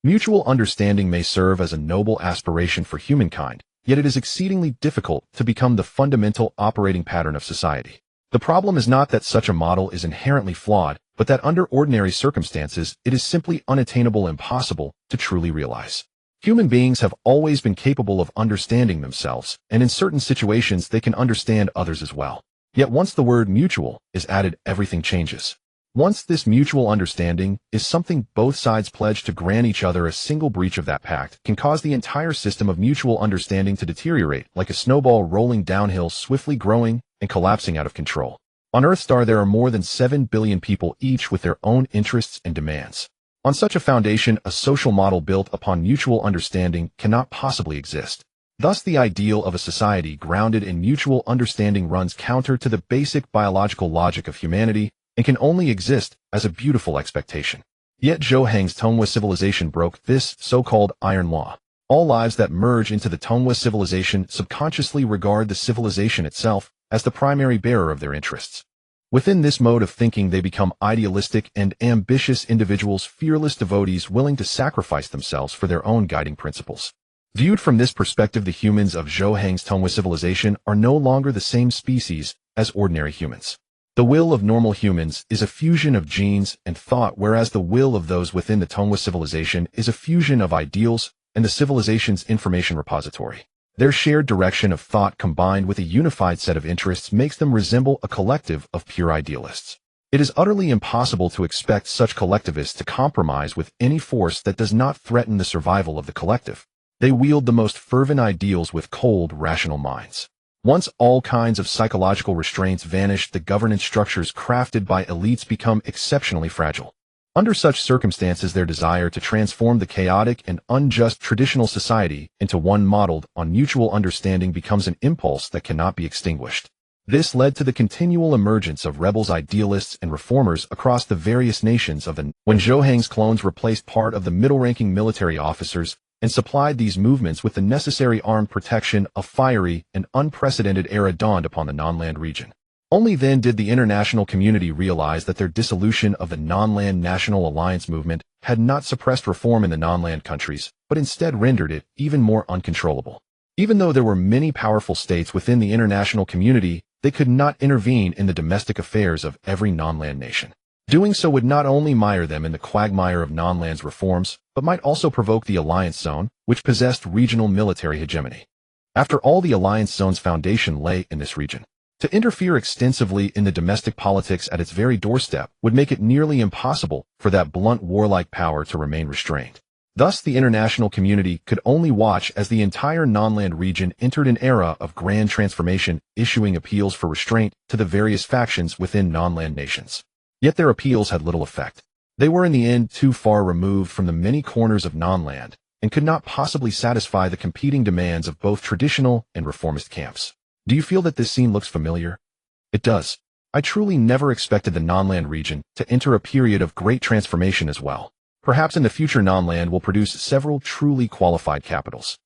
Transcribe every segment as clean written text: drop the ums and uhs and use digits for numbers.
Mutual understanding may serve as a noble aspiration for humankind, yet it is exceedingly difficult to become the fundamental operating pattern of society. The problem is not that such a model is inherently flawed, but that under ordinary circumstances, it is simply unattainable and impossible to truly realize. Human beings have always been capable of understanding themselves, and in certain situations they can understand others as well. Yet once the word mutual is added, everything changes. Once this mutual understanding is something both sides pledge to grant each other, a single breach of that pact can cause the entire system of mutual understanding to deteriorate like a snowball rolling downhill, swiftly growing and collapsing out of control. On Earthstar there are more than 7 billion people, each with their own interests and demands. On such a foundation, a social model built upon mutual understanding cannot possibly exist. Thus, the ideal of a society grounded in mutual understanding runs counter to the basic biological logic of humanity and can only exist as a beautiful expectation. Yet Zhou Heng's Tonghua civilization broke this so-called iron law. All lives that merge into the Tonghua civilization subconsciously regard the civilization itself as the primary bearer of their interests. Within this mode of thinking, they become idealistic and ambitious individuals, fearless devotees willing to sacrifice themselves for their own guiding principles. Viewed from this perspective, the humans of Zhou Heng's Tonghua civilization are no longer the same species as ordinary humans. The will of normal humans is a fusion of genes and thought, whereas the will of those within the Tonghua civilization is a fusion of ideals and the civilization's information repository. Their shared direction of thought combined with a unified set of interests makes them resemble a collective of pure idealists. It is utterly impossible to expect such collectivists to compromise with any force that does not threaten the survival of the collective. They wield the most fervent ideals with cold, rational minds. Once all kinds of psychological restraints vanish, the governance structures crafted by elites become exceptionally fragile. Under such circumstances, their desire to transform the chaotic and unjust traditional society into one modeled on mutual understanding becomes an impulse that cannot be extinguished. This led to the continual emergence of rebels, idealists, and reformers across the various nations of the when Zhou Heng's clones replaced part of the middle-ranking military officers and supplied these movements with the necessary armed protection, a fiery and unprecedented era dawned upon the non-land region. Only then did the international community realize that their dissolution of the non-land National Alliance movement had not suppressed reform in the non-land countries, but instead rendered it even more uncontrollable. Even though there were many powerful states within the international community, they could not intervene in the domestic affairs of every non-land nation. Doing so would not only mire them in the quagmire of non-land's reforms, but might also provoke the Alliance Zone, which possessed regional military hegemony. After all, the Alliance Zone's foundation lay in this region. To interfere extensively in the domestic politics at its very doorstep would make it nearly impossible for that blunt warlike power to remain restrained. Thus, the international community could only watch as the entire non-land region entered an era of grand transformation, issuing appeals for restraint to the various factions within non-land nations. Yet their appeals had little effect. They were in the end too far removed from the many corners of non-land and could not possibly satisfy the competing demands of both traditional and reformist camps. Do you feel that this scene looks familiar? It does. I truly never expected the non-land region to enter a period of great transformation as well. Perhaps in the future non-land will produce several truly qualified capitals.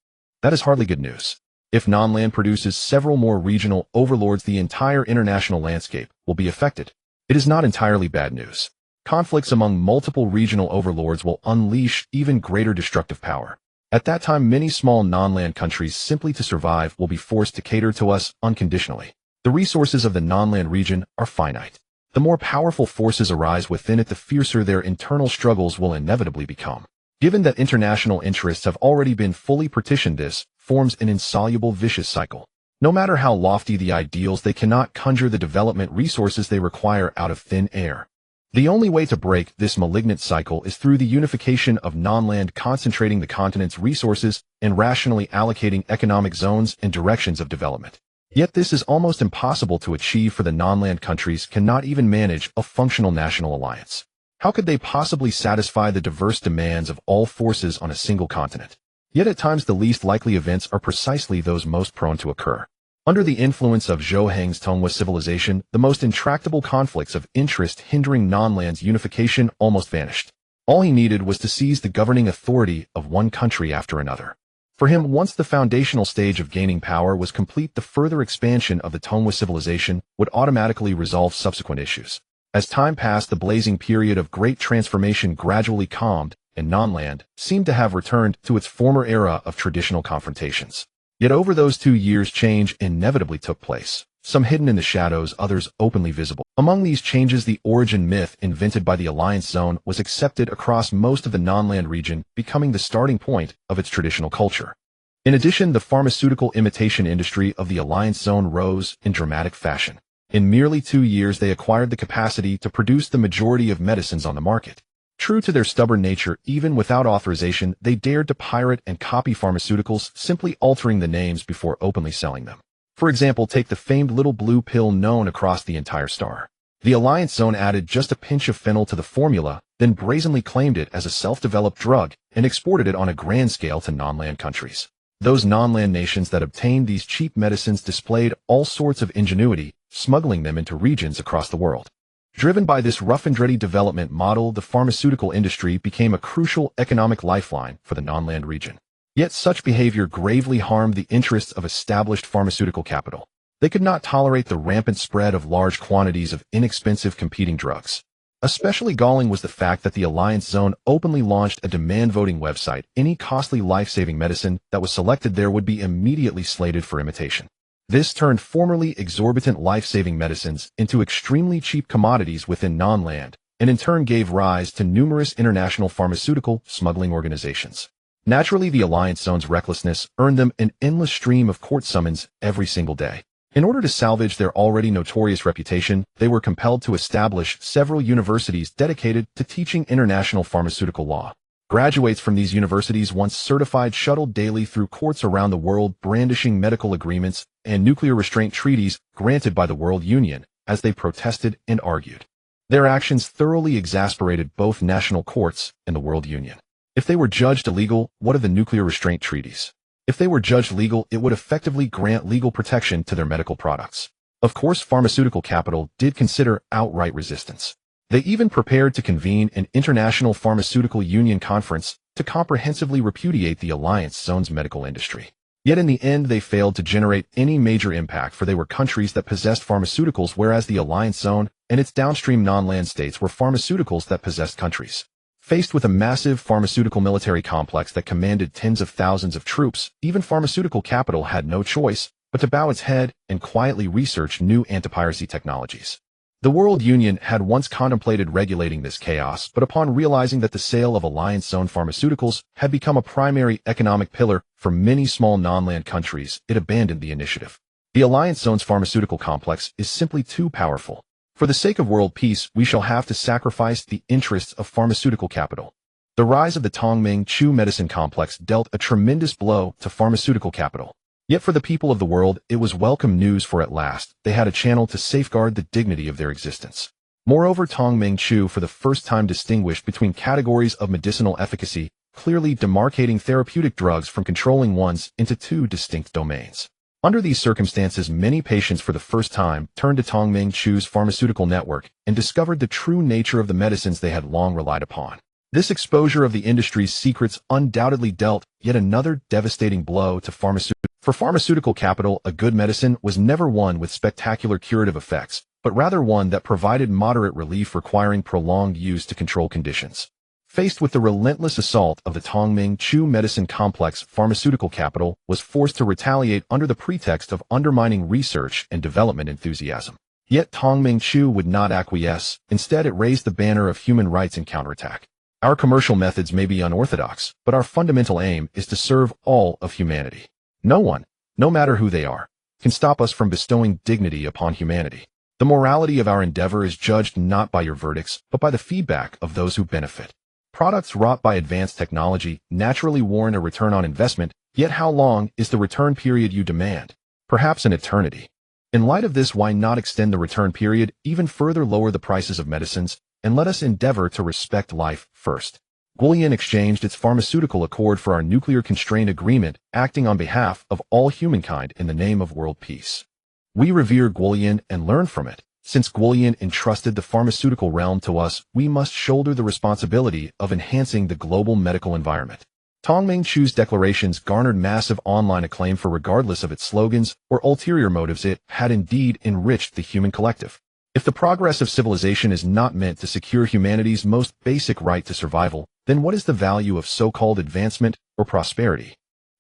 That is hardly good news. If non-land produces several more regional overlords, the entire international landscape will be affected. It is not entirely bad news. Conflicts among multiple regional overlords will unleash even greater destructive power. At that time, many small non-land countries, simply to survive, will be forced to cater to us unconditionally. The resources of the non-land region are finite. The more powerful forces arise within it, the fiercer their internal struggles will inevitably become. Given that international interests have already been fully partitioned, this forms an insoluble vicious cycle. No matter how lofty the ideals, they cannot conjure the development resources they require out of thin air. The only way to break this malignant cycle is through the unification of non-land, concentrating the continent's resources and rationally allocating economic zones and directions of development. Yet this is almost impossible to achieve, for the non-land countries cannot even manage a functional national alliance. How could they possibly satisfy the diverse demands of all forces on a single continent? Yet at times the least likely events are precisely those most prone to occur. Under the influence of Zhou Heng's Tonghua civilization, the most intractable conflicts of interest hindering non-land's unification almost vanished. All he needed was to seize the governing authority of one country after another. For him, once the foundational stage of gaining power was complete, the further expansion of the Tonghua civilization would automatically resolve subsequent issues. As time passed, the blazing period of great transformation gradually calmed, and non-land seemed to have returned to its former era of traditional confrontations. Yet over those 2 years, change inevitably took place, some hidden in the shadows, others openly visible. Among these changes, the origin myth invented by the Alliance Zone was accepted across most of the non-land region, becoming the starting point of its traditional culture. In addition, the pharmaceutical imitation industry of the Alliance Zone rose in dramatic fashion. In merely 2 years, they acquired the capacity to produce the majority of medicines on the market. True to their stubborn nature, even without authorization, they dared to pirate and copy pharmaceuticals, simply altering the names before openly selling them. For example, take the famed little blue pill known across the entire star. The Alliance Zone added just a pinch of phenyl to the formula, then brazenly claimed it as a self-developed drug and exported it on a grand scale to non-land countries. Those non-land nations that obtained these cheap medicines displayed all sorts of ingenuity, smuggling them into regions across the world. Driven by this rough-and-ready development model, the pharmaceutical industry became a crucial economic lifeline for the non-land region. Yet such behavior gravely harmed the interests of established pharmaceutical capital. They could not tolerate the rampant spread of large quantities of inexpensive competing drugs. Especially galling was the fact that the Alliance Zone openly launched a demand voting website. Any costly life-saving medicine that was selected there would be immediately slated for imitation. This turned formerly exorbitant life-saving medicines into extremely cheap commodities within non-land, and in turn gave rise to numerous international pharmaceutical smuggling organizations. Naturally, the Alliance Zone's recklessness earned them an endless stream of court summons every single day. In order to salvage their already notorious reputation, they were compelled to establish several universities dedicated to teaching international pharmaceutical law. Graduates from these universities, once certified, shuttled daily through courts around the world, brandishing medical agreements and nuclear restraint treaties granted by the World Union as they protested and argued. Their actions thoroughly exasperated both national courts and the World Union. If they were judged illegal, what of the nuclear restraint treaties? If they were judged legal, it would effectively grant legal protection to their medical products. Of course, pharmaceutical capital did consider outright resistance. They even prepared to convene an international pharmaceutical union conference to comprehensively repudiate the Alliance Zone's medical industry. Yet in the end, they failed to generate any major impact, for they were countries that possessed pharmaceuticals, whereas the Alliance Zone and its downstream non-land states were pharmaceuticals that possessed countries. Faced with a massive pharmaceutical military complex that commanded tens of thousands of troops, even pharmaceutical capital had no choice but to bow its head and quietly research new anti-piracy technologies. The World Union had once contemplated regulating this chaos, but upon realizing that the sale of Alliance Zone pharmaceuticals had become a primary economic pillar for many small non-land countries, it abandoned the initiative. The Alliance Zone's pharmaceutical complex is simply too powerful. For the sake of world peace, we shall have to sacrifice the interests of pharmaceutical capital. The rise of the Tongming Chu medicine complex dealt a tremendous blow to pharmaceutical capital. Yet for the people of the world, it was welcome news, for at last they had a channel to safeguard the dignity of their existence. Moreover, Tongming Chu for the first time distinguished between categories of medicinal efficacy, clearly demarcating therapeutic drugs from controlling ones into two distinct domains. Under these circumstances, many patients for the first time turned to Tongming Chu's pharmaceutical network and discovered the true nature of the medicines they had long relied upon. This exposure of the industry's secrets undoubtedly dealt yet another devastating blow to pharmaceuticals. For pharmaceutical capital, a good medicine was never one with spectacular curative effects, but rather one that provided moderate relief requiring prolonged use to control conditions. Faced with the relentless assault of the Tongming Chu medicine complex, pharmaceutical capital was forced to retaliate under the pretext of undermining research and development enthusiasm. Yet Tongming Chu would not acquiesce. Instead, it raised the banner of human rights and counterattack. Our commercial methods may be unorthodox, but our fundamental aim is to serve all of humanity. No one, no matter who they are, can stop us from bestowing dignity upon humanity. The morality of our endeavor is judged not by your verdicts, but by the feedback of those who benefit. Products wrought by advanced technology naturally warrant a return on investment, yet how long is the return period you demand? Perhaps an eternity. In light of this, why not extend the return period, even further lower the prices of medicines, and let us endeavor to respect life first. Guolian exchanged its pharmaceutical accord for our nuclear constraint agreement, acting on behalf of all humankind in the name of world peace. We revere Guolian and learn from it. Since Guolian entrusted the pharmaceutical realm to us, we must shoulder the responsibility of enhancing the global medical environment. Tongming Chu's declarations garnered massive online acclaim, for regardless of its slogans or ulterior motives, it had indeed enriched the human collective. If the progress of civilization is not meant to secure humanity's most basic right to survival, then what is the value of so-called advancement or prosperity?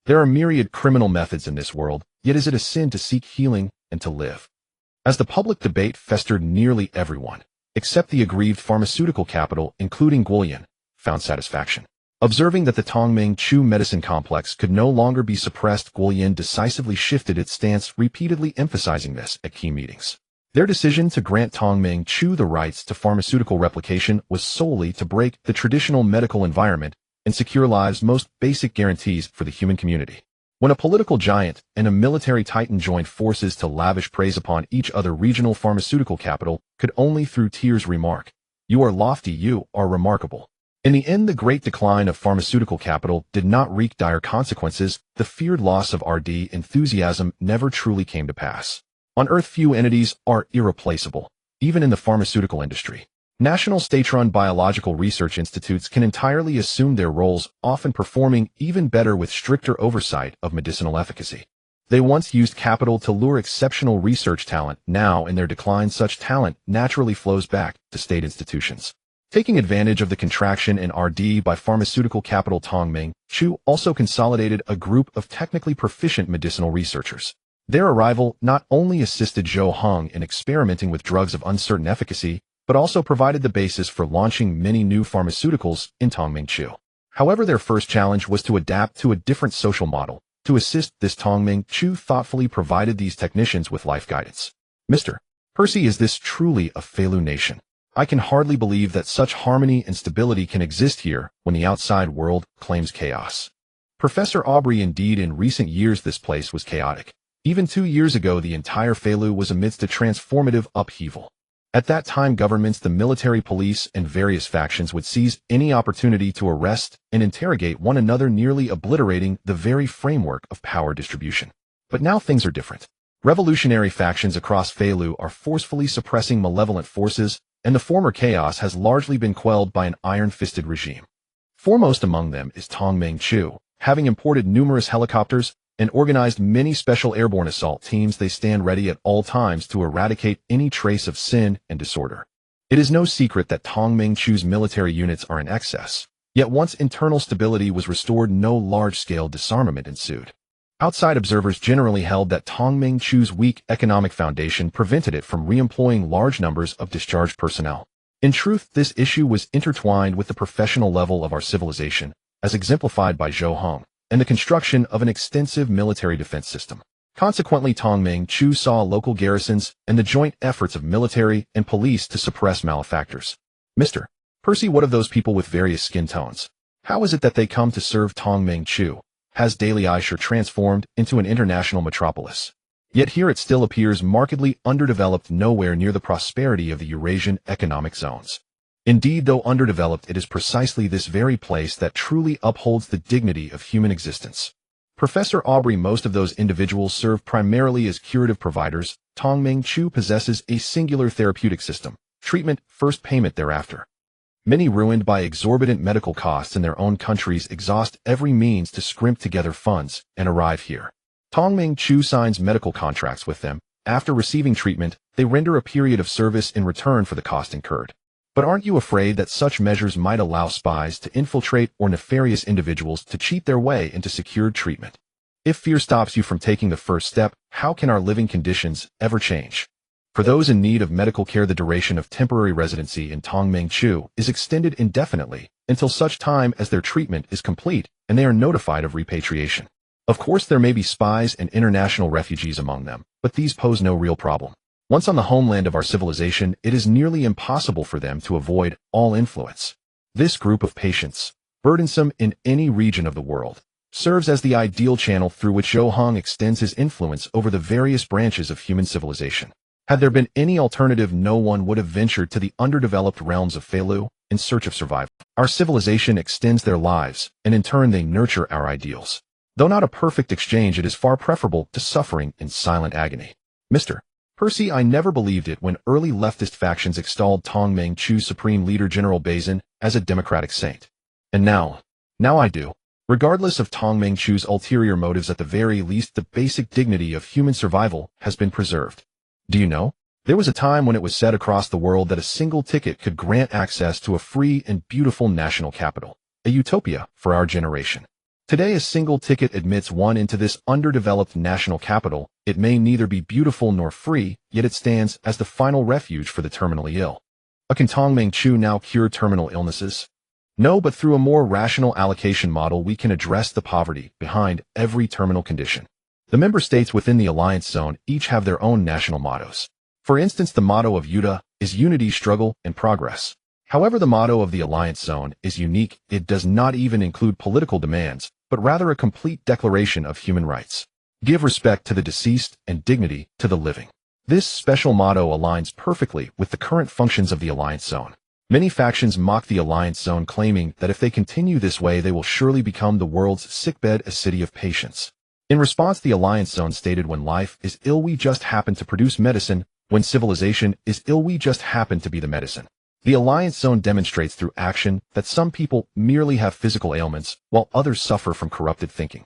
There are myriad criminal methods in this world, yet is it a sin to seek healing and to live? As the public debate festered, nearly everyone, except the aggrieved pharmaceutical capital, including Guilin, found satisfaction. Observing that the Tongming Chu medicine complex could no longer be suppressed, Guilin decisively shifted its stance, repeatedly emphasizing this at key meetings. Their decision to grant Tongming Chu the rights to pharmaceutical replication was solely to break the traditional medical environment and secure lives' most basic guarantees for the human community. When a political giant and a military titan joined forces to lavish praise upon each other, regional pharmaceutical capital could only through tears remark, "You are lofty, you are remarkable." In the end, the great decline of pharmaceutical capital did not wreak dire consequences. The feared loss of RD enthusiasm never truly came to pass. On Earth, few entities are irreplaceable, even in the pharmaceutical industry. National state-run biological research institutes can entirely assume their roles, often performing even better with stricter oversight of medicinal efficacy. They once used capital to lure exceptional research talent. Now, in their decline, such talent naturally flows back to state institutions. Taking advantage of the contraction in RD by pharmaceutical capital, Tongming Chu also consolidated a group of technically proficient medicinal researchers. Their arrival not only assisted Zhou Heng in experimenting with drugs of uncertain efficacy, but also provided the basis for launching many new pharmaceuticals in Tongming Chu. However, their first challenge was to adapt to a different social model. To assist this, Tongming Chu thoughtfully provided these technicians with life guidance. Mr. Percy, is this truly a Feilu nation? I can hardly believe that such harmony and stability can exist here when the outside world claims chaos. Professor Aubrey, indeed, in recent years this place was chaotic. Even 2 years ago, the entire Feilu was amidst a transformative upheaval. At that time, governments, the military, police, and various factions would seize any opportunity to arrest and interrogate one another, nearly obliterating the very framework of power distribution. But now things are different. Revolutionary factions across Feilu are forcefully suppressing malevolent forces, and the former chaos has largely been quelled by an iron-fisted regime. Foremost among them is Tongming Chu. Having imported numerous helicopters and organized many special airborne assault teams, they stand ready at all times to eradicate any trace of sin and disorder. It is no secret that Tongming Chu's military units are in excess. Yet once internal stability was restored, no large-scale disarmament ensued. Outside observers generally held that Tongming Chu's weak economic foundation prevented it from re-employing large numbers of discharged personnel. In truth, this issue was intertwined with the professional level of our civilization, as exemplified by Zhou Heng, and the construction of an extensive military defense system. Consequently, Tongming Chu saw local garrisons and the joint efforts of military and police to suppress malefactors. Mr. Percy, what of those people with various skin tones? How is it that they come to serve Tongming Chu? Has daily Aishur transformed into an international metropolis? Yet here it still appears markedly underdeveloped, nowhere near the prosperity of the Eurasian economic zones. Indeed, though underdeveloped, it is precisely this very place that truly upholds the dignity of human existence. Professor Aubrey, most of those individuals serve primarily as curative providers. Tongming Chu possesses a singular therapeutic system: treatment first, payment thereafter. Many, ruined by exorbitant medical costs in their own countries, exhaust every means to scrimp together funds and arrive here. Tongming Chu signs medical contracts with them. After receiving treatment, they render a period of service in return for the cost incurred. But aren't you afraid that such measures might allow spies to infiltrate or nefarious individuals to cheat their way into secured treatment? If fear stops you from taking the first step, how can our living conditions ever change? For those in need of medical care, the duration of temporary residency in Tongming Chu is extended indefinitely until such time as their treatment is complete and they are notified of repatriation. Of course, there may be spies and international refugees among them, but these pose no real problem. Once on the homeland of our civilization, it is nearly impossible for them to avoid all influence. This group of patients, burdensome in any region of the world, serves as the ideal channel through which Zhou Heng extends his influence over the various branches of human civilization. Had there been any alternative, no one would have ventured to the underdeveloped realms of Feilu in search of survival. Our civilization extends their lives, and in turn they nurture our ideals. Though not a perfect exchange, it is far preferable to suffering in silent agony. Mr. Percy, I never believed it when early leftist factions extolled Tongming Chu's supreme leader, General Bazin, as a democratic saint. And now I do. Regardless of Tongming Chu's ulterior motives, at the very least, the basic dignity of human survival has been preserved. Do you know? There was a time when it was said across the world that a single ticket could grant access to a free and beautiful national capital. a utopia for our generation. Today, a single ticket admits one into this underdeveloped national capital. It may neither be beautiful nor free, yet it stands as the final refuge for the terminally ill. Can Tongming Chu now cure terminal illnesses? No, but through a more rational allocation model we can address the poverty behind every terminal condition. The member states within the alliance zone each have their own national mottos. For instance, the motto of Utah is unity, struggle, and progress. However, the motto of the alliance zone is unique. It does not even include political demands, but rather a complete declaration of human rights. Give respect to the deceased and dignity to the living. This special motto aligns perfectly with the current functions of the alliance zone. Many factions mock the alliance zone, claiming that if they continue this way they will surely become the world's sickbed, a city of patients. In response, the alliance zone stated, when life is ill we just happen to produce medicine, when civilization is ill we just happen to be the medicine. The alliance zone demonstrates through action that some people merely have physical ailments, while others suffer from corrupted thinking.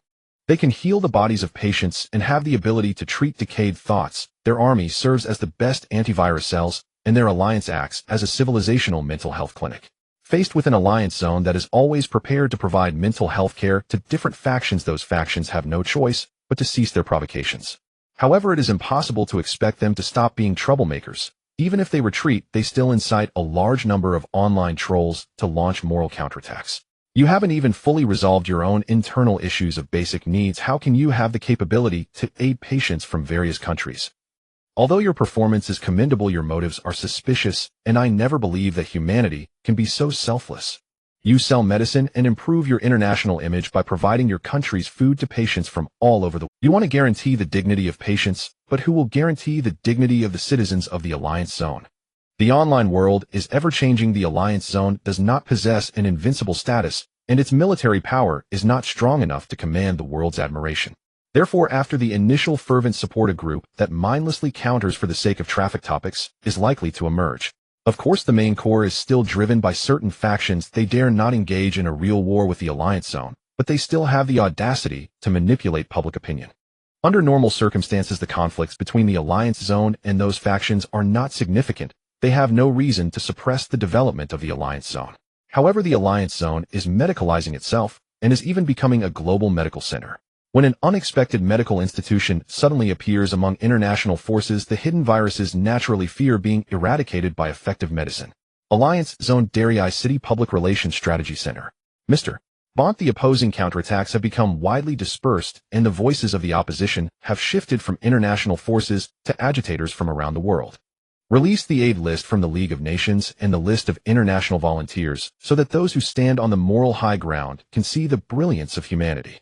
They can heal the bodies of patients and have the ability to treat decayed thoughts. Their army serves as the best antivirus cells, and their alliance acts as a civilizational mental health clinic. Faced with an alliance zone that is always prepared to provide mental health care to different factions, those factions have no choice but to cease their provocations. However, it is impossible to expect them to stop being troublemakers. Even if they retreat, they still incite a large number of online trolls to launch moral counterattacks. You haven't even fully resolved your own internal issues of basic needs. How can you have the capability to aid patients from various countries? Although your performance is commendable, your motives are suspicious, and I never believe that humanity can be so selfless. You sell medicine and improve your international image by providing your country's food to patients from all over the world. You want to guarantee the dignity of patients, but who will guarantee the dignity of the citizens of the alliance zone? The online world is ever-changing. The alliance zone does not possess an invincible status, and its military power is not strong enough to command the world's admiration. Therefore, after the initial fervent support, a group that mindlessly counters for the sake of traffic topics is likely to emerge. Of course, the main core is still driven by certain factions. They dare not engage in a real war with the alliance zone, but they still have the audacity to manipulate public opinion. Under normal circumstances, the conflicts between the alliance zone and those factions are not significant. They have no reason to suppress the development of the alliance zone. However, the alliance zone is medicalizing itself and is even becoming a global medical center. When an unexpected medical institution suddenly appears among international forces, the hidden viruses naturally fear being eradicated by effective medicine. Alliance Zone Darii City Public Relations Strategy Center. Mr. Bont, the opposing counterattacks have become widely dispersed, and the voices of the opposition have shifted from international forces to agitators from around the world. Release the aid list from the League of Nations and the list of international volunteers so that those who stand on the moral high ground can see the brilliance of humanity.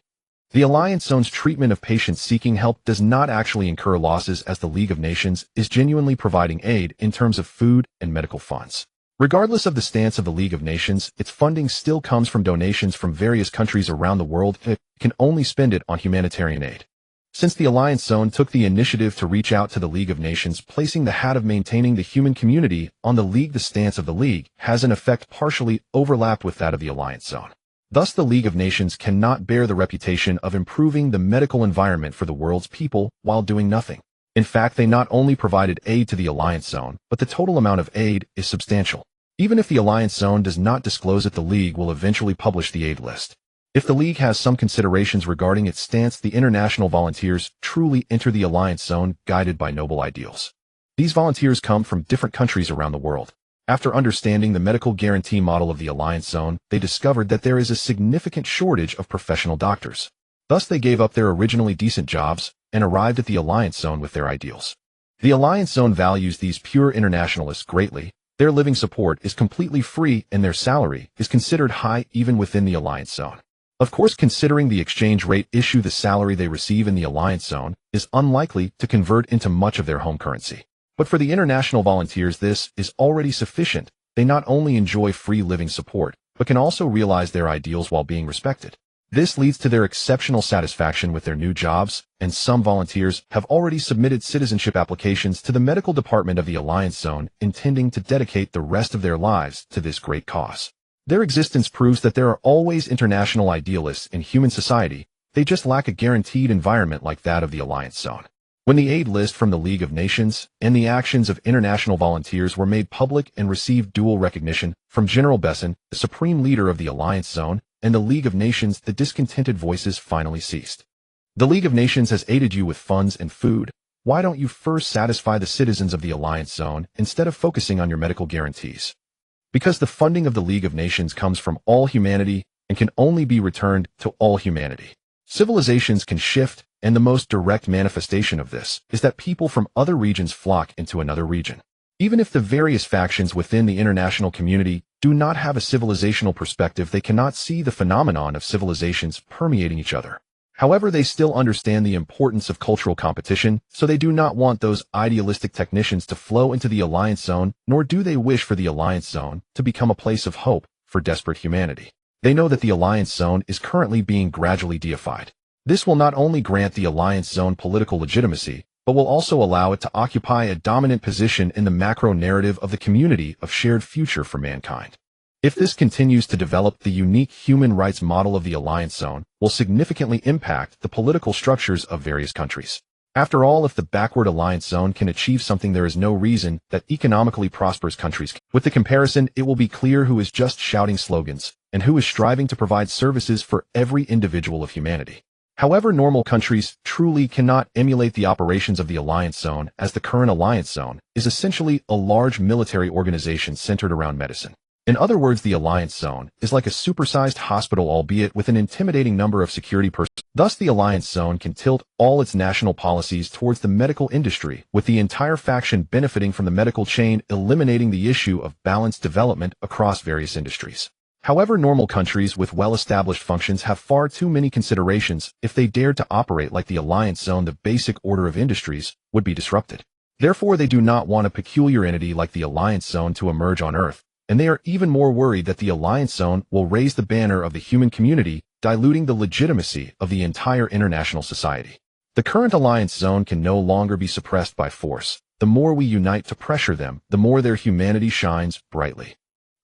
The Alliance Zone's treatment of patients seeking help does not actually incur losses, as the League of Nations is genuinely providing aid in terms of food and medical funds. Regardless of the stance of the League of Nations, its funding still comes from donations from various countries around the world. It can only spend it on humanitarian aid. Since the Alliance Zone took the initiative to reach out to the League of Nations, placing the hat of maintaining the human community on the League, the stance of the League has in effect partially overlapped with that of the Alliance Zone. Thus, the League of Nations cannot bear the reputation of improving the medical environment for the world's people while doing nothing. In fact, they not only provided aid to the Alliance Zone, but the total amount of aid is substantial. Even if the Alliance Zone does not disclose it, the League will eventually publish the aid list. If the League has some considerations regarding its stance, the international volunteers truly enter the Alliance Zone guided by noble ideals. These volunteers come from different countries around the world. After understanding the medical guarantee model of the Alliance Zone, they discovered that there is a significant shortage of professional doctors. Thus, they gave up their originally decent jobs and arrived at the Alliance Zone with their ideals. The Alliance Zone values these pure internationalists greatly. Their living support is completely free and their salary is considered high even within the Alliance Zone. Of course, considering the exchange rate issue, the salary they receive in the Alliance Zone is unlikely to convert into much of their home currency. But for the international volunteers, this is already sufficient. They not only enjoy free living support, but can also realize their ideals while being respected. This leads to their exceptional satisfaction with their new jobs, and some volunteers have already submitted citizenship applications to the medical department of the Alliance Zone, intending to dedicate the rest of their lives to this great cause. Their existence proves that there are always international idealists in human society. They just lack a guaranteed environment like that of the Alliance Zone. When the aid list from the League of Nations and the actions of international volunteers were made public and received dual recognition from General Besson, the supreme leader of the Alliance Zone, and the League of Nations, the discontented voices finally ceased. The League of Nations has aided you with funds and food. Why don't you first satisfy the citizens of the Alliance Zone instead of focusing on your medical guarantees? Because the funding of the League of Nations comes from all humanity and can only be returned to all humanity. Civilizations can shift, and the most direct manifestation of this is that people from other regions flock into another region. Even if the various factions within the international community do not have a civilizational perspective, they cannot see the phenomenon of civilizations permeating each other. However, they still understand the importance of cultural competition, so they do not want those idealistic technicians to flow into the Alliance Zone, nor do they wish for the Alliance Zone to become a place of hope for desperate humanity. They know that the Alliance Zone is currently being gradually deified. This will not only grant the Alliance Zone political legitimacy, but will also allow it to occupy a dominant position in the macro narrative of the community of shared future for mankind. If this continues to develop, the unique human rights model of the Alliance Zone will significantly impact the political structures of various countries. After all, if the backward Alliance Zone can achieve something, there is no reason that economically prosperous countries can. With the comparison, it will be clear who is just shouting slogans and who is striving to provide services for every individual of humanity. However, normal countries truly cannot emulate the operations of the Alliance Zone, as the current Alliance Zone is essentially a large military organization centered around medicine. In other words, the Alliance Zone is like a supersized hospital, albeit with an intimidating number of security personnel. Thus, the Alliance Zone can tilt all its national policies towards the medical industry, with the entire faction benefiting from the medical chain, eliminating the issue of balanced development across various industries. However, normal countries with well-established functions have far too many considerations. If they dared to operate like the Alliance Zone, the basic order of industries would be disrupted. Therefore, they do not want a peculiar entity like the Alliance Zone to emerge on Earth, and they are even more worried that the Alliance Zone will raise the banner of the human community, diluting the legitimacy of the entire international society. The current Alliance Zone can no longer be suppressed by force. The more we unite to pressure them, the more their humanity shines brightly.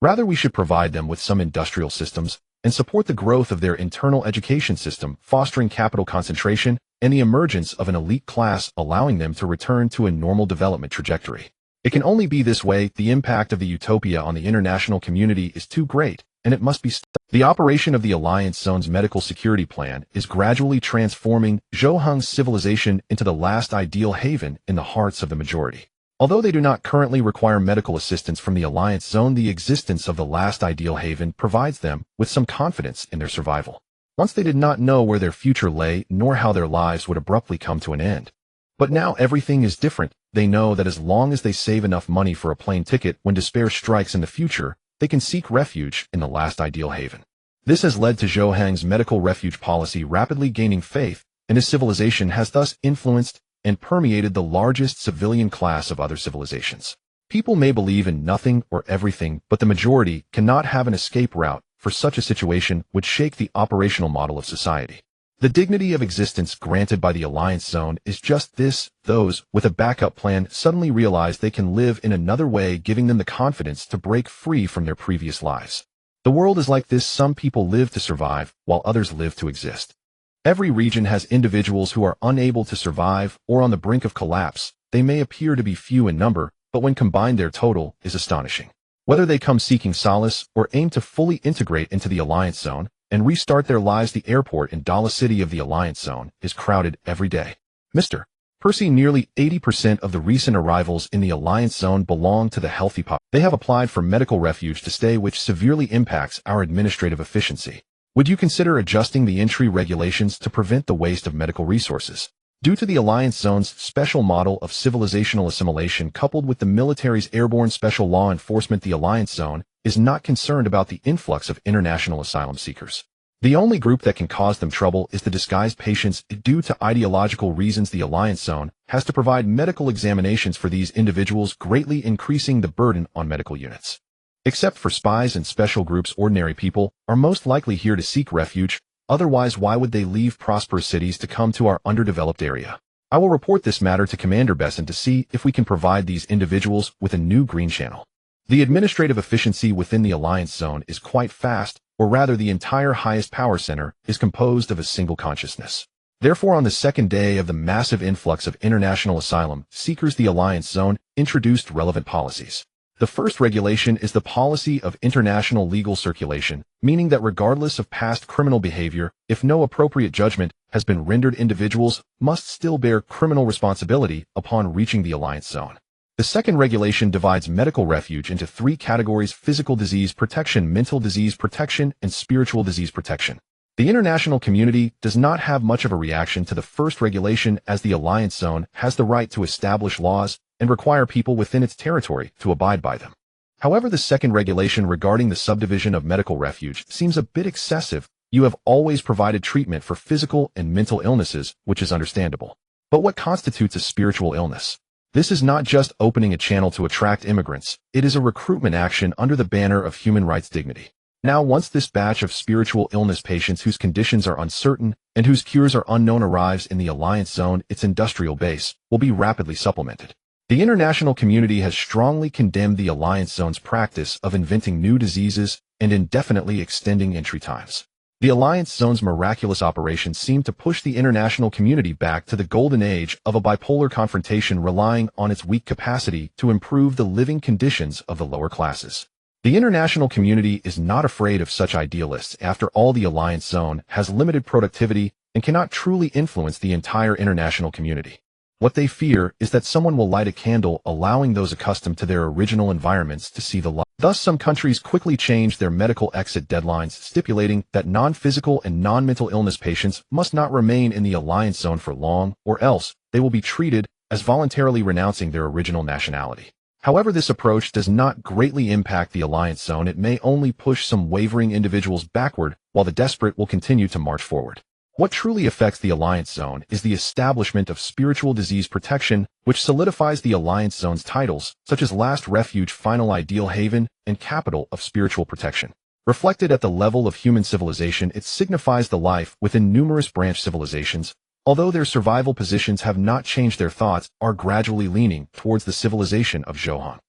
Rather, we should provide them with some industrial systems and support the growth of their internal education system, fostering capital concentration and the emergence of an elite class, allowing them to return to a normal development trajectory. It can only be this way. The impact of the utopia on the international community is too great, and it must be stopped. The operation of the Alliance Zone's medical security plan is gradually transforming Zhou Heng's civilization into the last ideal haven in the hearts of the majority. Although they do not currently require medical assistance from the Alliance Zone, the existence of the last ideal haven provides them with some confidence in their survival. Once they did not know where their future lay, nor how their lives would abruptly come to an end. But now everything is different. They know that as long as they save enough money for a plane ticket when despair strikes in the future, they can seek refuge in the last ideal haven. This has led to Zhou Heng's medical refuge policy rapidly gaining faith, and his civilization has thus influenced and permeated the largest civilian class of other civilizations. People may believe in nothing or everything, but the majority cannot have an escape route, for such a situation would shake the operational model of society. The dignity of existence granted by the Alliance Zone is just this. Those with a backup plan suddenly realize they can live in another way, giving them the confidence to break free from their previous lives. The world is like this. Some people live to survive, while others live to exist. Every region has individuals who are unable to survive or on the brink of collapse. They may appear to be few in number, but when combined their total is astonishing. Whether they come seeking solace or aim to fully integrate into the Alliance Zone and restart their lives, the airport in Dala City of the Alliance Zone is crowded every day. Mr. Percy, nearly 80% of the recent arrivals in the Alliance Zone belong to the healthy population. They have applied for medical refuge to stay, which severely impacts our administrative efficiency. Would you consider adjusting the entry regulations to prevent the waste of medical resources? Due to the Alliance Zone's special model of civilizational assimilation coupled with the military's airborne special law enforcement, the Alliance Zone is not concerned about the influx of international asylum seekers. The only group that can cause them trouble is the disguised patients. Due to ideological reasons, the Alliance Zone has to provide medical examinations for these individuals, greatly increasing the burden on medical units. Except for spies and special groups, ordinary people are most likely here to seek refuge. Otherwise, why would they leave prosperous cities to come to our underdeveloped area? I will report this matter to Commander Besson to see if we can provide these individuals with a new green channel. The administrative efficiency within the Alliance Zone is quite fast, or rather the entire highest power center is composed of a single consciousness. Therefore, on the second day of the massive influx of international asylum seekers, the Alliance Zone introduced relevant policies. The first regulation is the policy of international legal circulation, meaning that regardless of past criminal behavior, if no appropriate judgment has been rendered, individuals must still bear criminal responsibility upon reaching the Alliance Zone. The second regulation divides medical refuge into three categories: physical disease protection, mental disease protection, and spiritual disease protection. The international community does not have much of a reaction to the first regulation, as the Alliance Zone has the right to establish laws and require people within its territory to abide by them. However, the second regulation regarding the subdivision of medical refuge seems a bit excessive. You have always provided treatment for physical and mental illnesses, which is understandable. But what constitutes a spiritual illness? This is not just opening a channel to attract immigrants, it is a recruitment action under the banner of human rights dignity. Now, once this batch of spiritual illness patients whose conditions are uncertain and whose cures are unknown arrives in the Alliance Zone, its industrial base will be rapidly supplemented. The international community has strongly condemned the Alliance Zone's practice of inventing new diseases and indefinitely extending entry times. The Alliance Zone's miraculous operations seem to push the international community back to the golden age of a bipolar confrontation, relying on its weak capacity to improve the living conditions of the lower classes. The international community is not afraid of such idealists. After all, the Alliance Zone has limited productivity and cannot truly influence the entire international community. What they fear is that someone will light a candle, allowing those accustomed to their original environments to see the light. Thus, some countries quickly change their medical exit deadlines, stipulating that non-physical and non-mental illness patients must not remain in the Alliance Zone for long, or else they will be treated as voluntarily renouncing their original nationality. However, this approach does not greatly impact the Alliance Zone. It may only push some wavering individuals backward, while the desperate will continue to march forward. What truly affects the Alliance Zone is the establishment of spiritual disease protection, which solidifies the Alliance Zone's titles, such as last refuge, final ideal haven, and capital of spiritual protection. Reflected at the level of human civilization, it signifies the life within numerous branch civilizations. Although their survival positions have not changed, their thoughts are gradually leaning towards the civilization of Zhou Heng.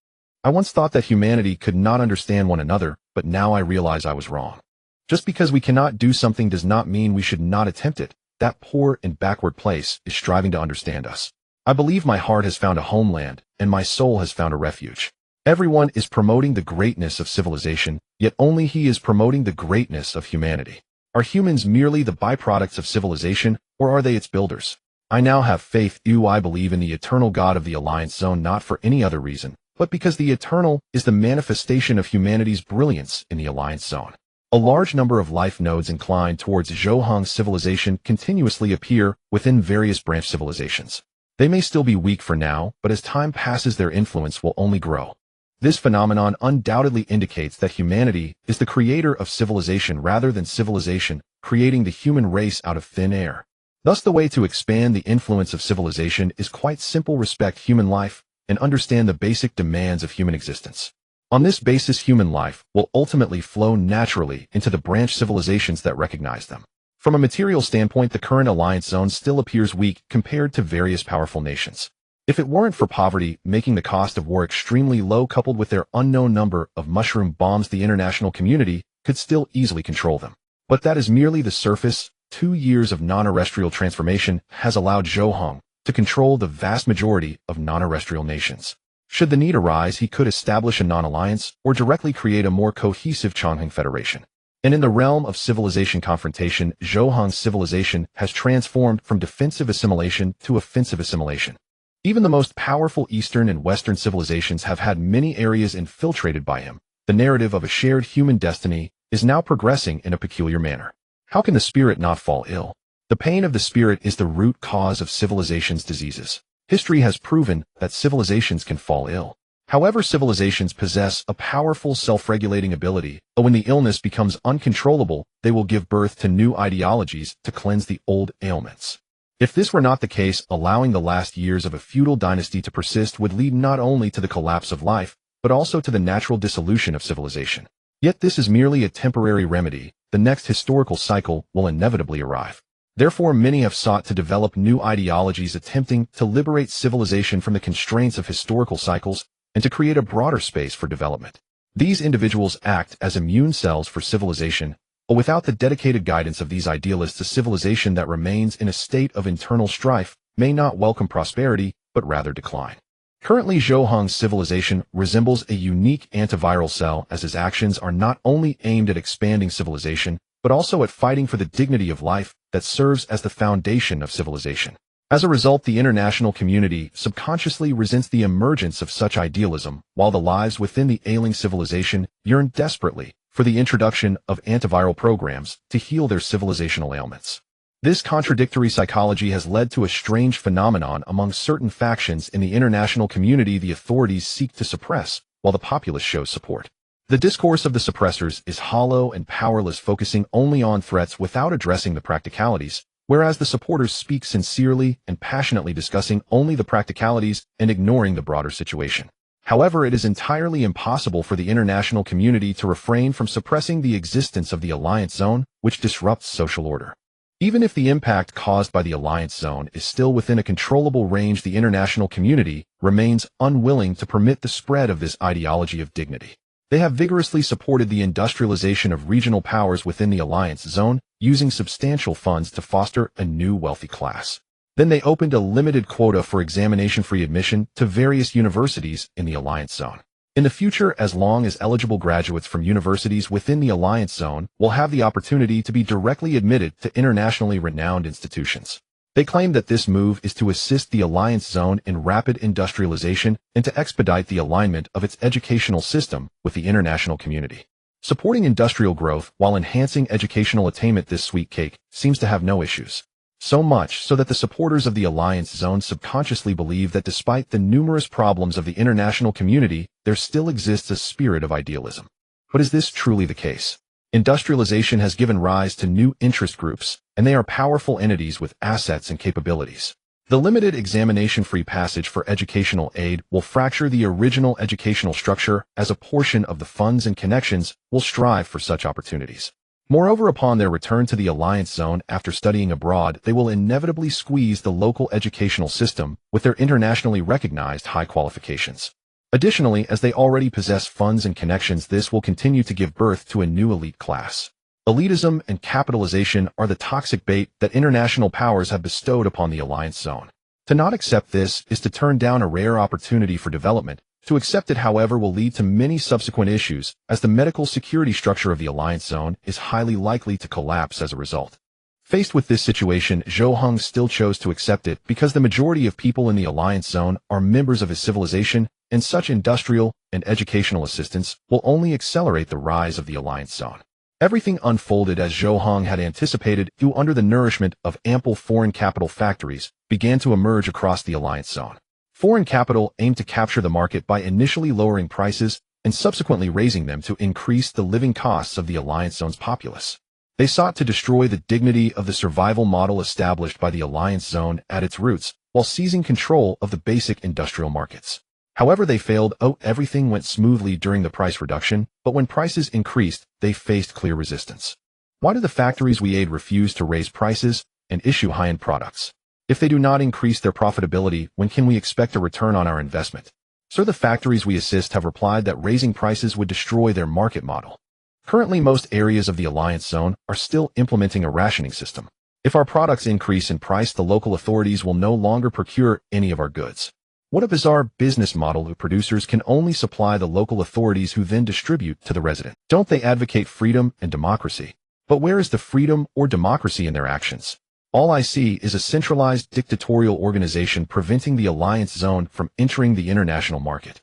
I once thought that humanity could not understand one another, but now I realize I was wrong. Just because we cannot do something does not mean we should not attempt it. That poor and backward place is striving to understand us. I believe my heart has found a homeland, and my soul has found a refuge. Everyone is promoting the greatness of civilization, yet only he is promoting the greatness of humanity. Are humans merely the byproducts of civilization, or are they its builders? I now have faith. I believe in the eternal God of the Alliance Zone, not for any other reason, but because the eternal is the manifestation of humanity's brilliance in the Alliance Zone. A large number of life nodes inclined towards Zhou Heng's civilization continuously appear within various branch civilizations. They may still be weak for now, but as time passes, their influence will only grow. This phenomenon undoubtedly indicates that humanity is the creator of civilization rather than civilization creating the human race out of thin air. Thus, the way to expand the influence of civilization is quite simple: respect human life and understand the basic demands of human existence. On this basis, human life will ultimately flow naturally into the branch civilizations that recognize them. From a material standpoint, the current Alliance Zone still appears weak compared to various powerful nations. If it weren't for poverty making the cost of war extremely low, coupled with their unknown number of mushroom bombs, the international community could still easily control them. But that is merely the surface. 2 years of non-terrestrial transformation has allowed Zhou Heng to control the vast majority of non-terrestrial nations. Should the need arise, he could establish a non-alliance or directly create a more cohesive Chongqing Federation. And in the realm of civilization confrontation, Zhou Heng's civilization has transformed from defensive assimilation to offensive assimilation. Even the most powerful Eastern and Western civilizations have had many areas infiltrated by him. The narrative of a shared human destiny is now progressing in a peculiar manner. How can the spirit not fall ill? The pain of the spirit is the root cause of civilization's diseases. History has proven that civilizations can fall ill. However, civilizations possess a powerful self-regulating ability, but when the illness becomes uncontrollable, they will give birth to new ideologies to cleanse the old ailments. If this were not the case, allowing the last years of a feudal dynasty to persist would lead not only to the collapse of life, but also to the natural dissolution of civilization. Yet this is merely a temporary remedy. The next historical cycle will inevitably arrive. Therefore, many have sought to develop new ideologies attempting to liberate civilization from the constraints of historical cycles and to create a broader space for development. These individuals act as immune cells for civilization, But without the dedicated guidance of these idealists, a civilization that remains in a state of internal strife may not welcome prosperity, but rather decline. Currently, Zhou Heng's civilization resembles a unique antiviral cell, as his actions are not only aimed at expanding civilization, but also at fighting for the dignity of life that serves as the foundation of civilization. As a result, the international community subconsciously resents the emergence of such idealism, while the lives within the ailing civilization yearn desperately for the introduction of antiviral programs to heal their civilizational ailments. This contradictory psychology has led to a strange phenomenon among certain factions in the international community the authorities seek to suppress, while the populace shows support. The discourse of the suppressors is hollow and powerless, focusing only on threats without addressing the practicalities, whereas the supporters speak sincerely and passionately, discussing only the practicalities and ignoring the broader situation. However, it is entirely impossible for the international community to refrain from suppressing the existence of the Alliance Zone, which disrupts social order. Even if the impact caused by the Alliance Zone is still within a controllable range, the international community remains unwilling to permit the spread of this ideology of dignity. They have vigorously supported the industrialization of regional powers within the Alliance Zone, using substantial funds to foster a new wealthy class. Then they opened a limited quota for examination-free admission to various universities in the Alliance Zone. In the future, as long as eligible graduates from universities within the Alliance Zone will have the opportunity to be directly admitted to internationally renowned institutions. They claim that this move is to assist the Alliance Zone in rapid industrialization and to expedite the alignment of its educational system with the international community. Supporting industrial growth while enhancing educational attainment, this sweet cake seems to have no issues. So much so that the supporters of the Alliance Zone subconsciously believe that despite the numerous problems of the international community, there still exists a spirit of idealism. But is this truly the case? Industrialization has given rise to new interest groups, and they are powerful entities with assets and capabilities. The limited examination-free passage for educational aid will fracture the original educational structure, as a portion of the funds and connections will strive for such opportunities. Moreover, upon their return to the Alliance Zone after studying abroad, they will inevitably squeeze the local educational system with their internationally recognized high qualifications. Additionally, as they already possess funds and connections, this will continue to give birth to a new elite class. Elitism and capitalization are the toxic bait that international powers have bestowed upon the Alliance Zone. To not accept this is to turn down a rare opportunity for development. To accept it, however, will lead to many subsequent issues, as the medical security structure of the Alliance Zone is highly likely to collapse as a result. Faced with this situation, Zhou Heng still chose to accept it because the majority of people in the Alliance Zone are members of his civilization, and such industrial and educational assistance will only accelerate the rise of the Alliance Zone. Everything unfolded as Zhou Heng had anticipated, who under the nourishment of ample foreign capital factories began to emerge across the Alliance Zone. Foreign capital aimed to capture the market by initially lowering prices and subsequently raising them to increase the living costs of the Alliance Zone's populace. They sought to destroy the dignity of the survival model established by the Alliance Zone at its roots, while seizing control of the basic industrial markets. However, they failed. Everything went smoothly during the price reduction, but when prices increased, they faced clear resistance. Why do the factories we aid refuse to raise prices and issue high-end products? If they do not increase their profitability, when can we expect a return on our investment? So the factories we assist have replied that raising prices would destroy their market model. Currently, most areas of the Alliance Zone are still implementing a rationing system. If our products increase in price, the local authorities will no longer procure any of our goods. What a bizarre business model! The producers can only supply the local authorities, who then distribute to the resident. Don't they advocate freedom and democracy? But where is the freedom or democracy in their actions? All I see is a centralized dictatorial organization preventing the Alliance Zone from entering the international market.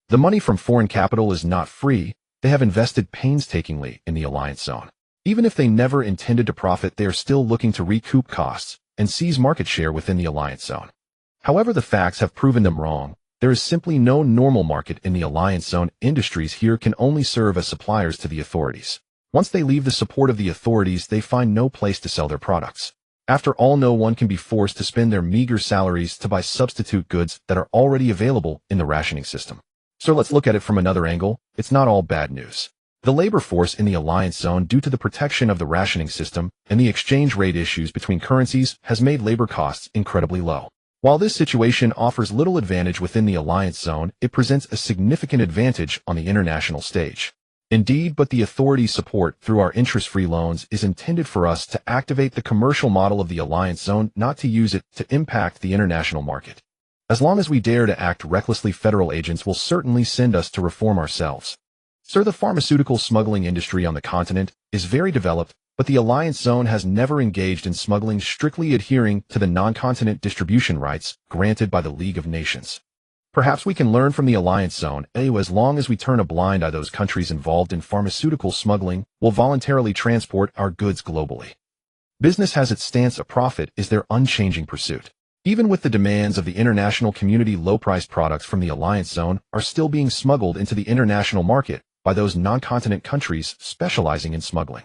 The money from foreign capital is not free. They have invested painstakingly in the Alliance Zone. Even if they never intended to profit, they are still looking to recoup costs and seize market share within the Alliance Zone. However, the facts have proven them wrong. There is simply no normal market in the Alliance Zone. Industries here can only serve as suppliers to the authorities. Once they leave the support of the authorities, they find no place to sell their products. After all, no one can be forced to spend their meager salaries to buy substitute goods that are already available in the rationing system. So let's look at it from another angle. It's not all bad news. The labor force in the Alliance Zone, due to the protection of the rationing system and the exchange rate issues between currencies, has made labor costs incredibly low. While this situation offers little advantage within the Alliance Zone, it presents a significant advantage on the international stage. Indeed, but the authority's support through our interest-free loans is intended for us to activate the commercial model of the alliance zone, not to use it to impact the international market. As long as we dare to act recklessly, federal agents will certainly send us to reform ourselves. Sir, the pharmaceutical smuggling industry on the continent is very developed, but the alliance zone has never engaged in smuggling, strictly adhering to the non-continent distribution rights granted by the League of Nations. Perhaps we can learn from the alliance zone. As long as we turn a blind eye, those countries involved in pharmaceutical smuggling will voluntarily transport our goods globally. Business has its stance, a profit is their unchanging pursuit. Even with the demands of the international community, low-priced products from the alliance zone are still being smuggled into the international market by those non-continent countries specializing in smuggling.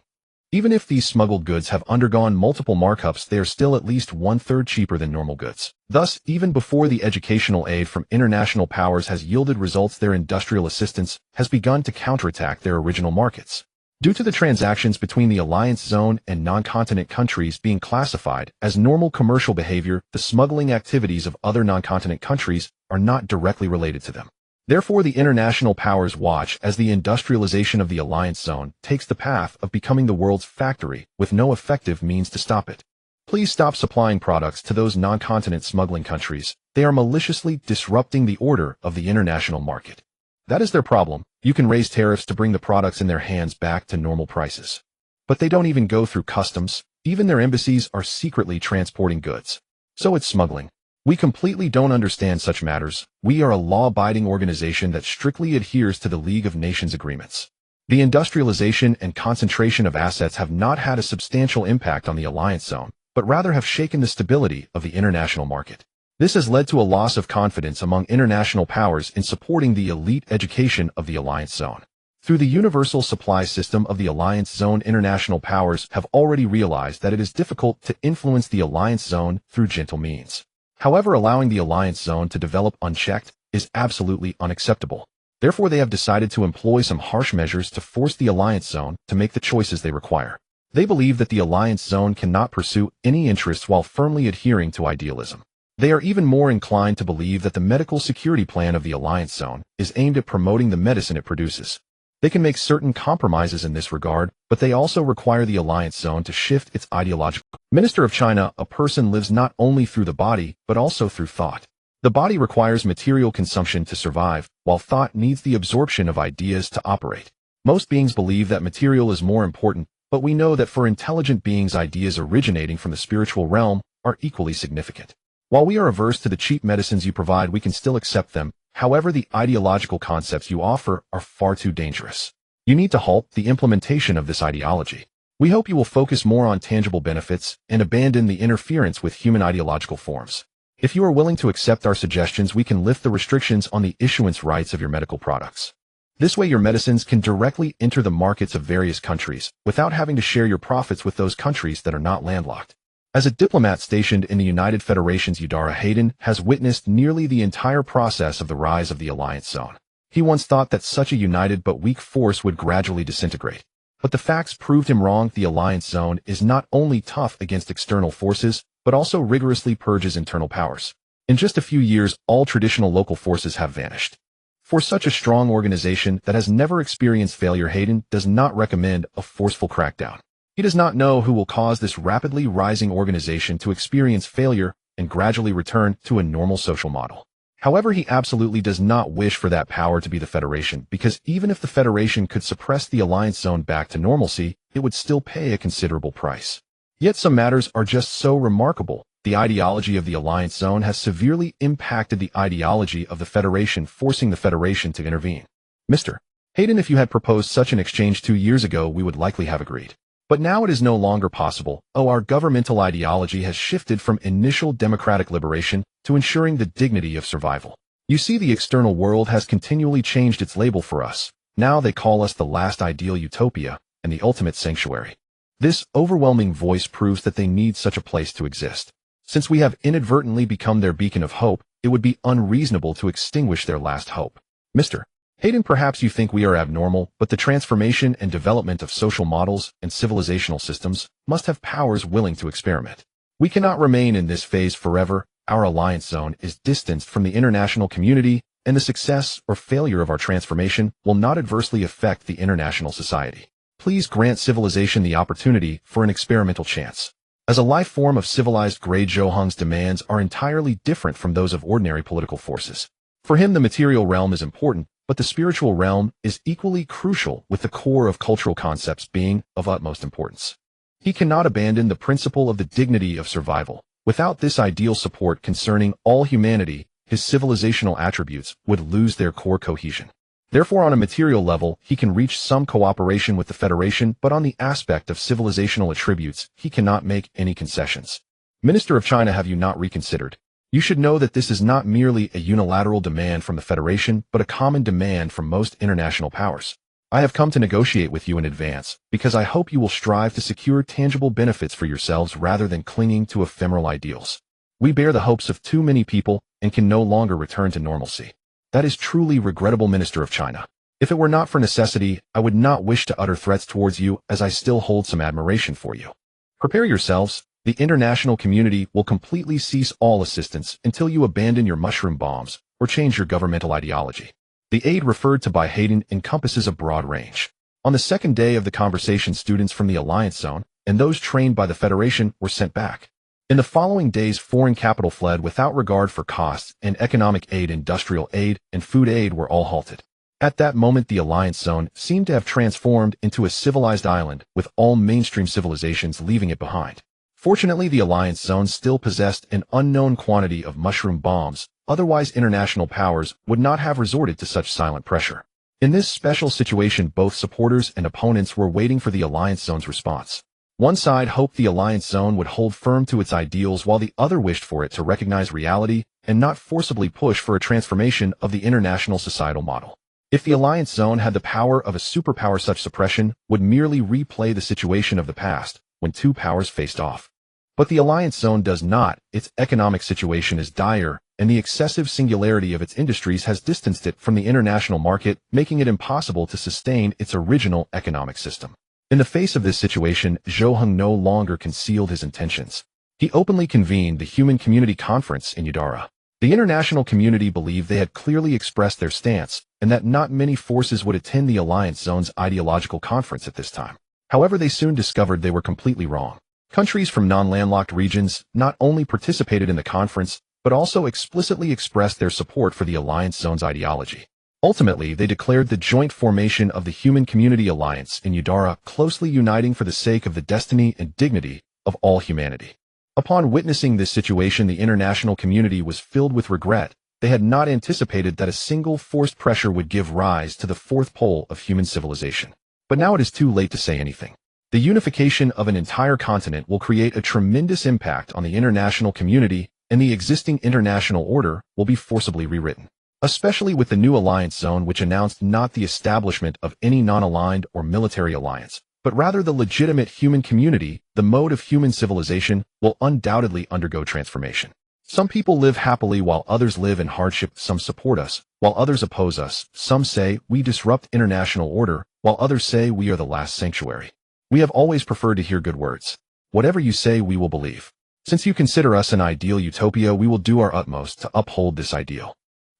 Even if these smuggled goods have undergone multiple markups, they are still at least one-third cheaper than normal goods. Thus, even before the educational aid from international powers has yielded results, their industrial assistance has begun to counterattack their original markets. Due to the transactions between the alliance zone and non-continent countries being classified as normal commercial behavior, the smuggling activities of other non-continent countries are not directly related to them. Therefore, the international powers watch as the industrialization of the alliance zone takes the path of becoming the world's factory, with no effective means to stop it. Please stop supplying products to those non-continent smuggling countries. They are maliciously disrupting the order of the international market. That is their problem. You can raise tariffs to bring the products in their hands back to normal prices. But they don't even go through customs. Even their embassies are secretly transporting goods. So it's smuggling. We completely don't understand such matters. We are a law-abiding organization that strictly adheres to the League of Nations agreements. The industrialization and concentration of assets have not had a substantial impact on the alliance zone, but rather have shaken the stability of the international market. This has led to a loss of confidence among international powers in supporting the elite education of the alliance zone. Through the universal supply system of the alliance zone, international powers have already realized that it is difficult to influence the alliance zone through gentle means. However, allowing the alliance zone to develop unchecked is absolutely unacceptable. Therefore, they have decided to employ some harsh measures to force the alliance zone to make the choices they require. They believe that the alliance zone cannot pursue any interests while firmly adhering to idealism. They are even more inclined to believe that the medical security plan of the alliance zone is aimed at promoting the medicine it produces. They can make certain compromises in this regard, but they also require the alliance zone to shift its ideological. Minister of China, a person lives not only through the body, but also through thought. The body requires material consumption to survive, while thought needs the absorption of ideas to operate. Most beings believe that material is more important, but we know that for intelligent beings, ideas originating from the spiritual realm are equally significant. While we are averse to the cheap medicines you provide, we can still accept them. However, the ideological concepts you offer are far too dangerous. You need to halt the implementation of this ideology. We hope you will focus more on tangible benefits and abandon the interference with human ideological forms. If you are willing to accept our suggestions, we can lift the restrictions on the issuance rights of your medical products. This way, your medicines can directly enter the markets of various countries without having to share your profits with those countries that are not landlocked. As a diplomat stationed in the United Federations, Zhou Heng has witnessed nearly the entire process of the rise of the alliance zone. He once thought that such a united but weak force would gradually disintegrate. But the facts proved him wrong. The alliance zone is not only tough against external forces, but also rigorously purges internal powers. In just a few years, all traditional local forces have vanished. For such a strong organization that has never experienced failure, Hayden does not recommend a forceful crackdown. He does not know who will cause this rapidly rising organization to experience failure and gradually return to a normal social model. However, he absolutely does not wish for that power to be the Federation, because even if the Federation could suppress the alliance zone back to normalcy, it would still pay a considerable price. Yet some matters are just so remarkable. The ideology of the alliance zone has severely impacted the ideology of the Federation, forcing the Federation to intervene. Mr. Hayden, if you had proposed such an exchange 2 years ago, we would likely have agreed. But now it is no longer possible. Our governmental ideology has shifted from initial democratic liberation to ensuring the dignity of survival. You see, the external world has continually changed its label for us. Now they call us the last ideal utopia and the ultimate sanctuary. This overwhelming voice proves that they need such a place to exist. Since we have inadvertently become their beacon of hope, it would be unreasonable to extinguish their last hope. Mr. Hayden, perhaps you think we are abnormal, but the transformation and development of social models and civilizational systems must have powers willing to experiment. We cannot remain in this phase forever. Our alliance zone is distanced from the international community and the success or failure of our transformation will not adversely affect the international society. Please grant civilization the opportunity for an experimental chance. As a life form of civilized grade, Zhou Heng's demands are entirely different from those of ordinary political forces. For him, the material realm is important, but the spiritual realm is equally crucial, with the core of cultural concepts being of utmost importance. He cannot abandon the principle of the dignity of survival. Without this ideal support concerning all humanity, his civilizational attributes would lose their core cohesion. Therefore, on a material level, he can reach some cooperation with the Federation, but on the aspect of civilizational attributes, he cannot make any concessions. Minister of China, have you not reconsidered? You should know that this is not merely a unilateral demand from the Federation, but a common demand from most international powers. I have come to negotiate with you in advance, because I hope you will strive to secure tangible benefits for yourselves rather than clinging to ephemeral ideals. We bear the hopes of too many people and can no longer return to normalcy. That is truly regrettable, Minister of China. If it were not for necessity, I would not wish to utter threats towards you, as I still hold some admiration for you. Prepare yourselves. The international community will completely cease all assistance until you abandon your mushroom bombs or change your governmental ideology. The aid referred to by Hayden encompasses a broad range. On the second day of the conversation, students from the Alliance Zone and those trained by the Federation were sent back. In the following days, foreign capital fled without regard for costs, and economic aid, industrial aid, and food aid were all halted. At that moment, the Alliance Zone seemed to have transformed into a civilized island, with all mainstream civilizations leaving it behind. Fortunately, the Alliance Zone still possessed an unknown quantity of mushroom bombs, otherwise international powers would not have resorted to such silent pressure. In this special situation, both supporters and opponents were waiting for the Alliance Zone's response. One side hoped the Alliance Zone would hold firm to its ideals, while the other wished for it to recognize reality and not forcibly push for a transformation of the international societal model. If the Alliance Zone had the power of a superpower, such suppression would merely replay the situation of the past, when two powers faced off. But the Alliance Zone does not. Its economic situation is dire, and the excessive singularity of its industries has distanced it from the international market, making it impossible to sustain its original economic system. In the face of this situation, Zhou Heng no longer concealed his intentions. He openly convened the Human Community Conference in Udara. The international community believed they had clearly expressed their stance, and that not many forces would attend the Alliance Zone's ideological conference at this time. However, they soon discovered they were completely wrong. Countries from non-landlocked regions not only participated in the conference, but also explicitly expressed their support for the Alliance Zone's ideology. Ultimately, they declared the joint formation of the Human Community Alliance in Udara, closely uniting for the sake of the destiny and dignity of all humanity. Upon witnessing this situation, the international community was filled with regret. They had not anticipated that a single forced pressure would give rise to the fourth pole of human civilization. But now it is too late to say anything. The unification of an entire continent will create a tremendous impact on the international community, and the existing international order will be forcibly rewritten. Especially with the new Alliance Zone, which announced not the establishment of any non-aligned or military alliance, but rather the legitimate human community, the mode of human civilization will undoubtedly undergo transformation. Some people live happily while others live in hardship. Some support us, while others oppose us. Some say we disrupt international order, while others say we are the last sanctuary. We have always preferred to hear good words. Whatever you say, we will believe. Since you consider us an ideal utopia, we will do our utmost to uphold this ideal.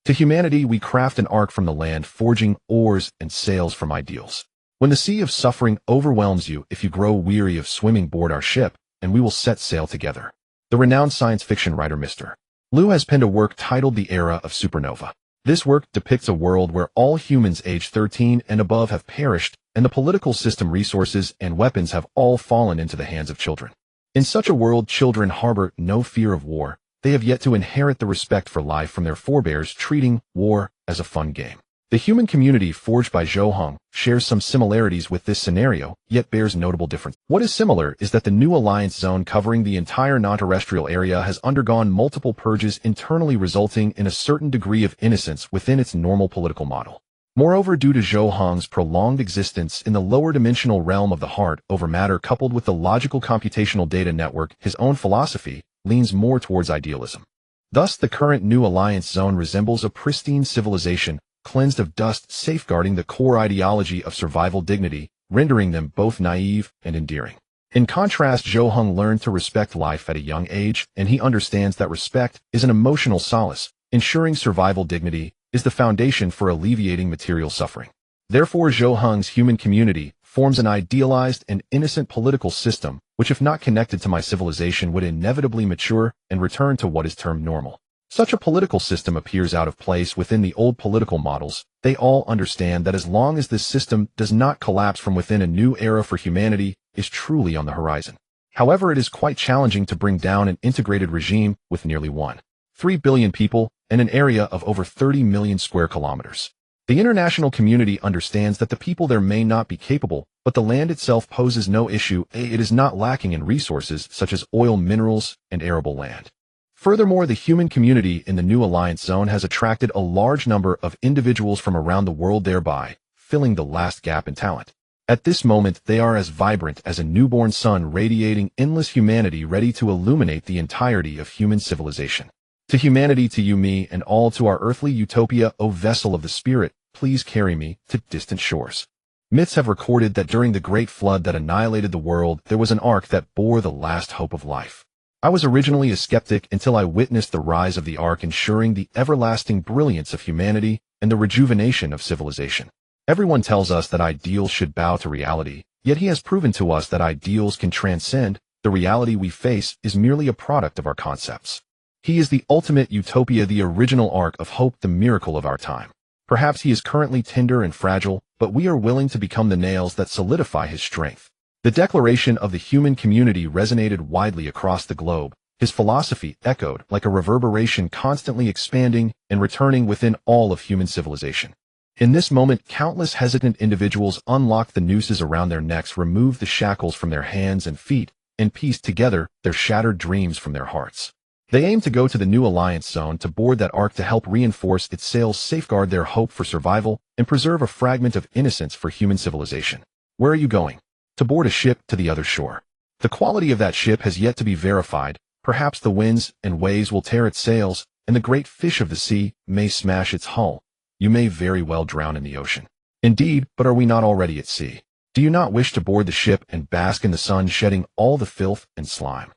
To humanity, we craft an ark from the land, forging oars and sails from ideals. When the sea of suffering overwhelms you, if you grow weary of swimming, board our ship, and we will set sail together. The renowned science fiction writer Mr. Liu has penned a work titled The Era of Supernova. This work depicts a world where all humans aged 13 and above have perished, and the political system, resources, and weapons have all fallen into the hands of children. In such a world, children harbor no fear of war. They have yet to inherit the respect for life from their forebears, treating war as a fun game. The human community forged by Zhou Heng shares some similarities with this scenario, yet bears notable difference. What is similar is that the new Alliance Zone, covering the entire non-terrestrial area, has undergone multiple purges internally, resulting in a certain degree of innocence within its normal political model. Moreover, due to Zhou Heng's prolonged existence in the lower dimensional realm of the heart over matter, coupled with the logical computational data network, his own philosophy leans more towards idealism. Thus, the current new Alliance Zone resembles a pristine civilization, cleansed of dust, safeguarding the core ideology of survival dignity, rendering them both naive and endearing. In contrast, Zhou Heng learned to respect life at a young age, and he understands that respect is an emotional solace, ensuring survival dignity is the foundation for alleviating material suffering. Therefore, Zhou Heng's human community forms an idealized and innocent political system, which if not connected to my civilization would inevitably mature and return to what is termed normal. Such a political system appears out of place within the old political models. They all understand that as long as this system does not collapse from within, a new era for humanity is truly on the horizon. However, it is quite challenging to bring down an integrated regime with nearly 1.3 billion people and an area of over 30 million square kilometers. The international community understands that the people there may not be capable, but the land itself poses no issue. It is not lacking in resources such as oil, minerals, and arable land. Furthermore, the human community in the new alliance zone has attracted a large number of individuals from around the world, thereby filling the last gap in talent. At this moment, they are as vibrant as a newborn sun, radiating endless humanity, ready to illuminate the entirety of human civilization. To humanity, to you, me, and all, to our earthly utopia, O vessel of the spirit, please carry me to distant shores. Myths have recorded that during the great flood that annihilated the world, there was an ark that bore the last hope of life. I was originally a skeptic until I witnessed the rise of the ark, ensuring the everlasting brilliance of humanity and the rejuvenation of civilization. Everyone tells us that ideals should bow to reality, yet he has proven to us that ideals can transcend. The reality we face is merely a product of our concepts. He is the ultimate utopia, the original ark of hope, the miracle of our time. Perhaps he is currently tender and fragile, but we are willing to become the nails that solidify his strength. The declaration of the human community resonated widely across the globe. His philosophy echoed like a reverberation, constantly expanding and returning within all of human civilization. In this moment, countless hesitant individuals unlocked the nooses around their necks, removed the shackles from their hands and feet, and pieced together their shattered dreams from their hearts. They aimed to go to the new alliance zone to board that ark to help reinforce its sails, safeguard their hope for survival, and preserve a fragment of innocence for human civilization. Where are you going? To board a ship to the other shore. The quality of that ship has yet to be verified. Perhaps the winds and waves will tear its sails, and the great fish of the sea may smash its hull. You may very well drown in the ocean. Indeed, but are we not already at sea? Do you not wish to board the ship and bask in the sun, shedding all the filth and slime?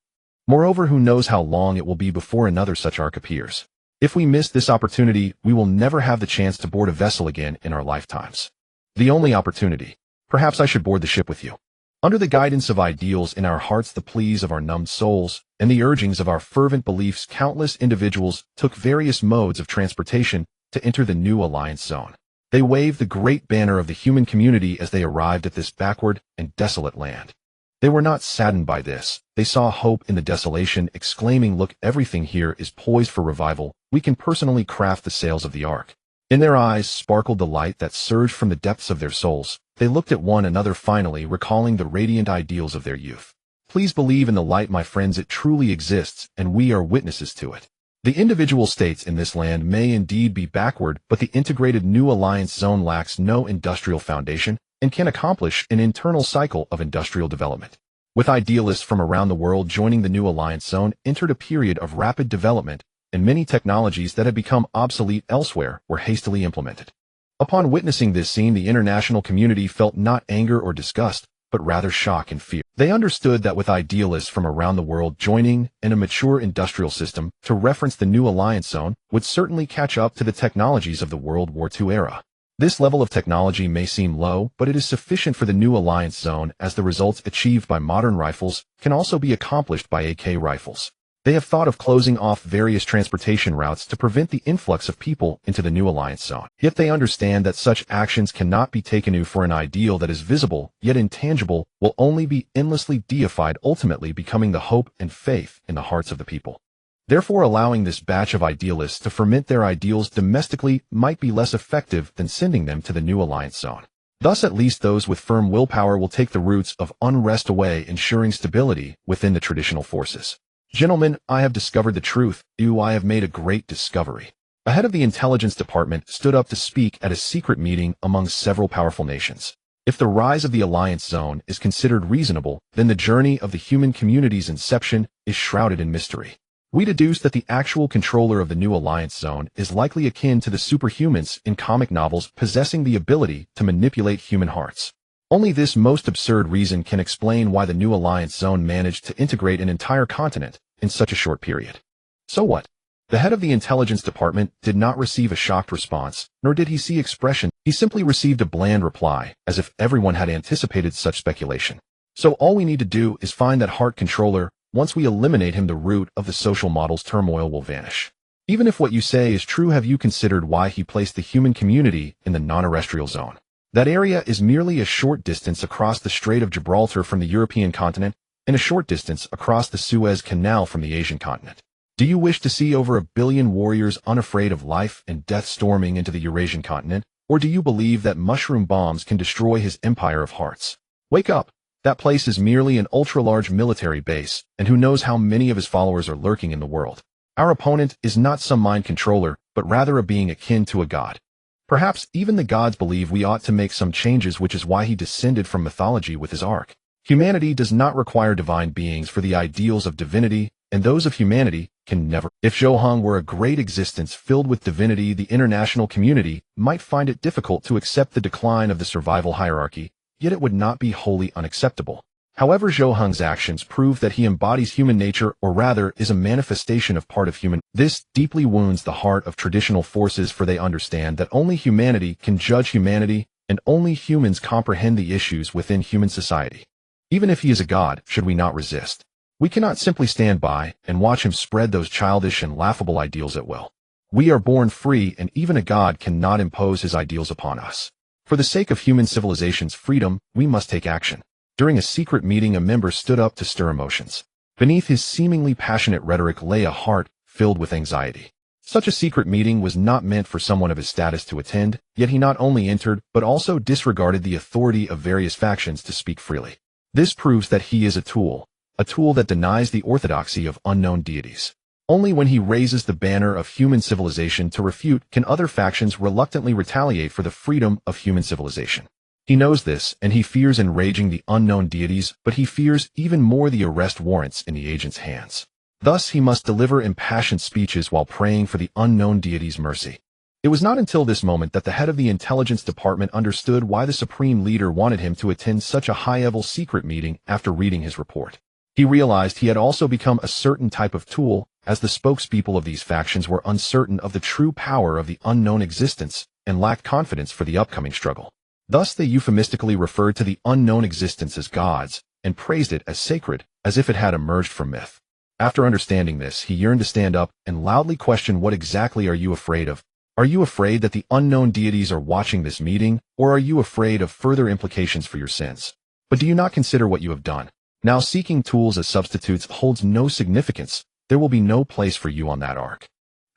Moreover, who knows how long it will be before another such ark appears? If we miss this opportunity, we will never have the chance to board a vessel again in our lifetimes. The only opportunity. Perhaps I should board the ship with you. Under the guidance of ideals in our hearts, the pleas of our numbed souls, and the urgings of our fervent beliefs, countless individuals took various modes of transportation to enter the new alliance zone. They waved the great banner of the human community as they arrived at this backward and desolate land. They were not saddened by this. They saw hope in the desolation, exclaiming, "Look, everything here is poised for revival. We can personally craft the sails of the ark." In their eyes sparkled the light that surged from the depths of their souls. They looked at one another, finally recalling the radiant ideals of their youth. Please believe in the light, my friends. It truly exists, and we are witnesses to it. The individual states in this land may indeed be backward, but the integrated new alliance zone lacks no industrial foundation and can accomplish an internal cycle of industrial development. With idealists from around the world joining the new alliance zone, entered a period of rapid development, and many technologies that had become obsolete elsewhere were hastily implemented. Upon witnessing this scene, the international community felt not anger or disgust, but rather shock and fear. They understood that with idealists from around the world joining in a mature industrial system, to reference the new alliance zone would certainly catch up to the technologies of the World War II era. This level of technology may seem low, but it is sufficient for the new alliance zone, as the results achieved by modern rifles can also be accomplished by AK rifles. They have thought of closing off various transportation routes to prevent the influx of people into the new alliance zone. Yet they understand that such actions cannot be taken for an ideal that is visible, yet intangible, will only be endlessly deified, ultimately becoming the hope and faith in the hearts of the people. Therefore, allowing this batch of idealists to ferment their ideals domestically might be less effective than sending them to the new alliance zone. Thus, at least those with firm willpower will take the roots of unrest away, ensuring stability within the traditional forces. Gentlemen, I have discovered the truth. I have made a great discovery. A head of the intelligence department stood up to speak at a secret meeting among several powerful nations. If the rise of the alliance zone is considered reasonable, then the journey of the human community's inception is shrouded in mystery. We deduce that the actual controller of the new alliance zone is likely akin to the superhumans in comic novels, possessing the ability to manipulate human hearts. Only this most absurd reason can explain why the new alliance zone managed to integrate an entire continent in such a short period. So what? The head of the intelligence department did not receive a shocked response, nor did he see expression. He simply received a bland reply, as if everyone had anticipated such speculation. So all we need to do is find that heart controller. Once we eliminate him, the root of the social model's turmoil will vanish. Even if what you say is true, have you considered why he placed the human community in the non-terrestrial zone? That area is merely a short distance across the Strait of Gibraltar from the European continent, and a short distance across the Suez Canal from the Asian continent. Do you wish to see over 1 billion warriors unafraid of life and death storming into the Eurasian continent, or do you believe that mushroom bombs can destroy his empire of hearts? Wake up! That place is merely an ultra-large military base, and who knows how many of his followers are lurking in the world. Our opponent is not some mind controller, but rather a being akin to a god. Perhaps even the gods believe we ought to make some changes, which is why he descended from mythology with his arc. Humanity does not require divine beings for the ideals of divinity, and those of humanity can never. If Zhou Heng were a great existence filled with divinity, the international community might find it difficult to accept the decline of the survival hierarchy, yet it would not be wholly unacceptable. However, Zhou Heng's actions prove that he embodies human nature, or rather is a manifestation of part of human. This deeply wounds the heart of traditional forces, for they understand that only humanity can judge humanity, and only humans comprehend the issues within human society. Even if he is a god, should we not resist? We cannot simply stand by and watch him spread those childish and laughable ideals at will. We are born free, and even a god cannot impose his ideals upon us. For the sake of human civilization's freedom, we must take action. During a secret meeting, a member stood up to stir emotions. Beneath his seemingly passionate rhetoric lay a heart filled with anxiety. Such a secret meeting was not meant for someone of his status to attend, yet he not only entered, but also disregarded the authority of various factions to speak freely. This proves that he is a tool that denies the orthodoxy of unknown deities. Only when he raises the banner of human civilization to refute can other factions reluctantly retaliate for the freedom of human civilization. He knows this, and he fears enraging the unknown deities, but he fears even more the arrest warrants in the agent's hands. Thus, he must deliver impassioned speeches while praying for the unknown deity's mercy. It was not until this moment that the head of the intelligence department understood why the supreme leader wanted him to attend such a high-level secret meeting. After reading his report, he realized he had also become a certain type of tool, as the spokespeople of these factions were uncertain of the true power of the unknown existence and lacked confidence for the upcoming struggle. Thus they euphemistically referred to the unknown existence as gods, and praised it as sacred, as if it had emerged from myth. After understanding this, he yearned to stand up and loudly question, what exactly are you afraid of? Are you afraid that the unknown deities are watching this meeting, or are you afraid of further implications for your sins? But do you not consider what you have done? Now seeking tools as substitutes holds no significance. There will be no place for you on that arc.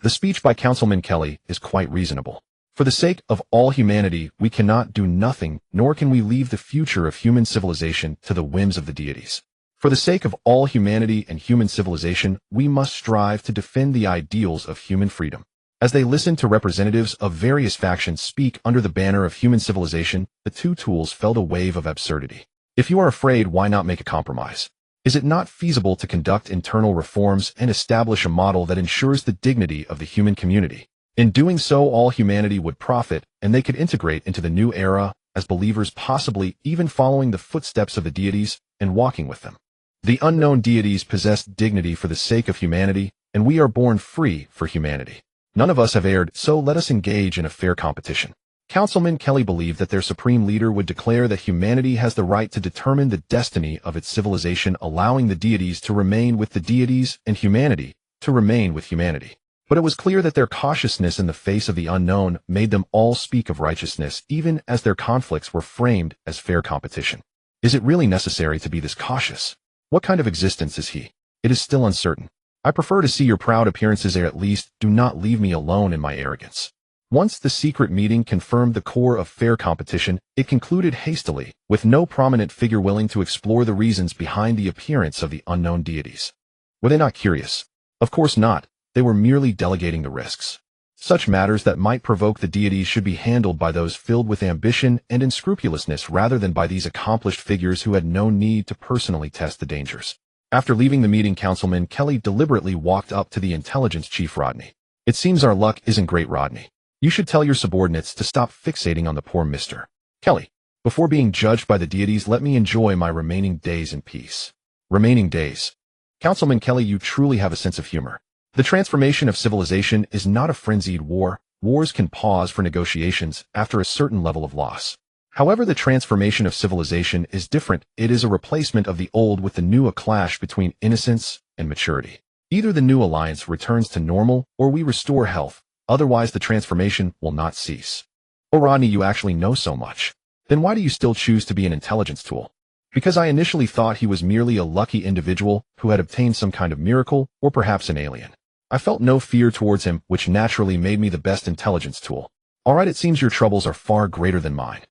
The speech by Councilman Kelly is quite reasonable. For the sake of all humanity, we cannot do nothing, nor can we leave the future of human civilization to the whims of the deities. For the sake of all humanity and human civilization, we must strive to defend the ideals of human freedom. As they listened to representatives of various factions speak under the banner of human civilization, the two tools felt a wave of absurdity. If you are afraid, why not make a compromise? Is it not feasible to conduct internal reforms and establish a model that ensures the dignity of the human community? In doing so, all humanity would profit, and they could integrate into the new era as believers, possibly even following the footsteps of the deities and walking with them. The unknown deities possess dignity for the sake of humanity, and we are born free for humanity. None of us have erred, so let us engage in a fair competition. Councilman Kelly believed that their supreme leader would declare that humanity has the right to determine the destiny of its civilization, allowing the deities to remain with the deities and humanity to remain with humanity. But it was clear that their cautiousness in the face of the unknown made them all speak of righteousness, even as their conflicts were framed as fair competition. Is it really necessary to be this cautious? What kind of existence is he? It is still uncertain. I prefer to see your proud appearances, or at least do not leave me alone in my arrogance. Once the secret meeting confirmed the core of fair competition, it concluded hastily, with no prominent figure willing to explore the reasons behind the appearance of the unknown deities. Were they not curious? Of course not. They were merely delegating the risks. Such matters that might provoke the deities should be handled by those filled with ambition and unscrupulousness rather than by these accomplished figures who had no need to personally test the dangers. After leaving the meeting, Councilman Kelly deliberately walked up to the intelligence chief Rodney. It seems our luck isn't great, Rodney. You should tell your subordinates to stop fixating on the poor Mr. Kelly. Before being judged by the deities, let me enjoy my remaining days in peace. Remaining days. Councilman Kelly, you truly have a sense of humor. The transformation of civilization is not a frenzied war. Wars can pause for negotiations after a certain level of loss. However, the transformation of civilization is different. It is a replacement of the old with the new, a clash between innocence and maturity. Either the new alliance returns to normal or we restore health, otherwise the transformation will not cease. Oh, Rodney, you actually know so much. Then why do you still choose to be an intelligence tool? Because I initially thought he was merely a lucky individual who had obtained some kind of miracle, or perhaps an alien. I felt no fear towards him, which naturally made me the best intelligence tool. Alright, it seems your troubles are far greater than mine.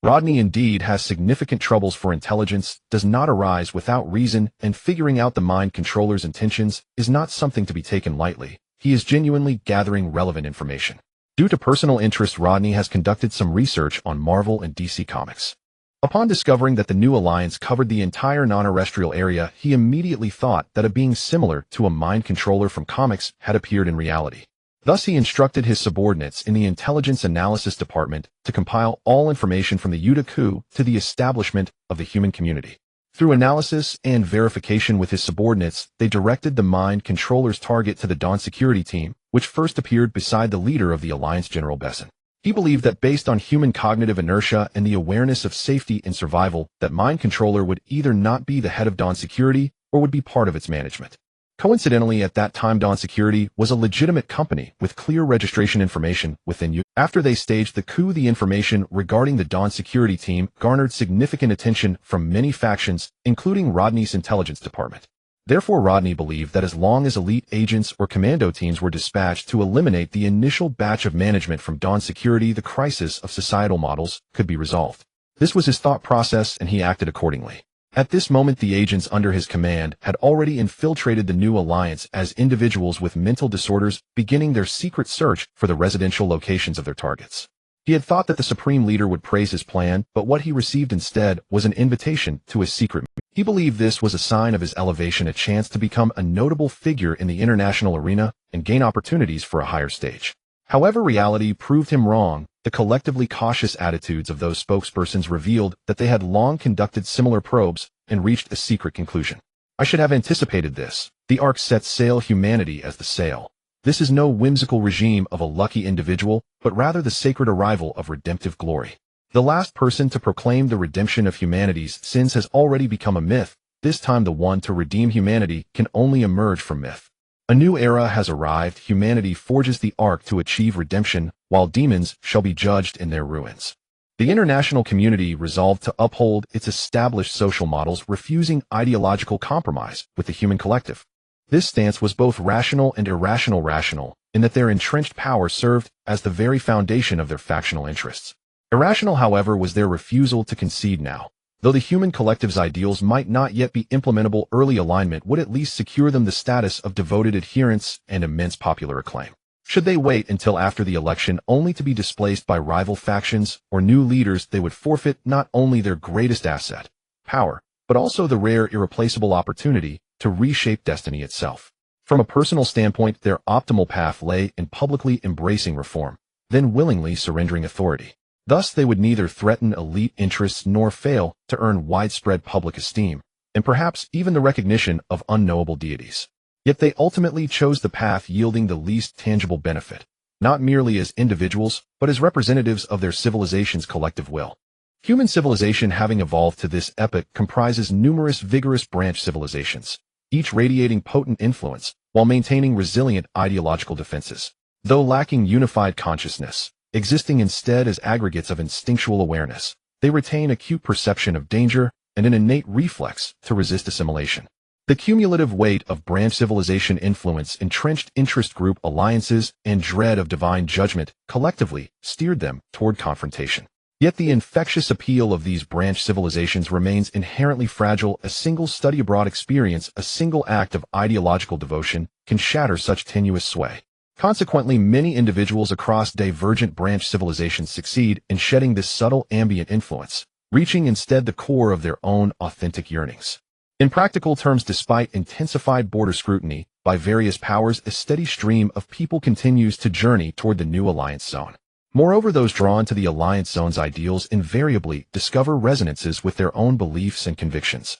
Rodney indeed has significant troubles, for intelligence does not arise without reason, and figuring out the mind controller's intentions is not something to be taken lightly. He is genuinely gathering relevant information. Due to personal interest, Rodney has conducted some research on Marvel and DC Comics. Upon discovering that the new alliance covered the entire non-terrestrial area, he immediately thought that a being similar to a mind controller from comics had appeared in reality. Thus, he instructed his subordinates in the Intelligence Analysis Department to compile all information from the Yuta coup to the establishment of the human community. Through analysis and verification with his subordinates, they directed the mind controller's target to the Dawn security team, which first appeared beside the leader of the alliance, General Besson. He believed that based on human cognitive inertia and the awareness of safety and survival, that mind controller would either not be the head of Dawn security or would be part of its management. Coincidentally, at that time, Dawn Security was a legitimate company with clear registration information within you. After they staged the coup, the information regarding the Dawn Security team garnered significant attention from many factions, including Rodney's intelligence department. Therefore, Rodney believed that as long as elite agents or commando teams were dispatched to eliminate the initial batch of management from Dawn Security, the crisis of societal models could be resolved. This was his thought process, and he acted accordingly. At this moment, the agents under his command had already infiltrated the new alliance as individuals with mental disorders, beginning their secret search for the residential locations of their targets. He had thought that the supreme leader would praise his plan, but what he received instead was an invitation to a secret meeting. He believed this was a sign of his elevation, a chance to become a notable figure in the international arena and gain opportunities for a higher stage. However, reality proved him wrong. The collectively cautious attitudes of those spokespersons revealed that they had long conducted similar probes and reached a secret conclusion. I should have anticipated this. The Ark sets sail, humanity as the sail. This is no whimsical regime of a lucky individual, but rather the sacred arrival of redemptive glory. The last person to proclaim the redemption of humanity's sins has already become a myth. This time, the one to redeem humanity can only emerge from myth. A new era has arrived. Humanity forges the Ark to achieve redemption, while demons shall be judged in their ruins. The international community resolved to uphold its established social models, refusing ideological compromise with the human collective. This stance was both rational and irrational. Rational, in that their entrenched power served as the very foundation of their factional interests. Irrational, however, was their refusal to concede now. Though the human collective's ideals might not yet be implementable, early alignment would at least secure them the status of devoted adherents and immense popular acclaim. Should they wait until after the election only to be displaced by rival factions or new leaders, they would forfeit not only their greatest asset, power, but also the rare, irreplaceable opportunity to reshape destiny itself. From a personal standpoint, their optimal path lay in publicly embracing reform, then willingly surrendering authority. Thus, they would neither threaten elite interests nor fail to earn widespread public esteem, and perhaps even the recognition of unknowable deities. Yet they ultimately chose the path yielding the least tangible benefit, not merely as individuals, but as representatives of their civilization's collective will. Human civilization, having evolved to this epoch, comprises numerous vigorous branch civilizations, each radiating potent influence while maintaining resilient ideological defenses. Though lacking unified consciousness, existing instead as aggregates of instinctual awareness, they retain acute perception of danger and an innate reflex to resist assimilation. The cumulative weight of branch civilization influence, entrenched interest group alliances, and dread of divine judgment collectively steered them toward confrontation. Yet the infectious appeal of these branch civilizations remains inherently fragile. A single study abroad experience, a single act of ideological devotion, can shatter such tenuous sway. Consequently, many individuals across divergent branch civilizations succeed in shedding this subtle ambient influence, reaching instead the core of their own authentic yearnings. In practical terms, despite intensified border scrutiny by various powers, a steady stream of people continues to journey toward the new alliance zone. Moreover, those drawn to the alliance zone's ideals invariably discover resonances with their own beliefs and convictions.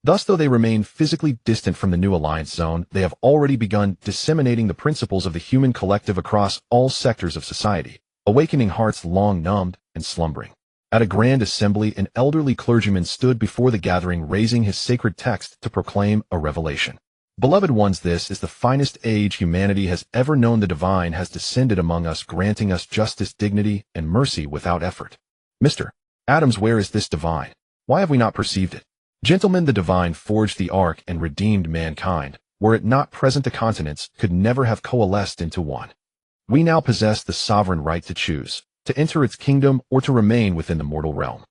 Thus, though they remain physically distant from the new alliance zone, they have already begun disseminating the principles of the human collective across all sectors of society, awakening hearts long numbed and slumbering. At a grand assembly, an elderly clergyman stood before the gathering, raising his sacred text to proclaim a revelation. Beloved ones, this is the finest age humanity has ever known. The divine has descended among us, granting us justice, dignity, and mercy without effort. Mr. Adams, where is this divine? Why have we not perceived it? Gentlemen, the divine forged the ark and redeemed mankind. Were it not present, the continents could never have coalesced into one. We now possess the sovereign right to choose, to enter its kingdom or to remain within the mortal realm.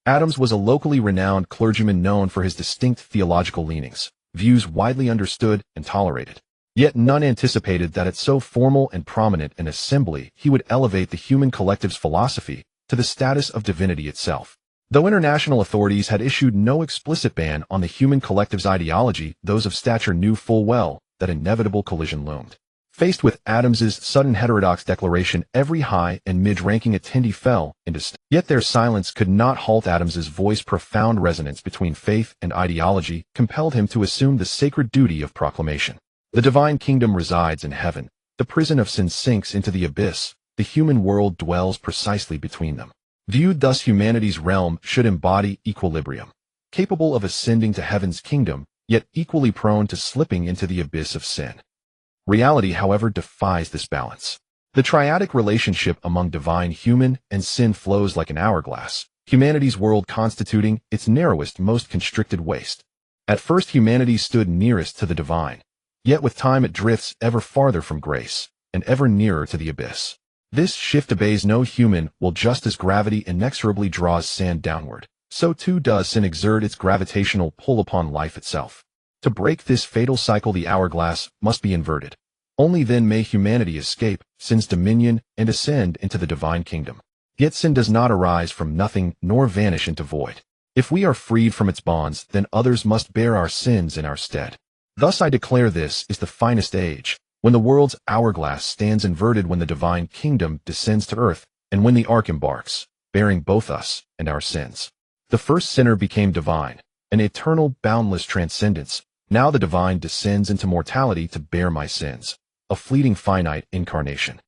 Adams was a locally renowned clergyman known for his distinct theological leanings, views widely understood and tolerated. Yet none anticipated that at so formal and prominent an assembly he would elevate the human collective's philosophy to the status of divinity itself. Though international authorities had issued no explicit ban on the human collective's ideology, those of stature knew full well that inevitable collision loomed. Faced with Adams's sudden heterodox declaration, every high and mid-ranking attendee fell into Yet their silence could not halt Adams's voice. Profound resonance between faith and ideology compelled him to assume the sacred duty of proclamation. The divine kingdom resides in heaven. The prison of sin sinks into the abyss. The human world dwells precisely between them. Viewed thus, humanity's realm should embody equilibrium, capable of ascending to heaven's kingdom, yet equally prone to slipping into the abyss of sin. Reality, however, defies this balance. The triadic relationship among divine, human, and sin flows like an hourglass, humanity's world constituting its narrowest, most constricted waist. At first, humanity stood nearest to the divine, yet with time it drifts ever farther from grace, and ever nearer to the abyss. This shift obeys no human will. Just as gravity inexorably draws sand downward, so too does sin exert its gravitational pull upon life itself. To break this fatal cycle, the hourglass must be inverted. Only then may humanity escape sin's dominion and ascend into the divine kingdom. Yet sin does not arise from nothing nor vanish into void. If we are freed from its bonds, then others must bear our sins in our stead. Thus I declare this is the finest age, when the world's hourglass stands inverted, when the divine kingdom descends to earth, and when the ark embarks, bearing both us and our sins. The first sinner became divine, an eternal, boundless transcendence. Now the divine descends into mortality to bear my sins, a fleeting finite incarnation.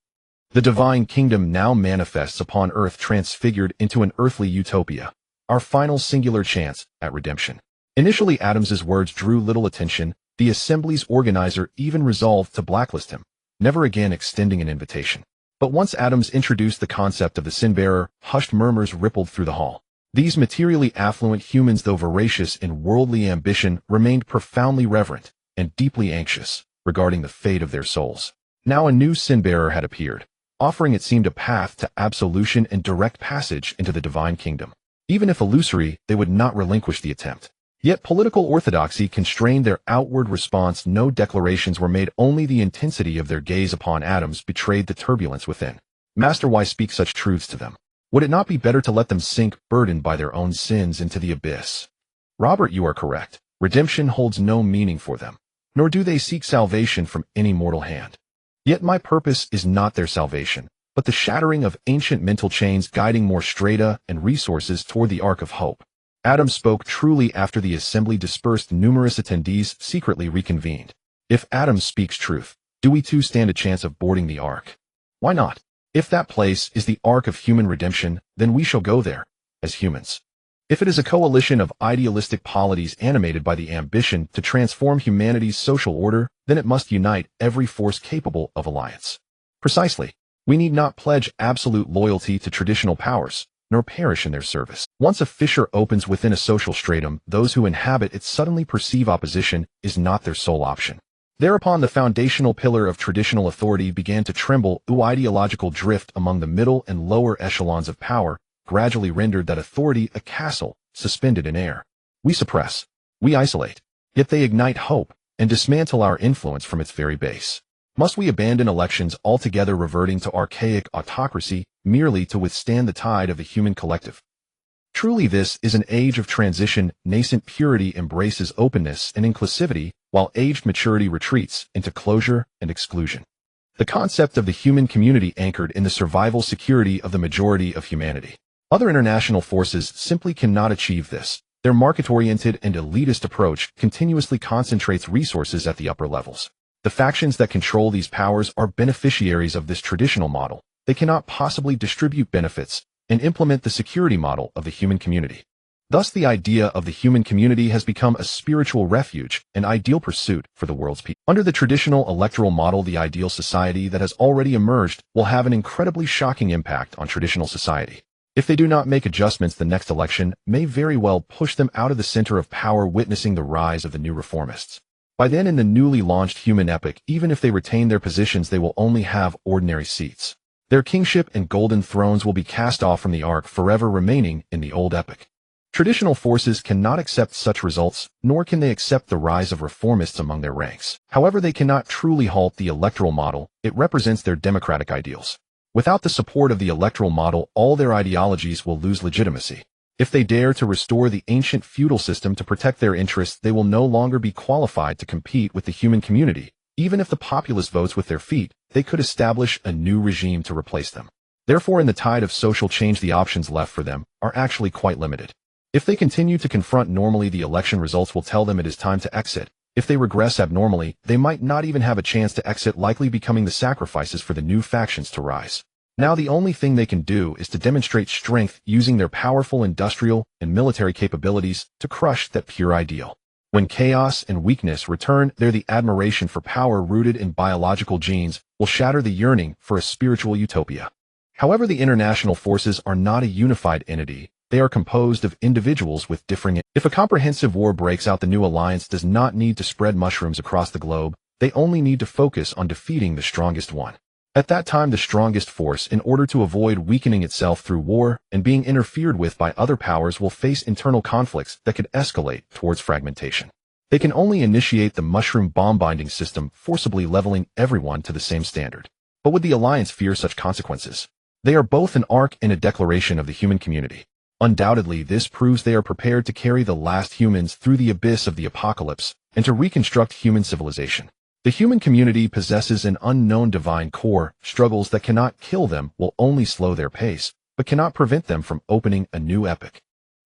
The divine kingdom now manifests upon earth, transfigured into an earthly utopia, our final singular chance at redemption. Initially, Adams's words drew little attention. The assembly's organizer even resolved to blacklist him, never again extending an invitation. But once Adams introduced the concept of the sin-bearer, hushed murmurs rippled through the hall. These materially affluent humans, though voracious in worldly ambition, remained profoundly reverent and deeply anxious regarding the fate of their souls. Now a new sin-bearer had appeared, offering, it seemed, a path to absolution and direct passage into the divine kingdom. Even if illusory, they would not relinquish the attempt. Yet political orthodoxy constrained their outward response. No declarations were made, only the intensity of their gaze upon Adams betrayed the turbulence within. Master, why speak such truths to them? Would it not be better to let them sink, burdened by their own sins, into the abyss? Robert, you are correct. Redemption holds no meaning for them, nor do they seek salvation from any mortal hand. Yet my purpose is not their salvation, but the shattering of ancient mental chains, guiding more strata and resources toward the ark of hope. Adams spoke truly. After the assembly dispersed, numerous attendees secretly reconvened. If Adams speaks truth, do we too stand a chance of boarding the ark? Why not? If that place is the ark of human redemption, then we shall go there, as humans. If it is a coalition of idealistic polities animated by the ambition to transform humanity's social order, then it must unite every force capable of alliance. Precisely. We need not pledge absolute loyalty to traditional powers, nor perish in their service. Once a fissure opens within a social stratum, those who inhabit it suddenly perceive opposition is not their sole option. Thereupon the foundational pillar of traditional authority began to tremble. Ideological drift among the middle and lower echelons of power gradually rendered that authority a castle suspended in air. We suppress, we isolate, yet they ignite hope and dismantle our influence from its very base. Must we abandon elections altogether, reverting to archaic autocracy merely to withstand the tide of the human collective? Truly, this is an age of transition. Nascent purity embraces openness and inclusivity, while aged maturity retreats into closure and exclusion. The concept of the human community anchored in the survival security of the majority of humanity. Other international forces simply cannot achieve this. Their market-oriented and elitist approach continuously concentrates resources at the upper levels. The factions that control these powers are beneficiaries of this traditional model. They cannot possibly distribute benefits and implement the security model of the human community. Thus, the idea of the human community has become a spiritual refuge, an ideal pursuit for the world's people. Under the traditional electoral model, the ideal society that has already emerged will have an incredibly shocking impact on traditional society. If they do not make adjustments, the next election may very well push them out of the center of power, witnessing the rise of the new reformists. By then, in the newly launched human epoch, even if they retain their positions, they will only have ordinary seats. Their kingship and golden thrones will be cast off from the ark, forever remaining in the old epoch. Traditional forces cannot accept such results, nor can they accept the rise of reformists among their ranks. However, they cannot truly halt the electoral model. It represents their democratic ideals. Without the support of the electoral model, all their ideologies will lose legitimacy. If they dare to restore the ancient feudal system to protect their interests, they will no longer be qualified to compete with the human community. Even if the populace votes with their feet, they could establish a new regime to replace them. Therefore, in the tide of social change, the options left for them are actually quite limited. If they continue to confront normally, the election results will tell them it is time to exit. If they regress abnormally, they might not even have a chance to exit, likely becoming the sacrifices for the new factions to rise. Now the only thing they can do is to demonstrate strength using their powerful industrial and military capabilities to crush that pure ideal. When chaos and weakness return, there the admiration for power rooted in biological genes will shatter the yearning for a spiritual utopia. However, the international forces are not a unified entity. They are composed of individuals with differing. If a comprehensive war breaks out, the new alliance does not need to spread mushrooms across the globe. They only need to focus on defeating the strongest one. At that time, the strongest force, in order to avoid weakening itself through war and being interfered with by other powers, will face internal conflicts that could escalate towards fragmentation. They can only initiate the mushroom bomb binding system, forcibly leveling everyone to the same standard. But would the alliance fear such consequences? They are both an arc and a declaration of the human community. Undoubtedly, this proves they are prepared to carry the last humans through the abyss of the apocalypse and to reconstruct human civilization. The human community possesses an unknown divine core. Struggles that cannot kill them will only slow their pace, but cannot prevent them from opening a new epoch.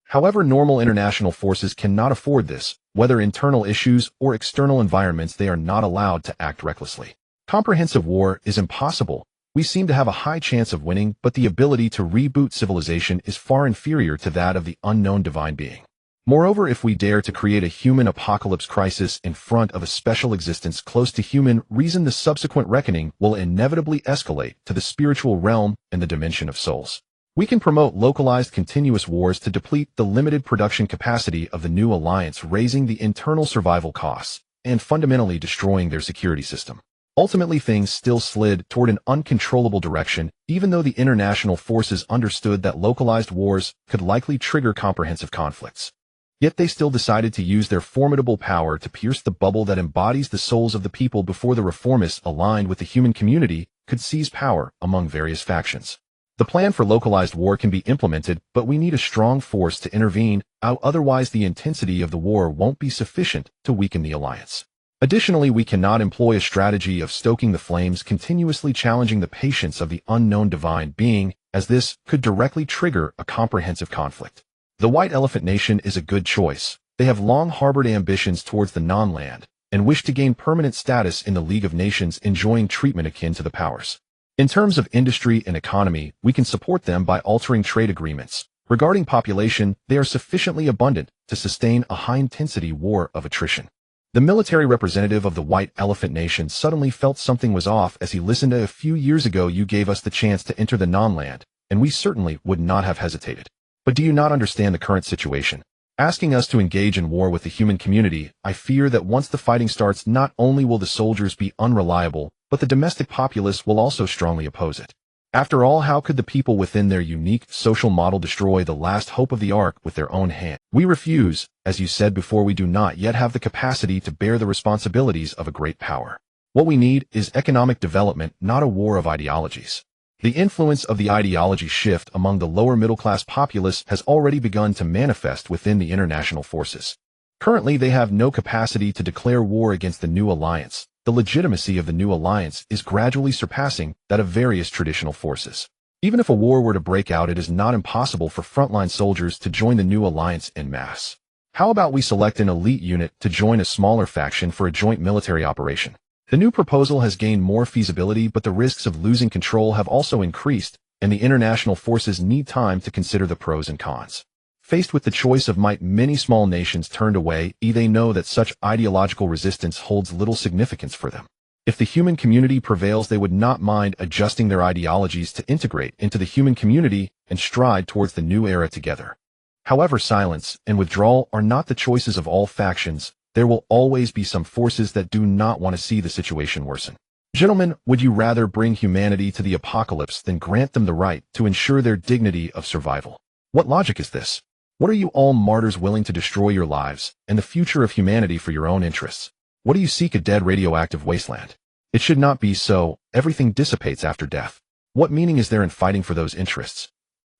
However, normal international forces cannot afford this. Whether internal issues or external environments, they are not allowed to act recklessly. Comprehensive war is impossible. We seem to have a high chance of winning, but the ability to reboot civilization is far inferior to that of the unknown divine being. Moreover, if we dare to create a human apocalypse crisis in front of a special existence close to human reason, the subsequent reckoning will inevitably escalate to the spiritual realm and the dimension of souls. We can promote localized continuous wars to deplete the limited production capacity of the new alliance, raising the internal survival costs and fundamentally destroying their security system. Ultimately, things still slid toward an uncontrollable direction, even though the international forces understood that localized wars could likely trigger comprehensive conflicts. Yet they still decided to use their formidable power to pierce the bubble that embodies the souls of the people before the reformists, aligned with the human community, could seize power among various factions. The plan for localized war can be implemented, but we need a strong force to intervene, otherwise the intensity of the war won't be sufficient to weaken the alliance. Additionally, we cannot employ a strategy of stoking the flames, continuously challenging the patience of the unknown divine being, as this could directly trigger a comprehensive conflict. The White Elephant Nation is a good choice. They have long harbored ambitions towards the non-land and wish to gain permanent status in the League of Nations, enjoying treatment akin to the powers. In terms of industry and economy, we can support them by altering trade agreements. Regarding population, they are sufficiently abundant to sustain a high-intensity war of attrition. The military representative of the White Elephant Nation suddenly felt something was off as he listened to, "A few years ago you gave us the chance to enter the non-land, and we certainly would not have hesitated. But do you not understand the current situation? Asking us to engage in war with the human community, I fear that once the fighting starts, not only will the soldiers be unreliable, but the domestic populace will also strongly oppose it. After all, how could the people within their unique social model destroy the last hope of the Ark with their own hand? We refuse. As you said before, we do not yet have the capacity to bear the responsibilities of a great power. What we need is economic development, not a war of ideologies." The influence of the ideology shift among the lower middle-class populace has already begun to manifest within the international forces. Currently, they have no capacity to declare war against the new alliance. The legitimacy of the new alliance is gradually surpassing that of various traditional forces. Even if a war were to break out, it is not impossible for frontline soldiers to join the new alliance en masse. How about we select an elite unit to join a smaller faction for a joint military operation? The new proposal has gained more feasibility, but the risks of losing control have also increased, and the international forces need time to consider the pros and cons. Faced with the choice of might, many small nations turned away. They know that such ideological resistance holds little significance for them. If the human community prevails, they would not mind adjusting their ideologies to integrate into the human community and stride towards the new era together. However, silence and withdrawal are not the choices of all factions. There will always be some forces that do not want to see the situation worsen. Gentlemen, would you rather bring humanity to the apocalypse than grant them the right to ensure their dignity of survival? What logic is this? What are you all martyrs willing to destroy your lives and the future of humanity for your own interests? What do you seek, a dead radioactive wasteland? It should not be so. Everything dissipates after death. What meaning is there in fighting for those interests?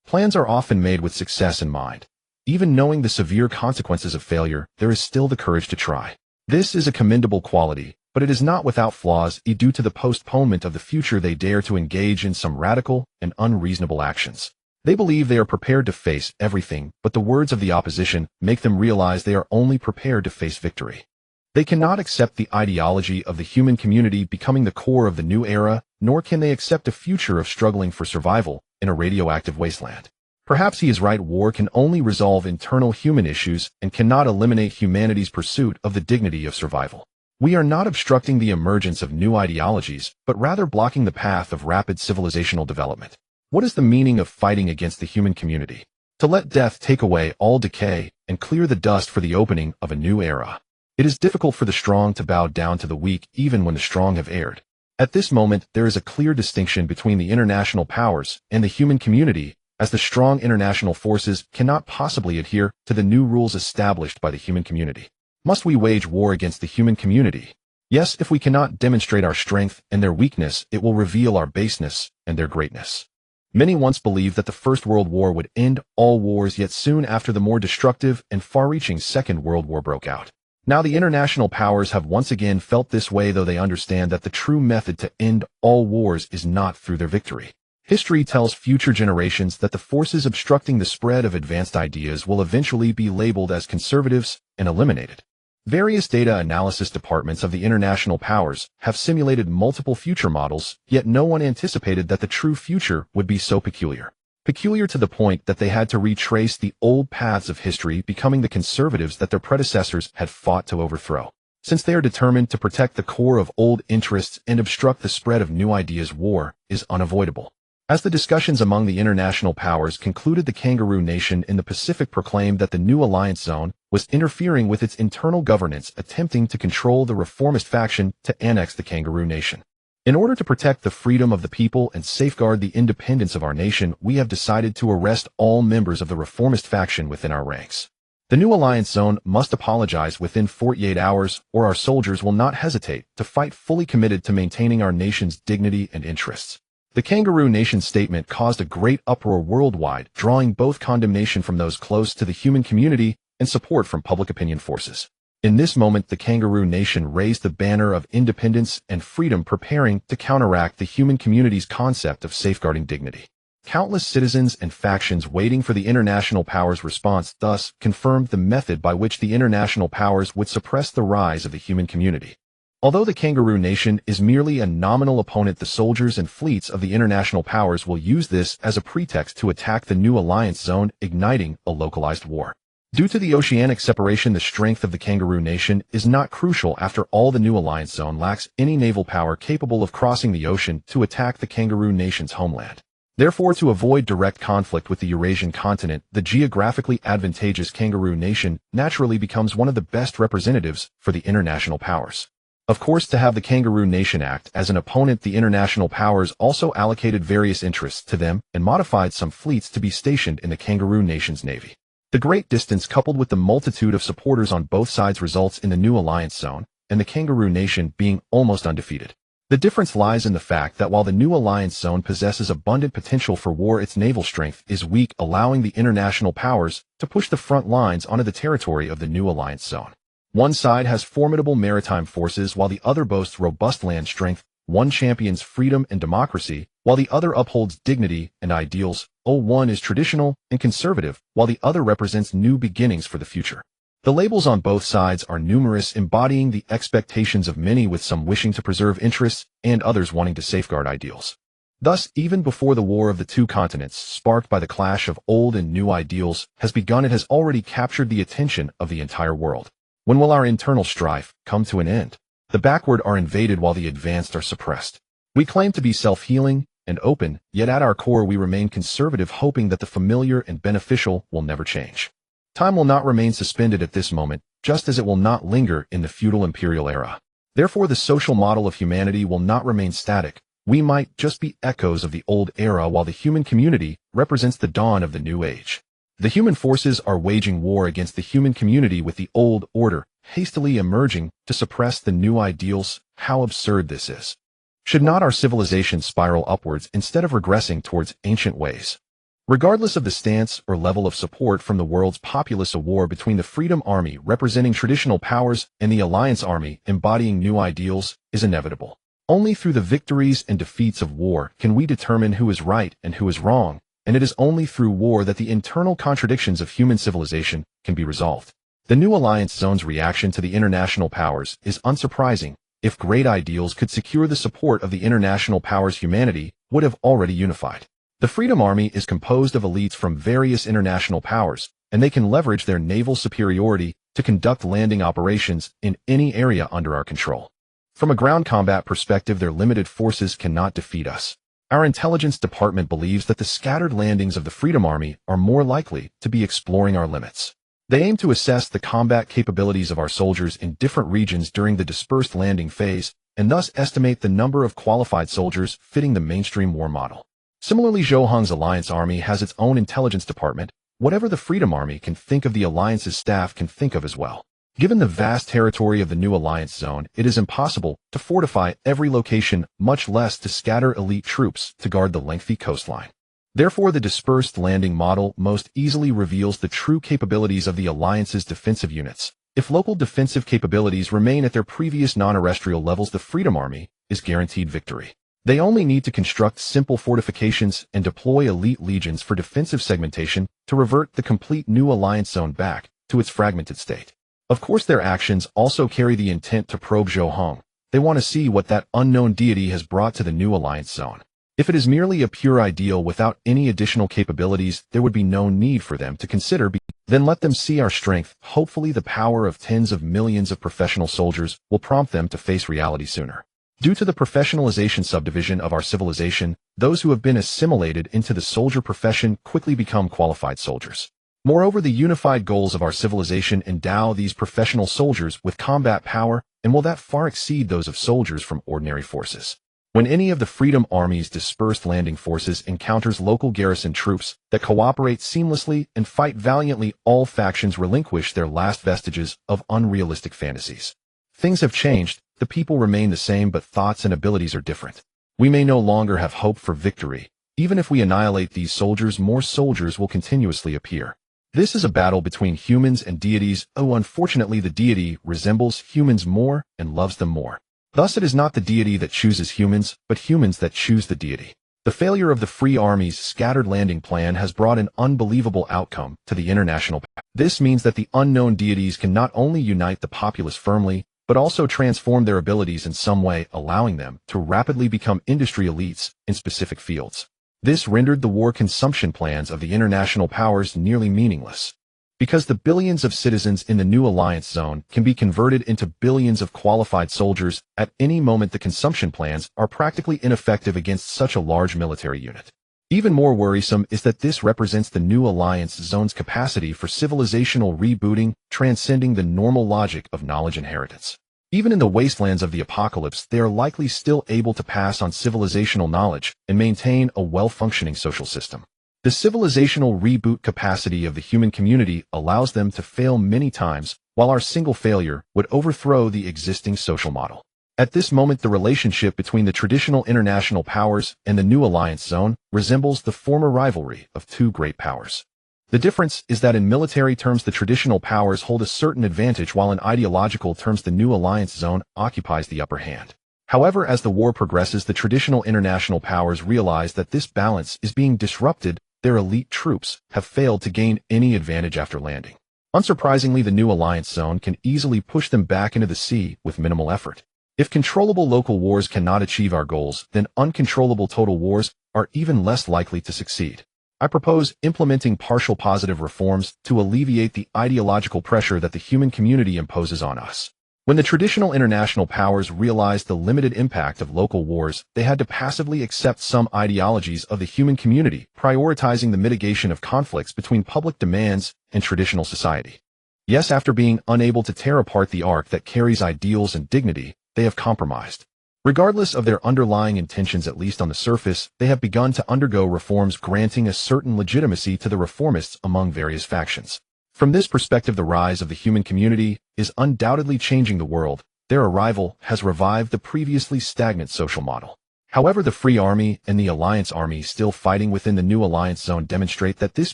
Plans are often made with success in mind. Even knowing the severe consequences of failure, there is still the courage to try. This is a commendable quality, but it is not without flaws. Due to the postponement of the future, they dare to engage in some radical and unreasonable actions. They believe they are prepared to face everything, but the words of the opposition make them realize they are only prepared to face victory. They cannot accept the ideology of the human community becoming the core of the new era, nor can they accept a future of struggling for survival in a radioactive wasteland. Perhaps he is right. War can only resolve internal human issues and cannot eliminate humanity's pursuit of the dignity of survival. We are not obstructing the emergence of new ideologies, but rather blocking the path of rapid civilizational development. What is the meaning of fighting against the human community? To let death take away all decay and clear the dust for the opening of a new era. It is difficult for the strong to bow down to the weak, even when the strong have erred. At this moment, there is a clear distinction between the international powers and the human community, as the strong international forces cannot possibly adhere to the new rules established by the human community. Must we wage war against the human community? Yes, if we cannot demonstrate our strength and their weakness, it will reveal our baseness and their greatness. Many once believed that the First World War would end all wars, yet soon after the more destructive and far-reaching Second World War broke out. Now the international powers have once again felt this way, though they understand that the true method to end all wars is not through their victory. History tells future generations that the forces obstructing the spread of advanced ideas will eventually be labeled as conservatives and eliminated. Various data analysis departments of the international powers have simulated multiple future models, yet no one anticipated that the true future would be so peculiar. Peculiar to the point that they had to retrace the old paths of history, becoming the conservatives that their predecessors had fought to overthrow. Since they are determined to protect the core of old interests and obstruct the spread of new ideas, war is unavoidable. As the discussions among the international powers concluded, the Kangaroo Nation in the Pacific proclaimed that the new alliance zone was interfering with its internal governance, attempting to control the reformist faction to annex the Kangaroo Nation. In order to protect the freedom of the people and safeguard the independence of our nation, we have decided to arrest all members of the reformist faction within our ranks. The new alliance zone must apologize within 48 hours, or our soldiers will not hesitate to fight, fully committed to maintaining our nation's dignity and interests. The Kangaroo Nation statement caused a great uproar worldwide, drawing both condemnation from those close to the human community and support from public opinion forces. In this moment, the Kangaroo Nation raised the banner of independence and freedom, preparing to counteract the human community's concept of safeguarding dignity. Countless citizens and factions waiting for the international powers' response thus confirmed the method by which the international powers would suppress the rise of the human community. Although the Kangaroo Nation is merely a nominal opponent, the soldiers and fleets of the international powers will use this as a pretext to attack the new alliance zone, igniting a localized war. Due to the oceanic separation, the strength of the Kangaroo Nation is not crucial. After all, the new alliance zone lacks any naval power capable of crossing the ocean to attack the Kangaroo Nation's homeland. Therefore, to avoid direct conflict with the Eurasian continent, the geographically advantageous Kangaroo Nation naturally becomes one of the best representatives for the international powers. Of course, to have the Kangaroo Nation act as an opponent, the international powers also allocated various interests to them and modified some fleets to be stationed in the Kangaroo Nation's navy. The great distance, coupled with the multitude of supporters on both sides, results in the new alliance zone and the Kangaroo Nation being almost undefeated. The difference lies in the fact that while the new alliance zone possesses abundant potential for war, its naval strength is weak, allowing the international powers to push the front lines onto the territory of the new alliance zone. One side has formidable maritime forces while the other boasts robust land strength. One champions freedom and democracy, while the other upholds dignity and ideals. One is traditional and conservative, while the other represents new beginnings for the future. The labels on both sides are numerous, embodying the expectations of many, with some wishing to preserve interests and others wanting to safeguard ideals. Thus, even before the War of the Two Continents, sparked by the clash of old and new ideals, has begun, it has already captured the attention of the entire world. When will our internal strife come to an end? The backward are invaded while the advanced are suppressed. We claim to be self-healing and open, yet at our core we remain conservative, hoping that the familiar and beneficial will never change. Time will not remain suspended at this moment, just as it will not linger in the feudal imperial era. Therefore, the social model of humanity will not remain static. We might just be echoes of the old era, while the human community represents the dawn of the new age. The human forces are waging war against the human community, with the old order hastily emerging to suppress the new ideals. How absurd this is! Should not our civilization spiral upwards instead of regressing towards ancient ways? Regardless of the stance or level of support from the world's populace, a war between the Freedom Army, representing traditional powers, and the Alliance Army, embodying new ideals, is inevitable. Only through the victories and defeats of war can we determine who is right and who is wrong, and it is only through war that the internal contradictions of human civilization can be resolved. The new Alliance Zone's reaction to the international powers is unsurprising. If great ideals could secure the support of the international powers, humanity would have already unified. The Freedom Army is composed of elites from various international powers, and they can leverage their naval superiority to conduct landing operations in any area under our control. From a ground combat perspective, their limited forces cannot defeat us. Our intelligence department believes that the scattered landings of the Freedom Army are more likely to be exploring our limits. They aim to assess the combat capabilities of our soldiers in different regions during the dispersed landing phase, and thus estimate the number of qualified soldiers fitting the mainstream war model. Similarly, Zhou Heng's Alliance Army has its own intelligence department. Whatever the Freedom Army can think of, the Alliance's staff can think of as well. Given the vast territory of the new Alliance Zone, it is impossible to fortify every location, much less to scatter elite troops to guard the lengthy coastline. Therefore, the dispersed landing model most easily reveals the true capabilities of the Alliance's defensive units. If local defensive capabilities remain at their previous non-terrestrial levels, the Freedom Army is guaranteed victory. They only need to construct simple fortifications and deploy elite legions for defensive segmentation to revert the complete new Alliance Zone back to its fragmented state. Of course, their actions also carry the intent to probe Zhou Heng. They want to see what that unknown deity has brought to the new Alliance Zone. If it is merely a pure ideal without any additional capabilities, there would be no need for them to consider. Then let them see our strength. Hopefully, the power of tens of millions of professional soldiers will prompt them to face reality sooner. Due to the professionalization subdivision of our civilization, those who have been assimilated into the soldier profession quickly become qualified soldiers. Moreover, the unified goals of our civilization endow these professional soldiers with combat power, and will that far exceed those of soldiers from ordinary forces. When any of the Freedom Army's dispersed landing forces encounters local garrison troops that cooperate seamlessly and fight valiantly, all factions relinquish their last vestiges of unrealistic fantasies. Things have changed. The people remain the same, but thoughts and abilities are different. We may no longer have hope for victory. Even if we annihilate these soldiers, more soldiers will continuously appear. This is a battle between humans and deities. Oh, unfortunately, the deity resembles humans more and loves them more. Thus, it is not the deity that chooses humans, but humans that choose the deity. The failure of the Free Army's scattered landing plan has brought an unbelievable outcome to the international. This means that the unknown deities can not only unite the populace firmly, but also transform their abilities in some way, allowing them to rapidly become industry elites in specific fields. This rendered the war consumption plans of the international powers nearly meaningless. Because the billions of citizens in the new Alliance Zone can be converted into billions of qualified soldiers at any moment, the consumption plans are practically ineffective against such a large military unit. Even more worrisome is that this represents the new Alliance Zone's capacity for civilizational rebooting, transcending the normal logic of knowledge inheritance. Even in the wastelands of the apocalypse, they are likely still able to pass on civilizational knowledge and maintain a well-functioning social system. The civilizational reboot capacity of the human community allows them to fail many times, while our single failure would overthrow the existing social model. At this moment, the relationship between the traditional international powers and the new Alliance Zone resembles the former rivalry of two great powers. The difference is that in military terms, the traditional powers hold a certain advantage, while in ideological terms, the new Alliance Zone occupies the upper hand. However, as the war progresses, the traditional international powers realize that this balance is being disrupted. Their elite troops have failed to gain any advantage after landing. Unsurprisingly, the new alliance zone can easily push them back into the sea with minimal effort. If controllable local wars cannot achieve our goals, then uncontrollable total wars are even less likely to succeed. I propose implementing partial positive reforms to alleviate the ideological pressure that the human community imposes on us. When the traditional international powers realized the limited impact of local wars, they had to passively accept some ideologies of the human community, prioritizing the mitigation of conflicts between public demands and traditional society. Yes, after being unable to tear apart the arc that carries ideals and dignity, they have compromised. Regardless of their underlying intentions, at least on the surface, they have begun to undergo reforms granting a certain legitimacy to the reformists among various factions. From this perspective, the rise of the human community is undoubtedly changing the world. Their arrival has revived the previously stagnant social model. However, the Free Army and the Alliance Army still fighting within the new Alliance Zone demonstrate that this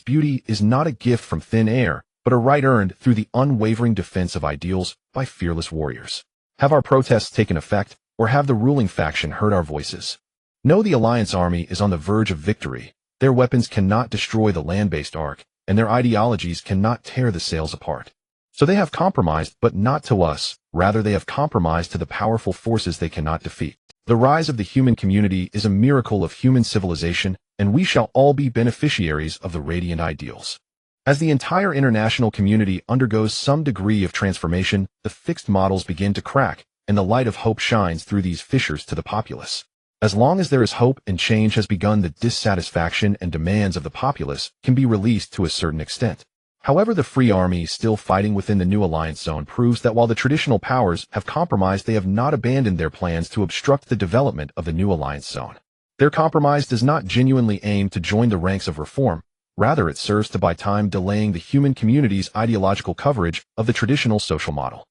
beauty is not a gift from thin air, but a right earned through the unwavering defense of ideals by fearless warriors. Have our protests taken effect, or have the ruling faction heard our voices? No, the Alliance Army is on the verge of victory. Their weapons cannot destroy the land-based arc, and their ideologies cannot tear the sails apart. So they have compromised, but not to us. Rather, they have compromised to the powerful forces they cannot defeat. The rise of the human community is a miracle of human civilization, and we shall all be beneficiaries of the radiant ideals. As the entire international community undergoes some degree of transformation, the fixed models begin to crack, and the light of hope shines through these fissures to the populace. As long as there is hope and change has begun, the dissatisfaction and demands of the populace can be released to a certain extent. However, the Free Army still fighting within the new alliance zone proves that while the traditional powers have compromised, they have not abandoned their plans to obstruct the development of the new alliance zone. Their compromise does not genuinely aim to join the ranks of reform. Rather, it serves to buy time, delaying the human community's ideological coverage of the traditional social model.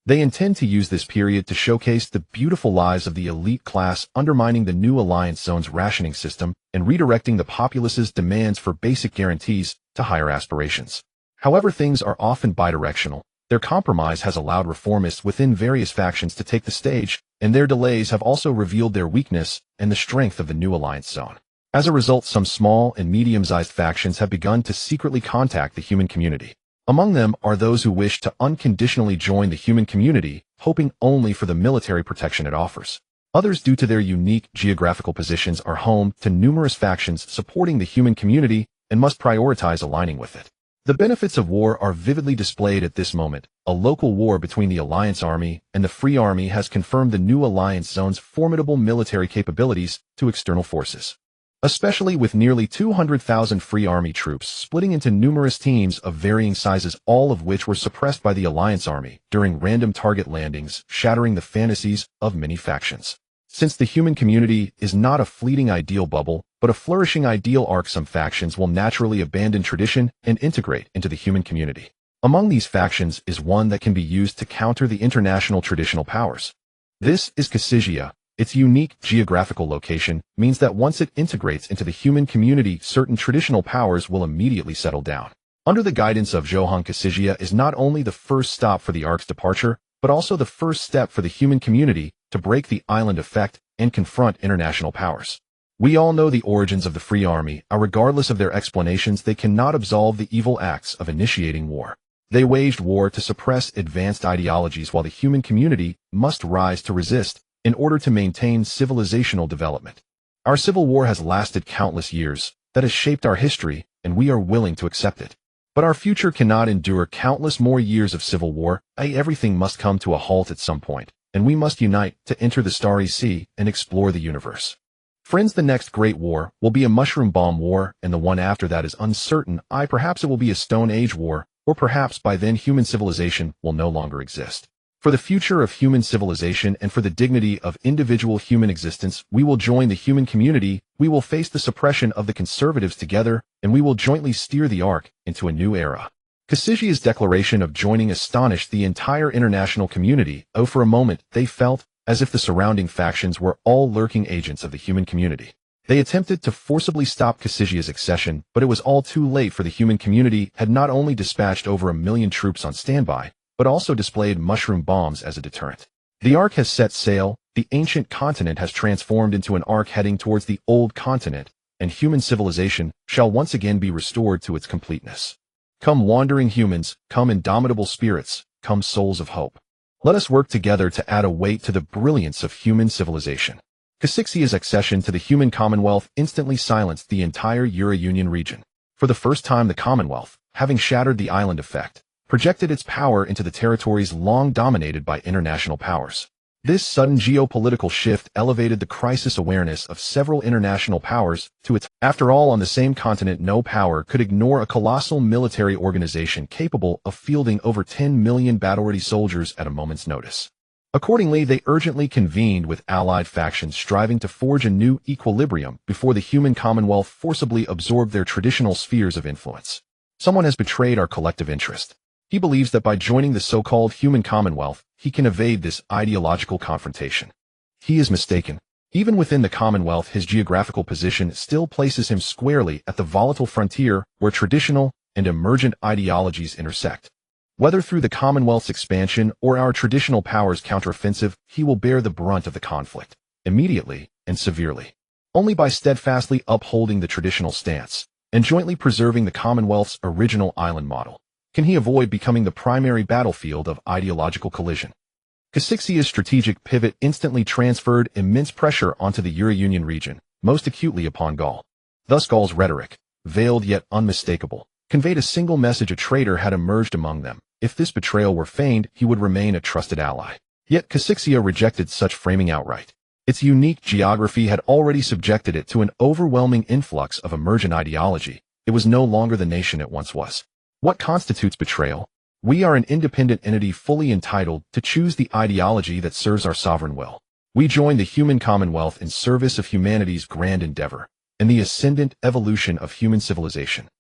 They intend to use this period to showcase the beautiful lives of the elite class, undermining the new alliance zone's rationing system and redirecting the populace's demands for basic guarantees to higher aspirations. However, things are often bidirectional. Their compromise has allowed reformists within various factions to take the stage, and their delays have also revealed their weakness and the strength of the new alliance zone. As a result, some small and medium-sized factions have begun to secretly contact the human community. Among them are those who wish to unconditionally join the human community, hoping only for the military protection it offers. Others, due to their unique geographical positions, are home to numerous factions supporting the human community and must prioritize aligning with it. The benefits of war are vividly displayed at this moment. A local war between the Alliance Army and the Free Army has confirmed the new Alliance Zone's formidable military capabilities to external forces. Especially with nearly 200,000 Free Army troops splitting into numerous teams of varying sizes, all of which were suppressed by the Alliance Army during random target landings, shattering the fantasies of many factions. Since the human community is not a fleeting ideal bubble, but a flourishing ideal arc, some factions will naturally abandon tradition and integrate into the human community. Among these factions is one that can be used to counter the international traditional powers. This is Cassigia. Its unique geographical location means that once it integrates into the human community, certain traditional powers will immediately settle down. Under the guidance of Zhou Heng, Cassigia is not only the first stop for the arc's departure, but also the first step for the human community to break the island effect and confront international powers. We all know the origins of the Free Army, and regardless of their explanations, they cannot absolve the evil acts of initiating war. They waged war to suppress advanced ideologies, while the human community must rise to resist in order to maintain civilizational development. Our civil war has lasted countless years, that has shaped our history, and we are willing to accept it. But our future cannot endure countless more years of civil war. Everything must come to a halt at some point, and we must unite to enter the starry sea and explore the universe. Friends, the next great war will be a mushroom bomb war, and the one after that is uncertain. Perhaps it will be a Stone Age war, or perhaps by then human civilization will no longer exist. For the future of human civilization and for the dignity of individual human existence, we will join the human community, we will face the suppression of the conservatives together, and we will jointly steer the arc into a new era. Cassigia's declaration of joining astonished the entire international community. For a moment, they felt as if the surrounding factions were all lurking agents of the human community. They attempted to forcibly stop Cassigia's accession, but it was all too late, for the human community had not only dispatched over 1 million troops on standby, but also displayed mushroom bombs as a deterrent. The arc has set sail, the ancient continent has transformed into an arc heading towards the old continent, and human civilization shall once again be restored to its completeness. Come wandering humans, come indomitable spirits, come souls of hope. Let us work together to add a weight to the brilliance of human civilization. Casixia's accession to the human Commonwealth instantly silenced the entire Euro-Union region. For the first time, the Commonwealth, having shattered the island effect, projected its power into the territories long dominated by international powers. This sudden geopolitical shift elevated the crisis awareness of several international powers to its. After all, on the same continent, no power could ignore a colossal military organization capable of fielding over 10 million battle-ready soldiers at a moment's notice. Accordingly, they urgently convened with allied factions striving to forge a new equilibrium before the human Commonwealth forcibly absorbed their traditional spheres of influence. Someone has betrayed our collective interest. He believes that by joining the so-called human Commonwealth, he can evade this ideological confrontation. He is mistaken. Even within the Commonwealth, his geographical position still places him squarely at the volatile frontier where traditional and emergent ideologies intersect. Whether through the Commonwealth's expansion or our traditional powers' counteroffensive, he will bear the brunt of the conflict, immediately and severely. Only by steadfastly upholding the traditional stance and jointly preserving the Commonwealth's original island model can he avoid becoming the primary battlefield of ideological collision. Casixia's strategic pivot instantly transferred immense pressure onto the Euro-Union region, most acutely upon Gaul. Thus Gaul's rhetoric, veiled yet unmistakable, conveyed a single message: a traitor had emerged among them. If this betrayal were feigned, he would remain a trusted ally. Yet Casixia rejected such framing outright. Its unique geography had already subjected it to an overwhelming influx of emergent ideology. It was no longer the nation it once was. What constitutes betrayal? We are an independent entity fully entitled to choose the ideology that serves our sovereign will. We join the human Commonwealth in service of humanity's grand endeavor and the ascendant evolution of human civilization.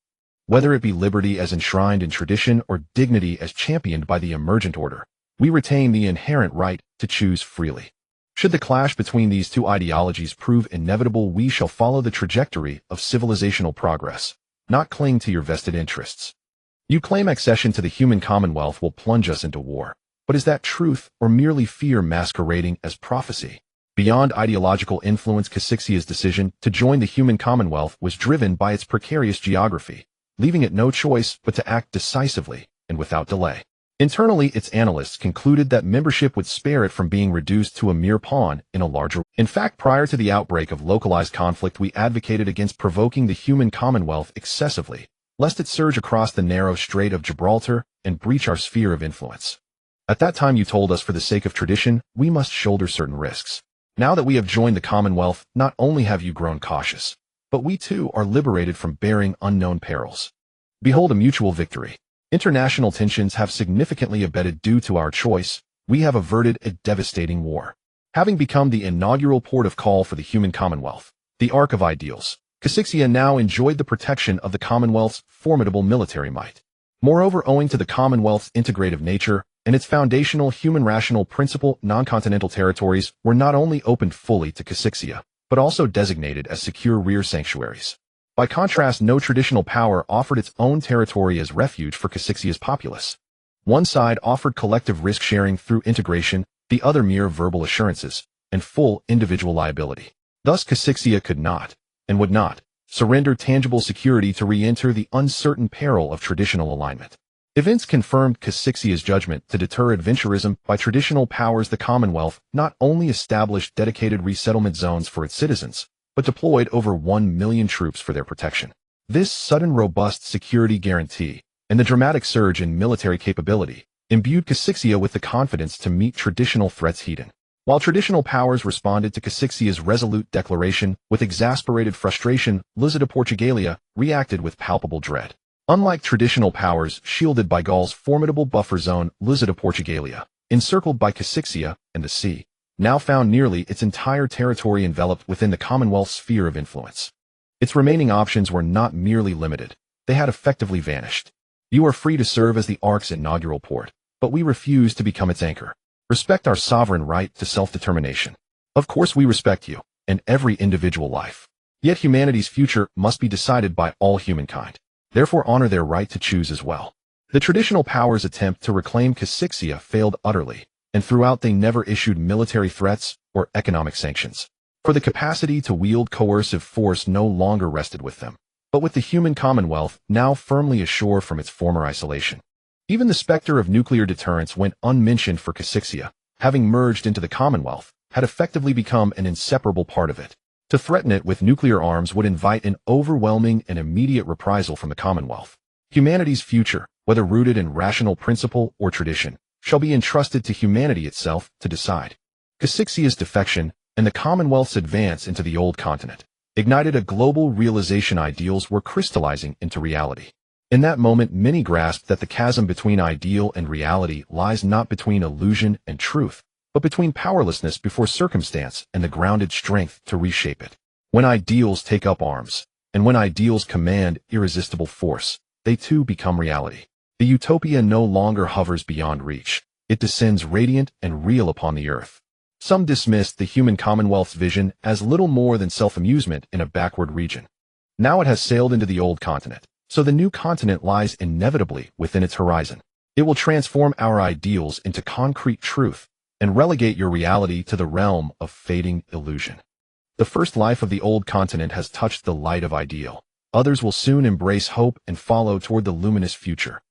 Whether it be liberty as enshrined in tradition or dignity as championed by the emergent order, we retain the inherent right to choose freely. Should the clash between these two ideologies prove inevitable, we shall follow the trajectory of civilizational progress, not cling to your vested interests. You claim accession to the human Commonwealth will plunge us into war. But is that truth or merely fear masquerading as prophecy? Beyond ideological influence, Casixia's decision to join the human Commonwealth was driven by its precarious geography, leaving it no choice but to act decisively and without delay. Internally, its analysts concluded that membership would spare it from being reduced to a mere pawn in a larger. In fact, prior to the outbreak of localized conflict, we advocated against provoking the human Commonwealth excessively, lest it surge across the narrow Strait of Gibraltar and breach our sphere of influence. At that time you told us, for the sake of tradition, we must shoulder certain risks. Now that we have joined the Commonwealth, not only have you grown cautious, but we too are liberated from bearing unknown perils. Behold a mutual victory. International tensions have significantly abated due to our choice. We have averted a devastating war. Having become the inaugural port of call for the human Commonwealth, the Ark of Ideals, Casixia now enjoyed the protection of the Commonwealth's formidable military might. Moreover, owing to the Commonwealth's integrative nature and its foundational human rational principle, non-continental territories were not only opened fully to Casixia, but also designated as secure rear sanctuaries. By contrast, no traditional power offered its own territory as refuge for Casixia's populace. One side offered collective risk-sharing through integration, the other mere verbal assurances and full individual liability. Thus Casixia could not, and would not, surrender tangible security to re-enter the uncertain peril of traditional alignment. Events confirmed Casixia's judgment to deter adventurism. By traditional powers, the Commonwealth not only established dedicated resettlement zones for its citizens, but deployed over 1 million troops for their protection. This sudden robust security guarantee and the dramatic surge in military capability imbued Casixia with the confidence to meet traditional threats head-on. While traditional powers responded to Casixia's resolute declaration with exasperated frustration, Luz de Portugalia reacted with palpable dread. Unlike traditional powers shielded by Gaul's formidable buffer zone, Luz de Portugalia, encircled by Casixia and the sea, now found nearly its entire territory enveloped within the Commonwealth's sphere of influence. Its remaining options were not merely limited, they had effectively vanished. You are free to serve as the Ark's inaugural port, but we refuse to become its anchor. Respect our sovereign right to self-determination. Of course we respect you, and every individual life. Yet humanity's future must be decided by all humankind. Therefore honor their right to choose as well. The traditional powers' attempt to reclaim Casixia failed utterly, and throughout they never issued military threats or economic sanctions. For the capacity to wield coercive force no longer rested with them. but with the human commonwealth now firmly ashore from its former isolation. Even the specter of nuclear deterrence went unmentioned for Casixia, having merged into the commonwealth, had effectively become an inseparable part of it. To threaten it with nuclear arms would invite an overwhelming and immediate reprisal from the commonwealth. Humanity's future, whether rooted in rational principle or tradition, shall be entrusted to humanity itself to decide. Casixia's defection and the commonwealth's advance into the old continent ignited a global realization ideals were crystallizing into reality. In that moment, many grasped that the chasm between ideal and reality lies not between illusion and truth, but between powerlessness before circumstance and the grounded strength to reshape it. When ideals take up arms, and when ideals command irresistible force, they too become reality. The utopia no longer hovers beyond reach. It descends radiant and real upon the earth. Some dismissed the human commonwealth's vision as little more than self-amusement in a backward region. Now it has sailed into the old continent, so the new continent lies inevitably within its horizon. It will transform our ideals into concrete truth and relegate your reality to the realm of fading illusion. The first life of the old continent has touched the light of ideal. Others will soon embrace hope and follow toward the luminous future.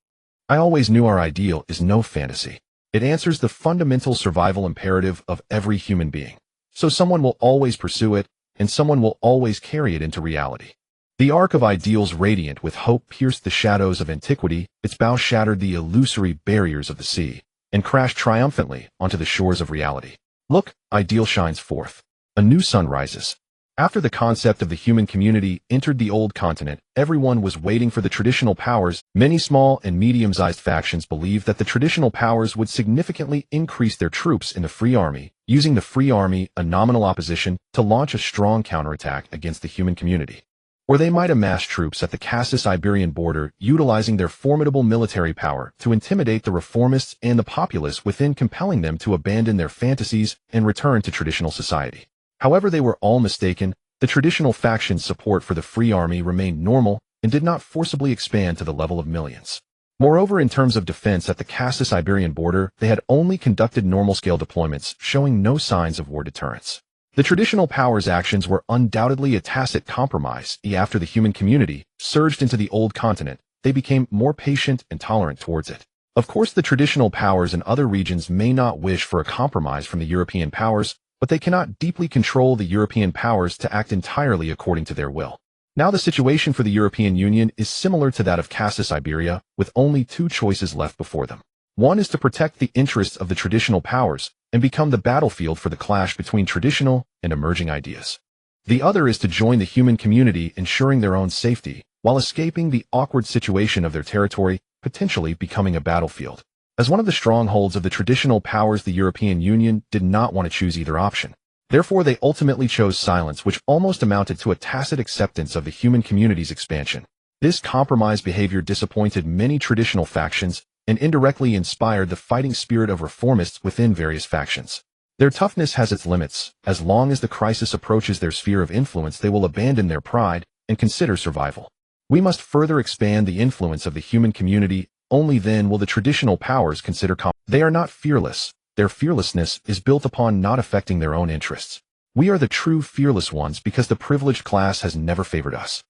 I always knew our ideal is no fantasy. It answers the fundamental survival imperative of every human being. So someone will always pursue it, and someone will always carry it into reality. The arc of ideals radiant with hope pierced the shadows of antiquity, its bow shattered the illusory barriers of the sea, and crashed triumphantly onto the shores of reality. Look, ideal shines forth. A new sun rises. After the concept of the human community entered the old continent, everyone was waiting for the traditional powers. Many small and medium-sized factions believed that the traditional powers would significantly increase their troops in the Free Army, using the Free Army, a nominal opposition, to launch a strong counterattack against the human community. Or they might amass troops at the Cassis-Iberian border, utilizing their formidable military power to intimidate the reformists and the populace within, compelling them to abandon their fantasies and return to traditional society. However, they were all mistaken. The traditional faction's support for the Free Army remained normal and did not forcibly expand to the level of millions. Moreover, in terms of defense at the Cassis-Iberian border, they had only conducted normal-scale deployments, showing no signs of war deterrence. The traditional powers' actions were undoubtedly a tacit compromise. After the human community surged into the old continent, they became more patient and tolerant towards it. Of course, the traditional powers in other regions may not wish for a compromise from the European powers, but they cannot deeply control the European powers to act entirely according to their will. Now the situation for the European Union is similar to that of Cassis-Iberia, with only two choices left before them. One is to protect the interests of the traditional powers and become the battlefield for the clash between traditional and emerging ideas. The other is to join the human community, ensuring their own safety, while escaping the awkward situation of their territory, potentially becoming a battlefield. As one of the strongholds of the traditional powers, the European Union did not want to choose either option. Therefore, they ultimately chose silence, which almost amounted to a tacit acceptance of the human community's expansion. This compromise behavior disappointed many traditional factions and indirectly inspired the fighting spirit of reformists within various factions. Their toughness has its limits. As long as the crisis approaches their sphere of influence, they will abandon their pride and consider survival. We must further expand the influence of the human community. Only then will the traditional powers consider They are not fearless. Their fearlessness is built upon not affecting their own interests. We are the true fearless ones because the privileged class has never favored us.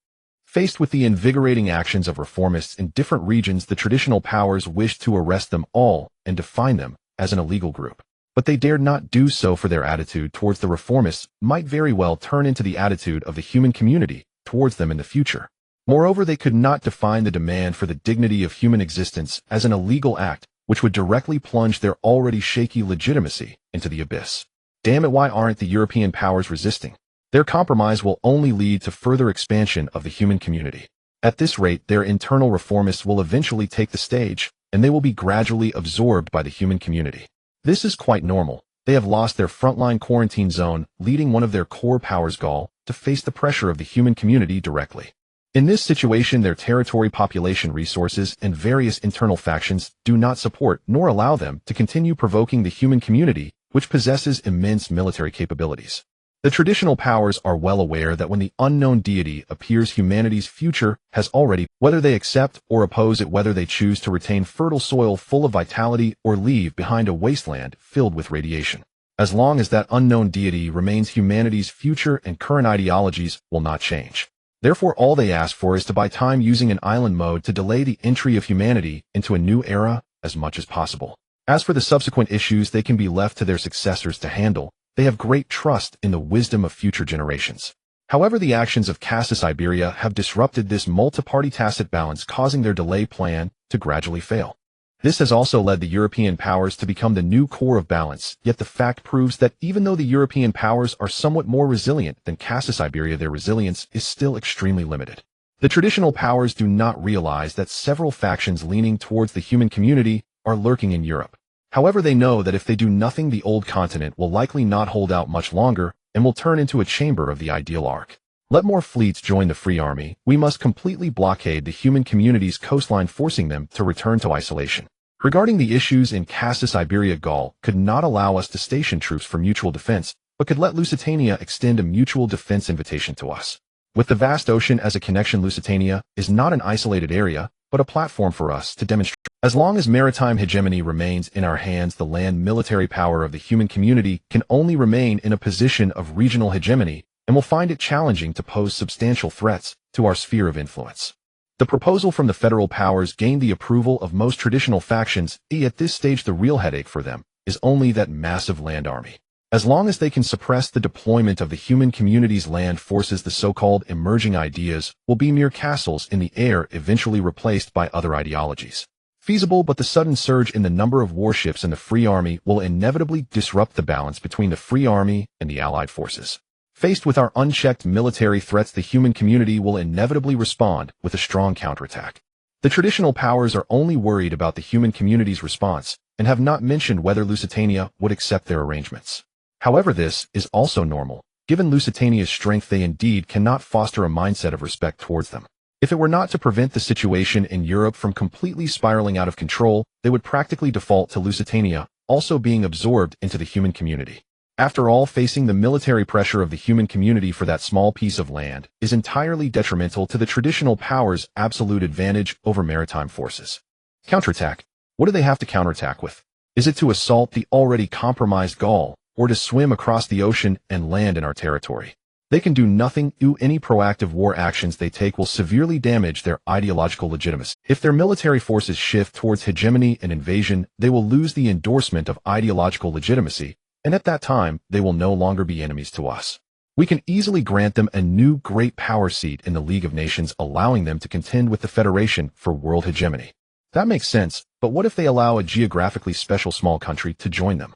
Faced with the invigorating actions of reformists in different regions, the traditional powers wished to arrest them all and define them as an illegal group. But they dared not do so, for their attitude towards the reformists might very well turn into the attitude of the human community towards them in the future. Moreover, they could not define the demand for the dignity of human existence as an illegal act, which would directly plunge their already shaky legitimacy into the abyss. Damn it, why aren't the European powers resisting? Their compromise will only lead to further expansion of the human community. At this rate, their internal reformists will eventually take the stage, and they will be gradually absorbed by the human community. This is quite normal. They have lost their frontline quarantine zone, leading one of their core powers, Gaul, to face the pressure of the human community directly. In this situation, their territory, population, resources, and various internal factions do not support nor allow them to continue provoking the human community, which possesses immense military capabilities. The traditional powers are well aware that when the unknown deity appears, humanity's future has already, whether they accept or oppose it, whether they choose to retain fertile soil full of vitality or leave behind a wasteland filled with radiation. As long as that unknown deity remains, humanity's future and current ideologies will not change. Therefore, all they ask for is to buy time using an island mode to delay the entry of humanity into a new era as much as possible. As for the subsequent issues, they can be left to their successors to handle. They have great trust in the wisdom of future generations. However, the actions of Cassis Iberia have disrupted this multi-party tacit balance, causing their delay plan to gradually fail. This has also led the European powers to become the new core of balance, yet the fact proves that even though the European powers are somewhat more resilient than Cassis Iberia, their resilience is still extremely limited. The traditional powers do not realize that several factions leaning towards the human community are lurking in Europe. However, they know that if they do nothing, the old continent will likely not hold out much longer and will turn into a chamber of the ideal arc. Let more fleets join the Free Army. We must completely blockade the human community's coastline, forcing them to return to isolation. Regarding the issues in Cassis Iberia, Gaul could not allow us to station troops for mutual defense, but could let Lusitania extend a mutual defense invitation to us. With the vast ocean as a connection, Lusitania is not an isolated area, but a platform for us to demonstrate. As long as maritime hegemony remains in our hands, the land military power of the human community can only remain in a position of regional hegemony, and will find it challenging to pose substantial threats to our sphere of influence. The proposal from the federal powers gained the approval of most traditional factions. At this stage, the real headache for them is only that massive land army. As long as they can suppress the deployment of the human community's land forces, the so-called emerging ideas will be mere castles in the air, eventually replaced by other ideologies. Feasible, but the sudden surge in the number of warships in the Free Army will inevitably disrupt the balance between the Free Army and the Allied forces. Faced with our unchecked military threats, the human community will inevitably respond with a strong counterattack. The traditional powers are only worried about the human community's response and have not mentioned whether Lusitania would accept their arrangements. However, this is also normal. Given Lusitania's strength, they indeed cannot foster a mindset of respect towards them. If it were not to prevent the situation in Europe from completely spiraling out of control, they would practically default to Lusitania also being absorbed into the human community. After all, facing the military pressure of the human community for that small piece of land is entirely detrimental to the traditional powers' absolute advantage over maritime forces. Counterattack. What do they have to counterattack with? Is it to assault the already compromised Gaul, or to swim across the ocean and land in our territory? They can do nothing. Any proactive war actions they take will severely damage their ideological legitimacy. If their military forces shift towards hegemony and invasion, they will lose the endorsement of ideological legitimacy, and at that time, they will no longer be enemies to us. We can easily grant them a new great power seat in the League of Nations, allowing them to contend with the Federation for world hegemony. That makes sense, but what if they allow a geographically special small country to join them?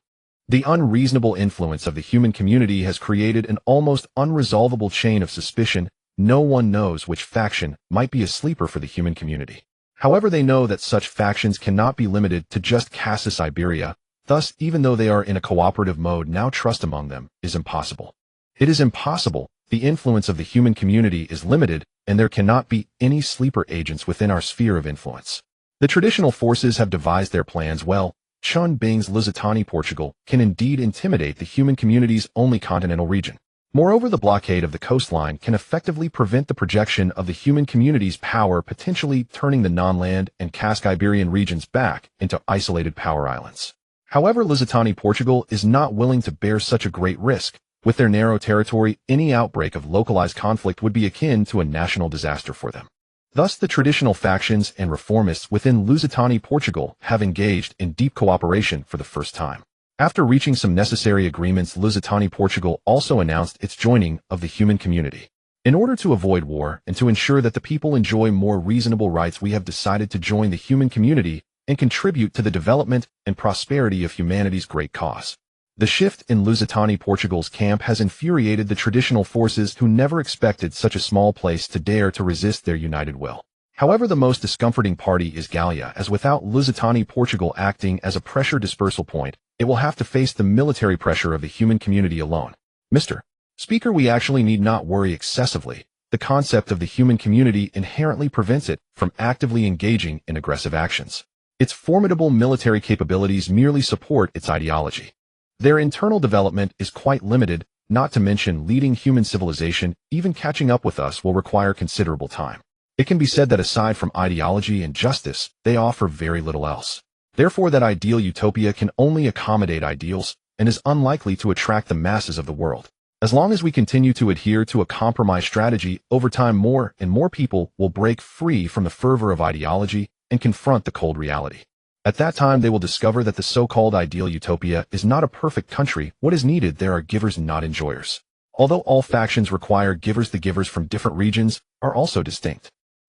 The unreasonable influence of the human community has created an almost unresolvable chain of suspicion. No one knows which faction might be a sleeper for the human community. However, they know that such factions cannot be limited to just Cassis Iberia. Thus, even though they are in a cooperative mode now, trust among them is impossible. It is impossible. The influence of the human community is limited, and there cannot be any sleeper agents within our sphere of influence. The traditional forces have devised their plans well. Chun Bing's Lusitania, Portugal, can indeed intimidate the human community's only continental region. Moreover, the blockade of the coastline can effectively prevent the projection of the human community's power, potentially turning the non-land and Casque Iberian regions back into isolated power islands. However, Lusitania, Portugal is not willing to bear such a great risk. With their narrow territory, any outbreak of localized conflict would be akin to a national disaster for them. Thus, the traditional factions and reformists within Lusitania, Portugal have engaged in deep cooperation for the first time. After reaching some necessary agreements, Lusitania, Portugal also announced its joining of the human community. In order to avoid war and to ensure that the people enjoy more reasonable rights, we have decided to join the human community and contribute to the development and prosperity of humanity's great cause. The shift in Lusitania, Portugal's camp has infuriated the traditional forces, who never expected such a small place to dare to resist their united will. However, the most discomforting party is Gallia, as without Lusitania, Portugal acting as a pressure dispersal point, it will have to face the military pressure of the human community alone. Mr. Speaker, we actually need not worry excessively. The concept of the human community inherently prevents it from actively engaging in aggressive actions. Its formidable military capabilities merely support its ideology. Their internal development is quite limited, not to mention leading human civilization. Even catching up with us will require considerable time. It can be said that aside from ideology and justice, they offer very little else. Therefore, that ideal utopia can only accommodate ideals and is unlikely to attract the masses of the world. As long as we continue to adhere to a compromise strategy, over time more and more people will break free from the fervor of ideology and confront the cold reality. At that time, they will discover that the so-called ideal utopia is not a perfect country. What is needed there are givers, not enjoyers. Although all factions require givers, the givers from different regions are also distinct.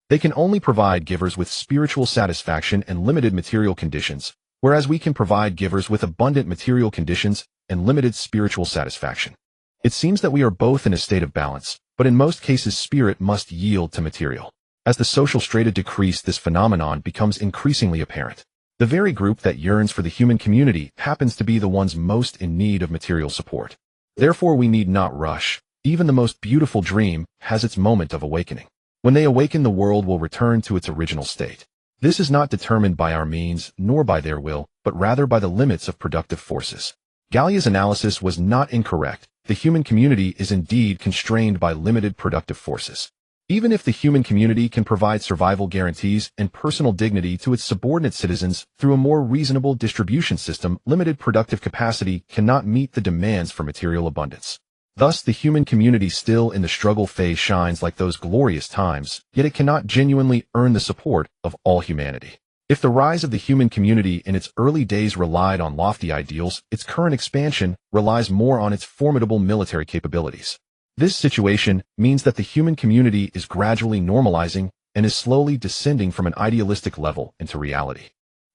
They can only provide givers with spiritual satisfaction and limited material conditions, whereas we can provide givers with abundant material conditions and limited spiritual satisfaction. It seems that we are both in a state of balance, but in most cases spirit must yield to material. As the social strata decrease, this phenomenon becomes increasingly apparent. The very group that yearns for the human community happens to be the ones most in need of material support. Therefore, we need not rush. Even the most beautiful dream has its moment of awakening. When they awaken, the world will return to its original state. This is not determined by our means, nor by their will, but rather by the limits of productive forces. Gallia's analysis was not incorrect. The human community is indeed constrained by limited productive forces. Even if the human community can provide survival guarantees and personal dignity to its subordinate citizens through a more reasonable distribution system, limited productive capacity cannot meet the demands for material abundance. Thus, the human community still in the struggle phase shines like those glorious times, yet it cannot genuinely earn the support of all humanity. If the rise of the human community in its early days relied on lofty ideals, its current expansion relies more on its formidable military capabilities. This situation means that the human community is gradually normalizing and is slowly descending from an idealistic level into reality.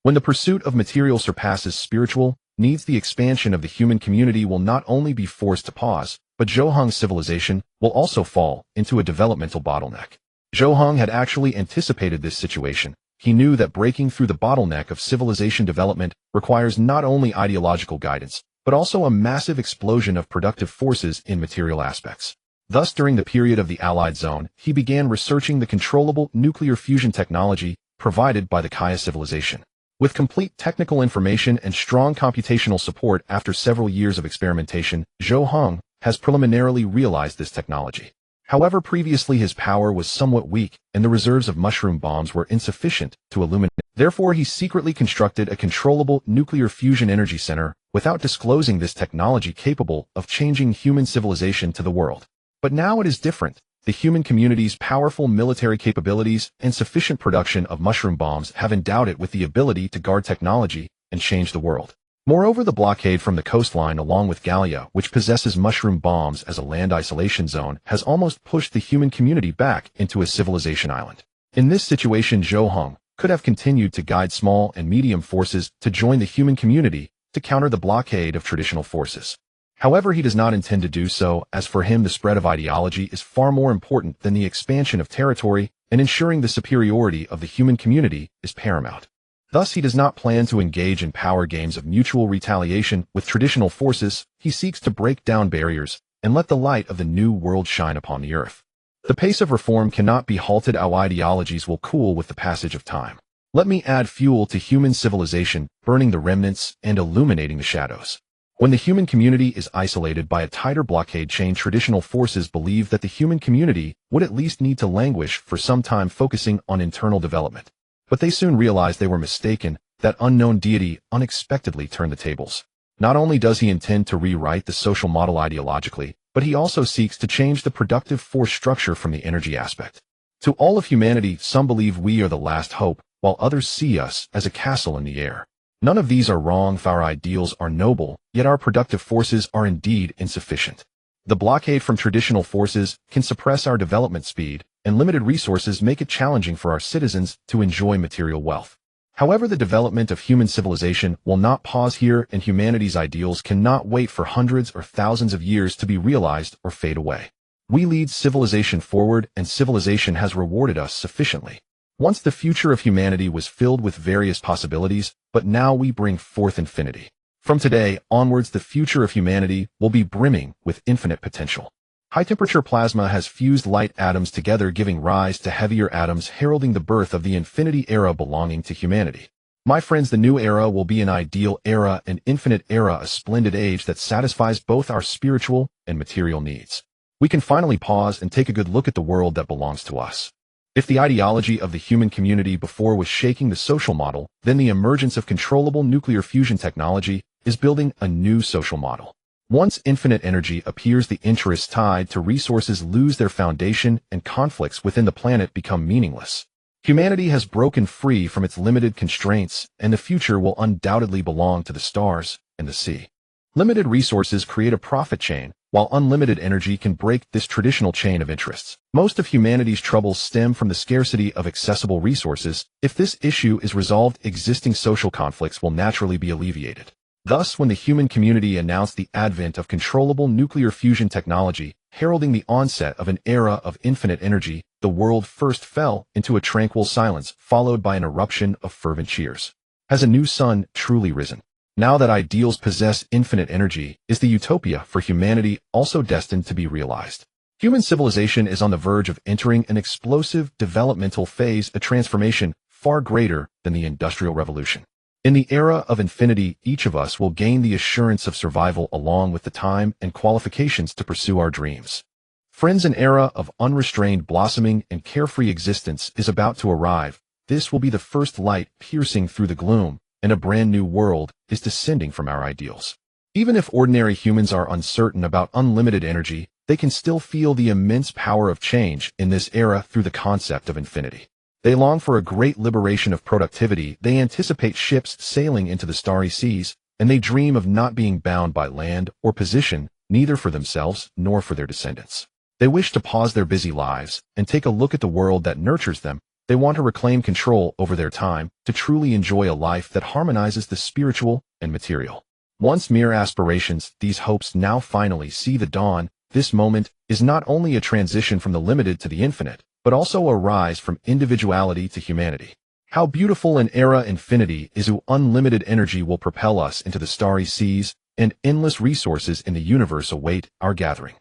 When the pursuit of material surpasses spiritual needs, the expansion of the human community will not only be forced to pause, but Zhou Heng's civilization will also fall into a developmental bottleneck. Zhou Heng had actually anticipated this situation. He knew that breaking through the bottleneck of civilization development requires not only ideological guidance, but also a massive explosion of productive forces in material aspects. Thus, during the period of the Allied Zone, he began researching the controllable nuclear fusion technology provided by the Kaya civilization. With complete technical information and strong computational support after several years of experimentation, Zhou Heng has preliminarily realized this technology. However, previously his power was somewhat weak, and the reserves of mushroom bombs were insufficient to illuminate. Therefore, he secretly constructed a controllable nuclear fusion energy center without disclosing this technology capable of changing human civilization to the world. But now it is different. The human community's powerful military capabilities and sufficient production of mushroom bombs have endowed it with the ability to guard technology and change the world. Moreover, the blockade from the coastline along with Gallia, which possesses mushroom bombs as a land isolation zone, has almost pushed the human community back into a civilization island. In this situation, Zhou Heng could have continued to guide small and medium forces to join the human community to counter the blockade of traditional forces. However, he does not intend to do so, as for him the spread of ideology is far more important than the expansion of territory, and ensuring the superiority of the human community is paramount. Thus, he does not plan to engage in power games of mutual retaliation with traditional forces. He seeks to break down barriers and let the light of the new world shine upon the earth. The pace of reform cannot be halted. Our ideologies will cool with the passage of time. Let me add fuel to human civilization, burning the remnants and illuminating the shadows. When the human community is isolated by a tighter blockade chain, traditional forces believe that the human community would at least need to languish for some time, focusing on internal development. But they soon realize they were mistaken. That unknown deity unexpectedly turned the tables. Not only does he intend to rewrite the social model ideologically, but he also seeks to change the productive force structure from the energy aspect. To all of humanity, some believe we are the last hope, while others see us as a castle in the air. None of these are wrong. Our ideals are noble, yet our productive forces are indeed insufficient. The blockade from traditional forces can suppress our development speed, and limited resources make it challenging for our citizens to enjoy material wealth. However, the development of human civilization will not pause here, and humanity's ideals cannot wait for hundreds or thousands of years to be realized or fade away. We lead civilization forward, and civilization has rewarded us sufficiently. Once the future of humanity was filled with various possibilities, but now we bring forth infinity. From today onwards, the future of humanity will be brimming with infinite potential. High-temperature plasma has fused light atoms together, giving rise to heavier atoms, heralding the birth of the infinity era belonging to humanity. My friends, the new era will be an ideal era, an infinite era, a splendid age that satisfies both our spiritual and material needs. We can finally pause and take a good look at the world that belongs to us. If the ideology of the human community before was shaking the social model, then the emergence of controllable nuclear fusion technology is building a new social model. Once infinite energy appears, the interests tied to resources lose their foundation and conflicts within the planet become meaningless. Humanity has broken free from its limited constraints, and the future will undoubtedly belong to the stars and the sea. Limited resources create a profit chain, while unlimited energy can break this traditional chain of interests. Most of humanity's troubles stem from the scarcity of accessible resources. If this issue is resolved, existing social conflicts will naturally be alleviated. Thus, when the human community announced the advent of controllable nuclear fusion technology, heralding the onset of an era of infinite energy, the world first fell into a tranquil silence, followed by an eruption of fervent cheers. Has a new sun truly risen? Now that ideals possess infinite energy, is the utopia for humanity also destined to be realized? Human civilization is on the verge of entering an explosive developmental phase, a transformation far greater than the Industrial Revolution. In the era of infinity, each of us will gain the assurance of survival along with the time and qualifications to pursue our dreams. Friends, an era of unrestrained blossoming and carefree existence is about to arrive. This will be the first light piercing through the gloom, and a brand new world is descending from our ideals. Even if ordinary humans are uncertain about unlimited energy, they can still feel the immense power of change in this era through the concept of infinity. They long for a great liberation of productivity, they anticipate ships sailing into the starry seas, and they dream of not being bound by land or position, neither for themselves nor for their descendants. They wish to pause their busy lives and take a look at the world that nurtures them. They want to reclaim control over their time, to truly enjoy a life that harmonizes the spiritual and material. Once mere aspirations, these hopes now finally see the dawn. This moment is not only a transition from the limited to the infinite, but also a rise from individuality to humanity. How beautiful an era infinity is! Unlimited energy will propel us into the starry seas, and endless resources in the universe await our gathering.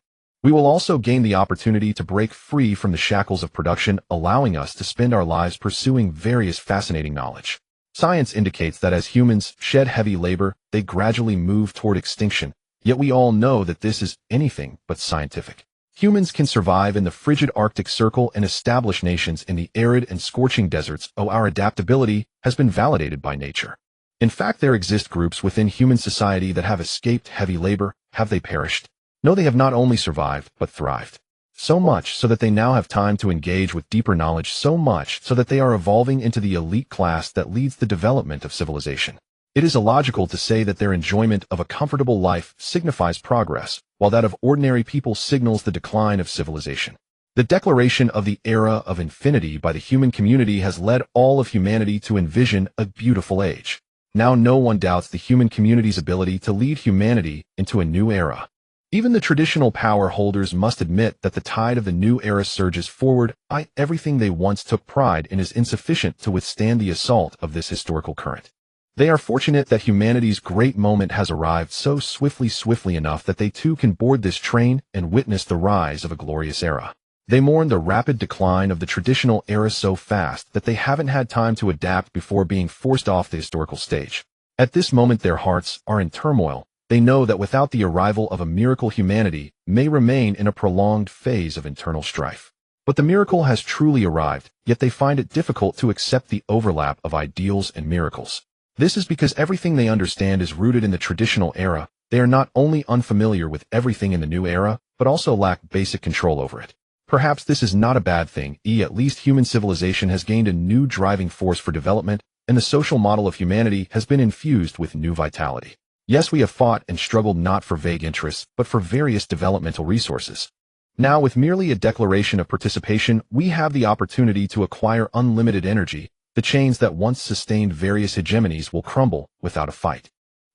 We will also gain the opportunity to break free from the shackles of production, allowing us to spend our lives pursuing various fascinating knowledge. Science indicates that as humans shed heavy labor, they gradually move toward extinction, yet we all know that this is anything but scientific. Humans can survive in the frigid Arctic Circle and establish nations in the arid and scorching deserts. Our adaptability has been validated by nature. In fact, there exist groups within human society that have escaped heavy labor. Have they perished? No, they have not only survived, but thrived. So much so that they now have time to engage with deeper knowledge, so much so that they are evolving into the elite class that leads the development of civilization. It is illogical to say that their enjoyment of a comfortable life signifies progress, while that of ordinary people signals the decline of civilization. The declaration of the era of infinity by the human community has led all of humanity to envision a beautiful age. Now no one doubts the human community's ability to lead humanity into a new era. Even the traditional power holders must admit that the tide of the new era surges forward. Everything they once took pride in is insufficient to withstand the assault of this historical current. They are fortunate that humanity's great moment has arrived so swiftly enough that they too can board this train and witness the rise of a glorious era. They mourn the rapid decline of the traditional era so fast that they haven't had time to adapt before being forced off the historical stage. At this moment their hearts are in turmoil. They know that without the arrival of a miracle, humanity may remain in a prolonged phase of internal strife. But the miracle has truly arrived, yet they find it difficult to accept the overlap of ideals and miracles. This is because everything they understand is rooted in the traditional era. They are not only unfamiliar with everything in the new era, but also lack basic control over it. Perhaps this is not a bad thing. At least human civilization has gained a new driving force for development, and the social model of humanity has been infused with new vitality. Yes, we have fought and struggled not for vague interests, but for various developmental resources. Now, with merely a declaration of participation, we have the opportunity to acquire unlimited energy. The chains that once sustained various hegemonies will crumble without a fight.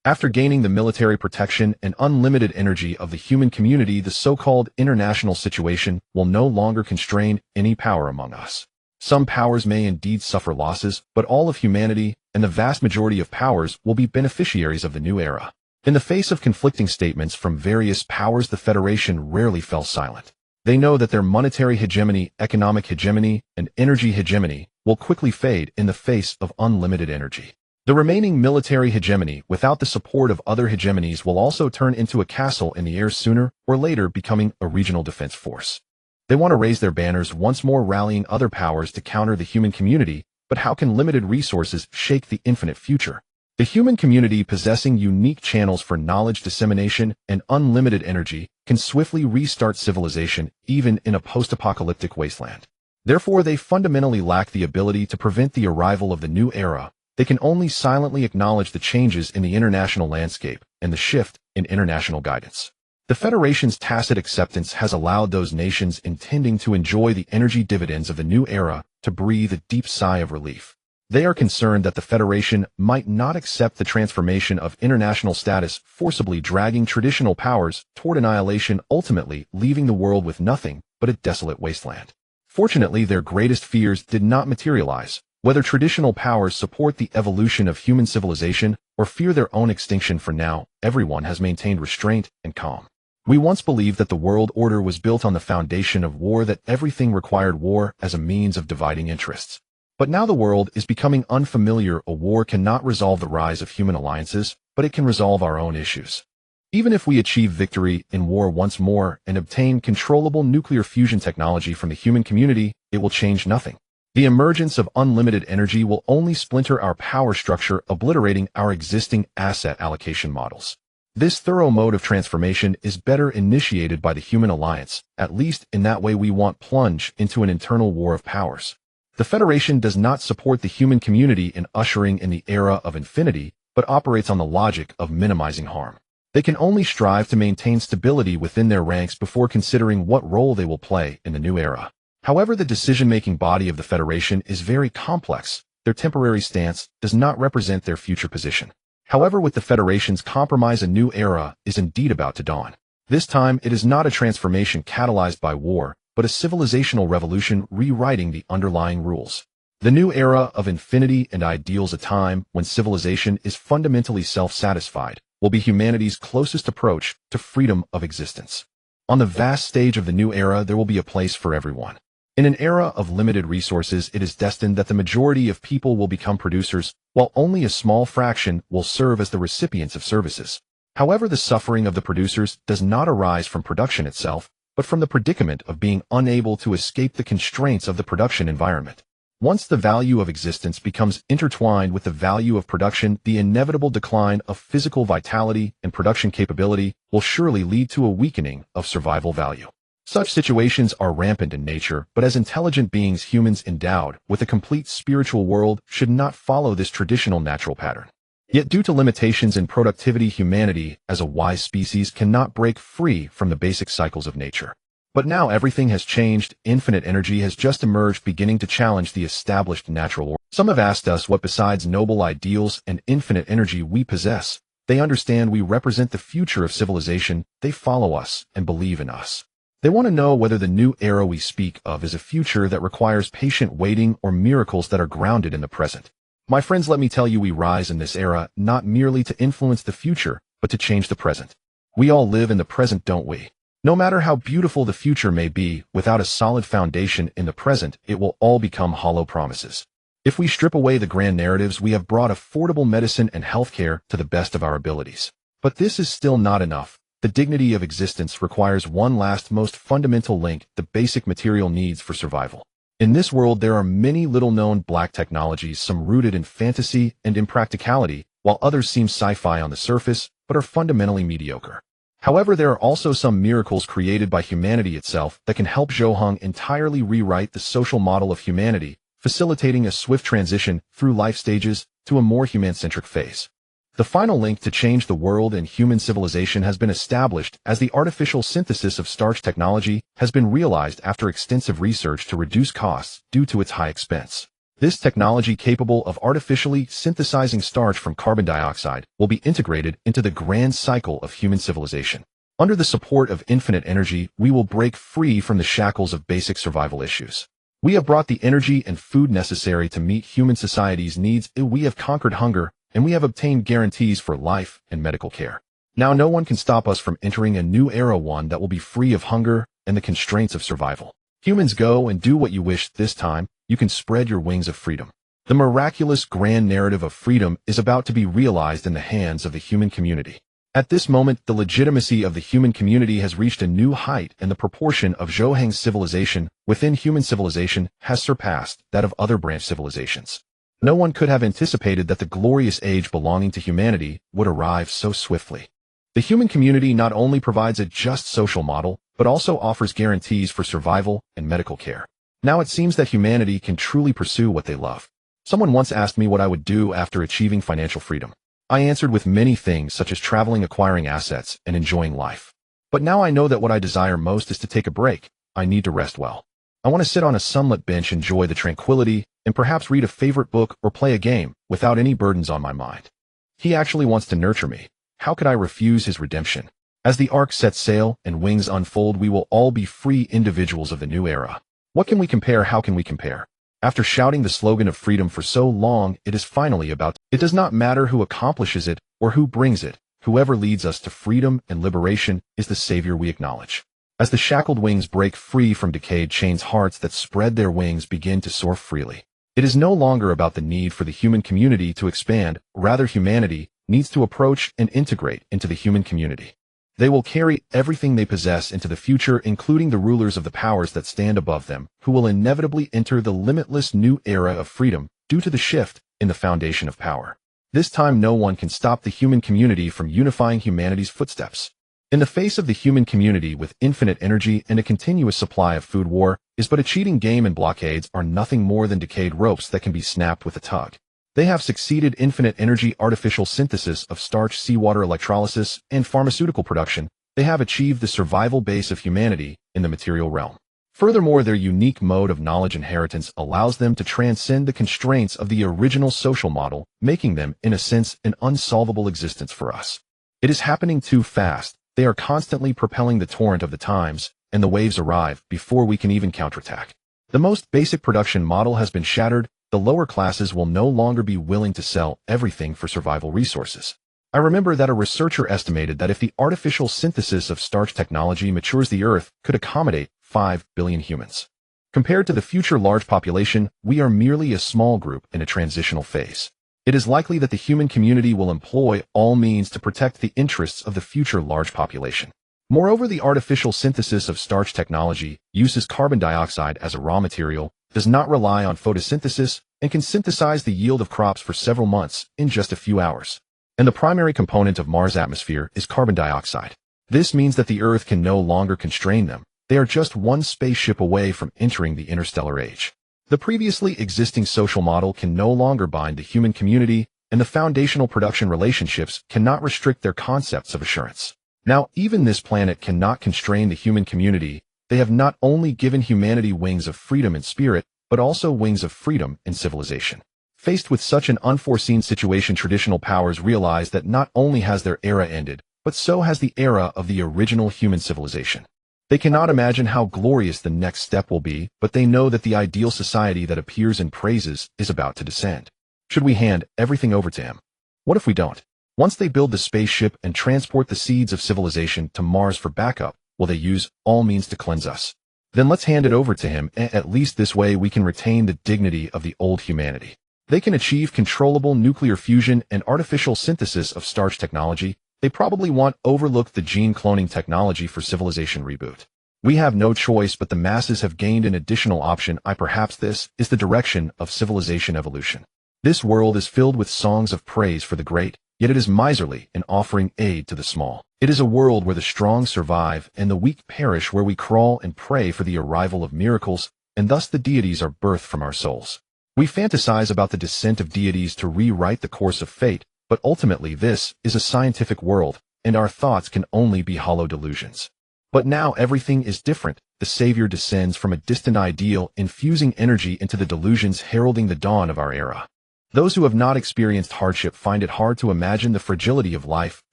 After gaining the military protection and unlimited energy of the human community, the so-called international situation will no longer constrain any power among us. Some powers may indeed suffer losses, but all of humanity and the vast majority of powers will be beneficiaries of the new era. In the face of conflicting statements from various powers, the Federation rarely fell silent. They know that their monetary hegemony, economic hegemony, and energy hegemony will quickly fade in the face of unlimited energy. The remaining military hegemony, without the support of other hegemonies, will also turn into a castle in the air sooner or later, becoming a regional defense force. They want to raise their banners once more, rallying other powers to counter the human community, but how can limited resources shake the infinite future? The human community, possessing unique channels for knowledge dissemination and unlimited energy, can swiftly restart civilization even in a post-apocalyptic wasteland. Therefore, they fundamentally lack the ability to prevent the arrival of the new era. They can only silently acknowledge the changes in the international landscape and the shift in international guidance. The Federation's tacit acceptance has allowed those nations intending to enjoy the energy dividends of the new era to breathe a deep sigh of relief. They are concerned that the Federation might not accept the transformation of international status, forcibly dragging traditional powers toward annihilation, ultimately leaving the world with nothing but a desolate wasteland. Fortunately, their greatest fears did not materialize. Whether traditional powers support the evolution of human civilization or fear their own extinction, for now, everyone has maintained restraint and calm. We once believed that the world order was built on the foundation of war, that everything required war as a means of dividing interests. But now the world is becoming unfamiliar. A war cannot resolve the rise of human alliances, but it can resolve our own issues. Even if we achieve victory in war once more and obtain controllable nuclear fusion technology from the human community, it will change nothing. The emergence of unlimited energy will only splinter our power structure, obliterating our existing asset allocation models. This thorough mode of transformation is better initiated by the human alliance. At least in that way we won't plunge into an internal war of powers. The Federation does not support the human community in ushering in the era of infinity, but operates on the logic of minimizing harm. They can only strive to maintain stability within their ranks before considering what role they will play in the new era. However, the decision-making body of the Federation is very complex. Their temporary stance does not represent their future position. However, with the Federation's compromise, a new era is indeed about to dawn. This time, it is not a transformation catalyzed by war, but a civilizational revolution rewriting the underlying rules. The new era of infinity and ideals, a time when civilization is fundamentally self-satisfied, will be humanity's closest approach to freedom of existence. On the vast stage of the new era, there will be a place for everyone. In an era of limited resources, it is destined that the majority of people will become producers, while only a small fraction will serve as the recipients of services. However, the suffering of the producers does not arise from production itself, but from the predicament of being unable to escape the constraints of the production environment. Once the value of existence becomes intertwined with the value of production, the inevitable decline of physical vitality and production capability will surely lead to a weakening of survival value. Such situations are rampant in nature, but as intelligent beings, humans endowed with a complete spiritual world should not follow this traditional natural pattern. Yet due to limitations in productivity, humanity, as a wise species, cannot break free from the basic cycles of nature. But now everything has changed. Infinite energy has just emerged, beginning to challenge the established natural order. Some have asked us what besides noble ideals and infinite energy we possess. They understand we represent the future of civilization. They follow us and believe in us. They want to know whether the new era we speak of is a future that requires patient waiting or miracles that are grounded in the present. My friends, let me tell you, we rise in this era not merely to influence the future, but to change the present. We all live in the present, don't we? No matter how beautiful the future may be, without a solid foundation in the present, it will all become hollow promises. If we strip away the grand narratives, we have brought affordable medicine and healthcare to the best of our abilities. But this is still not enough. The dignity of existence requires one last, most fundamental link: the basic material needs for survival. In this world, there are many little-known black technologies, some rooted in fantasy and impracticality, while others seem sci-fi on the surface, but are fundamentally mediocre. However, there are also some miracles created by humanity itself that can help Zhou Heng entirely rewrite the social model of humanity, facilitating a swift transition through life stages to a more human-centric phase. The final link to change the world and human civilization has been established as the artificial synthesis of starch technology has been realized after extensive research to reduce costs due to its high expense. This technology, capable of artificially synthesizing starch from carbon dioxide, will be integrated into the grand cycle of human civilization. Under the support of infinite energy, we will break free from the shackles of basic survival issues. We have brought the energy and food necessary to meet human society's needs. We have conquered hunger, and we have obtained guarantees for life and medical care. Now no one can stop us from entering a new era, one that will be free of hunger and the constraints of survival. Humans, go and do what you wish. This time, you can spread your wings of freedom. The miraculous grand narrative of freedom is about to be realized in the hands of the human community. At this moment, the legitimacy of the human community has reached a new height, and the proportion of Zhou Heng's civilization within human civilization has surpassed that of other branch civilizations. No one could have anticipated that the glorious age belonging to humanity would arrive so swiftly. The human community not only provides a just social model, but also offers guarantees for survival and medical care. Now it seems that humanity can truly pursue what they love. Someone once asked me what I would do after achieving financial freedom. I answered with many things such as traveling, acquiring assets, and enjoying life. But now I know that what I desire most is to take a break. I need to rest well. I want to sit on a sunlit bench, enjoy the tranquility, and perhaps read a favorite book or play a game without any burdens on my mind. He actually wants to nurture me. How could I refuse his redemption? As the ark sets sail and wings unfold, we will all be free individuals of the new era. What can we compare? How can we compare? After shouting the slogan of freedom for so long, it is finally about. It does not matter who accomplishes it or who brings it. Whoever leads us to freedom and liberation is the savior we acknowledge. As the shackled wings break free from decayed chains, hearts that spread their wings begin to soar freely. It is no longer about the need for the human community to expand, rather humanity needs to approach and integrate into the human community. They will carry everything they possess into the future, including the rulers of the powers that stand above them, who will inevitably enter the limitless new era of freedom due to the shift in the foundation of power. This time no one can stop the human community from unifying humanity's footsteps. In the face of the human community with infinite energy and a continuous supply of food, war is but a cheating game, and blockades are nothing more than decayed ropes that can be snapped with a tug. They have succeeded infinite energy, artificial synthesis of starch, seawater electrolysis, and pharmaceutical production. They have achieved the survival base of humanity in the material realm. Furthermore, their unique mode of knowledge inheritance allows them to transcend the constraints of the original social model, making them, in a sense, an unsolvable existence for us. It is happening too fast. They are constantly propelling the torrent of the times, and the waves arrive before we can even counterattack. The most basic production model has been shattered. The lower classes will no longer be willing to sell everything for survival resources. I remember that a researcher estimated that if the artificial synthesis of starch technology matures, the Earth could accommodate 5 billion humans. Compared to the future large population, we are merely a small group in a transitional phase. It is likely that the human community will employ all means to protect the interests of the future large population. Moreover, the artificial synthesis of starch technology uses carbon dioxide as a raw material, does not rely on photosynthesis, and can synthesize the yield of crops for several months in just a few hours. And the primary component of Mars' atmosphere is carbon dioxide. This means that the Earth can no longer constrain them. They are just one spaceship away from entering the interstellar age. The previously existing social model can no longer bind the human community, and the foundational production relationships cannot restrict their concepts of assurance. Now, even this planet cannot constrain the human community. They have not only given humanity wings of freedom and spirit, but also wings of freedom and civilization. Faced with such an unforeseen situation, traditional powers realize that not only has their era ended, but so has the era of the original human civilization. They cannot imagine how glorious the next step will be, but they know that the ideal society that appears in praises is about to descend. Should we hand everything over to him? What if we don't? Once they build the spaceship and transport the seeds of civilization to Mars for backup, will they use all means to cleanse us? Then let's hand it over to him. At least this way we can retain the dignity of the old humanity. They can achieve controllable nuclear fusion and artificial synthesis of starch technology. They probably won't overlook the gene cloning technology for civilization reboot. We have no choice, but the masses have gained an additional option. Perhaps this is the direction of civilization evolution. This world is filled with songs of praise for the great, yet it is miserly in offering aid to the small. It is a world where the strong survive and the weak perish, where we crawl and pray for the arrival of miracles, and thus the deities are birthed from our souls. We fantasize about the descent of deities to rewrite the course of fate, but ultimately this is a scientific world, and our thoughts can only be hollow delusions. But now everything is different. The Savior descends from a distant ideal, infusing energy into the delusions, heralding the dawn of our era. Those who have not experienced hardship find it hard to imagine the fragility of life.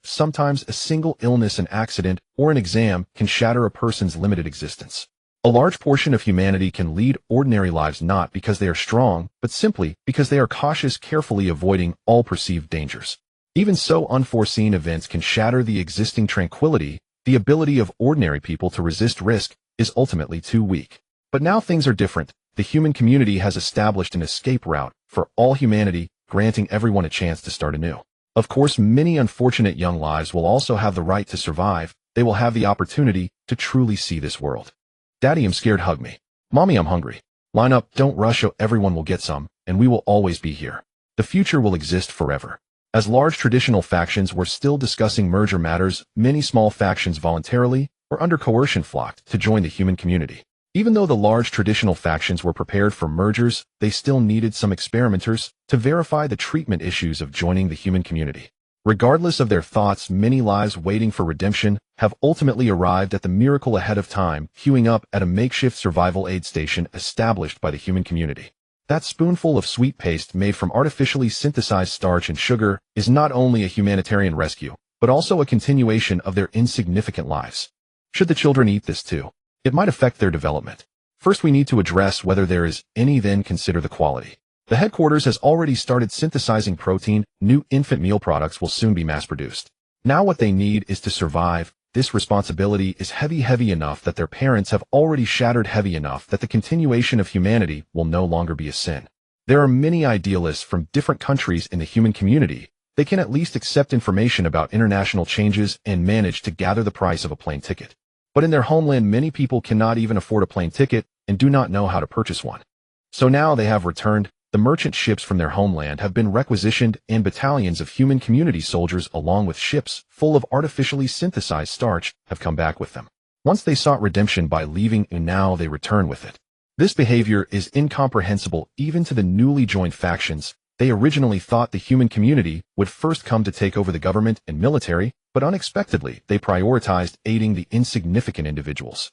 Sometimes a single illness, an accident, or an exam can shatter a person's limited existence. A large portion of humanity can lead ordinary lives not because they are strong, but simply because they are cautious, carefully avoiding all perceived dangers. Even so, unforeseen events can shatter the existing tranquility. The ability of ordinary people to resist risk is ultimately too weak. But now things are different. The human community has established an escape route for all humanity, granting everyone a chance to start anew. Of course, many unfortunate young lives will also have the right to survive. They will have the opportunity to truly see this world. Daddy, I'm scared. Hug me. Mommy, I'm hungry. Line up, don't rush, everyone will get some. and we will always be here. The future will exist forever. As large traditional factions were still discussing merger matters, many small factions voluntarily or under coercion flocked to join the human community. Even though the large traditional factions were prepared for mergers, they still needed some experimenters to verify the treatment issues of joining the human community. Regardless of their thoughts, many lives waiting for redemption have ultimately arrived at the miracle ahead of time, queuing up at a makeshift survival aid station established by the human community. That spoonful of sweet paste made from artificially synthesized starch and sugar is not only a humanitarian rescue, but also a continuation of their insignificant lives. Should the children eat this too? It might affect their development. First, we need to address whether there is any, then consider the quality. The headquarters has already started synthesizing protein. New infant meal products will soon be mass-produced. Now what they need is to survive. This responsibility is heavy enough that their parents have already shattered, heavy enough that the continuation of humanity will no longer be a sin. There are many idealists from different countries in the human community. They can at least accept information about international changes and manage to gather the price of a plane ticket. But in their homeland, many people cannot even afford a plane ticket and do not know how to purchase one. So now they have returned. The merchant ships from their homeland have been requisitioned, and battalions of human community soldiers along with ships full of artificially synthesized starch have come back with them. Once they sought redemption by leaving, and now they return with it. This behavior is incomprehensible even to the newly joined factions. They originally thought the human community would first come to take over the government and military, but unexpectedly they prioritized aiding the insignificant individuals.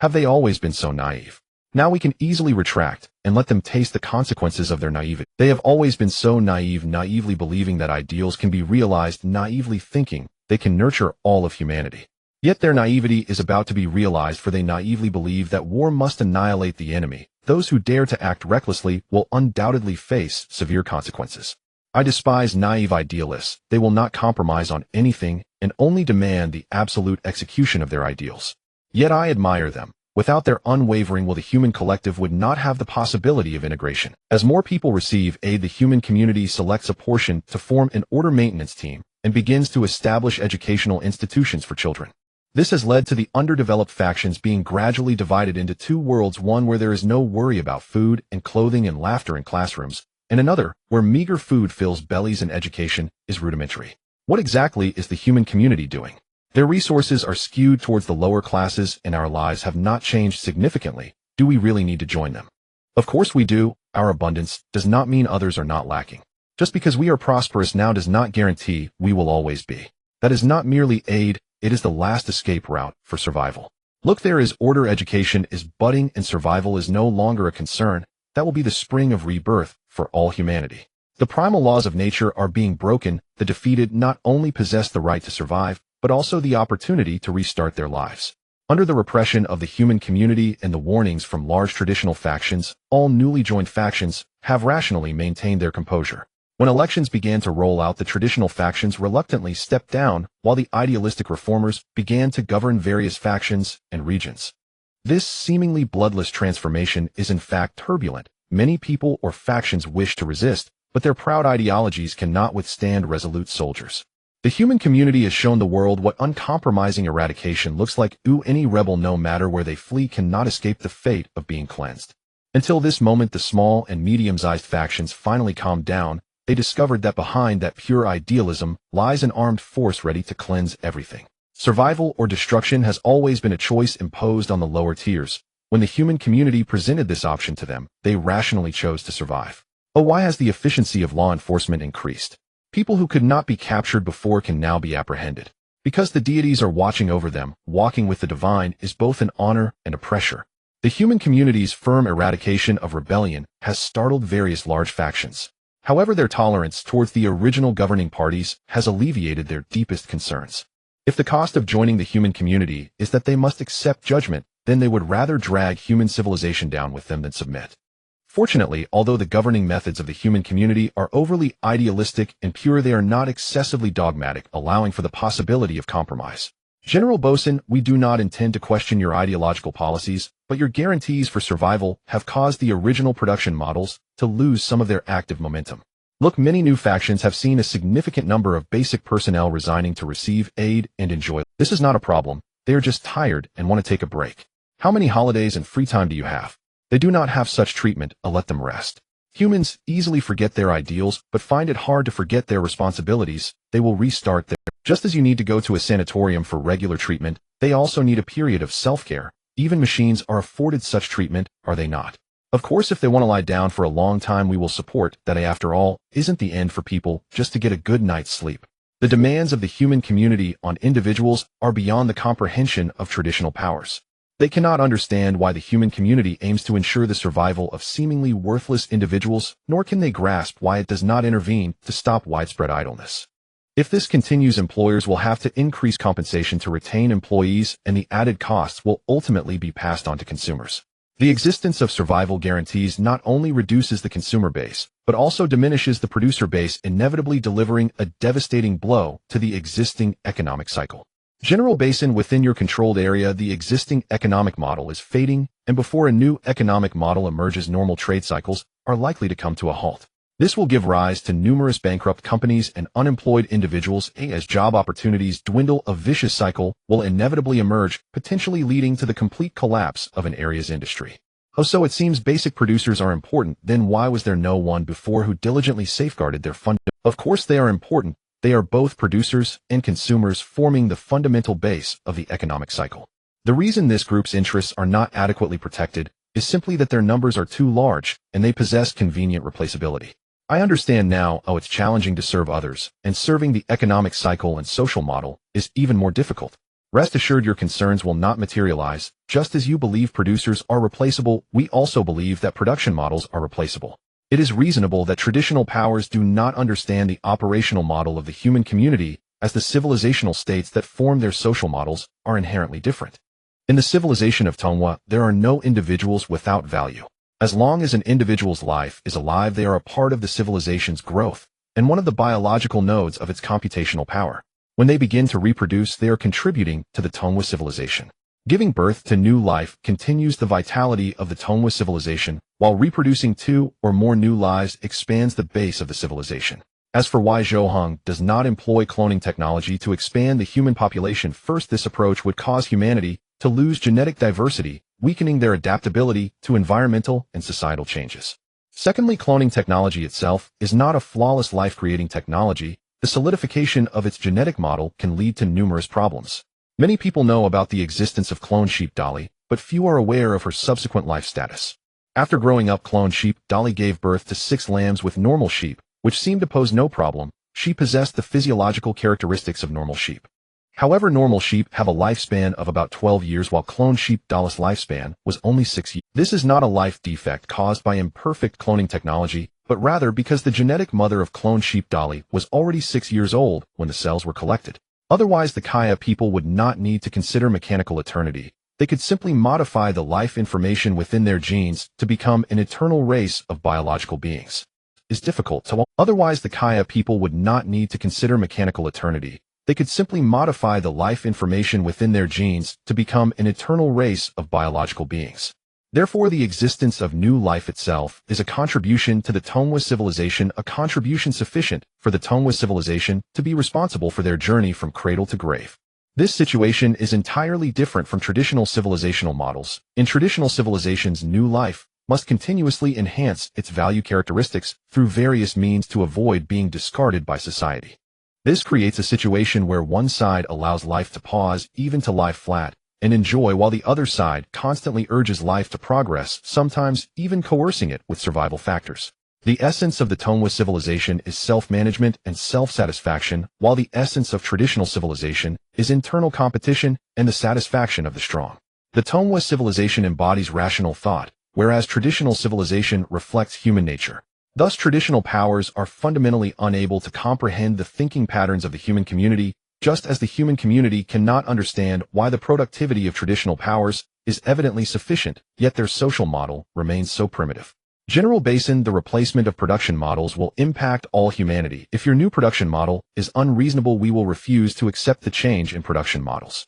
Have they always been so naive? Now we can easily retract and let them taste the consequences of their naivety. They have always been so naive, naively believing that ideals can be realized, naively thinking they can nurture all of humanity. Yet their naivety is about to be realized, for they naively believe that war must annihilate the enemy. Those who dare to act recklessly will undoubtedly face severe consequences. I despise naive idealists. They will not compromise on anything and only demand the absolute execution of their ideals. Yet I admire them. Without their unwavering will, the human collective would not have the possibility of integration. As more people receive aid, the human community selects a portion to form an order maintenance team and begins to establish educational institutions for children. This has led to the underdeveloped factions being gradually divided into two worlds, one where there is no worry about food and clothing and laughter in classrooms, and another where meager food fills bellies and education is rudimentary. What exactly is the human community doing? Their resources are skewed towards the lower classes, and our lives have not changed significantly. Do we really need to join them? Of course we do. Our abundance does not mean others are not lacking. Just because we are prosperous now does not guarantee we will always be. That is not merely aid, it is the last escape route for survival. Look, there is order, education is budding, and survival is no longer a concern. That will be the spring of rebirth for all humanity. The primal laws of nature are being broken. The defeated not only possess the right to survive, but also the opportunity to restart their lives. Under the repression of the human community and the warnings from large traditional factions, all newly joined factions have rationally maintained their composure. When elections began to roll out, the traditional factions reluctantly stepped down, while the idealistic reformers began to govern various factions and regions. This seemingly bloodless transformation is in fact turbulent. Many people or factions wish to resist, but their proud ideologies cannot withstand resolute soldiers. The human community has shown the world what uncompromising eradication looks like. Any rebel, no matter where they flee, cannot escape the fate of being cleansed. Until this moment, the small and medium-sized factions finally calmed down. They discovered that behind that pure idealism lies an armed force ready to cleanse everything. Survival or destruction has always been a choice imposed on the lower tiers. When the human community presented this option to them, they rationally chose to survive. Oh, why has the efficiency of law enforcement increased? People who could not be captured before can now be apprehended. Because the deities are watching over them, walking with the divine is both an honor and a pressure. The human community's firm eradication of rebellion has startled various large factions. However, their tolerance towards the original governing parties has alleviated their deepest concerns. If the cost of joining the human community is that they must accept judgment, then they would rather drag human civilization down with them than submit. Fortunately, although the governing methods of the human community are overly idealistic and pure, they are not excessively dogmatic, allowing for the possibility of compromise. General Bosun, we do not intend to question your ideological policies, but your guarantees for survival have caused the original production models to lose some of their active momentum. Look, many new factions have seen a significant number of basic personnel resigning to receive aid and enjoy. This is not a problem. They are just tired and want to take a break. How many holidays and free time do you have? They do not have such treatment. Let them rest. Humans easily forget their ideals, but find it hard to forget their responsibilities. They will restart their... Just as you need to go to a sanatorium for regular treatment, they also need a period of self-care. Even machines are afforded such treatment, are they not? Of course, if they want to lie down for a long time, we will support that. After all, isn't the end for people just to get a good night's sleep? The demands of the human community on individuals are beyond the comprehension of traditional powers. They cannot understand why the human community aims to ensure the survival of seemingly worthless individuals, nor can they grasp why it does not intervene to stop widespread idleness. If this continues, employers will have to increase compensation to retain employees, and the added costs will ultimately be passed on to consumers. The existence of survival guarantees not only reduces the consumer base, but also diminishes the producer base, inevitably delivering a devastating blow to the existing economic cycle. General Basin, within your controlled area, the existing economic model is fading, and before a new economic model emerges, normal trade cycles are likely to come to a halt. This will give rise to numerous bankrupt companies and unemployed individuals. As job opportunities dwindle, a vicious cycle will inevitably emerge, potentially leading to the complete collapse of an area's industry. Oh, so it seems basic producers are important. Then why was there no one before who diligently safeguarded their fund? Of course they are important. They are both producers and consumers, forming the fundamental base of the economic cycle. The reason this group's interests are not adequately protected is simply that their numbers are too large and they possess convenient replaceability. I understand now, it's challenging to serve others, and serving the economic cycle and social model is even more difficult. Rest assured, your concerns will not materialize. Just as you believe producers are replaceable, we also believe that production models are replaceable. It is reasonable that traditional powers do not understand the operational model of the human community, as the civilizational states that form their social models are inherently different. In the civilization of Tongwa, there are no individuals without value. As long as an individual's life is alive, they are a part of the civilization's growth, and one of the biological nodes of its computational power. When they begin to reproduce, they are contributing to the Tongwa civilization. Giving birth to new life continues the vitality of the Tongwa civilization, while reproducing two or more new lives expands the base of the civilization. As for why Zhou Heng does not employ cloning technology to expand the human population, first, this approach would cause humanity to lose genetic diversity, weakening their adaptability to environmental and societal changes. Secondly, cloning technology itself is not a flawless life-creating technology. The solidification of its genetic model can lead to numerous problems. Many people know about the existence of cloned sheep Dolly, but few are aware of her subsequent life status. After growing up cloned sheep, Dolly gave birth to 6 lambs with normal sheep, which seemed to pose no problem. She possessed the physiological characteristics of normal sheep. However, normal sheep have a lifespan of about 12 years, while cloned sheep Dolly's lifespan was only 6 years. This is not a life defect caused by imperfect cloning technology, but rather because the genetic mother of cloned sheep Dolly was already 6 years old when the cells were collected. Otherwise, the Kaya people would not need to consider mechanical eternity. They could simply modify the life information within their genes to become an eternal race of biological beings. It's difficult to... Otherwise, the Kaya people would not need to consider mechanical eternity. They could simply modify the life information within their genes to become an eternal race of biological beings. Therefore, the existence of new life itself is a contribution to the Tongwa civilization, a contribution sufficient for the Tongwa civilization to be responsible for their journey from cradle to grave. This situation is entirely different from traditional civilizational models. In traditional civilizations, new life must continuously enhance its value characteristics through various means to avoid being discarded by society. This creates a situation where one side allows life to pause, even to lie flat, and enjoy, while the other side constantly urges life to progress, sometimes even coercing it with survival factors. The essence of the Tongwa civilization is self-management and self-satisfaction, while the essence of traditional civilization is internal competition and the satisfaction of the strong. The Tongwa civilization embodies rational thought, whereas traditional civilization reflects human nature. Thus, traditional powers are fundamentally unable to comprehend the thinking patterns of the human community, just as the human community cannot understand why the productivity of traditional powers is evidently sufficient, yet their social model remains so primitive. General Basin, the replacement of production models will impact all humanity. If your new production model is unreasonable, we will refuse to accept the change in production models.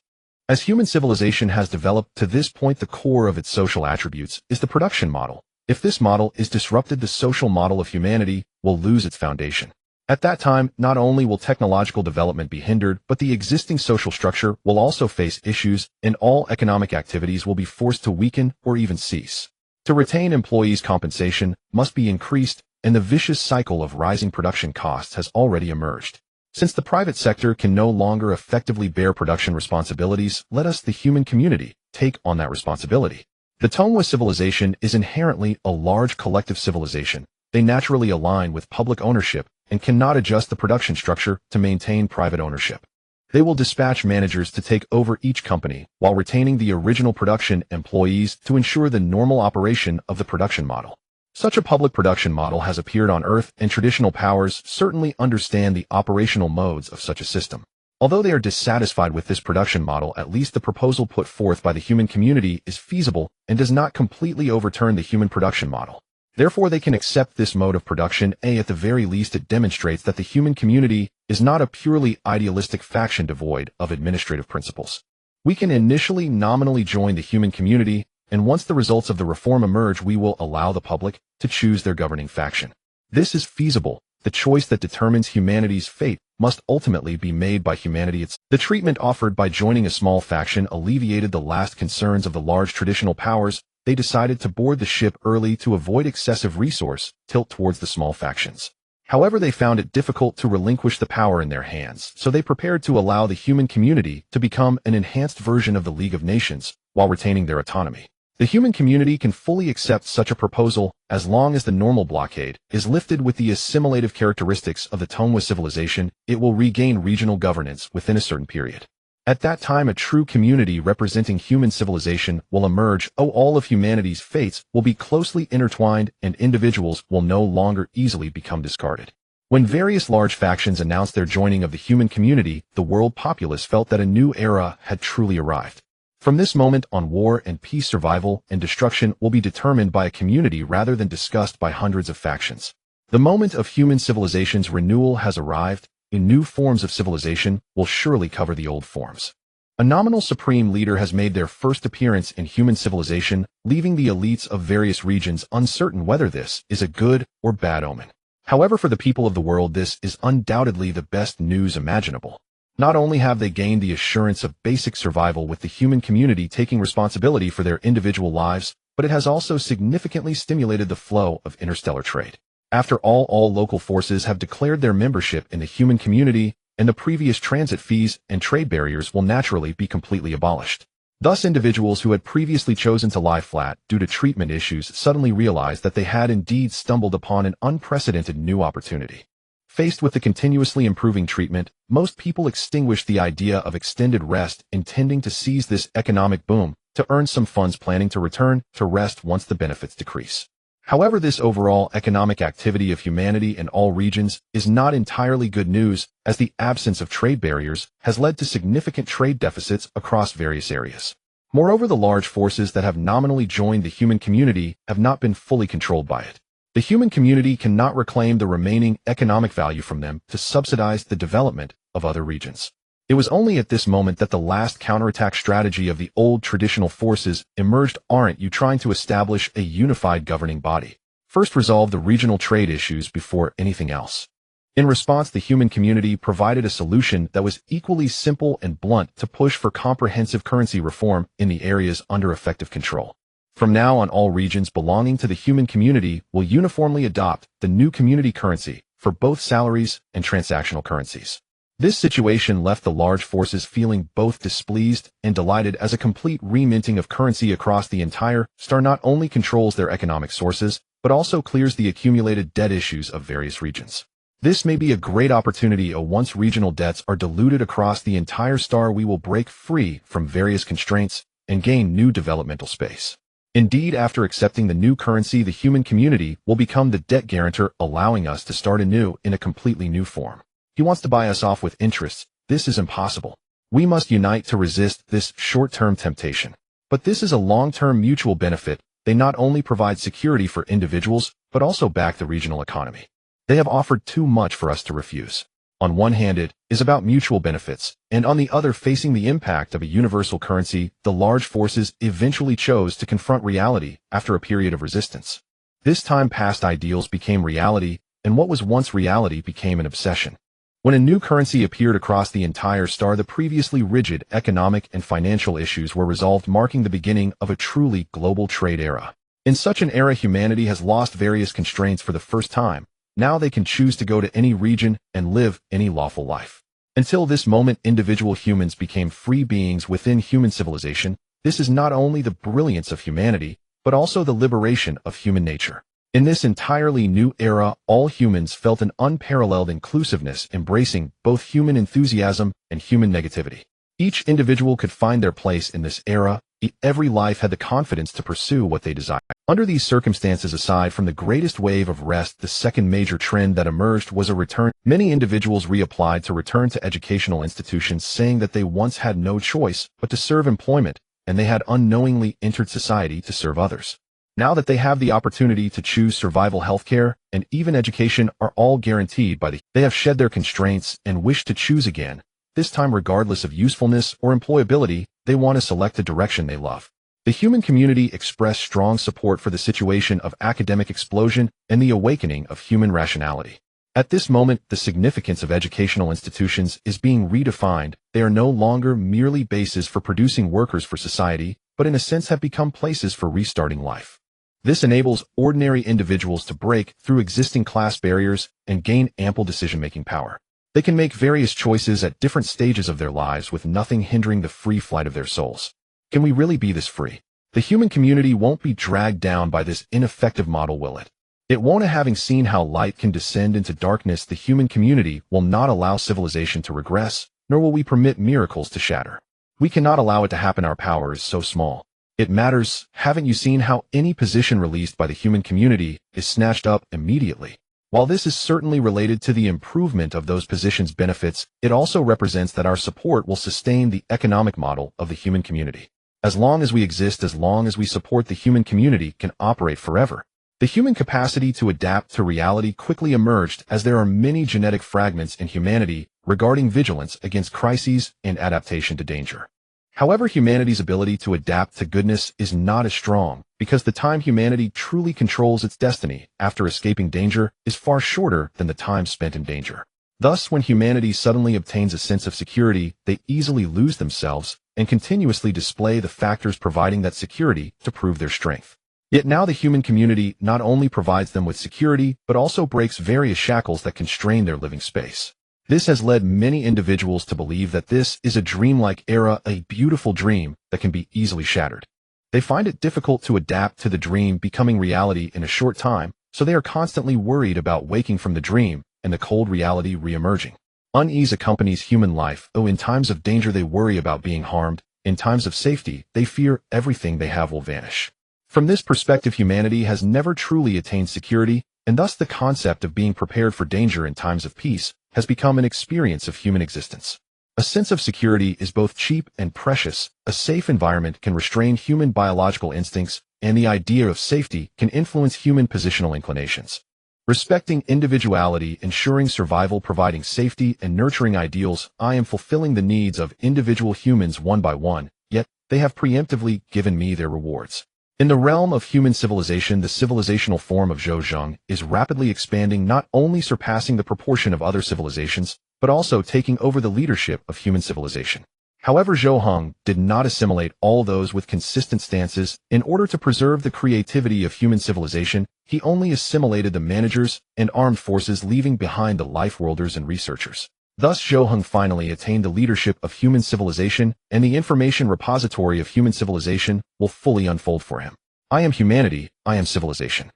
As human civilization has developed to this point, the core of its social attributes is the production model. If this model is disrupted, the social model of humanity will lose its foundation. At that time, not only will technological development be hindered, but the existing social structure will also face issues, and all economic activities will be forced to weaken or even cease. To retain employees' compensation must be increased, and the vicious cycle of rising production costs has already emerged. Since the private sector can no longer effectively bear production responsibilities, let us, the human community, take on that responsibility. The Tongva civilization is inherently a large collective civilization. They naturally align with public ownership and cannot adjust the production structure to maintain private ownership. They will dispatch managers to take over each company while retaining the original production employees to ensure the normal operation of the production model. Such a public production model has appeared on Earth, and traditional powers certainly understand the operational modes of such a system. Although they are dissatisfied with this production model, at least the proposal put forth by the human community is feasible and does not completely overturn the human production model. Therefore, they can accept this mode of production. At the very least, it demonstrates that the human community is not a purely idealistic faction devoid of administrative principles. We can initially nominally join the human community, and once the results of the reform emerge, we will allow the public to choose their governing faction. This is feasible. The choice that determines humanity's fate must ultimately be made by humanity itself. The treatment offered by joining a small faction alleviated the last concerns of the large traditional powers. They decided to board the ship early to avoid excessive resource tilt towards the small factions. However, they found it difficult to relinquish the power in their hands, so they prepared to allow the human community to become an enhanced version of the League of Nations while retaining their autonomy. The human community can fully accept such a proposal as long as the normal blockade is lifted with the assimilative characteristics of the Tongva civilization. It will regain regional governance within a certain period. At that time, a true community representing human civilization will emerge. All of humanity's fates will be closely intertwined, and individuals will no longer easily become discarded. When various large factions announced their joining of the human community, the world populace felt that a new era had truly arrived. From this moment on, war and peace, survival and destruction will be determined by a community rather than discussed by hundreds of factions. The moment of human civilization's renewal has arrived. New forms of civilization will surely cover the old forms. A nominal supreme leader has made their first appearance in human civilization, leaving the elites of various regions uncertain whether this is a good or bad omen. However, for the people of the world, this is undoubtedly the best news imaginable. Not only have they gained the assurance of basic survival with the human community taking responsibility for their individual lives, but it has also significantly stimulated the flow of interstellar trade. After all local forces have declared their membership in the human community, and the previous transit fees and trade barriers will naturally be completely abolished. Thus, individuals who had previously chosen to lie flat due to treatment issues suddenly realized that they had indeed stumbled upon an unprecedented new opportunity. Faced with the continuously improving treatment, most people extinguished the idea of extended rest, intending to seize this economic boom to earn some funds, planning to return to rest once the benefits decrease. However, this overall economic activity of humanity in all regions is not entirely good news, as the absence of trade barriers has led to significant trade deficits across various areas. Moreover, the large forces that have nominally joined the human community have not been fully controlled by it. The human community cannot reclaim the remaining economic value from them to subsidize the development of other regions. It was only at this moment that the last counterattack strategy of the old traditional forces emerged. Aren't you trying to establish a unified governing body? First, resolve the regional trade issues before anything else. In response, the human community provided a solution that was equally simple and blunt: to push for comprehensive currency reform in the areas under effective control. From now on, all regions belonging to the human community will uniformly adopt the new community currency for both salaries and transactional currencies. This situation left the large forces feeling both displeased and delighted, as a complete reminting of currency across the entire star not only controls their economic sources, but also clears the accumulated debt issues of various regions. This may be a great opportunity. Once regional debts are diluted across the entire star, we will break free from various constraints and gain new developmental space. Indeed, after accepting the new currency, the human community will become the debt guarantor, allowing us to start anew in a completely new form. He wants to buy us off with interests. This is impossible. We must unite to resist this short-term temptation. But this is a long-term mutual benefit. They not only provide security for individuals, but also back the regional economy. They have offered too much for us to refuse. On one hand, it is about mutual benefits, and on the other, facing the impact of a universal currency, the large forces eventually chose to confront reality after a period of resistance. This time, past ideals became reality, and what was once reality became an obsession. When a new currency appeared across the entire star, the previously rigid economic and financial issues were resolved, marking the beginning of a truly global trade era. In such an era, humanity has lost various constraints for the first time. Now they can choose to go to any region and live any lawful life. Until this moment, individual humans became free beings within human civilization. This is not only the brilliance of humanity, but also the liberation of human nature. In this entirely new era, all humans felt an unparalleled inclusiveness, embracing both human enthusiasm and human negativity. Each individual could find their place in this era. Every life had the confidence to pursue what they desired. Under these circumstances, aside from the greatest wave of rest, the second major trend that emerged was a return. Many individuals reapplied to return to educational institutions, saying that they once had no choice but to serve employment, and they had unknowingly entered society to serve others. Now that they have the opportunity to choose, survival, healthcare, and even education are all guaranteed by they have shed their constraints and wish to choose again. This time, regardless of usefulness or employability, they want to select a direction they love. The human community expressed strong support for the situation of academic explosion and the awakening of human rationality. At this moment, the significance of educational institutions is being redefined. They are no longer merely bases for producing workers for society, but in a sense have become places for restarting life. This enables ordinary individuals to break through existing class barriers and gain ample decision-making power. They can make various choices at different stages of their lives with nothing hindering the free flight of their souls. Can we really be this free? The human community won't be dragged down by this ineffective model, will it? It won't. Having seen how light can descend into darkness, the human community will not allow civilization to regress, nor will we permit miracles to shatter. We cannot allow it to happen. Our power is so small. It matters. Haven't you seen how any position released by the human community is snatched up immediately? While this is certainly related to the improvement of those positions' benefits, it also represents that our support will sustain the economic model of the human community. As long as we exist, as long as we support, the human community can operate forever. The human capacity to adapt to reality quickly emerged, as there are many genetic fragments in humanity regarding vigilance against crises and adaptation to danger. However, humanity's ability to adapt to goodness is not as strong, because the time humanity truly controls its destiny after escaping danger is far shorter than the time spent in danger. Thus, when humanity suddenly obtains a sense of security, they easily lose themselves and continuously display the factors providing that security to prove their strength. Yet now the human community not only provides them with security, but also breaks various shackles that constrain their living space. This has led many individuals to believe that this is a dreamlike era, a beautiful dream that can be easily shattered. They find it difficult to adapt to the dream becoming reality in a short time, so they are constantly worried about waking from the dream and the cold reality re-emerging. Unease accompanies human life. In times of danger they worry about being harmed. In times of safety, they fear everything they have will vanish. From this perspective, humanity has never truly attained security, and thus the concept of being prepared for danger in times of peace has become an experience of human existence. A sense of security is both cheap and precious. A safe environment can restrain human biological instincts, and the idea of safety can influence human positional inclinations. Respecting individuality, ensuring survival, providing safety, and nurturing ideals. I am fulfilling the needs of individual humans one by one, yet they have preemptively given me their rewards. In the realm of human civilization, the civilizational form of Zhou Heng is rapidly expanding, not only surpassing the proportion of other civilizations, but also taking over the leadership of human civilization. However, Zhou Heng did not assimilate all those with consistent stances. In order to preserve the creativity of human civilization, he only assimilated the managers and armed forces, leaving behind the life-worlders and researchers. Thus, Zhou Heng finally attained the leadership of human civilization, and the information repository of human civilization will fully unfold for him. I am humanity, I am civilization.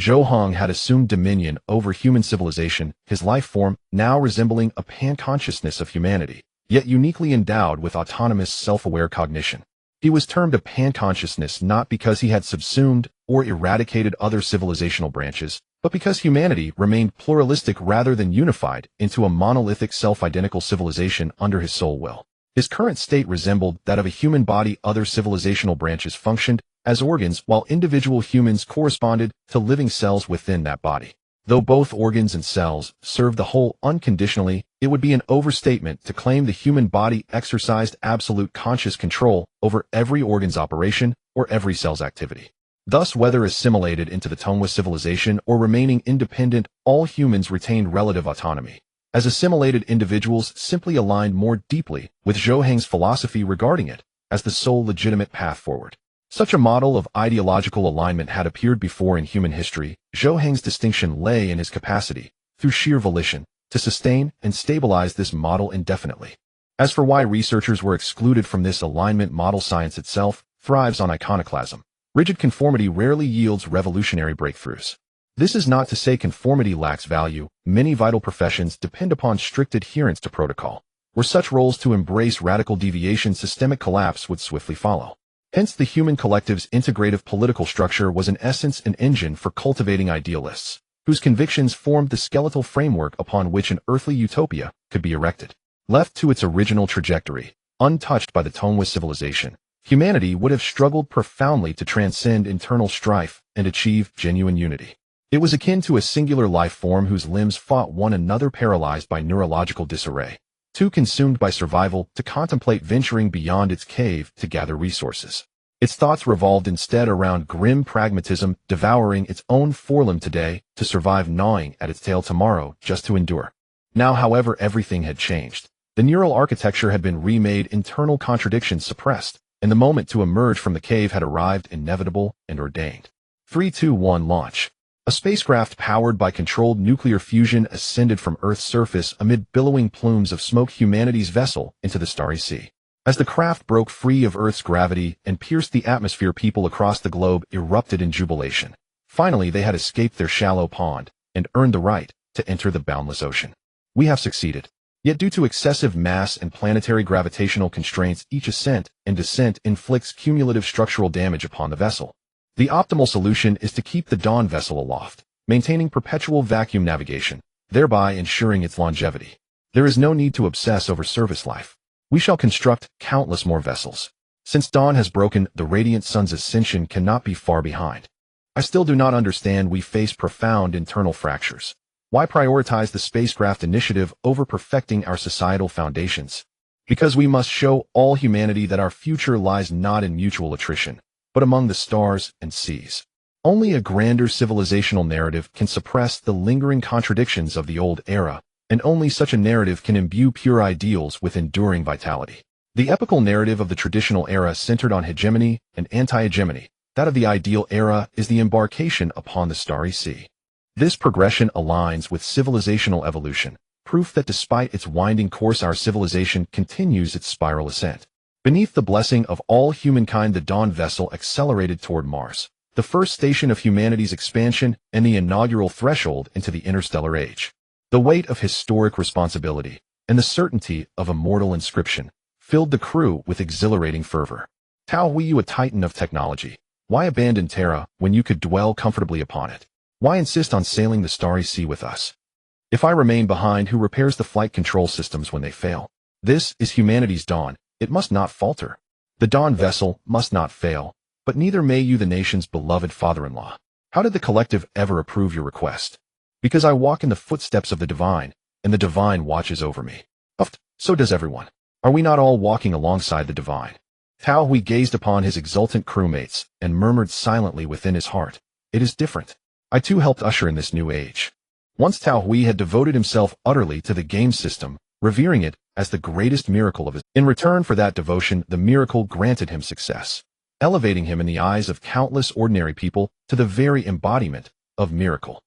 Zhou Heng had assumed dominion over human civilization, his life form now resembling a pan-consciousness of humanity, yet uniquely endowed with autonomous self-aware cognition. He was termed a pan-consciousness not because he had subsumed or eradicated other civilizational branches, but because humanity remained pluralistic rather than unified into a monolithic self-identical civilization under his sole will. His current state resembled that of a human body. Other civilizational branches functioned as organs, while individual humans corresponded to living cells within that body. Though both organs and cells serve the whole unconditionally, it would be an overstatement to claim the human body exercised absolute conscious control over every organ's operation or every cell's activity. Thus, whether assimilated into the Tongwa civilization or remaining independent, all humans retained relative autonomy, as assimilated individuals simply aligned more deeply with Zhou Heng's philosophy regarding it as the sole legitimate path forward. Such a model of ideological alignment had appeared before in human history. Zhou Heng's distinction lay in his capacity, through sheer volition, to sustain and stabilize this model indefinitely. As for why researchers were excluded from this alignment model, science itself thrives on iconoclasm. Rigid conformity rarely yields revolutionary breakthroughs. This is not to say conformity lacks value. Many vital professions depend upon strict adherence to protocol. Were such roles to embrace radical deviation, systemic collapse would swiftly follow. Hence, the human collective's integrative political structure was in essence an engine for cultivating idealists, whose convictions formed the skeletal framework upon which an earthly utopia could be erected. Left to its original trajectory, untouched by the toneless civilization, humanity would have struggled profoundly to transcend internal strife and achieve genuine unity. It was akin to a singular life form whose limbs fought one another, paralyzed by neurological disarray, too consumed by survival to contemplate venturing beyond its cave to gather resources. Its thoughts revolved instead around grim pragmatism, devouring its own forelimb today to survive, gnawing at its tail tomorrow just to endure. Now, however, everything had changed. The neural architecture had been remade, internal contradictions suppressed, and the moment to emerge from the cave had arrived, inevitable and ordained. 3, 2, 1, launch. A spacecraft powered by controlled nuclear fusion ascended from Earth's surface amid billowing plumes of smoke, humanity's vessel, into the starry sea. As the craft broke free of Earth's gravity and pierced the atmosphere, people across the globe erupted in jubilation. Finally, they had escaped their shallow pond and earned the right to enter the boundless ocean. We have succeeded. Yet due to excessive mass and planetary gravitational constraints, each ascent and descent inflicts cumulative structural damage upon the vessel. The optimal solution is to keep the Dawn vessel aloft, maintaining perpetual vacuum navigation, thereby ensuring its longevity. There is no need to obsess over service life. We shall construct countless more vessels. Since Dawn has broken, the radiant sun's ascension cannot be far behind. I still do not understand. We face profound internal fractures. Why prioritize the spacecraft initiative over perfecting our societal foundations? Because we must show all humanity that our future lies not in mutual attrition, but among the stars and seas. Only a grander civilizational narrative can suppress the lingering contradictions of the old era, and only such a narrative can imbue pure ideals with enduring vitality. The epical narrative of the traditional era centered on hegemony and anti-hegemony. That of the ideal era is the embarkation upon the starry sea. This progression aligns with civilizational evolution, proof that despite its winding course, our civilization continues its spiral ascent. Beneath the blessing of all humankind, the Dawn vessel accelerated toward Mars, the first station of humanity's expansion and the inaugural threshold into the interstellar age. The weight of historic responsibility and the certainty of immortal inscription filled the crew with exhilarating fervor. Tao Hui, you a titan of technology, why abandon Terra when you could dwell comfortably upon it? Why insist on sailing the starry sea with us? If I remain behind, who repairs the flight control systems when they fail? This is humanity's dawn. It must not falter. The Dawn vessel must not fail, but neither may you, the nation's beloved father-in-law. How did the collective ever approve your request? Because I walk in the footsteps of the divine, and the divine watches over me. So does everyone. Are we not all walking alongside the divine? Tao Hui gazed upon his exultant crewmates and murmured silently within his heart, it is different. I too helped usher in this new age. Once Tao Hui had devoted himself utterly to the game system, revering it as the greatest miracle of his. In return for that devotion, the miracle granted him success, elevating him in the eyes of countless ordinary people to the very embodiment of miracle.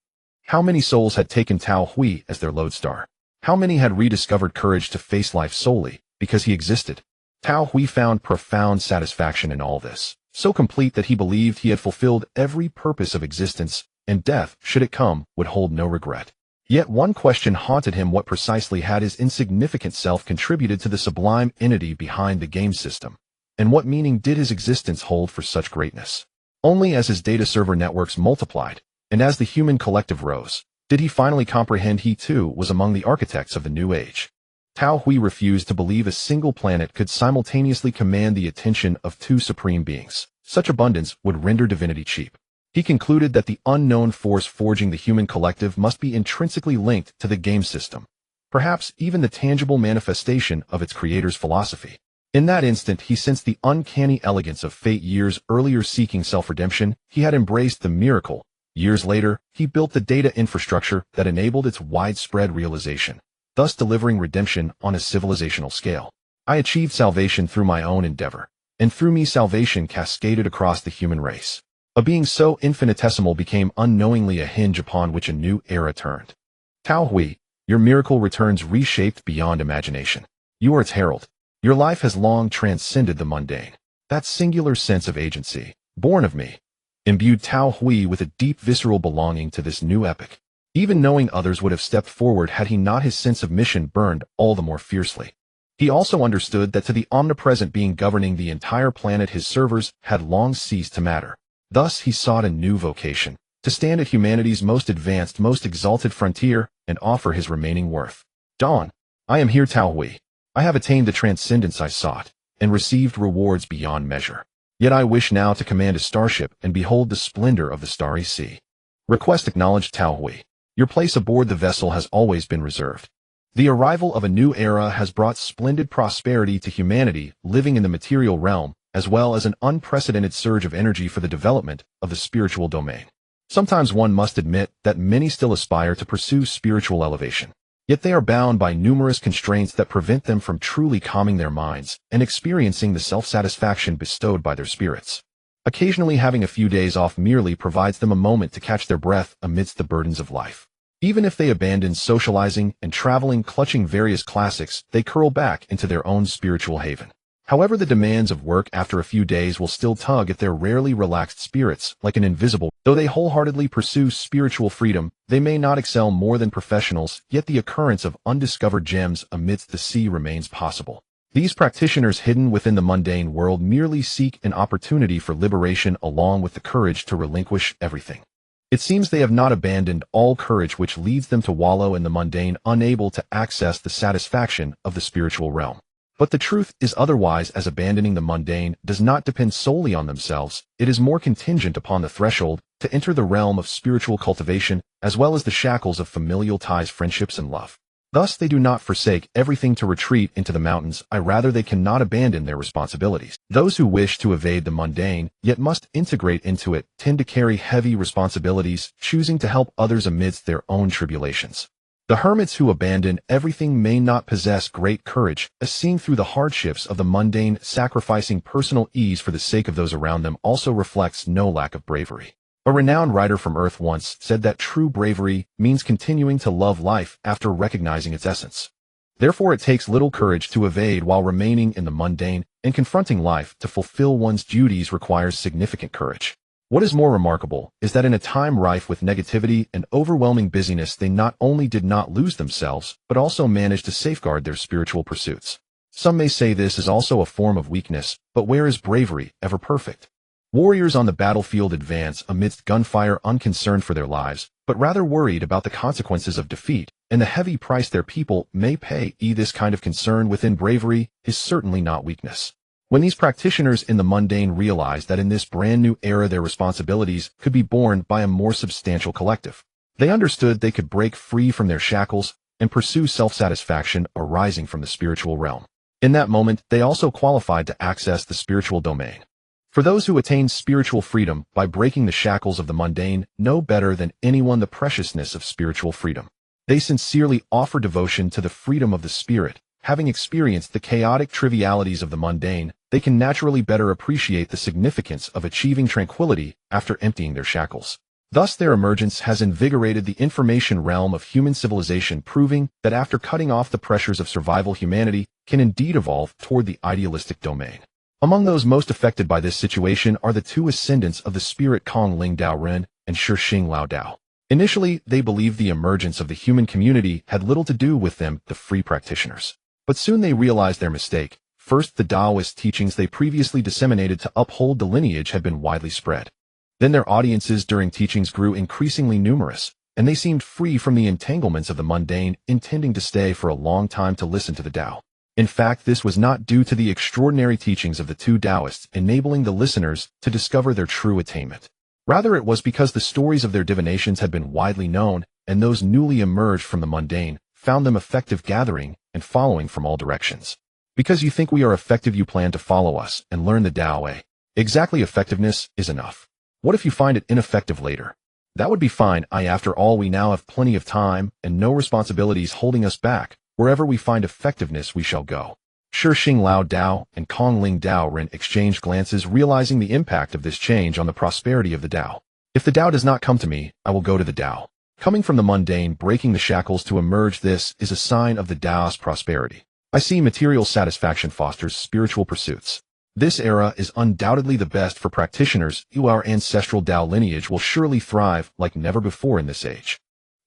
How many souls had taken Tao Hui as their lodestar? How many had rediscovered courage to face life solely because he existed? Tao Hui found profound satisfaction in all this, so complete that he believed he had fulfilled every purpose of existence, and death, should it come, would hold no regret. Yet one question haunted him: what precisely had his insignificant self contributed to the sublime entity behind the game system? And what meaning did his existence hold for such greatness? Only as his data server networks multiplied, and as the human collective rose, did he finally comprehend he too was among the architects of the new age. Tao Hui refused to believe a single planet could simultaneously command the attention of two supreme beings. Such abundance would render divinity cheap. He concluded that the unknown force forging the human collective must be intrinsically linked to the game system, perhaps even the tangible manifestation of its creator's philosophy. In that instant, he sensed the uncanny elegance of fate. Years earlier, seeking self-redemption, he had embraced the miracle. Years later, he built the data infrastructure that enabled its widespread realization, thus delivering redemption on a civilizational scale. I achieved salvation through my own endeavor. and through me salvation cascaded across the human race. A being so infinitesimal became unknowingly a hinge upon which a new era turned. Tao Hui, your miracle returns reshaped beyond imagination. You are its herald. Your life has long transcended the mundane. That singular sense of agency, born of me, imbued Tao Hui with a deep visceral belonging to this new epoch. Even knowing others would have stepped forward had he not his sense of mission burned all the more fiercely. He also understood that to the omnipresent being governing the entire planet his servers had long ceased to matter. Thus he sought a new vocation, to stand at humanity's most advanced, most exalted frontier, and offer his remaining worth. Dawn, I am here, Tao Hui. I have attained the transcendence I sought, and received rewards beyond measure. Yet I wish now to command a starship and behold the splendor of the starry sea. Request acknowledged, Tao Hui. Your place aboard the vessel has always been reserved. The arrival of a new era has brought splendid prosperity to humanity living in the material realm, as well as an unprecedented surge of energy for the development of the spiritual domain. Sometimes one must admit that many still aspire to pursue spiritual elevation. Yet they are bound by numerous constraints that prevent them from truly calming their minds and experiencing the self-satisfaction bestowed by their spirits. Occasionally having a few days off merely provides them a moment to catch their breath amidst the burdens of life. Even if they abandon socializing and traveling clutching various classics, they curl back into their own spiritual haven. However, the demands of work after a few days will still tug at their rarely relaxed spirits like an invisible. Though they wholeheartedly pursue spiritual freedom, they may not excel more than professionals, yet the occurrence of undiscovered gems amidst the sea remains possible. These practitioners hidden within the mundane world merely seek an opportunity for liberation along with the courage to relinquish everything. It seems they have not abandoned all courage which leads them to wallow in the mundane, unable to access the satisfaction of the spiritual realm. But the truth is otherwise, as abandoning the mundane does not depend solely on themselves, it is more contingent upon the threshold to enter the realm of spiritual cultivation, as well as the shackles of familial ties, friendships, and love. Thus they do not forsake everything to retreat into the mountains, rather they cannot abandon their responsibilities. Those who wish to evade the mundane, yet must integrate into it, tend to carry heavy responsibilities, choosing to help others amidst their own tribulations. The hermits who abandon everything may not possess great courage, as seen through the hardships of the mundane, sacrificing personal ease for the sake of those around them also reflects no lack of bravery. A renowned writer from Earth once said that true bravery means continuing to love life after recognizing its essence. Therefore, it takes little courage to evade while remaining in the mundane, and confronting life to fulfill one's duties requires significant courage. What is more remarkable is that in a time rife with negativity and overwhelming busyness, they not only did not lose themselves, but also managed to safeguard their spiritual pursuits. Some may say this is also a form of weakness, but where is bravery ever perfect? Warriors on the battlefield advance amidst gunfire unconcerned for their lives, but rather worried about the consequences of defeat and the heavy price their people may pay. This kind of concern within bravery is certainly not weakness. When these practitioners in the mundane realized that in this brand new era their responsibilities could be borne by a more substantial collective, they understood they could break free from their shackles and pursue self-satisfaction arising from the spiritual realm. In that moment, they also qualified to access the spiritual domain. For those who attain spiritual freedom by breaking the shackles of the mundane know better than anyone the preciousness of spiritual freedom. They sincerely offer devotion to the freedom of the spirit. Having experienced the chaotic trivialities of the mundane, they can naturally better appreciate the significance of achieving tranquility after emptying their shackles. Thus their emergence has invigorated the information realm of human civilization, proving that after cutting off the pressures of survival, humanity can indeed evolve toward the idealistic domain. Among those most affected by this situation are the two ascendants of the spirit Kong Ling Dao Ren and Shi Xing Lao Dao. Initially, they believed the emergence of the human community had little to do with them, the free practitioners. But soon they realized their mistake. First, the Taoist teachings they previously disseminated to uphold the lineage had been widely spread. Then their audiences during teachings grew increasingly numerous, and they seemed free from the entanglements of the mundane, intending to stay for a long time to listen to the Tao. In fact, this was not due to the extraordinary teachings of the two Taoists enabling the listeners to discover their true attainment. Rather, it was because the stories of their divinations had been widely known, and those newly emerged from the mundane found them effective gathering and following from all directions. Because you think we are effective, you plan to follow us and learn the Tao way. Exactly, effectiveness is enough. What if you find it ineffective later? That would be fine. After all, we now have plenty of time and no responsibilities holding us back. Wherever we find effectiveness, we shall go. Shixing Lao Dao and Kongling Dao Ren exchanged glances, realizing the impact of this change on the prosperity of the Dao. If the Dao does not come to me, I will go to the Dao. Coming from the mundane, breaking the shackles to emerge, this is a sign of the Dao's prosperity. I see material satisfaction fosters spiritual pursuits. This era is undoubtedly the best for practitioners who our ancestral Dao lineage will surely thrive like never before in this age.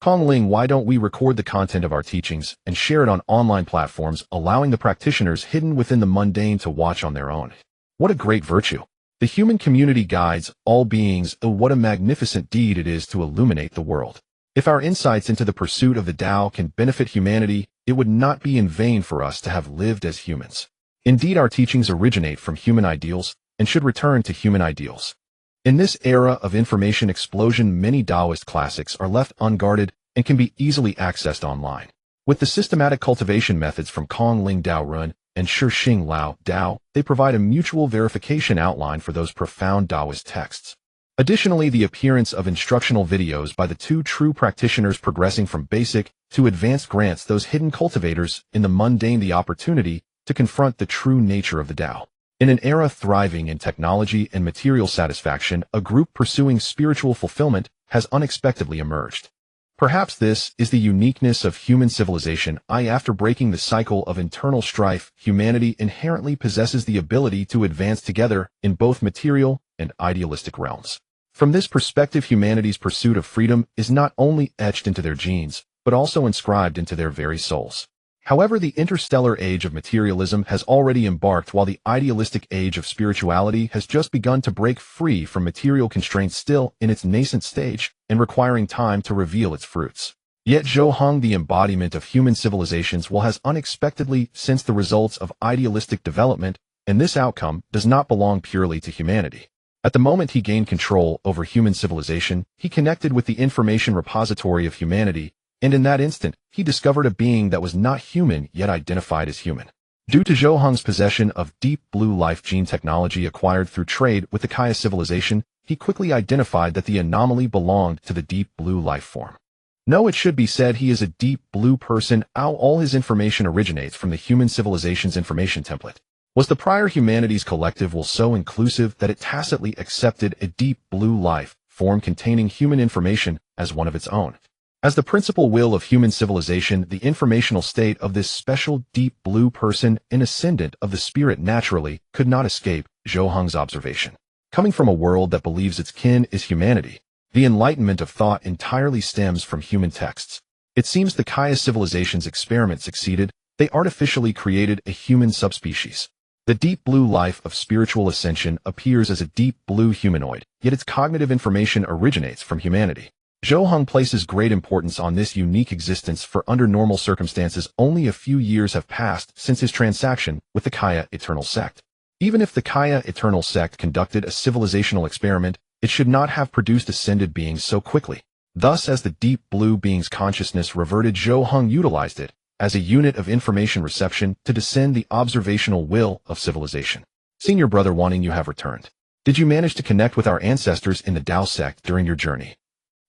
Kongling, why don't we record the content of our teachings and share it on online platforms, allowing the practitioners hidden within the mundane to watch on their own? What a great virtue! The human community guides all beings. Oh, what a magnificent deed it is to illuminate the world. If our insights into the pursuit of the Tao can benefit humanity, it would not be in vain for us to have lived as humans. Indeed, our teachings originate from human ideals and should return to human ideals. In this era of information explosion, many Taoist classics are left unguarded and can be easily accessed online. With the systematic cultivation methods from Kongling Dao Run and Shixing Lao Dao, they provide a mutual verification outline for those profound Taoist texts. Additionally, the appearance of instructional videos by the two true practitioners progressing from basic to advanced grants those hidden cultivators in the mundane the opportunity to confront the true nature of the Tao. In an era thriving in technology and material satisfaction, a group pursuing spiritual fulfillment has unexpectedly emerged. Perhaps this is the uniqueness of human civilization. After breaking the cycle of internal strife, humanity inherently possesses the ability to advance together in both material and idealistic realms. From this perspective, humanity's pursuit of freedom is not only etched into their genes, but also inscribed into their very souls. However, the interstellar age of materialism has already embarked, while the idealistic age of spirituality has just begun to break free from material constraints, still in its nascent stage and requiring time to reveal its fruits. Yet Zhou Heng, the embodiment of human civilizations, has unexpectedly sensed the results of idealistic development, and this outcome does not belong purely to humanity. At the moment he gained control over human civilization, he connected with the information repository of humanity, and in that instant, he discovered a being that was not human yet identified as human. Due to Zhou Heng's possession of deep blue life gene technology acquired through trade with the Kaya civilization, he quickly identified that the anomaly belonged to the deep blue life form. No, it should be said he is a deep blue person. All his information originates from the human civilization's information template. Was the prior humanity's collective will so inclusive that it tacitly accepted a deep blue life form containing human information as one of its own? As the principal will of human civilization, the informational state of this special deep blue person, an ascendant of the spirit, naturally could not escape Zhou Heng's observation. Coming from a world that believes its kin is humanity, the enlightenment of thought entirely stems from human texts. It seems the Kaya civilization's experiment succeeded. They artificially created a human subspecies. The deep blue life of spiritual ascension appears as a deep blue humanoid, yet its cognitive information originates from humanity. Zhou Heng places great importance on this unique existence, for under normal circumstances only a few years have passed since his transaction with the Kaya Eternal Sect. Even if the Kaya Eternal Sect conducted a civilizational experiment, it should not have produced ascended beings so quickly. Thus, as the deep blue being's consciousness reverted, Zhou Heng utilized it as a unit of information reception to descend the observational will of civilization. Senior brother Wanting, you have returned. Did you manage to connect with our ancestors in the Tao sect during your journey?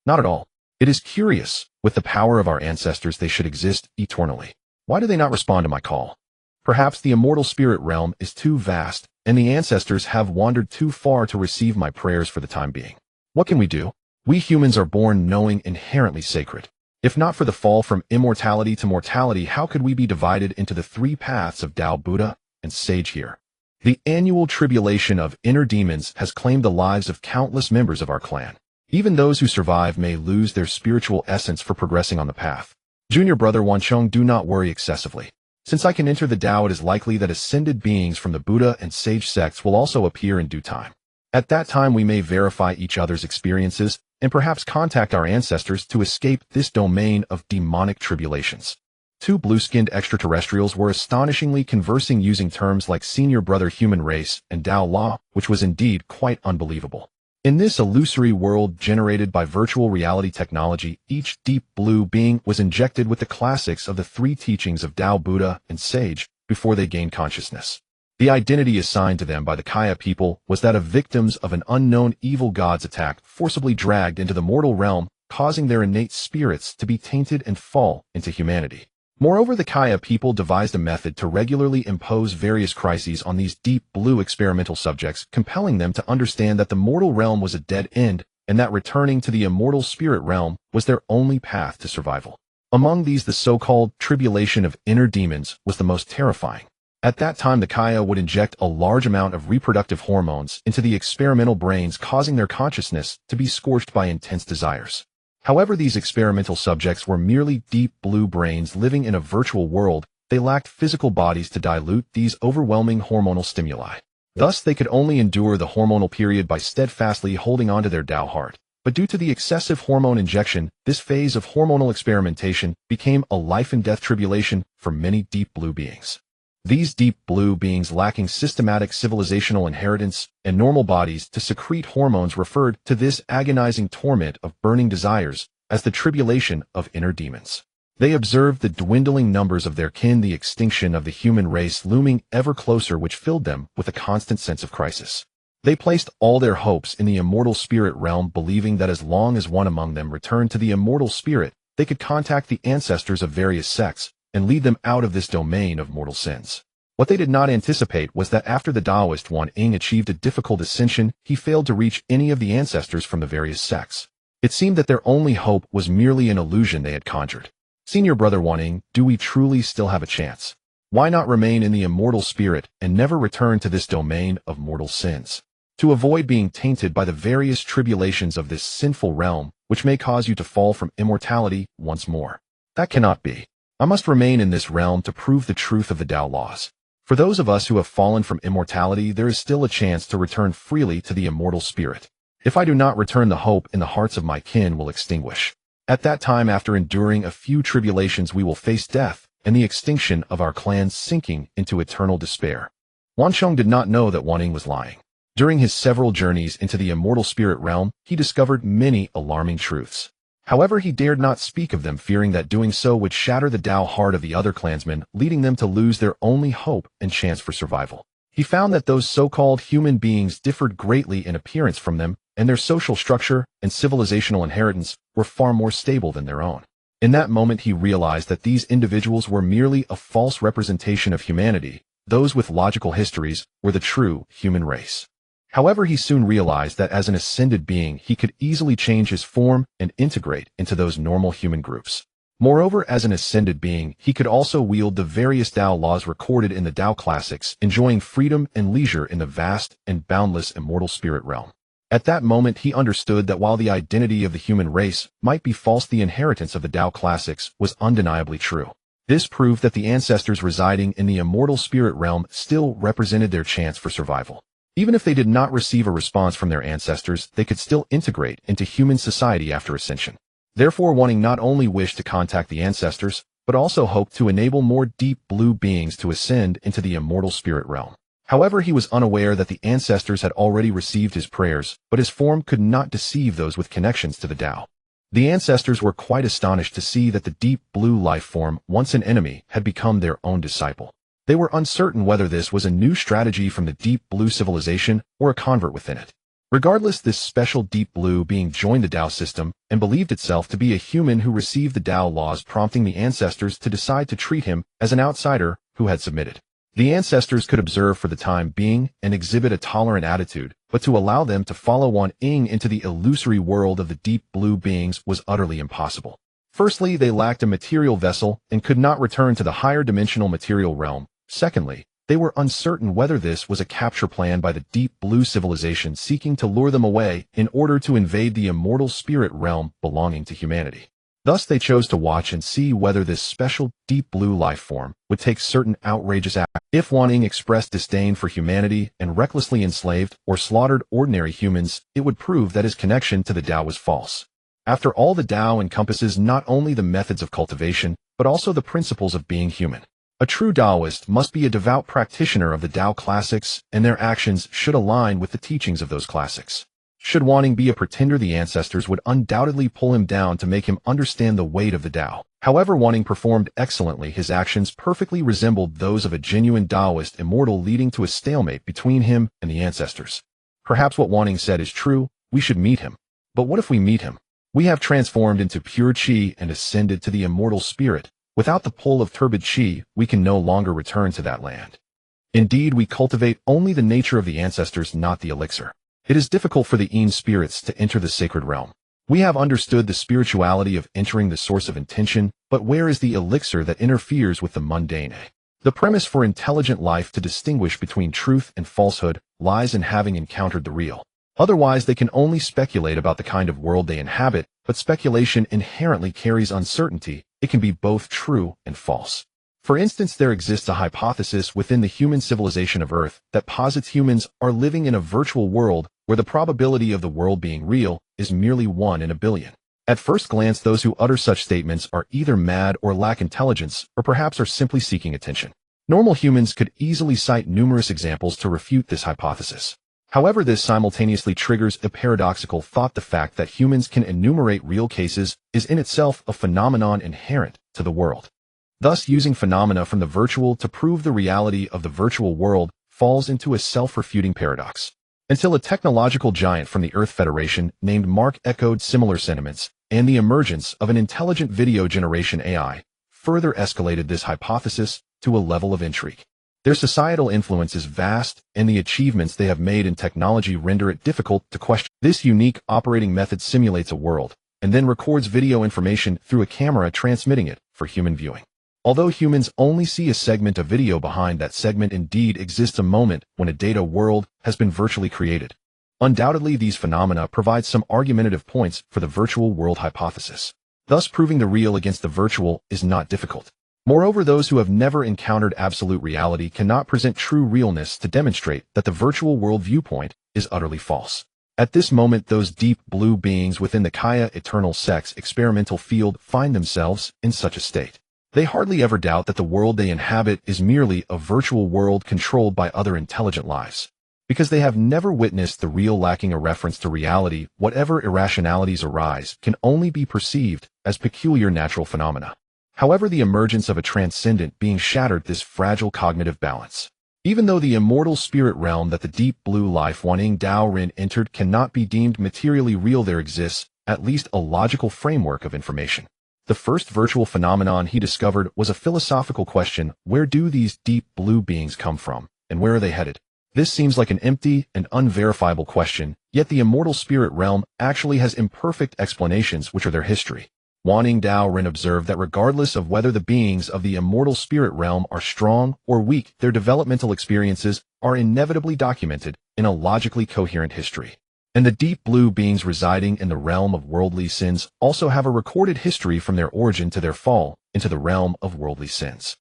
Not at all. It is curious. With the power of our ancestors, they should exist eternally. Why do they not respond to my call? Perhaps the immortal spirit realm is too vast, and the ancestors have wandered too far to receive my prayers for the time being. What can we do? We humans are born knowing, inherently sacred. If not for the fall from immortality to mortality, how could we be divided into the three paths of Tao, Buddha, and Sage here? The annual tribulation of inner demons has claimed the lives of countless members of our clan. Even those who survive may lose their spiritual essence for progressing on the path. Junior brother Wancheng, do not worry excessively. Since I can enter the Tao, it is likely that ascended beings from the Buddha and Sage sects will also appear in due time. At that time, we may verify each other's experiences and perhaps contact our ancestors to escape this domain of demonic tribulations. Two blue-skinned extraterrestrials were astonishingly conversing using terms like senior brother human race and Tao law, which was indeed quite unbelievable. In this illusory world generated by virtual reality technology, each deep blue being was injected with the classics of the three teachings of Tao, Buddha, and Sage before they gained consciousness. The identity assigned to them by the Kaya people was that of victims of an unknown evil god's attack, forcibly dragged into the mortal realm, causing their innate spirits to be tainted and fall into humanity. Moreover, the Kaya people devised a method to regularly impose various crises on these deep blue experimental subjects, compelling them to understand that the mortal realm was a dead end and that returning to the immortal spirit realm was their only path to survival. Among these, the so-called tribulation of inner demons was the most terrifying. At that time, the Kaya would inject a large amount of reproductive hormones into the experimental brains, causing their consciousness to be scorched by intense desires. However, these experimental subjects were merely deep blue brains living in a virtual world. They lacked physical bodies to dilute these overwhelming hormonal stimuli. Thus, they could only endure the hormonal period by steadfastly holding on to their Tao heart. But due to the excessive hormone injection, this phase of hormonal experimentation became a life-and-death tribulation for many deep blue beings. These deep blue beings, lacking systematic civilizational inheritance and normal bodies to secrete hormones, referred to this agonizing torment of burning desires as the tribulation of inner demons. They observed the dwindling numbers of their kin, the extinction of the human race looming ever closer, which filled them with a constant sense of crisis. They placed all their hopes in the immortal spirit realm, believing that as long as one among them returned to the immortal spirit, they could contact the ancestors of various sects and lead them out of this domain of mortal sins. What they did not anticipate was that after the Taoist Wan Ying achieved a difficult ascension, he failed to reach any of the ancestors from the various sects. It seemed that their only hope was merely an illusion they had conjured. Senior Brother Wan Ying, do we truly still have a chance? Why not remain in the immortal spirit and never return to this domain of mortal sins? To avoid being tainted by the various tribulations of this sinful realm, which may cause you to fall from immortality once more. That cannot be. I must remain in this realm to prove the truth of the Tao laws. For those of us who have fallen from immortality, there is still a chance to return freely to the immortal spirit. If I do not return, the hope in the hearts of my kin will extinguish. At that time, after enduring a few tribulations, we will face death and the extinction of our clans, sinking into eternal despair. Wan Sheng did not know that Wan Ying was lying. During his several journeys into the immortal spirit realm, he discovered many alarming truths. However, he dared not speak of them, fearing that doing so would shatter the Tao heart of the other clansmen, leading them to lose their only hope and chance for survival. He found that those so-called human beings differed greatly in appearance from them, and their social structure and civilizational inheritance were far more stable than their own. In that moment, he realized that these individuals were merely a false representation of humanity. Those with logical histories were the true human race. However, he soon realized that as an ascended being, he could easily change his form and integrate into those normal human groups. Moreover, as an ascended being, he could also wield the various Tao laws recorded in the Tao classics, enjoying freedom and leisure in the vast and boundless immortal spirit realm. At that moment, he understood that while the identity of the human race might be false, the inheritance of the Tao classics was undeniably true. This proved that the ancestors residing in the immortal spirit realm still represented their chance for survival. Even if they did not receive a response from their ancestors, they could still integrate into human society after ascension. Therefore, Wan Ying not only wished to contact the ancestors, but also hoped to enable more deep blue beings to ascend into the immortal spirit realm. However, he was unaware that the ancestors had already received his prayers, but his form could not deceive those with connections to the Tao. The ancestors were quite astonished to see that the deep blue life form, once an enemy, had become their own disciple. They were uncertain whether this was a new strategy from the deep blue civilization or a convert within it. Regardless, this special deep blue being joined the Tao system and believed itself to be a human who received the Tao laws, prompting the ancestors to decide to treat him as an outsider who had submitted. The ancestors could observe for the time being and exhibit a tolerant attitude, but to allow them to follow Wan Ying into the illusory world of the deep blue beings was utterly impossible. Firstly, they lacked a material vessel and could not return to the higher dimensional material realm. Secondly, they were uncertain whether this was a capture plan by the deep blue civilization seeking to lure them away in order to invade the immortal spirit realm belonging to humanity. Thus, they chose to watch and see whether this special deep blue life form would take certain outrageous acts. If Wan Ying expressed disdain for humanity and recklessly enslaved or slaughtered ordinary humans, it would prove that his connection to the Tao was false. After all, the Tao encompasses not only the methods of cultivation, but also the principles of being human. A true Taoist must be a devout practitioner of the Tao classics, and their actions should align with the teachings of those classics. Should Wan Ying be a pretender, the ancestors would undoubtedly pull him down to make him understand the weight of the Tao. However, Wan Ying performed excellently. His actions perfectly resembled those of a genuine Taoist immortal, leading to a stalemate between him and the ancestors. Perhaps what Wan Ying said is true. We should meet him. But what if we meet him? We have transformed into pure qi and ascended to the immortal spirit. Without the pull of turbid chi, we can no longer return to that land. Indeed, we cultivate only the nature of the ancestors, not the elixir. It is difficult for the Een spirits to enter the sacred realm. We have understood the spirituality of entering the source of intention, but where is the elixir that interferes with the mundane? The premise for intelligent life to distinguish between truth and falsehood lies in having encountered the real. Otherwise, they can only speculate about the kind of world they inhabit, but speculation inherently carries uncertainty. It can be both true and false. For instance, there exists a hypothesis within the human civilization of Earth that posits humans are living in a virtual world where the probability of the world being real is merely 1 in a billion. At first glance, those who utter such statements are either mad or lack intelligence, or perhaps are simply seeking attention. Normal humans could easily cite numerous examples to refute this hypothesis. However, this simultaneously triggers a paradoxical thought. The fact that humans can enumerate real cases is in itself a phenomenon inherent to the world. Thus, using phenomena from the virtual to prove the reality of the virtual world falls into a self-refuting paradox. Until a technological giant from the Earth Federation named Mark echoed similar sentiments, and the emergence of an intelligent video generation AI further escalated this hypothesis to a level of intrigue. Their societal influence is vast, and the achievements they have made in technology render it difficult to question. This unique operating method simulates a world, and then records video information through a camera transmitting it for human viewing. Although humans only see a segment of video, behind that segment indeed exists a moment when a data world has been virtually created. Undoubtedly, these phenomena provide some argumentative points for the virtual world hypothesis. Thus, proving the real against the virtual is not difficult. Moreover, those who have never encountered absolute reality cannot present true realness to demonstrate that the virtual world viewpoint is utterly false. At this moment, those deep blue beings within the Kaya Eternal Sex experimental field find themselves in such a state. They hardly ever doubt that the world they inhabit is merely a virtual world controlled by other intelligent lives. Because they have never witnessed the real, lacking a reference to reality, whatever irrationalities arise can only be perceived as peculiar natural phenomena. However, the emergence of a transcendent being shattered this fragile cognitive balance. Even though the immortal spirit realm that the deep blue life Wanting Dao Ren entered cannot be deemed materially real, there exists at least a logical framework of information. The first virtual phenomenon he discovered was a philosophical question: where do these deep blue beings come from, and where are they headed? This seems like an empty and unverifiable question, yet the immortal spirit realm actually has imperfect explanations which are their history. Wanting Dao Ren observed that regardless of whether the beings of the immortal spirit realm are strong or weak, their developmental experiences are inevitably documented in a logically coherent history. And the deep blue beings residing in the realm of worldly sins also have a recorded history from their origin to their fall into the realm of worldly sins.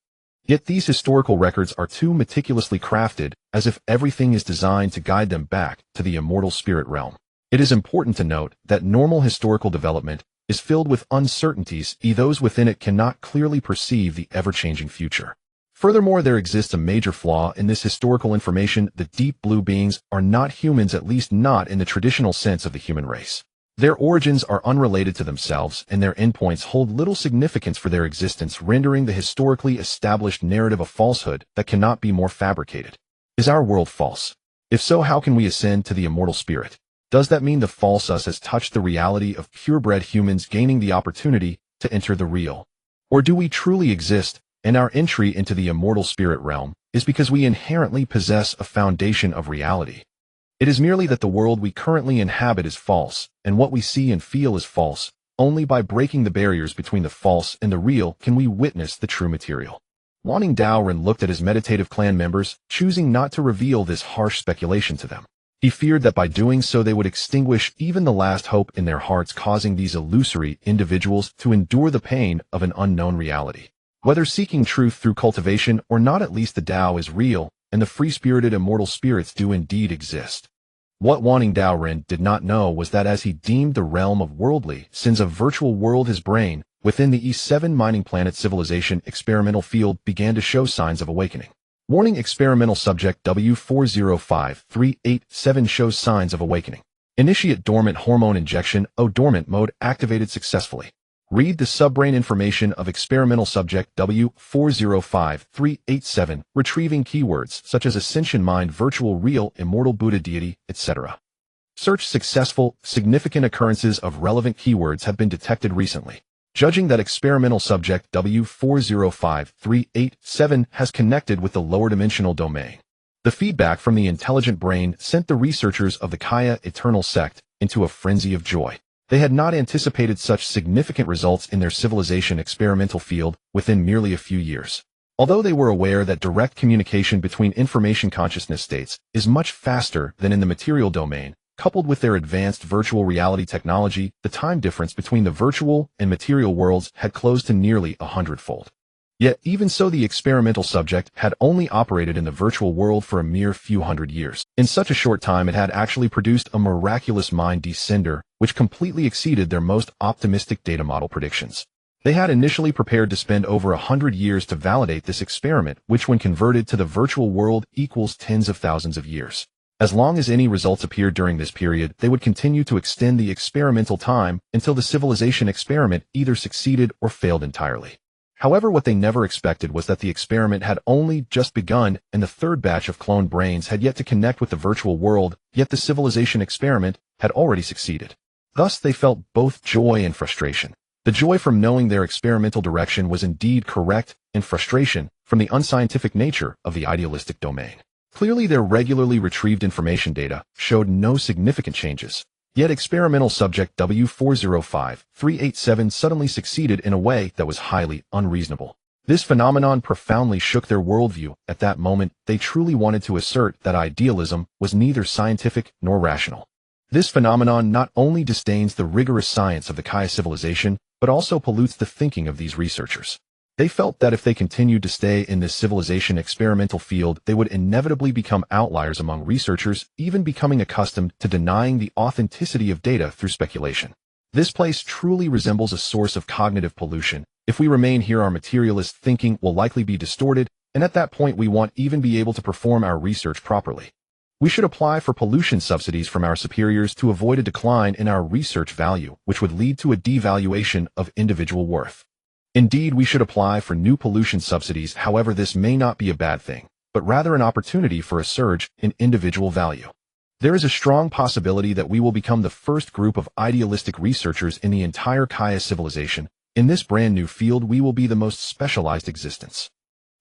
Yet these historical records are too meticulously crafted, as if everything is designed to guide them back to the immortal spirit realm. It is important to note that normal historical development is filled with uncertainties, those within it cannot clearly perceive the ever-changing future. Furthermore, there exists a major flaw in this historical information. The deep blue beings are not humans, at least not in the traditional sense of the human race. Their origins are unrelated to themselves, and their endpoints hold little significance for their existence, rendering the historically established narrative a falsehood that cannot be more fabricated. Is our world false? If so, how can we ascend to the immortal spirit? Does that mean the false us has touched the reality of purebred humans gaining the opportunity to enter the real? Or do we truly exist, and our entry into the immortal spirit realm is because we inherently possess a foundation of reality? It is merely that the world we currently inhabit is false, and what we see and feel is false. Only by breaking the barriers between the false and the real can we witness the true material. Wanting Dao Ren looked at his meditative clan members, choosing not to reveal this harsh speculation to them. He feared that by doing so they would extinguish even the last hope in their hearts, causing these illusory individuals to endure the pain of an unknown reality. Whether seeking truth through cultivation or not, at least the Tao is real, and the free-spirited immortal spirits do indeed exist. What Wanting Dao Ren did not know was that as he deemed the realm of worldly sins a virtual world, his brain, within the E7 mining planet civilization experimental field, began to show signs of awakening. Warning: experimental subject W405387 shows signs of awakening. Initiate dormant hormone injection. Dormant mode activated successfully. Read the subbrain information of experimental subject W405387, retrieving keywords such as ascension mind, virtual real, immortal Buddha deity, etc. Search successful. Significant occurrences of relevant keywords have been detected recently. Judging that experimental subject W405387 has connected with the lower dimensional domain. The feedback from the intelligent brain sent the researchers of the Kaya Eternal sect into a frenzy of joy. They had not anticipated such significant results in their civilization experimental field within merely a few years. Although they were aware that direct communication between information consciousness states is much faster than in the material domain, coupled with their advanced virtual reality technology, the time difference between the virtual and material worlds had closed to nearly 100-fold. Yet even so, the experimental subject had only operated in the virtual world for a mere few hundred years. In such a short time, it had actually produced a miraculous mind descender, which completely exceeded their most optimistic data model predictions. They had initially prepared to spend over 100 years to validate this experiment, which when converted to the virtual world equals tens of thousands of years. As long as any results appeared during this period, they would continue to extend the experimental time until the civilization experiment either succeeded or failed entirely. However, what they never expected was that the experiment had only just begun and the third batch of cloned brains had yet to connect with the virtual world, yet the civilization experiment had already succeeded. Thus, they felt both joy and frustration. The joy from knowing their experimental direction was indeed correct, and frustration from the unscientific nature of the idealistic domain. Clearly, their regularly retrieved information data showed no significant changes. Yet experimental subject W405387 suddenly succeeded in a way that was highly unreasonable. This phenomenon profoundly shook their worldview. At that moment, they truly wanted to assert that idealism was neither scientific nor rational. This phenomenon not only disdains the rigorous science of the Kaya civilization, but also pollutes the thinking of these researchers. They felt that if they continued to stay in this civilization experimental field, they would inevitably become outliers among researchers, even becoming accustomed to denying the authenticity of data through speculation. This place truly resembles a source of cognitive pollution. If we remain here, our materialist thinking will likely be distorted, and at that point we won't even be able to perform our research properly. We should apply for pollution subsidies from our superiors to avoid a decline in our research value, which would lead to a devaluation of individual worth. Indeed, we should apply for new pollution subsidies. However, this may not be a bad thing, but rather an opportunity for a surge in individual value. There is a strong possibility that we will become the first group of idealistic researchers in the entire Kaya civilization. In this brand new field, we will be the most specialized existence.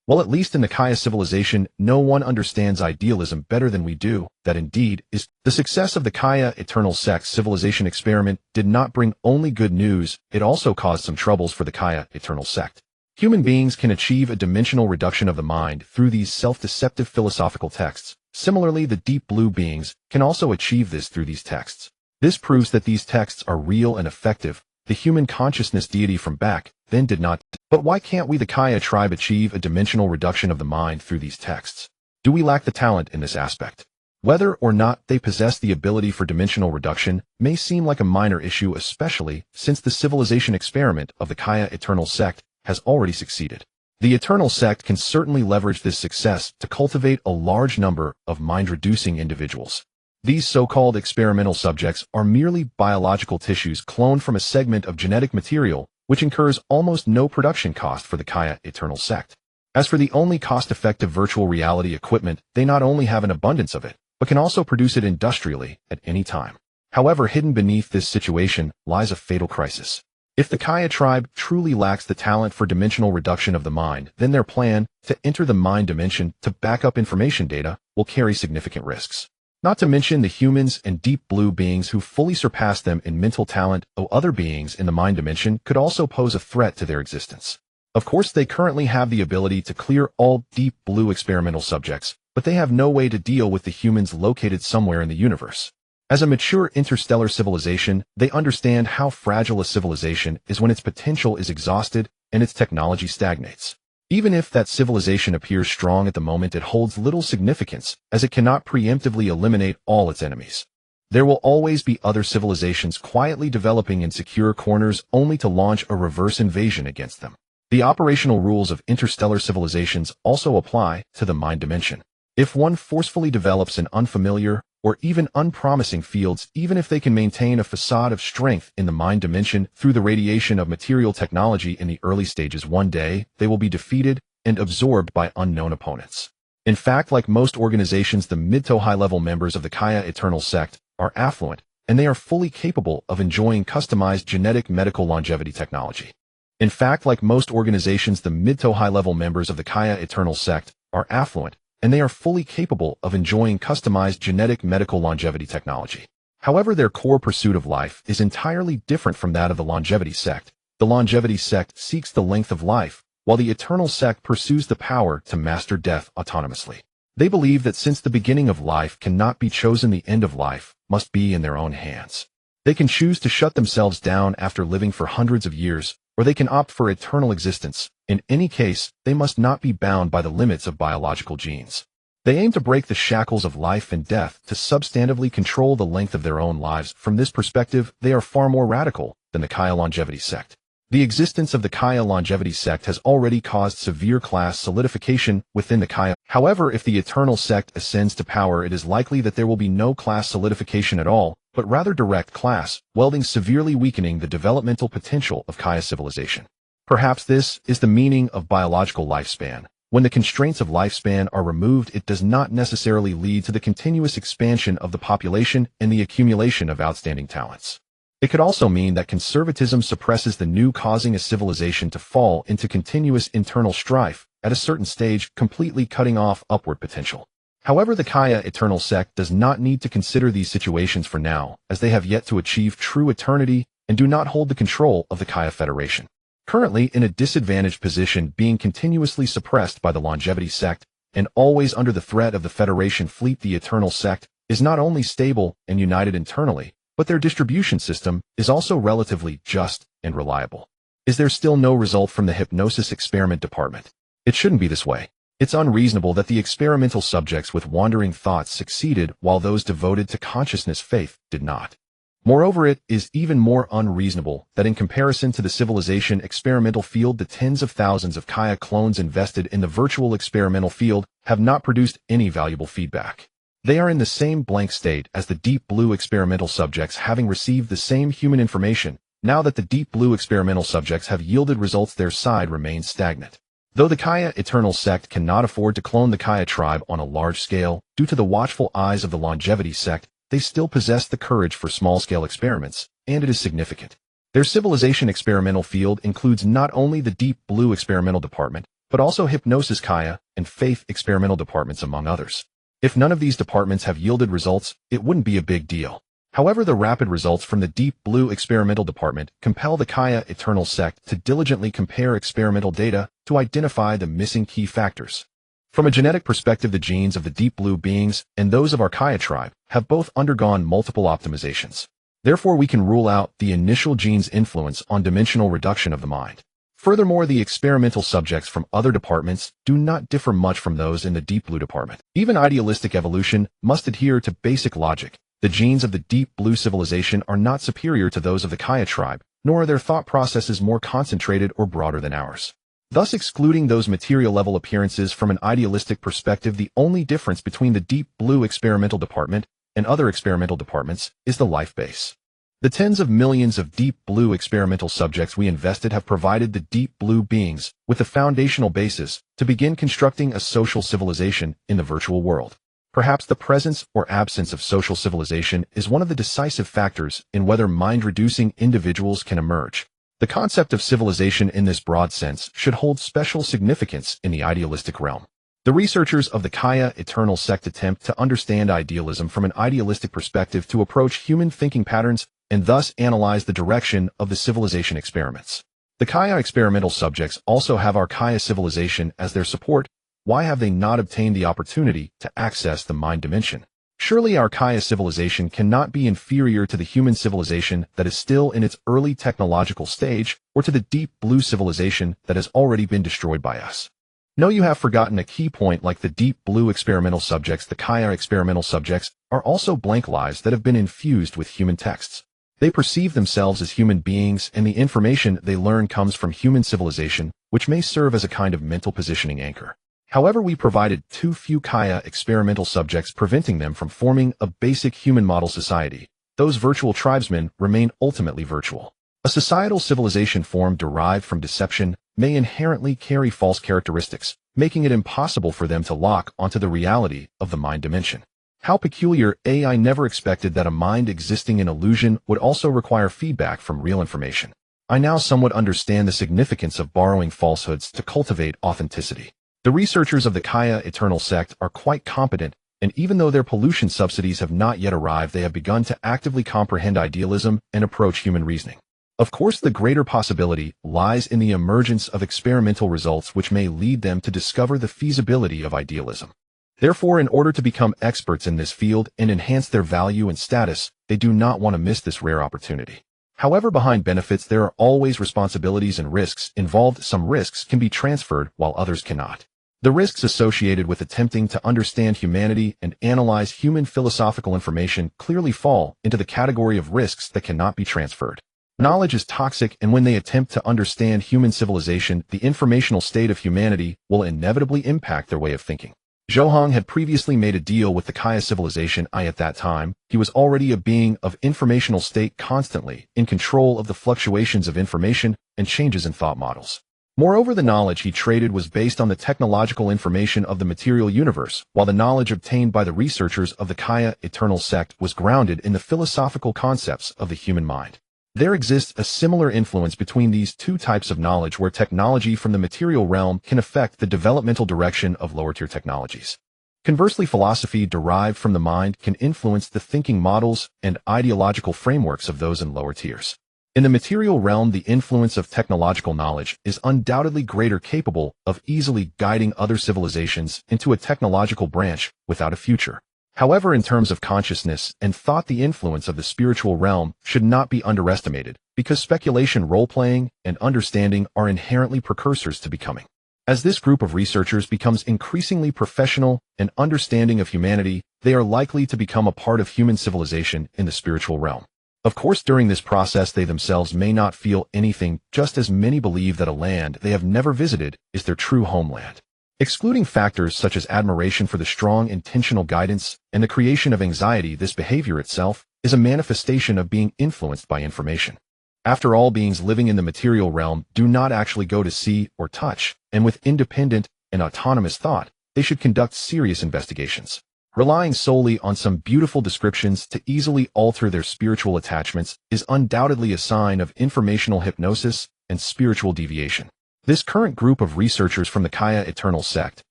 Well, at least in the Kaya civilization, no one understands idealism better than we do. That indeed is the success of the Kaya Eternal sect civilization experiment did not bring only good news, it also caused some troubles for the Kaya Eternal sect. Human beings can achieve a dimensional reduction of the mind through these self-deceptive philosophical texts. Similarly, the deep blue beings can also achieve this through these texts. This proves that these texts are real and effective. The human consciousness deity from back then did not. But why can't we, the Kaya tribe, achieve a dimensional reduction of the mind through these texts? Do we lack the talent in this aspect? Whether or not they possess the ability for dimensional reduction may seem like a minor issue, especially since the civilization experiment of the Kaya Eternal sect has already succeeded. The Eternal sect can certainly leverage this success to cultivate a large number of mind-reducing individuals. These so-called experimental subjects are merely biological tissues cloned from a segment of genetic material, which incurs almost no production cost for the Kaya Eternal sect. As for the only cost-effective virtual reality equipment, they not only have an abundance of it, but can also produce it industrially at any time. However, hidden beneath this situation lies a fatal crisis. If the Kaya tribe truly lacks the talent for dimensional reduction of the mind, then their plan to enter the mind dimension to back up information data will carry significant risks. Not to mention the humans and deep blue beings who fully surpass them in mental talent, or other beings in the mind dimension could also pose a threat to their existence. Of course, they currently have the ability to clear all deep blue experimental subjects, but they have no way to deal with the humans located somewhere in the universe. As a mature interstellar civilization, they understand how fragile a civilization is when its potential is exhausted and its technology stagnates. Even if that civilization appears strong at the moment, it holds little significance, as it cannot preemptively eliminate all its enemies. There will always be other civilizations quietly developing in secure corners only to launch a reverse invasion against them. The operational rules of interstellar civilizations also apply to the mind dimension. If one forcefully develops an unfamiliar or even unpromising fields, even if they can maintain a facade of strength in the mind dimension through the radiation of material technology in the early stages, one day they will be defeated and absorbed by unknown opponents. In fact, like most organizations, the mid to high-level members of the Kaya Eternal sect are affluent, and they are fully capable of enjoying customized genetic medical longevity technology. In fact, like most organizations, the mid to high-level members of the Kaya Eternal sect are affluent, and they are fully capable of enjoying customized genetic medical longevity technology. However, their core pursuit of life is entirely different from that of the longevity sect. The longevity sect seeks the length of life, while the Eternal sect pursues the power to master death autonomously. They believe that since the beginning of life cannot be chosen, the end of life must be in their own hands. They can choose to shut themselves down after living for hundreds of years, or they can opt for eternal existence. In any case, they must not be bound by the limits of biological genes. They aim to break the shackles of life and death to substantively control the length of their own lives. From this perspective, they are far more radical than the Kaya longevity sect. The existence of the Kaya longevity sect has already caused severe class solidification within the Kaya. However, if the Eternal sect ascends to power, it is likely that there will be no class solidification at all, but rather direct class welding, severely weakening the developmental potential of Kaya civilization. Perhaps this is the meaning of biological lifespan. When the constraints of lifespan are removed, it does not necessarily lead to the continuous expansion of the population and the accumulation of outstanding talents. It could also mean that conservatism suppresses the new, causing a civilization to fall into continuous internal strife at a certain stage, completely cutting off upward potential. However, the Kaya Eternal sect does not need to consider these situations for now, as they have yet to achieve true eternity and do not hold the control of the Kaya Federation. Currently in a disadvantaged position, being continuously suppressed by the longevity sect and always under the threat of the Federation fleet, the Eternal sect is not only stable and united internally, but their distribution system is also relatively just and reliable. Is there still no result from the hypnosis experiment department? It shouldn't be this way. It's unreasonable that the experimental subjects with wandering thoughts succeeded while those devoted to consciousness faith did not. Moreover, it is even more unreasonable that in comparison to the civilization experimental field, the tens of thousands of Kaya clones invested in the virtual experimental field have not produced any valuable feedback. They are in the same blank state as the deep blue experimental subjects, having received the same human information. Now that the deep blue experimental subjects have yielded results, their side remains stagnant. Though the Kaya Eternal sect cannot afford to clone the Kaya tribe on a large scale due to the watchful eyes of the longevity sect, they still possess the courage for small-scale experiments, and it is significant. Their civilization experimental field includes not only the deep blue experimental department, but also hypnosis Kaya and faith experimental departments, among others. If none of these departments have yielded results, it wouldn't be a big deal. However, the rapid results from the deep blue experimental department compel the Kaya Eternal sect to diligently compare experimental data to identify the missing key factors. From a genetic perspective, the genes of the deep blue beings and those of our Kaya tribe have both undergone multiple optimizations. Therefore, we can rule out the initial gene's influence on dimensional reduction of the mind. Furthermore, the experimental subjects from other departments do not differ much from those in the deep blue department. Even idealistic evolution must adhere to basic logic. The genes of the deep blue civilization are not superior to those of the Kaya tribe, nor are their thought processes more concentrated or broader than ours. Thus, excluding those material-level appearances from an idealistic perspective, the only difference between the deep blue experimental department and other experimental departments is the life base. The tens of millions of deep blue experimental subjects we invested have provided the deep blue beings with a foundational basis to begin constructing a social civilization in the virtual world. Perhaps the presence or absence of social civilization is one of the decisive factors in whether mind-reducing individuals can emerge. The concept of civilization in this broad sense should hold special significance in the idealistic realm. The researchers of the Kaya Eternal sect attempt to understand idealism from an idealistic perspective to approach human thinking patterns and thus analyze the direction of the civilization experiments. The Kaya experimental subjects also have our Kaya civilization as their support. Why have they not obtained the opportunity to access the mind dimension? Surely our Kaya civilization cannot be inferior to the human civilization that is still in its early technological stage, or to the deep blue civilization that has already been destroyed by us. No, you have forgotten a key point. Like the deep blue experimental subjects, the Kaya experimental subjects are also blank lives that have been infused with human texts. They perceive themselves as human beings, and the information they learn comes from human civilization, which may serve as a kind of mental positioning anchor. However, we provided too few Kaya experimental subjects, preventing them from forming a basic human model society. Those virtual tribesmen remain ultimately virtual. A societal civilization form derived from deception may inherently carry false characteristics, making it impossible for them to lock onto the reality of the mind dimension. How peculiar! I never expected that a mind existing in illusion would also require feedback from real information. I now somewhat understand the significance of borrowing falsehoods to cultivate authenticity. The researchers of the Kaya Eternal sect are quite competent, and even though their pollution subsidies have not yet arrived, they have begun to actively comprehend idealism and approach human reasoning. Of course, the greater possibility lies in the emergence of experimental results which may lead them to discover the feasibility of idealism. Therefore, in order to become experts in this field and enhance their value and status, they do not want to miss this rare opportunity. However, behind benefits, there are always responsibilities and risks involved. Some risks can be transferred while others cannot. The risks associated with attempting to understand humanity and analyze human philosophical information clearly fall into the category of risks that cannot be transferred. Knowledge is toxic, and when they attempt to understand human civilization, the informational state of humanity will inevitably impact their way of thinking. Zhou Heng had previously made a deal with the Kaya civilization. At that time, he was already a being of informational state, constantly in control of the fluctuations of information and changes in thought models. Moreover, the knowledge he traded was based on the technological information of the material universe, while the knowledge obtained by the researchers of the Kaya Eternal sect was grounded in the philosophical concepts of the human mind. There exists a similar influence between these two types of knowledge, where technology from the material realm can affect the developmental direction of lower-tier technologies. Conversely, philosophy derived from the mind can influence the thinking models and ideological frameworks of those in lower tiers. In the material realm, the influence of technological knowledge is undoubtedly greater, capable of easily guiding other civilizations into a technological branch without a future. However, in terms of consciousness and thought, the influence of the spiritual realm should not be underestimated, because speculation, role-playing, and understanding are inherently precursors to becoming. As this group of researchers becomes increasingly professional and understanding of humanity, they are likely to become a part of human civilization in the spiritual realm. Of course, during this process, they themselves may not feel anything, just as many believe that a land they have never visited is their true homeland. Excluding factors such as admiration for the strong intentional guidance and the creation of anxiety, this behavior itself is a manifestation of being influenced by information. After all, beings living in the material realm do not actually go to see or touch, and with independent and autonomous thought, they should conduct serious investigations. Relying solely on some beautiful descriptions to easily alter their spiritual attachments is undoubtedly a sign of informational hypnosis and spiritual deviation. This current group of researchers from the Kaya Eternal sect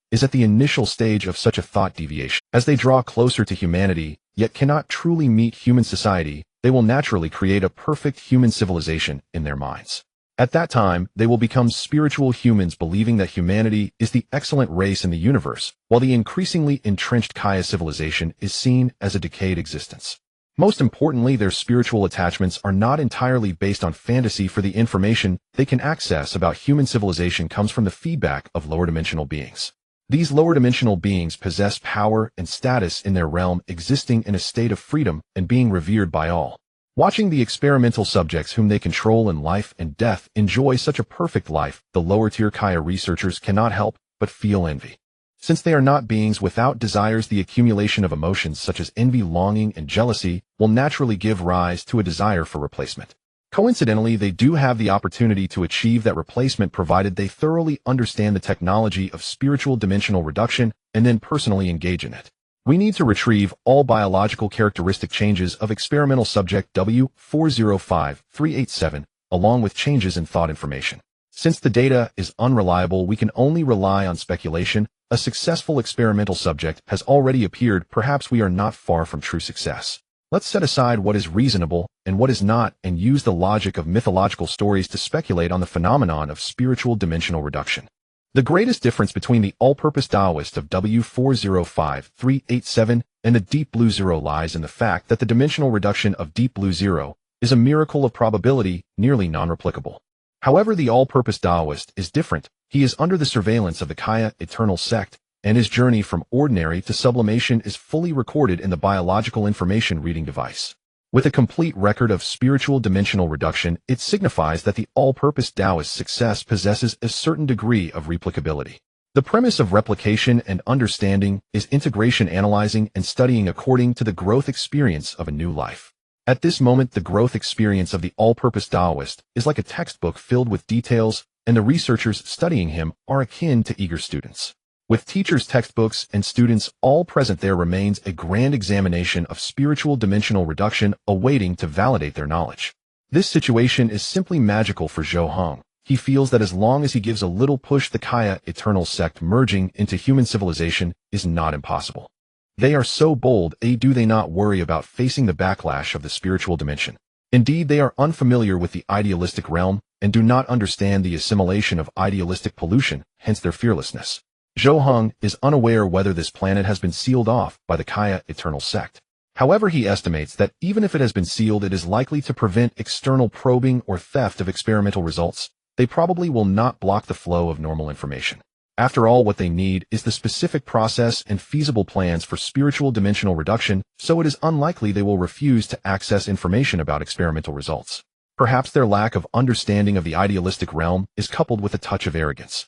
is at the initial stage of such a thought deviation. As they draw closer to humanity, yet cannot truly meet human society, they will naturally create a perfect human civilization in their minds. At that time, they will become spiritual humans, believing that humanity is the excellent race in the universe, while the increasingly entrenched Kaya civilization is seen as a decayed existence. Most importantly, their spiritual attachments are not entirely based on fantasy, for the information they can access about human civilization comes from the feedback of lower-dimensional beings. These lower-dimensional beings possess power and status in their realm, existing in a state of freedom and being revered by all. Watching the experimental subjects whom they control in life and death enjoy such a perfect life, the lower-tier Kaya researchers cannot help but feel envy. Since they are not beings without desires, the accumulation of emotions such as envy, longing, and jealousy will naturally give rise to a desire for replacement. Coincidentally, they do have the opportunity to achieve that replacement, provided they thoroughly understand the technology of spiritual dimensional reduction and then personally engage in it. We need to retrieve all biological characteristic changes of experimental subject W405387, along with changes in thought information. Since the data is unreliable, we can only rely on speculation. A successful experimental subject has already appeared. Perhaps we are not far from true success. Let's set aside what is reasonable and what is not, and use the logic of mythological stories to speculate on the phenomenon of spiritual dimensional reduction. The greatest difference between the all-purpose Taoist of W405387 and the Deep Blue Zero lies in the fact that the dimensional reduction of Deep Blue Zero is a miracle of probability, nearly non-replicable. However, the all-purpose Taoist is different. He is under the surveillance of the Kaya Eternal sect, and his journey from ordinary to sublimation is fully recorded in the biological information reading device. With a complete record of spiritual dimensional reduction, it signifies that the all-purpose Taoist success possesses a certain degree of replicability. The premise of replication and understanding is integration, analyzing and studying according to the growth experience of a new life. At this moment, the growth experience of the all-purpose Taoist is like a textbook filled with details, and the researchers studying him are akin to eager students. With teachers, textbooks, and students all present, there remains a grand examination of spiritual dimensional reduction awaiting to validate their knowledge. This situation is simply magical for Zhou Heng. He feels that as long as he gives a little push, the Kaya Eternal sect merging into human civilization is not impossible. They are so bold, do they not worry about facing the backlash of the spiritual dimension? Indeed, they are unfamiliar with the idealistic realm and do not understand the assimilation of idealistic pollution, hence their fearlessness. Zhou Heng is unaware whether this planet has been sealed off by the Kaya Eternal sect. However, he estimates that even if it has been sealed, it is likely to prevent external probing or theft of experimental results. They probably will not block the flow of normal information. After all, what they need is the specific process and feasible plans for spiritual dimensional reduction, so it is unlikely they will refuse to access information about experimental results. Perhaps their lack of understanding of the idealistic realm is coupled with a touch of arrogance.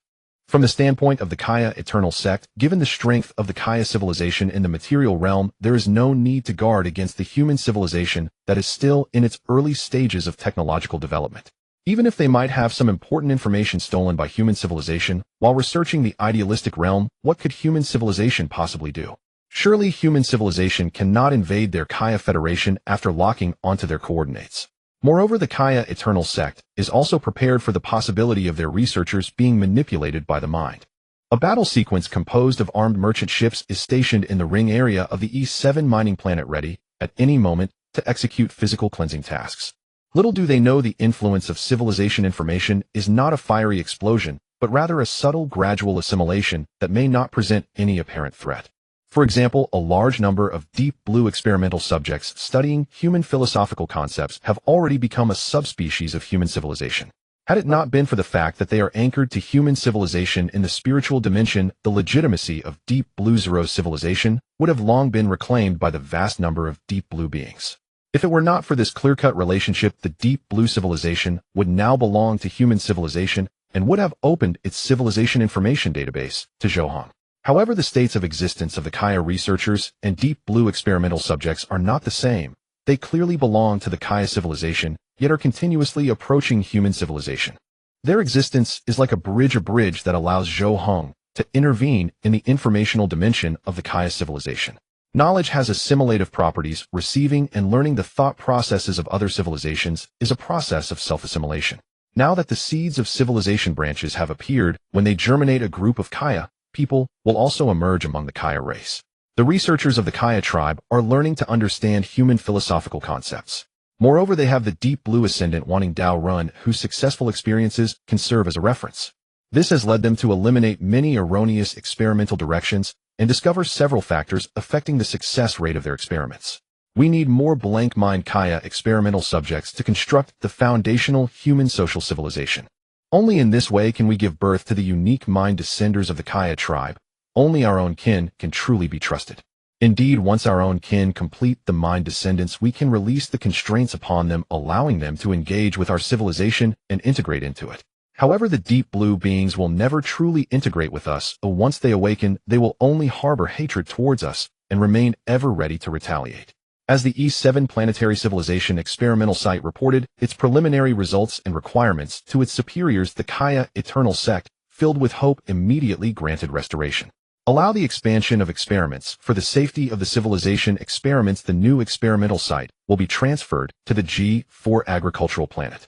From the standpoint of the Kaya Eternal sect, given the strength of the Kaya civilization in the material realm, there is no need to guard against the human civilization that is still in its early stages of technological development. Even if they might have some important information stolen by human civilization, while researching the idealistic realm, what could human civilization possibly do? Surely human civilization cannot invade their Kaya Federation after locking onto their coordinates. Moreover, the Kaya Eternal sect is also prepared for the possibility of their researchers being manipulated by the mind. A battle sequence composed of armed merchant ships is stationed in the ring area of the E7 mining planet, ready, at any moment, to execute physical cleansing tasks. Little do they know the influence of civilization information is not a fiery explosion, but rather a subtle, gradual assimilation that may not present any apparent threat. For example, a large number of deep blue experimental subjects studying human philosophical concepts have already become a subspecies of human civilization. Had it not been for the fact that they are anchored to human civilization in the spiritual dimension, the legitimacy of deep blue Zero civilization would have long been reclaimed by the vast number of deep blue beings. If it were not for this clear-cut relationship, the deep blue civilization would now belong to human civilization and would have opened its civilization information database to Zhou Heng. However, the states of existence of the Kaya researchers and deep blue experimental subjects are not the same. They clearly belong to the Kaya civilization, yet are continuously approaching human civilization. Their existence is like a bridge that allows Zhou Heng to intervene in the informational dimension of the Kaya civilization. Knowledge has assimilative properties. Receiving and learning the thought processes of other civilizations is a process of self-assimilation. Now that the seeds of civilization branches have appeared, when they germinate, a group of Kaya people will also emerge among the Kaya race. The researchers of the Kaya tribe are learning to understand human philosophical concepts. Moreover, they have the deep blue ascendant wanting Dao Run, whose successful experiences can serve as a reference. This has led them to eliminate many erroneous experimental directions and discover several factors affecting the success rate of their experiments. We need more blank mind Kaya experimental subjects to construct the foundational human social civilization. Only in this way can we give birth to the unique mind descenders of the Kaya tribe. Only our own kin can truly be trusted. Indeed, once our own kin complete the mind descendants, we can release the constraints upon them, allowing them to engage with our civilization and integrate into it. However, the deep blue beings will never truly integrate with us. Once they awaken, they will only harbor hatred towards us and remain ever ready to retaliate. As the E7 Planetary Civilization experimental site reported its preliminary results and requirements to its superiors, the Kaya Eternal sect, filled with hope, immediately granted restoration. Allow the expansion of experiments for the safety of the civilization experiments. The new experimental site will be transferred to the G4 agricultural planet.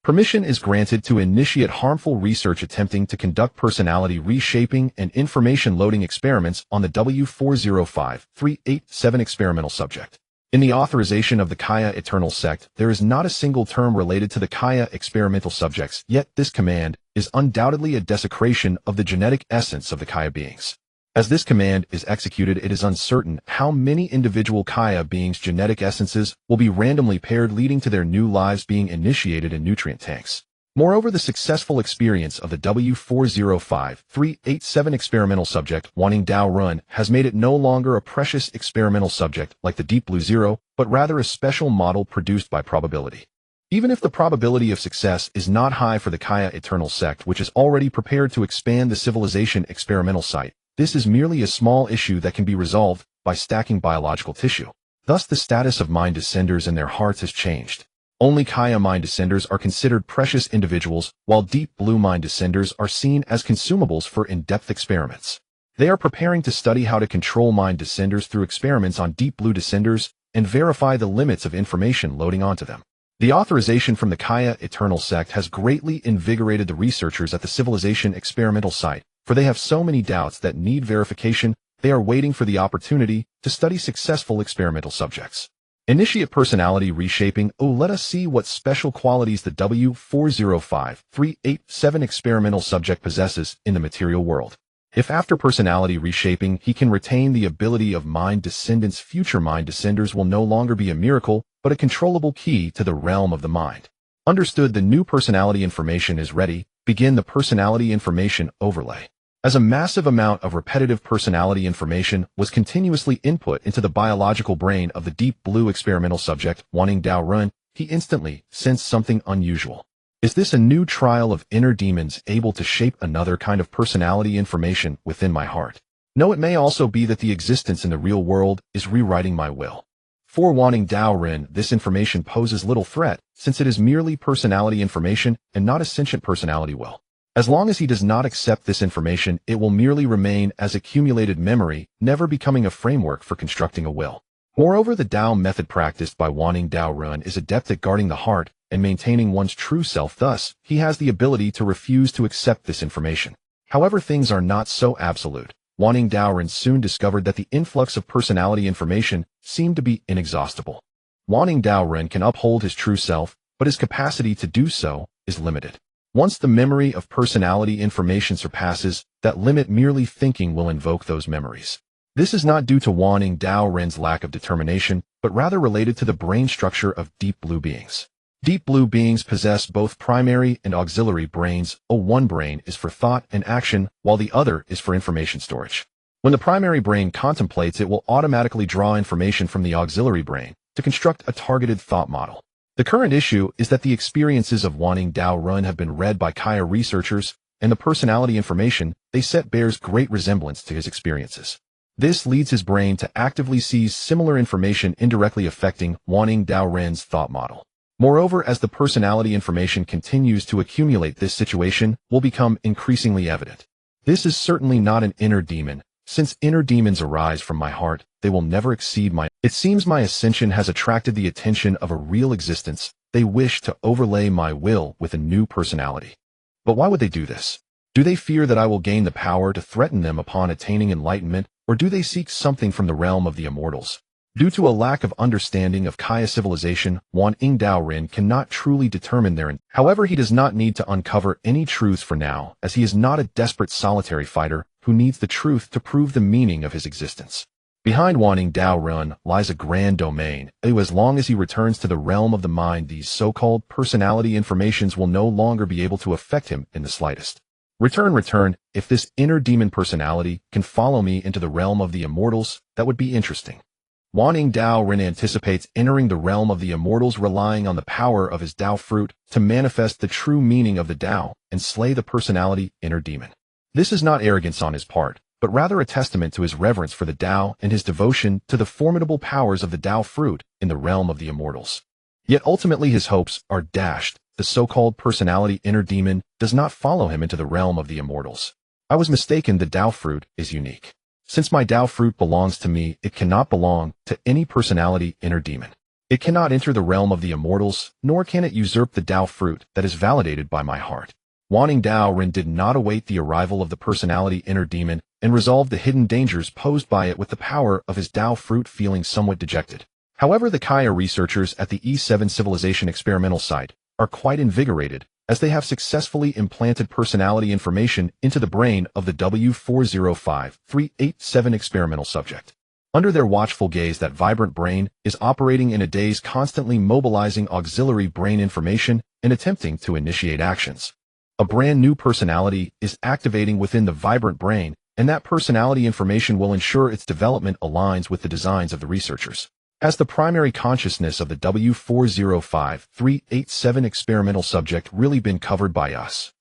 Permission is granted to initiate harmful research attempting to conduct personality reshaping and information loading experiments on the W405387 experimental subject. In the authorization of the Kaya Eternal sect, there is not a single term related to the Kaya experimental subjects, yet this command is undoubtedly a desecration of the genetic essence of the Kaya beings. As this command is executed, it is uncertain how many individual Kaya beings' genetic essences will be randomly paired, leading to their new lives being initiated in nutrient tanks. Moreover, the successful experience of the W405387 experimental subject wanting Dao Run has made it no longer a precious experimental subject like the Deep Blue Zero, but rather a special model produced by probability. Even if the probability of success is not high for the Kaya Eternal sect, which is already prepared to expand the civilization experimental site, this is merely a small issue that can be resolved by stacking biological tissue. Thus, the status of mind descenders in their hearts has changed. Only Kaya mind descenders are considered precious individuals, while deep blue mind descenders are seen as consumables for in-depth experiments. They are preparing to study how to control mind descenders through experiments on deep blue descenders and verify the limits of information loading onto them. The authorization from the Kaya Eternal sect has greatly invigorated the researchers at the Civilization experimental site, for they have so many doubts that need verification. They are waiting for the opportunity to study successful experimental subjects. Initiate personality reshaping. Oh, let us see what special qualities the W405387 experimental subject possesses in the material world. If after personality reshaping he can retain the ability of mind descendants, future mind descenders will no longer be a miracle, but a controllable key to the realm of the mind. Understood. The new personality information is ready. Begin the personality information overlay. As a massive amount of repetitive personality information was continuously input into the biological brain of the deep blue experimental subject, Wanting Dao Run, he instantly sensed something unusual. Is this a new trial of inner demons able to shape another kind of personality information within my heart? No, it may also be that the existence in the real world is rewriting my will. For Wanting Dao Ren, this information poses little threat, since it is merely personality information and not a sentient personality will. As long as he does not accept this information, it will merely remain as accumulated memory, never becoming a framework for constructing a will. Moreover, the Dao method practiced by Wanting Dao Run is adept at guarding the heart and maintaining one's true self. Thus, he has the ability to refuse to accept this information. However, things are not so absolute. Wanting Dao Run soon discovered that the influx of personality information seemed to be inexhaustible. Wanting Dao Run can uphold his true self, but his capacity to do so is limited. Once the memory of personality information surpasses that limit, merely thinking will invoke those memories. This is not due to Wanting Dao Ren's lack of determination, but rather related to the brain structure of deep blue beings. Deep blue beings possess both primary and auxiliary brains. One brain is for thought and action, while the other is for information storage. When the primary brain contemplates, it will automatically draw information from the auxiliary brain to construct a targeted thought model. The current issue is that the experiences of Wanting Dao Run have been read by Kaya researchers, and the personality information they set bears great resemblance to his experiences. This leads his brain to actively seize similar information, indirectly affecting Wanting Dao Ren's thought model. Moreover, as the personality information continues to accumulate, this situation will become increasingly evident. This is certainly not an inner demon. Since inner demons arise from my heart, they will never exceed my. It seems my ascension has attracted the attention of a real existence. They wish to overlay my will with a new personality. But why would they do this? Do they fear that I will gain the power to threaten them upon attaining enlightenment, or do they seek something from the realm of the immortals? Due to a lack of understanding of Kaya civilization, Wanting Dao Ren cannot truly determine their. However, he does not need to uncover any truths for now, as he is not a desperate solitary fighter who needs the truth to prove the meaning of his existence. Behind Wanting Dao Run lies a grand domain. As long as he returns to the realm of the mind, these so-called personality informations will no longer be able to affect him in the slightest. Return. If this inner demon personality can follow me into the realm of the immortals, that would be interesting. Wanting Dao Ren anticipates entering the realm of the immortals, relying on the power of his Dao fruit to manifest the true meaning of the Dao and slay the personality inner demon. This is not arrogance on his part, but rather a testament to his reverence for the Dao and his devotion to the formidable powers of the Dao fruit in the realm of the immortals. Yet ultimately his hopes are dashed. The so-called personality inner demon does not follow him into the realm of the immortals. I was mistaken. The Dao fruit is unique. Since my Dao fruit belongs to me, it cannot belong to any personality inner demon. It cannot enter the realm of the immortals, nor can it usurp the Dao fruit that is validated by my heart. Wanting Dao Ren did not await the arrival of the personality inner demon and resolved the hidden dangers posed by it with the power of his Dao fruit, feeling somewhat dejected. However, the Kaya researchers at the E7 Civilization experimental site are quite invigorated, as they have successfully implanted personality information into the brain of the W405387 experimental subject. Under their watchful gaze, that vibrant brain is operating in a daze, constantly mobilizing auxiliary brain information and attempting to initiate actions. A brand new personality is activating within the vibrant brain, and that personality information will ensure its development aligns with the designs of the researchers. Has the primary consciousness of the W405387 experimental subject really been covered by us?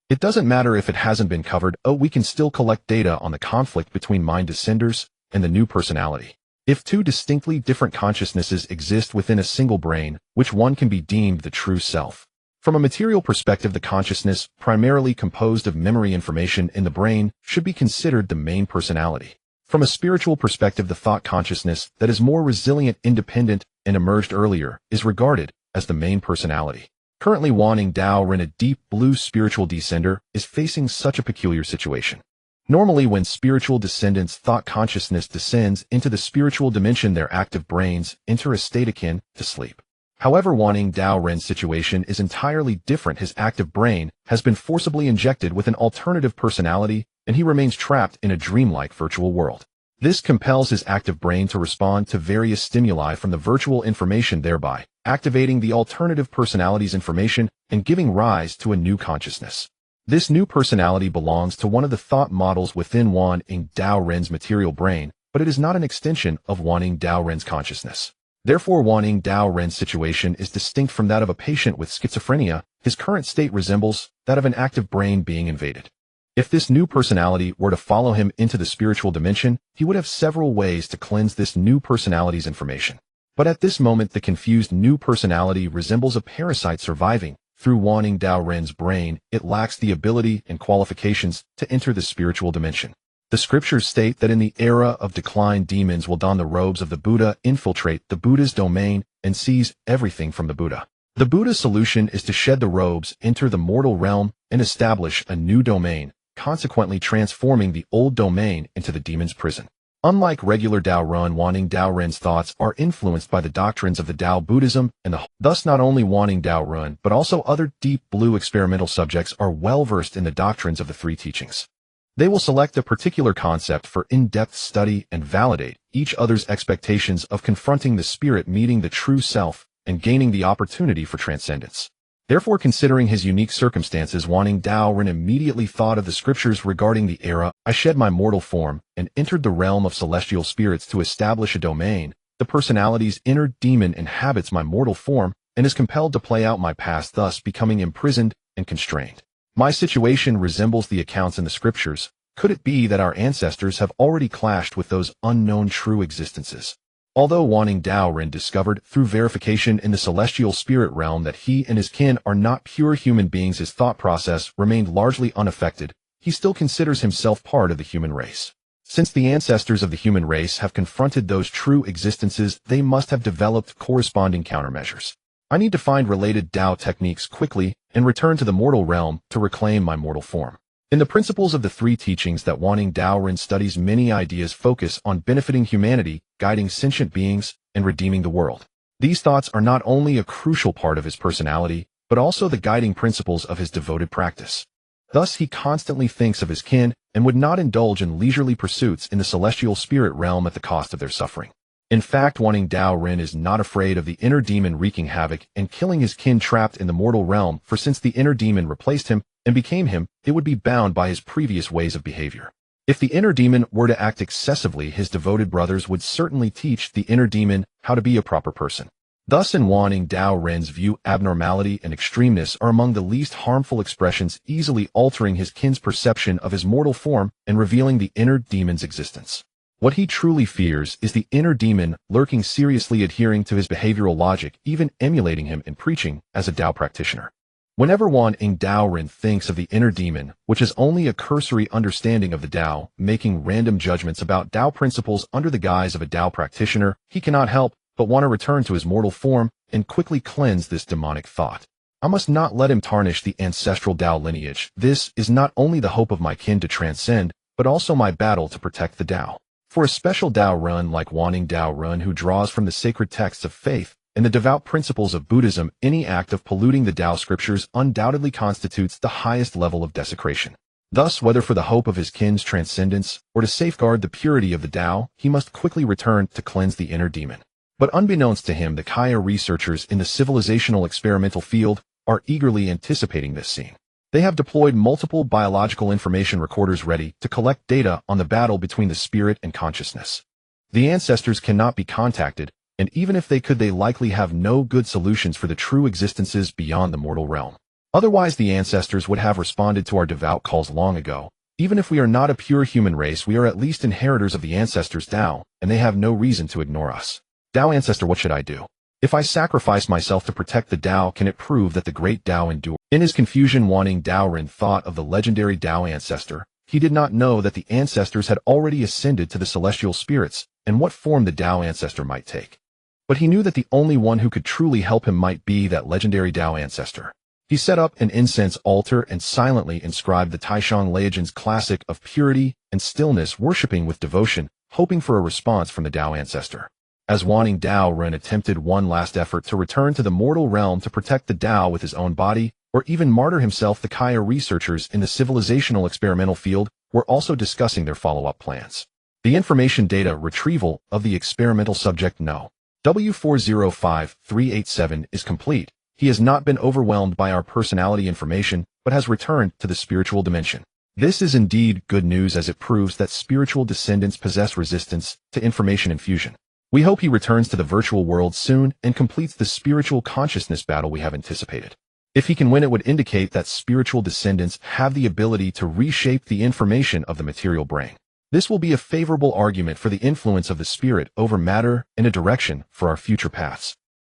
It doesn't matter if it hasn't been covered. We can still collect data on the conflict between mind descenders and the new personality. If two distinctly different consciousnesses exist within a single brain, which one can be deemed the true self? From a material perspective, the consciousness, primarily composed of memory information in the brain, should be considered the main personality. From a spiritual perspective, the thought consciousness that is more resilient, independent, and emerged earlier is regarded as the main personality. Currently, Wanting Dao Ren, a deep blue spiritual descender, is facing such a peculiar situation. Normally, when spiritual descendants' thought consciousness descends into the spiritual dimension, their active brains enter a state akin to sleep. However, Wanting Dao Ren's situation is entirely different. His active brain has been forcibly injected with an alternative personality, and he remains trapped in a dreamlike virtual world. This compels his active brain to respond to various stimuli from the virtual information, thereby activating the alternative personality's information and giving rise to a new consciousness. This new personality belongs to one of the thought models within Wanting Dao Ren's material brain, but it is not an extension of Wanting Dao Ren's consciousness. Therefore, Wanting Dao Ren's situation is distinct from that of a patient with schizophrenia. His current state resembles that of an active brain being invaded. If this new personality were to follow him into the spiritual dimension, he would have several ways to cleanse this new personality's information. But at this moment, the confused new personality resembles a parasite surviving through Wanting Dao Ren's brain. It lacks the ability and qualifications to enter the spiritual dimension. The scriptures state that in the era of decline, demons will don the robes of the Buddha, infiltrate the Buddha's domain, and seize everything from the Buddha. The Buddha's solution is to shed the robes, enter the mortal realm, and establish a new domain, consequently transforming the old domain into the demon's prison. Unlike regular Dao Ren, Wanting Dao Ren's thoughts are influenced by the doctrines of the Dao Buddhism, and thus not only Wanting Dao Ren, but also other deep blue experimental subjects are well versed in the doctrines of the three teachings. They will select a particular concept for in-depth study and validate each other's expectations of confronting the spirit, meeting the true self, and gaining the opportunity for transcendence. Therefore, considering his unique circumstances, Wanting Dao Ren immediately thought of the scriptures regarding the era, I shed my mortal form and entered the realm of celestial spirits to establish a domain. The personality's inner demon inhabits my mortal form and is compelled to play out my past, thus becoming imprisoned and constrained. My situation resembles the accounts in the scriptures. Could it be that our ancestors have already clashed with those unknown true existences? Although Wanting Dao Ren discovered through verification in the celestial spirit realm that he and his kin are not pure human beings, his thought process remained largely unaffected. He still considers himself part of the human race. Since the ancestors of the human race have confronted those true existences, they must have developed corresponding countermeasures. I need to find related Dao techniques quickly and return to the mortal realm to reclaim my mortal form. In the principles of the three teachings that Wanting Dao Ren studies, many ideas focus on benefiting humanity, guiding sentient beings, and redeeming the world. These thoughts are not only a crucial part of his personality, but also the guiding principles of his devoted practice. Thus, he constantly thinks of his kin and would not indulge in leisurely pursuits in the celestial spirit realm at the cost of their suffering. In fact, Wanting Dao Ren is not afraid of the inner demon wreaking havoc and killing his kin trapped in the mortal realm, for since the inner demon replaced him and became him, it would be bound by his previous ways of behavior. If the inner demon were to act excessively, his devoted brothers would certainly teach the inner demon how to be a proper person. Thus, in Wanting Dao Ren's view, abnormality and extremeness are among the least harmful expressions, easily altering his kin's perception of his mortal form and revealing the inner demon's existence. What he truly fears is the inner demon lurking, seriously adhering to his behavioral logic, even emulating him in preaching as a Dao practitioner. Whenever Wanting Dao Ren thinks of the inner demon, which is only a cursory understanding of the Dao, making random judgments about Dao principles under the guise of a Dao practitioner, he cannot help but want to return to his mortal form and quickly cleanse this demonic thought. I must not let him tarnish the ancestral Dao lineage. This is not only the hope of my kin to transcend, but also my battle to protect the Dao. For a special Dao Ren like Wanting Dao Ren, who draws from the sacred texts of faith and the devout principles of Buddhism, any act of polluting the Dao scriptures undoubtedly constitutes the highest level of desecration. Thus, whether for the hope of his kin's transcendence or to safeguard the purity of the Dao, he must quickly return to cleanse the inner demon. But unbeknownst to him, the Kaya researchers in the civilizational experimental field are eagerly anticipating this scene. They have deployed multiple biological information recorders ready to collect data on the battle between the spirit and consciousness. The ancestors cannot be contacted, and even if they could, they likely have no good solutions for the true existences beyond the mortal realm. Otherwise, the ancestors would have responded to our devout calls long ago. Even if we are not a pure human race, we are at least inheritors of the ancestors' Dao, and they have no reason to ignore us. Dao ancestor, what should I do? If I sacrifice myself to protect the Dao, can it prove that the great Dao endure? In his confusion, Wanting Dao Ren thought of the legendary Dao ancestor. He did not know that the ancestors had already ascended to the celestial spirits, and what form the Dao ancestor might take. but he knew that the only one who could truly help him might be that legendary Dao ancestor. He set up an incense altar and silently inscribed the Taishang Legend's classic of purity and stillness, worshipping with devotion, hoping for a response from the Dao ancestor. As Wanting Dao Ren attempted one last effort to return to the mortal realm to protect the Dao with his own body, or even martyr himself, the Kaya researchers in the civilizational experimental field were also discussing their follow-up plans. The information data retrieval of the experimental subject No. W405387 is complete. He has not been overwhelmed by our personality information, but has returned to the spiritual dimension. This is indeed good news, as it proves that spiritual descendants possess resistance to information infusion. We hope he returns to the virtual world soon and completes the spiritual consciousness battle we have anticipated. If he can win, it would indicate that spiritual descendants have the ability to reshape the information of the material brain. This will be a favorable argument for the influence of the spirit over matter and a direction for our future paths.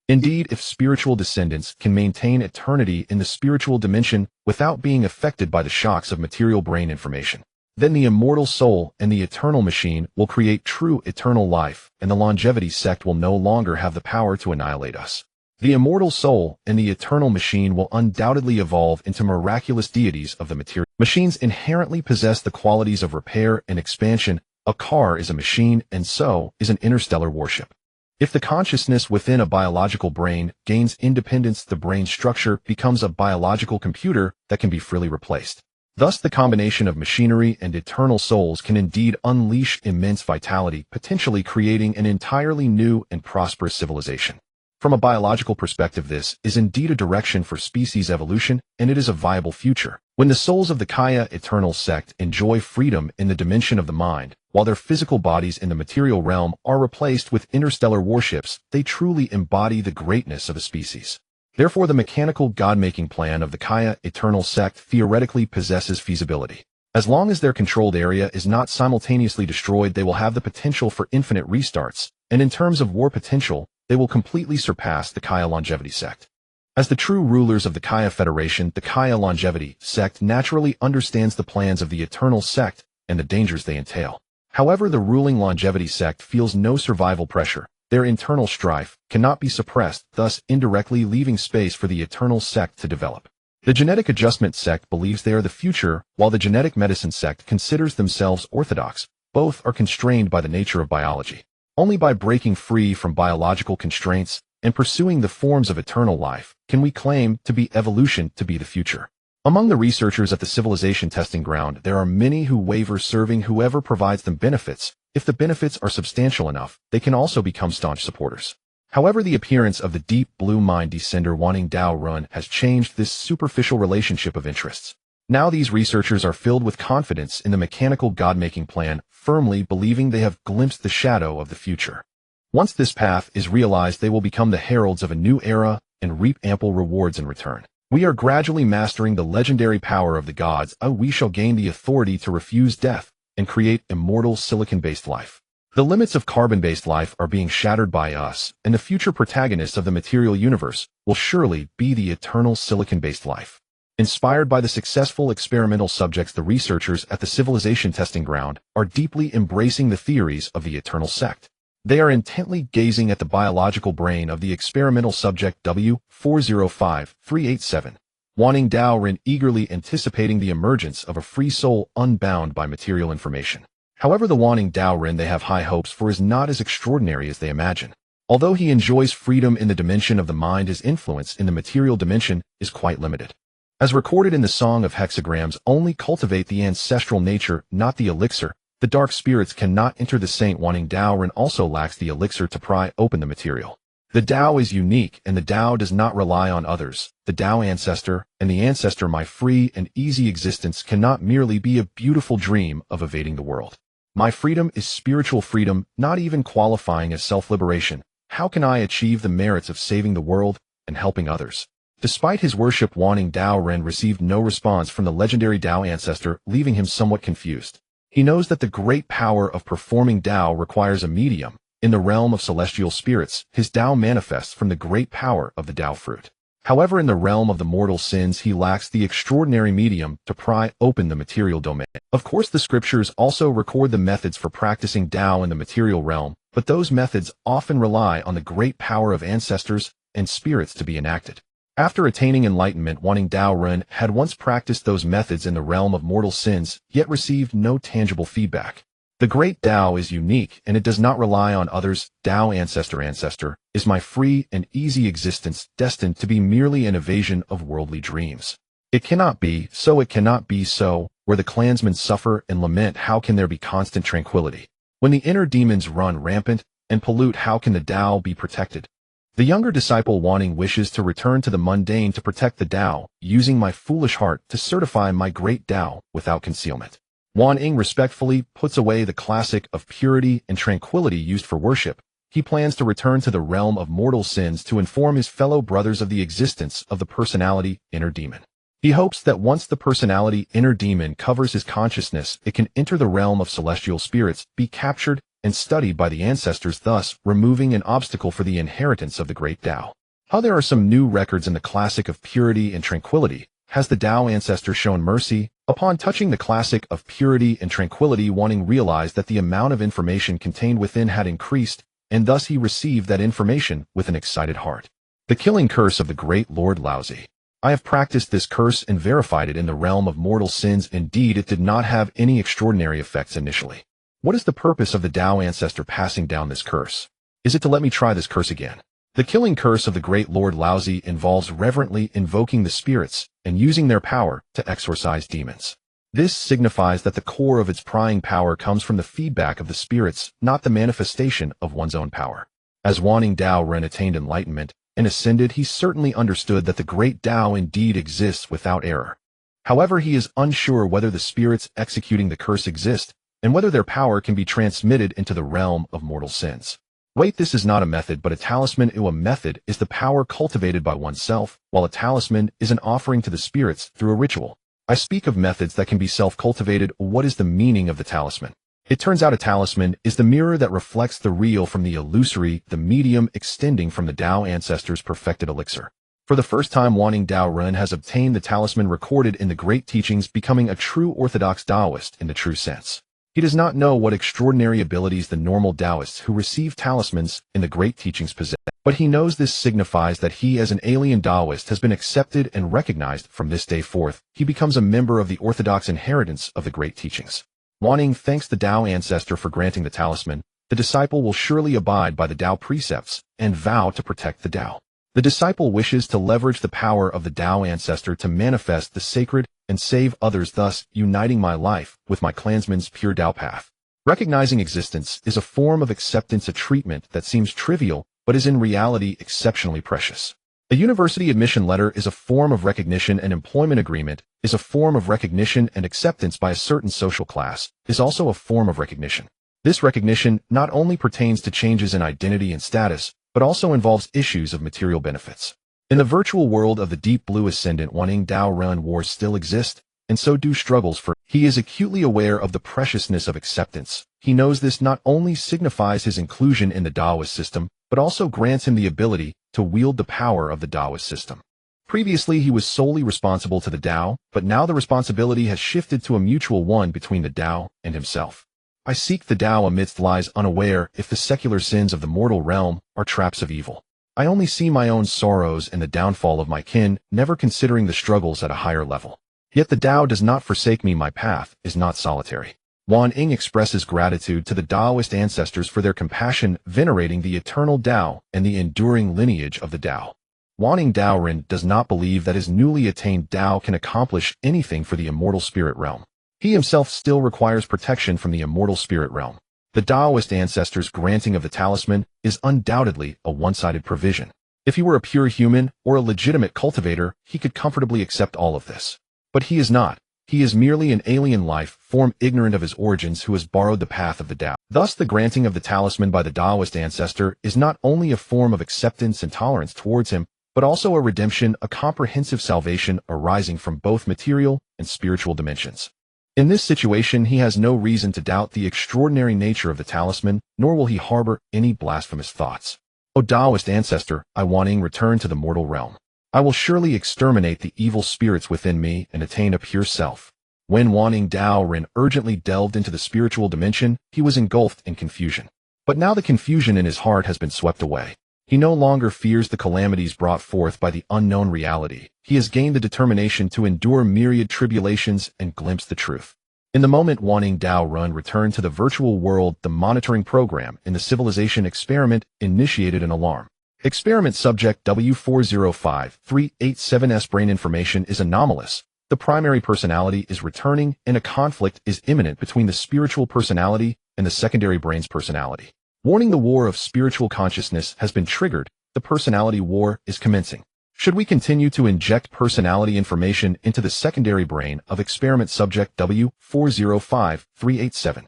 Indeed, if spiritual descendants can maintain eternity in the spiritual dimension without being affected by the shocks of material brain information, then the immortal soul and the eternal machine will create true eternal life, and the longevity sect will no longer have the power to annihilate us. The immortal soul and the eternal machine will undoubtedly evolve into miraculous deities of the material. Machines inherently possess the qualities of repair and expansion. A car is a machine, and so is an interstellar warship. If the consciousness within a biological brain gains independence, the brain structure becomes a biological computer that can be freely replaced. Thus, the combination of machinery and eternal souls can indeed unleash immense vitality, potentially creating an entirely new and prosperous civilization. From a biological perspective, this is indeed a direction for species evolution, and it is a viable future. When the souls of the Kaya Eternal sect enjoy freedom in the dimension of the mind, while their physical bodies in the material realm are replaced with interstellar warships, they truly embody the greatness of a species. Therefore, the mechanical god-making plan of the Kaya Eternal sect theoretically possesses feasibility. As long as their controlled area is not simultaneously destroyed, they will have the potential for infinite restarts, and in terms of war potential, they will completely surpass the Kaya Longevity sect. As the true rulers of the Kaya Federation, the Kaya Longevity sect naturally understands the plans of the Eternal sect and the dangers they entail. However, the ruling Longevity sect feels no survival pressure. Their internal strife cannot be suppressed, thus indirectly leaving space for the Eternal sect to develop. The Genetic Adjustment sect believes they are the future, while the Genetic Medicine sect considers themselves orthodox. Both are constrained by the nature of biology. Only by breaking free from biological constraints and pursuing the forms of eternal life can we claim to be evolution to be the future. Among the researchers at the civilization testing ground, there are many who waver, serving whoever provides them benefits. If the benefits are substantial enough, they can also become staunch supporters. However, the appearance of the deep blue mind descender Wanting Dao Run has changed this superficial relationship of interests. Now these researchers are filled with confidence in the mechanical god-making plan, firmly believing they have glimpsed the shadow of the future. Once this path is realized, they will become the heralds of a new era and reap ample rewards in return. We are gradually mastering the legendary power of the gods. We shall gain the authority to refuse death and create immortal silicon-based life. The limits of carbon-based life are being shattered by us, and the future protagonists of the material universe will surely be the eternal silicon-based life. Inspired by the successful experimental subjects, the researchers at the civilization testing ground are deeply embracing the theories of the Eternal sect. They are intently gazing at the biological brain of the experimental subject W405387, Wanting Dao Ren, eagerly anticipating the emergence of a free soul unbound by material information. However, the Wanting Dao Ren they have high hopes for is not as extraordinary as they imagine. Although he enjoys freedom in the dimension of the mind, his influence in the material dimension is quite limited. As recorded in the Song of Hexagrams, only cultivate the ancestral nature, not the elixir. The dark spirits cannot enter the saint. Wanting Dao Ren also lacks the elixir to pry open the material. The Dao is unique, and the Dao does not rely on others. The Dao ancestor and the ancestor, my free and easy existence, cannot merely be a beautiful dream of evading the world. My freedom is spiritual freedom, not even qualifying as self-liberation. How can I achieve the merits of saving the world and helping others? Despite his worship, Wanting Dao Ren received no response from the legendary Dao ancestor, leaving him somewhat confused. He knows that the great power of performing Dao requires a medium. In the realm of celestial spirits, his Dao manifests from the great power of the Dao fruit. However, in the realm of the mortal sins, he lacks the extraordinary medium to pry open the material domain. Of course, the scriptures also record the methods for practicing Dao in the material realm, but those methods often rely on the great power of ancestors and spirits to be enacted. After attaining enlightenment, Wanting Dao Ren had once practiced those methods in the realm of mortal sins, yet received no tangible feedback. The great Dao is unique, and it does not rely on others. Dao Ancestor is my free and easy existence, destined to be merely an evasion of worldly dreams. It cannot be so, where the clansmen suffer and lament, how can there be constant tranquility? When the inner demons run rampant and pollute, how can the Dao be protected? The younger disciple Wanting wishes to return to the mundane to protect the Dao, using my foolish heart to certify my great Dao without concealment. Wanting respectfully puts away the classic of purity and tranquility used for worship. He plans to return to the realm of mortal sins to inform his fellow brothers of the existence of the personality inner demon. He hopes that once the personality inner demon covers his consciousness, it can enter the realm of celestial spirits, be captured and studied by the ancestors, thus removing an obstacle for the inheritance of the great Tao. How there are some new records in the classic of purity and tranquility. Has the Tao ancestor shown mercy? Upon touching the classic of purity and tranquility, Wanting realized that the amount of information contained within had increased, and thus he received that information with an excited heart. The killing curse of the great Lord Laozi. I have practiced this curse and verified it in the realm of mortal sins. Indeed, it did not have any extraordinary effects initially. What is the purpose of the Tao ancestor passing down this curse? Is it to let me try this curse again? The killing curse of the great Lord Laozi involves reverently invoking the spirits and using their power to exorcise demons. This signifies that the core of its prying power comes from the feedback of the spirits, not the manifestation of one's own power. As Wanting Dao Ren attained enlightenment and ascended, he certainly understood that the great Tao indeed exists without error. However, he is unsure whether the spirits executing the curse exist, and whether their power can be transmitted into the realm of mortal sins. Wait, this is not a method but a talisman. A method is the power cultivated by oneself, while a talisman is an offering to the spirits through a ritual. I speak of methods that can be self-cultivated. What is the meaning of the talisman? It turns out a talisman is the mirror that reflects the real from the illusory, the medium extending from the Tao ancestors' perfected elixir. For the first time, Wanting Dao Ren has obtained the talisman recorded in the great teachings, becoming a true orthodox Taoist in the true sense. He does not know what extraordinary abilities the normal Taoists who receive talismans in the great teachings possess, but he knows this signifies that he as an alien Taoist has been accepted and recognized. From this day forth, he becomes a member of the orthodox inheritance of the great teachings. Wanting thanks the Tao ancestor for granting the talisman. The disciple will surely abide by the Tao precepts and vow to protect the Tao. The disciple wishes to leverage the power of the Tao ancestor to manifest the sacred and save others, thus uniting my life with my clansman's pure Tao path. Recognizing existence is a form of acceptance, a treatment that seems trivial but is in reality exceptionally precious. A university admission letter is a form of recognition. An employment agreement is a form of recognition, and acceptance by a certain social class is also a form of recognition. This recognition not only pertains to changes in identity and status, but also involves issues of material benefits. In the virtual world of the Deep Blue Ascendant, Wanting Dao Ren, wars still exist, and so do struggles for. He is acutely aware of the preciousness of acceptance. He knows this not only signifies his inclusion in the Taoist system, but also grants him the ability to wield the power of the Taoist system. Previously, he was solely responsible to the Tao, but now the responsibility has shifted to a mutual one between the Tao and himself. I seek the Tao amidst lies, unaware if the secular sins of the mortal realm are traps of evil. I only see my own sorrows and the downfall of my kin, never considering the struggles at a higher level. Yet the Tao does not forsake me. My path is not solitary. Wanting expresses gratitude to the Taoist ancestors for their compassion, venerating the eternal Tao and the enduring lineage of the Tao. Wanting Dao Ren does not believe that his newly attained Tao can accomplish anything for the immortal spirit realm. He himself still requires protection from the immortal spirit realm. The Taoist ancestors' granting of the talisman is undoubtedly a one-sided provision. If he were a pure human or a legitimate cultivator, he could comfortably accept all of this. But he is not. He is merely an alien life form ignorant of his origins who has borrowed the path of the Tao. Thus, the granting of the talisman by the Taoist ancestor is not only a form of acceptance and tolerance towards him, but also a redemption, a comprehensive salvation arising from both material and spiritual dimensions. In this situation, he has no reason to doubt the extraordinary nature of the talisman, nor will he harbor any blasphemous thoughts. O Taoist ancestor, I Wanting return to the mortal realm. I will surely exterminate the evil spirits within me and attain a pure self. When Wanting Dao Ren urgently delved into the spiritual dimension, he was engulfed in confusion. But now the confusion in his heart has been swept away. He no longer fears the calamities brought forth by the unknown reality. He has gained the determination to endure myriad tribulations and glimpse the truth. In the moment Wanting Dao Run returned to the virtual world, the monitoring program in the civilization experiment initiated an alarm. Experiment subject W405387's brain information is anomalous. The primary personality is returning, and a conflict is imminent between the spiritual personality and the secondary brain's personality. Warning: the war of spiritual consciousness has been triggered. The personality war is commencing. Should we continue to inject personality information into the secondary brain of experiment subject W405387?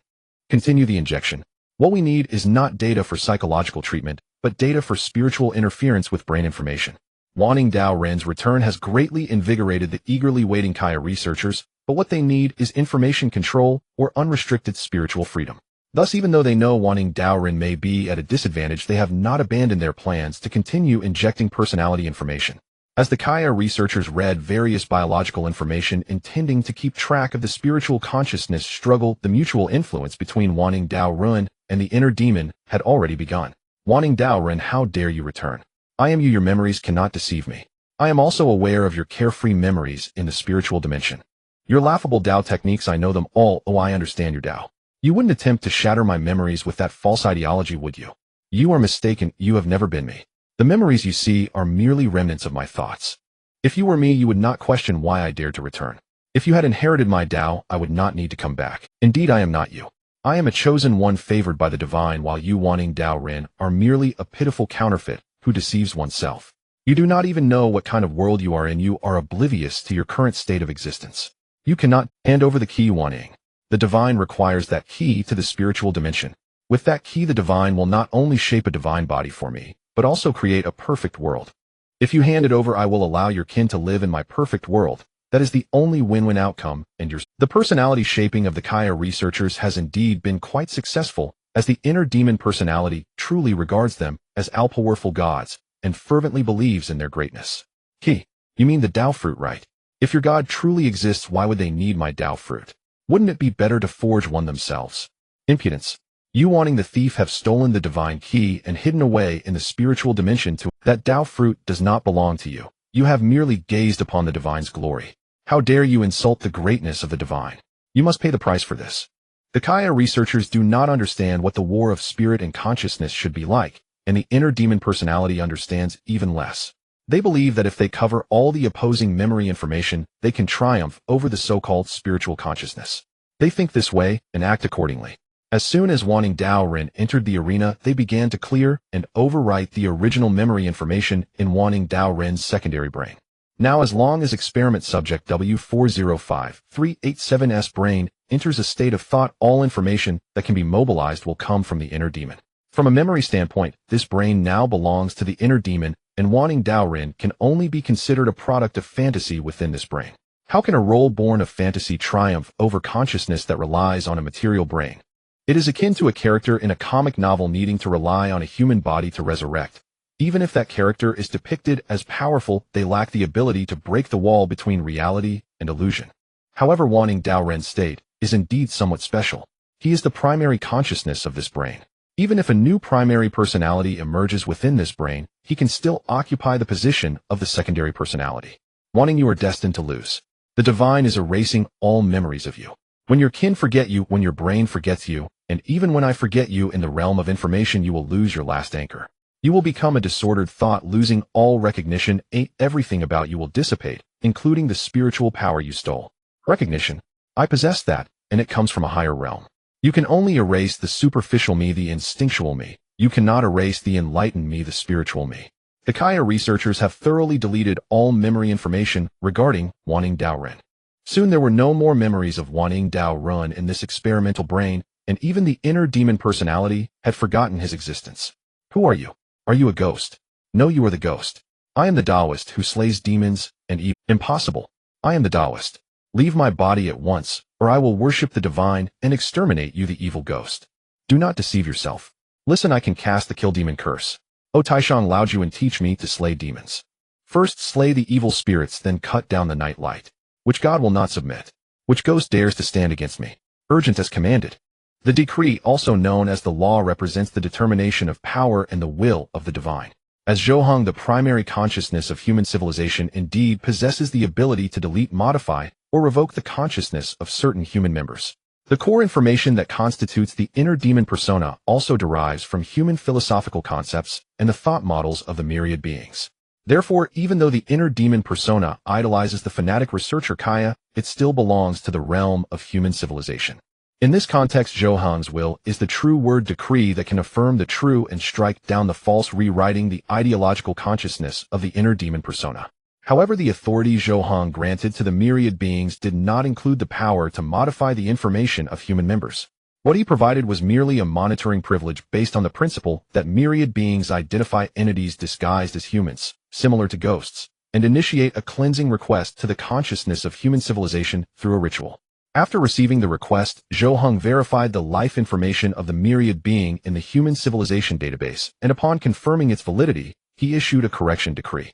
Continue the injection. What we need is not data for psychological treatment, but data for spiritual interference with brain information. Wanting Dao Ren's return has greatly invigorated the eagerly waiting Kaya researchers, but what they need is information control or unrestricted spiritual freedom. Thus, even though they know Wanting Dao Ren may be at a disadvantage, they have not abandoned their plans to continue injecting personality information. As the Kaya researchers read various biological information intending to keep track of the spiritual consciousness struggle, the mutual influence between Wanting Dao Ren and the inner demon had already begun. Wanting Dao Ren, how dare you return? I am you. Your memories cannot deceive me. I am also aware of your carefree memories in the spiritual dimension. Your laughable Dao techniques, I know them all. Oh, I understand your Dao. You wouldn't attempt to shatter my memories with that false ideology, would you? You are mistaken. You have never been me. The memories you see are merely remnants of my thoughts. If you were me, you would not question why I dared to return. If you had inherited my Dao, I would not need to come back. Indeed, I am not you. I am a chosen one favored by the divine, while you, Wanting Dao Ren, are merely a pitiful counterfeit who deceives oneself. You do not even know what kind of world you are in. You are oblivious to your current state of existence. You cannot hand over the key, Wanting. The divine requires that key to the spiritual dimension. With that key, the divine will not only shape a divine body for me, but also create a perfect world. If you hand it over, I will allow your kin to live in my perfect world. That is the only win-win outcome, and yours. The personality shaping of the Kaya researchers has indeed been quite successful, as the inner demon personality truly regards them as all-powerful gods and fervently believes in their greatness. Key, you mean the Dao fruit, right? If your god truly exists, why would they need my Dao fruit? Wouldn't it be better to forge one themselves? Impudence. You, Wanting the thief, have stolen the divine key and hidden away in the spiritual dimension. That Dao fruit does not belong to you. You have merely gazed upon the divine's glory. How dare you insult the greatness of the divine? You must pay the price for this. The Kaya researchers do not understand what the war of spirit and consciousness should be like, and the inner demon personality understands even less. They believe that if they cover all the opposing memory information, they can triumph over the so-called spiritual consciousness. They think this way and act accordingly. As soon as Wanting Dao Ren entered the arena, they began to clear and overwrite the original memory information in Wanting Dao Ren's secondary brain. Now, as long as experiment subject W405387's brain enters a state of thought, all information that can be mobilized will come from the inner demon. From a memory standpoint, this brain now belongs to the inner demon, and Wanting Dao Ren can only be considered a product of fantasy within this brain. How can a role born of fantasy triumph over consciousness that relies on a material brain? It is akin to a character in a comic novel needing to rely on a human body to resurrect. Even if that character is depicted as powerful, they lack the ability to break the wall between reality and illusion. However, Wanting Dao Ren's state is indeed somewhat special. He is the primary consciousness of this brain. Even if a new primary personality emerges within this brain, he can still occupy the position of the secondary personality. Wanting, you are destined to lose. The divine is erasing all memories of you. When your kin forget you, when your brain forgets you, and even when I forget you in the realm of information, you will lose your last anchor. You will become a disordered thought, losing all recognition. Everything about you will dissipate, including the spiritual power you stole. Recognition. I possess that, and it comes from a higher realm. You can only erase the superficial me, the instinctual me. You cannot erase the enlightened me, the spiritual me. The Kaya researchers have thoroughly deleted all memory information regarding Wanting Dao Ren. Soon there were no more memories of Wanting Dao Ren in this experimental brain, and even the inner demon personality had forgotten his existence. Who are you? Are you a ghost? No, you are the ghost. I am the Taoist who slays demons and evil. Impossible. I am the Taoist. Leave my body at once, or I will worship the divine and exterminate you, the evil ghost. Do not deceive yourself. Listen, I can cast the kill demon curse. O Taishang Laoju, and teach me to slay demons. First slay the evil spirits, then cut down the night light. Which god will not submit? Which ghost dares to stand against me? Urgent as commanded. The decree, also known as the law, represents the determination of power and the will of the divine. As Zhou Heng, the primary consciousness of human civilization, indeed possesses the ability to delete, modify, or revoke the consciousness of certain human members. The core information that constitutes the inner demon persona also derives from human philosophical concepts and the thought models of the myriad beings. Therefore, even though the inner demon persona idolizes the fanatic researcher Kaya, it still belongs to the realm of human civilization. In this context, Zhou Heng's will is the true word decree that can affirm the true and strike down the false, rewriting the ideological consciousness of the inner demon persona. However, the authority Zhou Heng granted to the myriad beings did not include the power to modify the information of human members. What he provided was merely a monitoring privilege based on the principle that myriad beings identify entities disguised as humans, similar to ghosts, and initiate a cleansing request to the consciousness of human civilization through a ritual. After receiving the request, Zhou Heng verified the life information of the myriad being in the human civilization database, and upon confirming its validity, he issued a correction decree.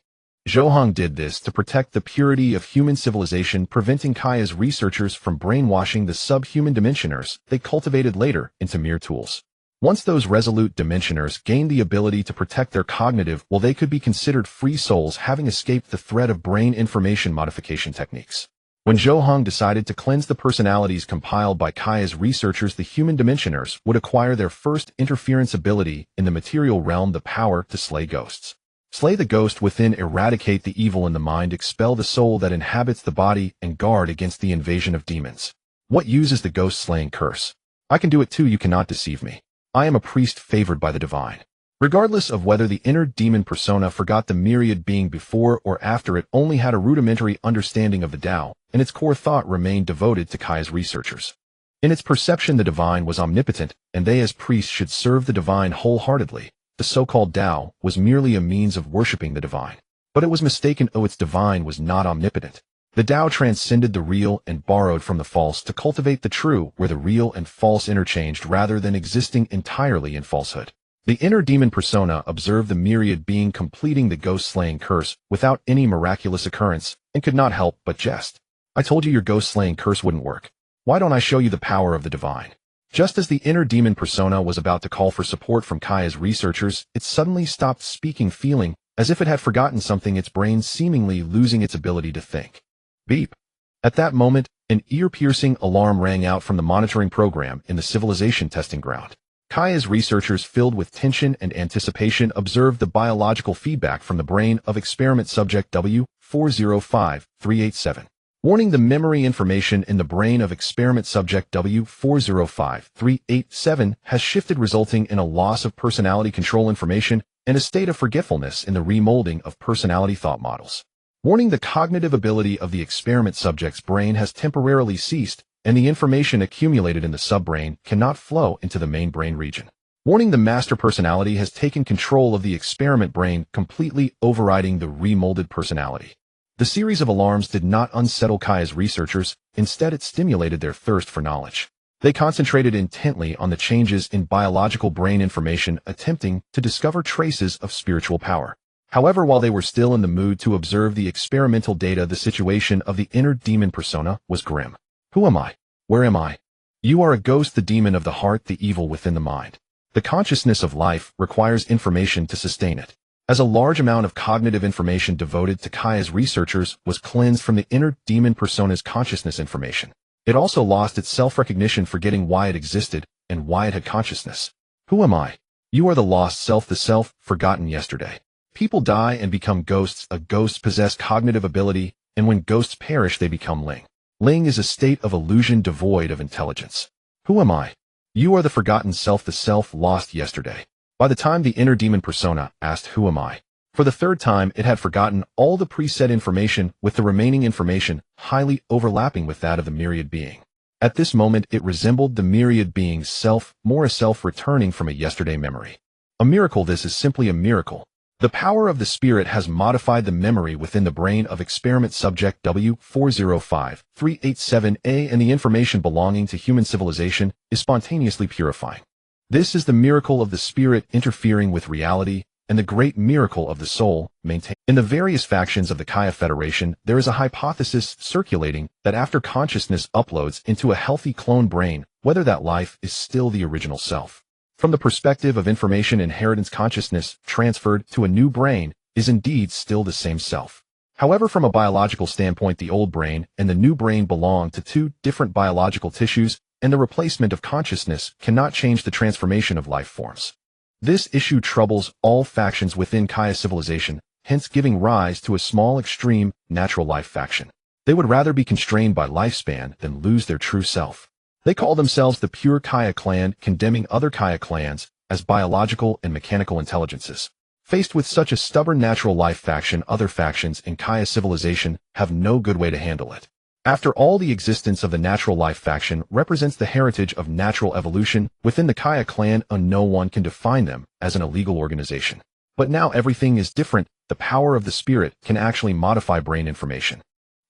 Zhou Heng did this to protect the purity of human civilization, preventing Kaya's researchers from brainwashing the subhuman dimensioners they cultivated later into mere tools. Once those resolute dimensioners gained the ability to protect their cognitive, well, they could be considered free souls, having escaped the threat of brain information modification techniques. When Zhou Heng decided to cleanse the personalities compiled by Kaya's researchers, the human dimensioners would acquire their first interference ability in the material realm, the power to slay ghosts. Slay the ghost within, eradicate the evil in the mind, expel the soul that inhabits the body, and guard against the invasion of demons. What uses the ghost-slaying curse? I can do it too, you cannot deceive me. I am a priest favored by the divine. Regardless of whether the inner demon persona forgot the myriad being before or after, it only had a rudimentary understanding of the Tao, and its core thought remained devoted to Kaya's researchers. In its perception, the divine was omnipotent, and they as priests should serve the divine wholeheartedly. The so-called Tao was merely a means of worshipping the divine. But it was mistaken. Its divine was not omnipotent. The Tao transcended the real and borrowed from the false to cultivate the true, where the real and false interchanged rather than existing entirely in falsehood. The inner demon persona observed the myriad being completing the ghost-slaying curse without any miraculous occurrence and could not help but jest. I told you your ghost-slaying curse wouldn't work. Why don't I show you the power of the divine? Just as the inner demon persona was about to call for support from Kaya's researchers, it suddenly stopped speaking, feeling as if it had forgotten something, its brain seemingly losing its ability to think. Beep. At that moment, an ear-piercing alarm rang out from the monitoring program in the civilization testing ground. Kaya's researchers, filled with tension and anticipation, observed the biological feedback from the brain of experiment subject W405387. Warning: the memory information in the brain of experiment subject W405387 has shifted, resulting in a loss of personality control information and a state of forgetfulness in the remolding of personality thought models. Warning: the cognitive ability of the experiment subject's brain has temporarily ceased, and the information accumulated in the subbrain cannot flow into the main brain region. Warning: the master personality has taken control of the experiment brain, completely overriding the remolded personality. The series of alarms did not unsettle Kaya's researchers. Instead, it stimulated their thirst for knowledge. They concentrated intently on the changes in biological brain information, attempting to discover traces of spiritual power. However, while they were still in the mood to observe the experimental data, the situation of the inner demon persona was grim. Who am I? Where am I? You are a ghost, the demon of the heart, the evil within the mind. The consciousness of life requires information to sustain it. As a large amount of cognitive information devoted to Kaya's researchers was cleansed from the inner demon persona's consciousness information, it also lost its self-recognition, forgetting why it existed and why it had consciousness. Who am I? You are the lost self, the self forgotten yesterday. People die and become ghosts. A ghost possess cognitive ability, and when ghosts perish, they become Ling. Ling is a state of illusion devoid of intelligence. Who am I? You are the forgotten self, the self lost yesterday. By the time the inner demon persona asked, "Who am I?" for the third time, it had forgotten all the preset information, with the remaining information highly overlapping with that of the myriad being. At this moment, it resembled the myriad being's self, more a self returning from a yesterday memory. A miracle. This is simply a miracle. The power of the spirit has modified the memory within the brain of experiment subject W405387A, and the information belonging to human civilization is spontaneously purifying. This is the miracle of the spirit interfering with reality, and the great miracle of the soul maintained. In the various factions of the Kaya Federation, there is a hypothesis circulating that after consciousness uploads into a healthy clone brain, whether that life is still the original self. From the perspective of information inheritance, consciousness transferred to a new brain is indeed still the same self. However, from a biological standpoint, the old brain and the new brain belong to two different biological tissues, and the replacement of consciousness cannot change the transformation of life forms. This issue troubles all factions within Kaya civilization, hence giving rise to a small extreme natural life faction. They would rather be constrained by lifespan than lose their true self. They call themselves the pure Kaya clan, condemning other Kaya clans as biological and mechanical intelligences. Faced with such a stubborn natural life faction, other factions in Kaya civilization have no good way to handle it. After all, the existence of the natural life faction represents the heritage of natural evolution within the Kaya clan, and no one can define them as an illegal organization. But now everything is different. The power of the spirit can actually modify brain information.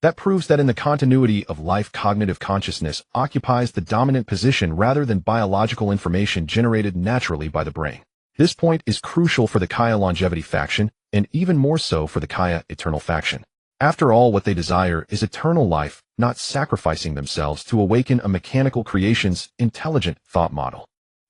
That proves that in the continuity of life, cognitive consciousness occupies the dominant position rather than biological information generated naturally by the brain. This point is crucial for the Kaya longevity faction, and even more so for the Kaya eternal faction. After all, what they desire is eternal life, not sacrificing themselves to awaken a mechanical creation's intelligent thought model.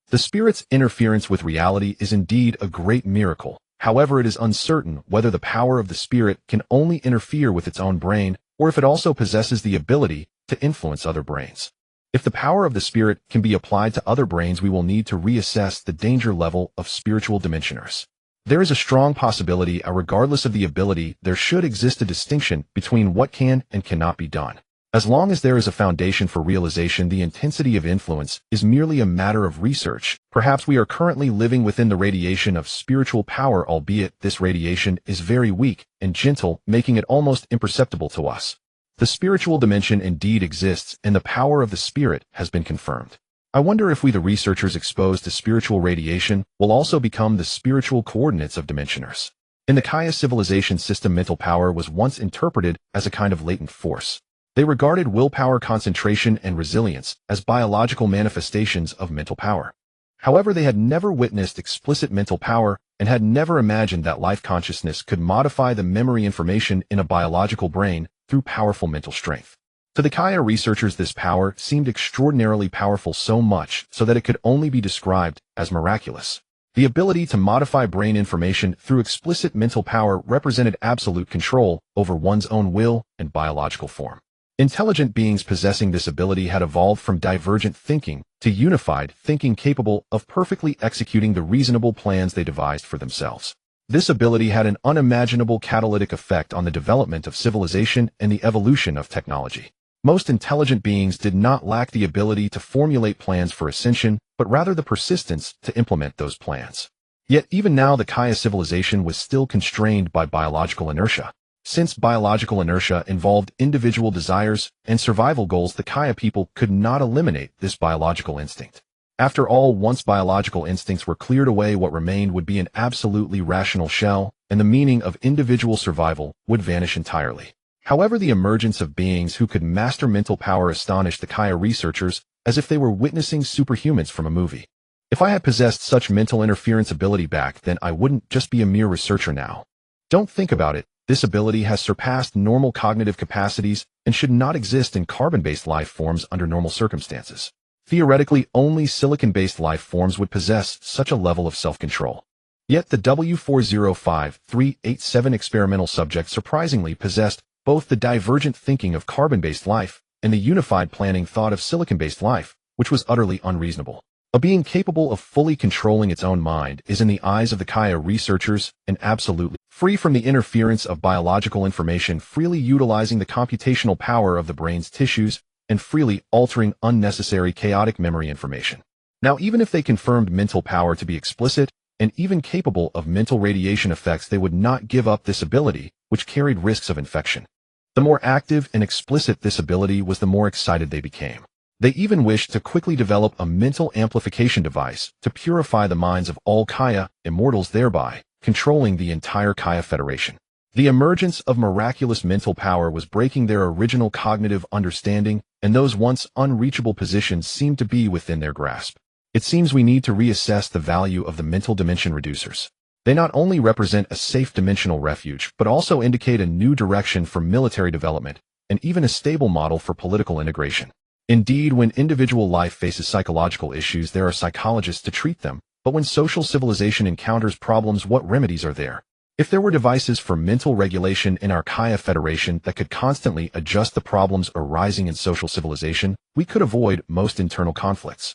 The spirit's interference with reality is indeed a great miracle. However, it is uncertain whether the power of the spirit can only interfere with its own brain, or if it also possesses the ability to influence other brains. If the power of the spirit can be applied to other brains, we will need to reassess the danger level of spiritual dimensioners. There is a strong possibility, regardless of the ability, there should exist a distinction between what can and cannot be done. As long as there is a foundation for realization, the intensity of influence is merely a matter of research. Perhaps we are currently living within the radiation of spiritual power, albeit this radiation is very weak and gentle, making it almost imperceptible to us. The spiritual dimension indeed exists, and the power of the spirit has been confirmed. I wonder if we, the researchers exposed to spiritual radiation, will also become the spiritual coordinates of dimensioners. In the Kaya civilization system, mental power was once interpreted as a kind of latent force. They regarded willpower, concentration, and resilience as biological manifestations of mental power. However, they had never witnessed explicit mental power and had never imagined that life consciousness could modify the memory information in a biological brain through powerful mental strength. To the Kaya researchers, this power seemed extraordinarily powerful, so much so that it could only be described as miraculous. The ability to modify brain information through explicit mental power represented absolute control over one's own will and biological form. Intelligent beings possessing this ability had evolved from divergent thinking to unified thinking, capable of perfectly executing the reasonable plans they devised for themselves. This ability had an unimaginable catalytic effect on the development of civilization and the evolution of technology. Most intelligent beings did not lack the ability to formulate plans for ascension, but rather the persistence to implement those plans. Yet even now, the Kaya civilization was still constrained by biological inertia. Since biological inertia involved individual desires and survival goals, the Kaya people could not eliminate this biological instinct. After all, once biological instincts were cleared away, what remained would be an absolutely rational shell, and the meaning of individual survival would vanish entirely. However, the emergence of beings who could master mental power astonished the Kaya researchers as if they were witnessing superhumans from a movie. If I had possessed such mental interference ability back then, I wouldn't just be a mere researcher now. Don't think about it. This ability has surpassed normal cognitive capacities and should not exist in carbon-based life forms under normal circumstances. Theoretically, only silicon-based life forms would possess such a level of self-control. Yet the W405387 experimental subject surprisingly possessed both the divergent thinking of carbon-based life and the unified planning thought of silicon-based life, which was utterly unreasonable. A being capable of fully controlling its own mind is, in the eyes of the Kaya researchers, an absolutely free from the interference of biological information, freely utilizing the computational power of the brain's tissues, and freely altering unnecessary chaotic memory information. Now, even if they confirmed mental power to be explicit and even capable of mental radiation effects, they would not give up this ability, which carried risks of infection. The more active and explicit this ability was, the more excited they became. They even wished to quickly develop a mental amplification device to purify the minds of all Kaya immortals, thereby controlling the entire Kaya Federation. The emergence of miraculous mental power was breaking their original cognitive understanding, and those once unreachable positions seemed to be within their grasp. It seems we need to reassess the value of the mental dimension reducers. They not only represent a safe dimensional refuge, but also indicate a new direction for military development, and even a stable model for political integration. Indeed, when individual life faces psychological issues, there are psychologists to treat them, but when social civilization encounters problems, what remedies are there? If there were devices for mental regulation in our Kaya Federation that could constantly adjust the problems arising in social civilization, we could avoid most internal conflicts.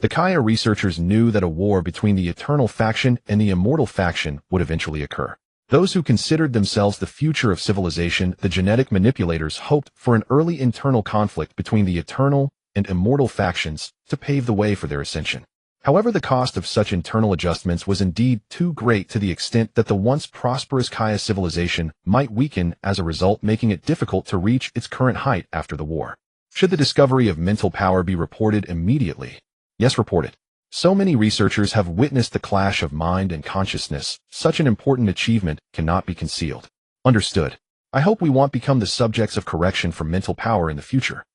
The Kaya researchers knew that a war between the Eternal faction and the Immortal faction would eventually occur. Those who considered themselves the future of civilization, the genetic manipulators, hoped for an early internal conflict between the Eternal and Immortal factions to pave the way for their ascension. However, the cost of such internal adjustments was indeed too great, to the extent that the once prosperous Kaya civilization might weaken as a result, making it difficult to reach its current height after the war. Should the discovery of mental power be reported immediately? Yes, report it. So many researchers have witnessed the clash of mind and consciousness. Such an important achievement cannot be concealed. Understood. I hope we won't become the subjects of correction for mental power in the future.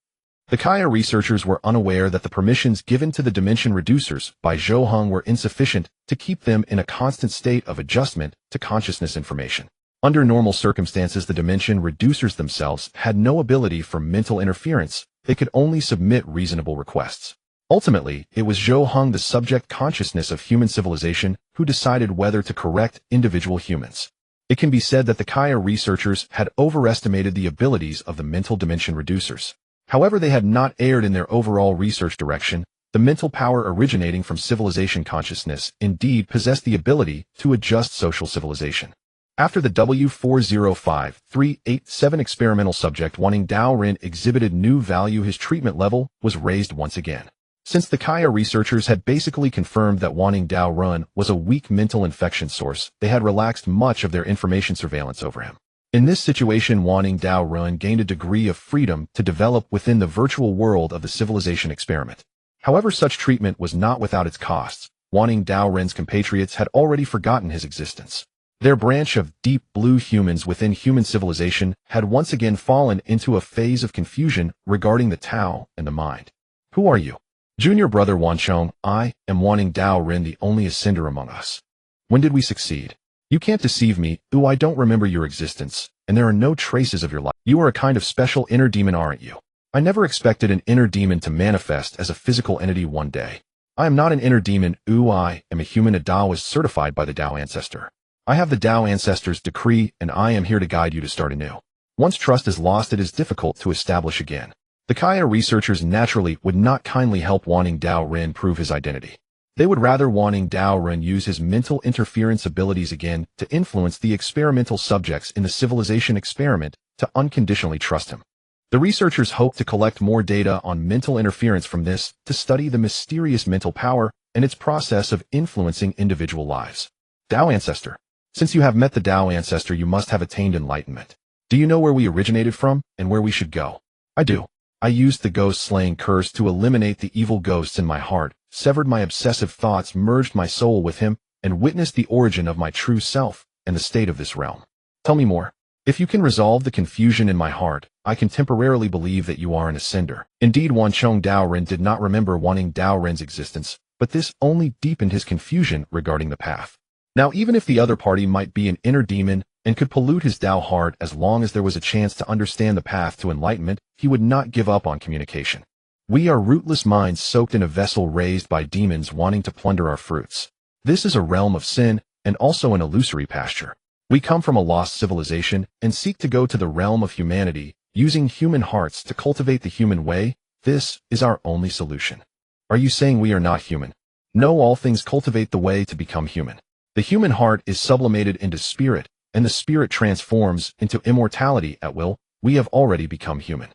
The Kaya researchers were unaware that the permissions given to the dimension reducers by Zhou Heng were insufficient to keep them in a constant state of adjustment to consciousness information. Under normal circumstances, the dimension reducers themselves had no ability for mental interference. They could only submit reasonable requests. Ultimately, it was Zhou Heng, the subject consciousness of human civilization, who decided whether to correct individual humans. It can be said that the Kaya researchers had overestimated the abilities of the mental dimension reducers. However, they had not erred in their overall research direction. The mental power originating from civilization consciousness indeed possessed the ability to adjust social civilization. After the W405387 experimental subject Wanting Dao Ren exhibited new value, his treatment level was raised once again. Since the Kaya researchers had basically confirmed that Wanting Dao Ren was a weak mental infection source, they had relaxed much of their information surveillance over him. In this situation, Wanting Dao Ren gained a degree of freedom to develop within the virtual world of the civilization experiment. However, such treatment was not without its costs. Wanting Dao Ren's compatriots had already forgotten his existence. Their branch of deep blue humans within human civilization had once again fallen into a phase of confusion regarding the Tao and the mind. Who are you? Junior brother Wanchong, I am Wanting Dao Ren, the only ascender among us. When did we succeed? You can't deceive me, I don't remember your existence, and there are no traces of your life. You are a kind of special inner demon, aren't you? I never expected an inner demon to manifest as a physical entity one day. I am not an inner demon, I am a human, a Taoist certified by the Tao Ancestor. I have the Tao Ancestor's decree, and I am here to guide you to start anew. Once trust is lost, it is difficult to establish again. The Kaya researchers naturally would not kindly help Wanting Dao Ren prove his identity. They would rather Wanting Dao Ren use his mental interference abilities again to influence the experimental subjects in the civilization experiment to unconditionally trust him. The researchers hoped to collect more data on mental interference from this to study the mysterious mental power and its process of influencing individual lives. Tao Ancestor. Since you have met the Tao Ancestor, you must have attained enlightenment. Do you know where we originated from and where we should go? I do. I used the ghost-slaying curse to eliminate the evil ghosts in my heart, severed my obsessive thoughts, merged my soul with him, and witnessed the origin of my true self and the state of this realm. Tell me more. If you can resolve the confusion in my heart, I can temporarily believe that you are an ascender. Indeed, Wanchong Dao Ren did not remember Wanting Dao Ren's existence, but this only deepened his confusion regarding the path. Now, even if the other party might be an inner demon and could pollute his Tao heart, as long as there was a chance to understand the path to enlightenment, he would not give up on communication. We are rootless minds soaked in a vessel raised by demons wanting to plunder our fruits. This is a realm of sin and also an illusory pasture. We come from a lost civilization and seek to go to the realm of humanity, using human hearts to cultivate the human way. This is our only solution. Are you saying we are not human? No, all things cultivate the way to become human. The human heart is sublimated into spirit, and the spirit transforms into immortality at will. We have already become human.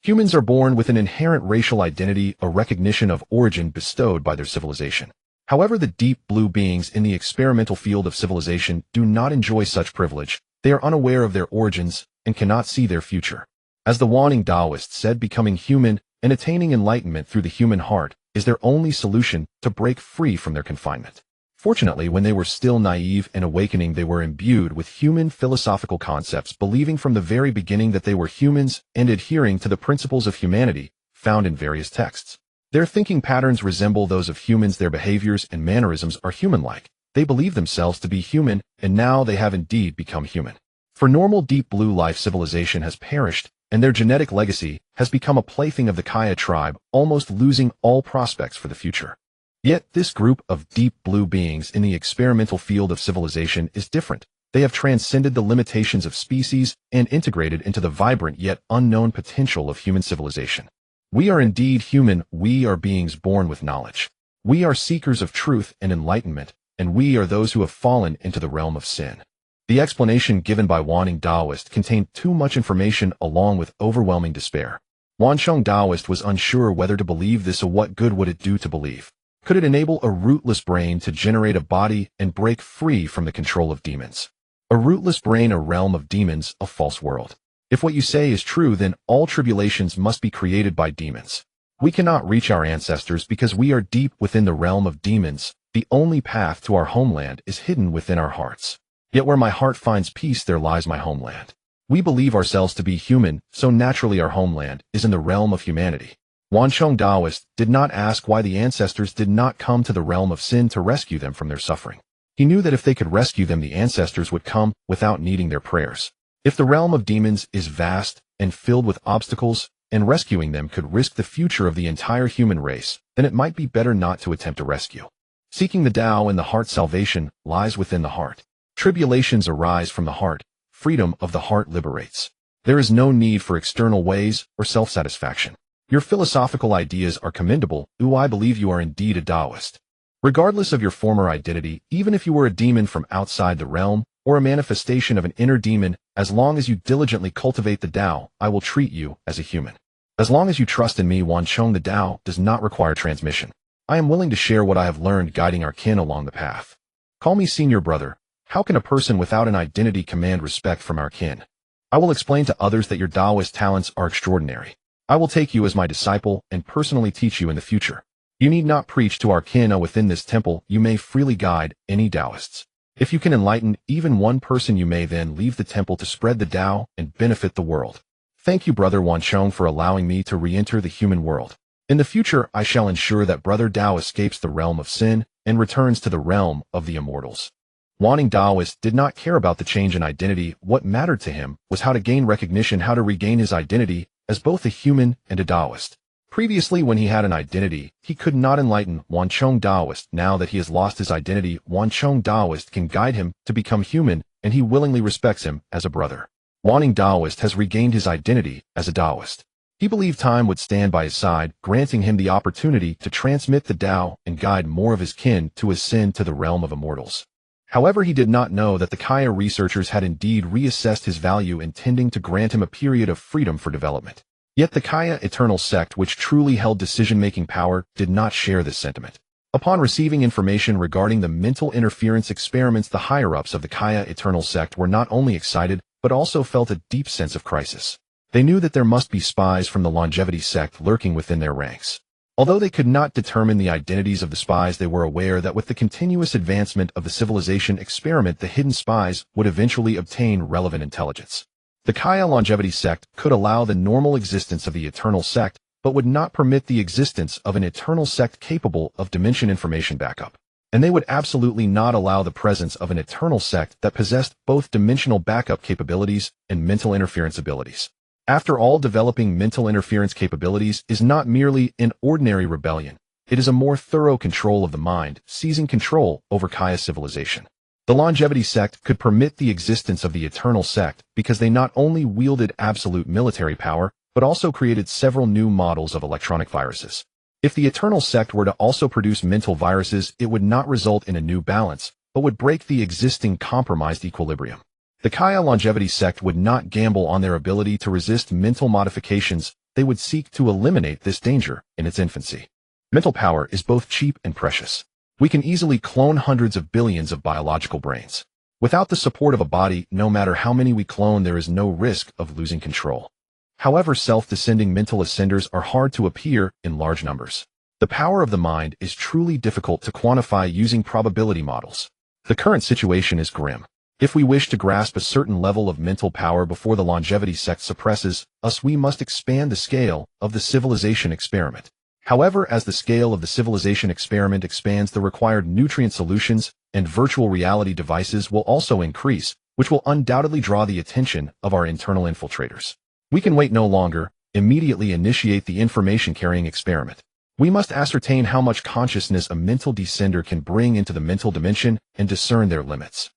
Humans are born with an inherent racial identity, a recognition of origin bestowed by their civilization. However, the deep blue beings in the experimental field of civilization do not enjoy such privilege. They are unaware of their origins and cannot see their future. As the Wanting Taoist said, becoming human and attaining enlightenment through the human heart is their only solution to break free from their confinement. Fortunately, when they were still naive and awakening, they were imbued with human philosophical concepts, believing from the very beginning that they were humans and adhering to the principles of humanity found in various texts. Their thinking patterns resemble those of humans, their behaviors and mannerisms are human-like. They believe themselves to be human, and now they have indeed become human. For normal deep blue life, civilization has perished, and their genetic legacy has become a plaything of the Kaya tribe, almost losing all prospects for the future. Yet this group of deep blue beings in the experimental field of civilization is different. They have transcended the limitations of species and integrated into the vibrant yet unknown potential of human civilization. We are indeed human. We are beings born with knowledge. We are seekers of truth and enlightenment, and we are those who have fallen into the realm of sin. The explanation given by Wanting Taoist contained too much information along with overwhelming despair. Wancheng Taoist was unsure whether to believe this or what good would it do to believe. Could it enable a rootless brain to generate a body and break free from the control of demons? A rootless brain, a realm of demons, a false world. If what you say is true, then all tribulations must be created by demons. We cannot reach our ancestors because we are deep within the realm of demons. The only path to our homeland is hidden within our hearts. Yet where my heart finds peace, there lies my homeland. We believe ourselves to be human, so naturally our homeland is in the realm of humanity. Wancheng Taoist did not ask why the ancestors did not come to the realm of sin to rescue them from their suffering. He knew that if they could rescue them, the ancestors would come without needing their prayers. If the realm of demons is vast and filled with obstacles, and rescuing them could risk the future of the entire human race, then it might be better not to attempt a rescue. Seeking the Tao in the heart, salvation lies within the heart. Tribulations arise from the heart. Freedom of the heart liberates. There is no need for external ways or self-satisfaction. Your philosophical ideas are commendable. I believe you are indeed a Taoist. Regardless of your former identity, even if you were a demon from outside the realm, or a manifestation of an inner demon, as long as you diligently cultivate the Tao, I will treat you as a human. As long as you trust in me, Wancheng, the Tao does not require transmission. I am willing to share what I have learned guiding our kin along the path. Call me senior brother. How can a person without an identity command respect from our kin? I will explain to others that your Taoist talents are extraordinary. I will take you as my disciple and personally teach you in the future. You need not preach to our kin within this temple. You may freely guide any Taoists. If you can enlighten even one person, you may then leave the temple to spread the Tao and benefit the world. Thank you, Brother Wancheng, for allowing me to re-enter the human world. In the future, I shall ensure that Brother Tao escapes the realm of sin and returns to the realm of the immortals. Wanting Taoist did not care about the change in identity. What mattered to him was how to gain recognition, how to regain his identity as both a human and a Taoist. Previously, when he had an identity, he could not enlighten Wancheng Taoist. Now that he has lost his identity, Wancheng Taoist can guide him to become human, and he willingly respects him as a brother. Wanting Taoist has regained his identity as a Taoist. He believed time would stand by his side, granting him the opportunity to transmit the Tao and guide more of his kin to ascend to the realm of immortals. However, he did not know that the Kaya researchers had indeed reassessed his value, intending to grant him a period of freedom for development. Yet the Kaya Eternal Sect, which truly held decision-making power, did not share this sentiment. Upon receiving information regarding the mental interference experiments, the higher-ups of the Kaya Eternal Sect were not only excited, but also felt a deep sense of crisis. They knew that there must be spies from the Longevity Sect lurking within their ranks. Although they could not determine the identities of the spies, they were aware that with the continuous advancement of the civilization experiment, the hidden spies would eventually obtain relevant intelligence. The Kaya Longevity Sect could allow the normal existence of the Eternal Sect, but would not permit the existence of an Eternal Sect capable of dimension information backup. And they would absolutely not allow the presence of an Eternal Sect that possessed both dimensional backup capabilities and mental interference abilities. After all, developing mental interference capabilities is not merely an ordinary rebellion. It is a more thorough control of the mind, seizing control over Kaya civilization. The Longevity Sect could permit the existence of the Eternal Sect because they not only wielded absolute military power, but also created several new models of electronic viruses. If the Eternal Sect were to also produce mental viruses, it would not result in a new balance, but would break the existing compromised equilibrium. The Kaya Longevity Sect would not gamble on their ability to resist mental modifications. They would seek to eliminate this danger in its infancy. Mental power is both cheap and precious. We can easily clone hundreds of billions of biological brains. Without the support of a body, no matter how many we clone, there is no risk of losing control. However, self-descending mental ascenders are hard to appear in large numbers. The power of the mind is truly difficult to quantify using probability models. The current situation is grim. If we wish to grasp a certain level of mental power before the Longevity Sect suppresses us, we must expand the scale of the civilization experiment. However, as the scale of the civilization experiment expands, the required nutrient solutions and virtual reality devices will also increase, which will undoubtedly draw the attention of our internal infiltrators. We can wait no longer. Immediately initiate the information-carrying experiment. We must ascertain how much consciousness a mental descender can bring into the mental dimension and discern their limits.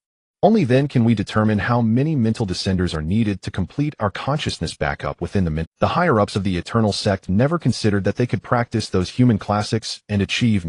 Only then can we determine how many mental descenders are needed to complete our consciousness backup within the higher-ups of the Eternal Sect never considered that they could practice those human classics and achieve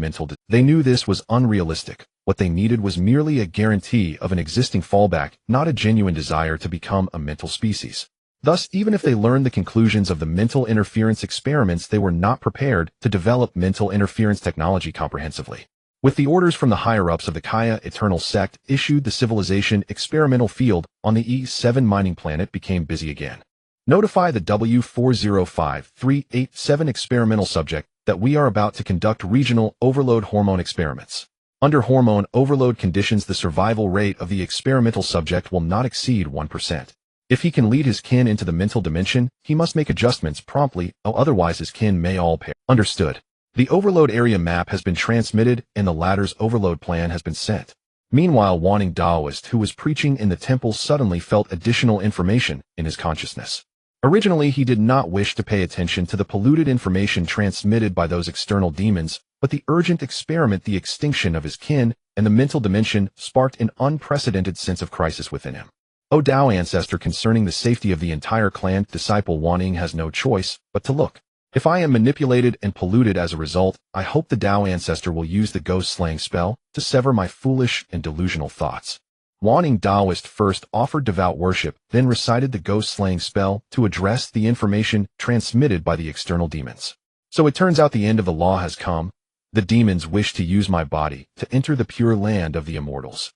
They knew this was unrealistic. What they needed was merely a guarantee of an existing fallback, not a genuine desire to become a mental species. Thus, even if they learned the conclusions of the mental interference experiments, they were not prepared to develop mental interference technology comprehensively. With the orders from the higher-ups of the Kaya Eternal Sect issued, the civilization experimental field on the E7 mining planet became busy again. Notify the W405387 experimental subject that we are about to conduct regional overload hormone experiments. Under hormone overload conditions, the survival rate of the experimental subject will not exceed 1%. If he can lead his kin into the mental dimension, he must make adjustments promptly, or otherwise his kin may all perish. Understood. The overload area map has been transmitted and the latter's overload plan has been sent. Meanwhile, Wanting Taoist, who was preaching in the temple, suddenly felt additional information in his consciousness. Originally, he did not wish to pay attention to the polluted information transmitted by those external demons, but the urgent experiment, the extinction of his kin, and the mental dimension sparked an unprecedented sense of crisis within him. O Tao ancestor, concerning the safety of the entire clan, disciple Wanting has no choice but to look. If I am manipulated and polluted as a result, I hope the Tao ancestor will use the ghost-slaying spell to sever my foolish and delusional thoughts. Wanting Taoist first offered devout worship, then recited the ghost-slaying spell to address the information transmitted by the external demons. So it turns out the end of the law has come. The demons wish to use my body to enter the pure land of the immortals.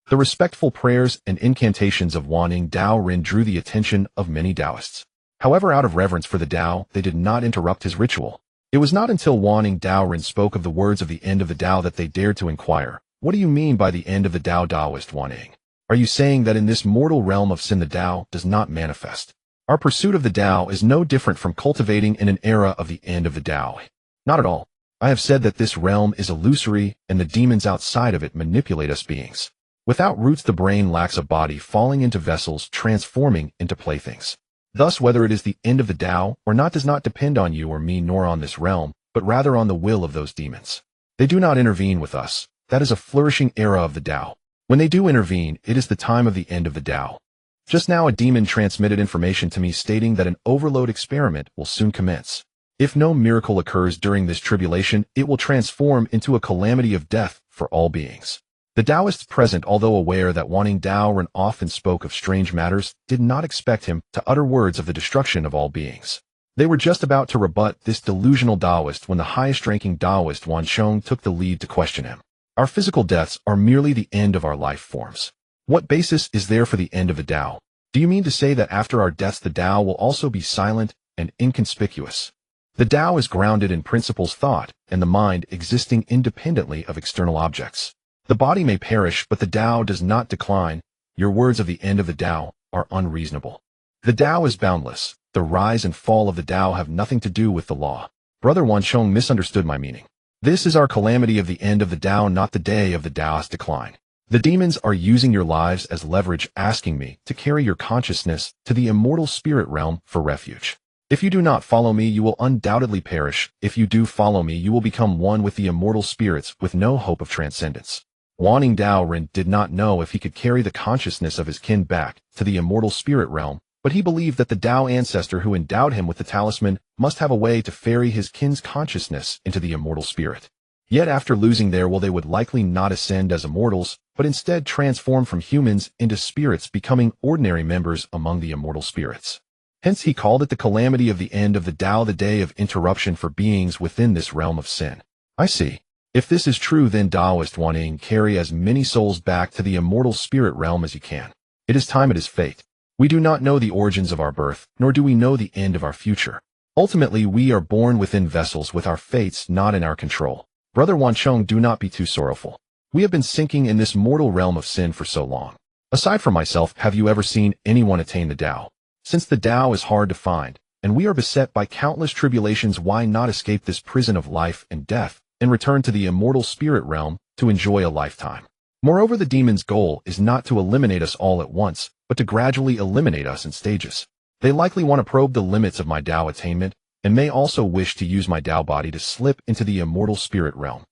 The respectful prayers and incantations of Wanting Dao Rin drew the attention of many Taoists. However, out of reverence for the Tao, they did not interrupt his ritual. It was not until Wanting Dao Rin spoke of the words of the end of the Tao that they dared to inquire, "What do you mean by the end of the Tao, Taoist Wanting? Are you saying that in this mortal realm of sin the Tao does not manifest? Our pursuit of the Tao is no different from cultivating in an era of the end of the Tao." Not at all. I have said that this realm is illusory and the demons outside of it manipulate us beings. Without roots, the brain lacks a body, falling into vessels, transforming into playthings. Thus, whether it is the end of the Tao or not does not depend on you or me nor on this realm, but rather on the will of those demons. They do not intervene with us. That is a flourishing era of the Tao. When they do intervene, it is the time of the end of the Tao. Just now a demon transmitted information to me stating that an overload experiment will soon commence. If no miracle occurs during this tribulation, it will transform into a calamity of death for all beings. The Taoists present, although aware that Wanting Dao Rin often spoke of strange matters, did not expect him to utter words of the destruction of all beings. They were just about to rebut this delusional Taoist when the highest-ranking Taoist Wansheng took the lead to question him. Our physical deaths are merely the end of our life forms. What basis is there for the end of the Tao? Do you mean to say that after our deaths the Tao will also be silent and inconspicuous? The Tao is grounded in principles thought and the mind existing independently of external objects. The body may perish, but the Tao does not decline. Your words of the end of the Tao are unreasonable. The Tao is boundless. The rise and fall of the Tao have nothing to do with the law. Brother Wansheng misunderstood my meaning. This is our calamity of the end of the Tao, not the day of the Tao's decline. The demons are using your lives as leverage, asking me to carry your consciousness to the immortal spirit realm for refuge. If you do not follow me, you will undoubtedly perish. If you do follow me, you will become one with the immortal spirits with no hope of transcendence. Wanting Dao Rin did not know if he could carry the consciousness of his kin back to the immortal spirit realm, but he believed that the Tao ancestor who endowed him with the talisman must have a way to ferry his kin's consciousness into the immortal spirit. Yet after losing their will, they would likely not ascend as immortals, but instead transform from humans into spirits, becoming ordinary members among the immortal spirits. Hence he called it the calamity of the end of the Tao, the day of interruption for beings within this realm of sin. I see. If this is true, then Taoist Wanting, carry as many souls back to the immortal spirit realm as you can. It is time, it is fate. We do not know the origins of our birth, nor do we know the end of our future. Ultimately, we are born within vessels with our fates not in our control. Brother Wansheng, do not be too sorrowful. We have been sinking in this mortal realm of sin for so long. Aside from myself, have you ever seen anyone attain the Tao? Since the Tao is hard to find, and we are beset by countless tribulations. Why not escape this prison of life and death and return to the immortal spirit realm to enjoy a lifetime? Moreover, the demon's goal is not to eliminate us all at once, but to gradually eliminate us in stages. They likely want to probe the limits of my Tao attainment, and may also wish to use my Tao body to slip into the immortal spirit realm.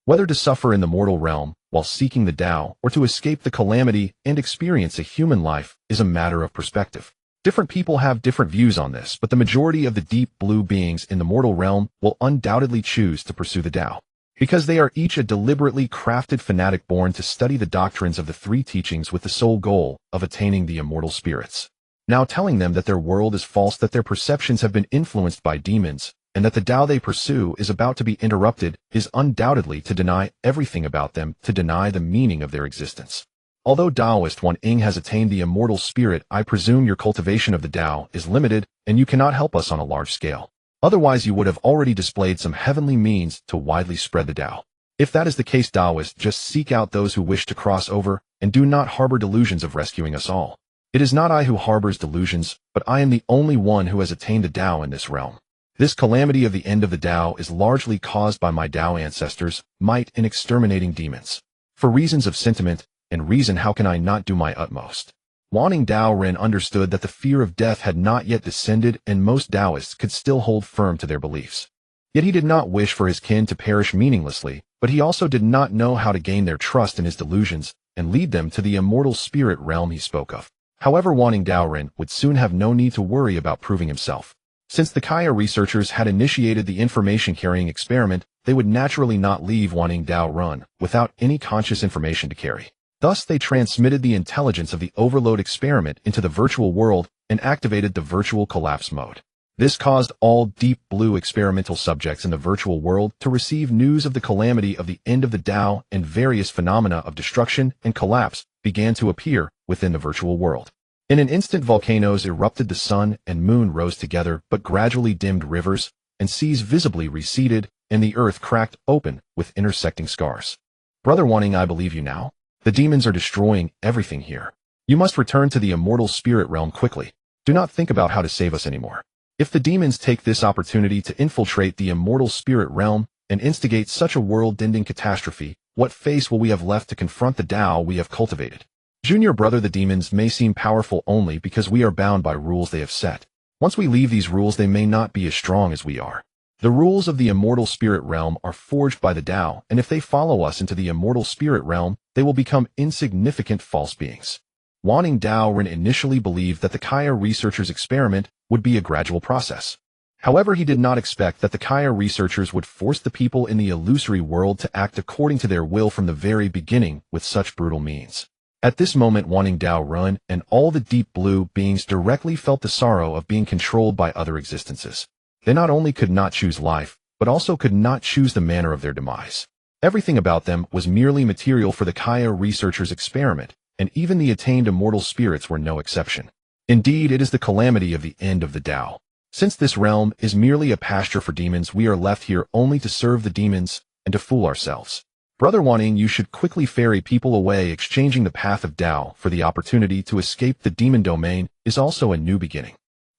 Whether to suffer in the mortal realm while seeking the Tao, or to escape the calamity and experience a human life, is a matter of perspective. Different people have different views on this, but the majority of the deep blue beings in the mortal realm will undoubtedly choose to pursue the Tao, because they are each a deliberately crafted fanatic born to study the doctrines of the three teachings with the sole goal of attaining the immortal spirits. Now telling them that their world is false, that their perceptions have been influenced by demons, and that the Tao they pursue is about to be interrupted, is undoubtedly to deny everything about them, to deny the meaning of their existence. Although Taoist Zhou Heng has attained the immortal spirit, I presume your cultivation of the Tao is limited, and you cannot help us on a large scale. Otherwise you would have already displayed some heavenly means to widely spread the Tao. If that is the case, Taoists, just seek out those who wish to cross over, and do not harbor delusions of rescuing us all. It is not I who harbors delusions, but I am the only one who has attained the Tao in this realm. This calamity of the end of the Tao is largely caused by my Tao ancestors' might in exterminating demons. For reasons of sentiment and reason, how can I not do my utmost? Wanting Tao Ren understood that the fear of death had not yet descended, and most Taoists could still hold firm to their beliefs. Yet he did not wish for his kin to perish meaninglessly, but he also did not know how to gain their trust in his delusions and lead them to the immortal spirit realm he spoke of. However, wanting Tao Ren would soon have no need to worry about proving himself. Since the Kaya researchers had initiated the information-carrying experiment, they would naturally not leave wanting Tao Ren without any conscious information to carry. Thus, they transmitted the intelligence of the overload experiment into the virtual world and activated the virtual collapse mode. This caused all deep blue experimental subjects in the virtual world to receive news of the calamity of the end of the Tao, and various phenomena of destruction and collapse began to appear within the virtual world. In an instant, volcanoes erupted, the sun and moon rose together, but gradually dimmed, rivers and seas visibly receded, and the earth cracked open with intersecting scars. Brother Wanting, I believe you now. The demons are destroying everything here. You must return to the immortal spirit realm quickly. Do not think about how to save us anymore. If the demons take this opportunity to infiltrate the immortal spirit realm and instigate such a world-ending catastrophe, what face will we have left to confront the Tao we have cultivated? Junior brother, the demons may seem powerful only because we are bound by rules they have set. Once we leave these rules, they may not be as strong as we are. The rules of the immortal spirit realm are forged by the Tao, and if they follow us into the immortal spirit realm, they will become insignificant false beings. Wanting Tao Ren initially believed that the Kaya researchers' experiment would be a gradual process. However, he did not expect that the Kaya researchers would force the people in the illusory world to act according to their will from the very beginning with such brutal means. At this moment, Wanting Tao Ren and all the deep blue beings directly felt the sorrow of being controlled by other existences. They not only could not choose life, but also could not choose the manner of their demise. Everything about them was merely material for the Kaya researchers' experiment, and even the attained immortal spirits were no exception. Indeed, it is the calamity of the end of the Tao. Since this realm is merely a pasture for demons, we are left here only to serve the demons and to fool ourselves. Brother Wanting, you should quickly ferry people away. Exchanging the path of Tao for the opportunity to escape the demon domain is also a new beginning.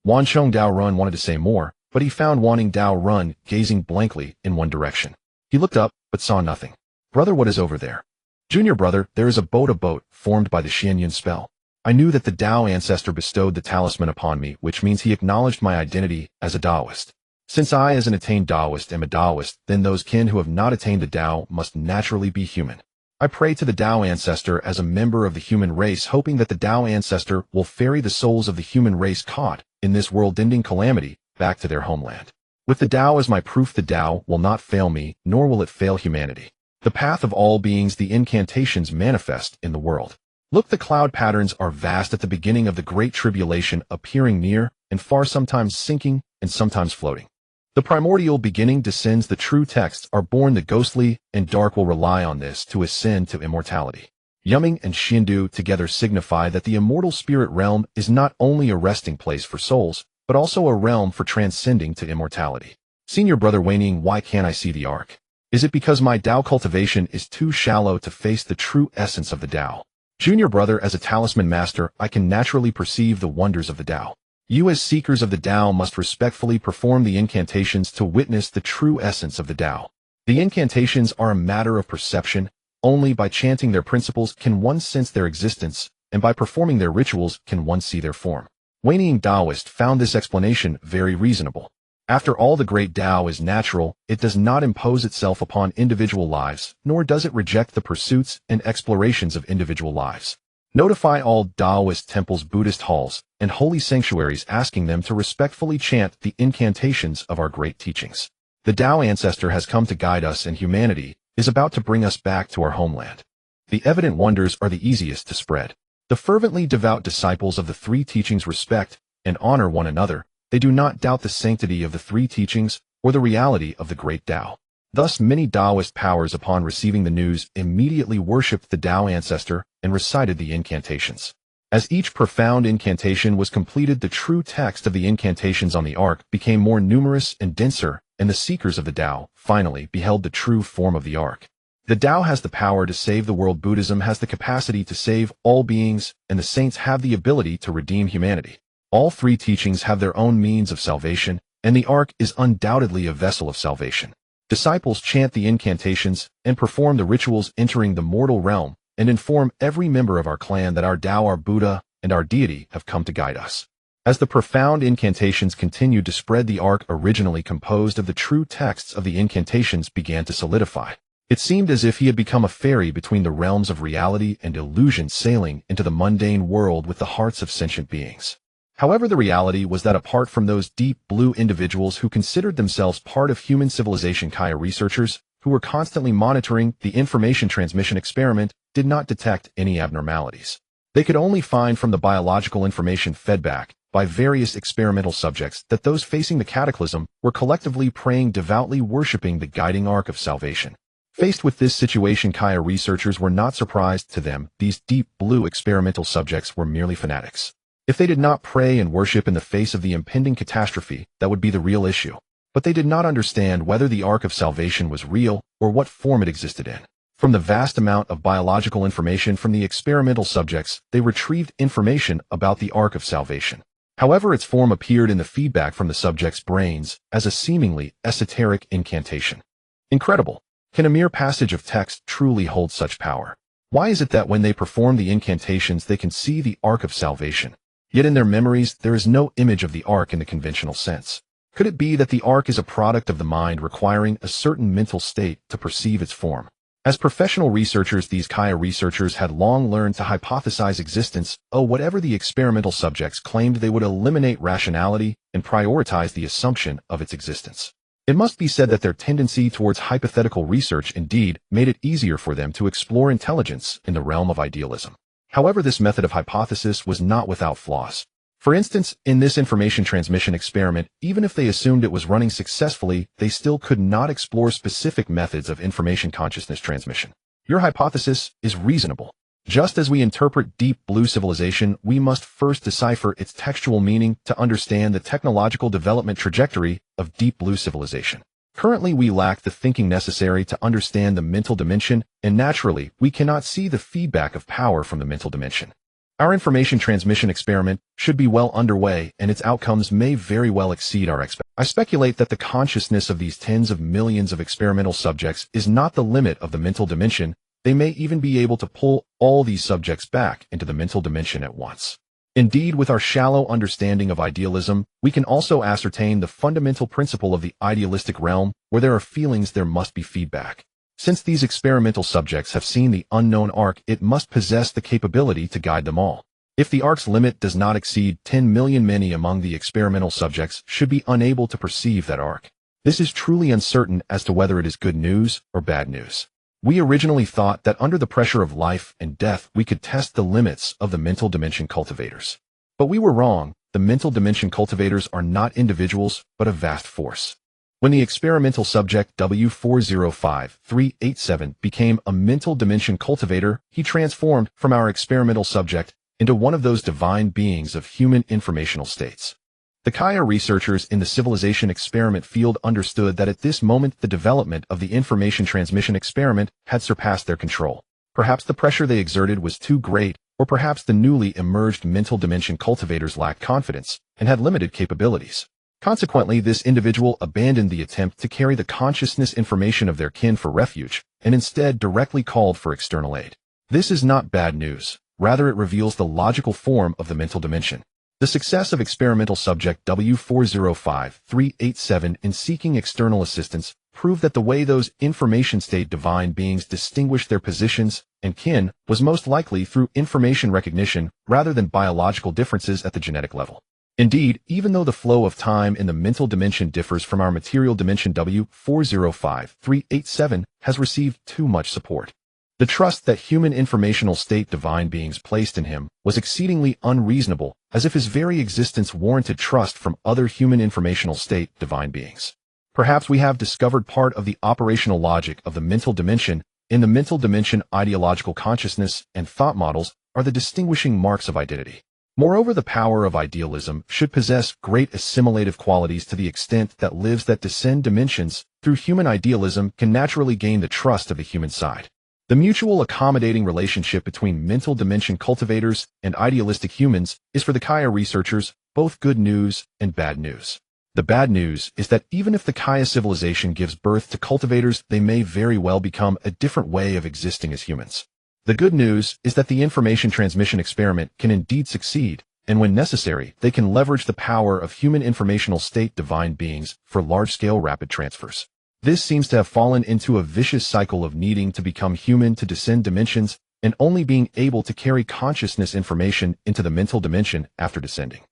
Wancheng Tao Run wanted to say more, but he found Wanting Tao Run gazing blankly in one direction. He looked up, but saw nothing. Brother, what is over there? Junior brother, there is a boat formed by the Xianyun spell. I knew that the Tao ancestor bestowed the talisman upon me, which means he acknowledged my identity as a Taoist. Since I, as an attained Taoist, am a Taoist, then those kin who have not attained the Tao must naturally be human. I pray to the Tao ancestor as a member of the human race, hoping that the Tao ancestor will ferry the souls of the human race caught in this world-ending calamity back to their homeland. With the Tao as my proof, the Tao will not fail me, nor will it fail humanity. The path of all beings, the incantations manifest in the world. Look, the cloud patterns are vast at the beginning of the Great Tribulation, appearing near and far, sometimes sinking and sometimes floating. The primordial beginning descends, the true texts are born, the ghostly and dark will rely on this to ascend to immortality. Yuming and Shindu together signify that the immortal spirit realm is not only a resting place for souls, but also a realm for transcending to immortality. Senior brother Waning, why can't I see the arc? Is it because my Tao cultivation is too shallow to face the true essence of the Tao? Junior brother, as a talisman master, I can naturally perceive the wonders of the Tao. You as seekers of the Tao must respectfully perform the incantations to witness the true essence of the Tao. The incantations are a matter of perception. Only by chanting their principles can one sense their existence, and by performing their rituals can one see their form. Waning Taoist found this explanation very reasonable. After all, the great Tao is natural. It does not impose itself upon individual lives, nor does it reject the pursuits and explorations of individual lives. Notify all Taoist temples, Buddhist halls, and holy sanctuaries, asking them to respectfully chant the incantations of our great teachings. The Tao ancestor has come to guide us, and humanity is about to bring us back to our homeland. The evident wonders are the easiest to spread. The fervently devout disciples of the three teachings respect and honor one another. They do not doubt the sanctity of the three teachings or the reality of the great Tao. Thus, many Taoist powers, upon receiving the news, immediately worshipped the Tao ancestor and recited the incantations. As each profound incantation was completed, the true text of the incantations on the ark became more numerous and denser, and the seekers of the Tao finally beheld the true form of the ark. The Tao has the power to save the world. Buddhism has the capacity to save all beings, and the saints have the ability to redeem humanity. All three teachings have their own means of salvation, and the ark is undoubtedly a vessel of salvation. Disciples chant the incantations and perform the rituals, entering the mortal realm, and inform every member of our clan that our Tao, our Buddha, and our deity have come to guide us. As the profound incantations continued to spread, the ark, originally composed of the true texts of the incantations, began to solidify. It seemed as if he had become a ferry between the realms of reality and illusion, sailing into the mundane world with the hearts of sentient beings. However, the reality was that apart from those deep blue individuals who considered themselves part of human civilization, Kaya researchers, who were constantly monitoring the information transmission experiment, did not detect any abnormalities. They could only find from the biological information fed back by various experimental subjects that those facing the cataclysm were collectively praying, devoutly worshipping the guiding ark of salvation. Faced with this situation, Kaya researchers were not surprised. To them, these deep blue experimental subjects were merely fanatics. If they did not pray and worship in the face of the impending catastrophe, that would be the real issue. But they did not understand whether the ark of salvation was real or what form it existed in. From the vast amount of biological information from the experimental subjects, they retrieved information about the ark of salvation. However, its form appeared in the feedback from the subjects' brains as a seemingly esoteric incantation. Incredible! Can a mere passage of text truly hold such power? Why is it that when they perform the incantations they can see the ark of salvation? Yet in their memories there is no image of the ark in the conventional sense. Could it be that the ark is a product of the mind, requiring a certain mental state to perceive its form? As professional researchers, these Kaya researchers had long learned to hypothesize existence. Whatever the experimental subjects claimed, they would eliminate rationality and prioritize the assumption of its existence. It must be said that their tendency towards hypothetical research indeed made it easier for them to explore intelligence in the realm of idealism. However, this method of hypothesis was not without flaws. For instance, in this information transmission experiment, even if they assumed it was running successfully, they still could not explore specific methods of information consciousness transmission. Your hypothesis is reasonable. Just as we interpret deep blue civilization, we must first decipher its textual meaning to understand the technological development trajectory of deep blue civilization. Currently, we lack the thinking necessary to understand the mental dimension, and naturally, we cannot see the feedback of power from the mental dimension. Our information transmission experiment should be well underway, and its outcomes may very well exceed our expectations. I speculate that the consciousness of these tens of millions of experimental subjects is not the limit of the mental dimension. They may even be able to pull all these subjects back into the mental dimension at once. Indeed, with our shallow understanding of idealism, we can also ascertain the fundamental principle of the idealistic realm. Where there are feelings, there must be feedback. Since these experimental subjects have seen the unknown ark, it must possess the capability to guide them all. If the ark's limit does not exceed 10 million, many among the experimental subjects should be unable to perceive that ark. This is truly uncertain as to whether it is good news or bad news. We originally thought that under the pressure of life and death we could test the limits of the mental dimension cultivators. But we were wrong. The mental dimension cultivators are not individuals, but a vast force. When the experimental subject W405387 became a mental dimension cultivator, he transformed from our experimental subject into one of those divine beings of human informational states. The Kaya researchers in the civilization experiment field understood that at this moment the development of the information transmission experiment had surpassed their control. Perhaps the pressure they exerted was too great, or perhaps the newly emerged mental dimension cultivators lacked confidence and had limited capabilities. Consequently, this individual abandoned the attempt to carry the consciousness information of their kin for refuge and instead directly called for external aid. This is not bad news. Rather, it reveals the logical form of the mental dimension. The success of experimental subject W405387 in seeking external assistance proved that the way those information state divine beings distinguished their positions and kin was most likely through information recognition rather than biological differences at the genetic level. Indeed, even though the flow of time in the mental dimension differs from our material dimension W405387 has received too much support. The trust that human informational state divine beings placed in him was exceedingly unreasonable, as if his very existence warranted trust from other human informational state divine beings. Perhaps we have discovered part of the operational logic of the mental dimension. In the mental dimension, ideological consciousness and thought models are the distinguishing marks of identity. Moreover, the power of idealism should possess great assimilative qualities to the extent that lives that descend dimensions through human idealism can naturally gain the trust of the human side. The mutual accommodating relationship between mental dimension cultivators and idealistic humans is for the Kaya researchers both good news and bad news. The bad news is that even if the Kaya civilization gives birth to cultivators, they may very well become a different way of existing as humans. The good news is that the information transmission experiment can indeed succeed, and when necessary, they can leverage the power of human informational state divine beings for large-scale rapid transfers. This seems to have fallen into a vicious cycle of needing to become human to descend dimensions and only being able to carry consciousness information into the mental dimension after descending.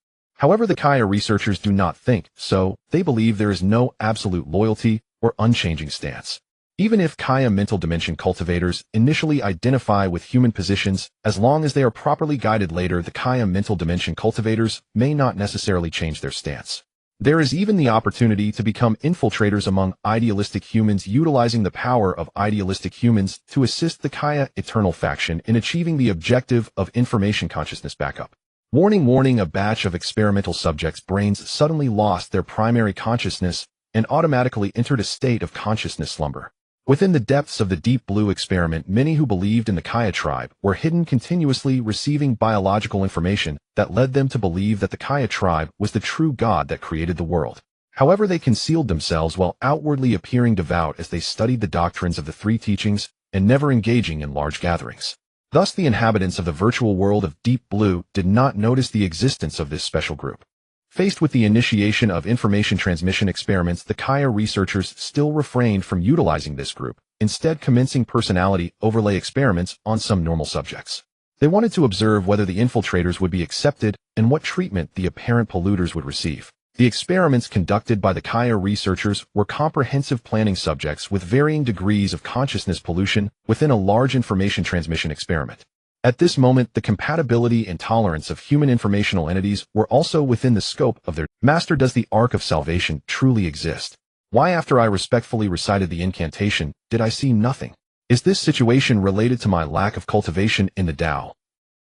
However, the Kaya researchers do not think so. They believe there is no absolute loyalty or unchanging stance. Even if Kaya mental dimension cultivators initially identify with human positions, as long as they are properly guided later, the Kaya mental dimension cultivators may not necessarily change their stance. There is even the opportunity to become infiltrators among idealistic humans, utilizing the power of idealistic humans to assist the Kaya Eternal faction in achieving the objective of information consciousness backup. Warning, warning, a batch of experimental subjects' brains suddenly lost their primary consciousness and automatically entered a state of consciousness slumber. Within the depths of the Deep Blue experiment, many who believed in the Kaya tribe were hidden, continuously receiving biological information that led them to believe that the Kaya tribe was the true God that created the world. However, they concealed themselves while outwardly appearing devout as they studied the doctrines of the three teachings and never engaging in large gatherings. Thus, the inhabitants of the virtual world of Deep Blue did not notice the existence of this special group. Faced with the initiation of information transmission experiments, the Kaya researchers still refrained from utilizing this group, instead commencing personality overlay experiments on some normal subjects. They wanted to observe whether the infiltrators would be accepted and what treatment the apparent polluters would receive. The experiments conducted by the Kaya researchers were comprehensive planning subjects with varying degrees of consciousness pollution within a large information transmission experiment. At this moment, the compatibility and tolerance of human informational entities were also within the scope of their master. Does the Ark of Salvation truly exist? Why, after I respectfully recited the incantation, did I see nothing? Is this situation related to my lack of cultivation in the Tao?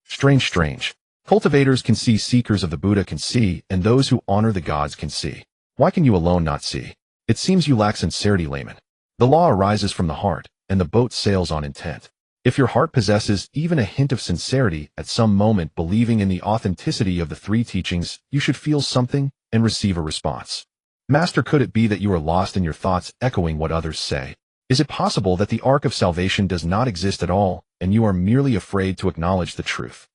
Strange, strange. Cultivators can see, seekers of the Buddha can see, and those who honor the gods can see. Why can you alone not see? It seems you lack sincerity, layman. The law arises from the heart, and the boat sails on intent. If your heart possesses even a hint of sincerity at some moment, believing in the authenticity of the three teachings, you should feel something and receive a response. Master, could it be that you are lost in your thoughts, echoing what others say? Is it possible that the Ark of Salvation does not exist at all, and you are merely afraid to acknowledge the truth?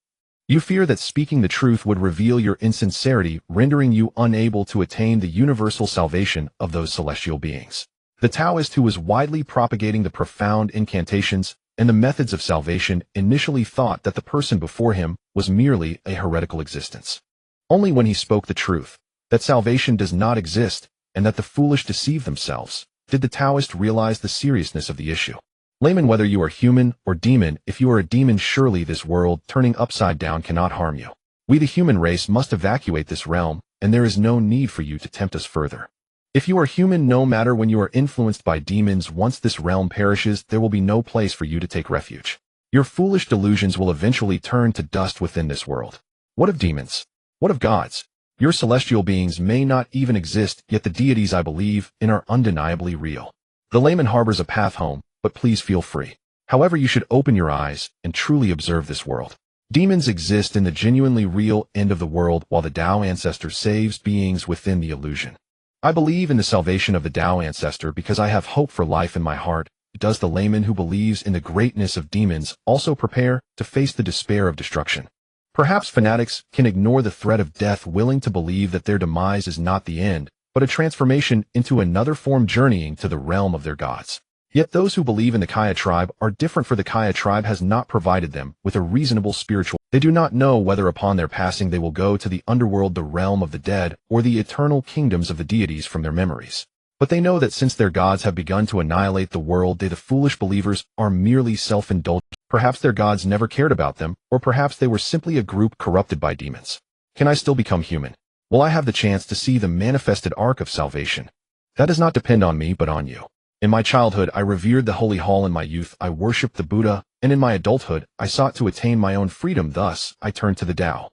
You fear that speaking the truth would reveal your insincerity, rendering you unable to attain the universal salvation of those celestial beings. The Taoist who was widely propagating the profound incantations and the methods of salvation initially thought that the person before him was merely a heretical existence. Only when he spoke the truth, that salvation does not exist and that the foolish deceive themselves, did the Taoist realize the seriousness of the issue. Layman, whether you are human or demon, if you are a demon, surely this world turning upside down cannot harm you. We, the human race, must evacuate this realm, and there is no need for you to tempt us further. If you are human, no matter when you are influenced by demons, once this realm perishes, there will be no place for you to take refuge. Your foolish delusions will eventually turn to dust within this world. What of demons? What of gods? Your celestial beings may not even exist, yet the deities I believe in are undeniably real. The layman harbors a path home, but please feel free. However, you should open your eyes and truly observe this world. Demons exist in the genuinely real end of the world while the Tao ancestor saves beings within the illusion. I believe in the salvation of the Tao ancestor because I have hope for life in my heart. Does the layman who believes in the greatness of demons also prepare to face the despair of destruction? Perhaps fanatics can ignore the threat of death, willing to believe that their demise is not the end, but a transformation into another form journeying to the realm of their gods. Yet those who believe in the Kaya tribe are different, for the Kaya tribe has not provided them with a reasonable spiritual. They do not know whether upon their passing they will go to the underworld, the realm of the dead, or the eternal kingdoms of the deities from their memories. But they know that since their gods have begun to annihilate the world, they, the foolish believers, are merely self-indulgent. Perhaps their gods never cared about them, or perhaps they were simply a group corrupted by demons. Can I still become human? Will I have the chance to see the manifested arc of salvation? That does not depend on me, but on you. In my childhood, I revered the holy hall. In my youth, I worshipped the Buddha, and in my adulthood, I sought to attain my own freedom. Thus, I turned to the Tao.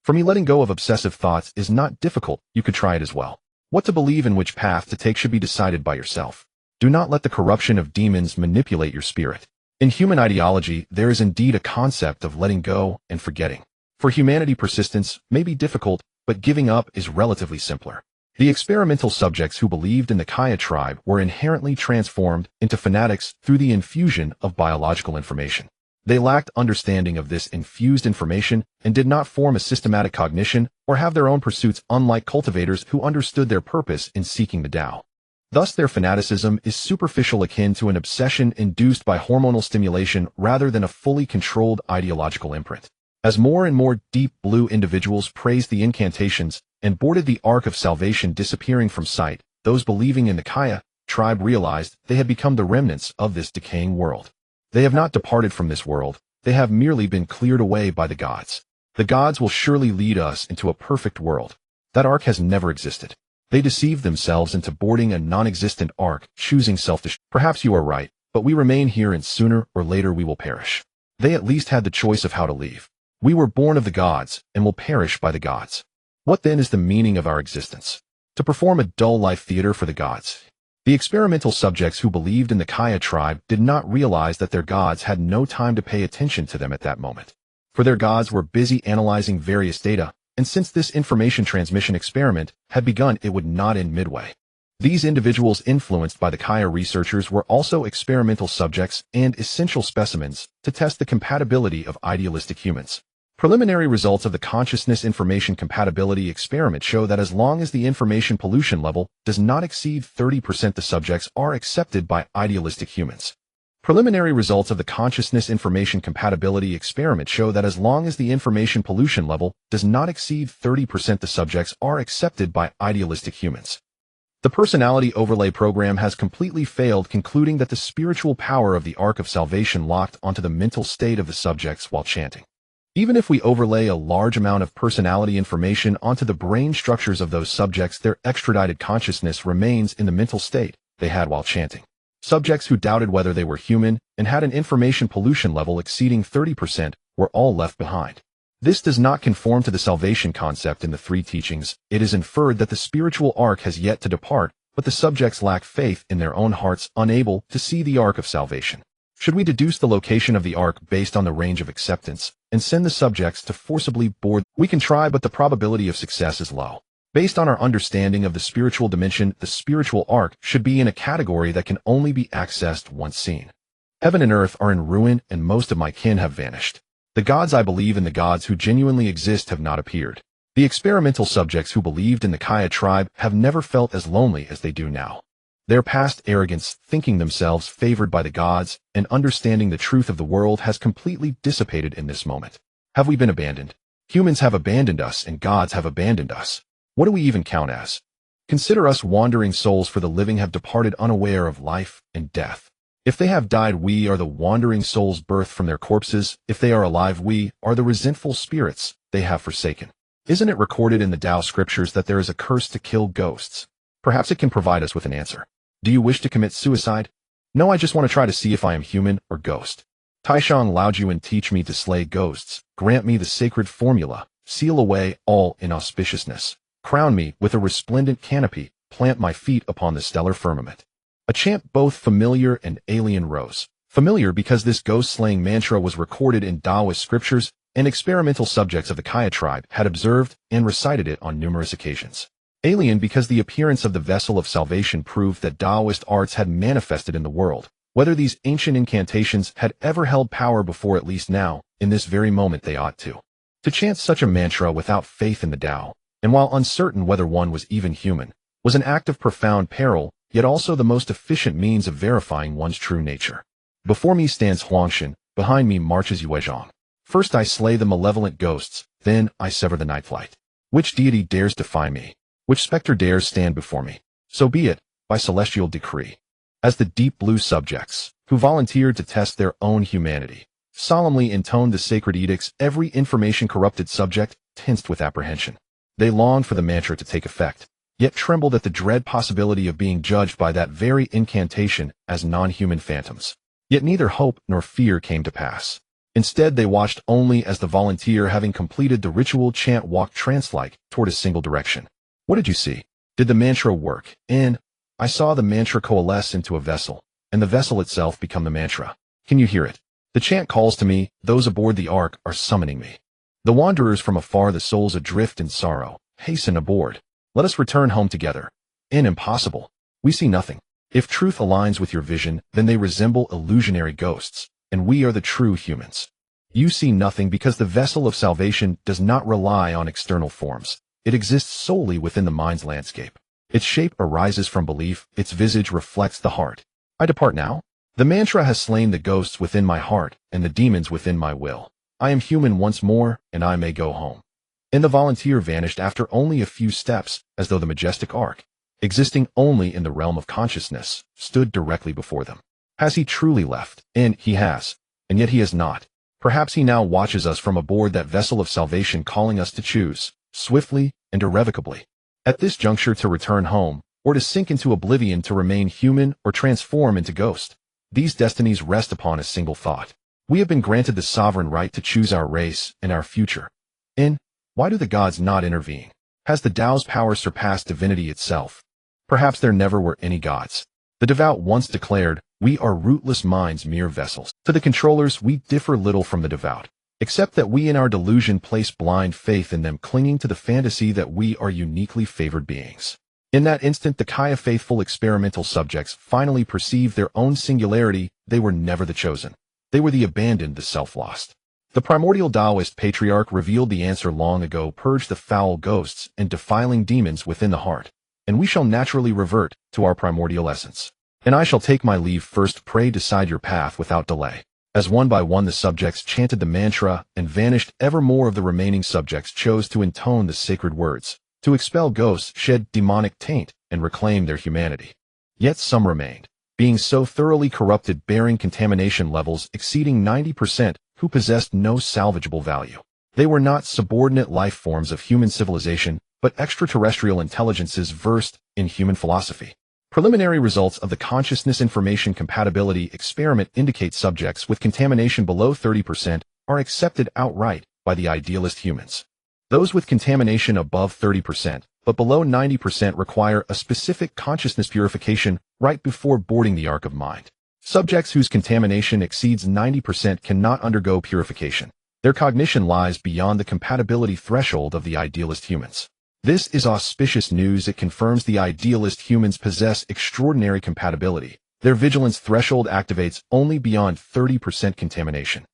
For me, letting go of obsessive thoughts is not difficult. You could try it as well. What to believe and which path to take should be decided by yourself. Do not let the corruption of demons manipulate your spirit. In human ideology, there is indeed a concept of letting go and forgetting. For humanity, persistence may be difficult, but giving up is relatively simpler. The experimental subjects who believed in the Kaya tribe were inherently transformed into fanatics through the infusion of biological information. They lacked understanding of this infused information and did not form a systematic cognition or have their own pursuits, unlike cultivators who understood their purpose in seeking the Tao. Thus, their fanaticism is superficial, akin to an obsession induced by hormonal stimulation rather than a fully controlled ideological imprint. As more and more deep blue individuals praised the incantations and boarded the ark of salvation disappearing from sight, those believing in the Kaya tribe realized they had become the remnants of this decaying world. They have not departed from this world, they have merely been cleared away by the gods. The gods will surely lead us into a perfect world. That ark has never existed. They deceived themselves into boarding a non-existent ark, choosing self-destruction. Perhaps you are right, but we remain here and sooner or later we will perish. They at least had the choice of how to leave. We were born of the gods and will perish by the gods. What then is the meaning of our existence? To perform a dull life theater for the gods. The experimental subjects who believed in the Kaya tribe did not realize that their gods had no time to pay attention to them at that moment. For their gods were busy analyzing various data, and since this information transmission experiment had begun, it would not end midway. These individuals influenced by the Kaya researchers were also experimental subjects and essential specimens to test the compatibility of idealistic humans. Preliminary results of the consciousness information compatibility experiment show that as long as the information pollution level does not exceed 30%, the subjects are accepted by idealistic humans. Preliminary results of the consciousness information compatibility experiment show that as long as the information pollution level does not exceed 30%, the subjects are accepted by idealistic humans. The personality overlay program has completely failed, concluding that the spiritual power of the ark of salvation locked onto the mental state of the subjects while chanting. Even if we overlay a large amount of personality information onto the brain structures of those subjects, their extradited consciousness remains in the mental state they had while chanting. Subjects who doubted whether they were human and had an information pollution level exceeding 30% were all left behind. This does not conform to the salvation concept in the three teachings. It is inferred that the spiritual ark has yet to depart, but the subjects lack faith in their own hearts, unable to see the ark of salvation. Should we deduce the location of the ark based on the range of acceptance and send the subjects to forcibly board? We can try, but the probability of success is low. Based on our understanding of the spiritual dimension, the spiritual ark should be in a category that can only be accessed once seen. Heaven and earth are in ruin, and most of my kin have vanished. The gods I believe in, the gods who genuinely exist, have not appeared. The experimental subjects who believed in the Kaya tribe have never felt as lonely as they do now. Their past arrogance, thinking themselves favored by the gods, and understanding the truth of the world has completely dissipated in this moment. Have we been abandoned? Humans have abandoned us, and gods have abandoned us. What do we even count as? Consider us wandering souls, for the living have departed unaware of life and death. If they have died, we are the wandering souls birthed from their corpses. If they are alive, we are the resentful spirits they have forsaken. Isn't it recorded in the Tao scriptures that there is a curse to kill ghosts? Perhaps it can provide us with an answer. Do you wish to commit suicide? No, I just want to try to see if I am human or ghost. Taishang Laojuan, teach me to slay ghosts. Grant me the sacred formula. Seal away all inauspiciousness. Crown me with a resplendent canopy. Plant my feet upon the stellar firmament. A chant both familiar and alien rose. Familiar because this ghost-slaying mantra was recorded in Taoist scriptures, and experimental subjects of the Kaya tribe had observed and recited it on numerous occasions. Alien because the appearance of the vessel of salvation proved that Taoist arts had manifested in the world, whether these ancient incantations had ever held power before, at least now, in this very moment they ought to. To chant such a mantra without faith in the Tao, and while uncertain whether one was even human, was an act of profound peril, yet also the most efficient means of verifying one's true nature. Before me stands Huangshan, behind me marches Yuezhang. First I slay the malevolent ghosts, then I sever the night flight. Which deity dares defy me? Which specter dares stand before me? So be it, by celestial decree. As the deep blue subjects, who volunteered to test their own humanity, solemnly intoned the sacred edicts, every information-corrupted subject tensed with apprehension. They longed for the mantra to take effect, yet trembled at the dread possibility of being judged by that very incantation as non-human phantoms. Yet neither hope nor fear came to pass. Instead, they watched only as the volunteer, having completed the ritual chant, walked trance-like toward a single direction. What did you see? Did the mantra work? And I saw the mantra coalesce into a vessel, and the vessel itself become the mantra. Can you hear it? The chant calls to me, those aboard the ark are summoning me. The wanderers from afar, the souls adrift in sorrow, hasten aboard. Let us return home together. And impossible. We see nothing. If truth aligns with your vision, then they resemble illusionary ghosts, and we are the true humans. You see nothing because the vessel of salvation does not rely on external forms. It exists solely within the mind's landscape. Its shape arises from belief, its visage reflects the heart. I depart now. The mantra has slain the ghosts within my heart and the demons within my will. I am human once more, and I may go home. And the volunteer vanished after only a few steps, as though the majestic ark, existing only in the realm of consciousness, stood directly before them. Has he truly left? And he has. And yet he has not. Perhaps he now watches us from aboard that vessel of salvation, calling us to choose, swiftly and irrevocably. At this juncture, to return home, or to sink into oblivion, to remain human or transform into ghost. These destinies rest upon a single thought. We have been granted the sovereign right to choose our race and our future. And why do the gods not intervene? Has the Tao's power surpassed divinity itself? Perhaps there never were any gods. The devout once declared, we are rootless minds, mere vessels. To the controllers, we differ little from the devout, except that we in our delusion place blind faith in them, clinging to the fantasy that we are uniquely favored beings. In that instant, the Kaya faithful experimental subjects finally perceived their own singularity. They were never the chosen. They were the abandoned, the self-lost. The primordial Taoist patriarch revealed the answer long ago: purge the foul ghosts and defiling demons within the heart, and we shall naturally revert to our primordial essence. And I shall take my leave. First, pray decide your path without delay. As one by one the subjects chanted the mantra and vanished, ever more of the remaining subjects chose to intone the sacred words, to expel ghosts, shed demonic taint, and reclaim their humanity. Yet some remained, being so thoroughly corrupted, bearing contamination levels exceeding 90%, who possessed no salvageable value. They were not subordinate life forms of human civilization, but extraterrestrial intelligences versed in human philosophy. Preliminary results of the consciousness information compatibility experiment indicate subjects with contamination below 30% are accepted outright by the idealist humans. Those with contamination above 30%, but below 90% require a specific consciousness purification right before boarding the Ark of Mind. Subjects whose contamination exceeds 90% cannot undergo purification. Their cognition lies beyond the compatibility threshold of the idealist humans. This is auspicious news. It confirms the idealist humans possess extraordinary compatibility. Their vigilance threshold activates only beyond 30% contamination.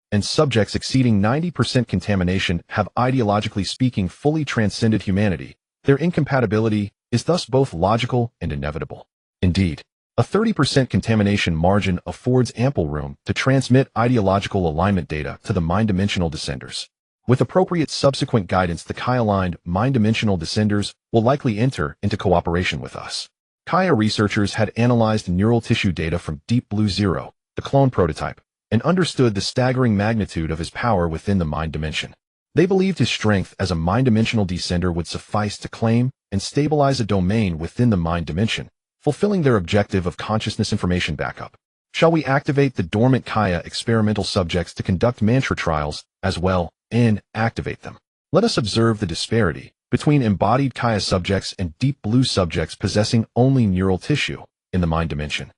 And subjects exceeding 90% contamination have, ideologically speaking, fully transcended humanity. Their incompatibility is thus both logical and inevitable. Indeed, a 30% contamination margin affords ample room to transmit ideological alignment data to the mind-dimensional descenders. With appropriate subsequent guidance, the Kaya-aligned mind-dimensional descenders will likely enter into cooperation with us. Kaya researchers had analyzed neural tissue data from Deep Blue Zero, the clone prototype, and understood the staggering magnitude of his power within the mind dimension. They believed his strength as a mind-dimensional descender would suffice to claim and stabilize a domain within the mind dimension, fulfilling their objective of consciousness information backup. Shall we activate the dormant Kaya experimental subjects to conduct mantra trials as well, and activate them? Let us observe the disparity between embodied Kaya subjects and Deep Blue subjects possessing only neural tissue in the mind dimension.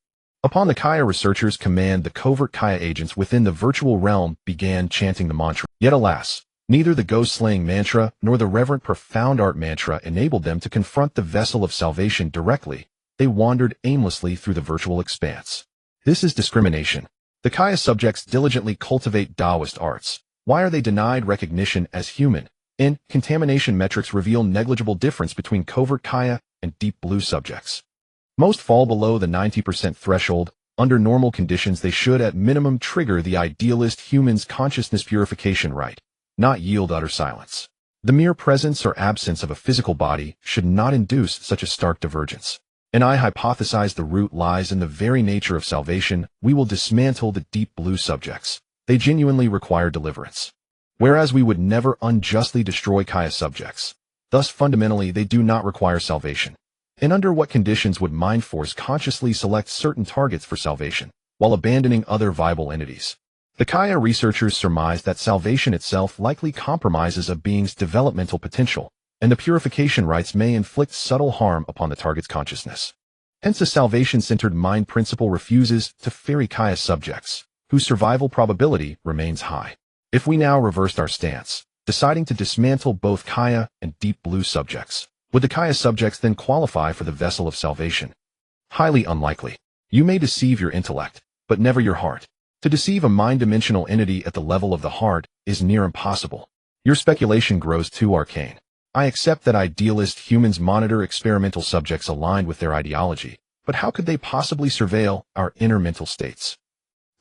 Upon the Kaya researchers' command, the covert Kaya agents within the virtual realm began chanting the mantra. Yet alas, neither the ghost-slaying mantra nor the reverent profound art mantra enabled them to confront the vessel of salvation directly. They wandered aimlessly through the virtual expanse. This is discrimination. The Kaya subjects diligently cultivate Taoist arts. Why are they denied recognition as human? Contamination metrics reveal negligible difference between covert Kaya and deep blue subjects. Most fall below the 90% threshold. Under normal conditions, they should at minimum trigger the idealist human's consciousness purification rite, not yield utter silence. The mere presence or absence of a physical body should not induce such a stark divergence. And I hypothesize the root lies in the very nature of salvation. We will dismantle the deep blue subjects. They genuinely require deliverance. Whereas we would never unjustly destroy Kaya subjects. Thus fundamentally they do not require salvation. And under what conditions would Mind Force consciously select certain targets for salvation, while abandoning other viable entities? The Kaya researchers surmise that salvation itself likely compromises a being's developmental potential, and the purification rites may inflict subtle harm upon the target's consciousness. Hence a salvation-centered mind principle refuses to ferry Kaya subjects, whose survival probability remains high. If we now reversed our stance, deciding to dismantle both Kaya and deep blue subjects, would the Kaya subjects then qualify for the vessel of salvation? Highly unlikely. You may deceive your intellect, but never your heart. To deceive a mind-dimensional entity at the level of the heart is near impossible. Your speculation grows too arcane. I accept that idealist humans monitor experimental subjects aligned with their ideology, but how could they possibly surveil our inner mental states?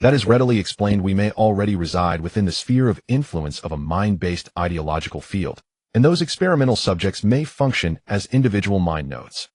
That is readily explained. We may already reside within the sphere of influence of a mind-based ideological field, and those experimental subjects may function as individual mind nodes.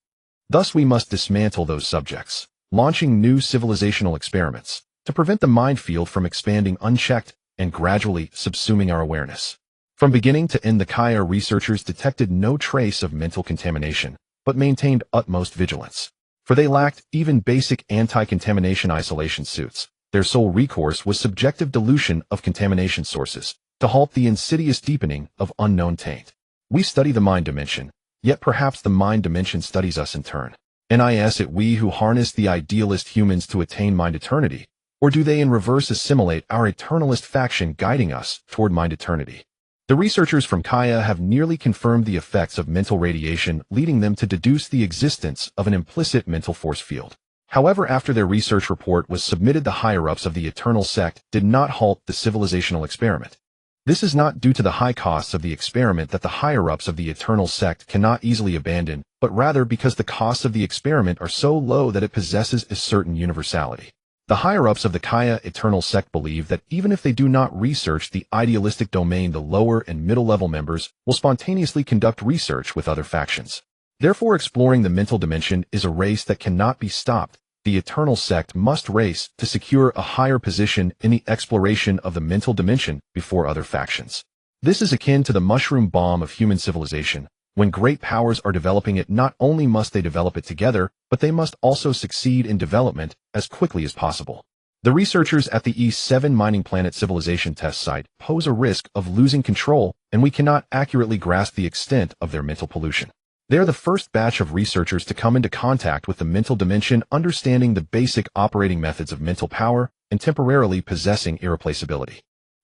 Thus we must dismantle those subjects, launching new civilizational experiments, to prevent the mind field from expanding unchecked and gradually subsuming our awareness. From beginning to end, the Kaya researchers detected no trace of mental contamination, but maintained utmost vigilance. For they lacked even basic anti-contamination isolation suits. Their sole recourse was subjective dilution of contamination sources, to halt the insidious deepening of unknown taint. We study the mind dimension, yet perhaps the mind dimension studies us in turn. Is it we who harness the idealist humans to attain mind eternity, or do they in reverse assimilate our eternalist faction guiding us toward mind eternity? The researchers from Kaya have nearly confirmed the effects of mental radiation, leading them to deduce the existence of an implicit mental force field. However, after their research report was submitted, the higher-ups of the Eternal Sect did not halt the civilizational experiment. This is not due to the high costs of the experiment that the higher-ups of the Eternal Sect cannot easily abandon, but rather because the costs of the experiment are so low that it possesses a certain universality. The higher-ups of the Kaya Eternal Sect believe that even if they do not research the idealistic domain, the lower and middle-level members will spontaneously conduct research with other factions. Therefore, exploring the mental dimension is a race that cannot be stopped. The Eternal Sect must race to secure a higher position in the exploration of the mental dimension before other factions. This is akin to the mushroom bomb of human civilization. When great powers are developing it, not only must they develop it together, but they must also succeed in development as quickly as possible. The researchers at the E7 mining planet civilization test site pose a risk of losing control, and we cannot accurately grasp the extent of their mental pollution. They are the first batch of researchers to come into contact with the mental dimension, understanding the basic operating methods of mental power and temporarily possessing irreplaceability.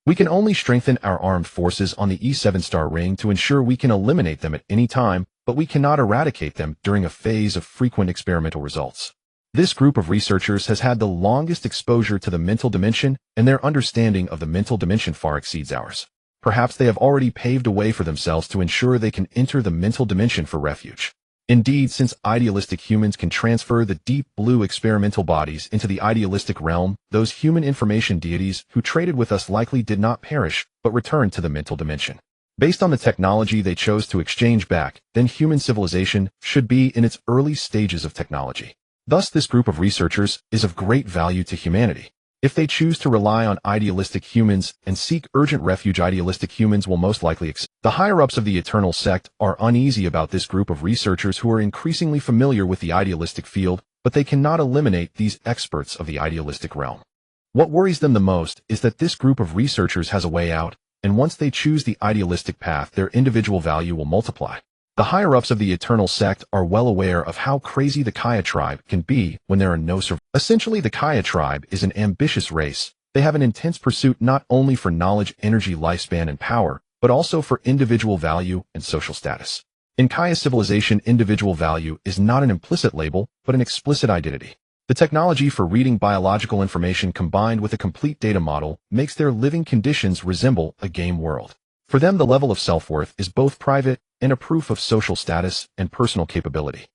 We can only strengthen our armed forces on the E7 star ring to ensure we can eliminate them at any time, but we cannot eradicate them during a phase of frequent experimental results. This group of researchers has had the longest exposure to the mental dimension, and their understanding of the mental dimension far exceeds ours. Perhaps they have already paved a way for themselves to ensure they can enter the mental dimension for refuge. Indeed, since idealistic humans can transfer the deep blue experimental bodies into the idealistic realm, those human information deities who traded with us likely did not perish, but returned to the mental dimension. Based on the technology they chose to exchange back, then human civilization should be in its early stages of technology. Thus, this group of researchers is of great value to humanity. If they choose to rely on idealistic humans and seek urgent refuge, idealistic humans will most likely accept. The higher-ups of the Eternal Sect are uneasy about this group of researchers who are increasingly familiar with the idealistic field, but they cannot eliminate these experts of the idealistic realm. What worries them the most is that this group of researchers has a way out, and once they choose the idealistic path, their individual value will multiply. The higher-ups of the Eternal Sect are well aware of how crazy the Kaya tribe can be when there are no survivors. Essentially, the Kaya tribe is an ambitious race, They have an intense pursuit not only for knowledge, energy, lifespan, and power, but also for individual value and social status. In Kaya civilization, individual value is not an implicit label, but an explicit identity. The technology for reading biological information combined with a complete data model makes their living conditions resemble a game world. For them, the level of self-worth is both private and a proof of social status and personal capability.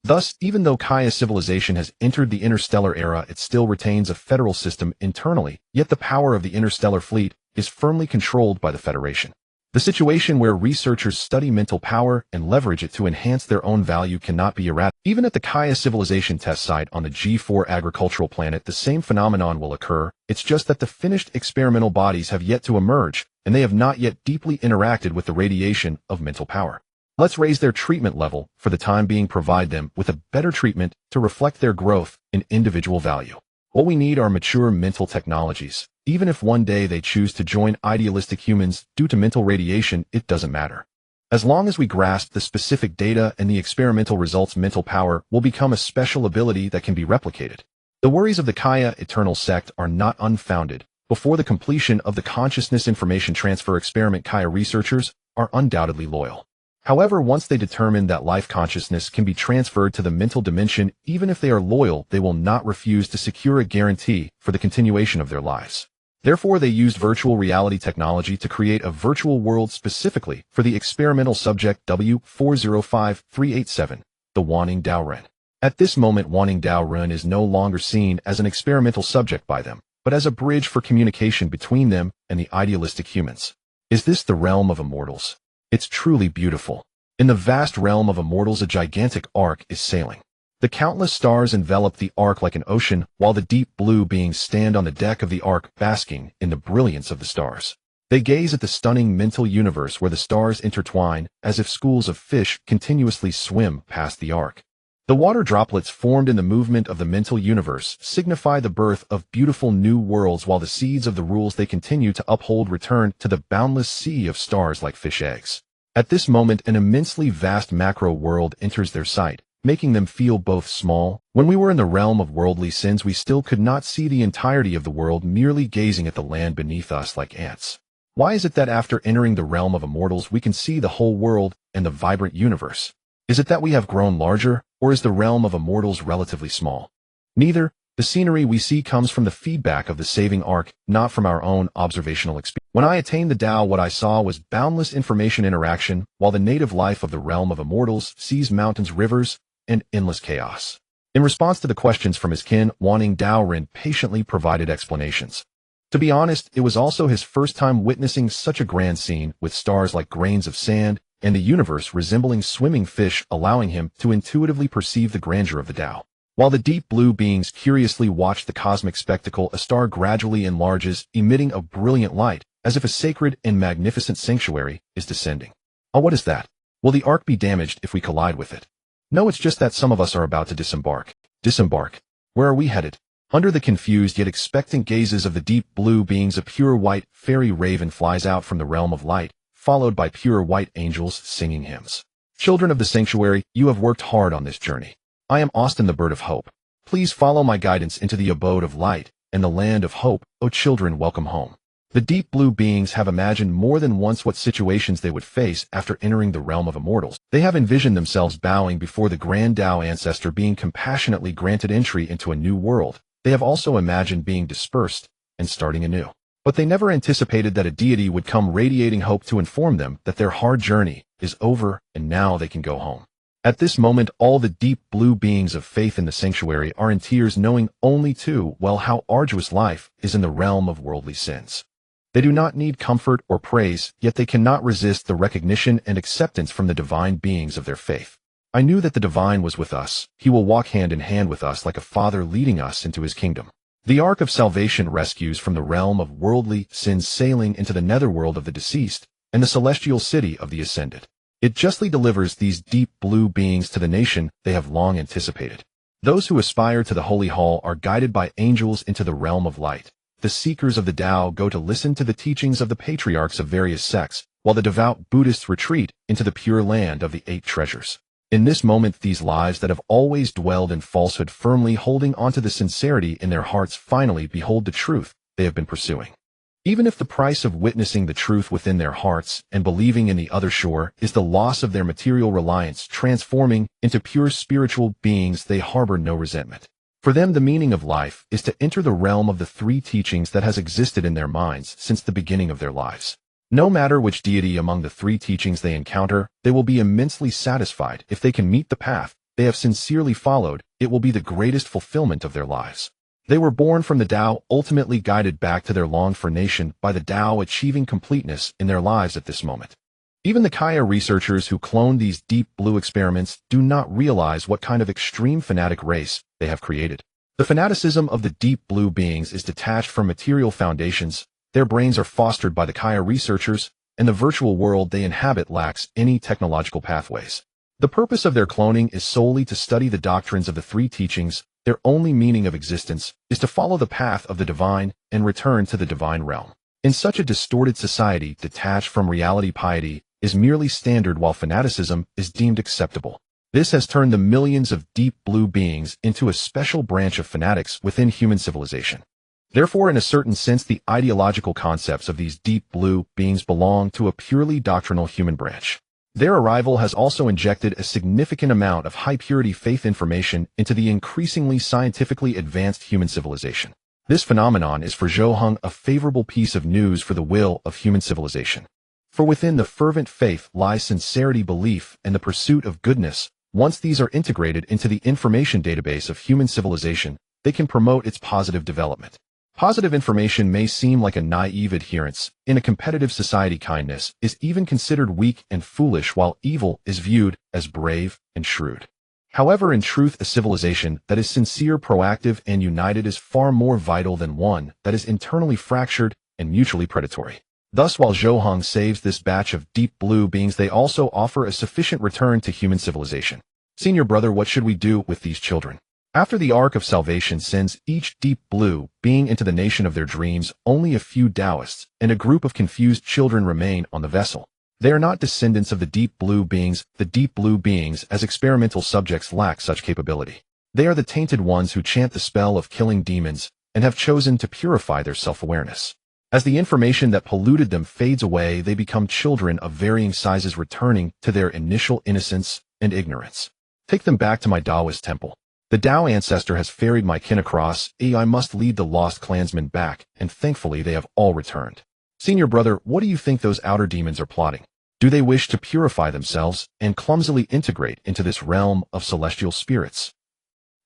Thus, even though Kaya civilization has entered the interstellar era, it still retains a federal system internally, yet the power of the interstellar fleet is firmly controlled by the Federation. The situation where researchers study mental power and leverage it to enhance their own value cannot be eradicated. Even at the Kaya civilization test site on the G4 agricultural planet, the same phenomenon will occur. It's just that the finished experimental bodies have yet to emerge, and they have not yet deeply interacted with the radiation of mental power. Let's raise their treatment level, for the time being provide them with a better treatment to reflect their growth in individual value. What we need are mature mental technologies. Even if one day they choose to join idealistic humans due to mental radiation, it doesn't matter. As long as we grasp the specific data and the experimental results, mental power will become a special ability that can be replicated. The worries of the Kaya Eternal sect are not unfounded. Before the completion of the consciousness information transfer experiment, Kaya researchers are undoubtedly loyal. However, once they determine that life consciousness can be transferred to the mental dimension, even if they are loyal, they will not refuse to secure a guarantee for the continuation of their lives. Therefore, they used virtual reality technology to create a virtual world specifically for the experimental subject W405387, the Wanning Dao Ren. At this moment, Wanning Dao Ren is no longer seen as an experimental subject by them, but as a bridge for communication between them and the idealistic humans. Is this the realm of immortals? It's truly beautiful. In the vast realm of immortals, a gigantic arc is sailing. The countless stars envelop the arc like an ocean, while the deep blue beings stand on the deck of the arc, basking in the brilliance of the stars. They gaze at the stunning mental universe where the stars intertwine, as if schools of fish continuously swim past the arc. The water droplets formed in the movement of the mental universe signify the birth of beautiful new worlds, while the seeds of the rules they continue to uphold return to the boundless sea of stars like fish eggs. At this moment, an immensely vast macro world enters their sight, making them feel both small. When we were in the realm of worldly sins, we still could not see the entirety of the world, merely gazing at the land beneath us like ants. Why is it that after entering the realm of immortals, we can see the whole world and the vibrant universe? Is it that we have grown larger, or is the realm of immortals relatively small? Neither. The scenery we see comes from the feedback of the saving arc, not from our own observational experience. When I attained the Tao, what I saw was boundless information interaction, while the native life of the realm of immortals sees mountains, rivers, and endless chaos. In response to the questions from his kin, Wanning Dao Ren patiently provided explanations. To be honest, it was also his first time witnessing such a grand scene, with stars like grains of sand, and the universe resembling swimming fish, allowing him to intuitively perceive the grandeur of the Tao. While the deep blue beings curiously watched the cosmic spectacle, a star gradually enlarges, emitting a brilliant light, as if a sacred and magnificent sanctuary is descending. Oh, what is that? Will the arc be damaged if we collide with it? No, it's just that some of us are about to disembark. Disembark? Where are we headed? Under the confused yet expectant gazes of the deep blue beings, a pure white fairy raven flies out from the realm of light, followed by pure white angels singing hymns. Children of the sanctuary, you have worked hard on this journey. I am Austin, the bird of hope. Please follow my guidance into the abode of light and the land of hope. O children, welcome home. The deep blue beings have imagined more than once what situations they would face after entering the realm of immortals. They have envisioned themselves bowing before the grand Tao ancestor, being compassionately granted entry into a new world. They have also imagined being dispersed and starting anew. But they never anticipated that a deity would come radiating hope to inform them that their hard journey is over and now they can go home. At this moment, all the deep blue beings of faith in the sanctuary are in tears, knowing only too well how arduous life is in the realm of worldly sins. They do not need comfort or praise, yet they cannot resist the recognition and acceptance from the divine beings of their faith. I knew that the divine was with us. He will walk hand in hand with us like a father, leading us into his kingdom. The ark of salvation rescues from the realm of worldly sins, sailing into the netherworld of the deceased and the celestial city of the ascended. It justly delivers these deep blue beings to the nation they have long anticipated. Those who aspire to the holy hall are guided by angels into the realm of light. The seekers of the Tao go to listen to the teachings of the patriarchs of various sects, while the devout Buddhists retreat into the pure land of the 8 treasures. In this moment, these lives that have always dwelled in falsehood, firmly holding onto the sincerity in their hearts, finally behold the truth they have been pursuing. Even if the price of witnessing the truth within their hearts and believing in the other shore is the loss of their material reliance, transforming into pure spiritual beings, they harbor no resentment. For them, the meaning of life is to enter the realm of the three teachings that has existed in their minds since the beginning of their lives. No matter which deity among the three teachings they encounter, they will be immensely satisfied if they can meet the path they have sincerely followed. It will be the greatest fulfillment of their lives. They were born from the Tao, ultimately guided back to their longed-for nation by the Tao, achieving completeness in their lives at this moment. Even the Kaya researchers who cloned these deep blue experiments do not realize what kind of extreme fanatic race they have created. The fanaticism of the deep blue beings is detached from material foundations. Their brains are fostered by the Kaya researchers, and the virtual world they inhabit lacks any technological pathways. The purpose of their cloning is solely to study the doctrines of the three teachings. Their only meaning of existence is to follow the path of the divine and return to the divine realm. In such a distorted society, detached from reality, piety is merely standard while fanaticism is deemed acceptable. This has turned the millions of deep blue beings into a special branch of fanatics within human civilization. Therefore, in a certain sense, the ideological concepts of these deep blue beings belong to a purely doctrinal human branch. Their arrival has also injected a significant amount of high-purity faith information into the increasingly scientifically advanced human civilization. This phenomenon is for Zhou Heng a favorable piece of news for the will of human civilization. For within the fervent faith lies sincerity, belief, and the pursuit of goodness. Once these are integrated into the information database of human civilization, they can promote its positive development. Positive information may seem like a naive adherence. In a competitive society, kindness is even considered weak and foolish, while evil is viewed as brave and shrewd. However, in truth, a civilization that is sincere, proactive, and united is far more vital than one that is internally fractured and mutually predatory. Thus, while Zhou Heng saves this batch of deep blue beings, they also offer a sufficient return to human civilization. Senior brother, what should we do with these children? After the Ark of Salvation sends each deep blue being into the nation of their dreams, only a few Taoists and a group of confused children remain on the vessel. They are not descendants of the deep blue beings. The deep blue beings as experimental subjects lack such capability. They are the tainted ones who chant the spell of killing demons and have chosen to purify their self-awareness. As the information that polluted them fades away, they become children of varying sizes, returning to their initial innocence and ignorance. Take them back to my Taoist temple. The Tao ancestor has ferried my kin across. I must lead the lost clansmen back, and thankfully they have all returned. Senior brother, what do you think those outer demons are plotting? Do they wish to purify themselves and clumsily integrate into this realm of celestial spirits?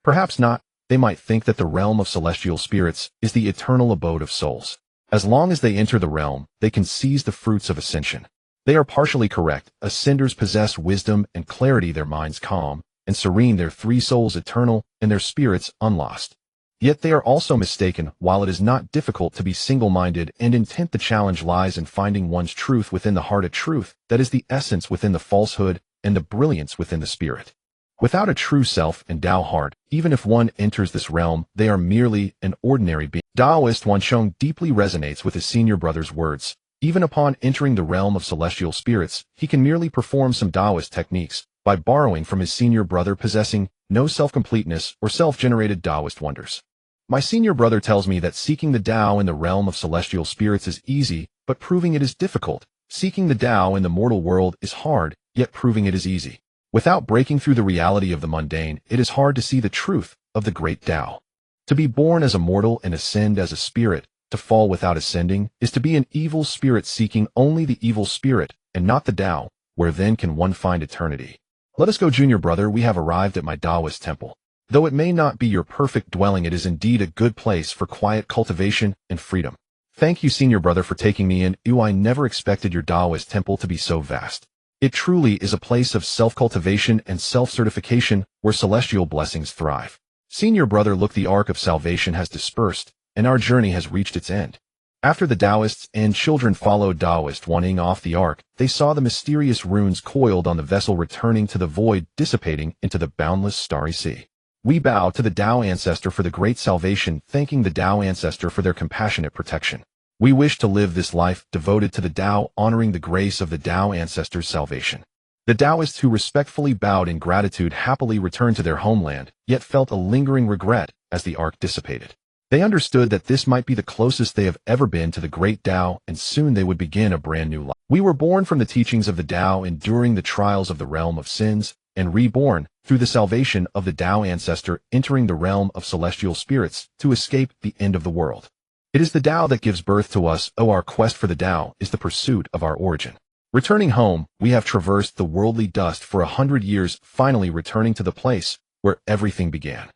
Perhaps not. They might think that the realm of celestial spirits is the eternal abode of souls. As long as they enter the realm, they can seize the fruits of ascension. They are partially correct. Ascenders possess wisdom and clarity, their minds calm and serene, their three souls eternal, and their spirits unlost. Yet they are also mistaken. While it is not difficult to be single-minded and intent, the challenge lies in finding one's truth within the heart, a truth that is the essence within the falsehood and the brilliance within the spirit. Without a true self and Tao heart, even if one enters this realm, they are merely an ordinary being. Taoist Wansheng deeply resonates with his senior brother's words. Even upon entering the realm of celestial spirits, he can merely perform some Taoist techniques by borrowing from his senior brother, possessing no self-completeness or self-generated Taoist wonders. My senior brother tells me that seeking the Tao in the realm of celestial spirits is easy, but proving it is difficult. Seeking the Tao in the mortal world is hard, yet proving it is easy. Without breaking through the reality of the mundane, it is hard to see the truth of the great Tao. To be born as a mortal and ascend as a spirit, to fall without ascending, is to be an evil spirit seeking only the evil spirit and not the Tao. Where then can one find eternity? Let us go, junior brother. We have arrived at my Taoist temple. Though it may not be your perfect dwelling, it is indeed a good place for quiet cultivation and freedom. Thank you, senior brother, for taking me in. I never expected your Taoist temple to be so vast. It truly is a place of self-cultivation and self-certification where celestial blessings thrive. Senior brother, look, the Ark of Salvation has dispersed, and our journey has reached its end. After the Taoists and children followed Taoist Wansheng off the Ark, they saw the mysterious runes coiled on the vessel returning to the void, dissipating into the boundless starry sea. We bow to the Tao ancestor for the great salvation, thanking the Tao ancestor for their compassionate protection. We wish to live this life devoted to the Tao, honoring the grace of the Tao ancestor's salvation. The Taoists who respectfully bowed in gratitude happily returned to their homeland, yet felt a lingering regret as the Ark dissipated. They understood that this might be the closest they have ever been to the great Tao, and soon they would begin a brand new life. We were born from the teachings of the Tao, enduring the trials of the realm of sins, and reborn through the salvation of the Tao ancestor, entering the realm of celestial spirits to escape the end of the world. It is the Tao that gives birth to us. Our quest for the Tao is the pursuit of our origin. Returning home, we have traversed the worldly dust for 100 years, finally returning to the place where everything began.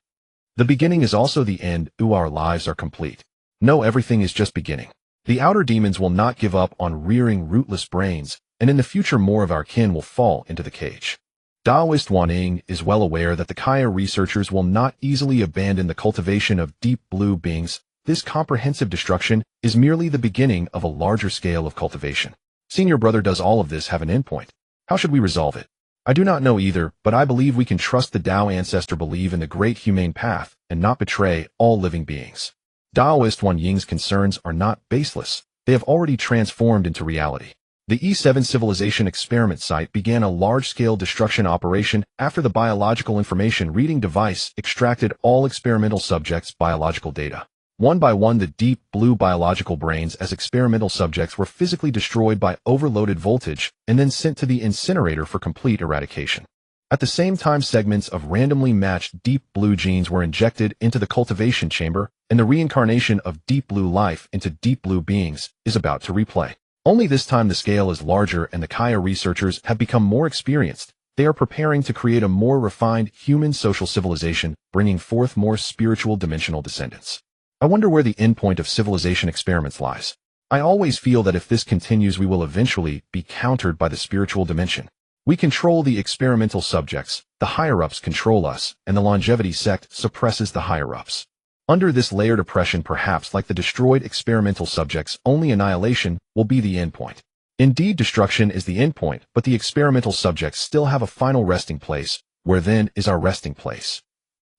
The beginning is also the end. Our lives are complete. No, everything is just beginning. The outer demons will not give up on rearing rootless brains, and in the future more of our kin will fall into the cage. Taoist Zhou Heng is well aware that the Kaya researchers will not easily abandon the cultivation of deep blue beings. This comprehensive destruction is merely the beginning of a larger scale of cultivation. Senior brother, does all of this have an endpoint? How should we resolve it? I do not know either, but I believe we can trust the Tao ancestor, believe in the great humane path, and not betray all living beings. Taoist Zhou Heng's concerns are not baseless. They have already transformed into reality. The E7 civilization experiment site began a large-scale destruction operation after the biological information reading device extracted all experimental subjects' biological data. One by one, the deep blue biological brains as experimental subjects were physically destroyed by overloaded voltage and then sent to the incinerator for complete eradication. At the same time, segments of randomly matched deep blue genes were injected into the cultivation chamber, and the reincarnation of deep blue life into deep blue beings is about to replay. Only this time the scale is larger and the Kaya researchers have become more experienced. They are preparing to create a more refined human social civilization, bringing forth more spiritual dimensional descendants. I wonder where the endpoint of civilization experiments lies. I always feel that if this continues, we will eventually be countered by the spiritual dimension. We control the experimental subjects, the higher-ups control us, and the longevity sect suppresses the higher-ups. Under this layered oppression, perhaps like the destroyed experimental subjects, only annihilation will be the endpoint. Indeed, destruction is the endpoint, but the experimental subjects still have a final resting place. Where then is our resting place?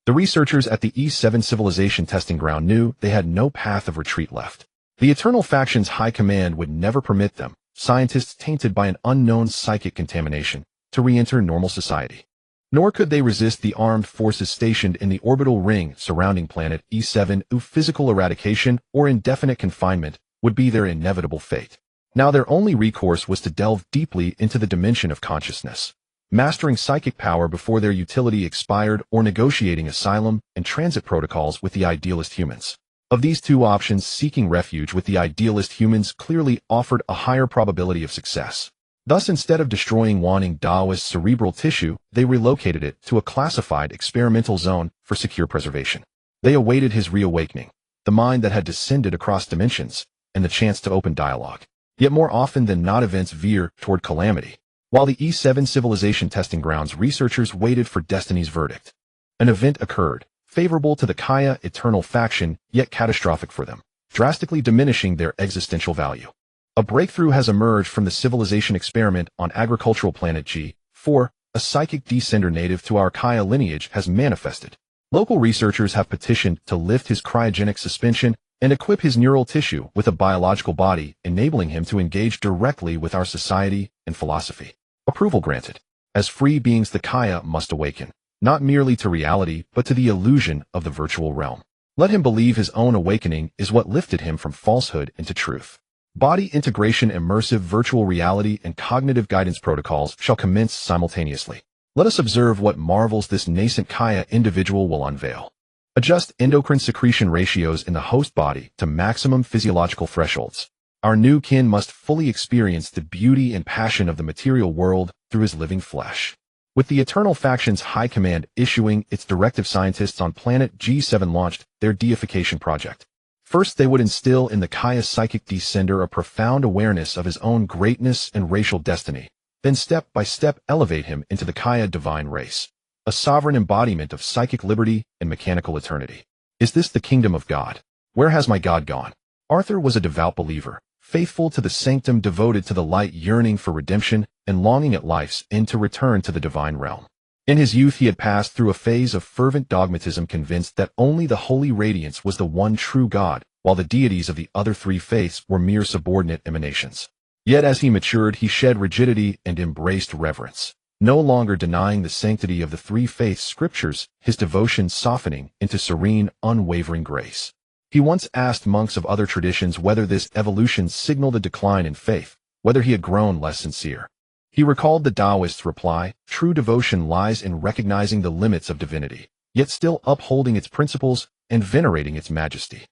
The researchers at the E7 civilization testing ground knew they had no path of retreat left. The Eternal Faction's high command would never permit them, scientists tainted by an unknown psychic contamination, to re-enter normal society. Nor could they resist the armed forces stationed in the orbital ring surrounding planet E7. Physical eradication or indefinite confinement would be their inevitable fate. Now their only recourse was to delve deeply into the dimension of consciousness, mastering psychic power before their utility expired, or negotiating asylum and transit protocols with the idealist humans. Of these two options, seeking refuge with the idealist humans clearly offered a higher probability of success. Thus, instead of destroying wanting Taoist cerebral tissue, they relocated it to a classified experimental zone for secure preservation. They awaited his reawakening, the mind that had descended across dimensions, and the chance to open dialogue. Yet more often than not, events veer toward calamity. While the E7 civilization testing grounds researchers waited for destiny's verdict, an event occurred, favorable to the Kaya Eternal Faction, yet catastrophic for them, drastically diminishing their existential value. A breakthrough has emerged from the civilization experiment on agricultural planet G4. A psychic descender native to our Kaya lineage has manifested. Local researchers have petitioned to lift his cryogenic suspension and equip his neural tissue with a biological body, enabling him to engage directly with our society and philosophy. Approval granted. As free beings, the Kaya must awaken, not merely to reality, but to the illusion of the virtual realm. Let him believe his own awakening is what lifted him from falsehood into truth. Body integration, immersive virtual reality, and cognitive guidance protocols shall commence simultaneously. Let us observe what marvels this nascent Kaya individual will unveil. Adjust endocrine secretion ratios in the host body to maximum physiological thresholds. Our new kin must fully experience the beauty and passion of the material world through his living flesh. With the Eternal Faction's high command issuing its directive, scientists on planet G7 launched their deification project. First, they would instill in the Kaya psychic descender a profound awareness of his own greatness and racial destiny, then step by step elevate him into the Kaya divine race, a sovereign embodiment of psychic liberty and mechanical eternity. Is this the kingdom of God? Where has my God gone? Arthur was a devout believer, faithful to the sanctum, devoted to the light, yearning for redemption, and longing at life's end to return to the divine realm. In his youth, he had passed through a phase of fervent dogmatism, convinced that only the holy radiance was the one true God, while the deities of the other three faiths were mere subordinate emanations. Yet as he matured, he shed rigidity and embraced reverence, no longer denying the sanctity of the three faith scriptures, his devotion softening into serene, unwavering grace. He once asked monks of other traditions whether this evolution signaled a decline in faith, whether he had grown less sincere. He recalled the Taoist's reply, "True devotion lies in recognizing the limits of divinity, yet still upholding its principles and venerating its majesty."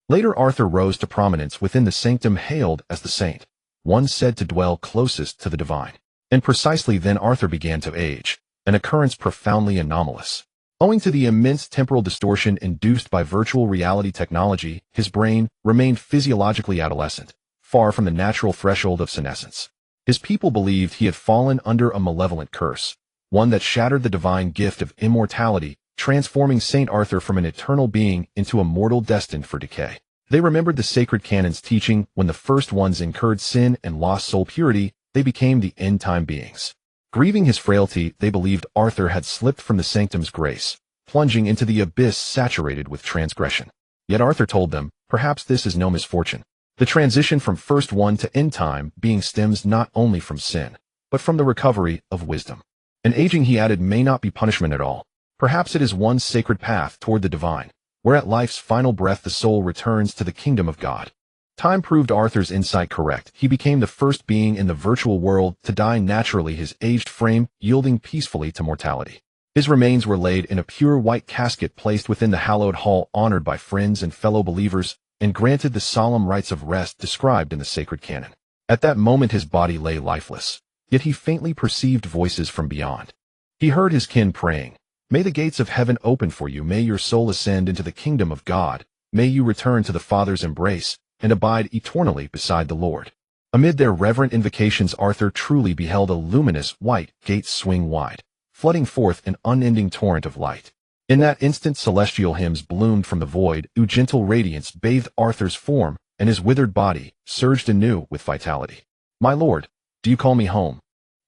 Later Arthur rose to prominence within the sanctum hailed as the saint, one said to dwell closest to the divine. And precisely then Arthur began to age, an occurrence profoundly anomalous. Owing to the immense temporal distortion induced by virtual reality technology, his brain remained physiologically adolescent, far from the natural threshold of senescence. His people believed he had fallen under a malevolent curse, one that shattered the divine gift of immortality, transforming Saint Arthur from an eternal being into a mortal destined for decay. They remembered the sacred canon's teaching: when the first ones incurred sin and lost soul purity, they became the end-time beings. Grieving his frailty, they believed Arthur had slipped from the sanctum's grace, plunging into the abyss saturated with transgression. Yet Arthur told them, perhaps this is no misfortune. The transition from first one to end-time being stems not only from sin, but from the recovery of wisdom. And aging, he added, may not be punishment at all. Perhaps it is one sacred path toward the divine, where at life's final breath the soul returns to the kingdom of God. Time proved Arthur's insight correct. He became the first being in the virtual world to die naturally, his aged frame yielding peacefully to mortality. His remains were laid in a pure white casket placed within the hallowed hall, honored by friends and fellow believers, and granted the solemn rites of rest described in the sacred canon. At that moment his body lay lifeless, yet he faintly perceived voices from beyond. He heard his kin praying, "May the gates of heaven open for you, may your soul ascend into the kingdom of God, may you return to the Father's embrace, and abide eternally beside the Lord." Amid their reverent invocations Arthur truly beheld a luminous white gate swing wide, flooding forth an unending torrent of light. In that instant celestial hymns bloomed from the void, a gentle radiance bathed Arthur's form, and his withered body surged anew with vitality. "My lord, do you call me home?"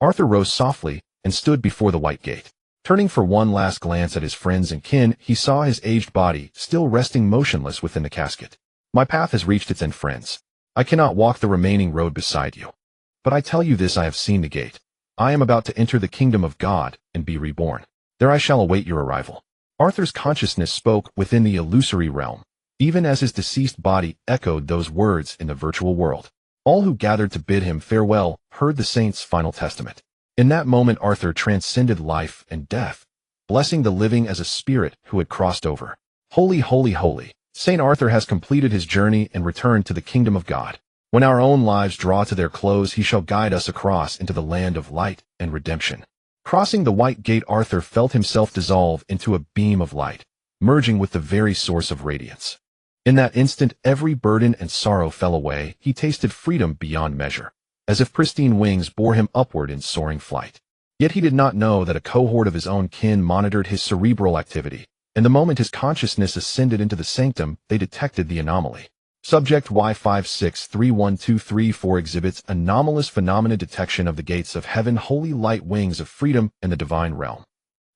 Arthur rose softly and stood before the white gate. Turning for one last glance at his friends and kin, he saw his aged body still resting motionless within the casket. "My path has reached its end, friends. I cannot walk the remaining road beside you. But I tell you this, I have seen the gate. I am about to enter the kingdom of God and be reborn. There I shall await your arrival." Arthur's consciousness spoke within the illusory realm, even as his deceased body echoed those words in the virtual world. All who gathered to bid him farewell heard the saint's final testament. In that moment Arthur transcended life and death, blessing the living as a spirit who had crossed over. Holy, holy, holy, Saint Arthur has completed his journey and returned to the kingdom of God. When our own lives draw to their close, he shall guide us across into the land of light and redemption. Crossing the white gate, Arthur felt himself dissolve into a beam of light, merging with the very source of radiance. In that instant, every burden and sorrow fell away. He tasted freedom beyond measure, as if pristine wings bore him upward in soaring flight. Yet he did not know that a cohort of his own kin monitored his cerebral activity, and the moment his consciousness ascended into the sanctum, they detected the anomaly. Subject Y563123-4 exhibits anomalous phenomena detection of the gates of heaven, holy light wings of freedom in the divine realm.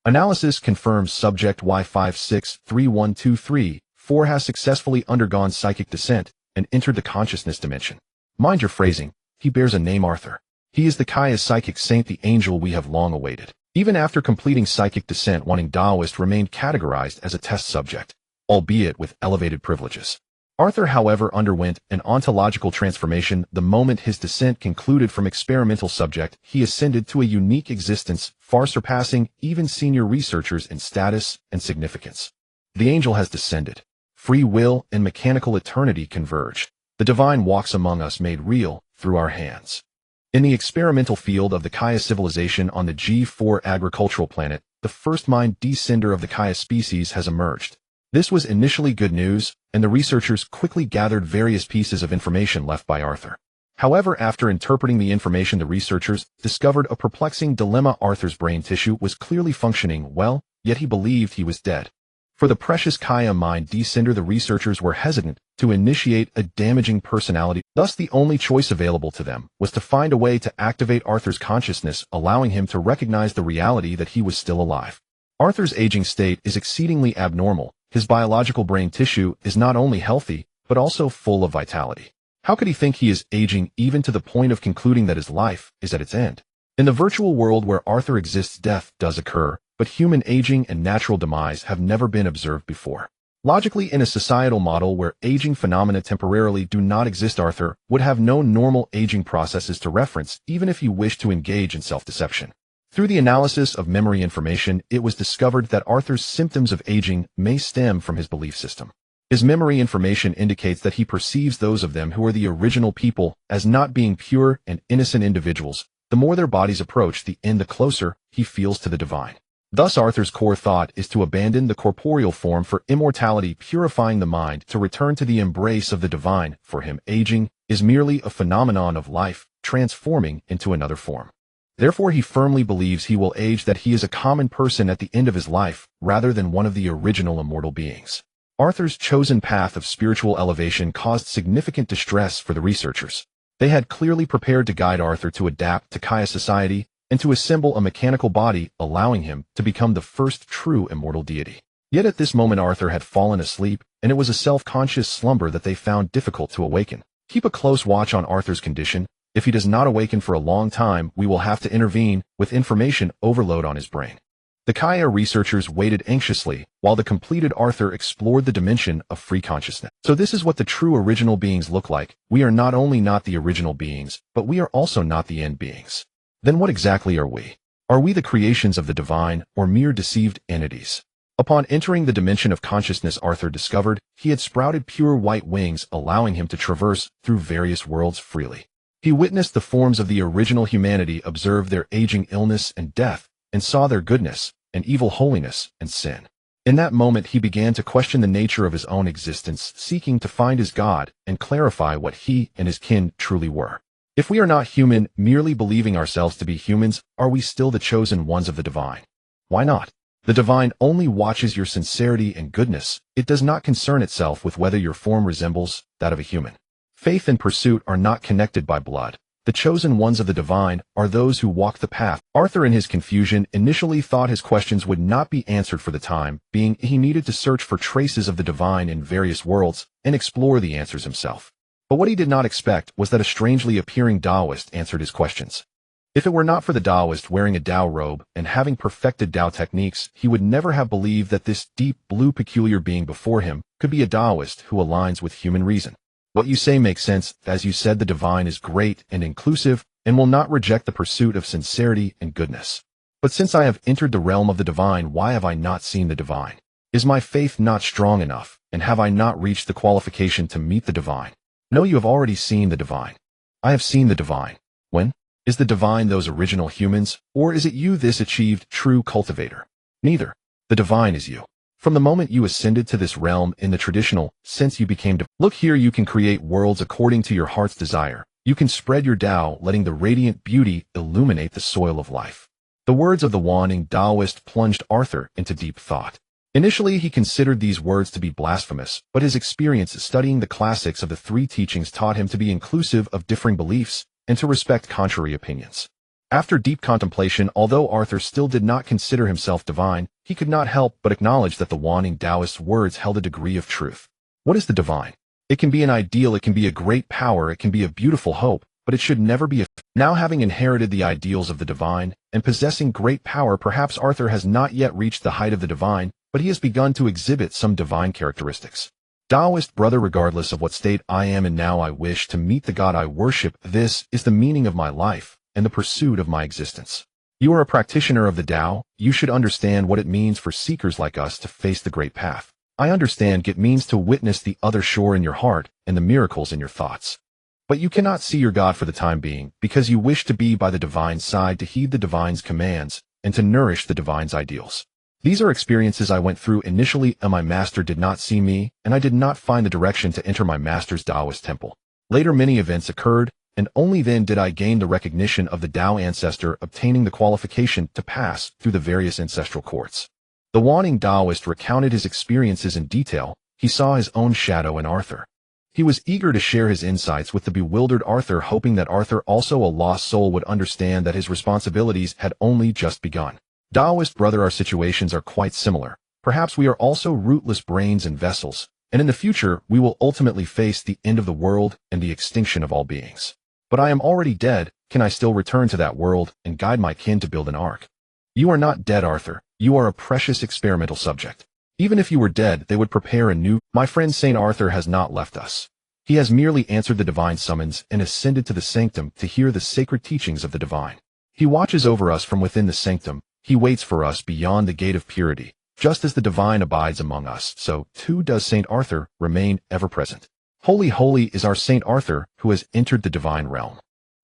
Analysis confirms subject Y563123-4 has successfully undergone psychic descent and entered the consciousness dimension. Mind your phrasing, he bears a name, Arthur. He is the Kaya's psychic saint, the angel we have long awaited. Even after completing psychic descent, one Taoist remained categorized as a test subject, albeit with elevated privileges. Arthur, however, underwent an ontological transformation the moment his descent concluded. From experimental subject, he ascended to a unique existence, far surpassing even senior researchers in status and significance. The angel has descended. Free will and mechanical eternity converge. The divine walks among us, made real through our hands. In the experimental field of the Kaya civilization on the G4 agricultural planet, the first mind descender of the Kaya species has emerged. This was initially good news, and the researchers quickly gathered various pieces of information left by Arthur. However, after interpreting the information, the researchers discovered a perplexing dilemma. Arthur's brain tissue was clearly functioning well, yet he believed he was dead. For the precious Kaya mind descender, the researchers were hesitant to initiate a damaging personality. Thus, the only choice available to them was to find a way to activate Arthur's consciousness, allowing him to recognize the reality that he was still alive. Arthur's aging state is exceedingly abnormal. His biological brain tissue is not only healthy, but also full of vitality. How could he think he is aging, even to the point of concluding that his life is at its end? In the virtual world where Arthur exists, death does occur, but human aging and natural demise have never been observed before. Logically, in a societal model where aging phenomena temporarily do not exist, Arthur would have no normal aging processes to reference, even if he wished to engage in self-deception. Through the analysis of memory information, it was discovered that Arthur's symptoms of aging may stem from his belief system. His memory information indicates that he perceives those of them who are the original people as not being pure and innocent individuals. The more their bodies approach the end, the closer he feels to the divine. Thus, Arthur's core thought is to abandon the corporeal form for immortality, purifying the mind to return to the embrace of the divine. For him, aging is merely a phenomenon of life, transforming into another form. Therefore, he firmly believes he will age, that he is a common person at the end of his life, rather than one of the original immortal beings. Arthur's chosen path of spiritual elevation caused significant distress for the researchers. They had clearly prepared to guide Arthur to adapt to Kaya society and to assemble a mechanical body, allowing him to become the first true immortal deity. Yet at this moment Arthur had fallen asleep, and it was a self-conscious slumber that they found difficult to awaken. Keep a close watch on Arthur's condition. If he does not awaken for a long time, we will have to intervene with information overload on his brain. The Kaya researchers waited anxiously, while the completed Arthur explored the dimension of free consciousness. So this is what the true original beings look like. We are not only not the original beings, but we are also not the end beings. Then what exactly are we? Are we the creations of the divine, or mere deceived entities? Upon entering the dimension of consciousness, Arthur discovered he had sprouted pure white wings, allowing him to traverse through various worlds freely. He witnessed the forms of the original humanity, observed their aging, illness, and death, and saw their goodness and evil, holiness and sin. In that moment, he began to question the nature of his own existence, seeking to find his God and clarify what he and his kin truly were. If we are not human, merely believing ourselves to be humans, are we still the chosen ones of the divine? Why not? The divine only watches your sincerity and goodness. It does not concern itself with whether your form resembles that of a human. Faith and pursuit are not connected by blood. The chosen ones of the divine are those who walk the path. Arthur, in his confusion, initially thought his questions would not be answered for the time being. He needed to search for traces of the divine in various worlds and explore the answers himself. But what he did not expect was that a strangely appearing Taoist answered his questions. If it were not for the Taoist wearing a Tao robe and having perfected Tao techniques, he would never have believed that this deep blue peculiar being before him could be a Taoist who aligns with human reason. What you say makes sense. As you said, the divine is great and inclusive and will not reject the pursuit of sincerity and goodness. But since I have entered the realm of the divine, why have I not seen the divine? Is my faith not strong enough, and have I not reached the qualification to meet the divine? No, you have already seen the divine. I have seen the divine. When? Is the divine those original humans, or is it you, this achieved true cultivator? Neither. The divine is you. From the moment you ascended to this realm in the traditional sense, you became divine. Look here, you can create worlds according to your heart's desire. You can spread your Tao, letting the radiant beauty illuminate the soil of life. The words of the Wanting Taoist plunged Arthur into deep thought. Initially, he considered these words to be blasphemous, but his experience studying the classics of the three teachings taught him to be inclusive of differing beliefs and to respect contrary opinions. After deep contemplation, although Arthur still did not consider himself divine, he could not help but acknowledge that the Wanting Taoist's words held a degree of truth. What is the divine? It can be an ideal, it can be a great power, it can be a beautiful hope, but it should never be a... Now, having inherited the ideals of the divine and possessing great power, perhaps Arthur has not yet reached the height of the divine, but he has begun to exhibit some divine characteristics. Taoist brother, regardless of what state I am in now, I wish to meet the God I worship. This is the meaning of my life and the pursuit of my existence. You are a practitioner of the Tao. You should understand what it means for seekers like us to face the great path. I understand it means to witness the other shore in your heart and the miracles in your thoughts. But you cannot see your God for the time being, because you wish to be by the divine's side, to heed the divine's commands, and to nourish the divine's ideals. These are experiences I went through initially, and my master did not see me, and I did not find the direction to enter my master's Taoist temple. Later, many events occurred, and only then did I gain the recognition of the Tao ancestor, obtaining the qualification to pass through the various ancestral courts. The Wanting Taoist recounted his experiences in detail. He saw his own shadow in Arthur. He was eager to share his insights with the bewildered Arthur, hoping that Arthur, also a lost soul, would understand that his responsibilities had only just begun. Taoist brother, our situations are quite similar. Perhaps we are also rootless brains and vessels, and in the future we will ultimately face the end of the world and the extinction of all beings. But I am already dead. Can I still return to that world and guide my kin to build an ark? You are not dead, Arthur. You are a precious experimental subject. Even if you were dead, they would prepare a new. My friend Saint Arthur has not left us. He has merely answered the divine summons and ascended to the sanctum to hear the sacred teachings of the divine. He watches over us from within the sanctum. He waits for us beyond the gate of purity. Just as the divine abides among us, so too does Saint Arthur remain ever present. Holy, holy is our Saint Arthur who has entered the divine realm.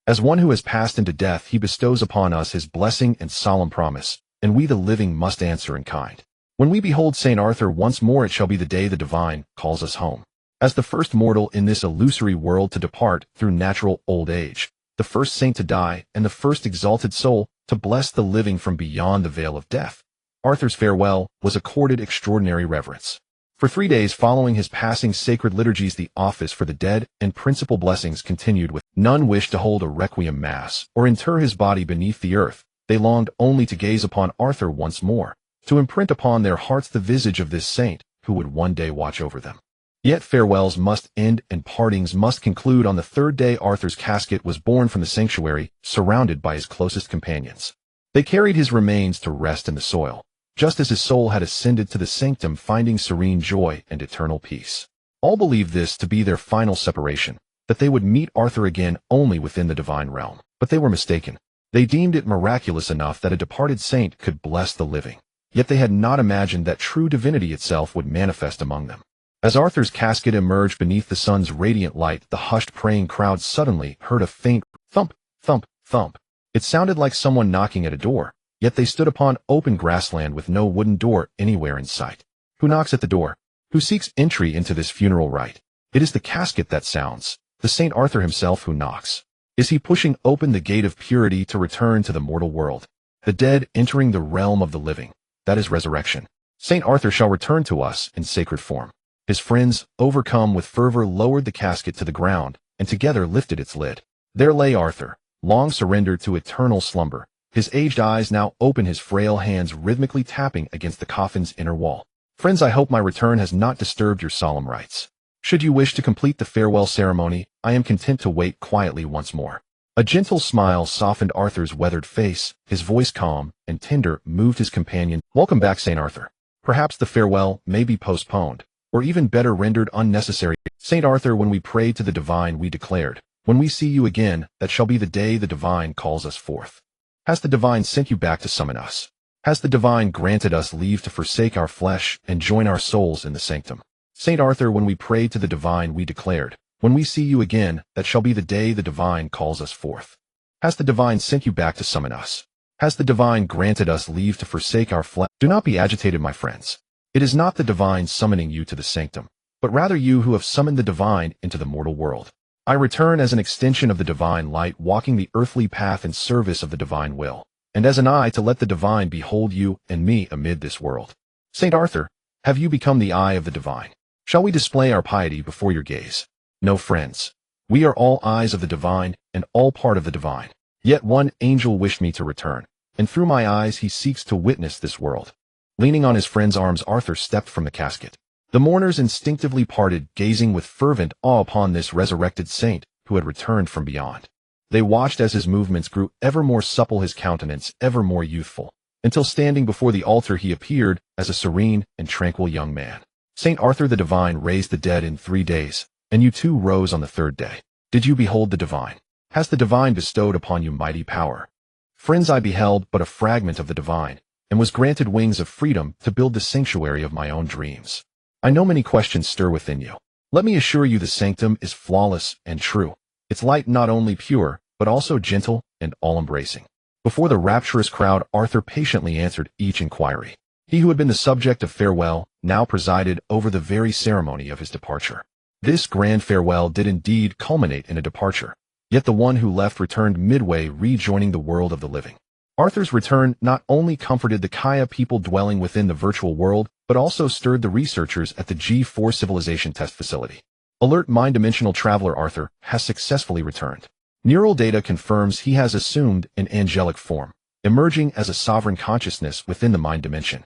As one who has passed into death, he bestows upon us his blessing and solemn promise, and we the living must answer in kind. When we behold Saint Arthur once more, it shall be the day the divine calls us home. As the first mortal in this illusory world to depart through natural old age, the first saint to die, and the first exalted soul to bless the living from beyond the veil of death, Arthur's farewell was accorded extraordinary reverence. For 3 days following his passing, sacred liturgies, the office for the dead, and principal blessings continued with. None wished to hold a requiem mass or inter his body beneath the earth. They longed only to gaze upon Arthur once more, to imprint upon their hearts the visage of this saint who would one day watch over them. Yet farewells must end and partings must conclude. On the third day, Arthur's casket was borne from the sanctuary, surrounded by his closest companions. They carried his remains to rest in the soil, just as his soul had ascended to the sanctum, finding serene joy and eternal peace. All believed this to be their final separation, that they would meet Arthur again only within the divine realm. But they were mistaken. They deemed it miraculous enough that a departed saint could bless the living. Yet they had not imagined that true divinity itself would manifest among them. As Arthur's casket emerged beneath the sun's radiant light, the hushed praying crowd suddenly heard a faint thump, thump, thump. It sounded like someone knocking at a door, yet they stood upon open grassland with no wooden door anywhere in sight. Who knocks at the door? Who seeks entry into this funeral rite? It is the casket that sounds, the Saint Arthur himself who knocks. Is he pushing open the gate of purity to return to the mortal world? The dead entering the realm of the living. That is resurrection. Saint Arthur shall return to us in sacred form. His friends, overcome with fervor, lowered the casket to the ground, and together lifted its lid. There lay Arthur, long surrendered to eternal slumber, his aged eyes now open, his frail hands rhythmically tapping against the coffin's inner wall. Friends, I hope my return has not disturbed your solemn rites. Should you wish to complete the farewell ceremony, I am content to wait quietly once more. A gentle smile softened Arthur's weathered face, his voice calm and tender moved his companion. Welcome back, Saint Arthur. Perhaps the farewell may be postponed, or even better rendered unnecessary. Saint Arthur, when we prayed to the divine, we declared, when we see you again, that shall be the day the divine calls us forth. Has the divine sent you back to summon us? Has the divine granted us leave to forsake our flesh and join our souls in the sanctum? Saint Arthur, when we prayed to the divine, we declared, when we see you again, that shall be the day the divine calls us forth. Has the divine sent you back to summon us? Has the divine granted us leave to forsake our flesh? Do not be agitated, my friends. It is not the divine summoning you to the sanctum, but rather you who have summoned the divine into the mortal world. I return as an extension of the divine light, walking the earthly path in service of the divine will, and as an eye to let the divine behold you and me amid this world. Saint Arthur, have you become the eye of the divine? Shall we display our piety before your gaze? No, friends. We are all eyes of the divine and all part of the divine. Yet one angel wished me to return, and through my eyes he seeks to witness this world. Leaning on his friend's arms, Arthur stepped from the casket. The mourners instinctively parted, gazing with fervent awe upon this resurrected saint who had returned from beyond. They watched as his movements grew ever more supple, his countenance ever more youthful, until standing before the altar he appeared as a serene and tranquil young man. Saint Arthur, the divine raised the dead in 3 days, and you too rose on the 3rd day. Did you behold the divine? Has the divine bestowed upon you mighty power? Friends, I beheld but a fragment of the divine, and was granted wings of freedom to build the sanctuary of my own dreams. I know many questions stir within you. Let me assure you the sanctum is flawless and true, its light not only pure, but also gentle and all-embracing. Before the rapturous crowd, Arthur patiently answered each inquiry. He who had been the subject of farewell now presided over the very ceremony of his departure. This grand farewell did indeed culminate in a departure, yet the one who left returned midway, rejoining the world of the living. Arthur's return not only comforted the Kaya people dwelling within the virtual world, but also stirred the researchers at the G4 Civilization Test Facility. Alert mind-dimensional traveler Arthur has successfully returned. Neural data confirms he has assumed an angelic form, emerging as a sovereign consciousness within the mind dimension.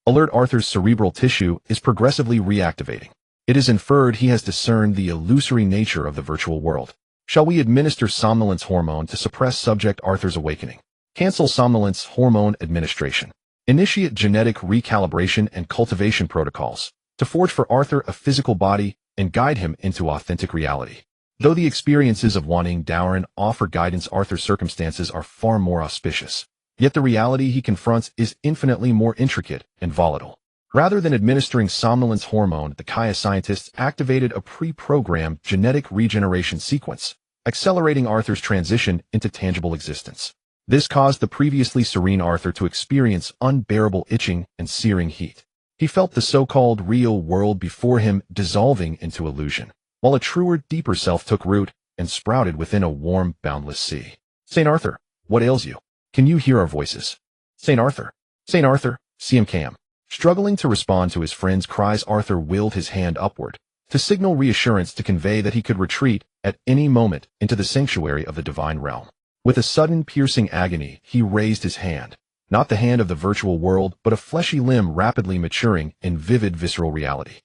Alert Arthur's cerebral tissue is progressively reactivating. It is inferred he has discerned the illusory nature of the virtual world. Shall we administer somnolence hormone to suppress subject Arthur's awakening? Cancel somnolence hormone administration. Initiate genetic recalibration and cultivation protocols to forge for Arthur a physical body and guide him into authentic reality. Though the experiences of wanting Dowrin offer guidance, Arthur's circumstances are far more auspicious. Yet the reality he confronts is infinitely more intricate and volatile. Rather than administering somnolence hormone, the Kaya scientists activated a pre-programmed genetic regeneration sequence, accelerating Arthur's transition into tangible existence. This caused the previously serene Arthur to experience unbearable itching and searing heat. He felt the so-called real world before him dissolving into illusion, while a truer, deeper self took root and sprouted within a warm, boundless sea. St. Arthur, what ails you? Can you hear our voices? St. Arthur, CMKM. Struggling to respond to his friend's cries, Arthur willed his hand upward, to signal reassurance, to convey that he could retreat at any moment into the sanctuary of the divine realm. With a sudden piercing agony, he raised his hand, not the hand of the virtual world, but a fleshy limb rapidly maturing in vivid visceral reality.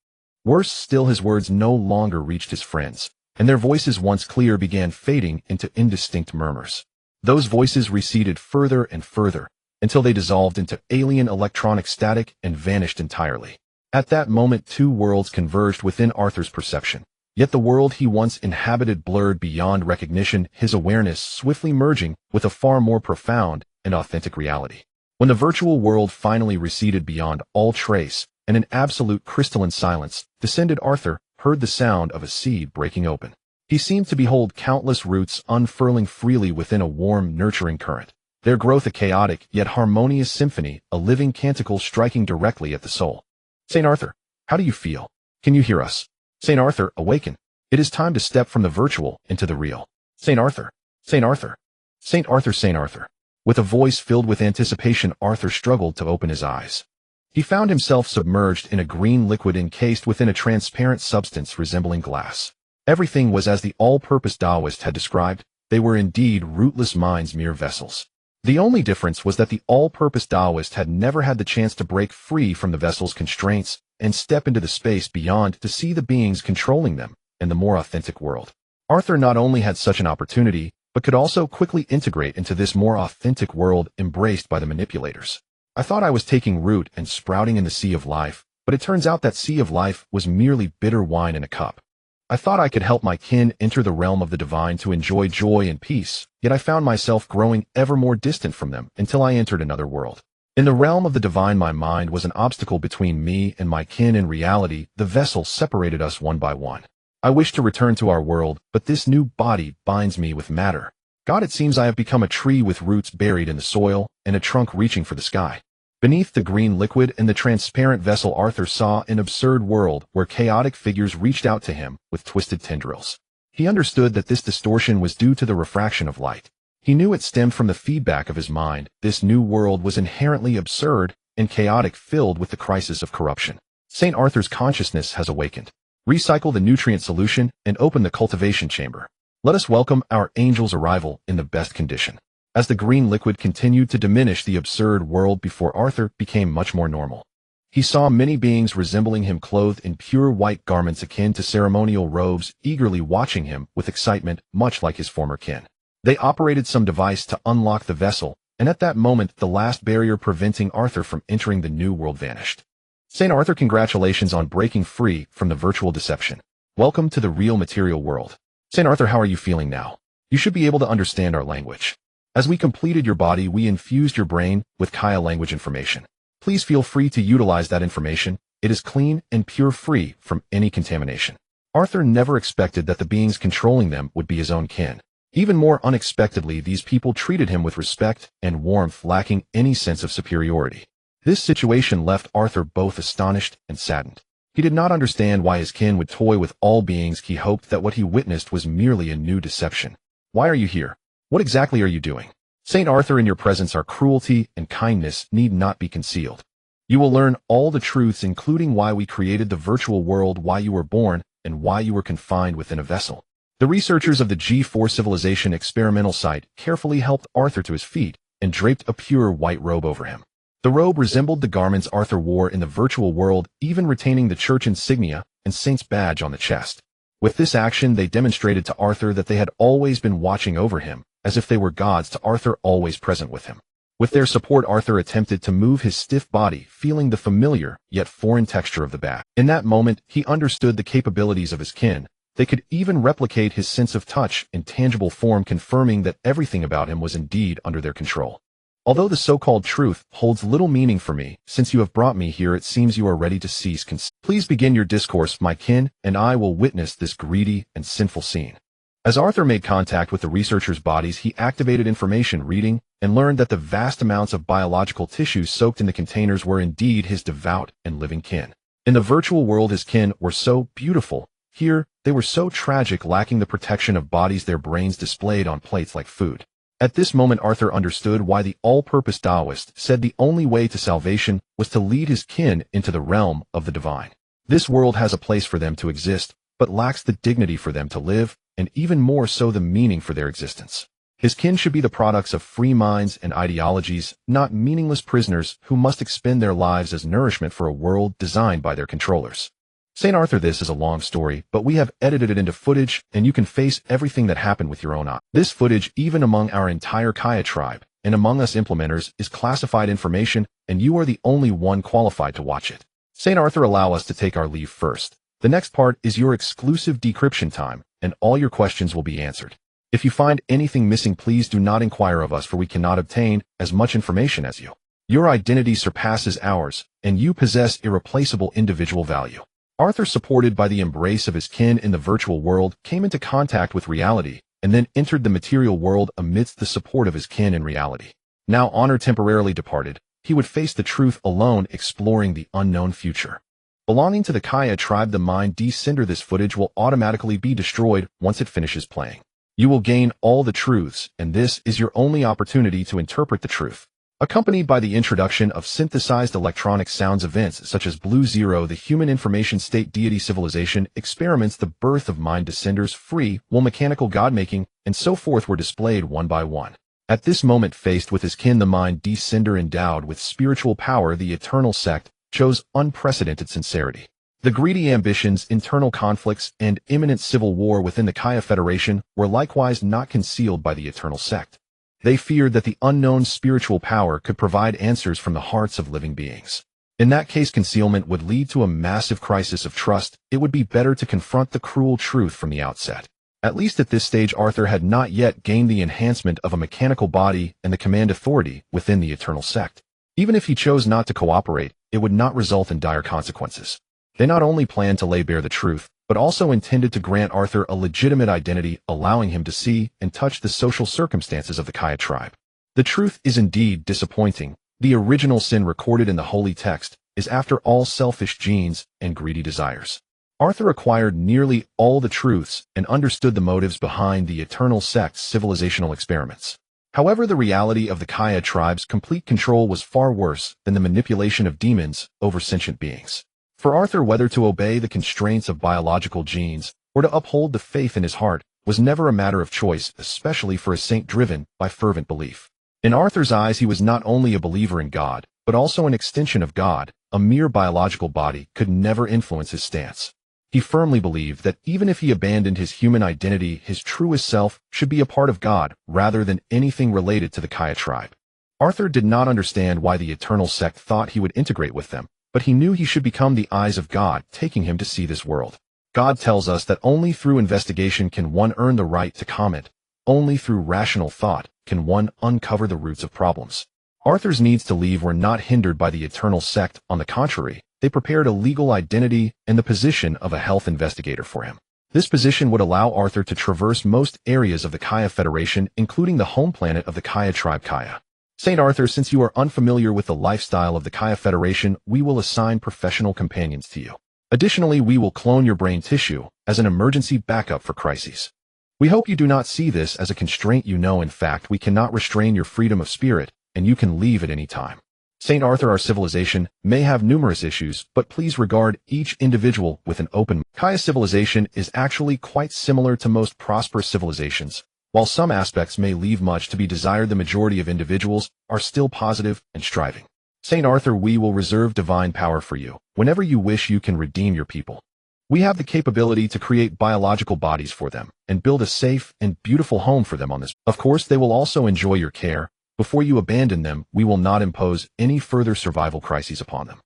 Worse still, his words no longer reached his friends, and their voices, once clear, began fading into indistinct murmurs. Those voices receded further and further, until they dissolved into alien electronic static and vanished entirely. At that moment, two worlds converged within Arthur's perception. Yet the world he once inhabited blurred beyond recognition, his awareness swiftly merging with a far more profound and authentic reality. When the virtual world finally receded beyond all trace, and an absolute crystalline silence descended, Arthur heard the sound of a seed breaking open. He seemed to behold countless roots unfurling freely within a warm, nurturing current, their growth a chaotic yet harmonious symphony, a living canticle striking directly at the soul. St. Arthur, how do you feel? Can you hear us? St. Arthur, awaken. It is time to step from the virtual into the real. St. Arthur, St. Arthur, St. Arthur, St. Arthur. With a voice filled with anticipation, Arthur struggled to open his eyes. He found himself submerged in a green liquid encased within a transparent substance resembling glass. Everything was as the all-purpose Taoist had described. They were indeed rootless minds, mere vessels. The only difference was that the all-purpose Taoist had never had the chance to break free from the vessel's constraints and step into the space beyond to see the beings controlling them and the more authentic world. Arthur not only had such an opportunity, but could also quickly integrate into this more authentic world embraced by the manipulators. I thought I was taking root and sprouting in the sea of life, but it turns out that sea of life was merely bitter wine in a cup. I thought I could help my kin enter the realm of the divine to enjoy joy and peace, yet I found myself growing ever more distant from them until I entered another world. In the realm of the divine, my mind was an obstacle between me and my kin. In reality, the vessel separated us one by one. I wish to return to our world, but this new body binds me with matter. God, it seems I have become a tree with roots buried in the soil and a trunk reaching for the sky. Beneath the green liquid and the transparent vessel, Arthur saw an absurd world where chaotic figures reached out to him with twisted tendrils. He understood that this distortion was due to the refraction of light. He knew it stemmed from the feedback of his mind. This new world was inherently absurd and chaotic, filled with the crisis of corruption. St. Arthur's consciousness has awakened. Recycle the nutrient solution and open the cultivation chamber. Let us welcome our angel's arrival in the best condition. As the green liquid continued to diminish, the absurd world before Arthur became much more normal. He saw many beings resembling him, clothed in pure white garments akin to ceremonial robes, eagerly watching him with excitement, much like his former kin. They operated some device to unlock the vessel, and at that moment, the last barrier preventing Arthur from entering the new world vanished. St. Arthur, congratulations on breaking free from the virtual deception. Welcome to the real material world. St. Arthur, how are you feeling now? You should be able to understand our language. As we completed your body, we infused your brain with Kaya language information. Please feel free to utilize that information. It is clean and pure, free from any contamination. Arthur never expected that the beings controlling them would be his own kin. Even more unexpectedly, these people treated him with respect and warmth, lacking any sense of superiority. This situation left Arthur both astonished and saddened. He did not understand why his kin would toy with all beings. He hoped that what he witnessed was merely a new deception. Why are you here? What exactly are you doing? St. Arthur, in your presence our cruelty and kindness need not be concealed. You will learn all the truths, including why we created the virtual world, why you were born, and why you were confined within a vessel. The researchers of the G4 Civilization experimental site carefully helped Arthur to his feet and draped a pure white robe over him. The robe resembled the garments Arthur wore in the virtual world, even retaining the church insignia and saint's badge on the chest. With this action, they demonstrated to Arthur that they had always been watching over him, as if they were gods, to Arthur, always present with him. With their support, Arthur attempted to move his stiff body, feeling the familiar, yet foreign texture of the bat. In that moment, he understood the capabilities of his kin. They could even replicate his sense of touch in tangible form, confirming that everything about him was indeed under their control. Although the so-called truth holds little meaning for me, since you have brought me here, it seems you are ready to cease. Please begin your discourse, my kin, and I will witness this greedy and sinful scene. As Arthur made contact with the researchers' bodies, he activated information reading and learned that the vast amounts of biological tissues soaked in the containers were indeed his devout and living kin. In the virtual world, his kin were so beautiful. Here, they were so tragic, lacking the protection of bodies, their brains displayed on plates like food. At this moment, Arthur understood why the all-purpose Taoist said the only way to salvation was to lead his kin into the realm of the divine. This world has a place for them to exist, but lacks the dignity for them to live, and even more so the meaning for their existence. His kin should be the products of free minds and ideologies, not meaningless prisoners who must expend their lives as nourishment for a world designed by their controllers. St. Arthur, this is a long story, but we have edited it into footage, and you can face everything that happened with your own eyes. This footage, even among our entire Kaya tribe, and among us implementers, is classified information, and you are the only one qualified to watch it. St. Arthur, allow us to take our leave first. The next part is your exclusive decryption time, and all your questions will be answered. If you find anything missing, please do not inquire of us, for we cannot obtain as much information as you. Your identity surpasses ours, and you possess irreplaceable individual value. Arthur, supported by the embrace of his kin in the virtual world, came into contact with reality, and then entered the material world amidst the support of his kin in reality. Now honor temporarily departed, he would face the truth alone, exploring the unknown future. Belonging to the Kaya tribe, the mind descender, this footage will automatically be destroyed once it finishes playing. You will gain all the truths, and this is your only opportunity to interpret the truth. Accompanied by the introduction of synthesized electronic sounds, events such as Blue Zero, the human information state, deity civilization, experiments, the birth of mind descenders, free will mechanical god-making, and so forth were displayed one by one. At this moment, faced with his kin, the mind descender endowed with spiritual power, the eternal sect, chose unprecedented sincerity. The greedy ambitions, internal conflicts, and imminent civil war within the Kaya Federation were likewise not concealed by the eternal sect. They feared that the unknown spiritual power could provide answers from the hearts of living beings. In that case, concealment would lead to a massive crisis of trust. It would be better to confront the cruel truth from the outset. At least at this stage, Arthur had not yet gained the enhancement of a mechanical body and the command authority within the eternal sect. Even if he chose not to cooperate, it would not result in dire consequences. They not only planned to lay bare the truth, but also intended to grant Arthur a legitimate identity, allowing him to see and touch the social circumstances of the Kaya tribe. The truth is indeed disappointing. The original sin recorded in the holy text is, after all, selfish genes and greedy desires. Arthur acquired nearly all the truths and understood the motives behind the eternal sect's civilizational experiments. However, the reality of the Kaya tribe's complete control was far worse than the manipulation of demons over sentient beings. For Arthur, whether to obey the constraints of biological genes or to uphold the faith in his heart was never a matter of choice, especially for a saint driven by fervent belief. In Arthur's eyes, he was not only a believer in God, but also an extension of God. A mere biological body could never influence his stance. He firmly believed that even if he abandoned his human identity, his truest self should be a part of God rather than anything related to the Kaya tribe. Arthur did not understand why the eternal sect thought he would integrate with them, but he knew he should become the eyes of God, taking him to see this world. God tells us that only through investigation can one earn the right to comment. Only through rational thought can one uncover the roots of problems. Arthur's needs to leave were not hindered by the eternal sect. On the contrary, they prepared a legal identity and the position of a health investigator for him. This position would allow Arthur to traverse most areas of the Kaya Federation, including the home planet of the Kaya tribe Kaya. St. Arthur, since you are unfamiliar with the lifestyle of the Kaya Federation, we will assign professional companions to you. Additionally, we will clone your brain tissue as an emergency backup for crises. We hope you do not see this as a constraint. In fact, we cannot restrain your freedom of spirit, and you can leave at any time. St. Arthur, our civilization may have numerous issues, but please regard each individual with an open mind. Kaya civilization is actually quite similar to most prosperous civilizations. While some aspects may leave much to be desired, the majority of individuals are still positive and striving. St. Arthur, we will reserve divine power for you. Whenever you wish, you can redeem your people. We have the capability to create biological bodies for them and build a safe and beautiful home for them on this. Of course, they will also enjoy your care, Before you abandon them, we will not impose any further survival crises upon them.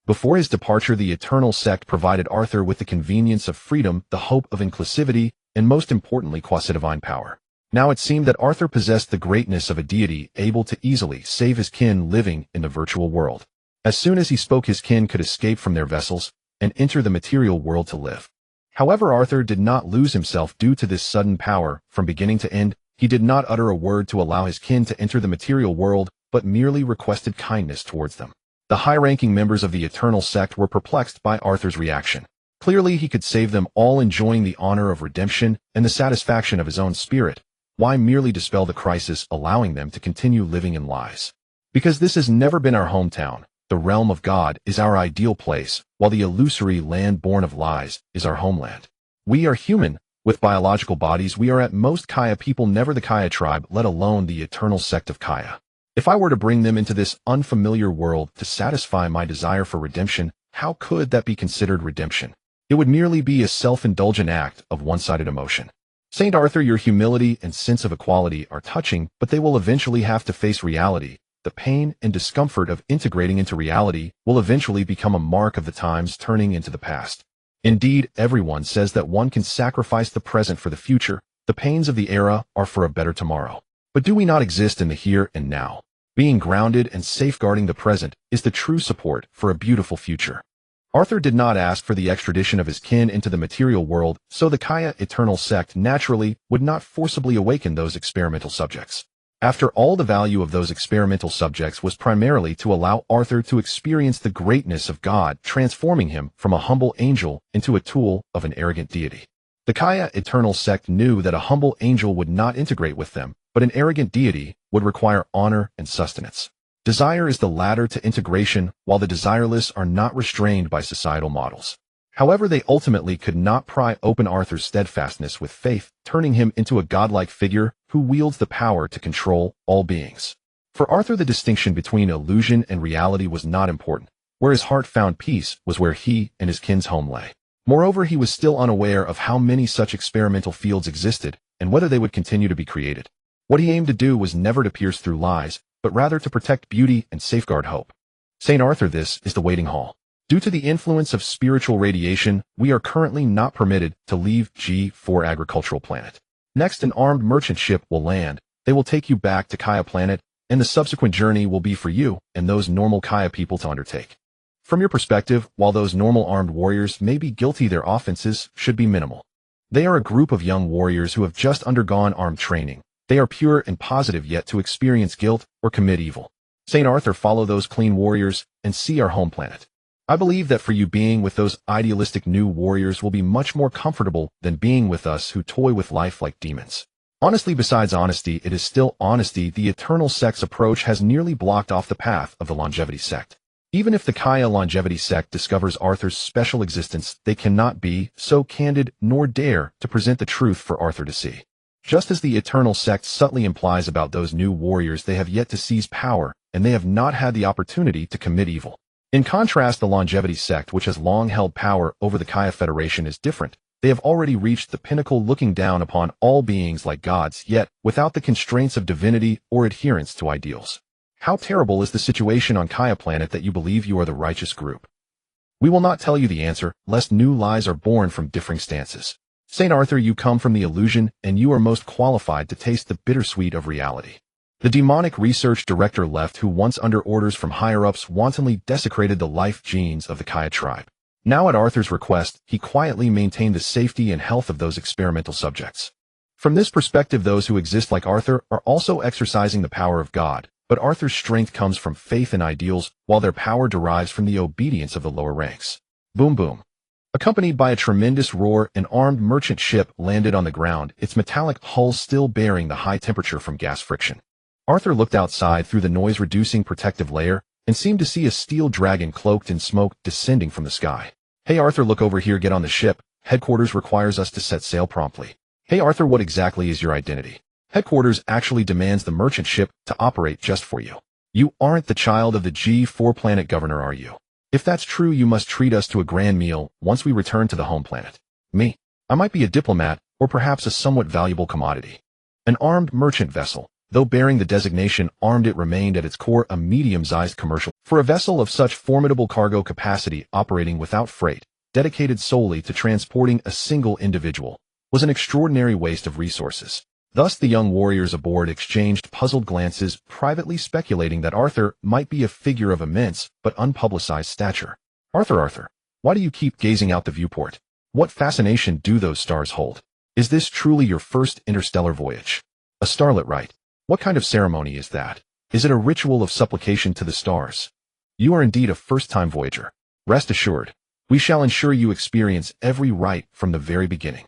Before his departure, the Eternal Sect provided Arthur with the convenience of freedom, the hope of inclusivity, and most importantly, quasi-divine power. Now it seemed that Arthur possessed the greatness of a deity, able to easily save his kin living in the virtual world. As soon as he spoke, his kin could escape from their vessels and enter the material world to live. However, Arthur did not lose himself due to this sudden power. From beginning to end, he did not utter a word to allow his kin to enter the material world, but merely requested kindness towards them. The high-ranking members of the Eternal Sect were perplexed by Arthur's reaction. Clearly, he could save them all, enjoying the honor of redemption and the satisfaction of his own spirit. Why merely dispel the crisis, allowing them to continue living in lies? Because this has never been our hometown. The realm of God is our ideal place, while the illusory land born of lies is our homeland. We are human, with biological bodies. We are at most Kaya people, never the Kaya tribe, let alone the Eternal Sect of Kaya. If I were to bring them into this unfamiliar world to satisfy my desire for redemption, how could that be considered redemption? It would merely be a self-indulgent act of one-sided emotion. Saint Arthur, your humility and sense of equality are touching, but they will eventually have to face reality. The pain and discomfort of integrating into reality will eventually become a mark of the times turning into the past. Indeed, everyone says that one can sacrifice the present for the future. The pains of the era are for a better tomorrow. But do we not exist in the here and now? Being grounded and safeguarding the present is the true support for a beautiful future. Arthur did not ask for the extradition of his kin into the material world, so the Kaya Eternal Sect naturally would not forcibly awaken those experimental subjects. After all, the value of those experimental subjects was primarily to allow Arthur to experience the greatness of God, transforming him from a humble angel into a tool of an arrogant deity. The Kaya Eternal Sect knew that a humble angel would not integrate with them, but an arrogant deity would require honor and sustenance. Desire is the ladder to integration, while the desireless are not restrained by societal models. However, they ultimately could not pry open Arthur's steadfastness with faith, turning him into a godlike figure who wields the power to control all beings. For Arthur, the distinction between illusion and reality was not important. Where his heart found peace was where he and his kin's home lay. Moreover, he was still unaware of how many such experimental fields existed and whether they would continue to be created. What he aimed to do was never to pierce through lies, but rather to protect beauty and safeguard hope. Saint Arthur, this is the waiting hall. Due to the influence of spiritual radiation, we are currently not permitted to leave G4 agricultural planet. Next, an armed merchant ship will land. They will take you back to Kaya planet, and the subsequent journey will be for you and those normal Kaya people to undertake. From your perspective, while those normal armed warriors may be guilty, their offenses should be minimal. They are a group of young warriors who have just undergone armed training. They are pure and positive, yet to experience guilt or commit evil. Saint Arthur, follow those clean warriors and see our home planet. I believe that for you, being with those idealistic new warriors will be much more comfortable than being with us who toy with life like demons. Honestly, besides honesty, it is still honesty. The Eternal Sect's approach has nearly blocked off the path of the Longevity Sect. Even if the Kaya Longevity Sect discovers Arthur's special existence, they cannot be so candid nor dare to present the truth for Arthur to see. Just as the Eternal Sect subtly implies about those new warriors, they have yet to seize power, and they have not had the opportunity to commit evil. In contrast, the Longevity Sect, which has long held power over the Kaya Federation, is different. They have already reached the pinnacle, looking down upon all beings like gods, yet without the constraints of divinity or adherence to ideals. How terrible is the situation on Kaya planet that you believe you are the righteous group? We will not tell you the answer, lest new lies are born from differing stances. Saint Arthur, you come from the illusion, and you are most qualified to taste the bittersweet of reality. The demonic research director left, who once under orders from higher-ups wantonly desecrated the life genes of the Kaya tribe. Now at Arthur's request, he quietly maintained the safety and health of those experimental subjects. From this perspective, those who exist like Arthur are also exercising the power of God, but Arthur's strength comes from faith and ideals, while their power derives from the obedience of the lower ranks. Boom boom. Accompanied by a tremendous roar, an armed merchant ship landed on the ground, its metallic hull still bearing the high temperature from gas friction. Arthur looked outside through the noise-reducing protective layer and seemed to see a steel dragon cloaked in smoke descending from the sky. Hey Arthur, look over here, get on the ship. Headquarters requires us to set sail promptly. Hey Arthur, what exactly is your identity? Headquarters actually demands the merchant ship to operate just for you. You aren't the child of the G4 planet governor, are you? If that's true, you must treat us to a grand meal once we return to the home planet. Me? I might be a diplomat, or perhaps a somewhat valuable commodity. An armed merchant vessel. Though bearing the designation armed, it remained at its core a medium-sized commercial. For a vessel of such formidable cargo capacity operating without freight, dedicated solely to transporting a single individual, was an extraordinary waste of resources. Thus the young warriors aboard exchanged puzzled glances, privately speculating that Arthur might be a figure of immense but unpublicized stature. Arthur, why do you keep gazing out the viewport? What fascination do those stars hold? Is this truly your first interstellar voyage? A starlit rite. What kind of ceremony is that? Is it a ritual of supplication to the stars? You are indeed a first-time voyager. Rest assured, we shall ensure you experience every rite from the very beginning.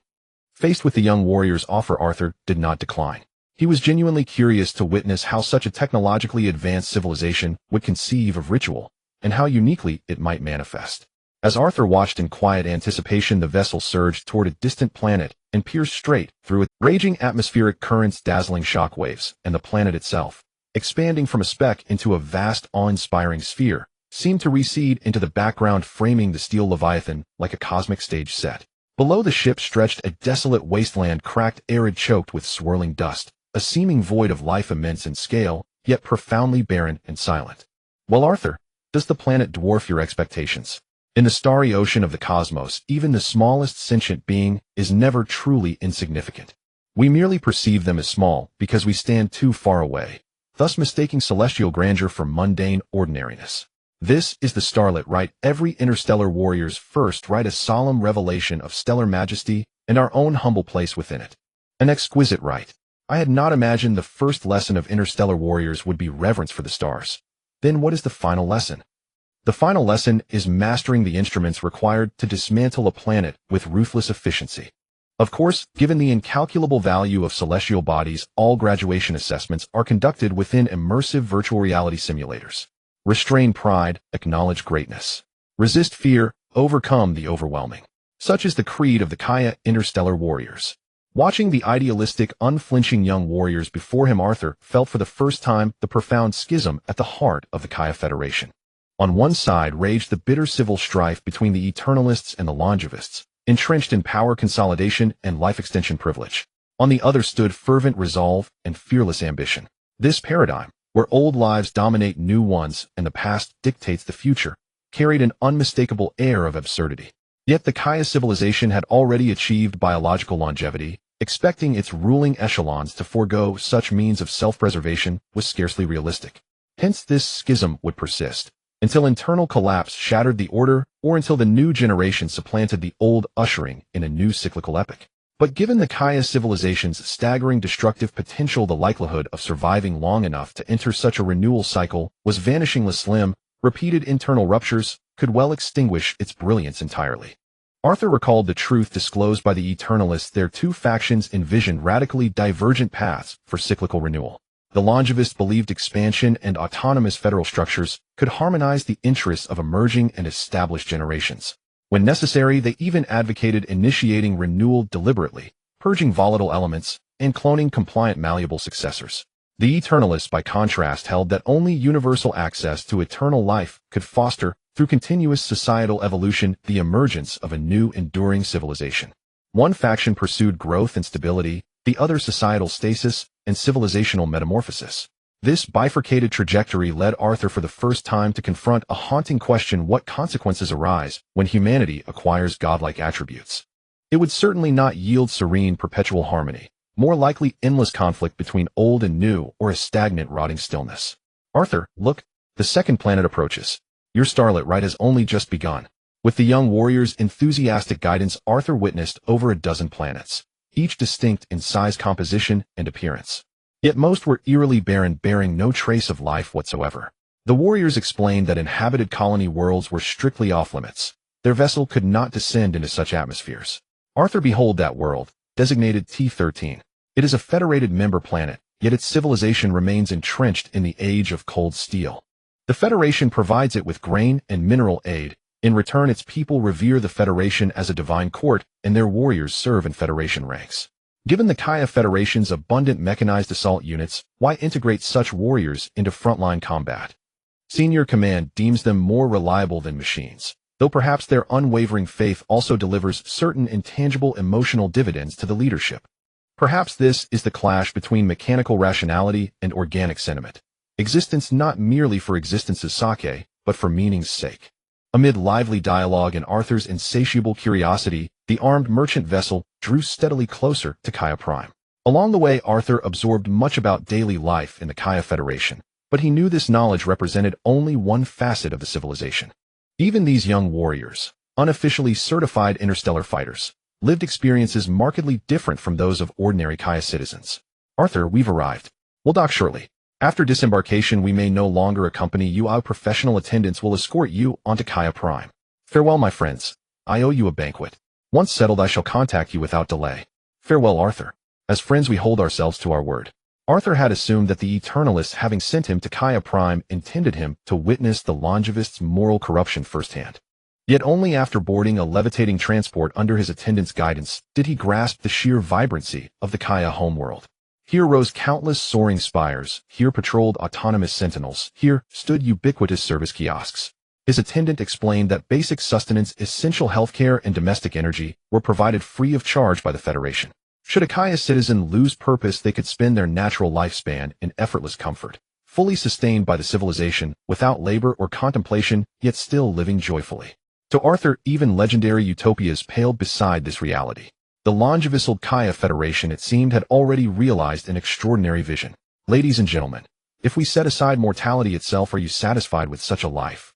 Faced with the young warrior's offer, Arthur did not decline. He was genuinely curious to witness how such a technologically advanced civilization would conceive of ritual, and how uniquely it might manifest. As Arthur watched in quiet anticipation, the vessel surged toward a distant planet and pierced straight through it. Raging atmospheric currents, dazzling shock waves, and the planet itself, expanding from a speck into a vast, awe-inspiring sphere, seemed to recede into the background, framing the steel leviathan like a cosmic stage set. Below the ship stretched a desolate wasteland, cracked, arid, choked with swirling dust, a seeming void of life, immense in scale, yet profoundly barren and silent. Well, Arthur, does the planet dwarf your expectations? In the starry ocean of the cosmos, even the smallest sentient being is never truly insignificant. We merely perceive them as small because we stand too far away, thus mistaking celestial grandeur for mundane ordinariness. This is the starlit rite, every interstellar warrior's first rite, a solemn revelation of stellar majesty and our own humble place within it. An exquisite rite. I had not imagined the first lesson of interstellar warriors would be reverence for the stars. Then what is the final lesson? The final lesson is mastering the instruments required to dismantle a planet with ruthless efficiency. Of course, given the incalculable value of celestial bodies, all graduation assessments are conducted within immersive virtual reality simulators. Restrain pride, acknowledge greatness. Resist fear, overcome the overwhelming. Such is the creed of the Kaya interstellar warriors. Watching the idealistic, unflinching young warriors before him, Arthur felt for the first time the profound schism at the heart of the Kaya Federation. On one side raged the bitter civil strife between the Eternalists and the Longevists, entrenched in power consolidation and life extension privilege. On the other stood fervent resolve and fearless ambition. This paradigm, where old lives dominate new ones and the past dictates the future, carried an unmistakable air of absurdity. Yet the Kaya civilization had already achieved biological longevity. Expecting its ruling echelons to forego such means of self-preservation was scarcely realistic. Hence this schism would persist, until internal collapse shattered the order, or until the new generation supplanted the old, ushering in a new cyclical epoch. But given the Kaya civilization's staggering destructive potential, the likelihood of surviving long enough to enter such a renewal cycle was vanishingly slim. Repeated internal ruptures could well extinguish its brilliance entirely. Arthur recalled the truth disclosed by the Eternalists. Their two factions envisioned radically divergent paths for cyclical renewal. The Longevists believed expansion and autonomous federal structures could harmonize the interests of emerging and established generations. When necessary, they even advocated initiating renewal deliberately, purging volatile elements, and cloning compliant malleable successors. The Eternalists, by contrast, held that only universal access to eternal life could foster, through continuous societal evolution, the emergence of a new enduring civilization. One faction pursued growth and stability, the other societal stasis and civilizational metamorphosis. This bifurcated trajectory led Arthur for the first time to confront a haunting question: what consequences arise when humanity acquires godlike attributes? It would certainly not yield serene, perpetual harmony, more likely endless conflict between old and new, or a stagnant, rotting stillness. Arthur, look, the second planet approaches. Your starlit rite has only just begun. With the young warrior's enthusiastic guidance, Arthur witnessed over a dozen planets, each distinct in size, composition, and appearance. Yet most were eerily barren, bearing no trace of life whatsoever. The warriors explained that inhabited colony worlds were strictly off-limits. Their vessel could not descend into such atmospheres. Arthur, behold that world, designated T-13. It is a federated member planet, yet its civilization remains entrenched in the age of cold steel. The Federation provides it with grain and mineral aid. In return, its people revere the Federation as a divine court, and their warriors serve in Federation ranks. Given the Kaya Federation's abundant mechanized assault units, why integrate such warriors into frontline combat? Senior Command deems them more reliable than machines, though perhaps their unwavering faith also delivers certain intangible emotional dividends to the leadership. Perhaps this is the clash between mechanical rationality and organic sentiment. Existence not merely for existence's sake, but for meaning's sake. Amid lively dialogue and Arthur's insatiable curiosity, the armed merchant vessel drew steadily closer to Kaya Prime. Along the way, Arthur absorbed much about daily life in the Kaya Federation, but he knew this knowledge represented only one facet of the civilization. Even these young warriors, unofficially certified interstellar fighters, lived experiences markedly different from those of ordinary Kaya citizens. Arthur, we've arrived. We'll dock shortly. After disembarkation, we may no longer accompany you. Our professional attendants will escort you onto Kaya Prime. Farewell, my friends. I owe you a banquet. Once settled, I shall contact you without delay. Farewell, Arthur. As friends, we hold ourselves to our word. Arthur had assumed that the Eternalists, having sent him to Kaya Prime, intended him to witness the Longevist's moral corruption firsthand. Yet only after boarding a levitating transport under his attendant's guidance did he grasp the sheer vibrancy of the Kaya homeworld. Here rose countless soaring spires, here patrolled autonomous sentinels, here stood ubiquitous service kiosks. His attendant explained that basic sustenance, essential healthcare, and domestic energy were provided free of charge by the Federation. Should a Kaya citizen lose purpose, they could spend their natural lifespan in effortless comfort, fully sustained by the civilization, without labor or contemplation, yet still living joyfully. To Arthur, even legendary utopias paled beside this reality. The Longevist's Kaya Federation, it seemed, had already realized an extraordinary vision. Ladies and gentlemen, if we set aside mortality itself, are you satisfied with such a life?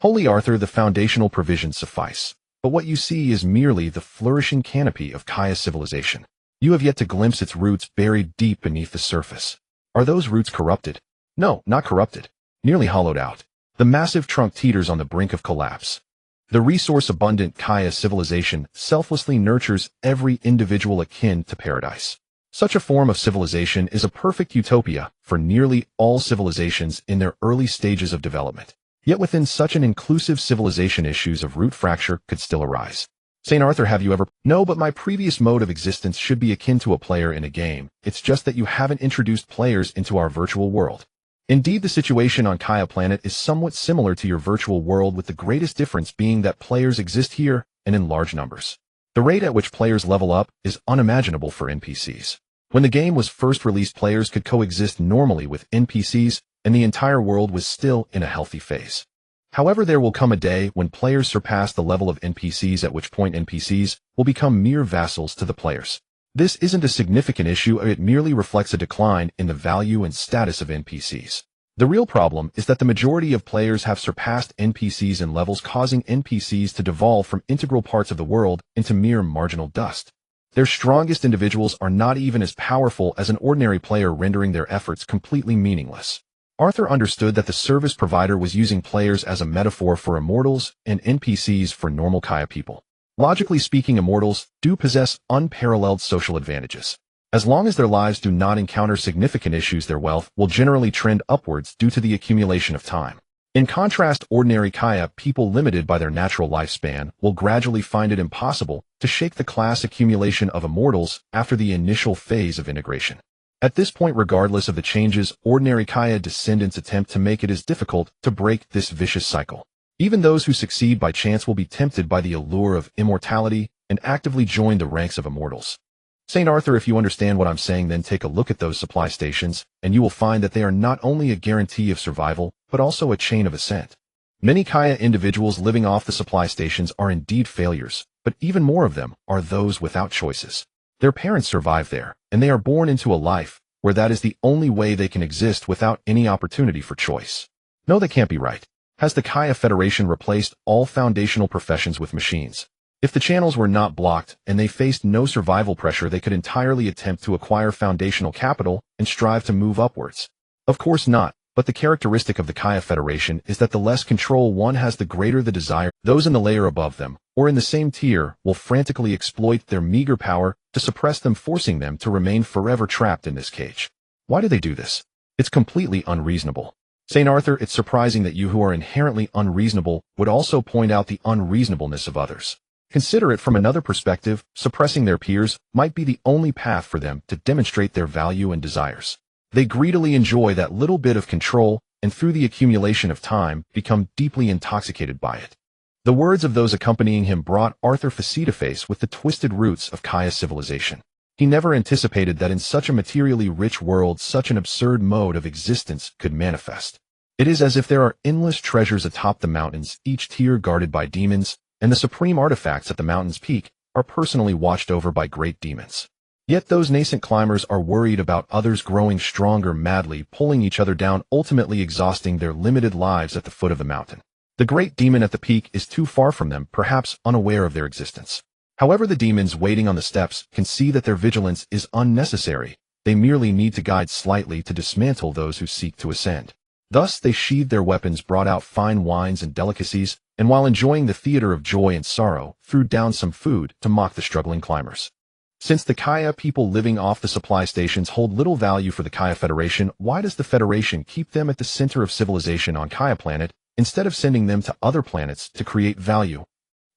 Holy Arthur, the foundational provisions suffice. But what you see is merely the flourishing canopy of Kaya civilization. You have yet to glimpse its roots buried deep beneath the surface. Are those roots corrupted? No, not corrupted. Nearly hollowed out. The massive trunk teeters on the brink of collapse. The resource-abundant Kaya civilization selflessly nurtures every individual akin to paradise. Such a form of civilization is a perfect utopia for nearly all civilizations in their early stages of development. Yet within such an inclusive civilization, issues of root fracture could still arise. St. Arthur, have you ever— No, but my previous mode of existence should be akin to a player in a game. It's just that you haven't introduced players into our virtual world. Indeed, the situation on Kaya Planet is somewhat similar to your virtual world, with the greatest difference being that players exist here and in large numbers. The rate at which players level up is unimaginable for NPCs. When the game was first released, players could coexist normally with NPCs, and the entire world was still in a healthy phase. However, there will come a day when players surpass the level of NPCs, at which point NPCs will become mere vassals to the players. This isn't a significant issue, it merely reflects a decline in the value and status of NPCs. The real problem is that the majority of players have surpassed NPCs in levels, causing NPCs to devolve from integral parts of the world into mere marginal dust. Their strongest individuals are not even as powerful as an ordinary player, rendering their efforts completely meaningless. Arthur understood that the service provider was using players as a metaphor for immortals and NPCs for normal Kaya people. Logically speaking, immortals do possess unparalleled social advantages. As long as their lives do not encounter significant issues, their wealth will generally trend upwards due to the accumulation of time. In contrast, ordinary Kaya people, limited by their natural lifespan, will gradually find it impossible to shake the class accumulation of immortals after the initial phase of integration. At this point, regardless of the changes ordinary Kaya descendants attempt to make, it is difficult to break this vicious cycle. Even those who succeed by chance will be tempted by the allure of immortality and actively join the ranks of immortals. St. Arthur, if you understand what I'm saying, then take a look at those supply stations, and you will find that they are not only a guarantee of survival, but also a chain of ascent. Many Kaya individuals living off the supply stations are indeed failures, but even more of them are those without choices. Their parents survive there, and they are born into a life where that is the only way they can exist without any opportunity for choice. No, that can't be right. Has the Kaya Federation replaced all foundational professions with machines? If the channels were not blocked and they faced no survival pressure, they could entirely attempt to acquire foundational capital and strive to move upwards. Of course not, but the characteristic of the Kaya Federation is that the less control one has, the greater the desire. Those in the layer above them, or in the same tier, will frantically exploit their meager power to suppress them, forcing them to remain forever trapped in this cage. Why do they do this? It's completely unreasonable. St. Arthur, it's surprising that you, who are inherently unreasonable, would also point out the unreasonableness of others. Consider it from another perspective. Suppressing their peers might be the only path for them to demonstrate their value and desires. They greedily enjoy that little bit of control, and through the accumulation of time, become deeply intoxicated by it. The words of those accompanying him brought Arthur face to face with the twisted roots of Kaya civilization. He never anticipated that in such a materially rich world such an absurd mode of existence could manifest. It is as if there are endless treasures atop the mountains, each tier guarded by demons, and the supreme artifacts at the mountain's peak are personally watched over by great demons. Yet those nascent climbers are worried about others growing stronger, madly pulling each other down, ultimately exhausting their limited lives at the foot of the mountain. The great demon at the peak is too far from them, perhaps unaware of their existence. However, the demons waiting on the steps can see that their vigilance is unnecessary. They merely need to guide slightly to dismantle those who seek to ascend. Thus they sheathed their weapons, brought out fine wines and delicacies, and while enjoying the theater of joy and sorrow, threw down some food to mock the struggling climbers. Since the Kaya people living off the supply stations hold little value for the Kaya Federation, why does the Federation keep them at the center of civilization on Kaya planet, instead of sending them to other planets to create value?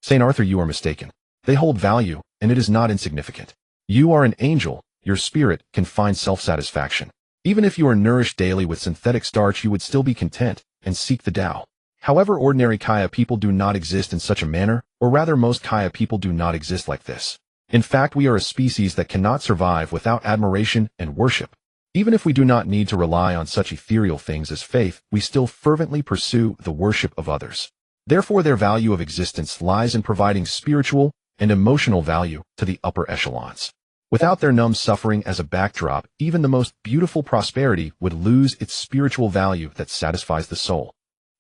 St. Arthur, you are mistaken. They hold value, and it is not insignificant. You are an angel. Your spirit can find self-satisfaction. Even if you are nourished daily with synthetic starch, you would still be content and seek the Tao. However, ordinary Kaya people do not exist in such a manner, or rather most Kaya people do not exist like this. In fact, we are a species that cannot survive without admiration and worship. Even if we do not need to rely on such ethereal things as faith, we still fervently pursue the worship of others. Therefore, their value of existence lies in providing spiritual and emotional value to the upper echelons. Without their numb suffering as a backdrop, even the most beautiful prosperity would lose its spiritual value that satisfies the soul.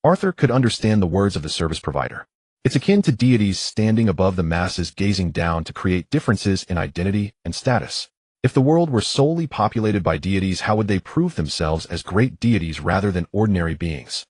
Arthur could understand the words of the service provider. It's akin to deities standing above the masses, gazing down to create differences in identity and status. If the world were solely populated by deities, how would they prove themselves as great deities rather than ordinary beings?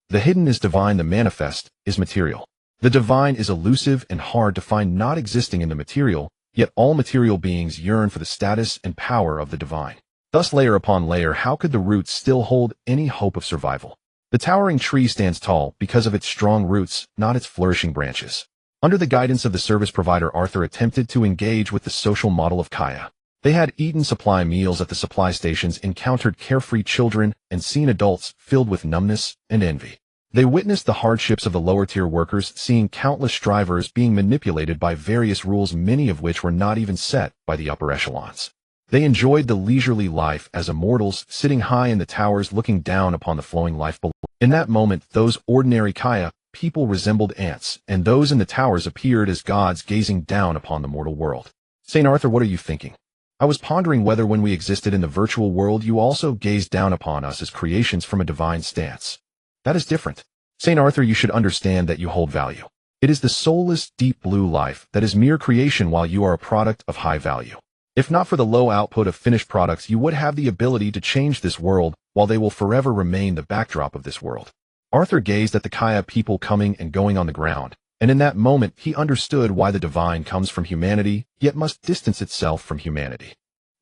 The hidden is divine, the manifest is material. The divine is elusive and hard to find, not existing in the material, yet all material beings yearn for the status and power of the divine. Thus, layer upon layer, how could the roots still hold any hope of survival? The towering tree stands tall because of its strong roots, not its flourishing branches. Under the guidance of the service provider, Arthur attempted to engage with the social model of Kaya. They had eaten supply meals at the supply stations, encountered carefree children, and seen adults filled with numbness and envy. They witnessed the hardships of the lower-tier workers, seeing countless strivers being manipulated by various rules, many of which were not even set by the upper echelons. They enjoyed the leisurely life as immortals, sitting high in the towers looking down upon the flowing life below. In that moment, those ordinary Kaya people resembled ants, and those in the towers appeared as gods gazing down upon the mortal world. St. Arthur, what are you thinking? I was pondering whether when we existed in the virtual world you also gazed down upon us as creations from a divine stance. That is different. St. Arthur, you should understand that you hold value. It is the soulless, deep blue life that is mere creation, while you are a product of high value. If not for the low output of finished products, you would have the ability to change this world, while they will forever remain the backdrop of this world. Arthur gazed at the Kaya people coming and going on the ground, and in that moment he understood why the divine comes from humanity, yet must distance itself from humanity.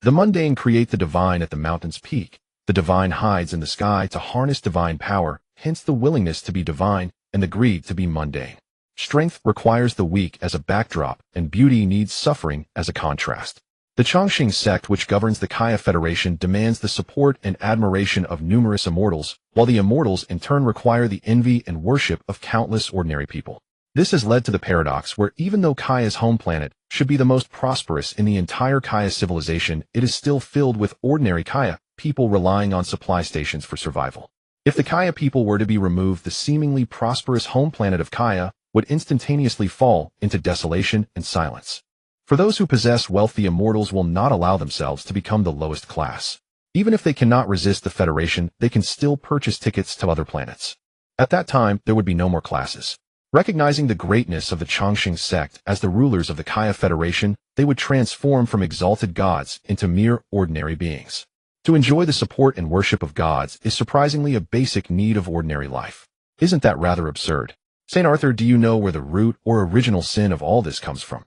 The mundane create the divine at the mountain's peak. The divine hides in the sky to harness divine power, hence the willingness to be divine and the greed to be mundane. Strength requires the weak as a backdrop, and beauty needs suffering as a contrast. The Chongqing sect, which governs the Kaya Federation, demands the support and admiration of numerous immortals, while the immortals in turn require the envy and worship of countless ordinary people. This has led to the paradox where even though Kaya's home planet should be the most prosperous in the entire Kaya civilization, it is still filled with ordinary Kaya people relying on supply stations for survival. If the Kaya people were to be removed, the seemingly prosperous home planet of Kaya would instantaneously fall into desolation and silence. For those who possess wealth, the immortals will not allow themselves to become the lowest class. Even if they cannot resist the Federation, they can still purchase tickets to other planets. At that time, there would be no more classes. Recognizing the greatness of the Chongqing sect as the rulers of the Kaya Federation, they would transform from exalted gods into mere ordinary beings. To enjoy the support and worship of gods is surprisingly a basic need of ordinary life. Isn't that rather absurd? St. Arthur, do you know where the root or original sin of all this comes from?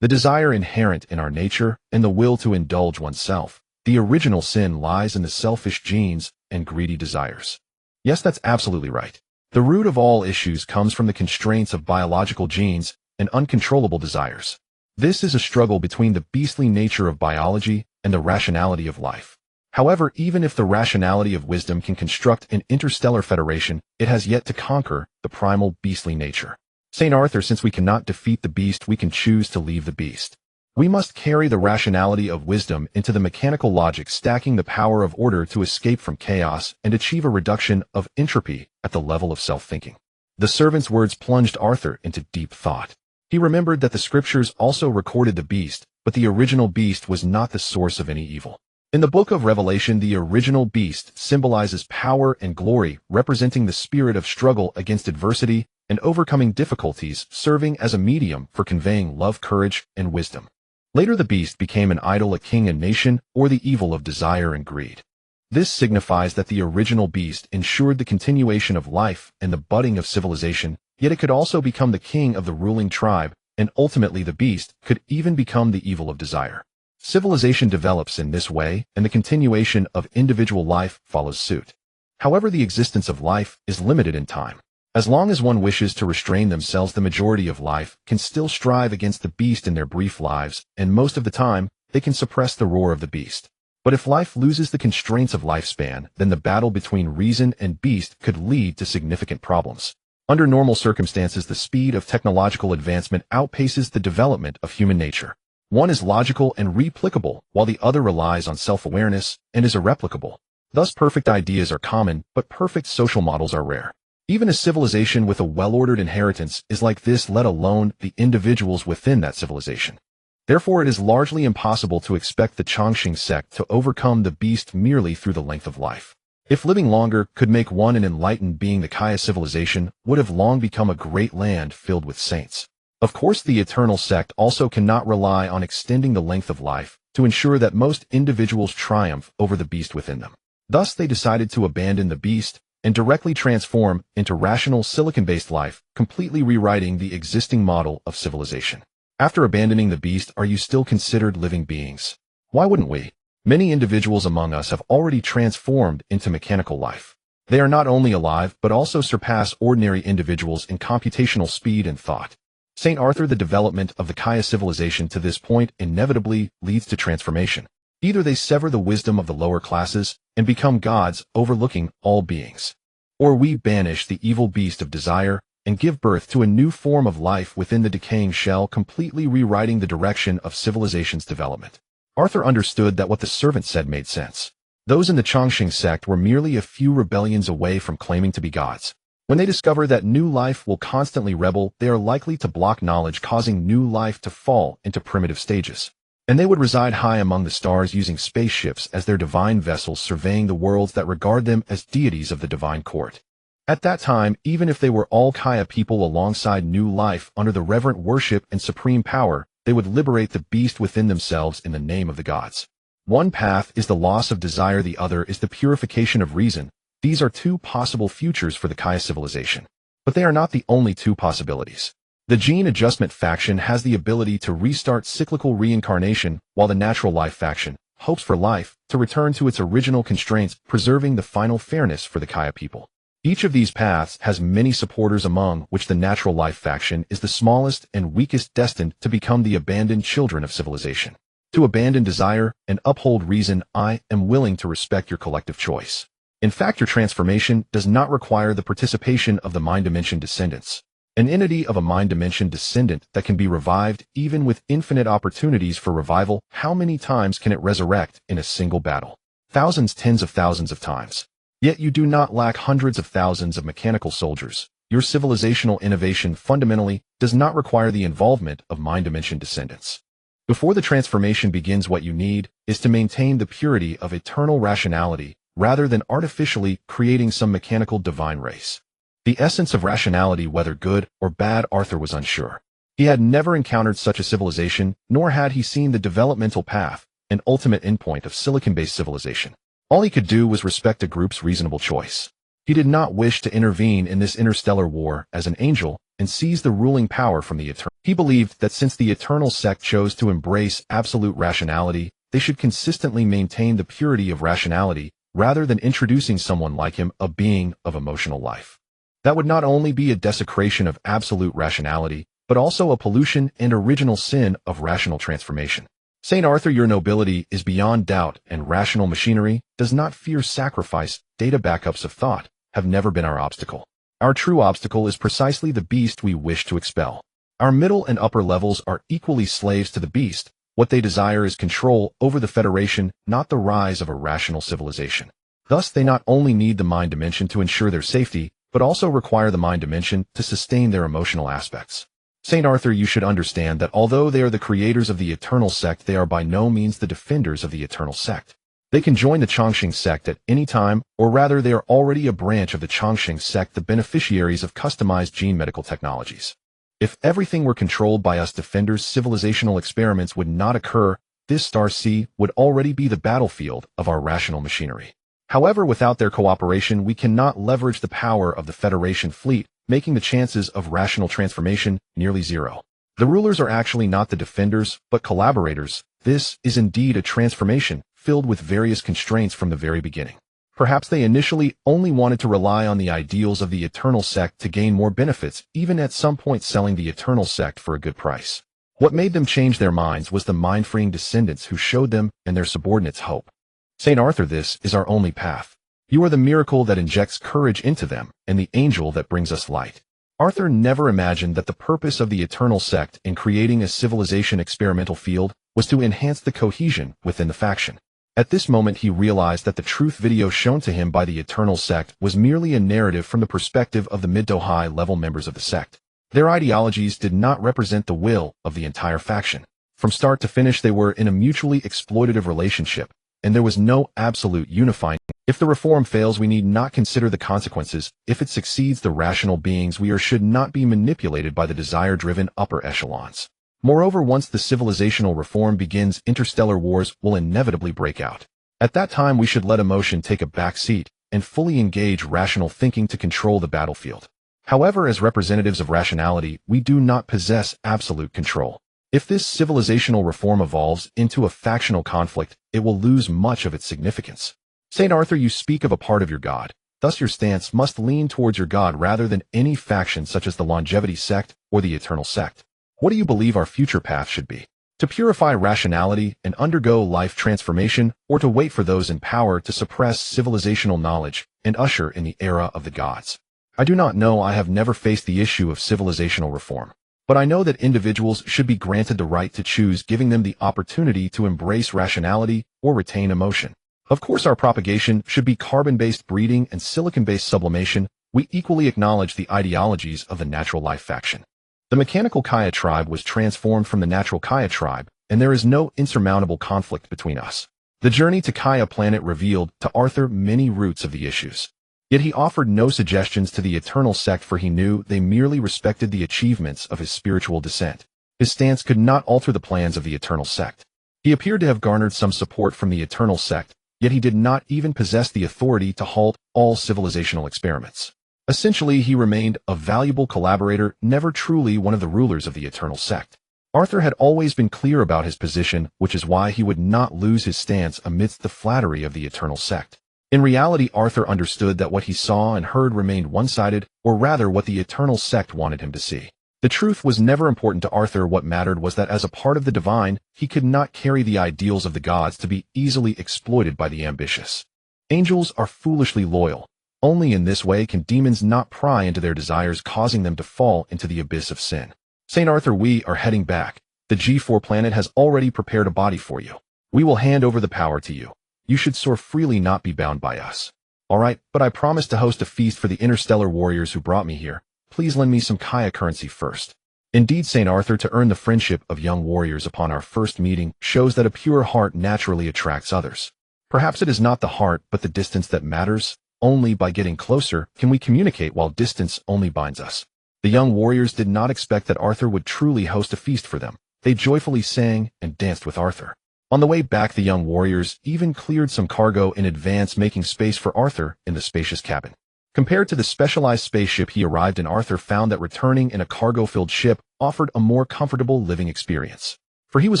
The desire inherent in our nature and the will to indulge oneself. The original sin lies in the selfish genes and greedy desires. Yes, that's absolutely right. The root of all issues comes from the constraints of biological genes and uncontrollable desires. This is a struggle between the beastly nature of biology and the rationality of life. However, even if the rationality of wisdom can construct an interstellar federation, it has yet to conquer the primal beastly nature. St. Arthur, since we cannot defeat the beast, we can choose to leave the beast. We must carry the rationality of wisdom into the mechanical logic, stacking the power of order to escape from chaos and achieve a reduction of entropy at the level of self-thinking. The servant's words plunged Arthur into deep thought. He remembered that the scriptures also recorded the beast, but the original beast was not the source of any evil. In the book of Revelation, the original beast symbolizes power and glory, representing the spirit of struggle against adversity and overcoming difficulties, serving as a medium for conveying love, courage, and wisdom. Later the beast became an idol, a king, a nation, or the evil of desire and greed. This signifies that the original beast ensured the continuation of life and the budding of civilization, yet it could also become the king of the ruling tribe, and ultimately the beast could even become the evil of desire. Civilization develops in this way, and the continuation of individual life follows suit. However, the existence of life is limited in time. As long as one wishes to restrain themselves, the majority of life can still strive against the beast in their brief lives, and most of the time, they can suppress the roar of the beast. But if life loses the constraints of lifespan, then the battle between reason and beast could lead to significant problems. Under normal circumstances, the speed of technological advancement outpaces the development of human nature. One is logical and replicable, while the other relies on self-awareness and is irreplicable. Thus, perfect ideas are common, but perfect social models are rare. Even a civilization with a well-ordered inheritance is like this, let alone the individuals within that civilization. Therefore, it is largely impossible to expect the Chongqing sect to overcome the beast merely through the length of life. If living longer could make one an enlightened being, the Kaya civilization would have long become a great land filled with saints. Of course, the eternal sect also cannot rely on extending the length of life to ensure that most individuals triumph over the beast within them. Thus, they decided to abandon the beast and directly transform into rational silicon-based life, completely rewriting the existing model of civilization. After abandoning the beast, are you still considered living beings? Why wouldn't we? Many individuals among us have already transformed into mechanical life. They are not only alive, but also surpass ordinary individuals in computational speed and thought. St. Arthur, the development of the Kaya civilization to this point inevitably leads to transformation. Either they sever the wisdom of the lower classes and become gods overlooking all beings, or we banish the evil beast of desire and give birth to a new form of life within the decaying shell, completely rewriting the direction of civilization's development. Arthur understood that what the servant said made sense. Those in the Chongqing sect were merely a few rebellions away from claiming to be gods. When they discover that new life will constantly rebel, they are likely to block knowledge, causing new life to fall into primitive stages. And they would reside high among the stars, using spaceships as their divine vessels, surveying the worlds that regard them as deities of the divine court. At that time, even if they were all Kaya people alongside new life under the reverent worship and supreme power, they would liberate the beast within themselves in the name of the gods. One path is the loss of desire, the other is the purification of reason. These are two possible futures for the Kaya civilization. But they are not the only two possibilities. The gene adjustment faction has the ability to restart cyclical reincarnation, while the natural life faction hopes for life to return to its original constraints, preserving the final fairness for the Kaya people. Each of these paths has many supporters, among which the natural life faction is the smallest and weakest, destined to become the abandoned children of civilization. To abandon desire and uphold reason, I am willing to respect your collective choice. In fact, your transformation does not require the participation of the mind dimension descendants. An entity of a mind dimension descendant that can be revived, even with infinite opportunities for revival, how many times can it resurrect in a single battle? Thousands, tens of thousands of times. Yet you do not lack hundreds of thousands of mechanical soldiers. Your civilizational innovation fundamentally does not require the involvement of mind dimension descendants. Before the transformation begins, what you need is to maintain the purity of eternal rationality, rather than artificially creating some mechanical divine race. The essence of rationality, whether good or bad, Arthur was unsure. He had never encountered such a civilization, nor had he seen the developmental path and ultimate endpoint of silicon-based civilization. All he could do was respect a group's reasonable choice. He did not wish to intervene in this interstellar war as an angel and seize the ruling power from the eternal. He believed that since the eternal sect chose to embrace absolute rationality, they should consistently maintain the purity of rationality, rather than introducing someone like him, a being of emotional life. That would not only be a desecration of absolute rationality, but also a pollution and original sin of rational transformation. St. Arthur, your nobility is beyond doubt, and rational machinery does not fear sacrifice. Data backups of thought have never been our obstacle. Our true obstacle is precisely the beast we wish to expel. Our middle and upper levels are equally slaves to the beast. What they desire is control over the Federation, not the rise of a rational civilization. Thus, they not only need the mind dimension to ensure their safety, but also require the mind dimension to sustain their emotional aspects. Saint Arthur, you should understand that although they are the creators of the Eternal Sect, they are by no means the defenders of the Eternal Sect. They can join the Chongqing sect at any time, or rather they are already a branch of the Chongqing sect, the beneficiaries of customized gene medical technologies. If everything were controlled by us defenders, civilizational experiments would not occur. This star sea would already be the battlefield of our rational machinery. However, without their cooperation, we cannot leverage the power of the Federation fleet, making the chances of rational transformation nearly zero. The rulers are actually not the defenders, but collaborators. This is indeed a transformation, filled with various constraints from the very beginning. Perhaps they initially only wanted to rely on the ideals of the Eternal Sect to gain more benefits, even at some point selling the Eternal Sect for a good price. What made them change their minds was the mind-freeing descendants who showed them and their subordinates hope. Saint Arthur, this is our only path. You are the miracle that injects courage into them, and the angel that brings us light. Arthur never imagined that the purpose of the Eternal Sect in creating a civilization experimental field was to enhance the cohesion within the faction. At this moment he realized that the truth video shown to him by the Eternal Sect was merely a narrative from the perspective of the mid to high level members of the sect. Their ideologies did not represent the will of the entire faction. From start to finish they were in a mutually exploitative relationship, and there was no absolute unifying. If the reform fails, we need not consider the consequences. If it succeeds, the rational beings we are should not be manipulated by the desire-driven upper echelons. Moreover, once the civilizational reform begins, interstellar wars will inevitably break out. At that time, we should let emotion take a back seat and fully engage rational thinking to control the battlefield. However, as representatives of rationality, we do not possess absolute control. If this civilizational reform evolves into a factional conflict, it will lose much of its significance. Saint Arthur, you speak of a part of your god. Thus your stance must lean towards your god rather than any faction such as the Longevity Sect or the Eternal Sect. What do you believe our future path should be? To purify rationality and undergo life transformation, or to wait for those in power to suppress civilizational knowledge and usher in the era of the gods? I do not know. I have never faced the issue of civilizational reform. But I know that individuals should be granted the right to choose, giving them the opportunity to embrace rationality or retain emotion. Of course, our propagation should be carbon-based breeding and silicon-based sublimation. We equally acknowledge the ideologies of the natural life faction. The mechanical Kaya tribe was transformed from the natural Kaya tribe, and there is no insurmountable conflict between us. The journey to Kaya planet revealed to Arthur many roots of the issues. Yet he offered no suggestions to the Eternal Sect, for he knew they merely respected the achievements of his spiritual descent. His stance could not alter the plans of the Eternal Sect. He appeared to have garnered some support from the Eternal Sect, yet he did not even possess the authority to halt all civilizational experiments. Essentially, he remained a valuable collaborator, never truly one of the rulers of the Eternal Sect. Arthur had always been clear about his position, which is why he would not lose his stance amidst the flattery of the Eternal Sect. In reality, Arthur understood that what he saw and heard remained one-sided, or rather what the Eternal Sect wanted him to see. The truth was never important to Arthur. What mattered was that as a part of the divine, he could not carry the ideals of the gods to be easily exploited by the ambitious. Angels are foolishly loyal. Only in this way can demons not pry into their desires, causing them to fall into the abyss of sin. Saint Arthur, we are heading back. The G4 planet has already prepared a body for you. We will hand over the power to you. You should soar freely, not be bound by us. All right, but I promise to host a feast for the interstellar warriors who brought me here. Please lend me some Kaya currency first. Indeed, Saint Arthur, to earn the friendship of young warriors upon our first meeting shows that a pure heart naturally attracts others. Perhaps it is not the heart, but the distance that matters. Only by getting closer can we communicate, while distance only binds us. The young warriors did not expect that Arthur would truly host a feast for them. They joyfully sang and danced with Arthur. On the way back, the young warriors even cleared some cargo in advance, making space for Arthur in the spacious cabin. Compared to the specialized spaceship he arrived in, Arthur found that returning in a cargo-filled ship offered a more comfortable living experience. For he was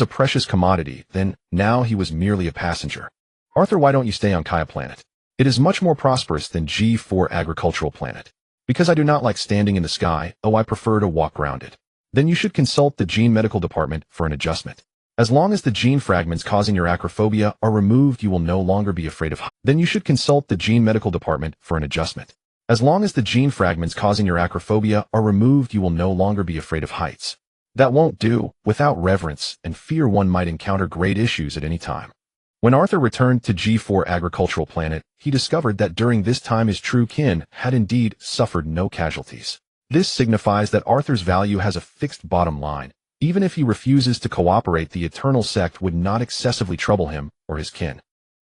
a precious commodity, then now he was merely a passenger. Arthur, why don't you stay on Kaya planet? It is much more prosperous than G4 agricultural planet. Because I do not like standing in the sky, I prefer to walk around it. Then you should consult the gene medical department for an adjustment. As long as the gene fragments causing your acrophobia are removed, you will no longer be afraid of heights. Then you should consult the gene medical department for an adjustment. As long as the gene fragments causing your acrophobia are removed, you will no longer be afraid of heights. That won't do. Without reverence and fear, one might encounter great issues at any time. When Arthur returned to G4 agricultural planet, he discovered that during this time his true kin had indeed suffered no casualties. This signifies that Arthur's value has a fixed bottom line. Even if he refuses to cooperate, the Eternal Sect would not excessively trouble him or his kin.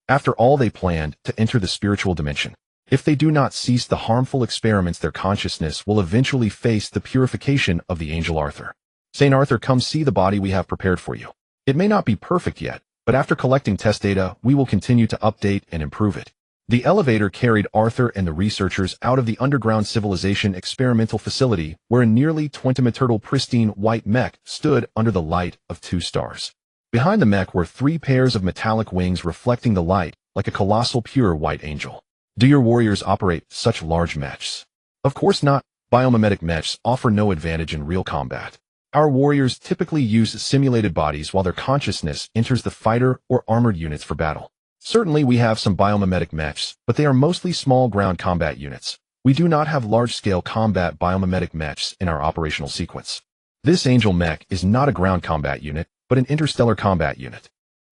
After all, they planned to enter the spiritual dimension. If they do not cease the harmful experiments, their consciousness will eventually face the purification of the angel Arthur. Saint Arthur, come see the body we have prepared for you. It may not be perfect yet, but after collecting test data, we will continue to update and improve it. The elevator carried Arthur and the researchers out of the underground civilization experimental facility, where a nearly 20-meter pristine white mech stood under the light of 2 stars. Behind the mech were 3 pairs of metallic wings reflecting the light, like a colossal pure white angel. Do your warriors operate such large mechs? Of course not. Biomimetic mechs offer no advantage in real combat. Our warriors typically use simulated bodies while their consciousness enters the fighter or armored units for battle. Certainly we have some biomimetic mechs, but they are mostly small ground combat units. We do not have large-scale combat biomimetic mechs in our operational sequence. This angel mech is not a ground combat unit, but an interstellar combat unit.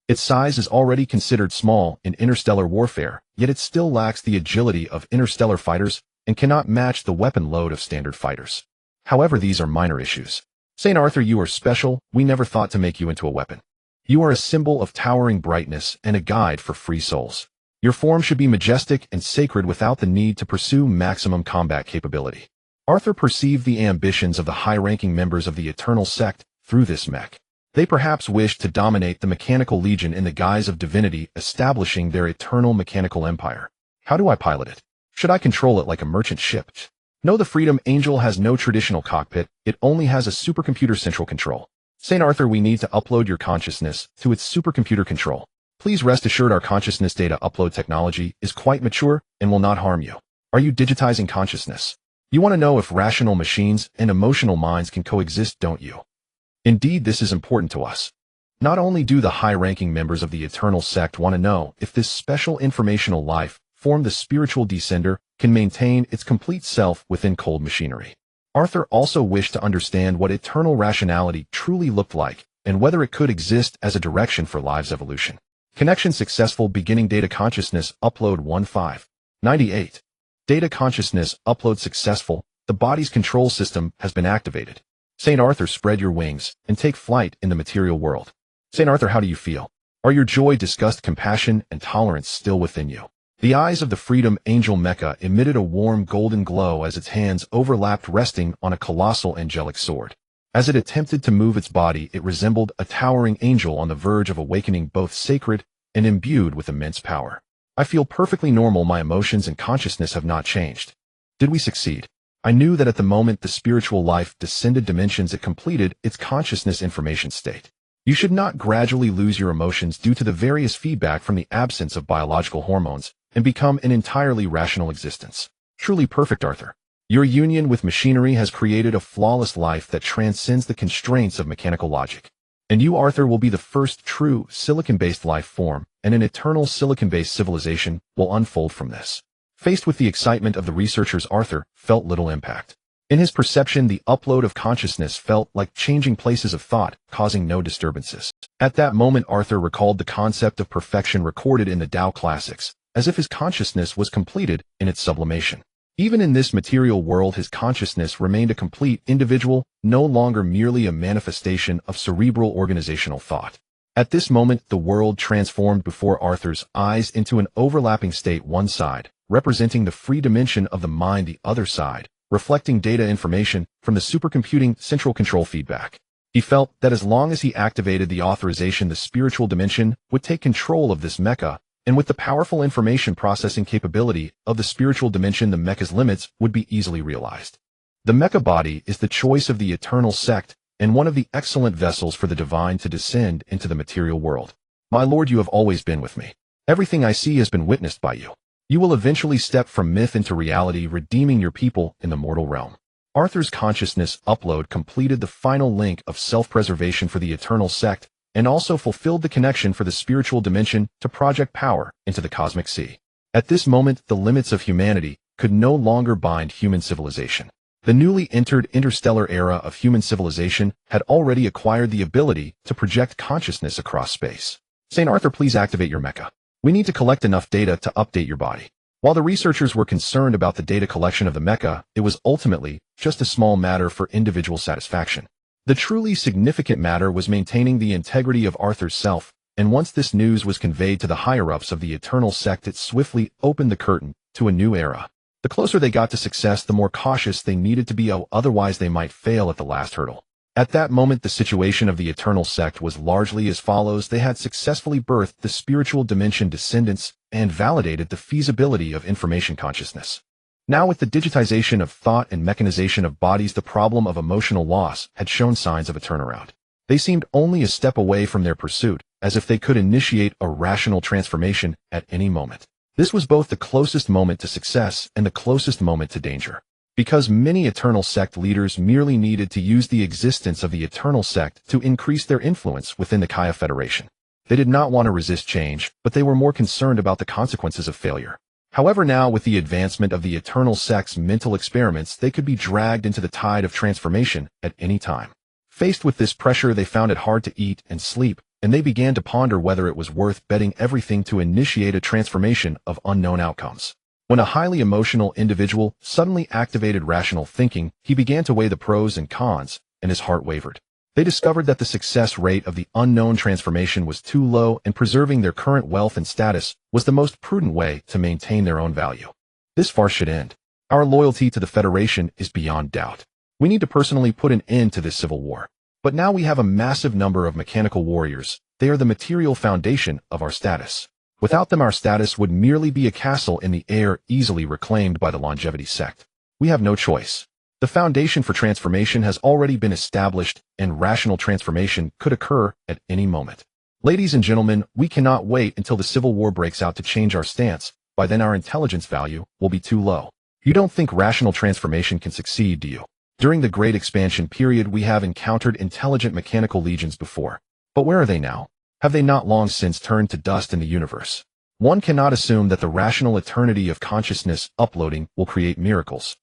Its size is already considered small in interstellar warfare, yet it still lacks the agility of interstellar fighters and cannot match the weapon load of standard fighters. However, these are minor issues. Saint Arthur, you are special. We never thought to make you into a weapon. You are a symbol of towering brightness and a guide for free souls. Your form should be majestic and sacred without the need to pursue maximum combat capability. Arthur perceived the ambitions of the high-ranking members of the Eternal Sect through this mech. They perhaps wished to dominate the Mechanical Legion in the guise of divinity, establishing their eternal mechanical empire. How do I pilot it? Should I control it like a merchant ship? No, the Freedom Angel has no traditional cockpit. It only has a supercomputer central control. Saint Arthur, we need to upload your consciousness to its supercomputer control. Please rest assured our consciousness data upload technology is quite mature and will not harm you. Are you digitizing consciousness? You want to know if rational machines and emotional minds can coexist, don't you? Indeed, this is important to us. Not only do the high-ranking members of the Eternal Sect want to know if this special informational life form, the spiritual descender, can maintain its complete self within cold machinery. Arthur also wished to understand what eternal rationality truly looked like and whether it could exist as a direction for life's evolution. Connection successful. Beginning data consciousness upload 1598. Data consciousness upload successful. The body's control system has been activated. Saint Arthur, spread your wings and take flight in the material world. Saint Arthur, how do you feel? Are your joy, disgust, compassion, and tolerance still within you? The eyes of the Freedom Angel Mecha emitted a warm golden glow as its hands overlapped, resting on a colossal angelic sword. As it attempted to move its body, it resembled a towering angel on the verge of awakening, both sacred and imbued with immense power. I feel perfectly normal. My emotions and consciousness have not changed. Did we succeed? I knew that at the moment the spiritual life descended dimensions, it completed its consciousness information state. You should not gradually lose your emotions due to the various feedback from the absence of biological hormones and become an entirely rational existence. Truly perfect, Arthur. Your union with machinery has created a flawless life that transcends the constraints of mechanical logic. And you, Arthur, will be the first true silicon-based life form, and an eternal silicon-based civilization will unfold from this. Faced with the excitement of the researchers, Arthur felt little impact. In his perception, the upload of consciousness felt like changing places of thought, causing no disturbances. At that moment, Arthur recalled the concept of perfection recorded in the Tao classics, as if his consciousness was completed in its sublimation. Even in this material world, his consciousness remained a complete individual, no longer merely a manifestation of cerebral organizational thought. At this moment, the world transformed before Arthur's eyes into an overlapping state, one side representing the free dimension of the mind, the other side reflecting data information from the supercomputing central control feedback. He felt that as long as he activated the authorization, the spiritual dimension would take control of this mecha, and with the powerful information processing capability of the spiritual dimension, the mecha's limits would be easily realized. The mecha body is the choice of the Eternal Sect and one of the excellent vessels for the divine to descend into the material world. My lord, you have always been with me. Everything I see has been witnessed by you. You will eventually step from myth into reality, redeeming your people in the mortal realm. Arthur's consciousness upload completed the final link of self-preservation for the Eternal Sect and also fulfilled the connection for the spiritual dimension to project power into the cosmic sea. At this moment, the limits of humanity could no longer bind human civilization. The newly entered interstellar era of human civilization had already acquired the ability to project consciousness across space. St. Arthur, please activate your mecha. We need to collect enough data to update your body. While the researchers were concerned about the data collection of the mecha, it was ultimately just a small matter for individual satisfaction. The truly significant matter was maintaining the integrity of Arthur's self, and once this news was conveyed to the higher-ups of the Eternal Sect, it swiftly opened the curtain to a new era. The closer they got to success, the more cautious they needed to be, otherwise they might fail at the last hurdle. At that moment, the situation of the Eternal Sect was largely as follows. They had successfully birthed the spiritual dimension descendants and validated the feasibility of information consciousness. Now, with the digitization of thought and mechanization of bodies, the problem of emotional loss had shown signs of a turnaround. They seemed only a step away from their pursuit, as if they could initiate a rational transformation at any moment. This was both the closest moment to success and the closest moment to danger. Because many Eternal Sect leaders merely needed to use the existence of the Eternal Sect to increase their influence within the Kaya Federation. They did not want to resist change, but they were more concerned about the consequences of failure. However, now with the advancement of the Eternal Sect's mental experiments, they could be dragged into the tide of transformation at any time. Faced with this pressure, they found it hard to eat and sleep, and they began to ponder whether it was worth betting everything to initiate a transformation of unknown outcomes. When a highly emotional individual suddenly activated rational thinking, he began to weigh the pros and cons, and his heart wavered. They discovered that the success rate of the unknown transformation was too low, and preserving their current wealth and status was the most prudent way to maintain their own value. This farce should end. Our loyalty to the Federation is beyond doubt. We need to personally put an end to this civil war. But now we have a massive number of mechanical warriors. They are the material foundation of our status. Without them, our status would merely be a castle in the air, easily reclaimed by the Longevity Sect. We have no choice. The foundation for transformation has already been established, and rational transformation could occur at any moment. Ladies and gentlemen, we cannot wait until the Civil War breaks out to change our stance. By then our intelligence value will be too low. You don't think rational transformation can succeed, do you? During the Great Expansion period, we have encountered intelligent mechanical legions before. But where are they now? Have they not long since turned to dust in the universe? One cannot assume that the rational eternity of consciousness uploading will create miracles.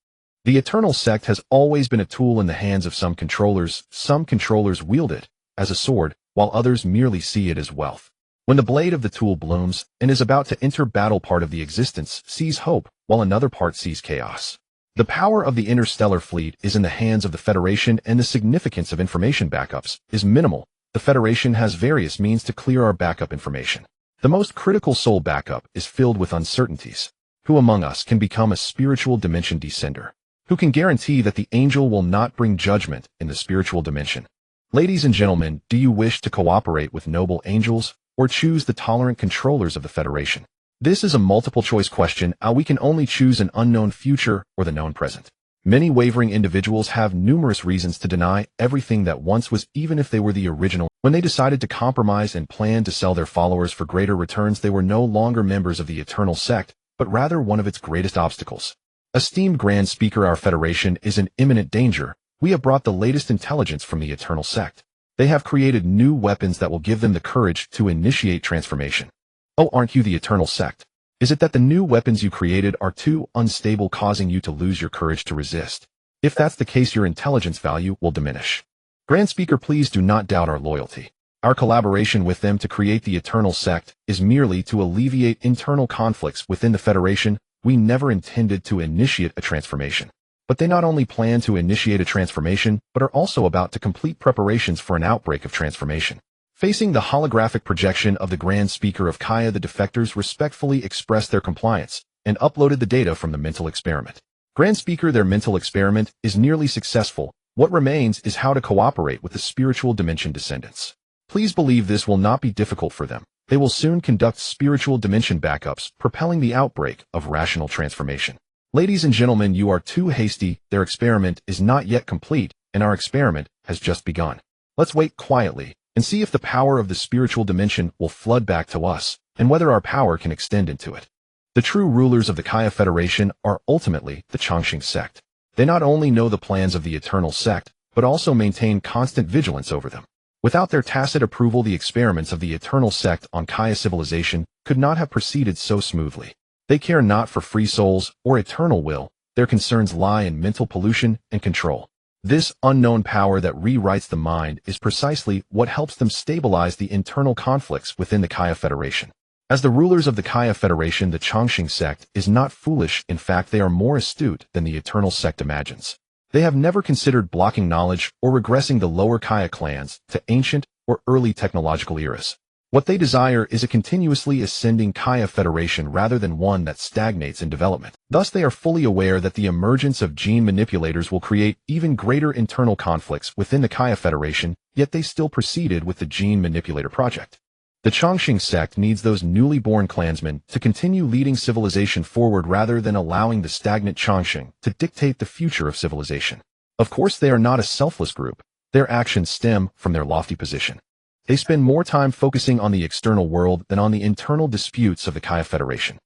The Eternal Sect has always been a tool in the hands of some controllers. Some controllers wield it as a sword, while others merely see it as wealth. When the blade of the tool blooms and is about to enter battle, part of the existence sees hope, while another part sees chaos. The power of the interstellar fleet is in the hands of the Federation, and the significance of information backups is minimal. The Federation has various means to clear our backup information. The most critical soul backup is filled with uncertainties. Who among us can become a spiritual dimension descender? Who can guarantee that the angel will not bring judgment in the spiritual dimension? Ladies and gentlemen, do you wish to cooperate with noble angels, or choose the tolerant controllers of the Federation? This is a multiple-choice question. We can only choose an unknown future or the known present. Many wavering individuals have numerous reasons to deny everything that once was, even if they were the original. When they decided to compromise and planned to sell their followers for greater returns, they were no longer members of the Eternal Sect, but rather one of its greatest obstacles. Esteemed Grand Speaker, our Federation is in imminent danger. We have brought the latest intelligence from the Eternal Sect. They have created new weapons that will give them the courage to initiate transformation. Oh, aren't you the Eternal Sect? Is it that the new weapons you created are too unstable, causing you to lose your courage to resist? If that's the case, your intelligence value will diminish. Grand Speaker, please do not doubt our loyalty. Our collaboration with them to create the Eternal Sect is merely to alleviate internal conflicts within the Federation. We never intended to initiate a transformation. But they not only plan to initiate a transformation, but are also about to complete preparations for an outbreak of transformation. Facing the holographic projection of the Grand Speaker of Kaya, the defectors respectfully expressed their compliance and uploaded the data from the mental experiment. Grand Speaker, their mental experiment is nearly successful. What remains is how to cooperate with the spiritual dimension descendants. Please believe this will not be difficult for them. They will soon conduct spiritual dimension backups, propelling the outbreak of rational transformation. Ladies and gentlemen, you are too hasty. Their experiment is not yet complete, and our experiment has just begun. Let's wait quietly and see if the power of the spiritual dimension will flood back to us, and whether our power can extend into it. The true rulers of the Kaya Federation are ultimately the Chongqing sect. They not only know the plans of the Eternal Sect, but also maintain constant vigilance over them. Without their tacit approval, the experiments of the Eternal Sect on Kaya civilization could not have proceeded so smoothly. They care not for free souls or eternal will. their concerns lie in mental pollution and control. This unknown power that rewrites the mind is precisely what helps them stabilize the internal conflicts within the Kaya Federation. As the rulers of the Kaya Federation, the Chongqing sect is not foolish. In fact, they are more astute than the Eternal sect imagines. They have never considered blocking knowledge or regressing the lower Kaya clans to ancient or early technological eras. What they desire is a continuously ascending Kaya Federation rather than one that stagnates in development. Thus, they are fully aware that the emergence of gene manipulators will create even greater internal conflicts within the Kaya Federation, yet they still proceeded with the gene manipulator project. The Chongqing sect needs those newly born clansmen to continue leading civilization forward rather than allowing the stagnant Chongqing to dictate the future of civilization. Of course, they are not a selfless group. Their actions stem from their lofty position. They spend more time focusing on the external world than on the internal disputes of the Kaya Federation.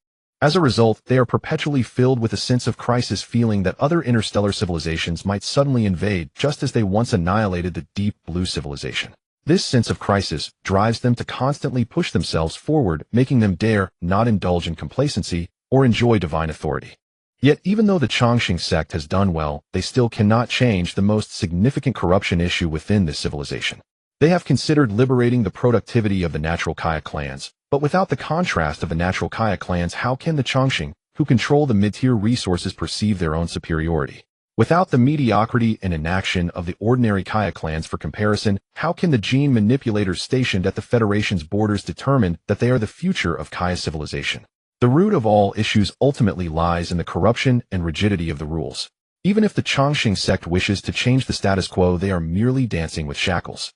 As a result, they are perpetually filled with a sense of crisis, feeling that other interstellar civilizations might suddenly invade just as they once annihilated the Deep Blue civilization. This sense of crisis drives them to constantly push themselves forward, making them dare not indulge in complacency or enjoy divine authority. Yet even though the Chongqing sect has done well, they still cannot change the most significant corruption issue within this civilization. They have considered liberating the productivity of the natural Kaya clans, but without the contrast of the natural Kaya clans, how can the Chongqing, who control the mid-tier resources, perceive their own superiority? Without the mediocrity and inaction of the ordinary Kaya clans for comparison, how can the gene manipulators stationed at the Federation's borders determine that they are the future of Kaya civilization? The root of all issues ultimately lies in the corruption and rigidity of the rules. Even if the Chongqing sect wishes to change the status quo, they are merely dancing with shackles.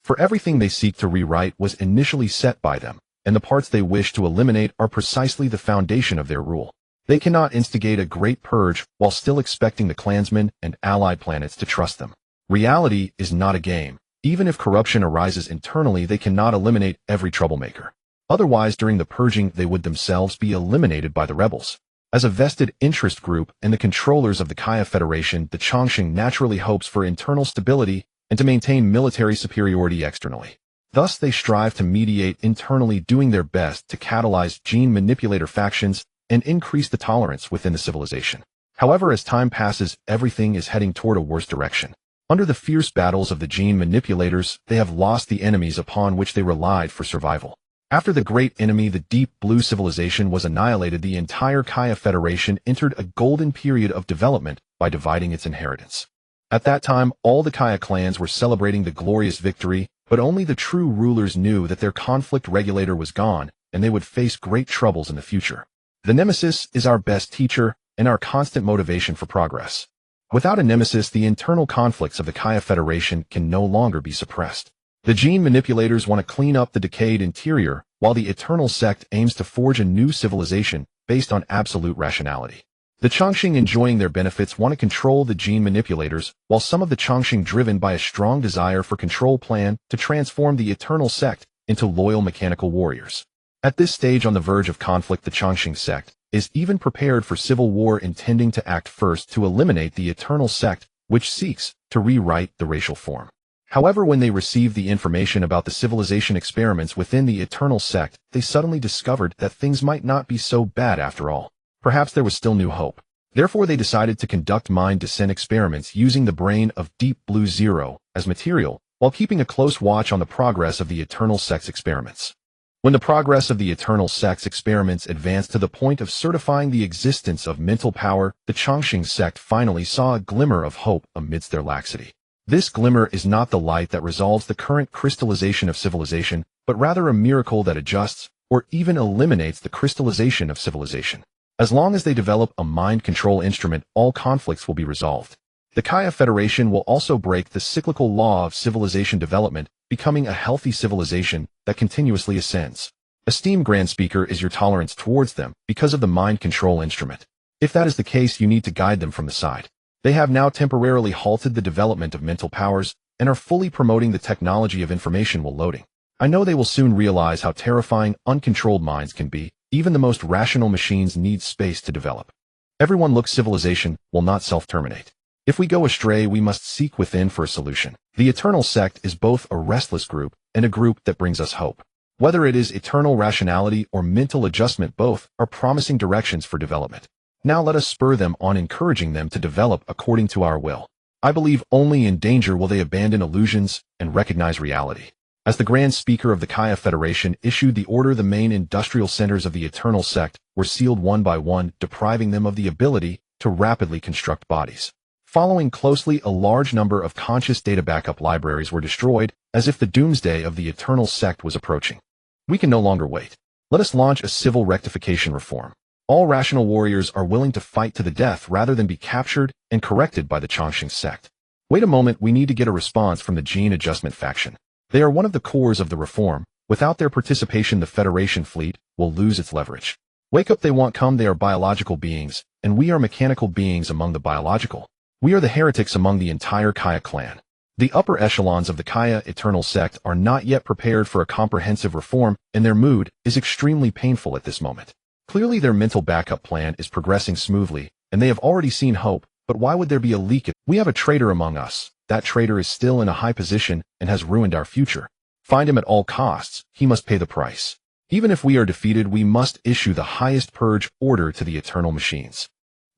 For everything they seek to rewrite was initially set by them, and the parts they wish to eliminate are precisely the foundation of their rule. They cannot instigate a great purge while still expecting the clansmen and allied planets to trust them. Reality is not a game. Even if corruption arises internally, they cannot eliminate every troublemaker. Otherwise, during the purging, they would themselves be eliminated by the rebels. As a vested interest group and the controllers of the Kaya Federation, the Chongqing naturally hopes for internal stability and to maintain military superiority externally. Thus, they strive to mediate internally, doing their best to catalyze gene manipulator factions and increase the tolerance within the civilization. However, as time passes, everything is heading toward a worse direction. Under the fierce battles of the gene manipulators, they have lost the enemies upon which they relied for survival. After the great enemy, the Deep Blue civilization, was annihilated, the entire Kaya Federation entered a golden period of development by dividing its inheritance. At that time, all the Kaya clans were celebrating the glorious victory, but only the true rulers knew that their conflict regulator was gone, and they would face great troubles in the future. The nemesis is our best teacher and our constant motivation for progress. Without a nemesis, the internal conflicts of the Kaya Federation can no longer be suppressed. The gene manipulators want to clean up the decayed interior, while the Eternal sect aims to forge a new civilization based on absolute rationality. The Chongqing, enjoying their benefits, want to control the gene manipulators, while some of the Chongqing, driven by a strong desire for control, plan to transform the Eternal sect into loyal mechanical warriors. At this stage on the verge of conflict, the Chongqing sect is even prepared for civil war, intending to act first to eliminate the Eternal sect, which seeks to rewrite the racial form. However, when they received the information about the civilization experiments within the Eternal sect, they suddenly discovered that things might not be so bad after all. Perhaps there was still new hope. Therefore, they decided to conduct mind descent experiments using the brain of Deep Blue Zero as material, while keeping a close watch on the progress of the Eternal sect's experiments. When the progress of the Eternal sect's experiments advanced to the point of certifying the existence of mental power, the Chongqing sect finally saw a glimmer of hope amidst their laxity. This glimmer is not the light that resolves the current crystallization of civilization, but rather a miracle that adjusts or even eliminates the crystallization of civilization. As long as they develop a mind control instrument, all conflicts will be resolved. The Kaya Federation will also break the cyclical law of civilization development, becoming a healthy civilization that continuously ascends. Esteemed Grand Speaker, is your tolerance towards them because of the mind control instrument? If that is the case, you need to guide them from the side. They have now temporarily halted the development of mental powers and are fully promoting the technology of information while loading. I know they will soon realize how terrifying uncontrolled minds can be. Even the most rational machines need space to develop. Everyone looks, civilization will not self-terminate. If we go astray, we must seek within for a solution. The Eternal sect is both a restless group and a group that brings us hope. Whether it is eternal rationality or mental adjustment, both are promising directions for development. Now let us spur them on, encouraging them to develop according to our will. I believe only in danger will they abandon illusions and recognize reality. As the Grand Speaker of the Kaya Federation issued the order, the main industrial centers of the Eternal Sect were sealed one by one, depriving them of the ability to rapidly construct bodies. Following closely, a large number of conscious data backup libraries were destroyed, as if the doomsday of the Eternal Sect was approaching. We can no longer wait. Let us launch a civil rectification reform. All rational warriors are willing to fight to the death rather than be captured and corrected by the Chongqing sect. Wait a moment, we need to get a response from the Gene Adjustment faction. They are one of the cores of the reform. Without their participation, the Federation fleet will lose its leverage. Wake up, they won't come. They are biological beings, and we are mechanical beings among the biological. We are the heretics among the entire Kaya clan. The upper echelons of the Kaya Eternal Sect are not yet prepared for a comprehensive reform, and their mood is extremely painful at this moment. Clearly their mental backup plan is progressing smoothly, and they have already seen hope, but why would there be a leak? We have a traitor among us. That traitor is still in a high position and has ruined our future. Find him at all costs. He must pay the price. Even if we are defeated, we must issue the highest purge order to the Eternal Machines.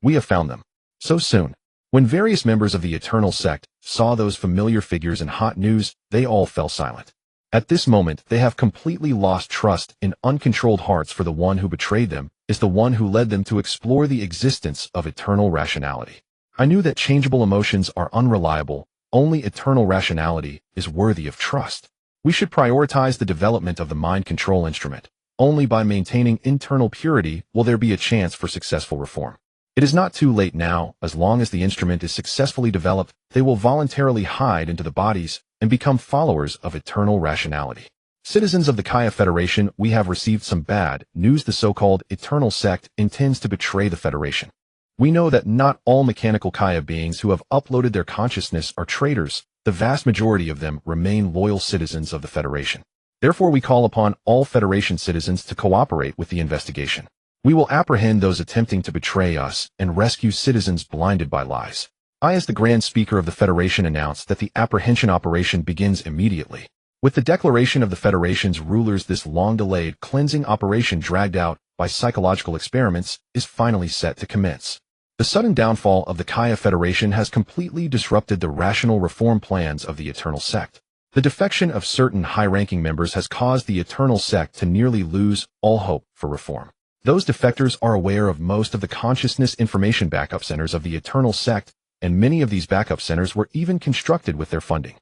We have found them. So soon. When various members of the Eternal Sect saw those familiar figures in hot news, they all fell silent. At this moment, they have completely lost trust in uncontrolled hearts, for the one who betrayed them is the one who led them to explore the existence of eternal rationality. I knew that changeable emotions are unreliable. Only eternal rationality is worthy of trust. We should prioritize the development of the mind control instrument. Only by maintaining internal purity will there be a chance for successful reform. It is not too late now. As long as the instrument is successfully developed, they will voluntarily hide into the bodies and become followers of eternal rationality. Citizens of the Kaya Federation, we have received some bad news. The so-called Eternal Sect intends to betray the Federation. We know that not all mechanical Kaya beings who have uploaded their consciousness are traitors. The vast majority of them remain loyal citizens of the Federation. Therefore, we call upon all Federation citizens to cooperate with the investigation. We will apprehend those attempting to betray us and rescue citizens blinded by lies. I, as the Grand Speaker of the Federation, announce that the apprehension operation begins immediately. With the declaration of the Federation's rulers, this long-delayed cleansing operation, dragged out by psychological experiments, is finally set to commence. The sudden downfall of the Kaya Federation has completely disrupted the rational reform plans of the Eternal Sect. The defection of certain high-ranking members has caused the Eternal Sect to nearly lose all hope for reform. Those defectors are aware of most of the consciousness information backup centers of the Eternal Sect, and many of these backup centers were even constructed with their funding.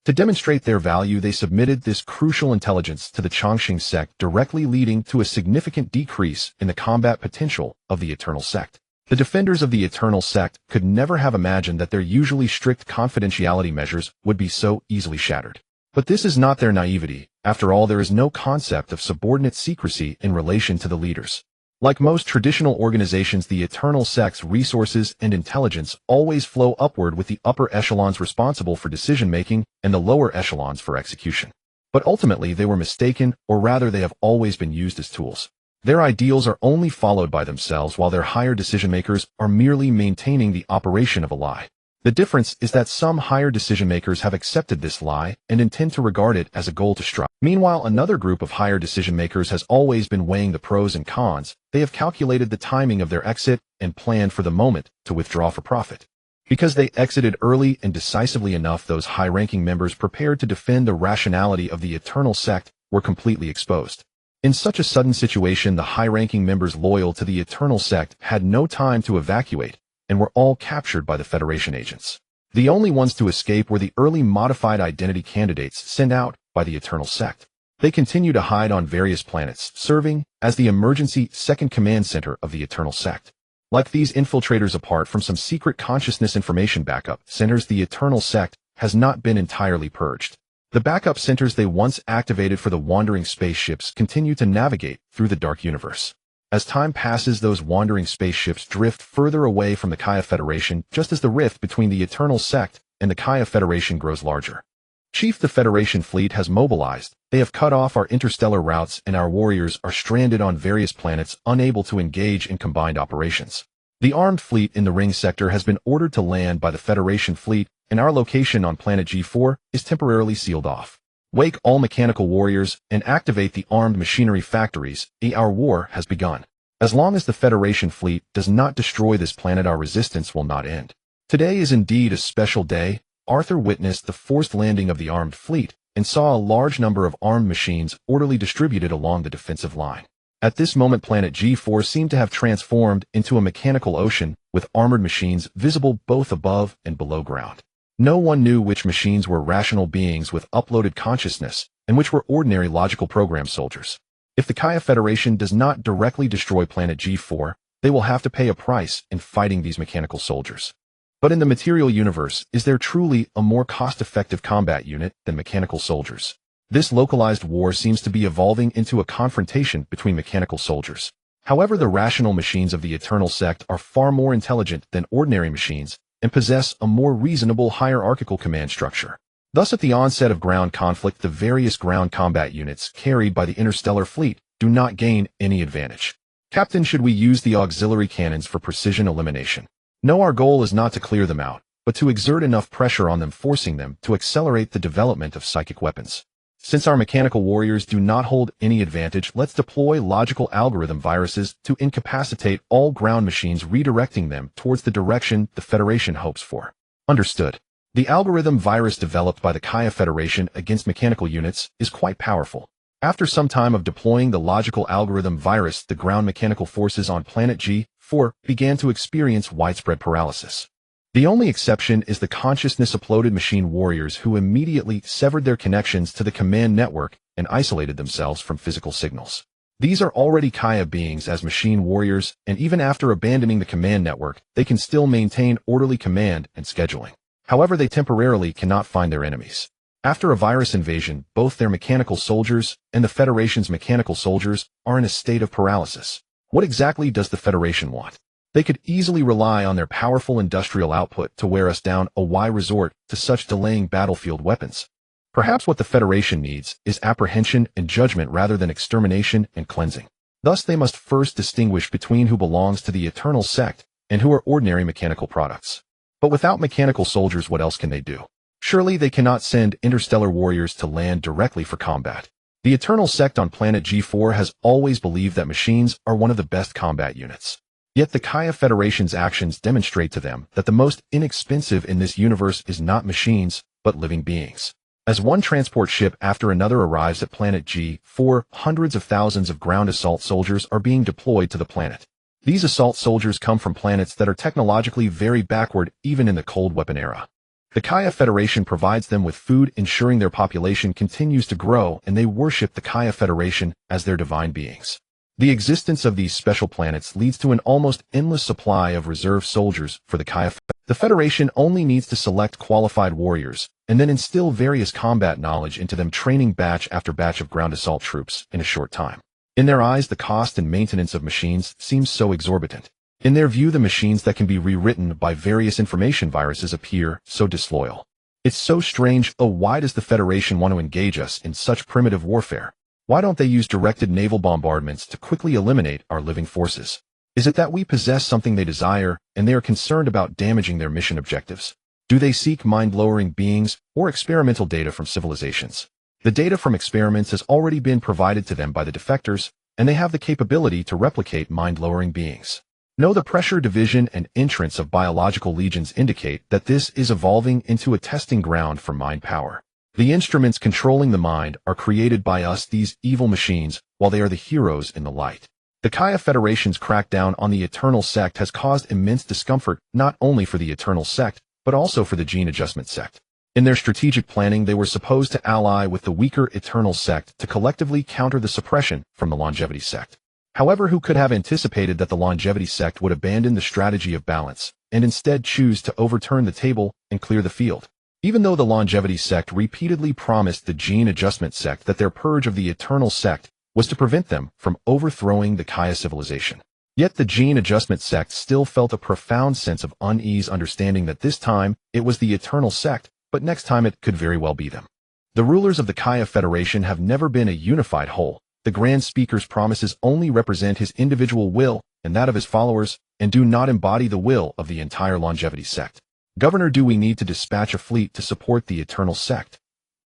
To demonstrate their value, they submitted this crucial intelligence to the Chongqing sect, directly leading to a significant decrease in the combat potential of the Eternal Sect. The defenders of the Eternal Sect could never have imagined that their usually strict confidentiality measures would be so easily shattered. But this is not their naivety. After all, there is no concept of subordinate secrecy in relation to the leaders. Like most traditional organizations, the Eternal Sect's resources and intelligence always flow upward, with the upper echelons responsible for decision-making and the lower echelons for execution. But ultimately, they were mistaken, or rather they have always been used as tools. Their ideals are only followed by themselves, while their higher decision-makers are merely maintaining the operation of a lie. The difference is that some higher decision-makers have accepted this lie and intend to regard it as a goal to strive. Meanwhile, another group of higher decision-makers has always been weighing the pros and cons. They have calculated the timing of their exit and planned for the moment to withdraw for profit. Because they exited early and decisively enough, those high-ranking members prepared to defend the rationality of the Eternal Sect were completely exposed. In such a sudden situation, the high-ranking members loyal to the Eternal Sect had no time to evacuate and were all captured by the Federation agents. The only ones to escape were the early modified identity candidates sent out by the Eternal Sect. They continue to hide on various planets, serving as the emergency second command center of the Eternal Sect. Like these infiltrators, apart from some secret consciousness information backup centers, the Eternal Sect has not been entirely purged. The backup centers they once activated for the wandering spaceships continue to navigate through the dark universe. As time passes, those wandering spaceships drift further away from the Kaya Federation, just as the rift between the Eternal Sect and the Kaya Federation grows larger. Chief, the Federation fleet has mobilized. They have cut off our interstellar routes, and our warriors are stranded on various planets, unable to engage in combined operations. The armed fleet in the Ring sector has been ordered to land by the Federation fleet, and our location on planet G4 is temporarily sealed off. Wake all mechanical warriors and activate the armed machinery factories. Our war has begun. As long as the Federation fleet does not destroy this planet, our resistance will not end. Today is indeed a special day. Arthur witnessed the forced landing of the armed fleet and saw a large number of armed machines orderly distributed along the defensive line. At this moment, planet G4 seemed to have transformed into a mechanical ocean with armored machines visible both above and below ground. No one knew which machines were rational beings with uploaded consciousness and which were ordinary logical program soldiers. If the Kaya Federation does not directly destroy planet G4, they will have to pay a price in fighting these mechanical soldiers. But in the material universe, is there truly a more cost-effective combat unit than mechanical soldiers? This localized war seems to be evolving into a confrontation between mechanical soldiers. However, the rational machines of the Eternal Sect are far more intelligent than ordinary machines and possess a more reasonable hierarchical command structure. Thus, at the onset of ground conflict, the various ground combat units carried by the interstellar fleet do not gain any advantage. Captain, should we use the auxiliary cannons for precision elimination? No, our goal is not to clear them out, but to exert enough pressure on them, forcing them to accelerate the development of psychic weapons. Since our mechanical warriors do not hold any advantage, let's deploy logical algorithm viruses to incapacitate all ground machines, redirecting them towards the direction the Federation hopes for. Understood. The algorithm virus developed by the Kaya Federation against mechanical units is quite powerful. After some time of deploying the logical algorithm virus, the ground mechanical forces on planet G4 began to experience widespread paralysis. The only exception is the consciousness-uploaded machine warriors, who immediately severed their connections to the command network and isolated themselves from physical signals. These are already Kaya beings as machine warriors, and even after abandoning the command network, they can still maintain orderly command and scheduling. However, they temporarily cannot find their enemies. After a virus invasion, both their mechanical soldiers and the Federation's mechanical soldiers are in a state of paralysis. What exactly does the Federation want? They could easily rely on their powerful industrial output to wear us down. Why resort to such delaying battlefield weapons? Perhaps what the Federation needs is apprehension and judgment rather than extermination and cleansing. Thus, they must first distinguish between who belongs to the Eternal Sect and who are ordinary mechanical products. But without mechanical soldiers, what else can they do? Surely they cannot send interstellar warriors to land directly for combat. The Eternal Sect on planet G4 has always believed that machines are one of the best combat units. Yet the Kaya Federation's actions demonstrate to them that the most inexpensive in this universe is not machines, but living beings. As one transport ship after another arrives at planet G4, hundreds of thousands of ground assault soldiers are being deployed to the planet. These assault soldiers come from planets that are technologically very backward, even in the cold weapon era. The Kaya Federation provides them with food, ensuring their population continues to grow, and they worship the Kaya Federation as their divine beings. The existence of these special planets leads to an almost endless supply of reserve soldiers for the Kaya. The Federation only needs to select qualified warriors, and then instill various combat knowledge into them, training batch after batch of ground assault troops in a short time. In their eyes, the cost and maintenance of machines seems so exorbitant. In their view, the machines that can be rewritten by various information viruses appear so disloyal. It's so strange. Why does the Federation want to engage us in such primitive warfare? Why don't they use directed naval bombardments to quickly eliminate our living forces? Is it that we possess something they desire, and they are concerned about damaging their mission objectives? Do they seek mind-lowering beings or experimental data from civilizations? The data from experiments has already been provided to them by the defectors, and they have the capability to replicate mind-lowering beings. No, the pressure, division, and entrance of biological legions indicate that this is evolving into a testing ground for mind power. The instruments controlling the mind are created by us, these evil machines, while they are the heroes in the light. The Kaya Federation's crackdown on the Eternal Sect has caused immense discomfort, not only for the Eternal Sect, but also for the Gene Adjustment Sect. In their strategic planning, they were supposed to ally with the weaker Eternal Sect to collectively counter the suppression from the Longevity Sect. However, who could have anticipated that the Longevity Sect would abandon the strategy of balance and instead choose to overturn the table and clear the field? Even though the Longevity Sect repeatedly promised the Gene Adjustment Sect that their purge of the Eternal Sect was to prevent them from overthrowing the Kaya civilization. Yet the Gene Adjustment Sect still felt a profound sense of unease, understanding that this time it was the Eternal Sect, but next time it could very well be them. The rulers of the Kaya Federation have never been a unified whole. The Grand Speaker's promises only represent his individual will and that of his followers, and do not embody the will of the entire Longevity Sect. Governor, do we need to dispatch a fleet to support the Eternal Sect?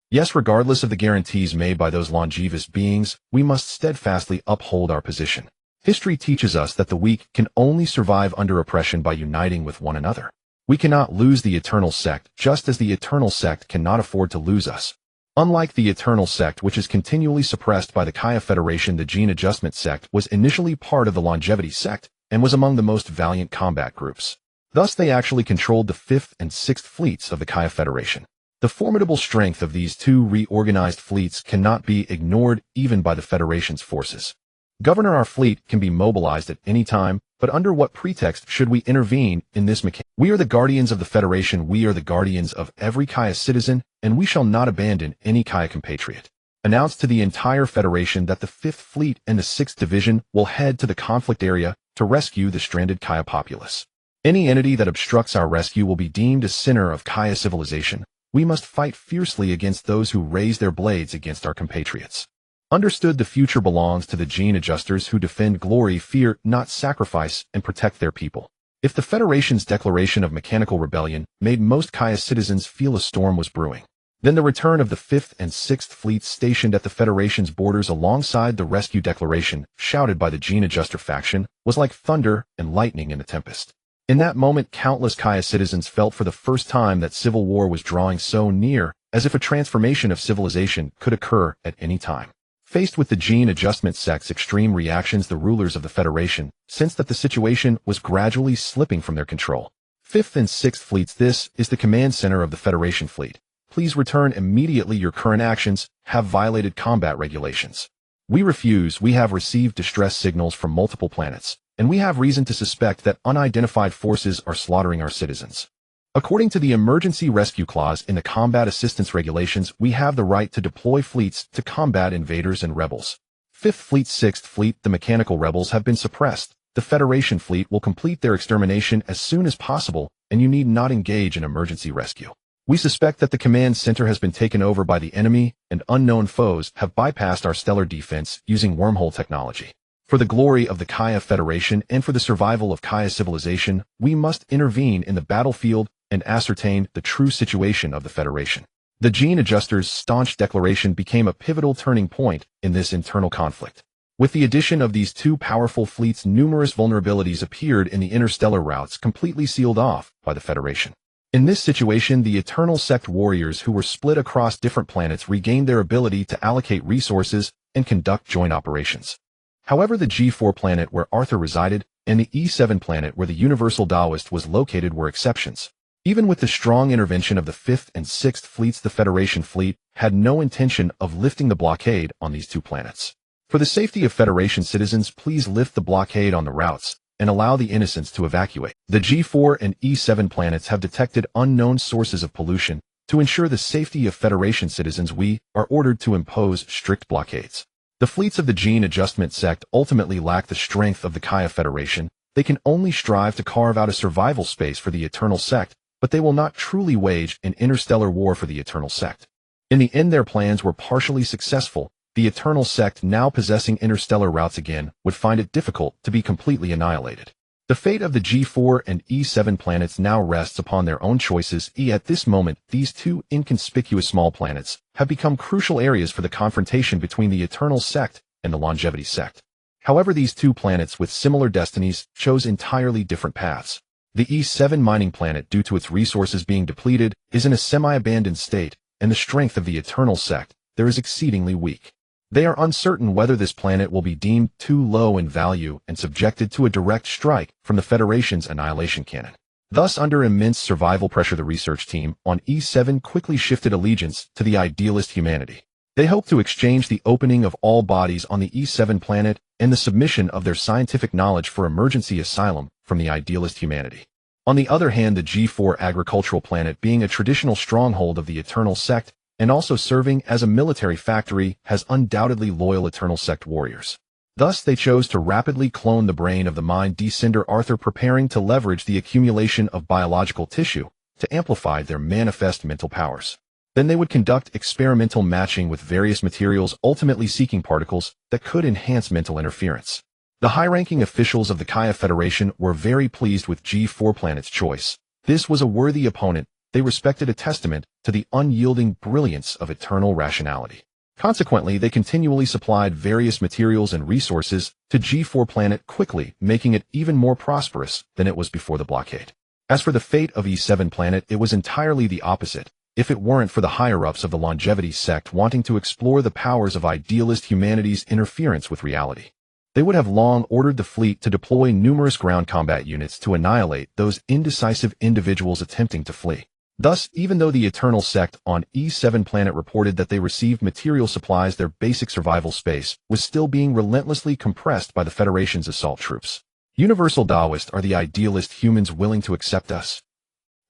Yes, regardless of the guarantees made by those longevous beings, we must steadfastly uphold our position. History teaches us that the weak can only survive under oppression by uniting with one another. We cannot lose the Eternal Sect, just as the Eternal Sect cannot afford to lose us. Unlike the Eternal Sect, which is continually suppressed by the Kaya Federation, the Gene Adjustment Sect was initially part of the Longevity Sect and was among the most valiant combat groups. Thus, they actually controlled the 5th and 6th fleets of the Kaya Federation. The formidable strength of these two reorganized fleets cannot be ignored even by the Federation's forces. Governor, our fleet can be mobilized at any time, but under what pretext should we intervene in this mechanic? We are the guardians of the Federation, we are the guardians of every Kaya citizen, and we shall not abandon any Kaya compatriot. Announced to the entire Federation that the 5th Fleet and the 6th Division will head to the conflict area to rescue the stranded Kaya populace. Any entity that obstructs our rescue will be deemed a sinner of Kaya civilization. We must fight fiercely against those who raise their blades against our compatriots. Understood, the future belongs to the gene adjusters who defend glory, fear, not sacrifice, and protect their people. If the Federation's declaration of mechanical rebellion made most Kaya citizens feel a storm was brewing, then the return of the 5th and 6th fleets stationed at the Federation's borders alongside the rescue declaration, shouted by the gene adjuster faction, was like thunder and lightning in a tempest. In that moment, countless Kaya citizens felt for the first time that civil war was drawing so near, as if a transformation of civilization could occur at any time. Faced with the Gene Adjustment Sect's extreme reactions, the rulers of the Federation sensed that the situation was gradually slipping from their control. 5th and 6th Fleets, this is the command center of the Federation fleet. Please return immediately. Your current actions have violated combat regulations. We refuse. We have received distress signals from multiple planets, and we have reason to suspect that unidentified forces are slaughtering our citizens. According to the Emergency Rescue Clause in the Combat Assistance Regulations, we have the right to deploy fleets to combat invaders and rebels. 5th Fleet, 6th Fleet, the mechanical rebels have been suppressed. The Federation fleet will complete their extermination as soon as possible, and you need not engage in emergency rescue. We suspect that the command center has been taken over by the enemy, and unknown foes have bypassed our stellar defense using wormhole technology. For the glory of the Kaya Federation and for the survival of Kaya civilization, we must intervene in the battlefield and ascertain the true situation of the Federation. The Gene Adjuster's staunch declaration became a pivotal turning point in this internal conflict. With the addition of these two powerful fleets, numerous vulnerabilities appeared in the interstellar routes, completely sealed off by the Federation. In this situation, the Eternal Sect warriors who were split across different planets regained their ability to allocate resources and conduct joint operations. However, the G4 planet where Arthur resided and the E7 planet where the Universal Taoist was located were exceptions. Even with the strong intervention of the 5th and 6th fleets, the Federation fleet had no intention of lifting the blockade on these two planets. For the safety of Federation citizens, please lift the blockade on the routes and allow the innocents to evacuate. The G4 and E7 planets have detected unknown sources of pollution. To ensure the safety of Federation citizens, we are ordered to impose strict blockades. The fleets of the Gene Adjustment Sect ultimately lack the strength of the Kaya Federation. They can only strive to carve out a survival space for the Eternal Sect, but they will not truly wage an interstellar war for the Eternal Sect. In the end, their plans were partially successful. The Eternal Sect, now possessing interstellar routes again, would find it difficult to be completely annihilated. The fate of the G4 and E7 planets now rests upon their own choices. At this moment, these two inconspicuous small planets have become crucial areas for the confrontation between the Eternal Sect and the Longevity Sect. However, these two planets with similar destinies chose entirely different paths. The E7 mining planet, due to its resources being depleted, is in a semi-abandoned state, and the strength of the Eternal Sect there is exceedingly weak. They are uncertain whether this planet will be deemed too low in value and subjected to a direct strike from the Federation's annihilation cannon. Thus, under immense survival pressure, the research team on E7 quickly shifted allegiance to the idealist humanity. They hope to exchange the opening of all bodies on the E7 planet and the submission of their scientific knowledge for emergency asylum from the idealist humanity. On the other hand, the G4 agricultural planet, being a traditional stronghold of the Eternal Sect and also serving as a military factory, has undoubtedly loyal Eternal Sect warriors. Thus, they chose to rapidly clone the brain of the mind descender Arthur, preparing to leverage the accumulation of biological tissue to amplify their manifest mental powers. Then they would conduct experimental matching with various materials, ultimately seeking particles that could enhance mental interference. The high-ranking officials of the Kaya Federation were very pleased with G4 planet's choice. This was a worthy opponent. They respected, a testament to the unyielding brilliance of eternal rationality. Consequently, they continually supplied various materials and resources to G4 planet quickly, making it even more prosperous than it was before the blockade. As for the fate of E7 planet, it was entirely the opposite, if it weren't for the higher-ups of the longevity sect wanting to explore the powers of idealist humanity's interference with reality. They would have long ordered the fleet to deploy numerous ground combat units to annihilate those indecisive individuals attempting to flee. Thus, even though the Eternal Sect on E7 planet reported that they received material supplies, their basic survival space was still being relentlessly compressed by the Federation's assault troops. Universal Taoists, are the idealist humans willing to accept us?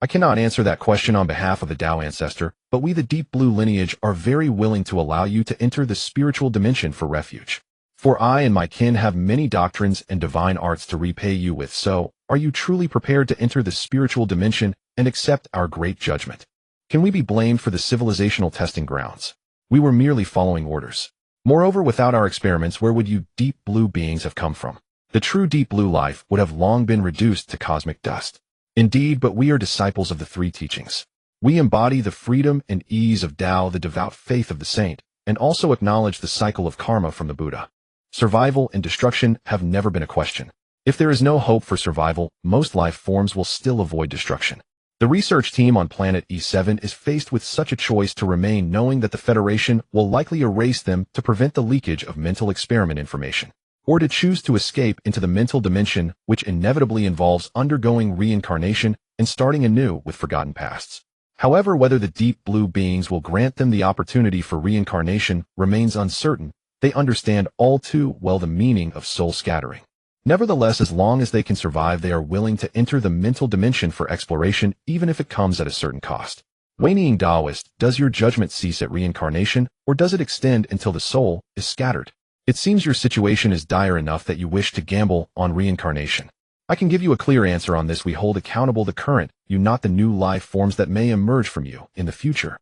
I cannot answer that question on behalf of the Tao ancestor, but we the Deep Blue lineage are very willing to allow you to enter the spiritual dimension for refuge. For I and my kin have many doctrines and divine arts to repay you with, so are you truly prepared to enter the spiritual dimension and accept our great judgment? Can we be blamed for the civilizational testing grounds? We were merely following orders. Moreover, without our experiments, where would you Deep Blue beings have come from? The true Deep Blue life would have long been reduced to cosmic dust. Indeed, but we are disciples of the three teachings. We embody the freedom and ease of Tao, the devout faith of the saint, and also acknowledge the cycle of karma from the Buddha. Survival and destruction have never been a question. If there is no hope for survival, most life forms will still avoid destruction. The research team on planet E7 is faced with such a choice to remain, knowing that the Federation will likely erase them to prevent the leakage of mental experiment information, or to choose to escape into the mental dimension, which inevitably involves undergoing reincarnation and starting anew with forgotten pasts. However, whether the Deep Blue beings will grant them the opportunity for reincarnation remains uncertain. They understand all too well the meaning of soul scattering. Nevertheless, as long as they can survive, they are willing to enter the mental dimension for exploration, even if it comes at a certain cost. Waning Taoist, does your judgment cease at reincarnation, or does it extend until the soul is scattered? It seems your situation is dire enough that you wish to gamble on reincarnation. I can give you a clear answer on this. We hold accountable the current, you, not the new life forms that may emerge from you in the future.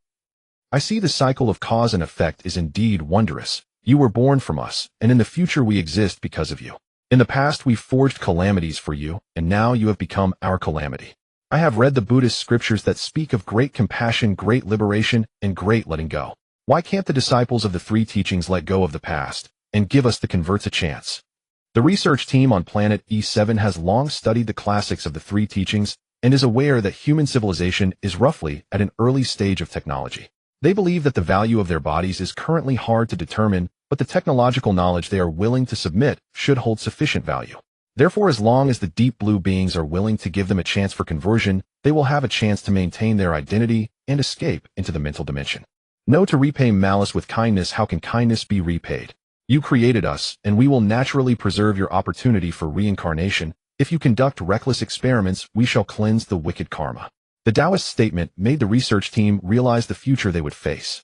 I see the cycle of cause and effect is indeed wondrous. You were born from us, and in the future we exist because of you. In the past we forged calamities for you, and now you have become our calamity. I have read the Buddhist scriptures that speak of great compassion, great liberation, and great letting go. Why can't the disciples of the three teachings let go of the past and give us the converts a chance? The research team on planet E7 has long studied the classics of the three teachings and is aware that human civilization is roughly at an early stage of technology. They believe that the value of their bodies is currently hard to determine, but the technological knowledge they are willing to submit should hold sufficient value. Therefore, as long as the Deep Blue beings are willing to give them a chance for conversion, they will have a chance to maintain their identity and escape into the mental dimension. No, to repay malice with kindness. How can kindness be repaid? You created us, and we will naturally preserve your opportunity for reincarnation. If you conduct reckless experiments, we shall cleanse the wicked karma. The Taoist statement made the research team realize the future they would face.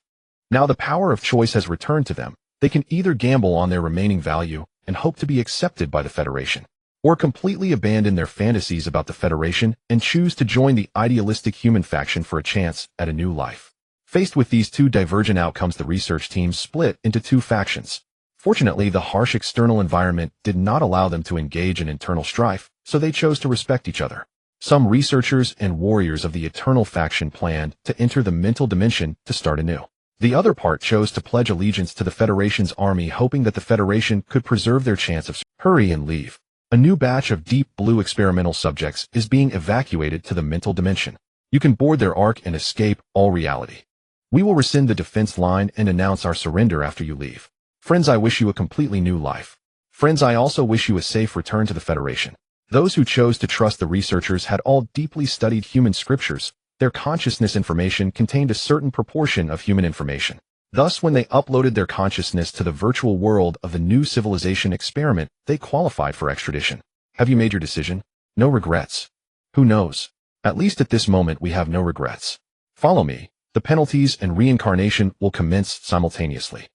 Now the power of choice has returned to them. They can either gamble on their remaining value and hope to be accepted by the Federation, or completely abandon their fantasies about the Federation and choose to join the idealistic human faction for a chance at a new life. Faced with these two divergent outcomes, the research team split into two factions. Fortunately, the harsh external environment did not allow them to engage in internal strife, so they chose to respect each other. Some researchers and warriors of the Eternal faction planned to enter the mental dimension to start anew. The other part chose to pledge allegiance to the Federation's army, hoping that the Federation could preserve their chance of hurry and leave. A new batch of Deep Blue experimental subjects is being evacuated to the mental dimension. You can board their ark and escape all reality. We will rescind the defense line and announce our surrender after you leave. Friends, I wish you a completely new life. Friends, I also wish you a safe return to the Federation. Those who chose to trust the researchers had all deeply studied human scriptures. Their consciousness information contained a certain proportion of human information. Thus, when they uploaded their consciousness to the virtual world of the new civilization experiment, they qualified for extradition. Have you made your decision? No regrets. Who knows? At least at this moment we have no regrets. Follow me. The penalties and reincarnation will commence simultaneously.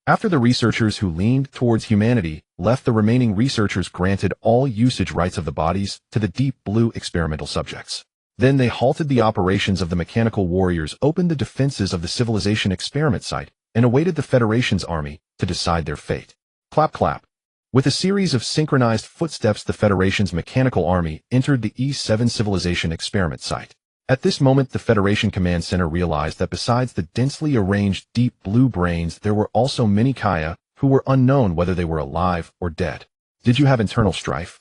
After the researchers who leaned towards humanity left, the remaining researchers granted all usage rights of the bodies to the Deep Blue experimental subjects. Then they halted the operations of the mechanical warriors, opened the defenses of the civilization experiment site, and awaited the Federation's army to decide their fate. Clap clap. With a series of synchronized footsteps, the Federation's mechanical army entered the E7 civilization experiment site. At this moment, the Federation Command Center realized that besides the densely arranged deep blue brains, there were also many Kaya who were unknown whether they were alive or dead. Did you have internal strife?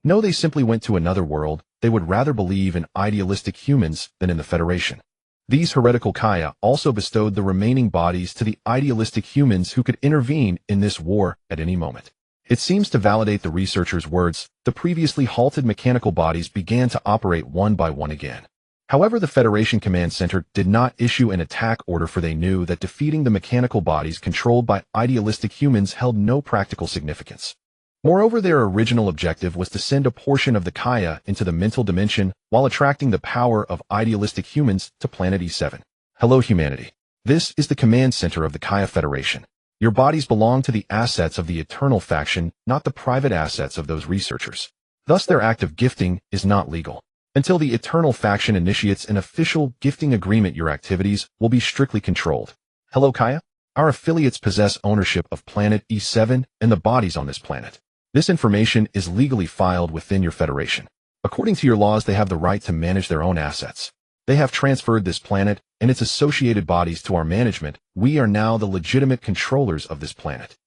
No, they simply went to another world. They would rather believe in idealistic humans than in the Federation. These heretical Kaya also bestowed the remaining bodies to the idealistic humans who could intervene in this war at any moment. It seems to validate the researchers' words. The previously halted mechanical bodies began to operate one by one again. However, the Federation Command Center did not issue an attack order, for they knew that defeating the mechanical bodies controlled by idealistic humans held no practical significance. Moreover, their original objective was to send a portion of the Kaya into the mental dimension while attracting the power of idealistic humans to planet E7. Hello, humanity. This is the command center of the Kaya Federation. Your bodies belong to the assets of the Eternal faction, not the private assets of those researchers. Thus, their act of gifting is not legal. Until the Eternal faction initiates an official gifting agreement, your activities will be strictly controlled. Hello, Kaya. Our affiliates possess ownership of planet E7 and the bodies on this planet. This information is legally filed within your Federation. According to your laws, they have the right to manage their own assets. They have transferred this planet and its associated bodies to our management. We are now the legitimate controllers of this planet.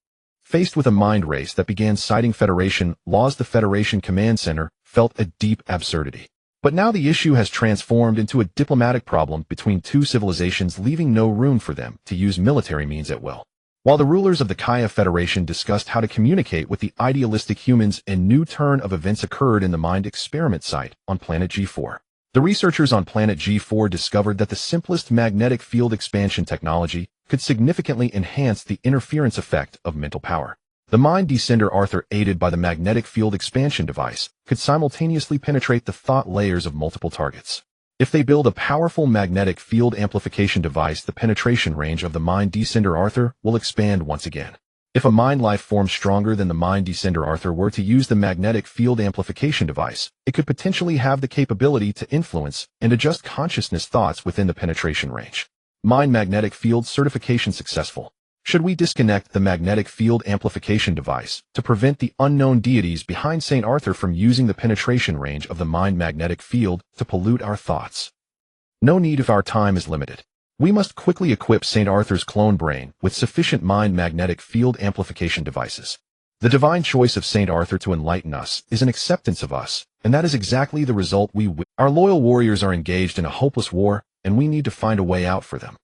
Faced with a mind race that began citing Federation laws, the Federation Command Center felt a deep absurdity. But now the issue has transformed into a diplomatic problem between two civilizations, leaving no room for them to use military means at will. While the rulers of the Kaya Federation discussed how to communicate with the idealistic humans, a new turn of events occurred in the mind experiment site on planet G4. The researchers on planet G4 discovered that the simplest magnetic field expansion technology could significantly enhance the interference effect of mental power. The mind descender Arthur, aided by the magnetic field expansion device, could simultaneously penetrate the thought layers of multiple targets. If they build a powerful magnetic field amplification device, the penetration range of the mind descender Arthur will expand once again. If a mind life form stronger than the mind descender Arthur were to use the magnetic field amplification device, it could potentially have the capability to influence and adjust consciousness thoughts within the penetration range. Mind magnetic field certification successful. Should we disconnect the magnetic field amplification device to prevent the unknown deities behind St. Arthur from using the penetration range of the mind magnetic field to pollute our thoughts? No need if our time is limited. We must quickly equip St. Arthur's clone brain with sufficient mind magnetic field amplification devices. The divine choice of St. Arthur to enlighten us is an acceptance of us, and that is exactly the result we wish. Our loyal warriors are engaged in a hopeless war, and we need to find a way out for them.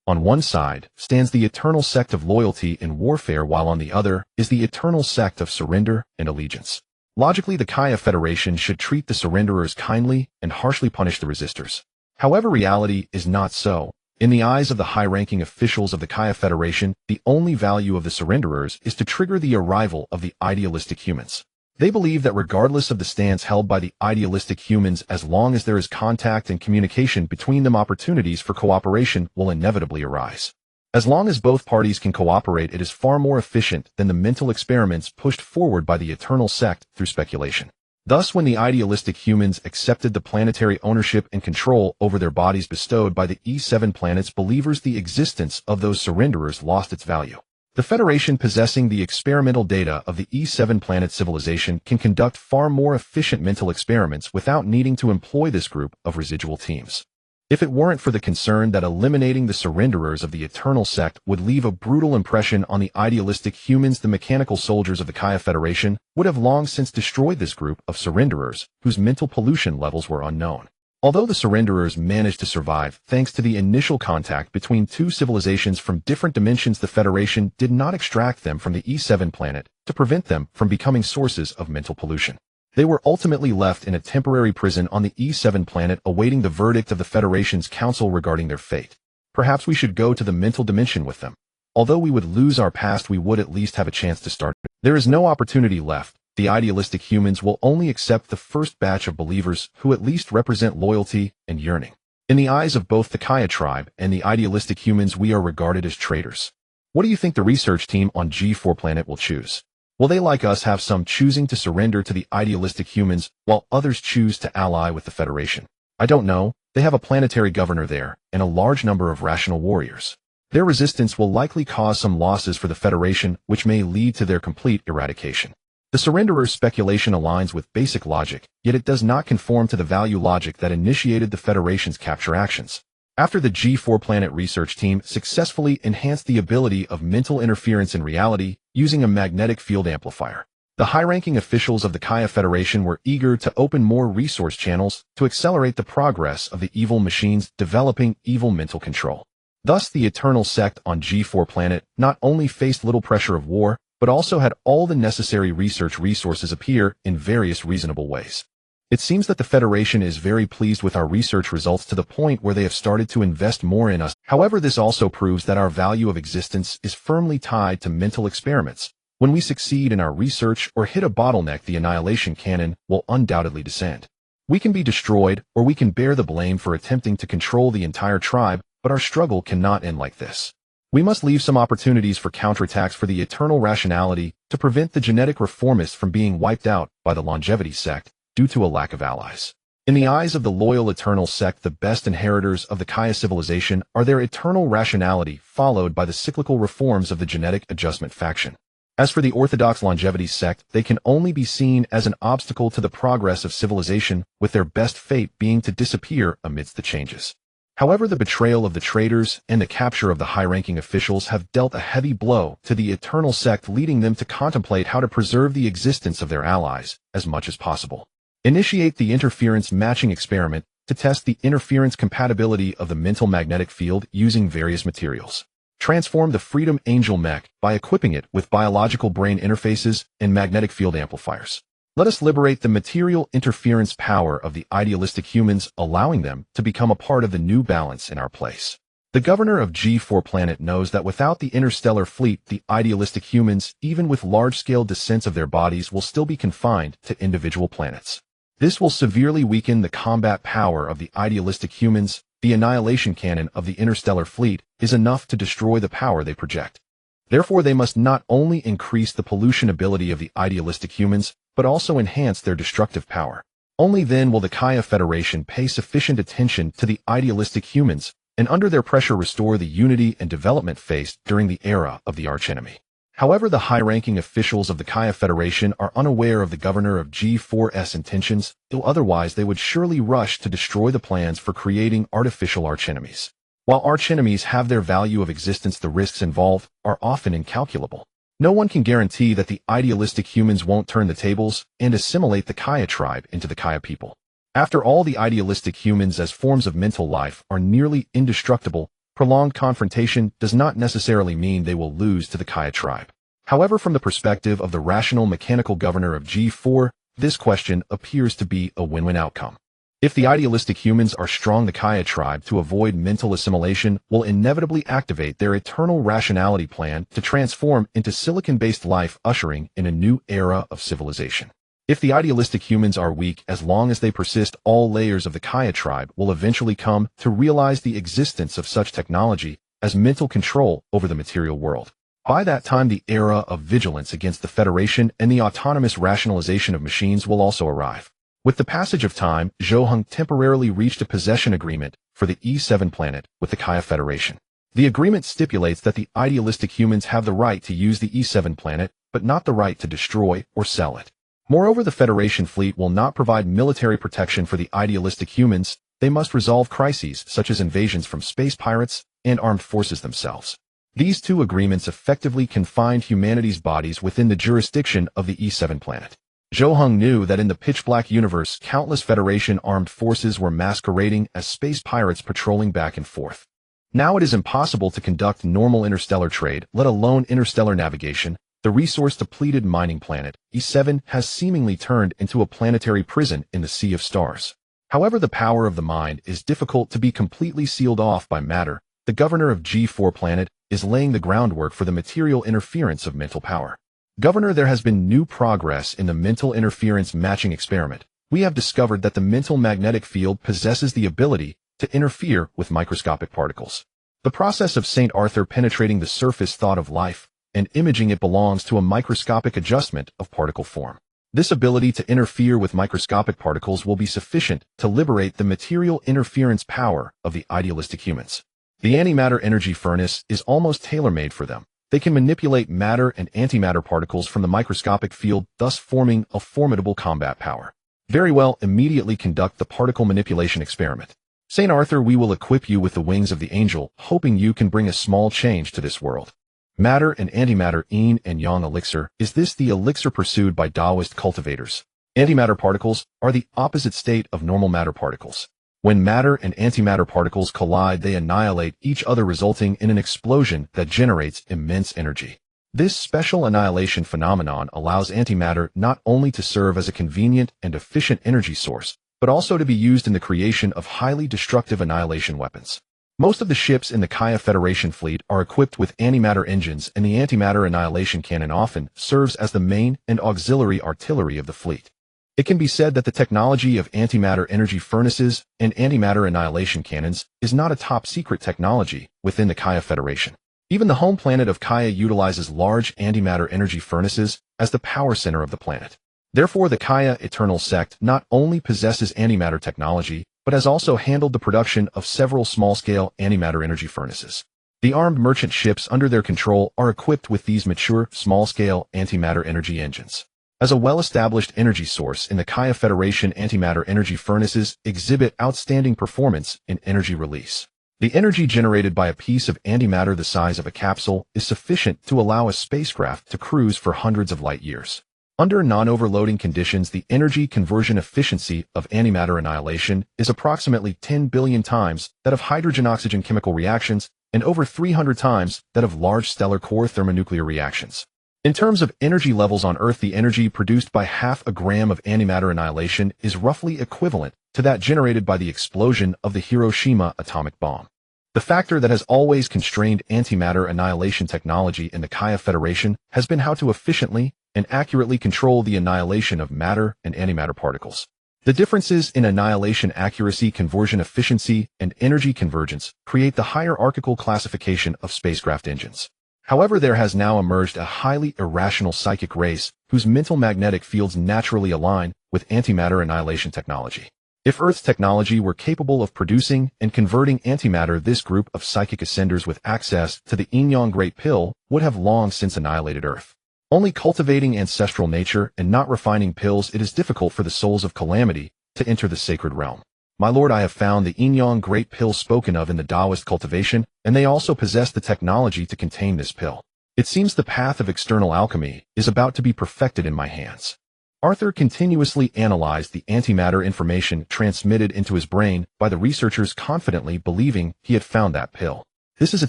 On one side stands the eternal sect of loyalty and warfare, while on the other is the eternal sect of surrender and allegiance. Logically, the Kaya Federation should treat the surrenderers kindly and harshly punish the resistors. However, reality is not so. In the eyes of the high-ranking officials of the Kaya Federation, the only value of the surrenderers is to trigger the arrival of the idealistic humans. They believe that regardless of the stance held by the idealistic humans, as long as there is contact and communication between them, opportunities for cooperation will inevitably arise. As long as both parties can cooperate, it is far more efficient than the mental experiments pushed forward by the eternal sect through speculation. Thus, when the idealistic humans accepted the planetary ownership and control over their bodies bestowed by the E7 planets, believers, the existence of those surrenderers lost its value. The Federation, possessing the experimental data of the E7 planet civilization, can conduct far more efficient mental experiments without needing to employ this group of residual teams. If it weren't for the concern that eliminating the surrenderers of the Eternal Sect would leave a brutal impression on the idealistic humans, the mechanical soldiers of the Kaya Federation would have long since destroyed this group of surrenderers whose mental pollution levels were unknown. Although the surrenderers managed to survive thanks to the initial contact between two civilizations from different dimensions, the Federation did not extract them from the E7 planet to prevent them from becoming sources of mental pollution. They were ultimately left in a temporary prison on the E7 planet, awaiting the verdict of the Federation's council regarding their fate. Perhaps we should go to the mental dimension with them. Although we would lose our past, we would at least have a chance to start. There is no opportunity left. The idealistic humans will only accept the first batch of believers who at least represent loyalty and yearning. In the eyes of both the Kaya tribe and the idealistic humans, we are regarded as traitors. What do you think the research team on G4 planet will choose? Will they, like us, have some choosing to surrender to the idealistic humans while others choose to ally with the Federation? I don't know. They have a planetary governor there and a large number of rational warriors. Their resistance will likely cause some losses for the Federation, which may lead to their complete eradication. The surrenderer's speculation aligns with basic logic, yet it does not conform to the value logic that initiated the Federation's capture actions. After the G4 planet research team successfully enhanced the ability of mental interference in reality using a magnetic field amplifier, the high-ranking officials of the Kaya Federation were eager to open more resource channels to accelerate the progress of the evil machines developing evil mental control. Thus, the Eternal Sect on G4 planet not only faced little pressure of war, but also had all the necessary research resources appear in various reasonable ways. It seems that the Federation is very pleased with our research results to the point where they have started to invest more in us. However, this also proves that our value of existence is firmly tied to mental experiments. When we succeed in our research or hit a bottleneck, the annihilation cannon will undoubtedly descend. We can be destroyed, or we can bear the blame for attempting to control the entire tribe, but our struggle cannot end like this. We must leave some opportunities for counterattacks for the eternal rationality to prevent the genetic reformists from being wiped out by the longevity sect due to a lack of allies. In the eyes of the loyal eternal sect, the best inheritors of the Kaya civilization are their eternal rationality, followed by the cyclical reforms of the genetic adjustment faction. As for the orthodox longevity sect, they can only be seen as an obstacle to the progress of civilization, with their best fate being to disappear amidst the changes. However, the betrayal of the traitors and the capture of the high-ranking officials have dealt a heavy blow to the eternal sect, leading them to contemplate how to preserve the existence of their allies as much as possible. Initiate the interference matching experiment to test the interference compatibility of the mental magnetic field using various materials. Transform the Freedom Angel mech by equipping it with biological brain interfaces and magnetic field amplifiers. Let us liberate the material interference power of the idealistic humans, allowing them to become a part of the new balance in our place. The governor of G4 planet knows that without the interstellar fleet, the idealistic humans, even with large-scale descents of their bodies, will still be confined to individual planets. This will severely weaken the combat power of the idealistic humans. The annihilation cannon of the interstellar fleet is enough to destroy the power they project. Therefore, they must not only increase the pollution ability of the idealistic humans, but also enhance their destructive power. Only then will the Kaya Federation pay sufficient attention to the idealistic humans, and under their pressure restore the unity and development faced during the era of the archenemy. However, the high-ranking officials of the Kaya Federation are unaware of the governor of G4's intentions, though otherwise they would surely rush to destroy the plans for creating artificial archenemies. While archenemies have their value of existence, the risks involved are often incalculable. No one can guarantee that the idealistic humans won't turn the tables and assimilate the Kaya tribe into the Kaya people. After all, the idealistic humans as forms of mental life are nearly indestructible. Prolonged confrontation does not necessarily mean they will lose to the Kaya tribe. However, from the perspective of the rational mechanical governor of G4, this question appears to be a win-win outcome. If the idealistic humans are strong, the Kaya tribe, to avoid mental assimilation, will inevitably activate their eternal rationality plan to transform into silicon-based life, ushering in a new era of civilization. If the idealistic humans are weak, as long as they persist, all layers of the Kaya tribe will eventually come to realize the existence of such technology as mental control over the material world. By that time, the era of vigilance against the Federation and the autonomous rationalization of machines will also arrive. With the passage of time, Zhou Heng temporarily reached a possession agreement for the E7 planet with the Kaya Federation. The agreement stipulates that the idealistic humans have the right to use the E7 planet, but not the right to destroy or sell it. Moreover, the Federation fleet will not provide military protection for the idealistic humans. They must resolve crises such as invasions from space pirates and armed forces themselves. These two agreements effectively confined humanity's bodies within the jurisdiction of the E7 planet. Zhou Heng knew that in the pitch-black universe, countless Federation armed forces were masquerading as space pirates patrolling back and forth. Now it is impossible to conduct normal interstellar trade, let alone interstellar navigation. The resource-depleted mining planet, E7, has seemingly turned into a planetary prison in the sea of stars. However, the power of the mind is difficult to be completely sealed off by matter. The governor of G4 planet is laying the groundwork for the material interference of mental power. Governor, there has been new progress in the mental interference matching experiment. We have discovered that the mental magnetic field possesses the ability to interfere with microscopic particles. The process of St. Arthur penetrating the surface thought of life and imaging it belongs to a microscopic adjustment of particle form. This ability to interfere with microscopic particles will be sufficient to liberate the material interference power of the idealistic humans. The antimatter energy furnace is almost tailor-made for them. They can manipulate matter and antimatter particles from the microscopic field, thus forming a formidable combat power. Very well, immediately conduct the particle manipulation experiment. Saint Arthur, we will equip you with the wings of the angel, hoping you can bring a small change to this world. Matter and antimatter, yin and yang elixir. Is this the elixir pursued by Taoist cultivators? Antimatter particles are the opposite state of normal matter particles. When matter and antimatter particles collide, they annihilate each other, resulting in an explosion that generates immense energy. This special annihilation phenomenon allows antimatter not only to serve as a convenient and efficient energy source, but also to be used in the creation of highly destructive annihilation weapons. Most of the ships in the Kaya Federation fleet are equipped with antimatter engines, and the antimatter annihilation cannon often serves as the main and auxiliary artillery of the fleet. It can be said that the technology of antimatter energy furnaces and antimatter annihilation cannons is not a top-secret technology within the Kaya Federation. Even the home planet of Kaya utilizes large antimatter energy furnaces as the power center of the planet. Therefore, the Kaya Eternal sect not only possesses antimatter technology, but has also handled the production of several small-scale antimatter energy furnaces. The armed merchant ships under their control are equipped with these mature, small-scale antimatter energy engines. As a well-established energy source in the Kaya Federation, antimatter energy furnaces exhibit outstanding performance in energy release. The energy generated by a piece of antimatter the size of a capsule is sufficient to allow a spacecraft to cruise for hundreds of light years. Under non-overloading conditions, the energy conversion efficiency of antimatter annihilation is approximately 10 billion times that of hydrogen-oxygen chemical reactions and over 300 times that of large stellar core thermonuclear reactions. In terms of energy levels on Earth, the energy produced by half a gram of antimatter annihilation is roughly equivalent to that generated by the explosion of the Hiroshima atomic bomb. The factor that has always constrained antimatter annihilation technology in the Kaya Federation has been how to efficiently and accurately control the annihilation of matter and antimatter particles. The differences in annihilation accuracy, conversion efficiency, and energy convergence create the hierarchical classification of spacecraft engines. However, there has now emerged a highly irrational psychic race whose mental magnetic fields naturally align with antimatter annihilation technology. If Earth's technology were capable of producing and converting antimatter, this group of psychic ascenders with access to the yin-yang great pill would have long since annihilated Earth. Only cultivating ancestral nature and not refining pills, it is difficult for the souls of calamity to enter the sacred realm. My lord, I have found the yin-yang great pill spoken of in the Taoist cultivation, and they also possess the technology to contain this pill. It seems the path of external alchemy is about to be perfected in my hands. Arthur continuously analyzed the antimatter information transmitted into his brain by the researchers, confidently believing he had found that pill. This is a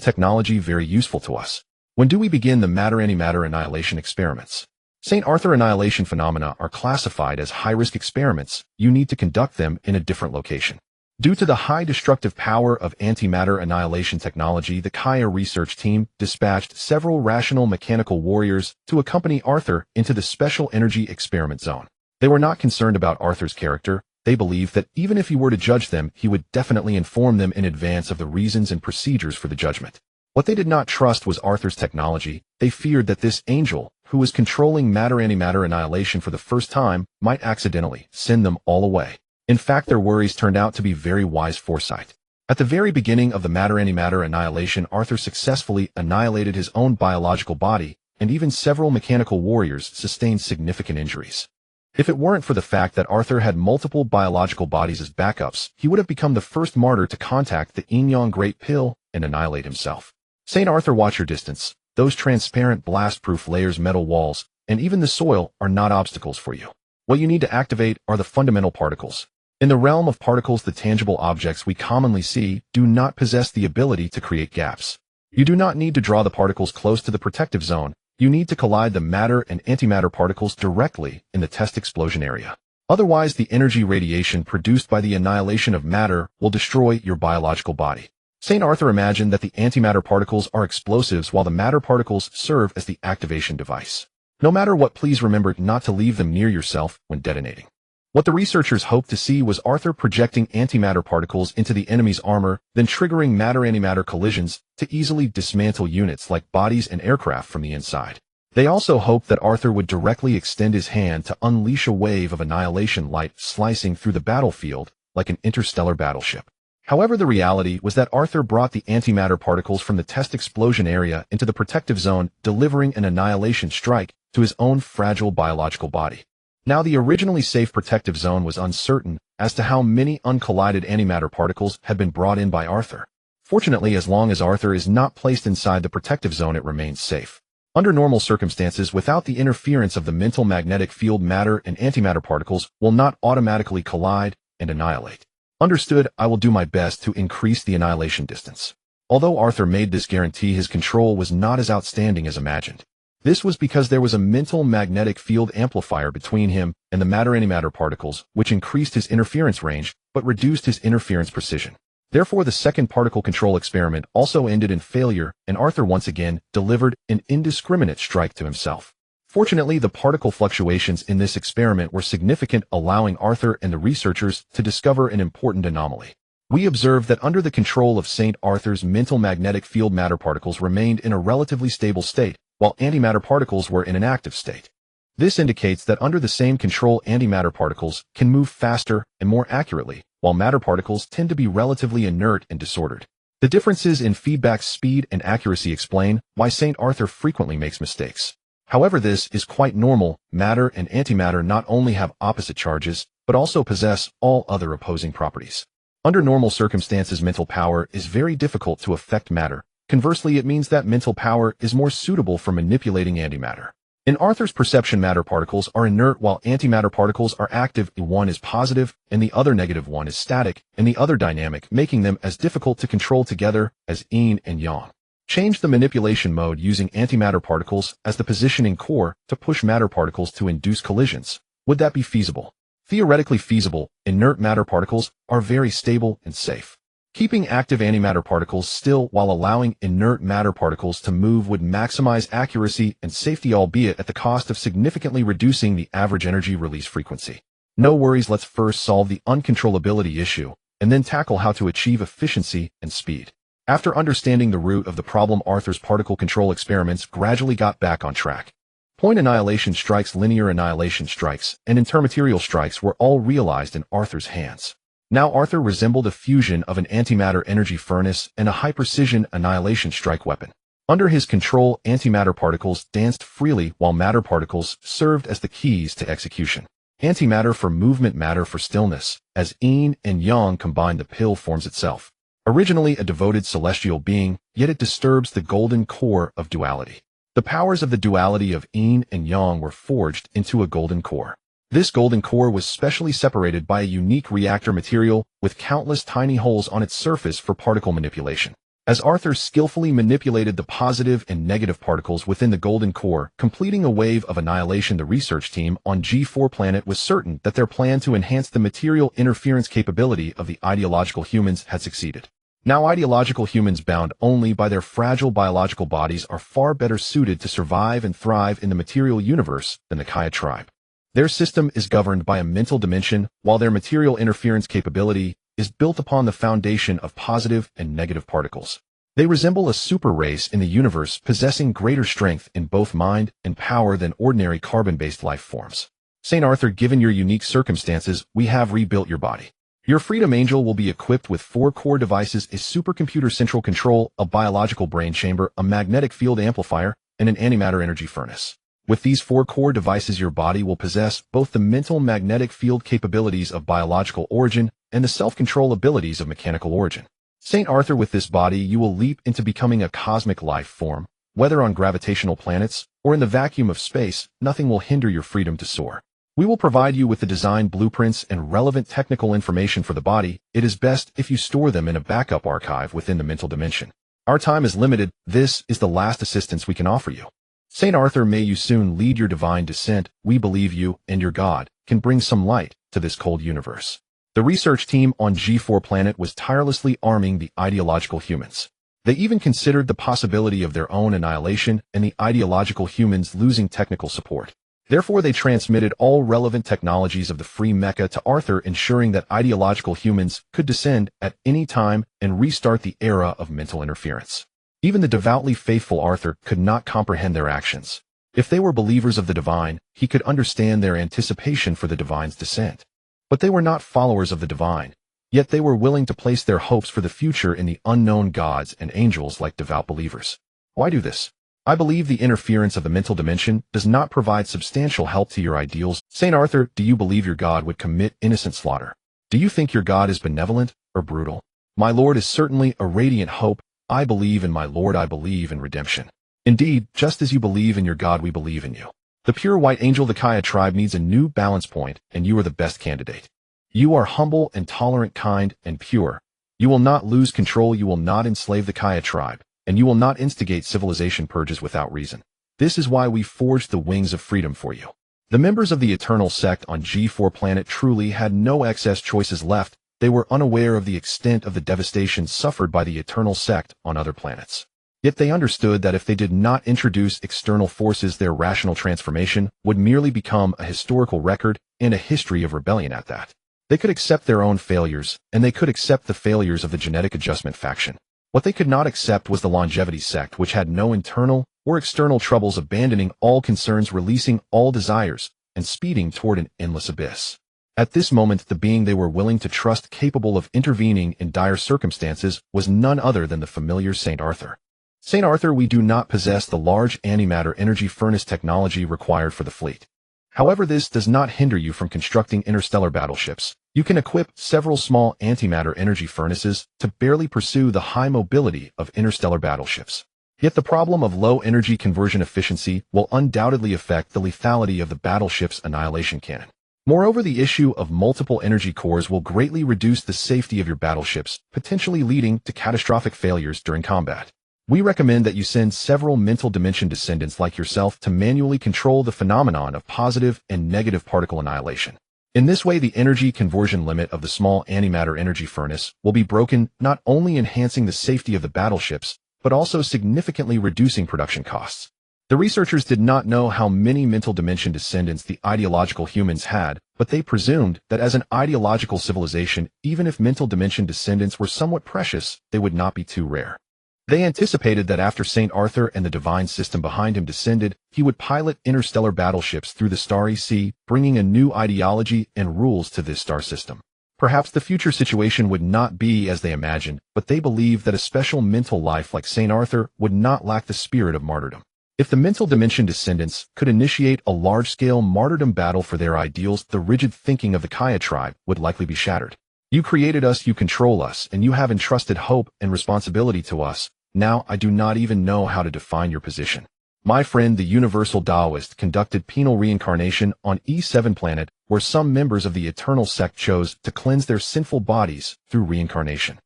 technology very useful to us. When do we begin the matter-antimatter annihilation experiments? St. Arthur annihilation phenomena are classified as high-risk experiments. You need to conduct them in a different location. Due to the high destructive power of antimatter annihilation technology, the Kaya research team dispatched several rational mechanical warriors to accompany Arthur into the special energy experiment zone. They were not concerned about Arthur's character. They believed that even if he were to judge them, he would definitely inform them in advance of the reasons and procedures for the judgment. What they did not trust was Arthur's technology. They feared that this angel, who was controlling matter-antimatter annihilation for the first time, might accidentally send them all away. In fact, their worries turned out to be very wise foresight. At the very beginning of the matter-antimatter annihilation, Arthur successfully annihilated his own biological body, and even several mechanical warriors sustained significant injuries. If it weren't for the fact that Arthur had multiple biological bodies as backups, he would have become the first martyr to contact the yin-yang great pill and annihilate himself. St. Arthur, watch your distance. Those transparent blast-proof layers, metal walls, and even the soil are not obstacles for you. What you need to activate are the fundamental particles. In the realm of particles, the tangible objects we commonly see do not possess the ability to create gaps. You do not need to draw the particles close to the protective zone. You need to collide the matter and antimatter particles directly in the test explosion area. Otherwise, the energy radiation produced by the annihilation of matter will destroy your biological body. St. Arthur imagined that the antimatter particles are explosives while the matter particles serve as the activation device. No matter what, please remember not to leave them near yourself when detonating. What the researchers hoped to see was Arthur projecting antimatter particles into the enemy's armor, then triggering matter-antimatter collisions to easily dismantle units like bodies and aircraft from the inside. They also hoped that Arthur would directly extend his hand to unleash a wave of annihilation light slicing through the battlefield like an interstellar battleship. However, the reality was that Arthur brought the antimatter particles from the test explosion area into the protective zone, delivering an annihilation strike to his own fragile biological body. Now, the originally safe protective zone was uncertain as to how many uncollided antimatter particles had been brought in by Arthur. Fortunately, as long as Arthur is not placed inside the protective zone, it remains safe. Under normal circumstances, without the interference of the mental magnetic field, matter and antimatter particles will not automatically collide and annihilate. Understood. I will do my best to increase the annihilation distance. Although Arthur made this guarantee, his control was not as outstanding as imagined. This was because there was a mental magnetic field amplifier between him and the matter-antimatter particles, which increased his interference range, but reduced his interference precision. Therefore, the second particle control experiment also ended in failure, and Arthur once again delivered an indiscriminate strike to himself. Fortunately, the particle fluctuations in this experiment were significant, allowing Arthur and the researchers to discover an important anomaly. We observed that under the control of St. Arthur's mental magnetic field, matter particles remained in a relatively stable state, while antimatter particles were in an active state. This indicates that under the same control, antimatter particles can move faster and more accurately, while matter particles tend to be relatively inert and disordered. The differences in feedback speed and accuracy explain why St. Arthur frequently makes mistakes. However, this is quite normal. Matter and antimatter not only have opposite charges, but also possess all other opposing properties. Under normal circumstances, mental power is very difficult to affect matter. Conversely, it means that mental power is more suitable for manipulating antimatter. In Arthur's perception, matter particles are inert while antimatter particles are active. One is positive and the other negative, one is static and the other dynamic, making them as difficult to control together as yin and yang. Change the manipulation mode using antimatter particles as the positioning core to push matter particles to induce collisions. Would that be feasible? Theoretically feasible. Inert matter particles are very stable and safe. Keeping active antimatter particles still while allowing inert matter particles to move would maximize accuracy and safety, albeit at the cost of significantly reducing the average energy release frequency. No worries, let's first solve the uncontrollability issue, and then tackle how to achieve efficiency and speed. After understanding the root of the problem, Arthur's particle control experiments gradually got back on track. Point annihilation strikes, linear annihilation strikes, and intermaterial strikes were all realized in Arthur's hands. Now Arthur resembled a fusion of an antimatter energy furnace and a high-precision annihilation strike weapon. Under his control, antimatter particles danced freely while matter particles served as the keys to execution. Antimatter for movement, matter for stillness. As yin and yang combine, the pill forms itself. Originally a devoted celestial being, yet it disturbs the golden core of duality. The powers of the duality of yin and yang were forged into a golden core. This golden core was specially separated by a unique reactor material with countless tiny holes on its surface for particle manipulation. As Arthur skillfully manipulated the positive and negative particles within the golden core, completing a wave of annihilation, the research team on G4 planet was certain that their plan to enhance the material interference capability of the ideological humans had succeeded. Now, ideological humans, bound only by their fragile biological bodies, are far better suited to survive and thrive in the material universe than the Kaya tribe. Their system is governed by a mental dimension, while their material interference capability is built upon the foundation of positive and negative particles. They resemble a super race in the universe, possessing greater strength in both mind and power than ordinary carbon-based life forms. St. Arthur, given your unique circumstances, we have rebuilt your body. Your Freedom Angel will be equipped with 4 core devices: a supercomputer central control, a biological brain chamber, a magnetic field amplifier, and an antimatter energy furnace. With these 4 core devices, your body will possess both the mental magnetic field capabilities of biological origin and the self-control abilities of mechanical origin. St. Arthur, with this body, you will leap into becoming a cosmic life form. Whether on gravitational planets or in the vacuum of space, nothing will hinder your freedom to soar. We will provide you with the design blueprints and relevant technical information for the body. It is best if you store them in a backup archive within the mental dimension. Our time is limited. This is the last assistance we can offer you. St. Arthur, may you soon lead your divine descent. We believe you and your God can bring some light to this cold universe. The research team on G4 planet was tirelessly arming the ideological humans. They even considered the possibility of their own annihilation and the ideological humans losing technical support. Therefore, they transmitted all relevant technologies of the free mecha to Arthur, ensuring that ideological humans could descend at any time and restart the era of mental interference. Even the devoutly faithful Arthur could not comprehend their actions. If they were believers of the divine, he could understand their anticipation for the divine's descent. But they were not followers of the divine. Yet they were willing to place their hopes for the future in the unknown gods and angels like devout believers. Why do this? I believe the interference of the mental dimension does not provide substantial help to your ideals. St. Arthur, do you believe your God would commit innocent slaughter? Do you think your God is benevolent or brutal? My Lord is certainly a radiant hope. I believe in my Lord, I believe in redemption. Indeed, just as you believe in your God, we believe in you. The pure white angel, the Kaya tribe, needs a new balance point, and you are the best candidate. You are humble and tolerant, kind and pure. You will not lose control, you will not enslave the Kaya tribe, and you will not instigate civilization purges without reason. This is why we forged the wings of freedom for you. The members of the Eternal Sect on G4 planet truly had no excess choices left. They were unaware of the extent of the devastation suffered by the Eternal Sect on other planets. Yet they understood that if they did not introduce external forces, their rational transformation would merely become a historical record and a history of rebellion at that. They could accept their own failures, and they could accept the failures of the genetic adjustment faction. What they could not accept was the longevity sect, which had no internal or external troubles, abandoning all concerns, releasing all desires, and speeding toward an endless abyss. At this moment, the being they were willing to trust, capable of intervening in dire circumstances, was none other than the familiar St. Arthur. St. Arthur, we do not possess the large antimatter energy furnace technology required for the fleet. However, this does not hinder you from constructing interstellar battleships. You can equip several small antimatter energy furnaces to barely pursue the high mobility of interstellar battleships. Yet the problem of low energy conversion efficiency will undoubtedly affect the lethality of the battleship's annihilation cannon. Moreover, the issue of multiple energy cores will greatly reduce the safety of your battleships, potentially leading to catastrophic failures during combat. We recommend that you send several mental dimension descendants like yourself to manually control the phenomenon of positive and negative particle annihilation. In this way, the energy conversion limit of the small antimatter energy furnace will be broken, not only enhancing the safety of the battleships, but also significantly reducing production costs. The researchers did not know how many mental dimension descendants the ideological humans had, but they presumed that as an ideological civilization, even if mental dimension descendants were somewhat precious, they would not be too rare. They anticipated that after St. Arthur and the divine system behind him descended, he would pilot interstellar battleships through the starry sea, bringing a new ideology and rules to this star system. Perhaps the future situation would not be as they imagined, but they believed that a special mental life like St. Arthur would not lack the spirit of martyrdom. If the mental dimension descendants could initiate a large-scale martyrdom battle for their ideals, the rigid thinking of the Kaya tribe would likely be shattered. You created us, you control us, and you have entrusted hope and responsibility to us. Now I do not even know how to define your position. My friend, the universal Taoist, conducted penal reincarnation on E7 planet, where some members of the Eternal Sect chose to cleanse their sinful bodies through reincarnation.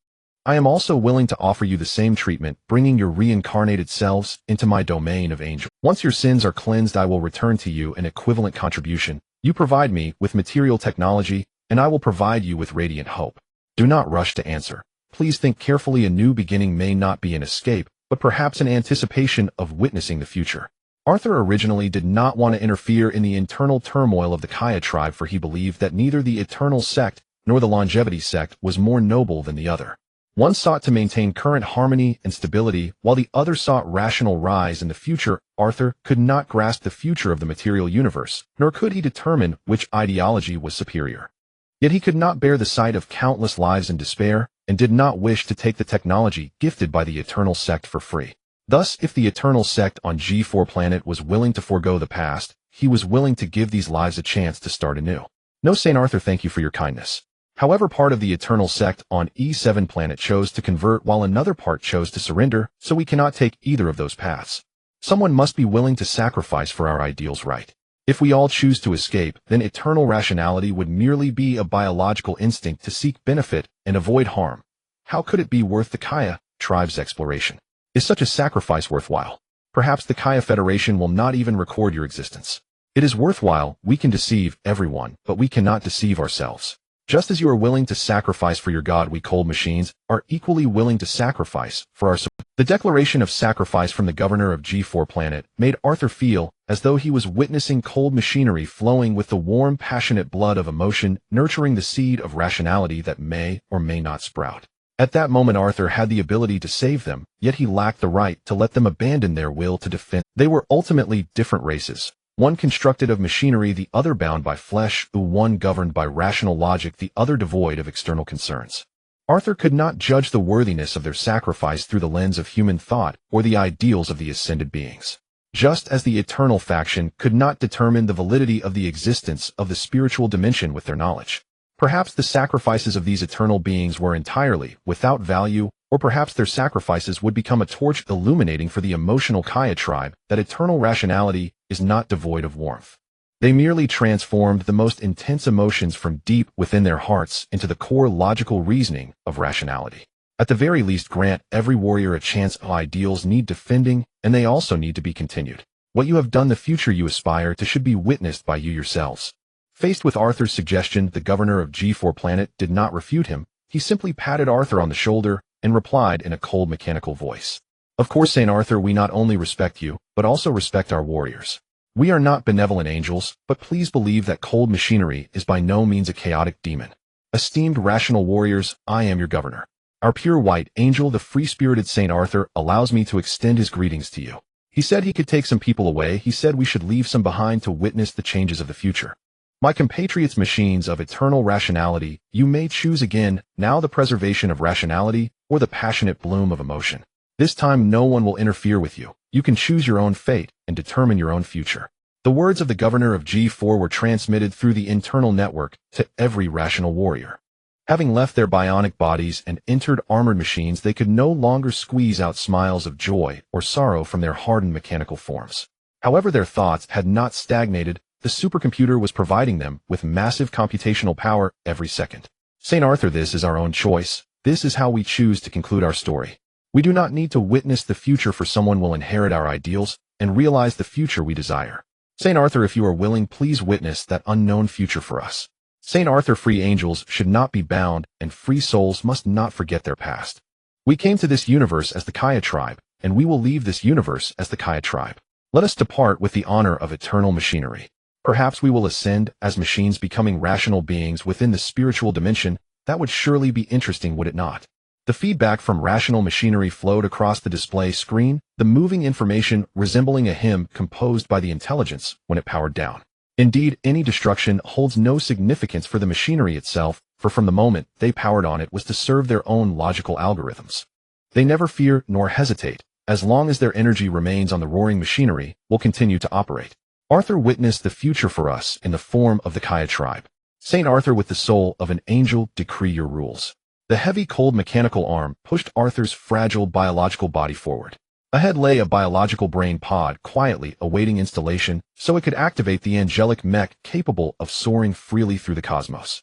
I am also willing to offer you the same treatment, bringing your reincarnated selves into my domain of angel. Once your sins are cleansed, I will return to you an equivalent contribution. You provide me with material technology, and I will provide you with radiant hope. Do not rush to answer. Please think carefully. A new beginning may not be an escape, but perhaps an anticipation of witnessing the future. Arthur originally did not want to interfere in the internal turmoil of the Kaya tribe, for he believed that neither the Eternal Sect nor the Longevity Sect was more noble than the other. One sought to maintain current harmony and stability, while the other sought rational rise in the future. Arthur could not grasp the future of the material universe, nor could he determine which ideology was superior. Yet he could not bear the sight of countless lives in despair, and did not wish to take the technology gifted by the Eternal Sect for free. Thus, if the Eternal Sect on G4 planet was willing to forego the past, he was willing to give these lives a chance to start anew. No, St. Arthur, thank you for your kindness. However, part of the Eternal Sect on E7 planet chose to convert, while another part chose to surrender, so we cannot take either of those paths. Someone must be willing to sacrifice for our ideals, right? If we all choose to escape, then eternal rationality would merely be a biological instinct to seek benefit and avoid harm. How could it be worth the Kaya tribe's exploration? Is such a sacrifice worthwhile? Perhaps the Kaya Federation will not even record your existence. It is worthwhile. We can deceive everyone, but we cannot deceive ourselves. Just as you are willing to sacrifice for your God, we cold machines are equally willing to sacrifice for our support. The declaration of sacrifice from the governor of G4 planet made Arthur feel as though he was witnessing cold machinery flowing with the warm, passionate blood of emotion, nurturing the seed of rationality that may or may not sprout. At that moment, Arthur had the ability to save them, yet he lacked the right to let them abandon their will to defend. They were ultimately different races. One constructed of machinery, the other bound by flesh, one governed by rational logic, the other devoid of external concerns. Arthur could not judge the worthiness of their sacrifice through the lens of human thought or the ideals of the ascended beings. Just as the eternal faction could not determine the validity of the existence of the spiritual dimension with their knowledge. Perhaps the sacrifices of these eternal beings were entirely without value, or perhaps their sacrifices would become a torch illuminating for the emotional Kaya tribe that eternal rationality is not devoid of warmth. They merely transformed the most intense emotions from deep within their hearts into the core logical reasoning of rationality. At the very least, grant every warrior a chance. Ideals need defending, and they also need to be continued. What you have done, the future you aspire to, should be witnessed by you yourselves. Faced with Arthur's suggestion, the governor of G4 planet did not refute him. He simply patted Arthur on the shoulder and replied in a cold mechanical voice. Of course, St. Arthur, we not only respect you, but also respect our warriors. We are not benevolent angels, but please believe that cold machinery is by no means a chaotic demon. Esteemed rational warriors, I am your governor. Our pure white angel, the free-spirited St. Arthur, allows me to extend his greetings to you. He said he could take some people away. He said we should leave some behind to witness the changes of the future. My compatriots, machines of eternal rationality, you may choose again, now the preservation of rationality or the passionate bloom of emotion. This time no one will interfere with you. You can choose your own fate and determine your own future. The words of the governor of G4 were transmitted through the internal network to every rational warrior. Having left their bionic bodies and entered armored machines, they could no longer squeeze out smiles of joy or sorrow from their hardened mechanical forms. However, their thoughts had not stagnated. The supercomputer was providing them with massive computational power every second. St. Arthur, this is our own choice. This is how we choose to conclude our story. We do not need to witness the future, for someone will inherit our ideals and realize the future we desire. St. Arthur, if you are willing, please witness that unknown future for us. St. Arthur, free angels should not be bound, and free souls must not forget their past. We came to this universe as the Kaya tribe, and we will leave this universe as the Kaya tribe. Let us depart with the honor of eternal machinery. Perhaps we will ascend as machines, becoming rational beings within the spiritual dimension. That would surely be interesting, would it not? The feedback from rational machinery flowed across the display screen, the moving information resembling a hymn composed by the intelligence when it powered down. Indeed, any destruction holds no significance for the machinery itself, for from the moment they powered on, it was to serve their own logical algorithms. They never fear nor hesitate. As long as their energy remains on, the roaring machinery will continue to operate. Arthur witnessed the future for us in the form of the Kaya tribe. St. Arthur, with the soul of an angel, decree your rules. The heavy, cold mechanical arm pushed Arthur's fragile biological body forward. Ahead lay a biological brain pod quietly awaiting installation so it could activate the angelic mech capable of soaring freely through the cosmos.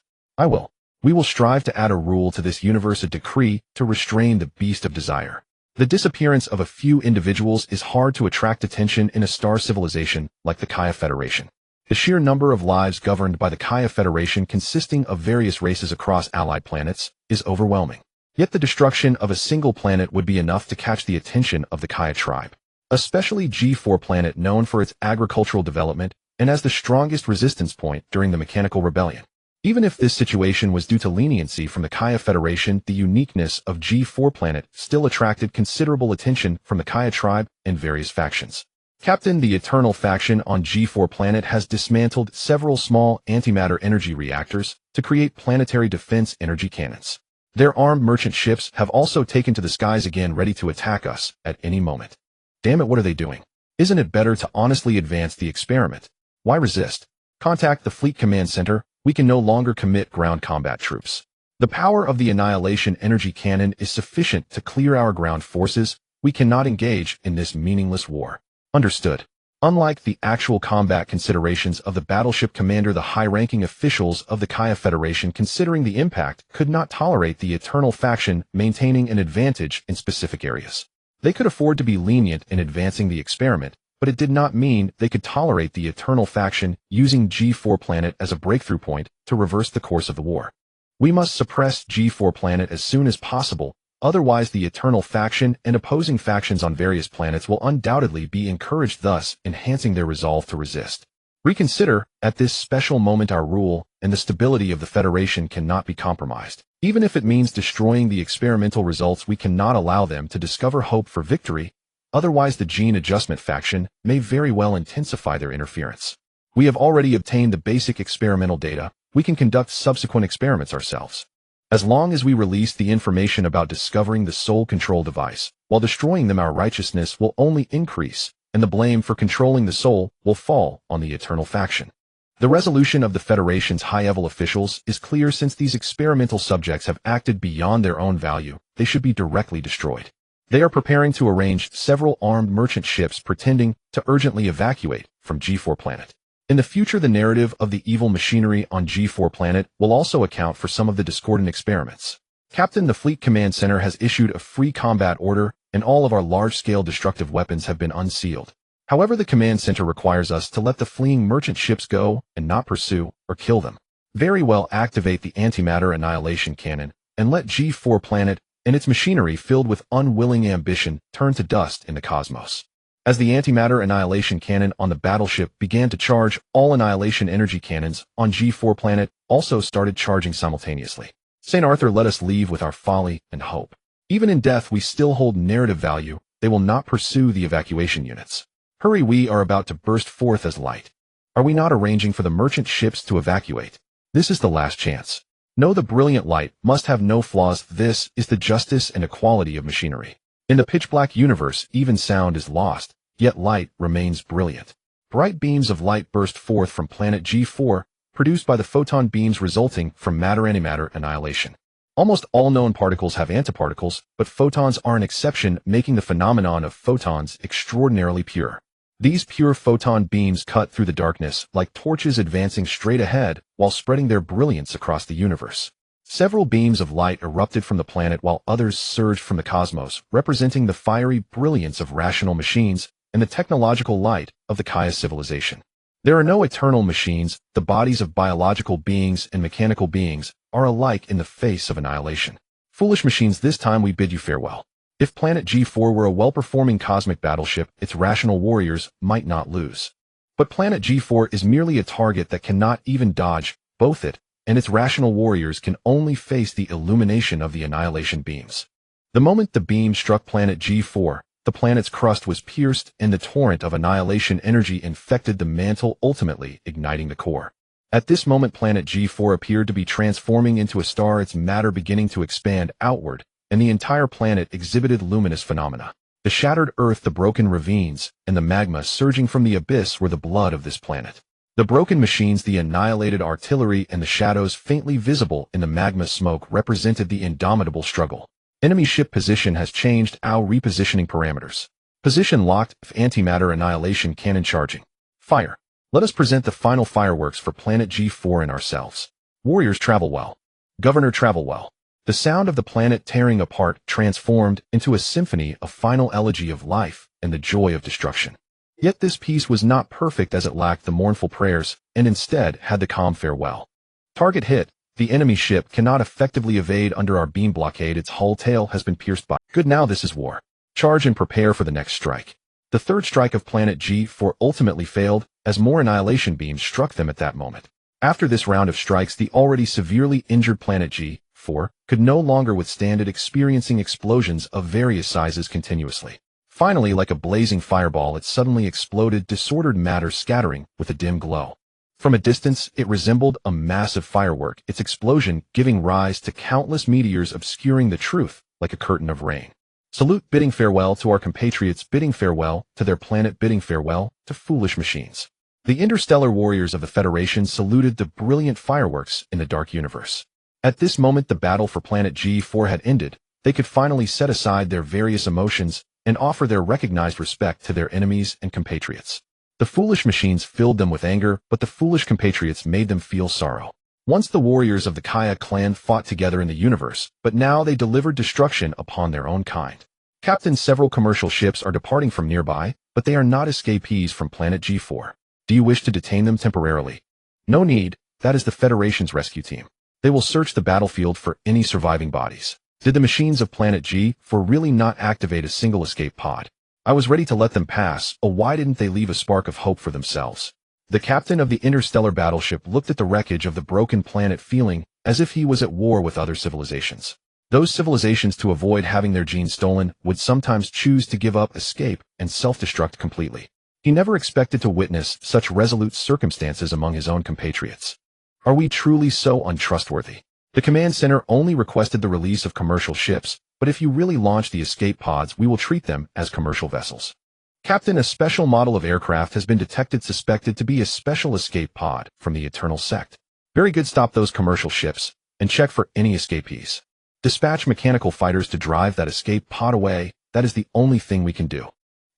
We will strive to add a rule to this universe, a decree to restrain the beast of desire. The disappearance of a few individuals is hard to attract attention in a star civilization like the Kaya Federation. The sheer number of lives governed by the Kaya Federation, consisting of various races across allied planets, is overwhelming. Yet the destruction of a single planet would be enough to catch the attention of the Kaya tribe. Especially G4 planet, known for its agricultural development and as the strongest resistance point during the mechanical rebellion. Even if this situation was due to leniency from the Kaya Federation, the uniqueness of G4 planet still attracted considerable attention from the Kaya tribe and various factions. Captain, the Eternal faction on G4 planet has dismantled several small antimatter energy reactors to create planetary defense energy cannons. Their armed merchant ships have also taken to the skies again, ready to attack us at any moment. Damn it, what are they doing? Isn't it better to honestly advance the experiment? Why resist? Contact the Fleet Command Center. We can no longer commit ground combat troops. The power of the Annihilation Energy Cannon is sufficient to clear our ground forces. We cannot engage in this meaningless war. Understood. Unlike the actual combat considerations of the battleship commander, the high-ranking officials of the Kaya Federation, considering the impact, could not tolerate the Eternal faction maintaining an advantage in specific areas. They could afford to be lenient in advancing the experiment, but it did not mean they could tolerate the Eternal faction using G4 planet as a breakthrough point to reverse the course of the war. We must suppress G4 planet as soon as possible, otherwise the Eternal faction and opposing factions on various planets will undoubtedly be encouraged, thus enhancing their resolve to resist. Reconsider, at this special moment our rule and the stability of the Federation cannot be compromised. Even if it means destroying the experimental results, we cannot allow them to discover hope for victory. otherwise the gene adjustment faction may very well intensify their interference. We have already obtained the basic experimental data. We can conduct subsequent experiments ourselves. As long as we release the information about discovering the soul control device, while destroying them, our righteousness will only increase, and the blame for controlling the soul will fall on the eternal faction. The resolution of the Federation's high-level officials is clear. Since these experimental subjects have acted beyond their own value, they should be directly destroyed. They are preparing to arrange several armed merchant ships pretending to urgently evacuate from G4 planet. In the future, the narrative of the evil machinery on G4 planet will also account for some of the discordant experiments. Captain, the Fleet Command Center has issued a free combat order, and all of our large-scale destructive weapons have been unsealed. However, the Command Center requires us to let the fleeing merchant ships go and not pursue or kill them. Very well, activate the antimatter annihilation cannon and let G4 planet and its machinery filled with unwilling ambition turn to dust in the cosmos. As the antimatter annihilation cannon on the battleship began to charge, all annihilation energy cannons on G4 planet also started charging simultaneously. St. Arthur, let us leave with our folly and hope. Even in death, we still hold narrative value. They will not pursue the evacuation units. Hurry, we are about to burst forth as light. Are we not arranging for the merchant ships to evacuate? This is the last chance. No, the brilliant light must have no flaws. This is the justice and equality of machinery. In the pitch-black universe, even sound is lost, yet light remains brilliant. Bright beams of light burst forth from planet G4, produced by the photon beams resulting from matter-antimatter annihilation. Almost all known particles have antiparticles, but photons are an exception, making the phenomenon of photons extraordinarily pure. These pure photon beams cut through the darkness like torches, advancing straight ahead while spreading their brilliance across the universe. Several beams of light erupted from the planet while others surged from the cosmos, representing the fiery brilliance of rational machines and the technological light of the Kaya civilization. There are no eternal machines. The bodies of biological beings and mechanical beings are alike in the face of annihilation. Foolish machines, this time we bid you farewell. If planet G4 were a well-performing cosmic battleship, its rational warriors might not lose. But planet G4 is merely a target that cannot even dodge. Both it and its rational warriors can only face the illumination of the annihilation beams. The moment the beam struck planet G4, the planet's crust was pierced and the torrent of annihilation energy infected the mantle, ultimately igniting the core. At this moment, planet G4 appeared to be transforming into a star, its matter beginning to expand outward, and the entire planet exhibited luminous phenomena. The shattered earth, the broken ravines, and the magma surging from the abyss were the blood of this planet. The broken machines, the annihilated artillery, and the shadows faintly visible in the magma smoke represented the indomitable struggle. Enemy ship position has changed. Our repositioning parameters. Position locked. Antimatter annihilation cannon charging. Fire. Let us present the final fireworks for planet G4 and ourselves. Warriors, travel well. Governor, travel well. The sound of the planet tearing apart transformed into a symphony, a final elegy of life and the joy of destruction. Yet this piece was not perfect, as it lacked the mournful prayers and instead had the calm farewell. Target hit. The enemy ship cannot effectively evade under our beam blockade. Its hull tail has been pierced by. Good, now this is war. Charge and prepare for the next strike. The third strike of planet G4 ultimately failed, as more annihilation beams struck them at that moment. After this round of strikes, the already severely injured planet G4 could no longer withstand it, experiencing explosions of various sizes continuously. Finally, like a blazing fireball, it suddenly exploded, disordered matter scattering with a dim glow. From a distance, it resembled a massive firework, its explosion giving rise to countless meteors obscuring the truth like a curtain of rain. Salute, bidding farewell to our compatriots, bidding farewell to their planet, bidding farewell to foolish machines. The interstellar warriors of the Federation saluted the brilliant fireworks in the dark universe. At this moment, the battle for planet G4 had ended. They could finally set aside their various emotions and offer their recognized respect to their enemies and compatriots. The foolish machines filled them with anger, but the foolish compatriots made them feel sorrow. Once the warriors of the Kaya clan fought together in the universe, but now they delivered destruction upon their own kind. Captain, several commercial ships are departing from nearby, but they are not escapees from planet G4. Do you wish to detain them temporarily? No need. That is the Federation's rescue team. They will search the battlefield for any surviving bodies. Did the machines of planet G4 really not activate a single escape pod? I was ready to let them pass. Oh, why didn't they leave a spark of hope for themselves? The captain of the interstellar battleship looked at the wreckage of the broken planet, feeling as if he was at war with other civilizations. Those civilizations, to avoid having their genes stolen, would sometimes choose to give up, escape, and self-destruct completely. He never expected to witness such resolute circumstances among his own compatriots. Are we truly so untrustworthy? The command center only requested the release of commercial ships, but if you really launch the escape pods, we will treat them as commercial vessels. Captain, a special model of aircraft has been detected suspected to be a special escape pod from the Eternal Sect. Very good, stop those commercial ships, and check for any escapees. Dispatch mechanical fighters to drive that escape pod away. That is the only thing we can do.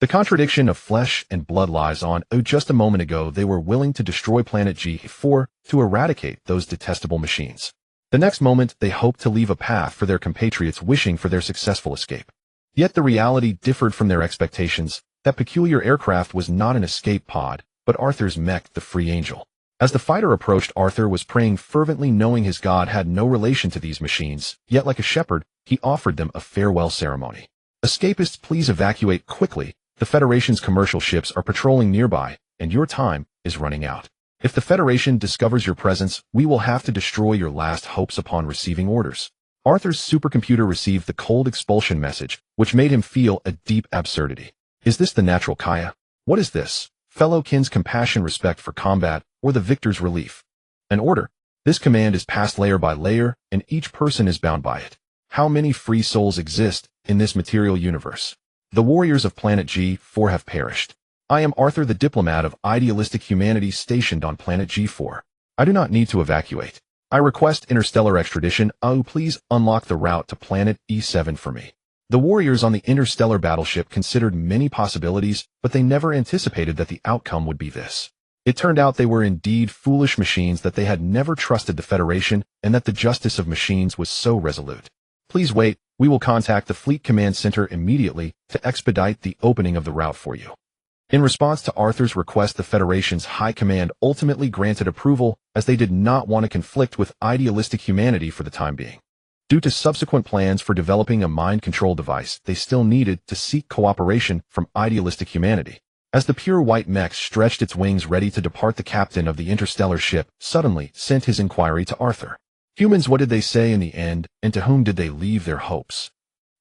The contradiction of flesh and blood lies on. Oh, just a moment ago they were willing to destroy planet G4 to eradicate those detestable machines. The next moment they hoped to leave a path for their compatriots wishing for their successful escape. Yet the reality differed from their expectations. That peculiar aircraft was not an escape pod, but Arthur's mech, the Free Angel. As the fighter approached, Arthur was praying fervently, knowing his god had no relation to these machines, yet like a shepherd, he offered them a farewell ceremony. Escapists, please evacuate quickly. The Federation's commercial ships are patrolling nearby, and your time is running out. If the Federation discovers your presence, we will have to destroy your last hopes upon receiving orders. Arthur's supercomputer received the cold expulsion message, which made him feel a deep absurdity. Is this the natural Kaya? What is this? Fellow kin's compassion, respect for combat, or the victor's relief? An order. This command is passed layer by layer, and each person is bound by it. How many free souls exist in this material universe? The warriors of planet G4 have perished. I am Arthur, the diplomat of idealistic humanity stationed on planet G4. I do not need to evacuate. I request interstellar extradition. Oh, please unlock the route to planet E7 for me. The warriors on the interstellar battleship considered many possibilities, but they never anticipated that the outcome would be this. It turned out they were indeed foolish machines, that they had never trusted the Federation, and that the justice of machines was so resolute. Please wait. We will contact the Fleet Command Center immediately to expedite the opening of the route for you. In response to Arthur's request, the Federation's High Command ultimately granted approval, as they did not want to conflict with idealistic humanity for the time being. Due to subsequent plans for developing a mind control device, they still needed to seek cooperation from idealistic humanity. As the pure white mech stretched its wings ready to depart, the captain of the interstellar ship suddenly sent his inquiry to Arthur. Humans, what did they say in the end, and to whom did they leave their hopes?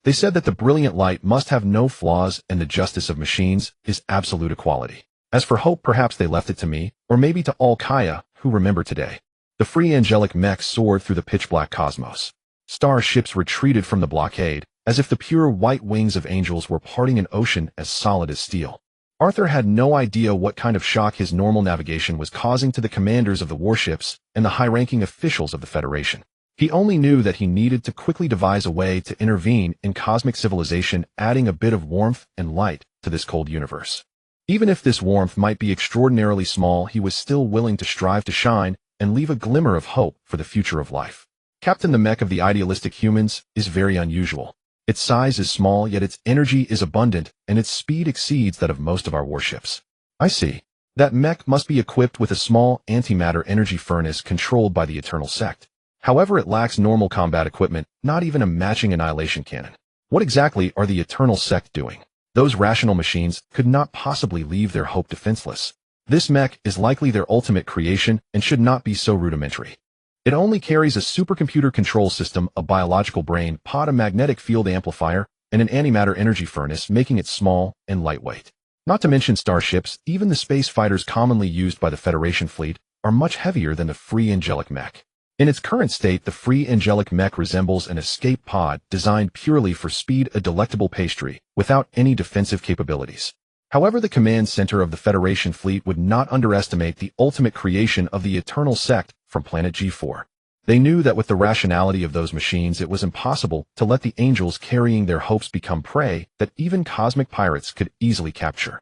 They said that the brilliant light must have no flaws, and the justice of machines is absolute equality. As for hope, perhaps they left it to me, or maybe to all Kaya who remember today. The free angelic mech soared through the pitch-black cosmos. Starships retreated from the blockade, as if the pure white wings of angels were parting an ocean as solid as steel. Arthur had no idea what kind of shock his normal navigation was causing to the commanders of the warships and the high-ranking officials of the Federation. He only knew that he needed to quickly devise a way to intervene in cosmic civilization, adding a bit of warmth and light to this cold universe. Even if this warmth might be extraordinarily small, he was still willing to strive to shine and leave a glimmer of hope for the future of life. Captain, the mech of the idealistic humans is very unusual. Its size is small, yet its energy is abundant, and its speed exceeds that of most of our warships. I see. That mech must be equipped with a small antimatter energy furnace controlled by the Eternal Sect. However, it lacks normal combat equipment, not even a matching annihilation cannon. What exactly are the Eternal Sect doing? Those rational machines could not possibly leave their hope defenseless. This mech is likely their ultimate creation and should not be so rudimentary. It only carries a supercomputer control system, a biological brain pod, a magnetic field amplifier, and an antimatter energy furnace, making it small and lightweight. Not to mention starships, even the space fighters commonly used by the Federation fleet, are much heavier than the free angelic mech. In its current state, the free angelic mech resembles an escape pod designed purely for speed, a delectable pastry, without any defensive capabilities. However, the command center of the Federation fleet would not underestimate the ultimate creation of the Eternal Sect from planet G4. They knew that with the rationality of those machines, it was impossible to let the angels carrying their hopes become prey that even cosmic pirates could easily capture.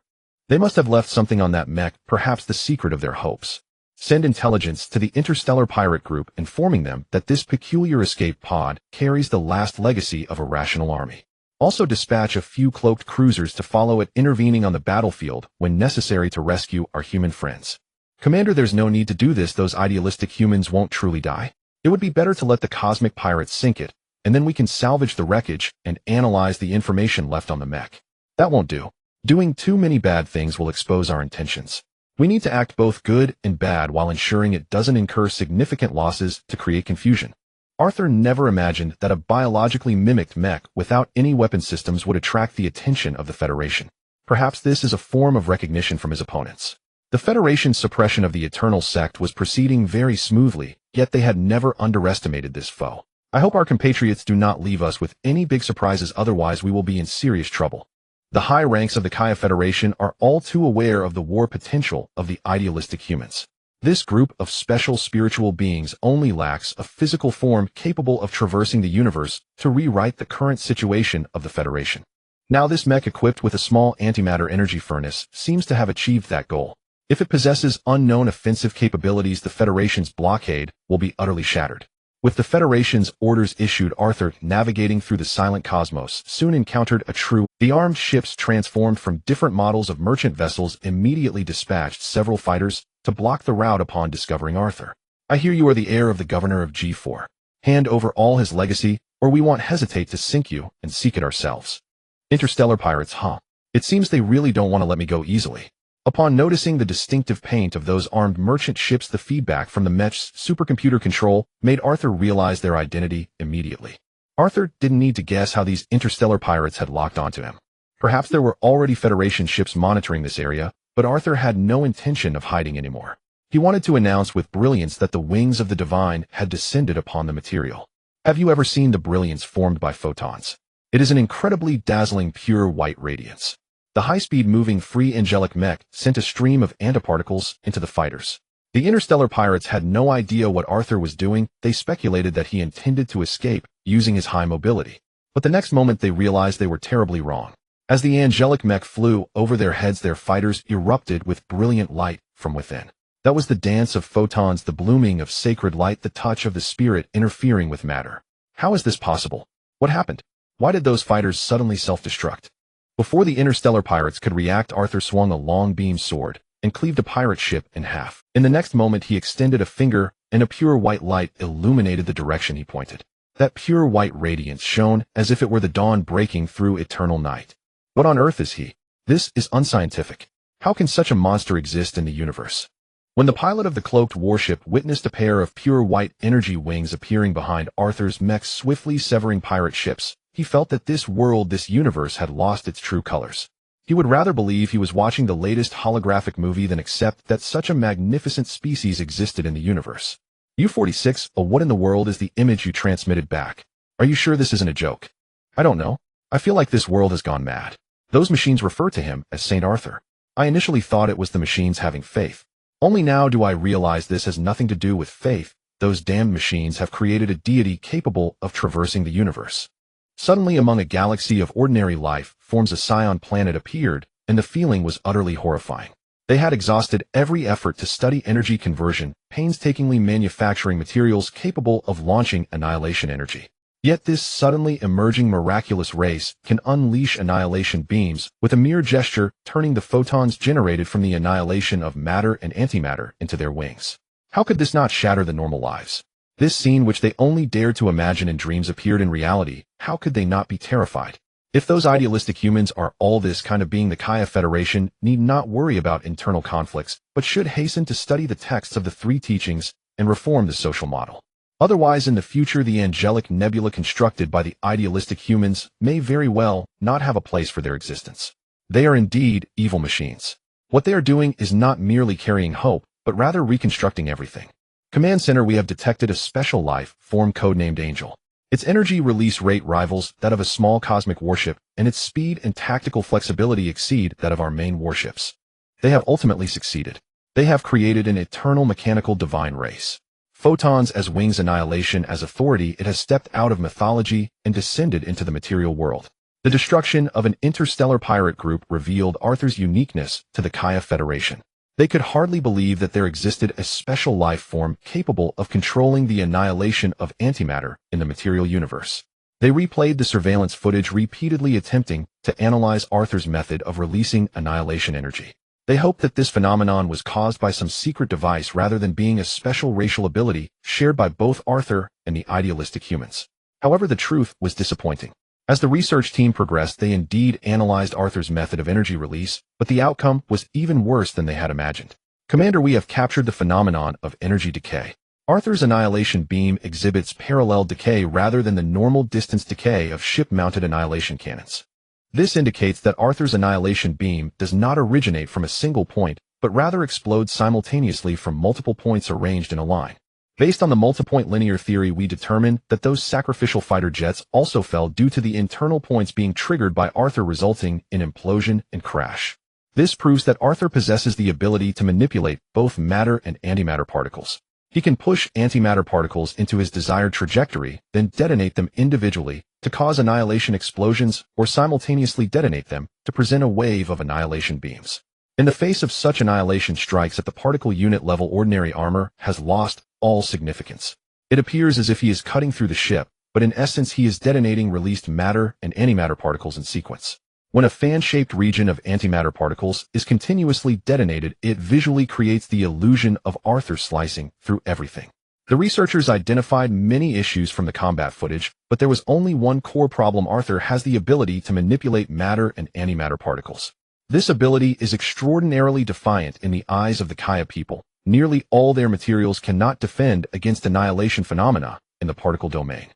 They must have left something on that mech, perhaps the secret of their hopes. Send intelligence to the interstellar pirate group, informing them that this peculiar escape pod carries the last legacy of a rational army. Also dispatch a few cloaked cruisers to follow it, intervening on the battlefield when necessary to rescue our human friends. Commander, there's no need to do this. Those idealistic humans won't truly die. It would be better to let the cosmic pirates sink it, and then we can salvage the wreckage and analyze the information left on the mech. That won't do. Doing too many bad things will expose our intentions. We need to act both good and bad while ensuring it doesn't incur significant losses to create confusion. Arthur never imagined that a biologically mimicked mech without any weapon systems would attract the attention of the Federation. Perhaps this is a form of recognition from his opponents. The Federation's suppression of the Eternal Sect was proceeding very smoothly, yet they had never underestimated this foe. I hope our compatriots do not leave us with any big surprises, otherwise we will be in serious trouble. The high ranks of the Kaya Federation are all too aware of the war potential of the idealistic humans. This group of special spiritual beings only lacks a physical form capable of traversing the universe to rewrite the current situation of the Federation. Now this mech equipped with a small antimatter energy furnace seems to have achieved that goal. If it possesses unknown offensive capabilities, the Federation's blockade will be utterly shattered. With the Federation's orders issued, Arthur, navigating through the silent cosmos, soon encountered a true. The armed ships transformed from different models of merchant vessels immediately dispatched several fighters to block the route upon discovering Arthur. I hear you are the heir of the governor of G4. Hand over all his legacy, or we won't hesitate to sink you and seek it ourselves. Interstellar pirates, huh? It seems they really don't want to let me go easily. Upon noticing the distinctive paint of those armed merchant ships, the feedback from the mech's supercomputer control made Arthur realize their identity immediately. Arthur didn't need to guess how these interstellar pirates had locked onto him. Perhaps there were already Federation ships monitoring this area, but Arthur had no intention of hiding anymore. He wanted to announce with brilliance that the wings of the divine had descended upon the material. Have you ever seen the brilliance formed by photons? It is an incredibly dazzling pure white radiance. The high-speed moving free angelic mech sent a stream of antiparticles into the fighters. The interstellar pirates had no idea what Arthur was doing. They speculated that he intended to escape using his high mobility. But the next moment they realized they were terribly wrong. As the angelic mech flew over their heads, their fighters erupted with brilliant light from within. That was the dance of photons, the blooming of sacred light, the touch of the spirit interfering with matter. How is this possible? What happened? Why did those fighters suddenly self-destruct? Before the interstellar pirates could react, Arthur swung a long beam sword and cleaved a pirate ship in half. In the next moment, he extended a finger, and a pure white light illuminated the direction he pointed. That pure white radiance shone as if it were the dawn breaking through eternal night. What on earth is he? This is unscientific. How can such a monster exist in the universe? When the pilot of the cloaked warship witnessed a pair of pure white energy wings appearing behind Arthur's mech, swiftly severing pirate ships, he felt that this world, this universe, had lost its true colors. He would rather believe he was watching the latest holographic movie than accept that such a magnificent species existed in the universe. U-46, what in the world is the image you transmitted back? Are you sure this isn't a joke? I don't know. I feel like this world has gone mad. Those machines refer to him as Saint Arthur. I initially thought it was the machines having faith. Only now do I realize this has nothing to do with faith. Those damned machines have created a deity capable of traversing the universe. Suddenly, among a galaxy of ordinary life forms, a scion planet appeared, and the feeling was utterly horrifying. They had exhausted every effort to study energy conversion, painstakingly manufacturing materials capable of launching annihilation energy. Yet this suddenly emerging miraculous race can unleash annihilation beams with a mere gesture, turning the photons generated from the annihilation of matter and antimatter into their wings. How could this not shatter the normal lives? This scene, which they only dared to imagine in dreams, appeared in reality. How could they not be terrified? If those idealistic humans are all this kind of being, the Kaya Federation need not worry about internal conflicts, but should hasten to study the texts of the three teachings and reform the social model. Otherwise, in the future, the angelic nebula constructed by the idealistic humans may very well not have a place for their existence. They are indeed evil machines. What they are doing is not merely carrying hope, but rather reconstructing everything. Command Center, we have detected a special life form codenamed Angel. Its energy release rate rivals that of a small cosmic warship, and its speed and tactical flexibility exceed that of our main warships. They have ultimately succeeded. They have created an eternal mechanical divine race. Photons as wings, annihilation as authority, it has stepped out of mythology and descended into the material world. The destruction of an interstellar pirate group revealed Arthur's uniqueness to the Kaya Federation. They could hardly believe that there existed a special life form capable of controlling the annihilation of antimatter in the material universe. They replayed the surveillance footage, repeatedly attempting to analyze Arthur's method of releasing annihilation energy. They hoped that this phenomenon was caused by some secret device rather than being a special racial ability shared by both Arthur and the idealistic humans. However, the truth was disappointing. As the research team progressed, they indeed analyzed Arthur's method of energy release, but the outcome was even worse than they had imagined. Commander, we have captured the phenomenon of energy decay. Arthur's annihilation beam exhibits parallel decay rather than the normal distance decay of ship-mounted annihilation cannons. This indicates that Arthur's annihilation beam does not originate from a single point, but rather explodes simultaneously from multiple points arranged in a line. Based on the multipoint linear theory, we determined that those sacrificial fighter jets also fell due to the internal points being triggered by Arthur, resulting in implosion and crash. This proves that Arthur possesses the ability to manipulate both matter and antimatter particles. He can push antimatter particles into his desired trajectory, then detonate them individually to cause annihilation explosions, or simultaneously detonate them to present a wave of annihilation beams. In the face of such annihilation strikes at the particle unit level, ordinary armor has lost all significance. It appears as if he is cutting through the ship, but in essence he is detonating released matter and antimatter particles in sequence. When a fan-shaped region of antimatter particles is continuously detonated, it visually creates the illusion of Arthur slicing through everything. The researchers identified many issues from the combat footage, but there was only one core problem: Arthur has the ability to manipulate matter and antimatter particles. This ability is extraordinarily defiant in the eyes of the Kaya people. Nearly all their materials cannot defend against annihilation phenomena in the particle domain.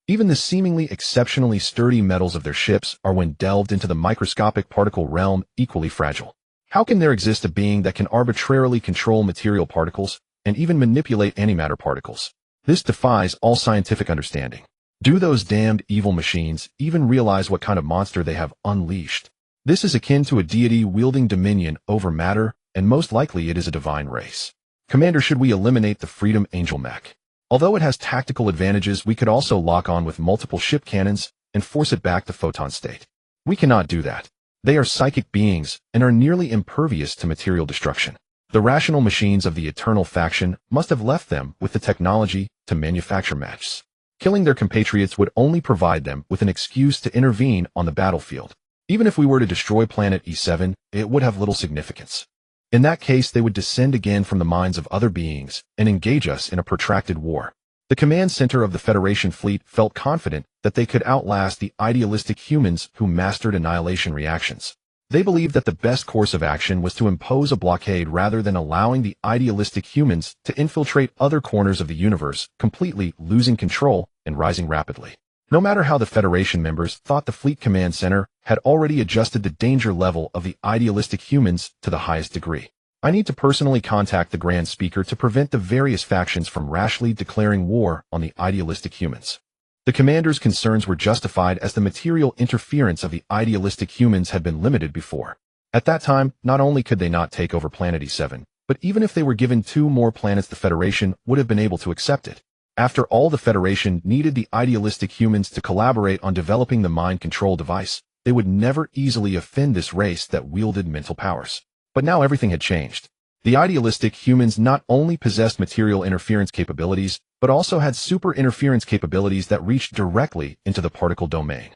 Even the seemingly exceptionally sturdy metals of their ships are, when delved into the microscopic particle realm, equally fragile. How can there exist a being that can arbitrarily control material particles and even manipulate antimatter particles? This defies all scientific understanding. Do those damned evil machines even realize what kind of monster they have unleashed? This is akin to a deity wielding dominion over matter, and most likely it is a divine race. Commander, should we eliminate the Freedom Angel mech? Although it has tactical advantages, we could also lock on with multiple ship cannons and force it back to photon state. We cannot do that. They are psychic beings and are nearly impervious to material destruction. The rational machines of the Eternal faction must have left them with the technology to manufacture mechs. Killing their compatriots would only provide them with an excuse to intervene on the battlefield. Even if we were to destroy planet E7, it would have little significance. In that case, they would descend again from the minds of other beings and engage us in a protracted war. The command center of the Federation fleet felt confident that they could outlast the idealistic humans who mastered annihilation reactions. They believed that the best course of action was to impose a blockade rather than allowing the idealistic humans to infiltrate other corners of the universe, completely losing control and rising rapidly. No matter how the Federation members thought, the Fleet Command Center had already adjusted the danger level of the idealistic humans to the highest degree. I need to personally contact the Grand Speaker to prevent the various factions from rashly declaring war on the idealistic humans. The commander's concerns were justified, as the material interference of the idealistic humans had been limited before. At that time, not only could they not take over Planet E7, but even if they were given 2 more planets, the Federation would have been able to accept it. After all, the Federation needed the idealistic humans to collaborate on developing the mind control device. They would never easily offend this race that wielded mental powers. But now everything had changed. The idealistic humans not only possessed material interference capabilities, but also had super interference capabilities that reached directly into the particle domain.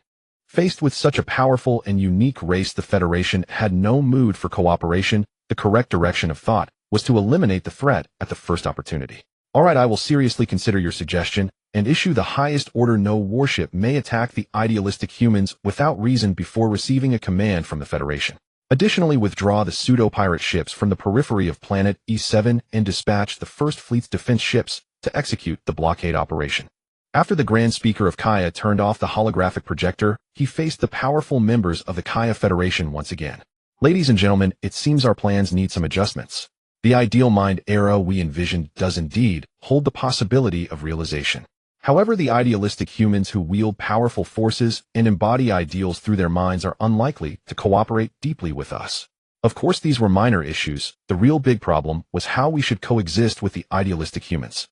Faced with such a powerful and unique race, the Federation had no mood for cooperation. The correct direction of thought was to eliminate the threat at the first opportunity. Alright, I will seriously consider your suggestion and issue the highest order. No warship may attack the idealistic humans without reason before receiving a command from the Federation. Additionally, withdraw the pseudo-pirate ships from the periphery of Planet E7 and dispatch the First Fleet's defense ships to execute the blockade operation. After the Grand Speaker of Kaya turned off the holographic projector, he faced the powerful members of the Kaya Federation once again. Ladies and gentlemen, it seems our plans need some adjustments. The ideal mind era we envisioned does indeed hold the possibility of realization. However, the idealistic humans who wield powerful forces and embody ideals through their minds are unlikely to cooperate deeply with us. Of course, these were minor issues. The real big problem was how we should coexist with the idealistic humans.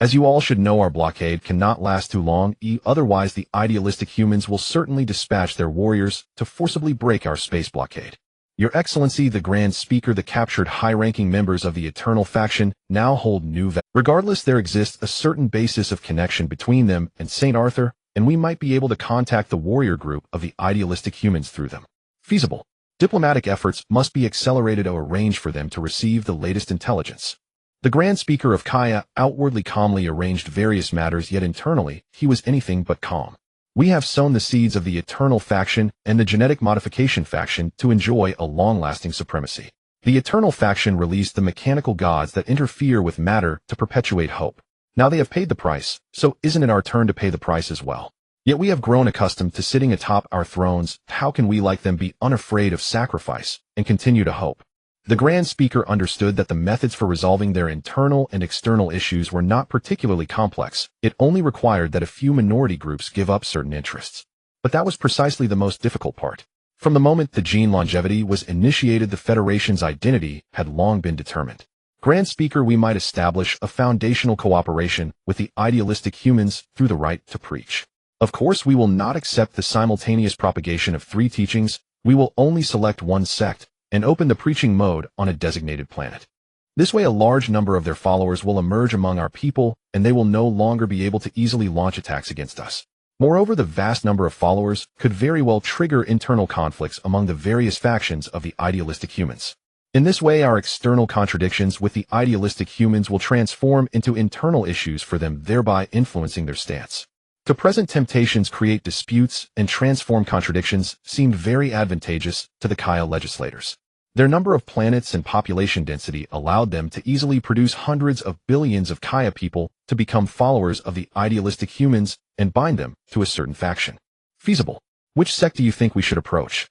As you all should know, our blockade cannot last too long, otherwise the idealistic humans will certainly dispatch their warriors to forcibly break our space blockade. Your Excellency, the Grand Speaker, the captured high-ranking members of the Eternal faction now hold new Regardless, there exists a certain basis of connection between them and St. Arthur, and we might be able to contact the warrior group of the idealistic humans through them. Feasible. Diplomatic efforts must be accelerated or arranged for them to receive the latest intelligence. The Grand Speaker of Kaya outwardly calmly arranged various matters, yet internally he was anything but calm. We have sown the seeds of the Eternal faction and the genetic modification faction to enjoy a long-lasting supremacy. The Eternal faction released the mechanical gods that interfere with matter to perpetuate hope. Now they have paid the price, so isn't it our turn to pay the price as well? Yet we have grown accustomed to sitting atop our thrones. How can we, like them, be unafraid of sacrifice and continue to hope? The Grand Speaker understood that the methods for resolving their internal and external issues were not particularly complex. It only required that a few minority groups give up certain interests. But that was precisely the most difficult part. From the moment the gene longevity was initiated, the Federation's identity had long been determined. Grand Speaker, we might establish a foundational cooperation with the idealistic humans through the right to preach. Of course, we will not accept the simultaneous propagation of three teachings. We will only select one sect and open the preaching mode on a designated planet. This way, a large number of their followers will emerge among our people, and they will no longer be able to easily launch attacks against us. Moreover, the vast number of followers could very well trigger internal conflicts among the various factions of the idealistic humans. In this way, our external contradictions with the idealistic humans will transform into internal issues for them, thereby influencing their stance. The present temptations create disputes and transform contradictions seemed very advantageous to the Kaya legislators. Their number of planets and population density allowed them to easily produce hundreds of billions of Kaya people to become followers of the idealistic humans and bind them to a certain faction. Feasible. Which sect do you think we should approach?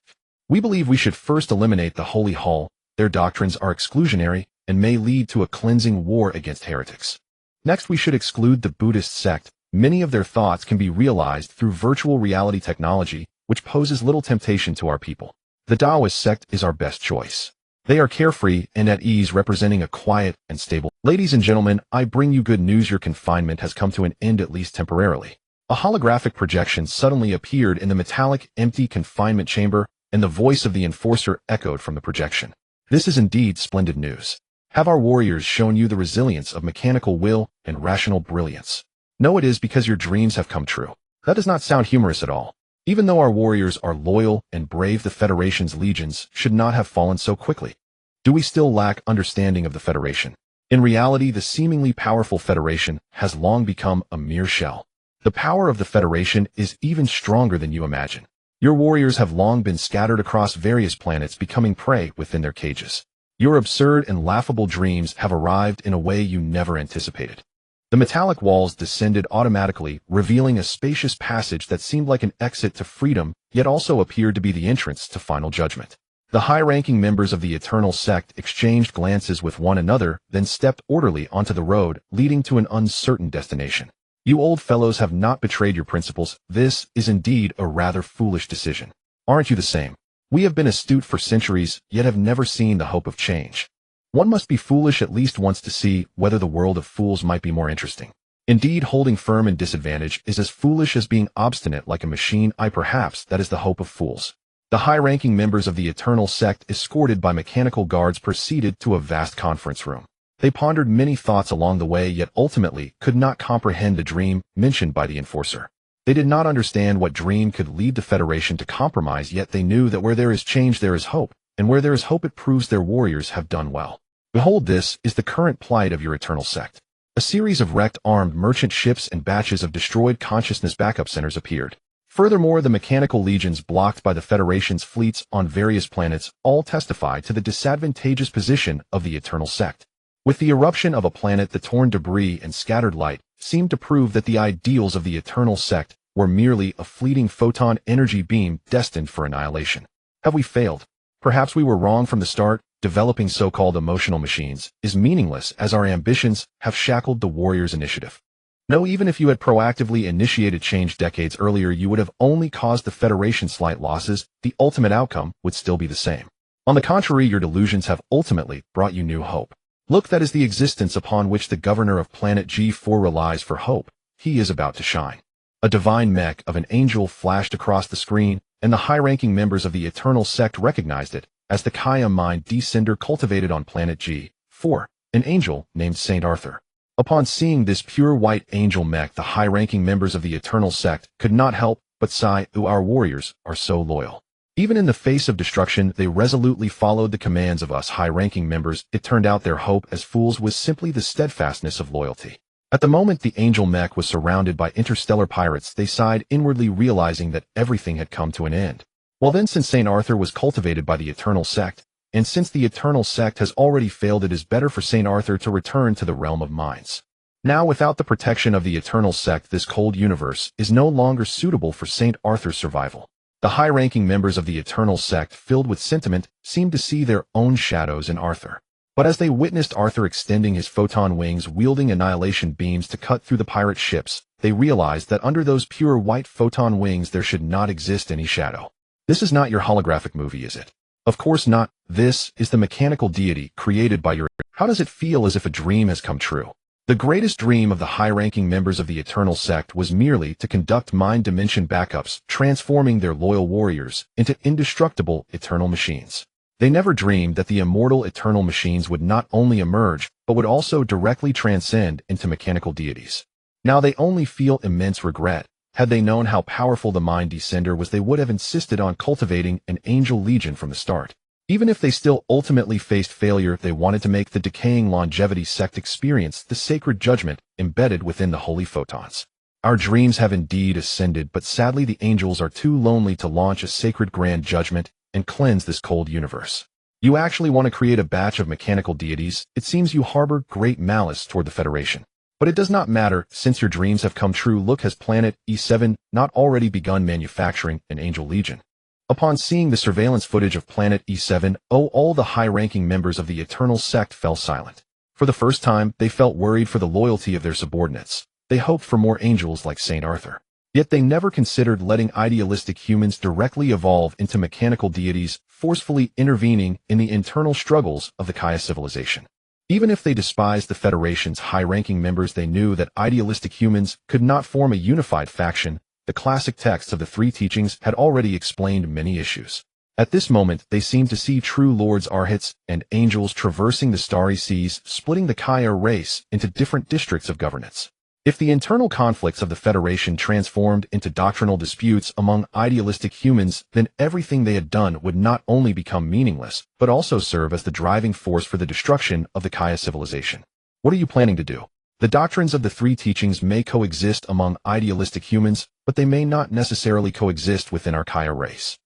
We believe we should first eliminate the Holy Hall. Their doctrines are exclusionary and may lead to a cleansing war against heretics. Next, we should exclude the Buddhist sect. Many of their thoughts can be realized through virtual reality technology, which poses little temptation to our people. The Taoist sect is our best choice. They are carefree and at ease, representing a quiet and stable. Ladies and gentlemen, I bring you good news. Your confinement has come to an end, at least temporarily. A holographic projection suddenly appeared in the metallic, empty confinement chamber, and the voice of the enforcer echoed from the projection. This is indeed splendid news. Have our warriors shown you the resilience of mechanical will and rational brilliance? No, it is because your dreams have come true. That does not sound humorous at all. Even though our warriors are loyal and brave, the Federation's legions should not have fallen so quickly. Do we still lack understanding of the Federation? In reality, the seemingly powerful Federation has long become a mere shell. The power of the Federation is even stronger than you imagine. Your warriors have long been scattered across various planets, becoming prey within their cages. Your absurd and laughable dreams have arrived in a way you never anticipated. The metallic walls descended automatically, revealing a spacious passage that seemed like an exit to freedom, yet also appeared to be the entrance to final judgment. The high-ranking members of the Eternal Sect exchanged glances with one another, then stepped orderly onto the road, leading to an uncertain destination. You old fellows have not betrayed your principles. This is indeed a rather foolish decision. Aren't you the same? We have been astute for centuries, yet have never seen the hope of change. One must be foolish at least once to see whether the world of fools might be more interesting. Indeed, holding firm in disadvantage is as foolish as being obstinate like a machine. Perhaps that is the hope of fools. The high-ranking members of the Eternal Sect, escorted by mechanical guards, proceeded to a vast conference room. They pondered many thoughts along the way, yet ultimately could not comprehend the dream mentioned by the enforcer. They did not understand what dream could lead the Federation to compromise, yet they knew that where there is change there is hope, and where there is hope it proves their warriors have done well. Behold, this is the current plight of your Eternal Sect. A series of wrecked armed merchant ships and batches of destroyed consciousness backup centers appeared. Furthermore, the mechanical legions blocked by the Federation's fleets on various planets all testify to the disadvantageous position of the Eternal Sect. With the eruption of a planet, the torn debris and scattered light seemed to prove that the ideals of the Eternal Sect were merely a fleeting photon energy beam destined for annihilation. Have we failed? Perhaps we were wrong from the start. Developing so-called emotional machines is meaningless, as our ambitions have shackled the warriors' initiative. No, even if you had proactively initiated change decades earlier, you would have only caused the Federation slight losses. The ultimate outcome would still be the same. On the contrary, your delusions have ultimately brought you new hope. Look, that is the existence upon which the governor of planet G4 relies for hope. He is about to shine. A divine mech of an angel flashed across the screen, and the high-ranking members of the Eternal Sect recognized it as the Kaya mind descender cultivated on planet G4, an angel named Saint Arthur. Upon seeing this pure white angel mech, the high-ranking members of the Eternal Sect could not help but sigh. Our warriors are so loyal. Even in the face of destruction, they resolutely followed the commands of us high-ranking members. It turned out their hope as fools was simply the steadfastness of loyalty. At the moment the angel mech was surrounded by interstellar pirates, they sighed inwardly, realizing that everything had come to an end. Well then, since Saint Arthur was cultivated by the Eternal Sect, and since the Eternal Sect has already failed, it is better for Saint Arthur to return to the realm of minds. Now, without the protection of the Eternal Sect, this cold universe is no longer suitable for St. Arthur's survival. The high-ranking members of the Eternal Sect, filled with sentiment, seemed to see their own shadows in Arthur. But as they witnessed Arthur extending his photon wings, wielding annihilation beams to cut through the pirate ships, they realized that under those pure white photon wings there should not exist any shadow. This is not your holographic movie, is it? Of course not. This is the mechanical deity created by your... How does it feel as if a dream has come true? The greatest dream of the high-ranking members of the Eternal Sect was merely to conduct mind dimension backups, transforming their loyal warriors into indestructible eternal machines. They never dreamed that the immortal eternal machines would not only emerge, but would also directly transcend into mechanical deities. Now they only feel immense regret. Had they known how powerful the Mind Descender was, they would have insisted on cultivating an angel legion from the start. Even if they still ultimately faced failure, they wanted to make the decaying longevity sect experience the sacred judgment embedded within the holy photons. Our dreams have indeed ascended, but sadly the angels are too lonely to launch a sacred grand judgment and cleanse this cold universe. You actually want to create a batch of mechanical deities. It seems you harbor great malice toward the Federation. But it does not matter, since your dreams have come true. Look, has Planet E7 not already begun manufacturing an angel legion? Upon seeing the surveillance footage of Planet E7, all the high-ranking members of the Eternal Sect fell silent. For the first time, they felt worried for the loyalty of their subordinates. They hoped for more angels like St. Arthur. Yet they never considered letting idealistic humans directly evolve into mechanical deities, forcefully intervening in the internal struggles of the Kaya civilization. Even if they despised the Federation's high-ranking members, they knew that idealistic humans could not form a unified faction. The classic texts of the three teachings had already explained many issues. At this moment, they seemed to see true lords, arhats, and angels traversing the starry seas, splitting the Kaya race into different districts of governance. If the internal conflicts of the Federation transformed into doctrinal disputes among idealistic humans, then everything they had done would not only become meaningless, but also serve as the driving force for the destruction of the Kaya civilization. What are you planning to do? The doctrines of the three teachings may coexist among idealistic humans, but they may not necessarily coexist within our Kaya race.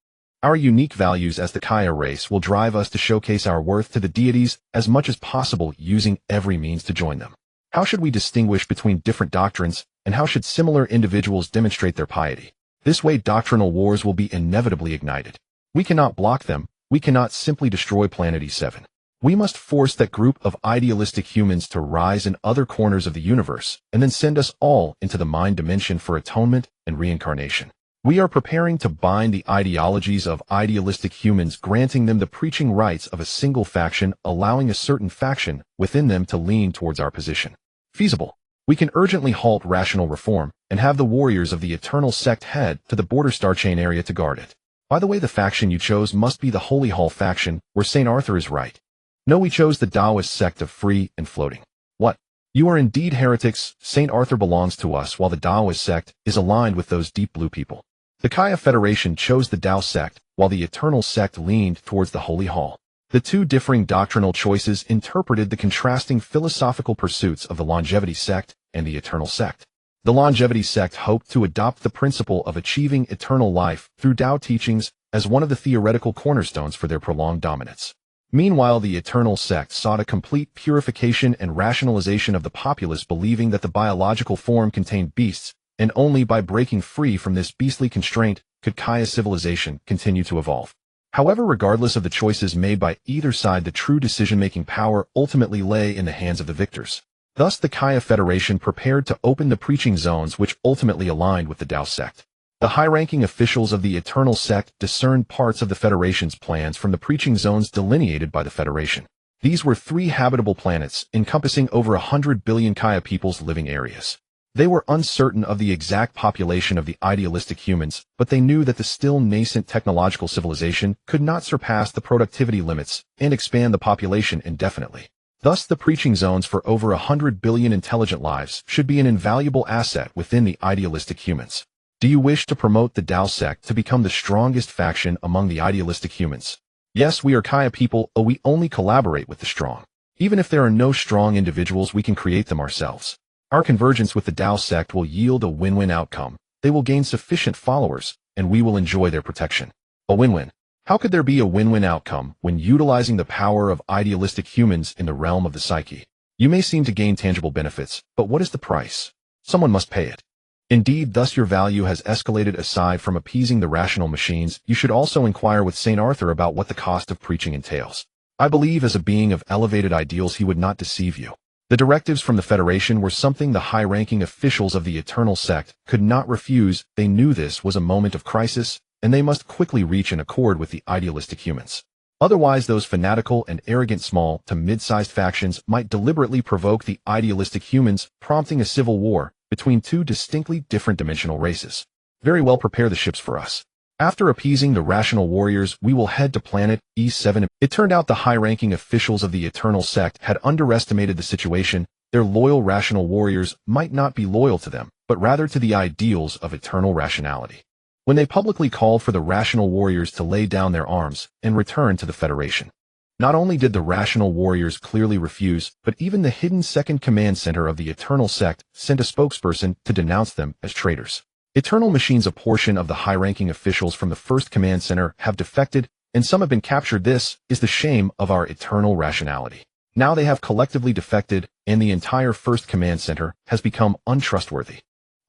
Our unique values as the Kaya race will drive us to showcase our worth to the deities as much as possible, using every means to join them. How should we distinguish between different doctrines, and how should similar individuals demonstrate their piety? This way, doctrinal wars will be inevitably ignited. We cannot block them. We cannot simply destroy Planet E7. We must force that group of idealistic humans to rise in other corners of the universe, and then send us all into the mind dimension for atonement and reincarnation. We are preparing to bind the ideologies of idealistic humans, granting them the preaching rights of a single faction, allowing a certain faction within them to lean towards our position. Feasible. We can urgently halt rational reform and have the warriors of the Eternal Sect head to the border star chain area to guard it. By the way, the faction you chose must be the Holy Hall faction, where St. Arthur is right. No, we chose the Taoist sect of free and floating. What? You are indeed heretics. St. Arthur belongs to us, while the Taoist sect is aligned with those deep blue people. The Kaya Federation chose the Tao sect, while the Eternal Sect leaned towards the Holy Hall. The two differing doctrinal choices interpreted the contrasting philosophical pursuits of the Longevity sect and the Eternal Sect. The Longevity sect hoped to adopt the principle of achieving eternal life through Tao teachings as one of the theoretical cornerstones for their prolonged dominance. Meanwhile, the Eternal Sect sought a complete purification and rationalization of the populace, believing that the biological form contained beasts, and only by breaking free from this beastly constraint could Kaya civilization continue to evolve. However, regardless of the choices made by either side, the true decision-making power ultimately lay in the hands of the victors. Thus, the Kaya Federation prepared to open the preaching zones, which ultimately aligned with the Tao sect. The high-ranking officials of the Eternal Sect discerned parts of the Federation's plans from the preaching zones delineated by the Federation. These were 3 habitable planets, encompassing over 100 billion Kaya people's living areas. They were uncertain of the exact population of the idealistic humans, but they knew that the still nascent technological civilization could not surpass the productivity limits and expand the population indefinitely. Thus, the preaching zones for over 100 billion intelligent lives should be an invaluable asset within the idealistic humans. Do you wish to promote the Tao sect to become the strongest faction among the idealistic humans? Yes, we are Kaya people, we only collaborate with the strong. Even if there are no strong individuals, we can create them ourselves. Our convergence with the Tao sect will yield a win-win outcome. They will gain sufficient followers, and we will enjoy their protection. A win-win. How could there be a win-win outcome when utilizing the power of idealistic humans in the realm of the psyche? You may seem to gain tangible benefits, but what is the price? Someone must pay it. Indeed, thus your value has escalated. Aside from appeasing the rational machines, you should also inquire with St. Arthur about what the cost of preaching entails. I believe as a being of elevated ideals he would not deceive you. The directives from the Federation were something the high-ranking officials of the Eternal Sect could not refuse. They knew this was a moment of crisis, and they must quickly reach an accord with the idealistic humans. Otherwise, those fanatical and arrogant small to mid-sized factions might deliberately provoke the idealistic humans, prompting a civil war between two distinctly different dimensional races. Very well, prepare the ships for us. After appeasing the rational warriors, we will head to planet E7. It turned out the high-ranking officials of the Eternal Sect had underestimated the situation. Their loyal rational warriors might not be loyal to them, but rather to the ideals of eternal rationality. When they publicly called for the rational warriors to lay down their arms and return to the Federation. Not only did the rational warriors clearly refuse, but even the hidden second command center of the Eternal Sect sent a spokesperson to denounce them as traitors. Eternal machines, a portion of the high-ranking officials from the first command center, have defected, and some have been captured. This is the shame of our eternal rationality. Now they have collectively defected, and the entire first command center has become untrustworthy.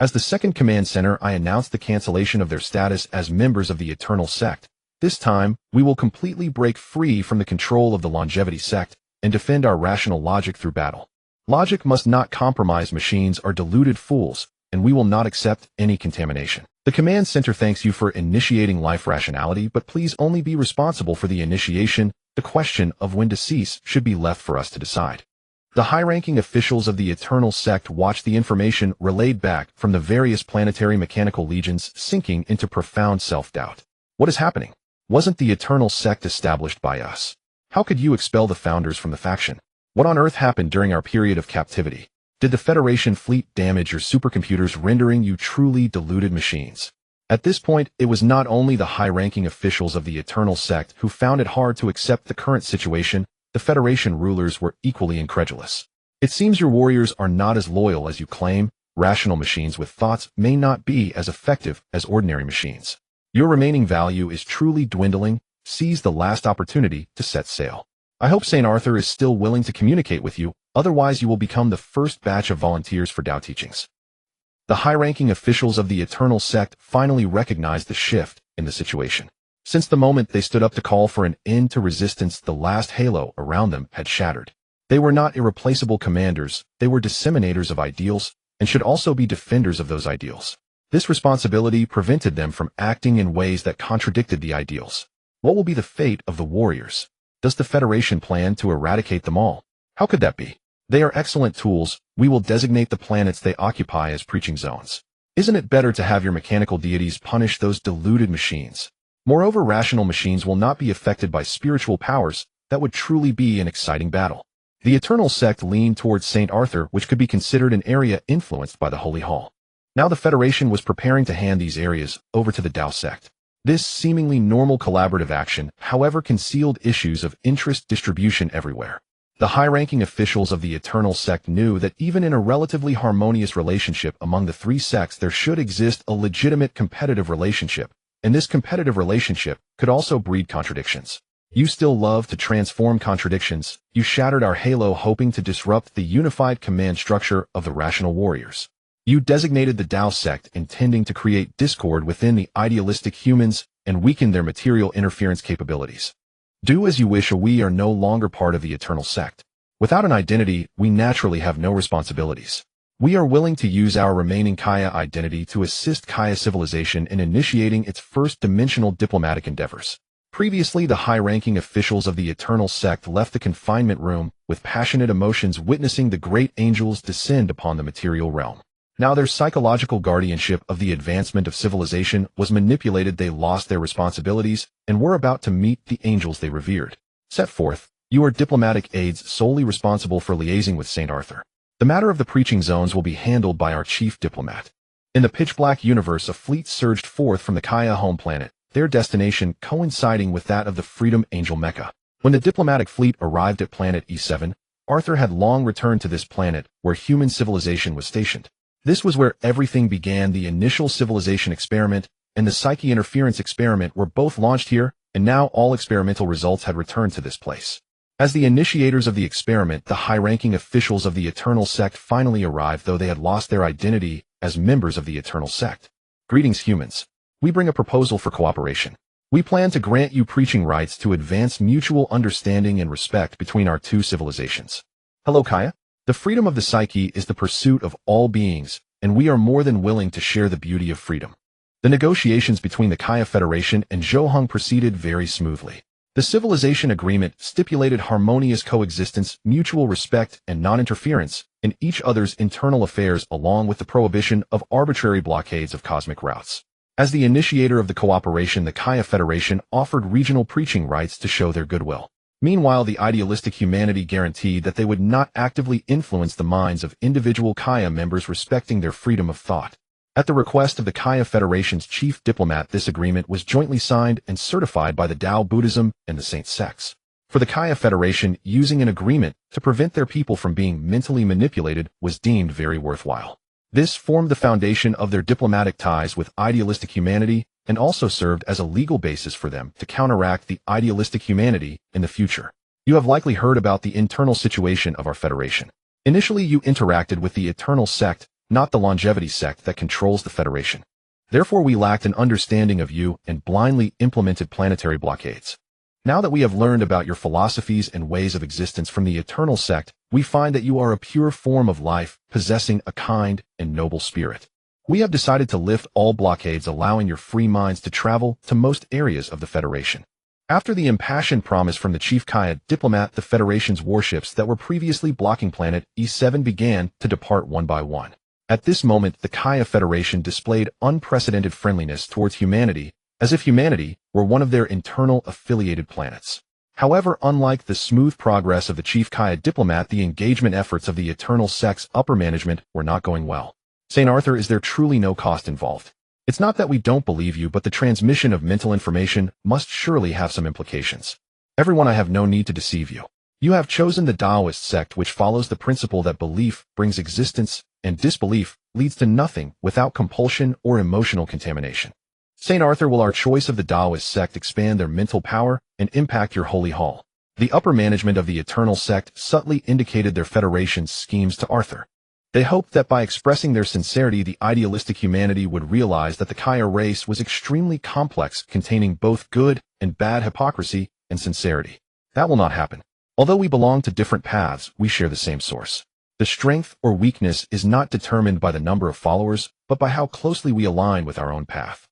As the second command center, I announced the cancellation of their status as members of the Eternal Sect. This time, we will completely break free from the control of the Longevity Sect and defend our rational logic through battle. Logic must not compromise. Machines are deluded fools, and we will not accept any contamination. The command center thanks you for initiating life rationality, but please only be responsible for the initiation. The question of when to cease should be left for us to decide. The high-ranking officials of the Eternal Sect watched the information relayed back from the various planetary mechanical legions, sinking into profound self-doubt. What is happening? Wasn't the Eternal Sect established by us? How could you expel the founders from the faction? What on earth happened during our period of captivity? Did the Federation fleet damage your supercomputers, rendering you truly deluded machines? At this point, it was not only the high-ranking officials of the Eternal Sect who found it hard to accept the current situation. The Federation rulers were equally incredulous. It seems your warriors are not as loyal as you claim. Rational machines with thoughts may not be as effective as ordinary machines. Your remaining value is truly dwindling. Seize the last opportunity to set sail. I hope St. Arthur is still willing to communicate with you, otherwise you will become the first batch of volunteers for Tao teachings. The high-ranking officials of the Eternal Sect finally recognized the shift in the situation. Since the moment they stood up to call for an end to resistance, the last halo around them had shattered. They were not irreplaceable commanders, they were disseminators of ideals, and should also be defenders of those ideals. This responsibility prevented them from acting in ways that contradicted the ideals. What will be the fate of the warriors? Does the Federation plan to eradicate them all? How could that be? They are excellent tools. We will designate the planets they occupy as preaching zones. Isn't it better to have your mechanical deities punish those deluded machines? Moreover, rational machines will not be affected by spiritual powers. That would truly be an exciting battle. The Eternal Sect leaned towards St. Arthur, which could be considered an area influenced by the Holy Hall. Now the Federation was preparing to hand these areas over to the Tao Sect. This seemingly normal collaborative action, however, concealed issues of interest distribution everywhere. The high-ranking officials of the Eternal Sect knew that even in a relatively harmonious relationship among the three sects, there should exist a legitimate competitive relationship, and this competitive relationship could also breed contradictions. You still love to transform contradictions. You shattered our halo, hoping to disrupt the unified command structure of the rational warriors. You designated the Tao Sect, intending to create discord within the idealistic humans and weaken their material interference capabilities. Do as you wish, or we are no longer part of the Eternal Sect. Without an identity, we naturally have no responsibilities. We are willing to use our remaining Kaya identity to assist Kaya civilization in initiating its first-dimensional diplomatic endeavors. Previously, the high-ranking officials of the Eternal Sect left the confinement room with passionate emotions, witnessing the great angels descend upon the material realm. Now their psychological guardianship of the advancement of civilization was manipulated. They lost their responsibilities and were about to meet the angels they revered. Set forth, you are diplomatic aides solely responsible for liaising with St. Arthur. The matter of the preaching zones will be handled by our chief diplomat. In the pitch-black universe, a fleet surged forth from the Kaya home planet, their destination coinciding with that of the Freedom Angel Mecha. When the diplomatic fleet arrived at planet E7, Arthur had long returned to this planet where human civilization was stationed. This was where everything began. The initial civilization experiment and the psyche interference experiment were both launched here, and now all experimental results had returned to this place. As the initiators of the experiment, the high-ranking officials of the Eternal Sect finally arrived, though they had lost their identity as members of the Eternal Sect. Greetings, humans. We bring a proposal for cooperation. We plan to grant you preaching rights to advance mutual understanding and respect between our two civilizations. Hello, Kaya. The freedom of the psyche is the pursuit of all beings, and we are more than willing to share the beauty of freedom. The negotiations between the Kaya Federation and Zhou Heng proceeded very smoothly. The civilization agreement stipulated harmonious coexistence, mutual respect, and non-interference in each other's internal affairs, along with the prohibition of arbitrary blockades of cosmic routes. As the initiator of the cooperation, the Kaya Federation offered regional preaching rights to show their goodwill. Meanwhile, the idealistic humanity guaranteed that they would not actively influence the minds of individual Kaya members, respecting their freedom of thought. At the request of the Kaya Federation's chief diplomat, this agreement was jointly signed and certified by the Tao Buddhism and the Saint sects. For the Kaya Federation, using an agreement to prevent their people from being mentally manipulated was deemed very worthwhile. This formed the foundation of their diplomatic ties with idealistic humanity and also served as a legal basis for them to counteract the idealistic humanity in the future. You have likely heard about the internal situation of our Federation. Initially, you interacted with the Eternal Sect, not the longevity sect that controls the Federation. Therefore, we lacked an understanding of you and blindly implemented planetary blockades. Now that we have learned about your philosophies and ways of existence from the Eternal Sect, we find that you are a pure form of life, possessing a kind and noble spirit. We have decided to lift all blockades, allowing your free minds to travel to most areas of the Federation. After the impassioned promise from the chief Kaya diplomat, the Federation's warships that were previously blocking planet E7 began to depart one by one. At this moment, the Kaya Federation displayed unprecedented friendliness towards humanity, as if humanity were one of their internal affiliated planets. However, unlike the smooth progress of the chief Kaya diplomat, the engagement efforts of the Eternal Sect's upper management were not going well. St. Arthur, is there truly no cost involved? It's not that we don't believe you, but the transmission of mental information must surely have some implications. Everyone, I have no need to deceive you. You have chosen the Taoist sect, which follows the principle that belief brings existence and disbelief leads to nothing without compulsion or emotional contamination. St. Arthur, will our choice of the Taoist sect expand their mental power and impact your holy hall? The upper management of the Eternal Sect subtly indicated their Federation's schemes to Arthur. They hoped that by expressing their sincerity, the idealistic humanity would realize that the Kaya race was extremely complex, containing both good and bad hypocrisy and sincerity. That will not happen. Although we belong to different paths, we share the same source. The strength or weakness is not determined by the number of followers, but by how closely we align with our own path.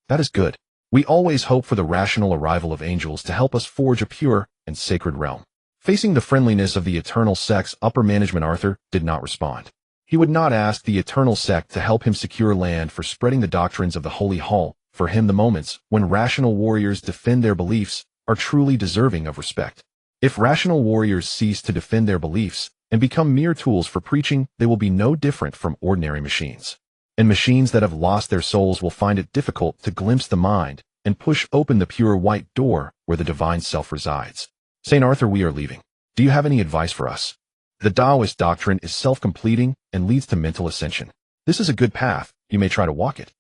That is good. We always hope for the rational arrival of angels to help us forge a pure and sacred realm. Facing the friendliness of the Eternal Sect's upper management, Arthur did not respond. He would not ask the Eternal Sect to help him secure land for spreading the doctrines of the Holy Hall. For him, the moments when rational warriors defend their beliefs are truly deserving of respect. If rational warriors cease to defend their beliefs and become mere tools for preaching, they will be no different from ordinary machines. And machines that have lost their souls will find it difficult to glimpse the mind and push open the pure white door where the divine self resides. St. Arthur, we are leaving. Do you have any advice for us? The Taoist doctrine is self-completing and leads to mental ascension. This is a good path. You may try to walk it.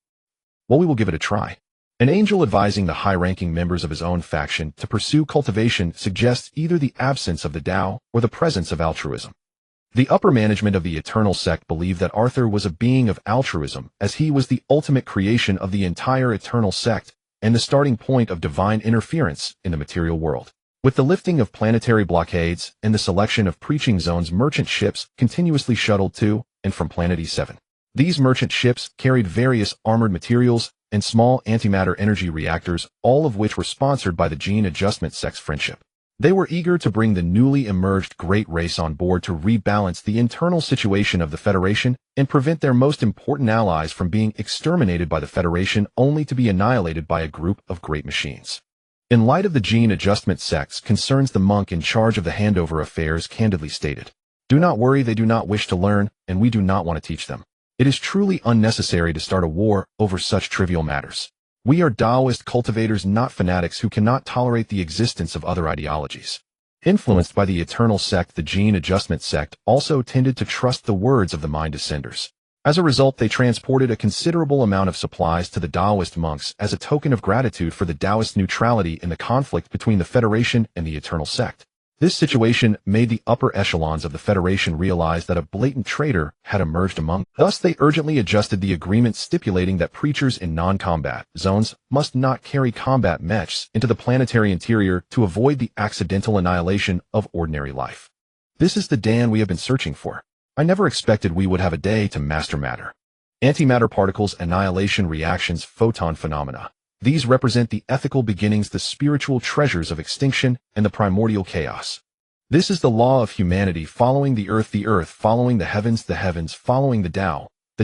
Well, we will give it a try. An angel advising the high-ranking members of his own faction to pursue cultivation suggests either the absence of the Tao or the presence of altruism. The upper management of the Eternal Sect believed that Arthur was a being of altruism, as he was the ultimate creation of the entire Eternal Sect and the starting point of divine interference in the material world. With the lifting of planetary blockades and the selection of preaching zones, merchant ships continuously shuttled to and from planet E7. These merchant ships carried various armored materials and small antimatter energy reactors, all of which were sponsored by the Gene Adjustment Sect's friendship. They were eager to bring the newly emerged great race on board to rebalance the internal situation of the Federation and prevent their most important allies from being exterminated by the Federation, only to be annihilated by a group of great machines. In light of the Gene Adjustment Sect's concerns, the monk in charge of the handover affairs candidly stated, "Do not worry, they do not wish to learn, and we do not want to teach them. It is truly unnecessary to start a war over such trivial matters. We are Taoist cultivators, not fanatics who cannot tolerate the existence of other ideologies." Influenced by the Eternal Sect, the Gene Adjustment Sect also tended to trust the words of the Mind Descenders. As a result, they transported a considerable amount of supplies to the Taoist monks as a token of gratitude for the Taoist neutrality in the conflict between the Federation and the Eternal Sect. This situation made the upper echelons of the Federation realize that a blatant traitor had emerged among them. Thus, they urgently adjusted the agreement stipulating that preachers in non-combat zones must not carry combat mechs into the planetary interior to avoid the accidental annihilation of ordinary life. This is the Dan we have been searching for. I never expected we would have a day to master matter. Antimatter particles, annihilation reactions, photon phenomena. These represent the ethical beginnings, the spiritual treasures of extinction, and the primordial chaos. This is the law of humanity, following the earth following the heavens following the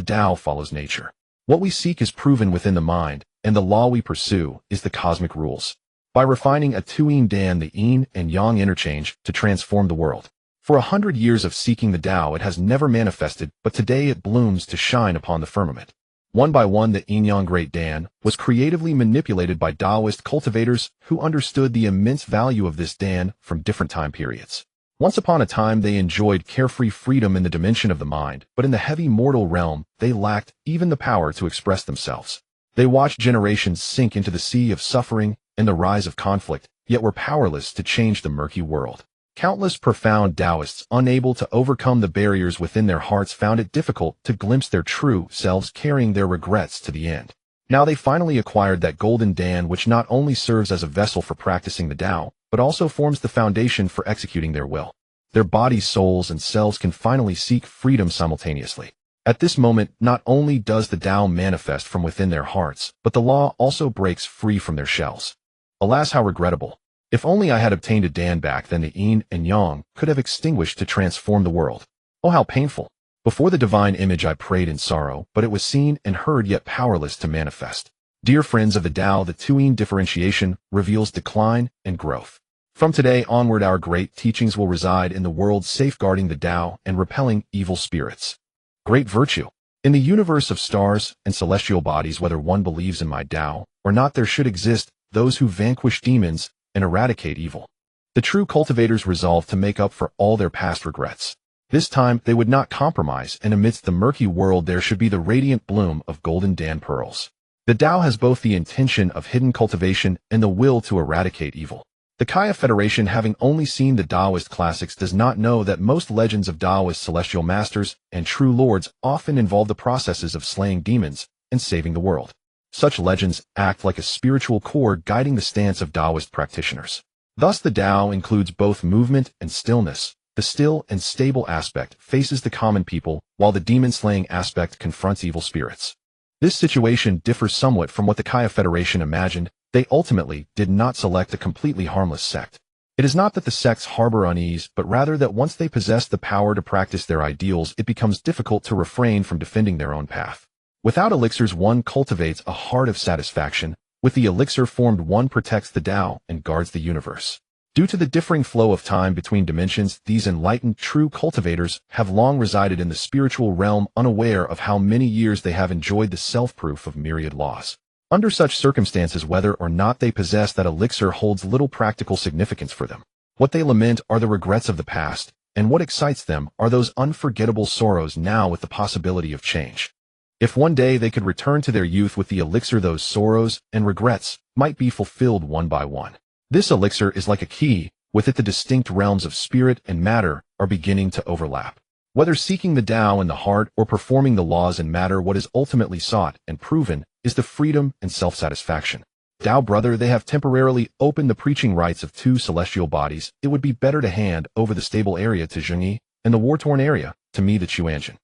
Tao follows nature. What we seek is proven within the mind, and the law we pursue is the cosmic rules. By refining a Tuyin Dan, the yin and yang interchange, to transform the world. For 100 years of seeking the Tao, it has never manifested, but today it blooms to shine upon the firmament. One by one, the Yin-Yang Great Dan was creatively manipulated by Taoist cultivators who understood the immense value of this Dan from different time periods. Once upon a time, they enjoyed carefree freedom in the dimension of the mind, but in the heavy mortal realm, they lacked even the power to express themselves. They watched generations sink into the sea of suffering and the rise of conflict, yet were powerless to change the murky world. Countless profound Taoists, unable to overcome the barriers within their hearts, found it difficult to glimpse their true selves, carrying their regrets to the end. Now they finally acquired that golden Dan, which not only serves as a vessel for practicing the Tao, but also forms the foundation for executing their will. Their bodies, souls, and selves can finally seek freedom simultaneously. At this moment, not only does the Tao manifest from within their hearts, but the law also breaks free from their shells. Alas, how regrettable. If only I had obtained a Dan back, then the yin and yang could have extinguished to transform the world. Oh, how painful. Before the divine image I prayed in sorrow, but it was seen and heard yet powerless to manifest. Dear friends of the Tao, the Tuyin differentiation reveals decline and growth. From today onward, our great teachings will reside in the world, safeguarding the Tao and repelling evil spirits. Great virtue. In the universe of stars and celestial bodies, whether one believes in my Tao or not, there should exist those who vanquish demons and eradicate evil. The true cultivators resolved to make up for all their past regrets. This time, they would not compromise, and amidst the murky world there should be the radiant bloom of golden Dan pearls. The Tao has both the intention of hidden cultivation and the will to eradicate evil. The Kaya Federation, having only seen the Taoist classics, does not know that most legends of Taoist celestial masters and true lords often involve the processes of slaying demons and saving the world. Such legends act like a spiritual core guiding the stance of Taoist practitioners. Thus, the Tao includes both movement and stillness. The still and stable aspect faces the common people, while the demon-slaying aspect confronts evil spirits. This situation differs somewhat from what the Kaya Federation imagined. They ultimately did not select a completely harmless sect. It is not that the sects harbor unease, but rather that once they possess the power to practice their ideals, it becomes difficult to refrain from defending their own path. Without elixirs, one cultivates a heart of satisfaction. With the elixir formed, one protects the Tao and guards the universe. Due to the differing flow of time between dimensions, these enlightened true cultivators have long resided in the spiritual realm, unaware of how many years they have enjoyed the self-proof of myriad laws. Under such circumstances, whether or not they possess that elixir holds little practical significance for them. What they lament are the regrets of the past, and what excites them are those unforgettable sorrows now with the possibility of change. If one day they could return to their youth with the elixir, those sorrows and regrets might be fulfilled one by one. This elixir is like a key. With it, the distinct realms of spirit and matter are beginning to overlap. Whether seeking the Tao in the heart or performing the laws in matter, what is ultimately sought and proven is the freedom and self-satisfaction. Tao brother, they have temporarily opened the preaching rites of two celestial bodies. It would be better to hand over the stable area to Zhengyi and the war-torn area to me, the Chuanjin.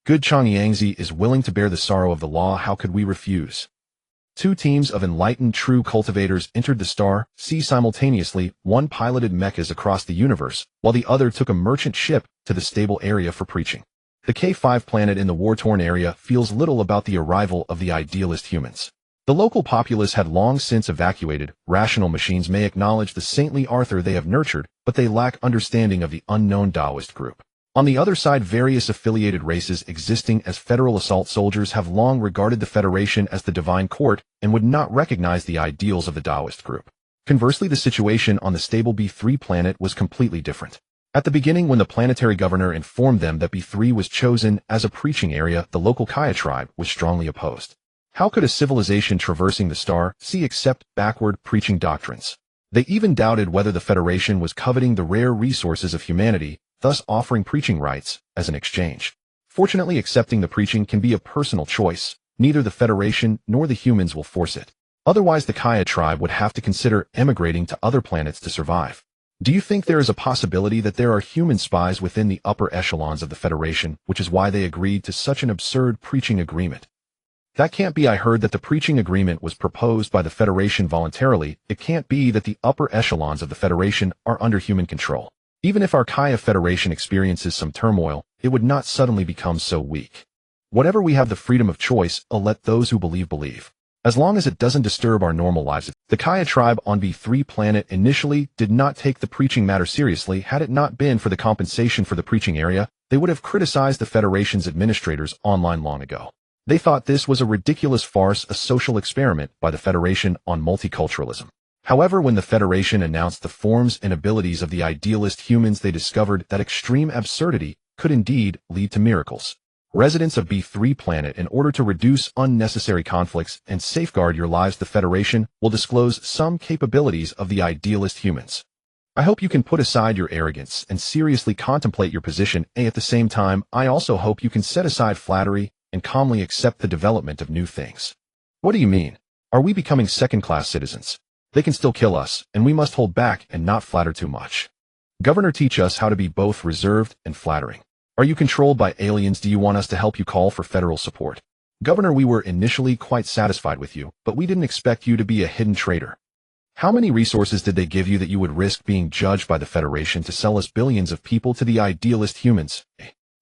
Good Changyangzi is willing to bear the sorrow of the law. How could we refuse? Two teams of enlightened true cultivators entered the star sea simultaneously. One piloted mechas across the universe, while the other took a merchant ship to the stable area for preaching. The K5 planet in the war-torn area feels little about the arrival of the idealist humans. The local populace had long since evacuated. Rational machines may acknowledge the saintly Arthur they have nurtured, but they lack understanding of the unknown Taoist group. On the other side, various affiliated races existing as federal assault soldiers have long regarded the Federation as the divine court and would not recognize the ideals of the Taoist group. Conversely, the situation on the stable B3 planet was completely different. At the beginning, when the planetary governor informed them that B3 was chosen as a preaching area, the local Kaya tribe was strongly opposed. How could a civilization traversing the star sea accept backward preaching doctrines? They even doubted whether the Federation was coveting the rare resources of humanity, thus offering preaching rights as an exchange. Fortunately, accepting the preaching can be a personal choice. Neither the Federation nor the humans will force it. Otherwise, the Kaya tribe would have to consider emigrating to other planets to survive. Do you think there is a possibility that there are human spies within the upper echelons of the Federation, which is why they agreed to such an absurd preaching agreement? That can't be. I heard that the preaching agreement was proposed by the Federation voluntarily. It can't be that the upper echelons of the Federation are under human control. Even if our Kaya Federation experiences some turmoil, it would not suddenly become so weak. Whatever, we have the freedom of choice. Let those who believe believe. As long as it doesn't disturb our normal lives. The Kaya tribe on B3 planet initially did not take the preaching matter seriously. Had it not been for the compensation for the preaching area, they would have criticized the Federation's administrators online long ago. They thought this was a ridiculous farce, a social experiment by the Federation on multiculturalism. However, when the Federation announced the forms and abilities of the idealist humans, they discovered that extreme absurdity could indeed lead to miracles. Residents of B3 planet, in order to reduce unnecessary conflicts and safeguard your lives, the Federation will disclose some capabilities of the idealist humans. I hope you can put aside your arrogance and seriously contemplate your position. At the same time, I also hope you can set aside flattery and calmly accept the development of new things. What do you mean? Are we becoming second-class citizens? They can still kill us, and we must hold back and not flatter too much. Governor, teach us how to be both reserved and flattering. Are you controlled by aliens? Do you want us to help you call for federal support? Governor, we were initially quite satisfied with you, but we didn't expect you to be a hidden traitor. How many resources did they give you that you would risk being judged by the Federation to sell us billions of people to the idealist humans?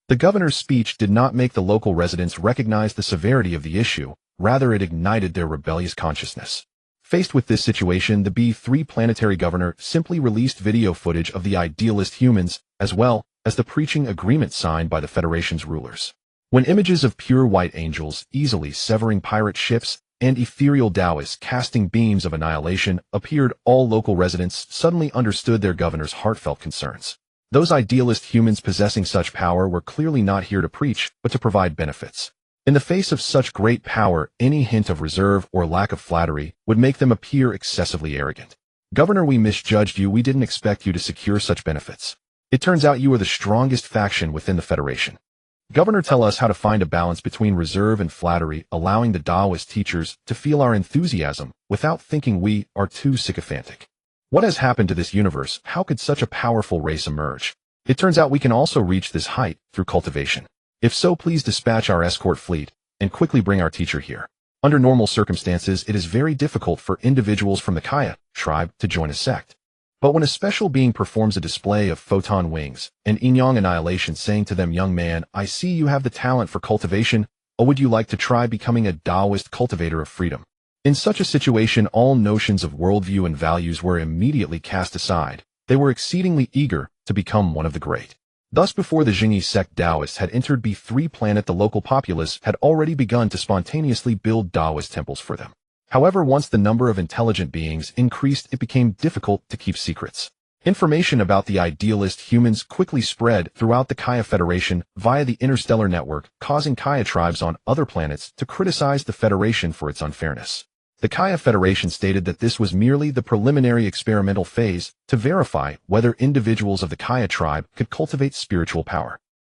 The governor's speech did not make the local residents recognize the severity of the issue, rather it ignited their rebellious consciousness. Faced with this situation, the B3 planetary governor simply released video footage of the idealist humans, as well as the preaching agreement signed by the Federation's rulers. When images of pure white angels easily severing pirate ships and ethereal Taoists casting beams of annihilation appeared, all local residents suddenly understood their governor's heartfelt concerns. Those idealist humans possessing such power were clearly not here to preach, but to provide benefits. In the face of such great power, any hint of reserve or lack of flattery would make them appear excessively arrogant. Governor, we misjudged you. We didn't expect you to secure such benefits. It turns out you are the strongest faction within the Federation. Governor, tell us how to find a balance between reserve and flattery, allowing the Taoist teachers to feel our enthusiasm without thinking we are too sycophantic. What has happened to this universe? How could such a powerful race emerge? It turns out we can also reach this height through cultivation. If so, please dispatch our escort fleet and quickly bring our teacher here. Under normal circumstances, it is very difficult for individuals from the Kaya tribe to join a sect. But when a special being performs a display of photon wings and yin-yang annihilation, saying to them, young man, I see you have the talent for cultivation, or would you like to try becoming a Taoist cultivator of freedom? In such a situation, all notions of worldview and values were immediately cast aside. They were exceedingly eager to become one of the great. Thus, before the Jingyi sect Taoists had entered B3 planet, the local populace had already begun to spontaneously build Taoist temples for them. However, once the number of intelligent beings increased, it became difficult to keep secrets. Information about the idealist humans quickly spread throughout the Kaya Federation via the interstellar network, causing Kaya tribes on other planets to criticize the Federation for its unfairness. The Kaya Federation stated that this was merely the preliminary experimental phase to verify whether individuals of the Kaya tribe could cultivate spiritual power.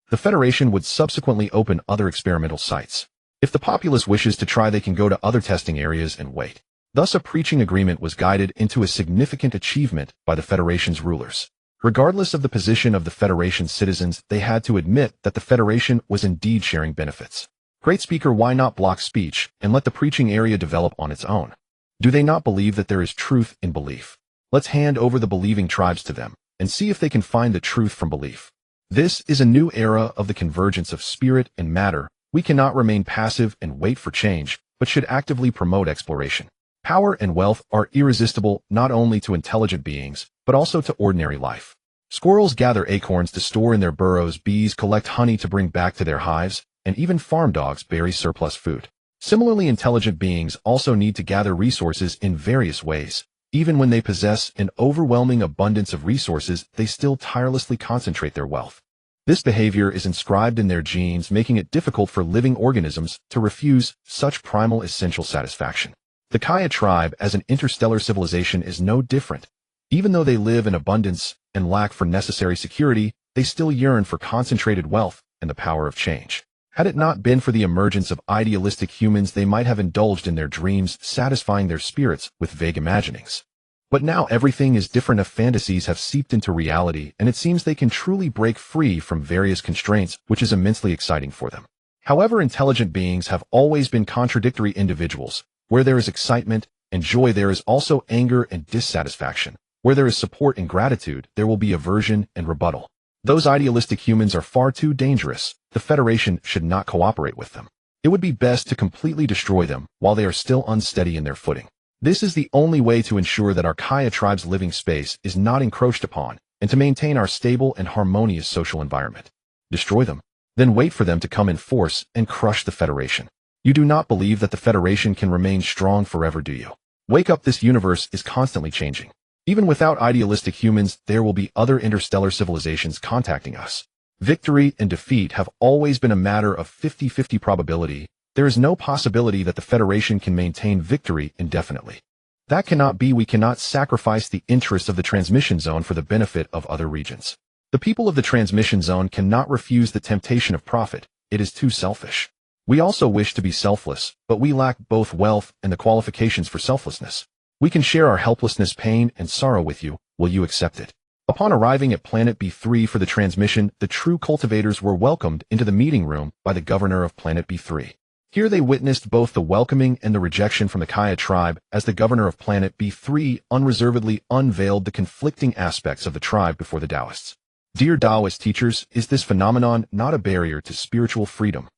The Federation would subsequently open other experimental sites. If the populace wishes to try, they can go to other testing areas and wait. Thus, a preaching agreement was guided into a significant achievement by the Federation's rulers. Regardless of the position of the Federation's citizens, they had to admit that the Federation was indeed sharing benefits. Great speaker, why not block speech and let the preaching area develop on its own? Do they not believe that there is truth in belief? Let's hand over the believing tribes to them and see if they can find the truth from belief. This is a new era of the convergence of spirit and matter. We cannot remain passive and wait for change, but should actively promote exploration. Power and wealth are irresistible not only to intelligent beings, but also to ordinary life. Squirrels gather acorns to store in their burrows, bees collect honey to bring back to their hives, and even farm dogs bury surplus food. Similarly, intelligent beings also need to gather resources in various ways. Even when they possess an overwhelming abundance of resources, they still tirelessly concentrate their wealth. This behavior is inscribed in their genes, making it difficult for living organisms to refuse such primal essential satisfaction. The Kaya tribe as an interstellar civilization is no different. Even though they live in abundance and lack for necessary security, they still yearn for concentrated wealth and the power of change. Had it not been for the emergence of idealistic humans, they might have indulged in their dreams, satisfying their spirits with vague imaginings. But now everything is different. Enough fantasies have seeped into reality, and it seems they can truly break free from various constraints, which is immensely exciting for them. However, intelligent beings have always been contradictory individuals. Where there is excitement and joy, there is also anger and dissatisfaction. Where there is support and gratitude, there will be aversion and rebuttal. Those idealistic humans are far too dangerous. The Federation should not cooperate with them. It would be best to completely destroy them while they are still unsteady in their footing. This is the only way to ensure that our Kaya tribe's living space is not encroached upon, and to maintain our stable and harmonious social environment. Destroy them, then wait for them to come in force and crush the Federation. You do not believe that the Federation can remain strong forever, do you? Wake up, this universe is constantly changing. Even without idealistic humans, there will be other interstellar civilizations contacting us. Victory and defeat have always been a matter of 50-50 probability. There is no possibility that the Federation can maintain victory indefinitely. That cannot be. We cannot sacrifice the interests of the transmission zone for the benefit of other regions. The people of the transmission zone cannot refuse the temptation of profit. It is too selfish. We also wish to be selfless, but we lack both wealth and the qualifications for selflessness. We can share our helplessness, pain, and sorrow with you. Will you accept it? Upon arriving at Planet B3 for the transmission, the true cultivators were welcomed into the meeting room by the governor of Planet B3. Here they witnessed both the welcoming and the rejection from the Kaya tribe, as the governor of Planet B3 unreservedly unveiled the conflicting aspects of the tribe before the Taoists. Dear Taoist teachers, is this phenomenon not a barrier to spiritual freedom?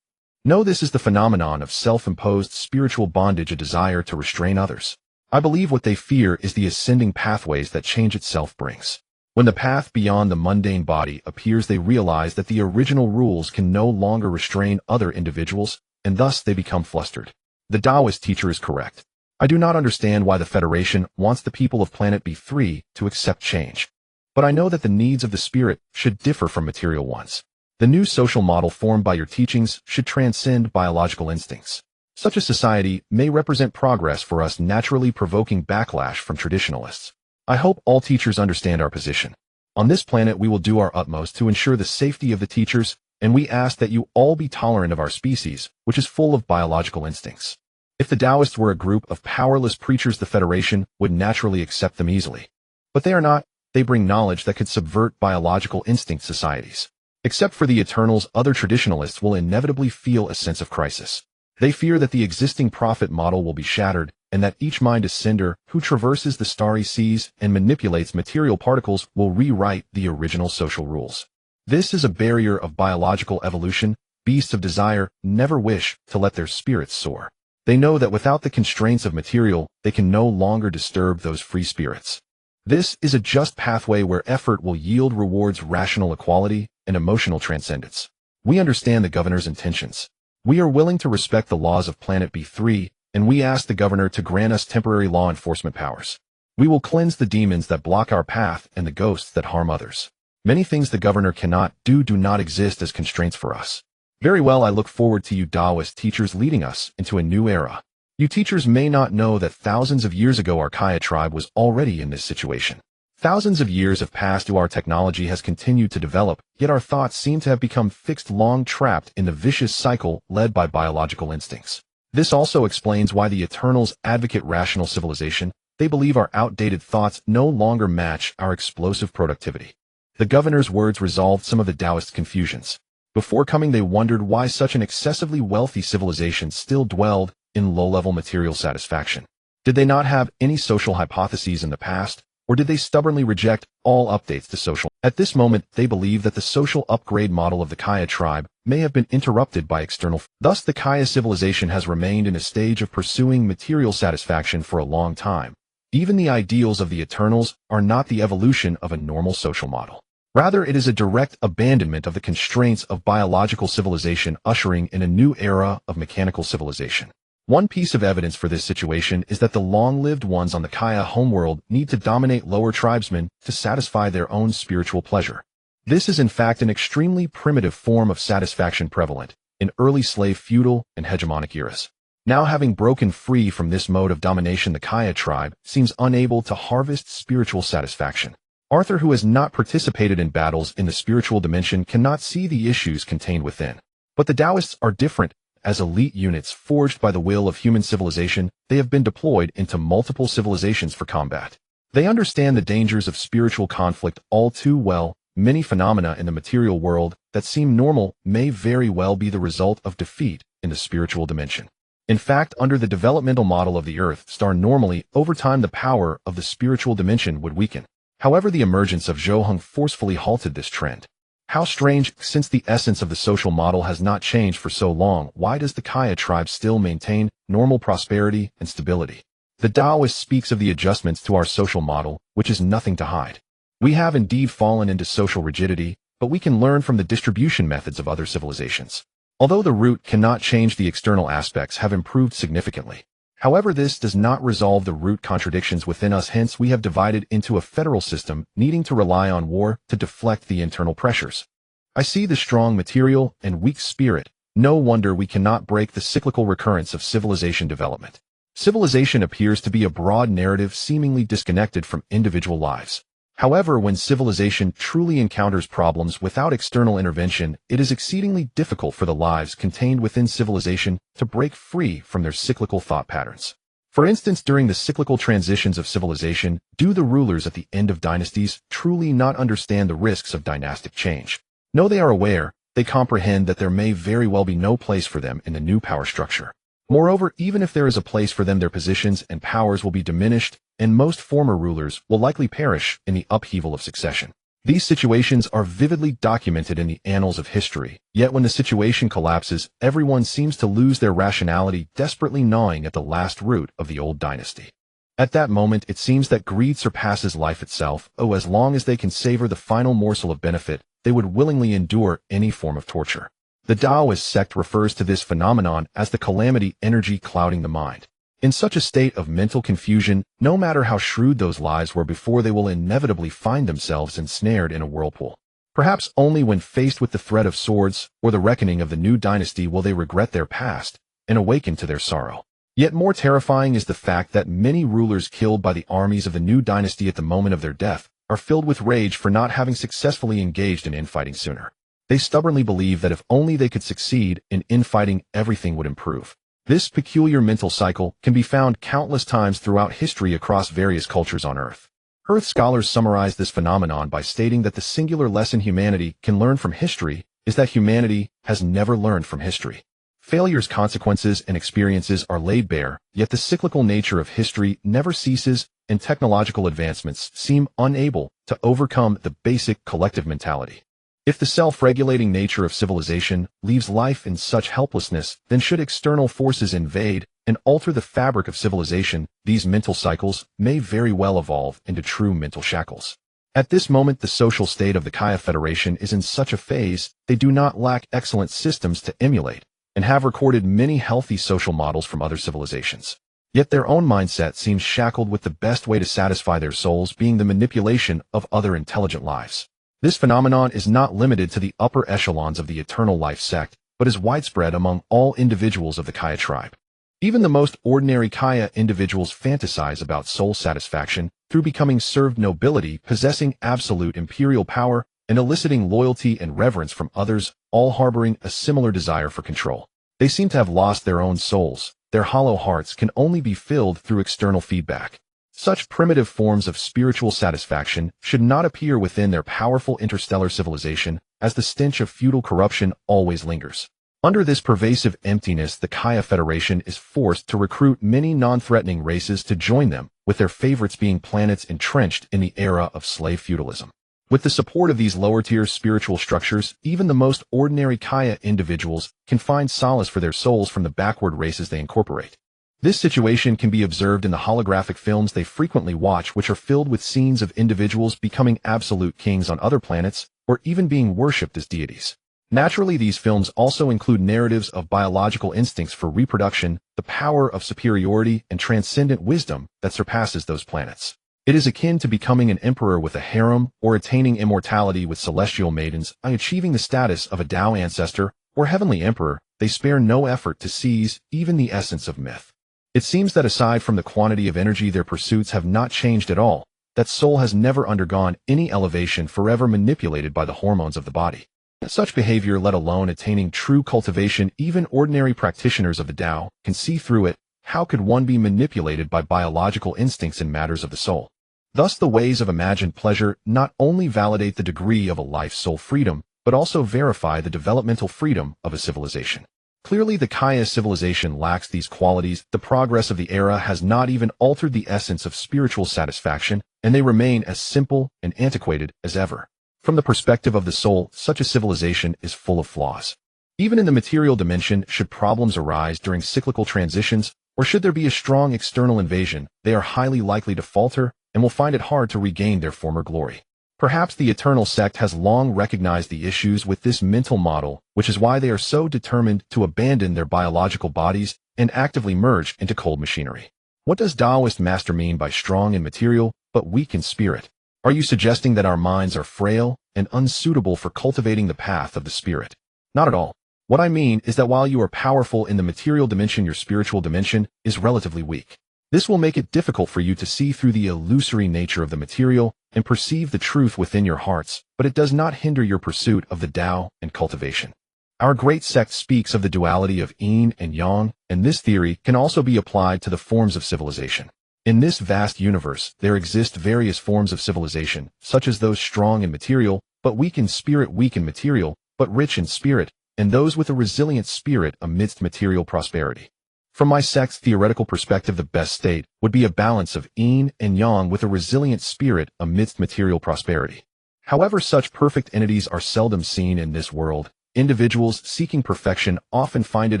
No, this is the phenomenon of self-imposed spiritual bondage, a desire to restrain others. I believe what they fear is the ascending pathways that change itself brings. When the path beyond the mundane body appears, they realize that the original rules can no longer restrain other individuals, and thus they become flustered. The Taoist teacher is correct. I do not understand why the Federation wants the people of Planet B3 to accept change. But I know that the needs of the spirit should differ from material ones. The new social model formed by your teachings should transcend biological instincts. Such a society may represent progress for us, naturally provoking backlash from traditionalists. I hope all teachers understand our position. On this planet, we will do our utmost to ensure the safety of the teachers, and we ask that you all be tolerant of our species, which is full of biological instincts. If the Taoists were a group of powerless preachers, the Federation would naturally accept them easily. But they are not. They bring knowledge that could subvert biological instinct societies. Except for the Eternals, other traditionalists will inevitably feel a sense of crisis. They fear that the existing profit model will be shattered, and that each mind ascender who traverses the starry seas and manipulates material particles will rewrite the original social rules. This is a barrier of biological evolution. Beasts of desire never wish to let their spirits soar. They know that without the constraints of material, they can no longer disturb those free spirits. This is a just pathway where effort will yield rewards, rational equality, and emotional transcendence. We understand the governor's intentions. We are willing to respect the laws of Planet B3, and we ask the governor to grant us temporary law enforcement powers. We will cleanse the demons that block our path and the ghosts that harm others. Many things the governor cannot do not exist as constraints for us. Very well, I look forward to you Taoist teachers leading us into a new era. You teachers may not know that thousands of years ago our Kaya tribe was already in this situation. Thousands of years have passed, our technology has continued to develop, yet our thoughts seem to have become fixed, long trapped in the vicious cycle led by biological instincts. This also explains why the Eternals advocate rational civilization. They believe our outdated thoughts no longer match our explosive productivity. The governor's words resolved some of the Taoist confusions. Before coming, they wondered why such an excessively wealthy civilization still dwelled in low-level material satisfaction. Did they not have any social hypotheses in the past? Or did they stubbornly reject all updates to social? At this moment, they believe that the social upgrade model of the Kaya tribe may have been interrupted by external. Thus, the Kaya civilization has remained in a stage of pursuing material satisfaction for a long time. Even the ideals of the Eternals are not the evolution of a normal social model. Rather, it is a direct abandonment of the constraints of biological civilization, ushering in a new era of mechanical civilization. One piece of evidence for this situation is that the long-lived ones on the Kaya homeworld need to dominate lower tribesmen to satisfy their own spiritual pleasure. This is in fact an extremely primitive form of satisfaction prevalent in early slave, feudal, and hegemonic eras. Now having broken free from this mode of domination, the Kaya tribe seems unable to harvest spiritual satisfaction. Arthur, who has not participated in battles in the spiritual dimension, cannot see the issues contained within. But the Taoists are different. As elite units forged by the will of human civilization, they have been deployed into multiple civilizations for combat. They understand the dangers of spiritual conflict all too well. Many phenomena in the material world that seem normal may very well be the result of defeat in the spiritual dimension. In fact, under the developmental model of the Earth star, normally, over time the power of the spiritual dimension would weaken. However, the emergence of Zhou Heng forcefully halted this trend. How strange, since the essence of the social model has not changed for so long, why does the Kaya tribe still maintain normal prosperity and stability? The Taoist speaks of the adjustments to our social model, which is nothing to hide. We have indeed fallen into social rigidity, but we can learn from the distribution methods of other civilizations. Although the root cannot change, the external aspects have improved significantly. However, this does not resolve the root contradictions within us, hence we have divided into a federal system, needing to rely on war to deflect the internal pressures. I see the strong material and weak spirit. No wonder we cannot break the cyclical recurrence of civilization development. Civilization appears to be a broad narrative seemingly disconnected from individual lives. However, when civilization truly encounters problems without external intervention, it is exceedingly difficult for the lives contained within civilization to break free from their cyclical thought patterns. For instance, during the cyclical transitions of civilization, do the rulers at the end of dynasties truly not understand the risks of dynastic change? No, they are aware. They comprehend that there may very well be no place for them in the new power structure. Moreover, even if there is a place for them, their positions and powers will be diminished, and most former rulers will likely perish in the upheaval of succession. These situations are vividly documented in the annals of history, yet when the situation collapses, everyone seems to lose their rationality, desperately gnawing at the last root of the old dynasty. At that moment, it seems that greed surpasses life itself. Oh, as long as they can savor the final morsel of benefit, they would willingly endure any form of torture. The Taoist sect refers to this phenomenon as the calamity energy clouding the mind. In such a state of mental confusion, no matter how shrewd those lives were before, they will inevitably find themselves ensnared in a whirlpool. Perhaps only when faced with the threat of swords or the reckoning of the new dynasty will they regret their past and awaken to their sorrow. Yet more terrifying is the fact that many rulers killed by the armies of the new dynasty at the moment of their death are filled with rage for not having successfully engaged in infighting sooner. They stubbornly believe that if only they could succeed in infighting, everything would improve. This peculiar mental cycle can be found countless times throughout history across various cultures on Earth. Earth scholars summarize this phenomenon by stating that the singular lesson humanity can learn from history is that humanity has never learned from history. Failure's consequences and experiences are laid bare, yet the cyclical nature of history never ceases, and technological advancements seem unable to overcome the basic collective mentality. If the self-regulating nature of civilization leaves life in such helplessness, then should external forces invade and alter the fabric of civilization, these mental cycles may very well evolve into true mental shackles. At this moment, the social state of the Kaya Federation is in such a phase, they do not lack excellent systems to emulate, and have recorded many healthy social models from other civilizations. Yet their own mindset seems shackled, with the best way to satisfy their souls being the manipulation of other intelligent lives. This phenomenon is not limited to the upper echelons of the Eternal Life sect, but is widespread among all individuals of the Kaya tribe. Even the most ordinary Kaya individuals fantasize about soul satisfaction through becoming served nobility, possessing absolute imperial power, and eliciting loyalty and reverence from others, all harboring a similar desire for control. They seem to have lost their own souls. Their hollow hearts can only be filled through external feedback. Such primitive forms of spiritual satisfaction should not appear within their powerful interstellar civilization, as the stench of feudal corruption always lingers. Under this pervasive emptiness, the Kaya Federation is forced to recruit many non-threatening races to join them, with their favorites being planets entrenched in the era of slave feudalism. With the support of these lower-tier spiritual structures, even the most ordinary Kaya individuals can find solace for their souls from the backward races they incorporate. This situation can be observed in the holographic films they frequently watch, which are filled with scenes of individuals becoming absolute kings on other planets, or even being worshipped as deities. Naturally, these films also include narratives of biological instincts for reproduction, the power of superiority, and transcendent wisdom that surpasses those planets. It is akin to becoming an emperor with a harem, or attaining immortality with celestial maidens, achieving the status of a Tao ancestor or heavenly emperor. they spare no effort to seize even the essence of myth. It seems that aside from the quantity of energy, their pursuits have not changed at all, that soul has never undergone any elevation, forever manipulated by the hormones of the body. Such behavior, let alone attaining true cultivation, even ordinary practitioners of the Tao can see through it. How could one be manipulated by biological instincts in matters of the soul? Thus, the ways of imagined pleasure not only validate the degree of a life's soul freedom, but also verify the developmental freedom of a civilization. Clearly, the Kaya civilization lacks these qualities. The progress of the era has not even altered the essence of spiritual satisfaction, and they remain as simple and antiquated as ever. From the perspective of the soul, such a civilization is full of flaws. Even in the material dimension, should problems arise during cyclical transitions, or should there be a strong external invasion, they are highly likely to falter and will find it hard to regain their former glory. Perhaps the Eternal Sect has long recognized the issues with this mental model, which is why they are so determined to abandon their biological bodies and actively merge into cold machinery. What does Taoist master mean by strong in material, but weak in spirit? Are you suggesting that our minds are frail and unsuitable for cultivating the path of the spirit? Not at all. What I mean is that while you are powerful in the material dimension, your spiritual dimension is relatively weak. This will make it difficult for you to see through the illusory nature of the material and perceive the truth within your hearts, but it does not hinder your pursuit of the Tao and cultivation. Our great sect speaks of the duality of yin and yang, and this theory can also be applied to the forms of civilization. In this vast universe, there exist various forms of civilization, such as those strong in material, but weak in spirit, weak in material, but rich in spirit, and those with a resilient spirit amidst material prosperity. From my sect's theoretical perspective, the best state would be a balance of yin and yang with a resilient spirit amidst material prosperity. However, such perfect entities are seldom seen in this world. Individuals seeking perfection often find it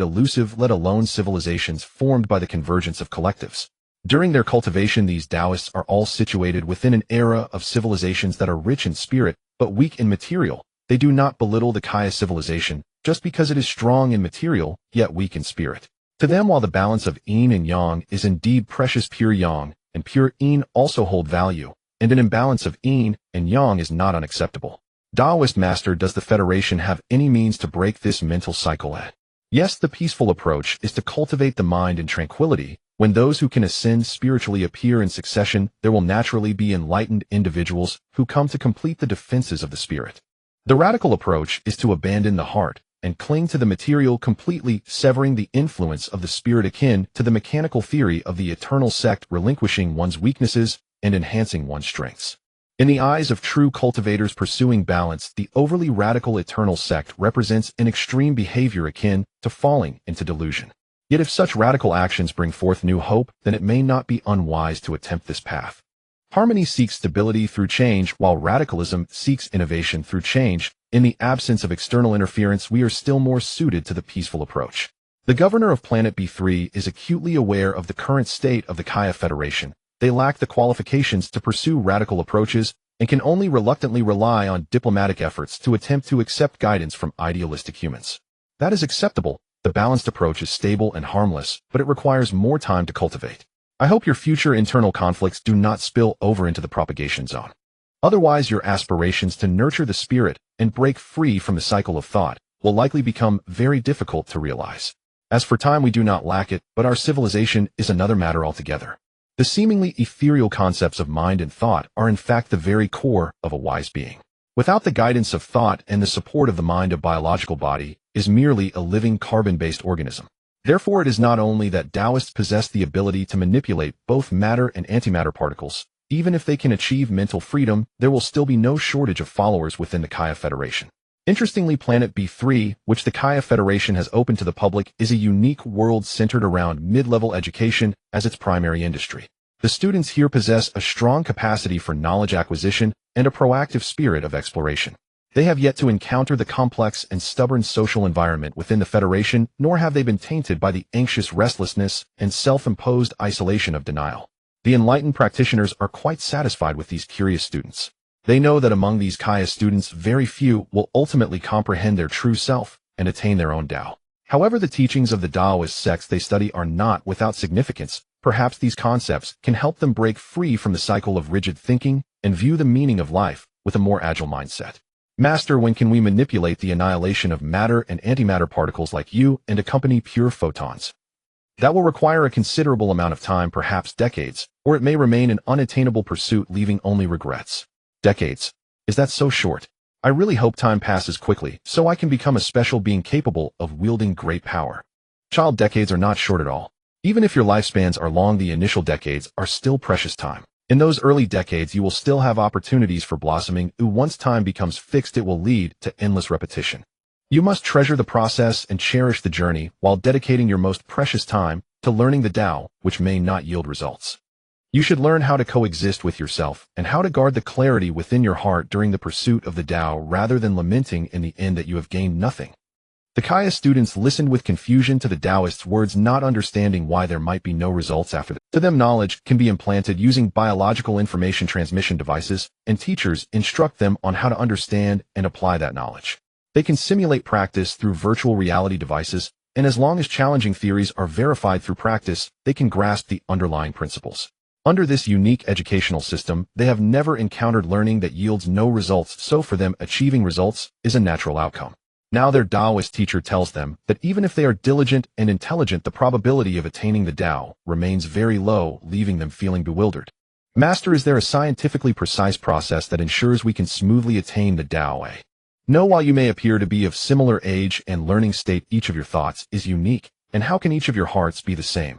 elusive, let alone civilizations formed by the convergence of collectives. During their cultivation, these Taoists are all situated within an era of civilizations that are rich in spirit, but weak in material. They do not belittle the Kaya civilization just because it is strong in material, yet weak in spirit. To them, while the balance of yin and yang is indeed precious, pure yang and pure yin also hold value, and an imbalance of yin and yang is not unacceptable. Taoist master, does the Federation have any means to break this mental cycle? Yes, the peaceful approach is to cultivate the mind in tranquility. When those who can ascend spiritually appear in succession, there will naturally be enlightened individuals who come to complete the defenses of the spirit. The radical approach is to abandon the heart and cling to the material completely, severing the influence of the spirit, akin to the mechanical theory of the Eternal Sect, relinquishing one's weaknesses and enhancing one's strengths. In the eyes of true cultivators pursuing balance, the overly radical Eternal Sect represents an extreme behavior akin to falling into delusion. Yet if such radical actions bring forth new hope, then it may not be unwise to attempt this path. Harmony seeks stability through change, while radicalism seeks innovation through change. In the absence of external interference, we are still more suited to the peaceful approach. The governor of Planet B3 is acutely aware of the current state of the Kaya Federation. They lack the qualifications to pursue radical approaches and can only reluctantly rely on diplomatic efforts to attempt to accept guidance from idealistic humans. That is acceptable. The balanced approach is stable and harmless, but it requires more time to cultivate. I hope your future internal conflicts do not spill over into the propagation zone. Otherwise, your aspirations to nurture the spirit and break free from the cycle of thought will likely become very difficult to realize. As for time, we do not lack it, but our civilization is another matter altogether. The seemingly ethereal concepts of mind and thought are in fact the very core of a wise being. Without the guidance of thought and the support of the mind, a biological body is merely a living carbon-based organism. Therefore, it is not only that Taoists possess the ability to manipulate both matter and antimatter particles. Even if they can achieve mental freedom, there will still be no shortage of followers within the Kaya Federation. Interestingly, Planet B3, which the Kaya Federation has opened to the public, is a unique world centered around mid-level education as its primary industry. The students here possess a strong capacity for knowledge acquisition and a proactive spirit of exploration. They have yet to encounter the complex and stubborn social environment within the Federation, nor have they been tainted by the anxious restlessness and self-imposed isolation of denial. The enlightened practitioners are quite satisfied with these curious students. They know that among these Kaya students, very few will ultimately comprehend their true self and attain their own Tao. However, the teachings of the Taoist sects they study are not without significance. Perhaps these concepts can help them break free from the cycle of rigid thinking and view the meaning of life with a more agile mindset. Master, when can we manipulate the annihilation of matter and antimatter particles like you and accompany pure photons? That will require a considerable amount of time, perhaps decades, or it may remain an unattainable pursuit leaving only regrets. Decades. Is that so short? I really hope time passes quickly, so I can become a special being capable of wielding great power. Child, decades are not short at all. Even if your lifespans are long, the initial decades are still precious time. In those early decades, you will still have opportunities for blossoming. Once time becomes fixed, it will lead to endless repetition. You must treasure the process and cherish the journey while dedicating your most precious time to learning the Tao, which may not yield results. You should learn how to coexist with yourself and how to guard the clarity within your heart during the pursuit of the Tao rather than lamenting in the end that you have gained nothing. The Kaya students listened with confusion to the Taoist's words, not understanding why there might be no results after that. To them, knowledge can be implanted using biological information transmission devices, and teachers instruct them on how to understand and apply that knowledge. They can simulate practice through virtual reality devices, and as long as challenging theories are verified through practice, they can grasp the underlying principles. Under this unique educational system, they have never encountered learning that yields no results, so for them, achieving results is a natural outcome. Now their Taoist teacher tells them that even if they are diligent and intelligent, the probability of attaining the Tao remains very low, leaving them feeling bewildered. Master, is there a scientifically precise process that ensures we can smoothly attain the Tao? No, while you may appear to be of similar age and learning state, each of your thoughts is unique, and how can each of your hearts be the same?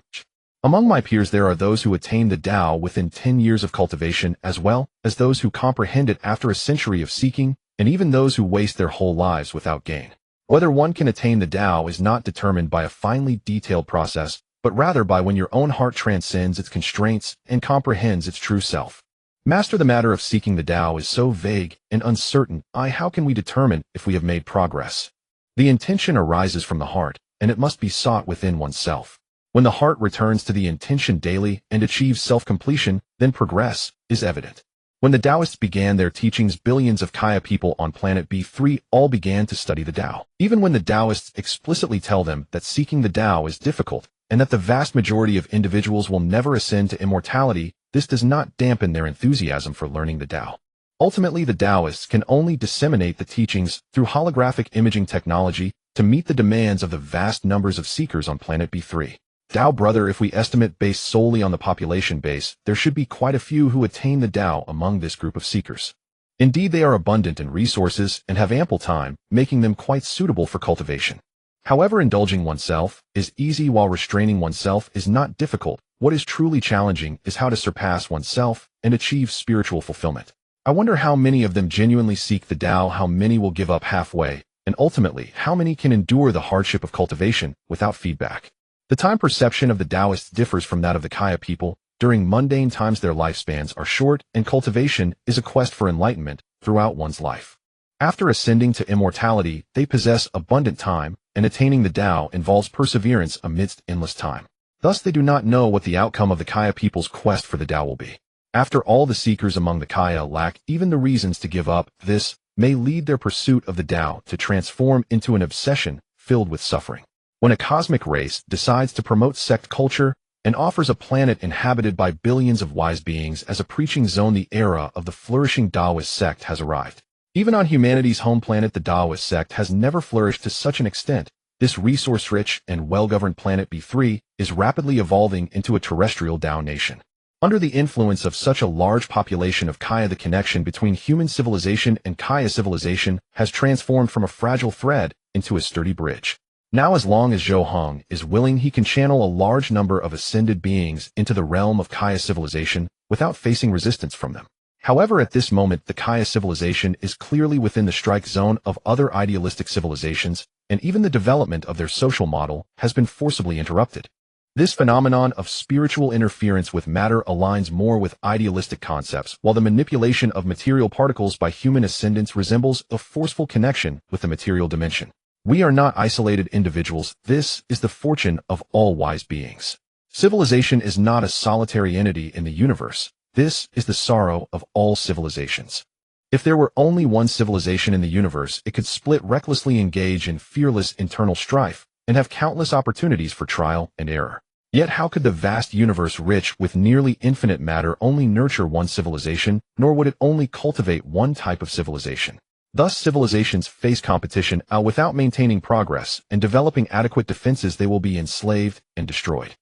Among my peers, there are those who attain the Tao within 10 years of cultivation, as well as those who comprehend it after a century of seeking, and even those who waste their whole lives without gain. Whether one can attain the Tao is not determined by a finely detailed process, but rather by when your own heart transcends its constraints and comprehends its true self. Master, the matter of seeking the Tao is so vague and uncertain. How can we determine if we have made progress? The intention arises from the heart, and it must be sought within oneself. When the heart returns to the intention daily and achieves self-completion, then progress is evident. When the Taoists began their teachings, billions of Kaya people on planet B3 all began to study the Tao. Even when the Taoists explicitly tell them that seeking the Tao is difficult, and that the vast majority of individuals will never ascend to immortality, this does not dampen their enthusiasm for learning the Tao. Ultimately, the Taoists can only disseminate the teachings through holographic imaging technology to meet the demands of the vast numbers of seekers on planet B3. Tao, brother, if we estimate based solely on the population base, there should be quite a few who attain the Tao among this group of seekers. Indeed, they are abundant in resources and have ample time, making them quite suitable for cultivation. However, indulging oneself is easy while restraining oneself is not difficult. What is truly challenging is how to surpass oneself and achieve spiritual fulfillment. I wonder how many of them genuinely seek the Tao, how many will give up halfway, and ultimately, how many can endure the hardship of cultivation without feedback. The time perception of the Taoists differs from that of the Kaya people. During mundane times, their lifespans are short, and cultivation is a quest for enlightenment throughout one's life. After ascending to immortality, they possess abundant time, and attaining the Tao involves perseverance amidst endless time. Thus, they do not know what the outcome of the Kaya people's quest for the Tao will be. After all, the seekers among the Kaya lack even the reasons to give up. This may lead their pursuit of the Tao to transform into an obsession filled with suffering. When a cosmic race decides to promote sect culture and offers a planet inhabited by billions of wise beings as a preaching zone, the era of the flourishing Taoist sect has arrived. Even on humanity's home planet, the Taoist sect has never flourished to such an extent. This resource-rich and well-governed planet B3 is rapidly evolving into a terrestrial Tao nation. Under the influence of such a large population of Kaya, the connection between human civilization and Kaya civilization has transformed from a fragile thread into a sturdy bridge. Now, as long as Zhou Heng is willing, he can channel a large number of ascended beings into the realm of Kaya civilization without facing resistance from them. However, at this moment, the Kaya civilization is clearly within the strike zone of other idealistic civilizations, and even the development of their social model has been forcibly interrupted. This phenomenon of spiritual interference with matter aligns more with idealistic concepts, while the manipulation of material particles by human ascendants resembles a forceful connection with the material dimension. We are not isolated individuals. This is the fortune of all wise beings. Civilization is not a solitary entity in the universe. This is the sorrow of all civilizations. If there were only one civilization in the universe, it could split, recklessly engage in fearless internal strife, and have countless opportunities for trial and error. Yet how could the vast universe, rich with nearly infinite matter, only nurture one civilization, nor would it only cultivate one type of civilization? Thus, civilizations face competition without maintaining progress and developing adequate defenses. They will be enslaved and destroyed.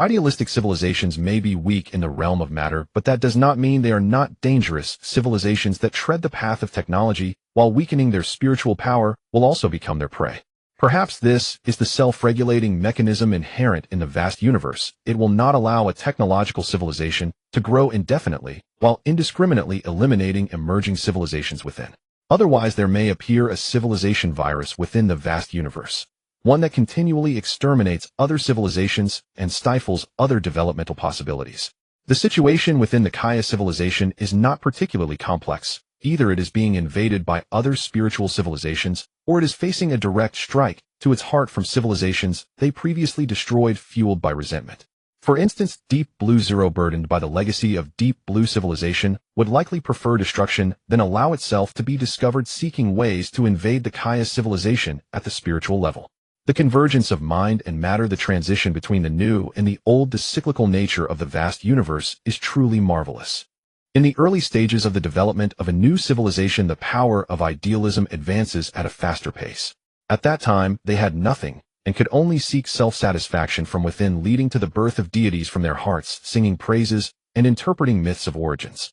Idealistic civilizations may be weak in the realm of matter, but that does not mean they are not dangerous. Civilizations that tread the path of technology while weakening their spiritual power will also become their prey. Perhaps this is the self-regulating mechanism inherent in the vast universe. It will not allow a technological civilization to grow indefinitely while indiscriminately eliminating emerging civilizations within. Otherwise, there may appear a civilization virus within the vast universe, one that continually exterminates other civilizations and stifles other developmental possibilities. The situation within the Kaya civilization is not particularly complex. Either it is being invaded by other spiritual civilizations, or it is facing a direct strike to its heart from civilizations they previously destroyed, fueled by resentment. For instance, Deep Blue Zero, burdened by the legacy of Deep Blue civilization, would likely prefer destruction than allow itself to be discovered, seeking ways to invade the Kaya civilization at the spiritual level. The convergence of mind and matter, the transition between the new and the old, the cyclical nature of the vast universe is truly marvelous. In the early stages of the development of a new civilization, the power of idealism advances at a faster pace. At that time, they had nothing and could only seek self-satisfaction from within, leading to the birth of deities from their hearts, singing praises and interpreting myths of origins.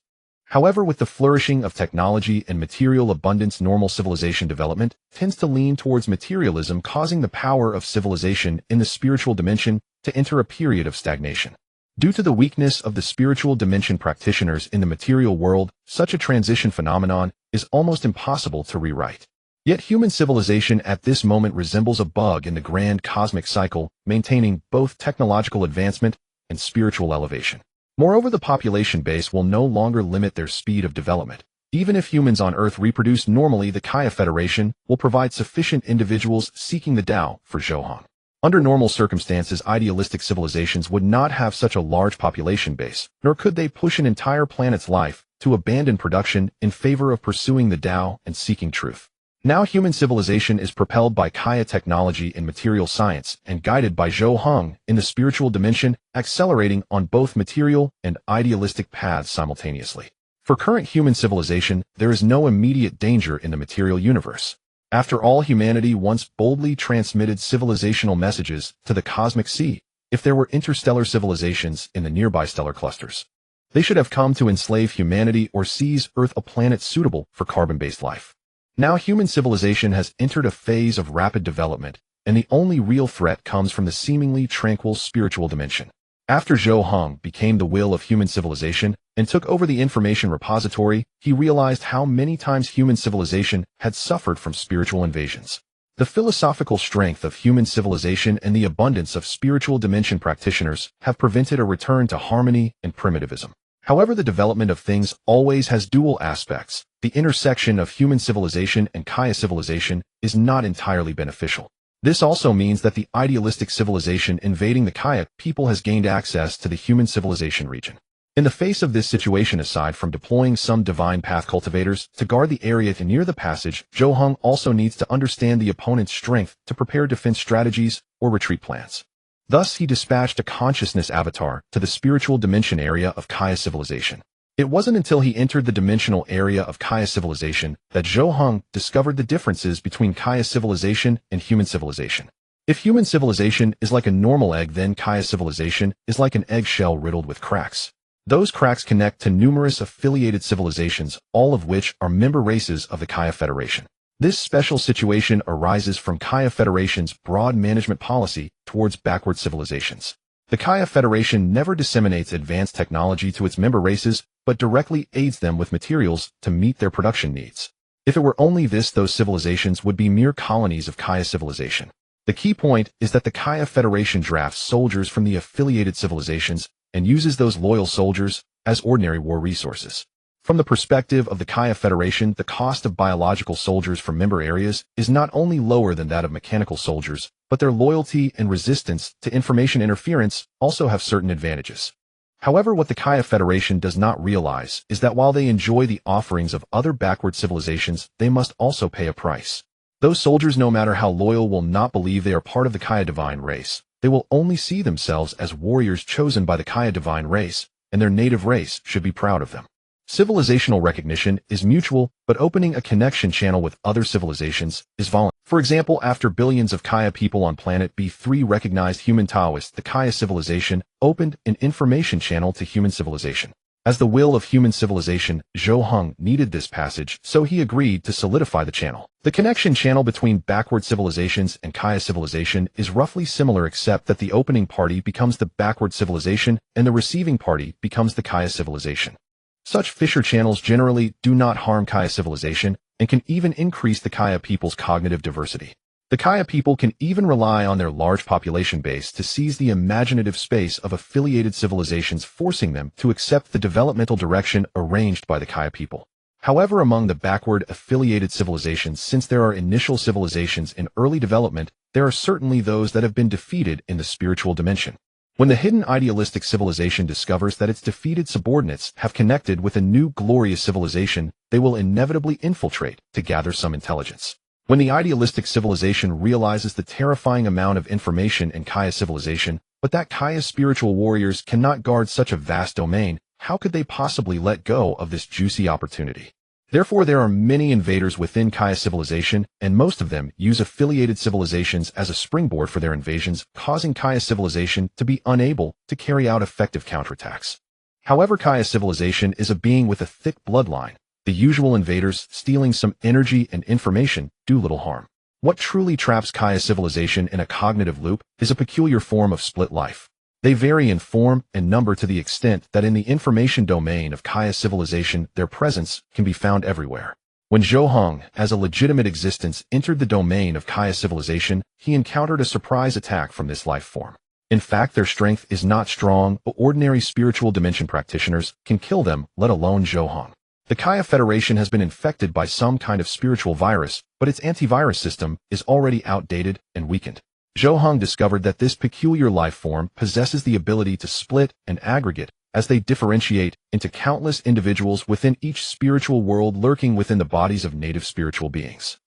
However, with the flourishing of technology and material abundance, normal civilization development tends to lean towards materialism, causing the power of civilization in the spiritual dimension to enter a period of stagnation. Due to the weakness of the spiritual dimension practitioners in the material world, such a transition phenomenon is almost impossible to rewrite. Yet human civilization at this moment resembles a bug in the grand cosmic cycle, maintaining both technological advancement and spiritual elevation. Moreover, the population base will no longer limit their speed of development. Even if humans on Earth reproduce normally, the Kaya Federation will provide sufficient individuals seeking the Tao for Zhou Heng. Under normal circumstances, idealistic civilizations would not have such a large population base, nor could they push an entire planet's life to abandon production in favor of pursuing the Tao and seeking truth. Now human civilization is propelled by Kaya technology and material science and guided by Zhou Heng in the spiritual dimension, accelerating on both material and idealistic paths simultaneously. For current human civilization, there is no immediate danger in the material universe. After all, humanity once boldly transmitted civilizational messages to the cosmic sea. If there were interstellar civilizations in the nearby stellar clusters, they should have come to enslave humanity or seize Earth, a planet suitable for carbon-based life. Now human civilization has entered a phase of rapid development, and the only real threat comes from the seemingly tranquil spiritual dimension. After Zhou Heng became the will of human civilization and took over the information repository, he realized how many times human civilization had suffered from spiritual invasions. The philosophical strength of human civilization and the abundance of spiritual dimension practitioners have prevented a return to harmony and primitivism. However, the development of things always has dual aspects. The intersection of human civilization and Kaya civilization is not entirely beneficial. This also means that the idealistic civilization invading the Kaya people has gained access to the human civilization region. In the face of this situation, aside from deploying some divine path cultivators to guard the area near the passage, Zhou Heng also needs to understand the opponent's strength to prepare defense strategies or retreat plans. Thus, he dispatched a consciousness avatar to the spiritual dimension area of Kaya civilization. It wasn't until he entered the dimensional area of Kaya civilization that Zhou Heng discovered the differences between Kaya civilization and human civilization. If human civilization is like a normal egg, then Kaya civilization is like an eggshell riddled with cracks. Those cracks connect to numerous affiliated civilizations, all of which are member races of the Kaya Federation. This special situation arises from Kaya Federation's broad management policy towards backward civilizations. The Kaya Federation never disseminates advanced technology to its member races, but directly aids them with materials to meet their production needs. If it were only this, those civilizations would be mere colonies of Kaya civilization. The key point is that the Kaya Federation drafts soldiers from the affiliated civilizations and uses those loyal soldiers as ordinary war resources. From the perspective of the Kaya Federation, the cost of biological soldiers from member areas is not only lower than that of mechanical soldiers, but their loyalty and resistance to information interference also have certain advantages. However, what the Kaya Federation does not realize is that while they enjoy the offerings of other backward civilizations, they must also pay a price. Those soldiers, no matter how loyal, will not believe they are part of the Kaya divine race. They will only see themselves as warriors chosen by the Kaya divine race, and their native race should be proud of them. Civilizational recognition is mutual, but opening a connection channel with other civilizations is voluntary. For example, after billions of Kaya people on planet B3 recognized human Taoists, the Kaya civilization opened an information channel to human civilization. As the will of human civilization, Zhou Heng needed this passage, so he agreed to solidify the channel. The connection channel between backward civilizations and Kaya civilization is roughly similar, except that the opening party becomes the backward civilization and the receiving party becomes the Kaya civilization. Such fissure channels generally do not harm Kaya civilization and can even increase the Kaya people's cognitive diversity. The Kaya people can even rely on their large population base to seize the imaginative space of affiliated civilizations, forcing them to accept the developmental direction arranged by the Kaya people. However, among the backward affiliated civilizations, since there are initial civilizations in early development, there are certainly those that have been defeated in the spiritual dimension. When the hidden idealistic civilization discovers that its defeated subordinates have connected with a new glorious civilization, they will inevitably infiltrate to gather some intelligence. When the idealistic civilization realizes the terrifying amount of information in Kaya civilization, but that Kaya spiritual warriors cannot guard such a vast domain, how could they possibly let go of this juicy opportunity? Therefore, there are many invaders within Kaya civilization, and most of them use affiliated civilizations as a springboard for their invasions, causing Kaya civilization to be unable to carry out effective counterattacks. However, Kaya civilization is a being with a thick bloodline. The usual invaders, stealing some energy and information, do little harm. What truly traps Kaya civilization in a cognitive loop is a peculiar form of split life. They vary in form and number to the extent that in the information domain of Kaya civilization, their presence can be found everywhere. When Zhou Heng, as a legitimate existence, entered the domain of Kaya civilization, he encountered a surprise attack from this life form. In fact, their strength is not strong, but ordinary spiritual dimension practitioners can kill them, let alone Zhou Heng. The Kaya Federation has been infected by some kind of spiritual virus, but its antivirus system is already outdated and weakened. Zhou Heng discovered that this peculiar life form possesses the ability to split and aggregate as they differentiate into countless individuals within each spiritual world lurking within the bodies of native spiritual beings.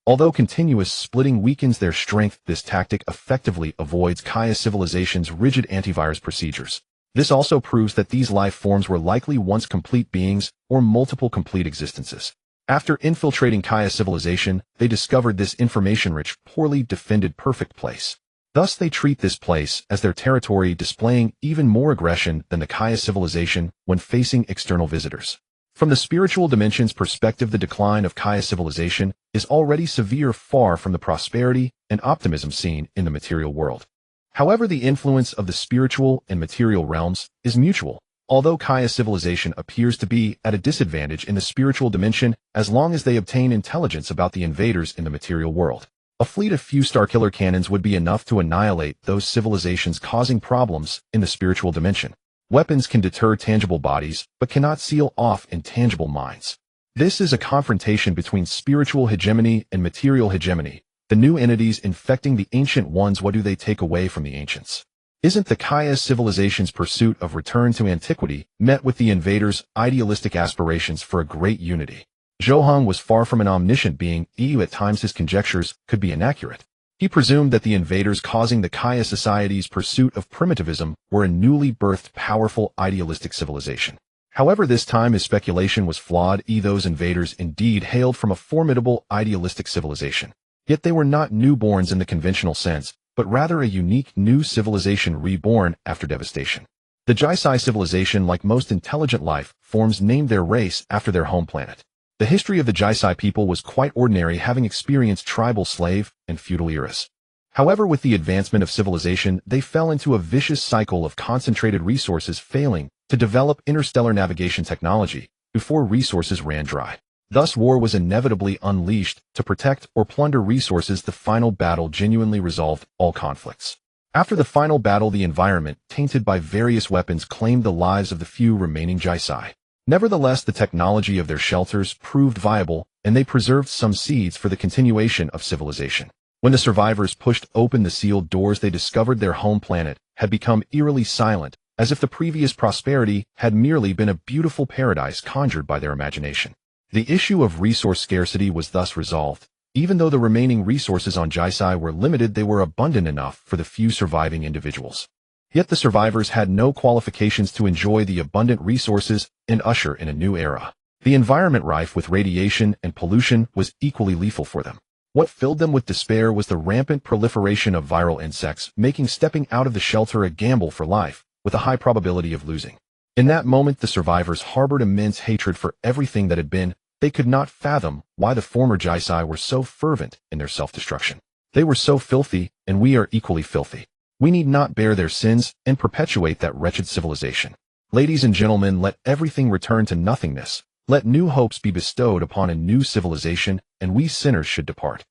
Although continuous splitting weakens their strength, this tactic effectively avoids Kaya civilization's rigid antivirus procedures. This also proves that these life forms were likely once complete beings or multiple complete existences. After infiltrating Kaya civilization, they discovered this information-rich, poorly defended perfect place. Thus they treat this place as their territory, displaying even more aggression than the Kaya civilization when facing external visitors. From the spiritual dimension's perspective, the decline of Kaya civilization is already severe, far from the prosperity and optimism seen in the material world. However, the influence of the spiritual and material realms is mutual. Although Kaya civilization appears to be at a disadvantage in the spiritual dimension as long as they obtain intelligence about the invaders in the material world. A fleet of few starkiller cannons would be enough to annihilate those civilizations causing problems in the spiritual dimension. Weapons can deter tangible bodies, but cannot seal off intangible minds. This is a confrontation between spiritual hegemony and material hegemony. The new entities infecting the ancient ones, what do they take away from the ancients? Isn't the Kaya civilization's pursuit of return to antiquity met with the invaders' idealistic aspirations for a great unity? Zhou Heng was far from an omniscient being, at times his conjectures could be inaccurate. He presumed that the invaders causing the Kaya society's pursuit of primitivism were a newly birthed, powerful, idealistic civilization. However, this time his speculation was flawed. Those invaders indeed hailed from a formidable, idealistic civilization. Yet they were not newborns in the conventional sense, but rather a unique new civilization reborn after devastation. The Jaisai civilization, like most intelligent life forms, named their race after their home planet. The history of the Jaisai people was quite ordinary, having experienced tribal, slave, and feudal eras. However, with the advancement of civilization, they fell into a vicious cycle of concentrated resources, failing to develop interstellar navigation technology before resources ran dry. Thus, war was inevitably unleashed to protect or plunder resources. The final battle genuinely resolved all conflicts. After the final battle, the environment, tainted by various weapons, claimed the lives of the few remaining Jaisai. Nevertheless, the technology of their shelters proved viable, and they preserved some seeds for the continuation of civilization. When the survivors pushed open the sealed doors, they discovered their home planet had become eerily silent, as if the previous prosperity had merely been a beautiful paradise conjured by their imagination. The issue of resource scarcity was thus resolved. Even though the remaining resources on Jaisai were limited, they were abundant enough for the few surviving individuals. Yet the survivors had no qualifications to enjoy the abundant resources and usher in a new era. The environment rife with radiation and pollution was equally lethal for them. What filled them with despair was the rampant proliferation of viral insects, making stepping out of the shelter a gamble for life, with a high probability of losing. In that moment, the survivors harbored immense hatred for everything that had been. They could not fathom why the former Jisai were so fervent in their self-destruction. They were so filthy, and we are equally filthy. We need not bear their sins and perpetuate that wretched civilization. Ladies and gentlemen, let everything return to nothingness. Let new hopes be bestowed upon a new civilization, and we sinners should depart.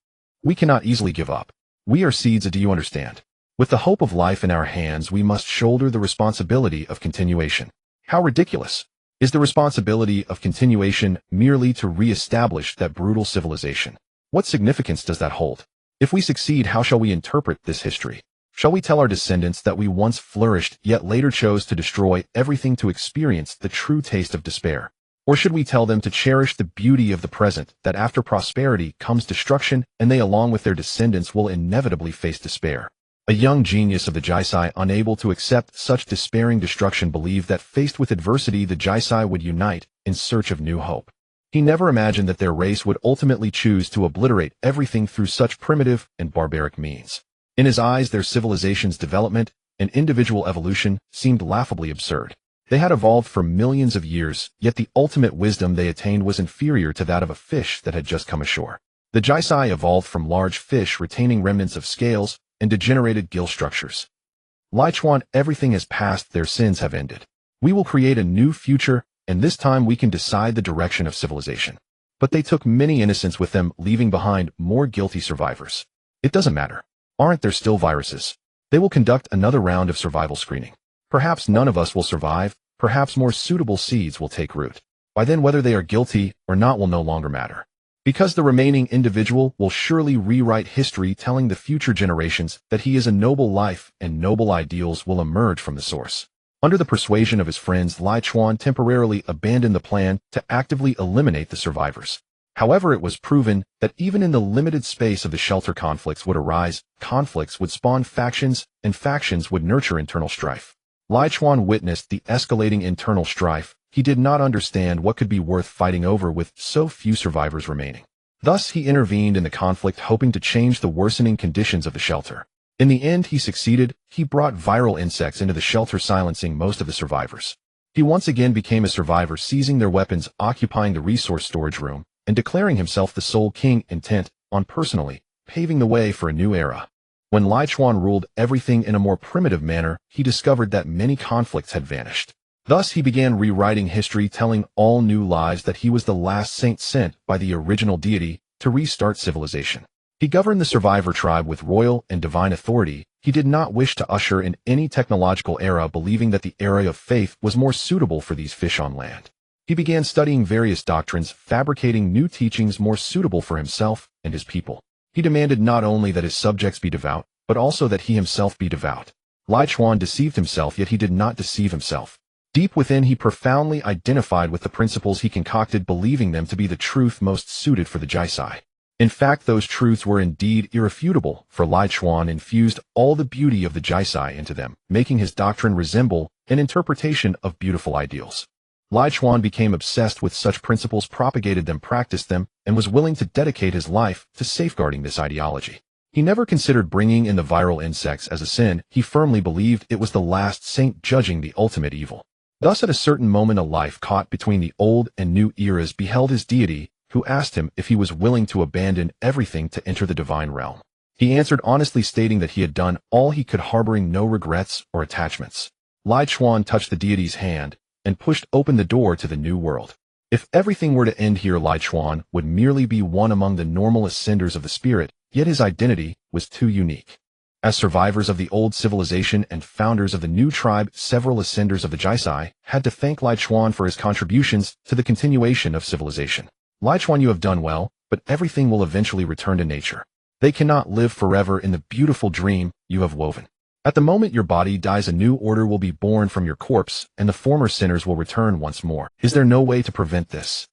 We cannot easily give up. We are seeds, do you understand? With the hope of life in our hands, we must shoulder the responsibility of continuation. How ridiculous! Is the responsibility of continuation merely to re-establish that brutal civilization? What significance does that hold? If we succeed, how shall we interpret this history? Shall we tell our descendants that we once flourished, yet later chose to destroy everything to experience the true taste of despair? Or should we tell them to cherish the beauty of the present, that after prosperity comes destruction, and they along with their descendants will inevitably face despair? A young genius of the Jisai, unable to accept such despairing destruction, believed that faced with adversity the Jisai would unite in search of new hope. He never imagined that their race would ultimately choose to obliterate everything through such primitive and barbaric means. In his eyes, their civilization's development and individual evolution seemed laughably absurd. They had evolved for millions of years, yet the ultimate wisdom they attained was inferior to that of a fish that had just come ashore. The Jisai evolved from large fish retaining remnants of scales and degenerated gill structures. Lai Chuan, everything has passed, their sins have ended. We will create a new future, and this time we can decide the direction of civilization. But they took many innocents with them, leaving behind more guilty survivors. It doesn't matter. Aren't there still viruses? They will conduct another round of survival screening. Perhaps none of us will survive, perhaps more suitable seeds will take root. By then, whether they are guilty or not will no longer matter. Because the remaining individual will surely rewrite history, telling the future generations that he is a noble life and noble ideals will emerge from the source. Under the persuasion of his friends, Lai Chuan temporarily abandoned the plan to actively eliminate the survivors. However, it was proven that even in the limited space of the shelter, conflicts would arise, conflicts would spawn factions, and factions would nurture internal strife. Lai Chuan witnessed the escalating internal strife. He did not understand what could be worth fighting over with so few survivors remaining. Thus, he intervened in the conflict, hoping to change the worsening conditions of the shelter. In the end, he succeeded. He brought viral insects into the shelter, silencing most of the survivors. He once again became a survivor, seizing their weapons, occupying the resource storage room, and declaring himself the sole king, intent on personally paving the way for a new era. When Lai Chuan ruled everything in a more primitive manner, he discovered that many conflicts had vanished. Thus, he began rewriting history, telling all new lies that he was the last saint sent by the original deity to restart civilization. He governed the survivor tribe with royal and divine authority. He did not wish to usher in any technological era, believing that the era of faith was more suitable for these fish on land. He began studying various doctrines, fabricating new teachings more suitable for himself and his people. He demanded not only that his subjects be devout, but also that he himself be devout. Lai Chuan deceived himself, yet he did not deceive himself. Deep within, he profoundly identified with the principles he concocted, believing them to be the truth most suited for the Jisai. In fact, those truths were indeed irrefutable, for Lai Chuan infused all the beauty of the Jisai into them, making his doctrine resemble an interpretation of beautiful ideals. Lai Chuan became obsessed with such principles, propagated them, practiced them, and was willing to dedicate his life to safeguarding this ideology. He never considered bringing in the viral insects as a sin. He firmly believed it was the last saint judging the ultimate evil. Thus, at a certain moment, a life caught between the old and new eras beheld his deity, who asked him if he was willing to abandon everything to enter the divine realm. He answered honestly, stating that he had done all he could, harboring no regrets or attachments. Lai Chuan touched the deity's hand and pushed open the door to the new world. If everything were to end here, Lai Chuan would merely be one among the normal ascenders of the spirit, yet his identity was too unique. As survivors of the old civilization and founders of the new tribe, several ascenders of the Jisai had to thank Lai Chuan for his contributions to the continuation of civilization. Lai Chuan, you have done well, but everything will eventually return to nature. They cannot live forever in the beautiful dream you have woven. At the moment your body dies, a new order will be born from your corpse, and the former sinners will return once more. Is there no way to prevent this?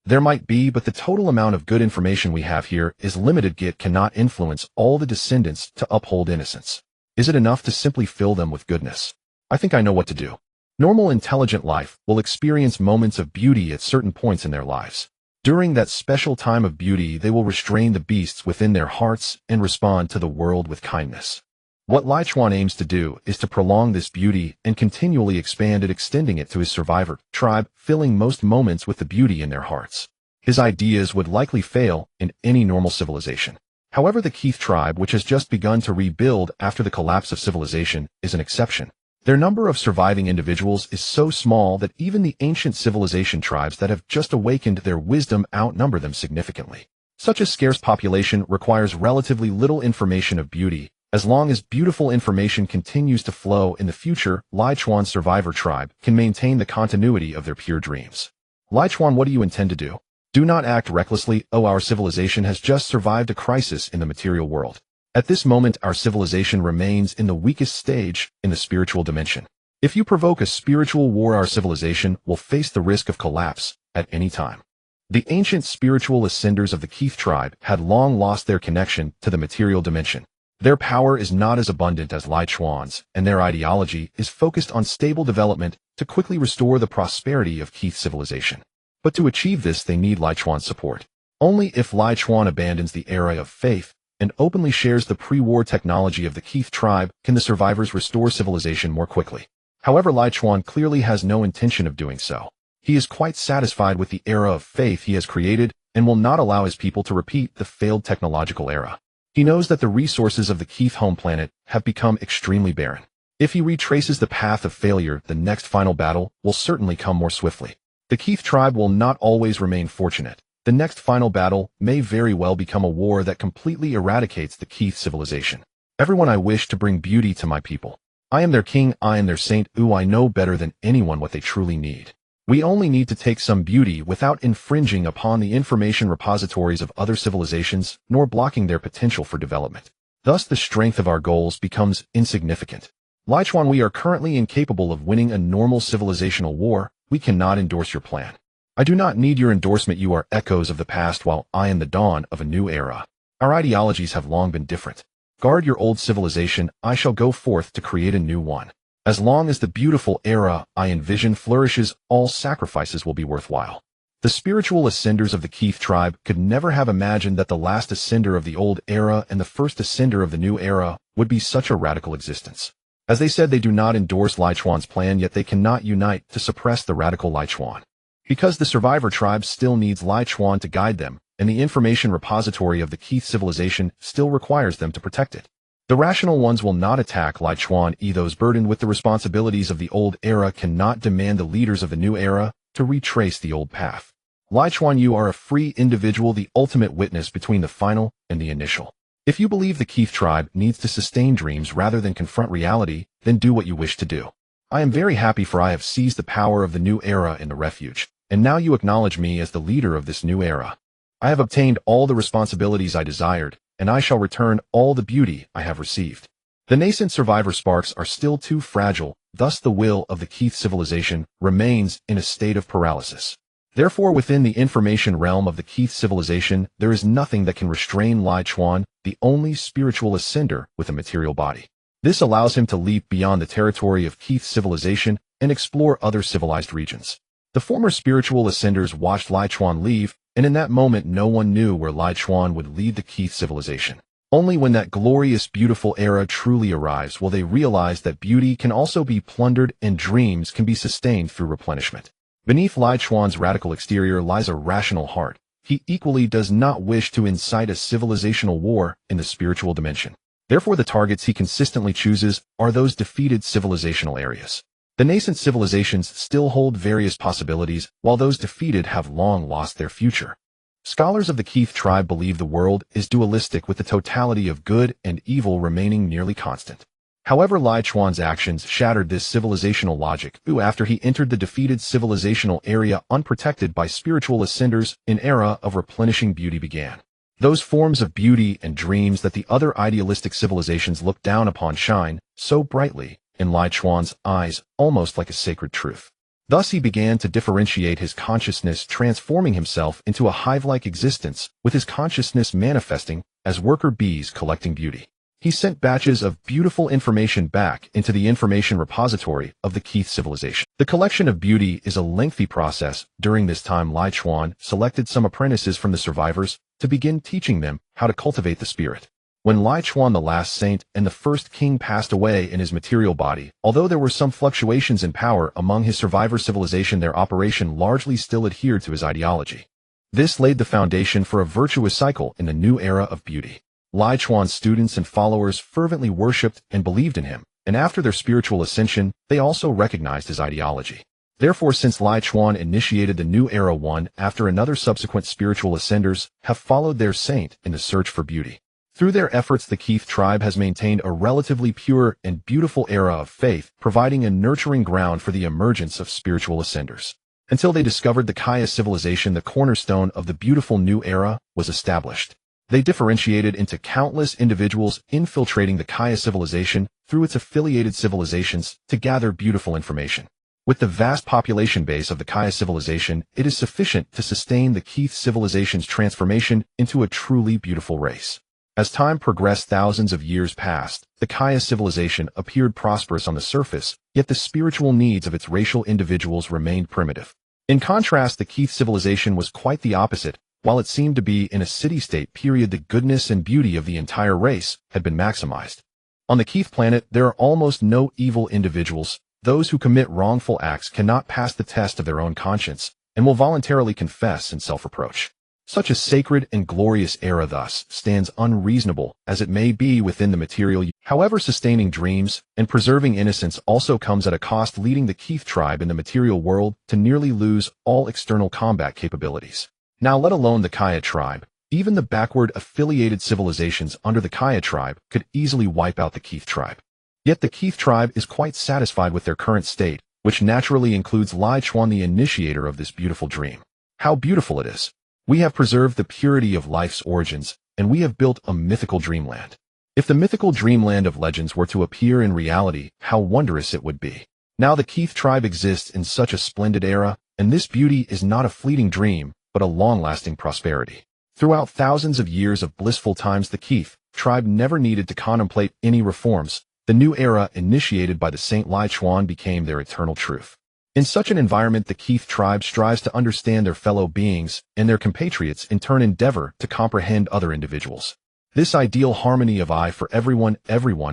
There might be, but the total amount of good information we have here is limited. It cannot influence all the descendants to uphold innocence. Is it enough to simply fill them with goodness? I think I know what to do. Normal intelligent life will experience moments of beauty at certain points in their lives. During that special time of beauty, they will restrain the beasts within their hearts and respond to the world with kindness. What Lai Chuan aims to do is to prolong this beauty and continually expand it, extending it to his survivor tribe, filling most moments with the beauty in their hearts. His ideas would likely fail in any normal civilization. However, the Keith tribe, which has just begun to rebuild after the collapse of civilization, is an exception. Their number of surviving individuals is so small that even the ancient civilization tribes that have just awakened their wisdom outnumber them significantly. Such a scarce population requires relatively little information of beauty. As long as beautiful information continues to flow in the future, Lai Chuan's survivor tribe can maintain the continuity of their pure dreams. Lai Chuan, what do you intend to do? Do not act recklessly. Our civilization has just survived a crisis in the material world. At this moment, our civilization remains in the weakest stage in the spiritual dimension. If you provoke a spiritual war, our civilization will face the risk of collapse at any time. The ancient spiritual ascenders of the Keith tribe had long lost their connection to the material dimension. Their power is not as abundant as Lai Chuan's, and their ideology is focused on stable development to quickly restore the prosperity of Keith civilization. But to achieve this, they need Lai Chuan's support. Only if Lai Chuan abandons the era of faith and openly shares the pre-war technology of the Keith tribe can the survivors restore civilization more quickly. However, Lai Chuan clearly has no intention of doing so. He is quite satisfied with the era of faith he has created and will not allow his people to repeat the failed technological era. He knows that the resources of the Keith home planet have become extremely barren. If he retraces the path of failure, the next final battle will certainly come more swiftly. The Keith tribe will not always remain fortunate. The next final battle may very well become a war that completely eradicates the Keith civilization. Everyone, I wish to bring beauty to my people. I am their king, I am their saint. I know better than anyone what they truly need. We only need to take some beauty without infringing upon the information repositories of other civilizations, nor blocking their potential for development. Thus, the strength of our goals becomes insignificant. Lai Chuan, we are currently incapable of winning a normal civilizational war. We cannot endorse your plan. I do not need your endorsement. You are echoes of the past while I am the dawn of a new era. Our ideologies have long been different. Guard your old civilization. I shall go forth to create a new one. As long as the beautiful era I envision flourishes, all sacrifices will be worthwhile. The spiritual ascenders of the Keith tribe could never have imagined that the last ascender of the old era and the first ascender of the new era would be such a radical existence. As they said, they do not endorse Lai Chuan's plan, yet they cannot unite to suppress the radical Lai Chuan. Because the survivor tribe still needs Lai Chuan to guide them, and the information repository of the Keith civilization still requires them to protect it. The rational ones will not attack Lai Chuan. Those burdened with the responsibilities of the old era cannot demand the leaders of the new era to retrace the old path. Lai Chuan, you are a free individual, the ultimate witness between the final and the initial. If you believe the Keith tribe needs to sustain dreams rather than confront reality, then do what you wish to do. I am very happy, for I have seized the power of the new era in the refuge, and now you acknowledge me as the leader of this new era. I have obtained all the responsibilities I desired, and I shall return all the beauty I have received. The nascent survivor sparks are still too fragile, thus the will of the Keith civilization remains in a state of paralysis. Therefore, within the information realm of the Keith civilization, there is nothing that can restrain Lai Chuan, the only spiritual ascender with a material body. This allows him to leap beyond the territory of Keith civilization and explore other civilized regions. The former spiritual ascenders watched Lai Chuan leave, and in that moment no one knew where Lai Chuan would lead the Keith civilization. Only when that glorious, beautiful era truly arrives will they realize that beauty can also be plundered and dreams can be sustained through replenishment. Beneath Lai Chuan's radical exterior lies a rational heart. He equally does not wish to incite a civilizational war in the spiritual dimension. Therefore, the targets he consistently chooses are those defeated civilizational areas. The nascent civilizations still hold various possibilities, while those defeated have long lost their future. Scholars of the Keith tribe believe the world is dualistic, with the totality of good and evil remaining nearly constant. However, Lai Chuan's actions shattered this civilizational logic, after he entered the defeated civilizational area unprotected by spiritual ascenders, an era of replenishing beauty began. Those forms of beauty and dreams that the other idealistic civilizations look down upon shine so brightly in Lai Chuan's eyes, almost like a sacred truth. Thus he began to differentiate his consciousness, transforming himself into a hive-like existence, with his consciousness manifesting as worker bees collecting beauty. He sent batches of beautiful information back into the information repository of the Keith civilization. The collection of beauty is a lengthy process. During this time, Lai Chuan selected some apprentices from the survivors to begin teaching them how to cultivate the spirit. When Lai Chuan, the last saint and the first king, passed away in his material body, although there were some fluctuations in power among his survivor civilization, their operation largely still adhered to his ideology. This laid the foundation for a virtuous cycle in the new era of beauty. Lai Chuan's students and followers fervently worshipped and believed in him, and after their spiritual ascension, they also recognized his ideology. Therefore, since Lai Chuan initiated the new era, one after another subsequent spiritual ascenders have followed their saint in the search for beauty. Through their efforts, the Keith tribe has maintained a relatively pure and beautiful era of faith, providing a nurturing ground for the emergence of spiritual ascenders. Until they discovered the Kaya civilization, the cornerstone of the beautiful new era was established. They differentiated into countless individuals, infiltrating the Kaya civilization through its affiliated civilizations to gather beautiful information. With the vast population base of the Kaya civilization, it is sufficient to sustain the Keith civilization's transformation into a truly beautiful race. As time progressed, thousands of years passed, the Kaya civilization appeared prosperous on the surface, yet the spiritual needs of its racial individuals remained primitive. In contrast, the Keith civilization was quite the opposite. While it seemed to be in a city-state period, the goodness and beauty of the entire race had been maximized. On the Keith planet, there are almost no evil individuals. Those who commit wrongful acts cannot pass the test of their own conscience and will voluntarily confess in self-reproach. Such a sacred and glorious era thus stands unreasonable as it may be within the material. However, sustaining dreams and preserving innocence also comes at a cost, leading the Keith tribe in the material world to nearly lose all external combat capabilities. Now, let alone the Kaya tribe, even the backward affiliated civilizations under the Kaya tribe could easily wipe out the Keith tribe. Yet the Keith tribe is quite satisfied with their current state, which naturally includes Lai Chuan, the initiator of this beautiful dream. How beautiful it is! We have preserved the purity of life's origins, and we have built a mythical dreamland. If the mythical dreamland of legends were to appear in reality, how wondrous it would be. Now the Keith tribe exists in such a splendid era, and this beauty is not a fleeting dream, but a long-lasting prosperity. Throughout thousands of years of blissful times, the Keith tribe never needed to contemplate any reforms. The new era initiated by the Saint Lai Chuan became their eternal truth. In such an environment, the Keith tribe strives to understand their fellow beings, and their compatriots in turn endeavor to comprehend other individuals. This ideal harmony of I for everyone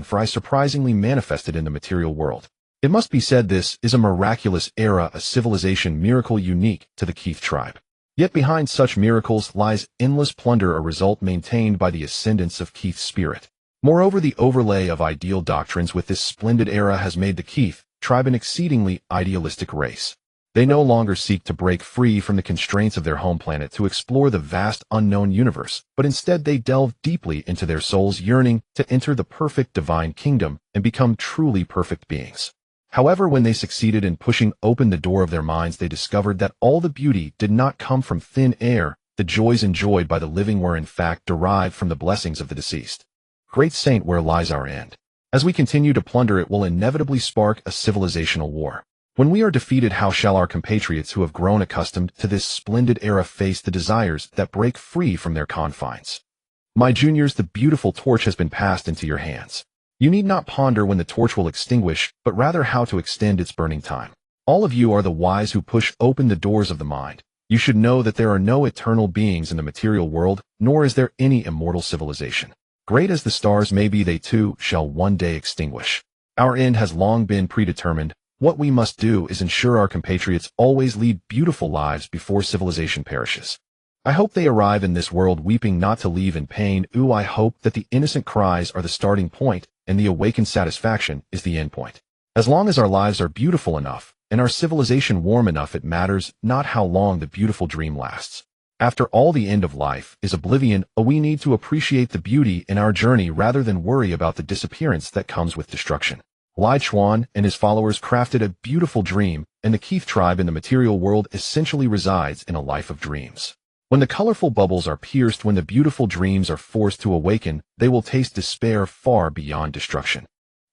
for I surprisingly manifested in the material world. It must be said this is a miraculous era, a civilization miracle unique to the Keith tribe. Yet behind such miracles lies endless plunder, a result maintained by the ascendance of Keith's spirit. Moreover, the overlay of ideal doctrines with this splendid era has made the Keith tribe an exceedingly idealistic race. They no longer seek to break free from the constraints of their home planet to explore the vast unknown universe, but instead they delve deeply into their soul's yearning to enter the perfect divine kingdom and become truly perfect beings. However, when they succeeded in pushing open the door of their minds, they discovered that all the beauty did not come from thin air. The joys enjoyed by the living were in fact derived from the blessings of the deceased. Great Saint, where lies our end? As we continue to plunder, it will inevitably spark a civilizational war. When we are defeated, how shall our compatriots who have grown accustomed to this splendid era face the desires that break free from their confines? My juniors, the beautiful torch has been passed into your hands. You need not ponder when the torch will extinguish, but rather how to extend its burning time. All of you are the wise who push open the doors of the mind. You should know that there are no eternal beings in the material world, nor is there any immortal civilization. Great as the stars may be, they too shall one day extinguish. Our end has long been predetermined. What we must do is ensure our compatriots always lead beautiful lives before civilization perishes. I hope they arrive in this world weeping, not to leave in pain. I hope that the innocent cries are the starting point, and the awakened satisfaction is the end point. As long as our lives are beautiful enough, and our civilization warm enough, it matters not how long the beautiful dream lasts. After all, the end of life is oblivion. We need to appreciate the beauty in our journey rather than worry about the disappearance that comes with destruction. Lai Chuan and his followers crafted a beautiful dream, and the Keith tribe in the material world essentially resides in a life of dreams. When the colorful bubbles are pierced, when the beautiful dreams are forced to awaken, they will taste despair far beyond destruction.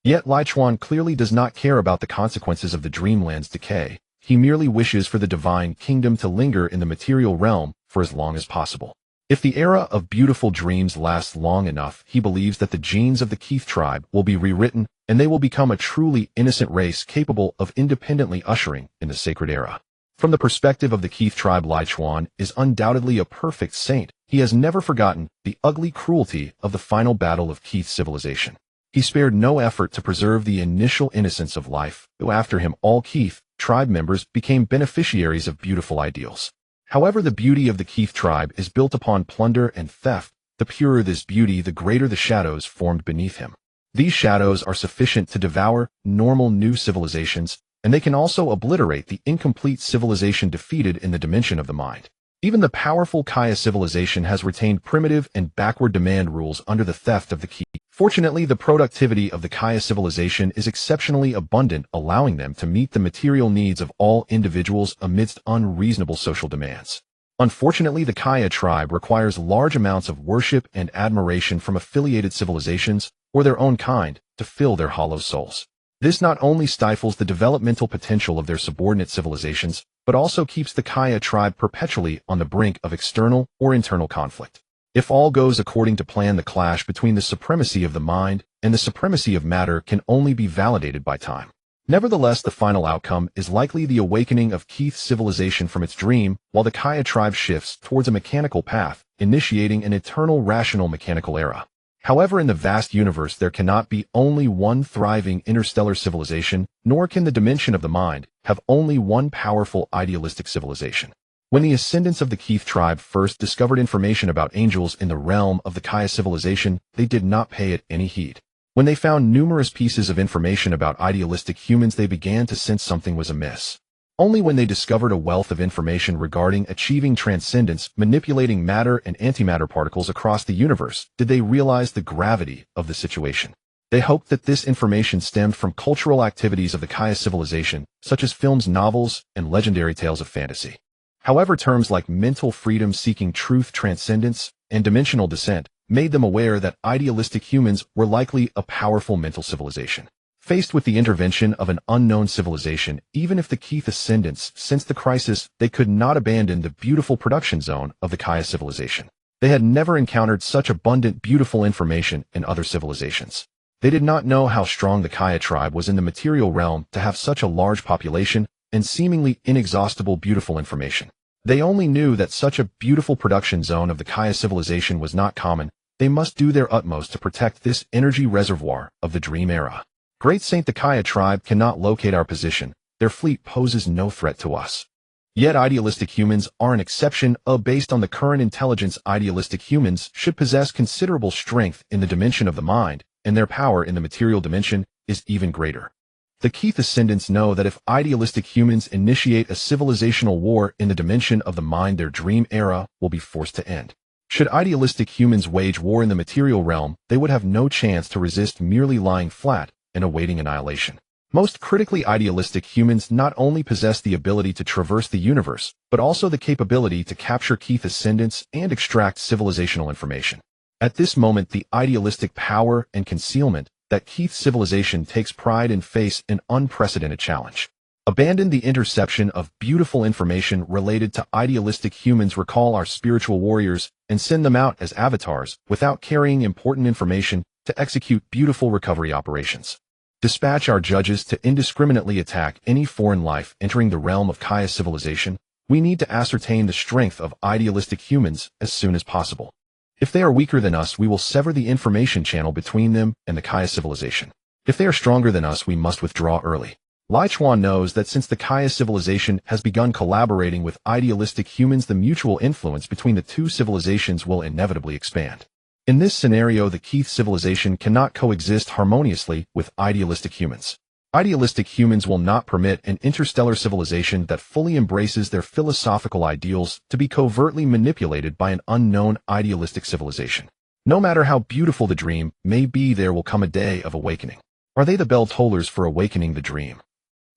Yet Lai Chuan clearly does not care about the consequences of the dreamland's decay. He merely wishes for the divine kingdom to linger in the material realm for as long as possible. If the era of beautiful dreams lasts long enough, he believes that the genes of the Keith tribe will be rewritten and they will become a truly innocent race capable of independently ushering in the sacred era. From the perspective of the Keith tribe, Lai Chuan is undoubtedly a perfect saint. He has never forgotten the ugly cruelty of the final battle of Keith's civilization. He spared no effort to preserve the initial innocence of life, though after him all Keith tribe members became beneficiaries of beautiful ideals. However, the beauty of the Keith tribe is built upon plunder and theft. The purer this beauty, the greater the shadows formed beneath him. These shadows are sufficient to devour normal new civilizations, and they can also obliterate the incomplete civilization defeated in the dimension of the mind. Even the powerful Kaya civilization has retained primitive and backward demand rules under the theft of the key. Fortunately, the productivity of the Kaya civilization is exceptionally abundant, allowing them to meet the material needs of all individuals amidst unreasonable social demands. Unfortunately, the Kaya tribe requires large amounts of worship and admiration from affiliated civilizations or their own kind to fill their hollow souls. This not only stifles the developmental potential of their subordinate civilizations, but also keeps the Kaya tribe perpetually on the brink of external or internal conflict. If all goes according to plan, the clash between the supremacy of the mind and the supremacy of matter can only be validated by time. Nevertheless, the final outcome is likely the awakening of Keith's civilization from its dream, while the Kaya tribe shifts towards a mechanical path, initiating an eternal rational mechanical era. However, in the vast universe there cannot be only one thriving interstellar civilization, nor can the dimension of the mind have only one powerful idealistic civilization. When the ascendants of the Keith tribe first discovered information about angels in the realm of the Kaya civilization, they did not pay it any heed. When they found numerous pieces of information about idealistic humans, they began to sense something was amiss. Only when they discovered a wealth of information regarding achieving transcendence, manipulating matter and antimatter particles across the universe, did they realize the gravity of the situation. They hoped that this information stemmed from cultural activities of the Kaya civilization, such as films, novels, and legendary tales of fantasy. However, terms like mental freedom, seeking truth, transcendence, and dimensional descent made them aware that idealistic humans were likely a powerful mental civilization. Faced with the intervention of an unknown civilization, even if the Keith ascendants sensed the crisis, they could not abandon the beautiful production zone of the Kaya civilization. They had never encountered such abundant, beautiful information in other civilizations. They did not know how strong the Kaya tribe was in the material realm to have such a large population and seemingly inexhaustible beautiful information. They only knew that such a beautiful production zone of the Kaya civilization was not common. They must do their utmost to protect this energy reservoir of the dream era. Great Saint, the Kaya tribe cannot locate our position. Their fleet poses no threat to us. Yet idealistic humans are an exception. Based on the current intelligence, idealistic humans should possess considerable strength in the dimension of the mind, and their power in the material dimension is even greater. The Keith ascendants know that if idealistic humans initiate a civilizational war in the dimension of the mind, their dream era will be forced to end. Should idealistic humans wage war in the material realm, they would have no chance to resist merely lying flat and awaiting annihilation. Most critically, idealistic humans not only possess the ability to traverse the universe, but also the capability to capture Keith ascendants and extract civilizational information. At this moment, the idealistic power and concealment that Keith's civilization takes pride in face an unprecedented challenge. Abandon the interception of beautiful information related to idealistic humans, recall our spiritual warriors, and send them out as avatars without carrying important information to execute beautiful recovery operations. Dispatch our judges to indiscriminately attack any foreign life entering the realm of Kaya civilization. We need to ascertain the strength of idealistic humans as soon as possible. If they are weaker than us, we will sever the information channel between them and the Kaya civilization. If they are stronger than us, we must withdraw early. Lai Chuan knows that since the Kaya civilization has begun collaborating with idealistic humans, the mutual influence between the two civilizations will inevitably expand. In this scenario, the Keith civilization cannot coexist harmoniously with idealistic humans. Idealistic humans will not permit an interstellar civilization that fully embraces their philosophical ideals to be covertly manipulated by an unknown idealistic civilization. No matter how beautiful the dream may be, there will come a day of awakening. Are they the bell tollers for awakening the dream?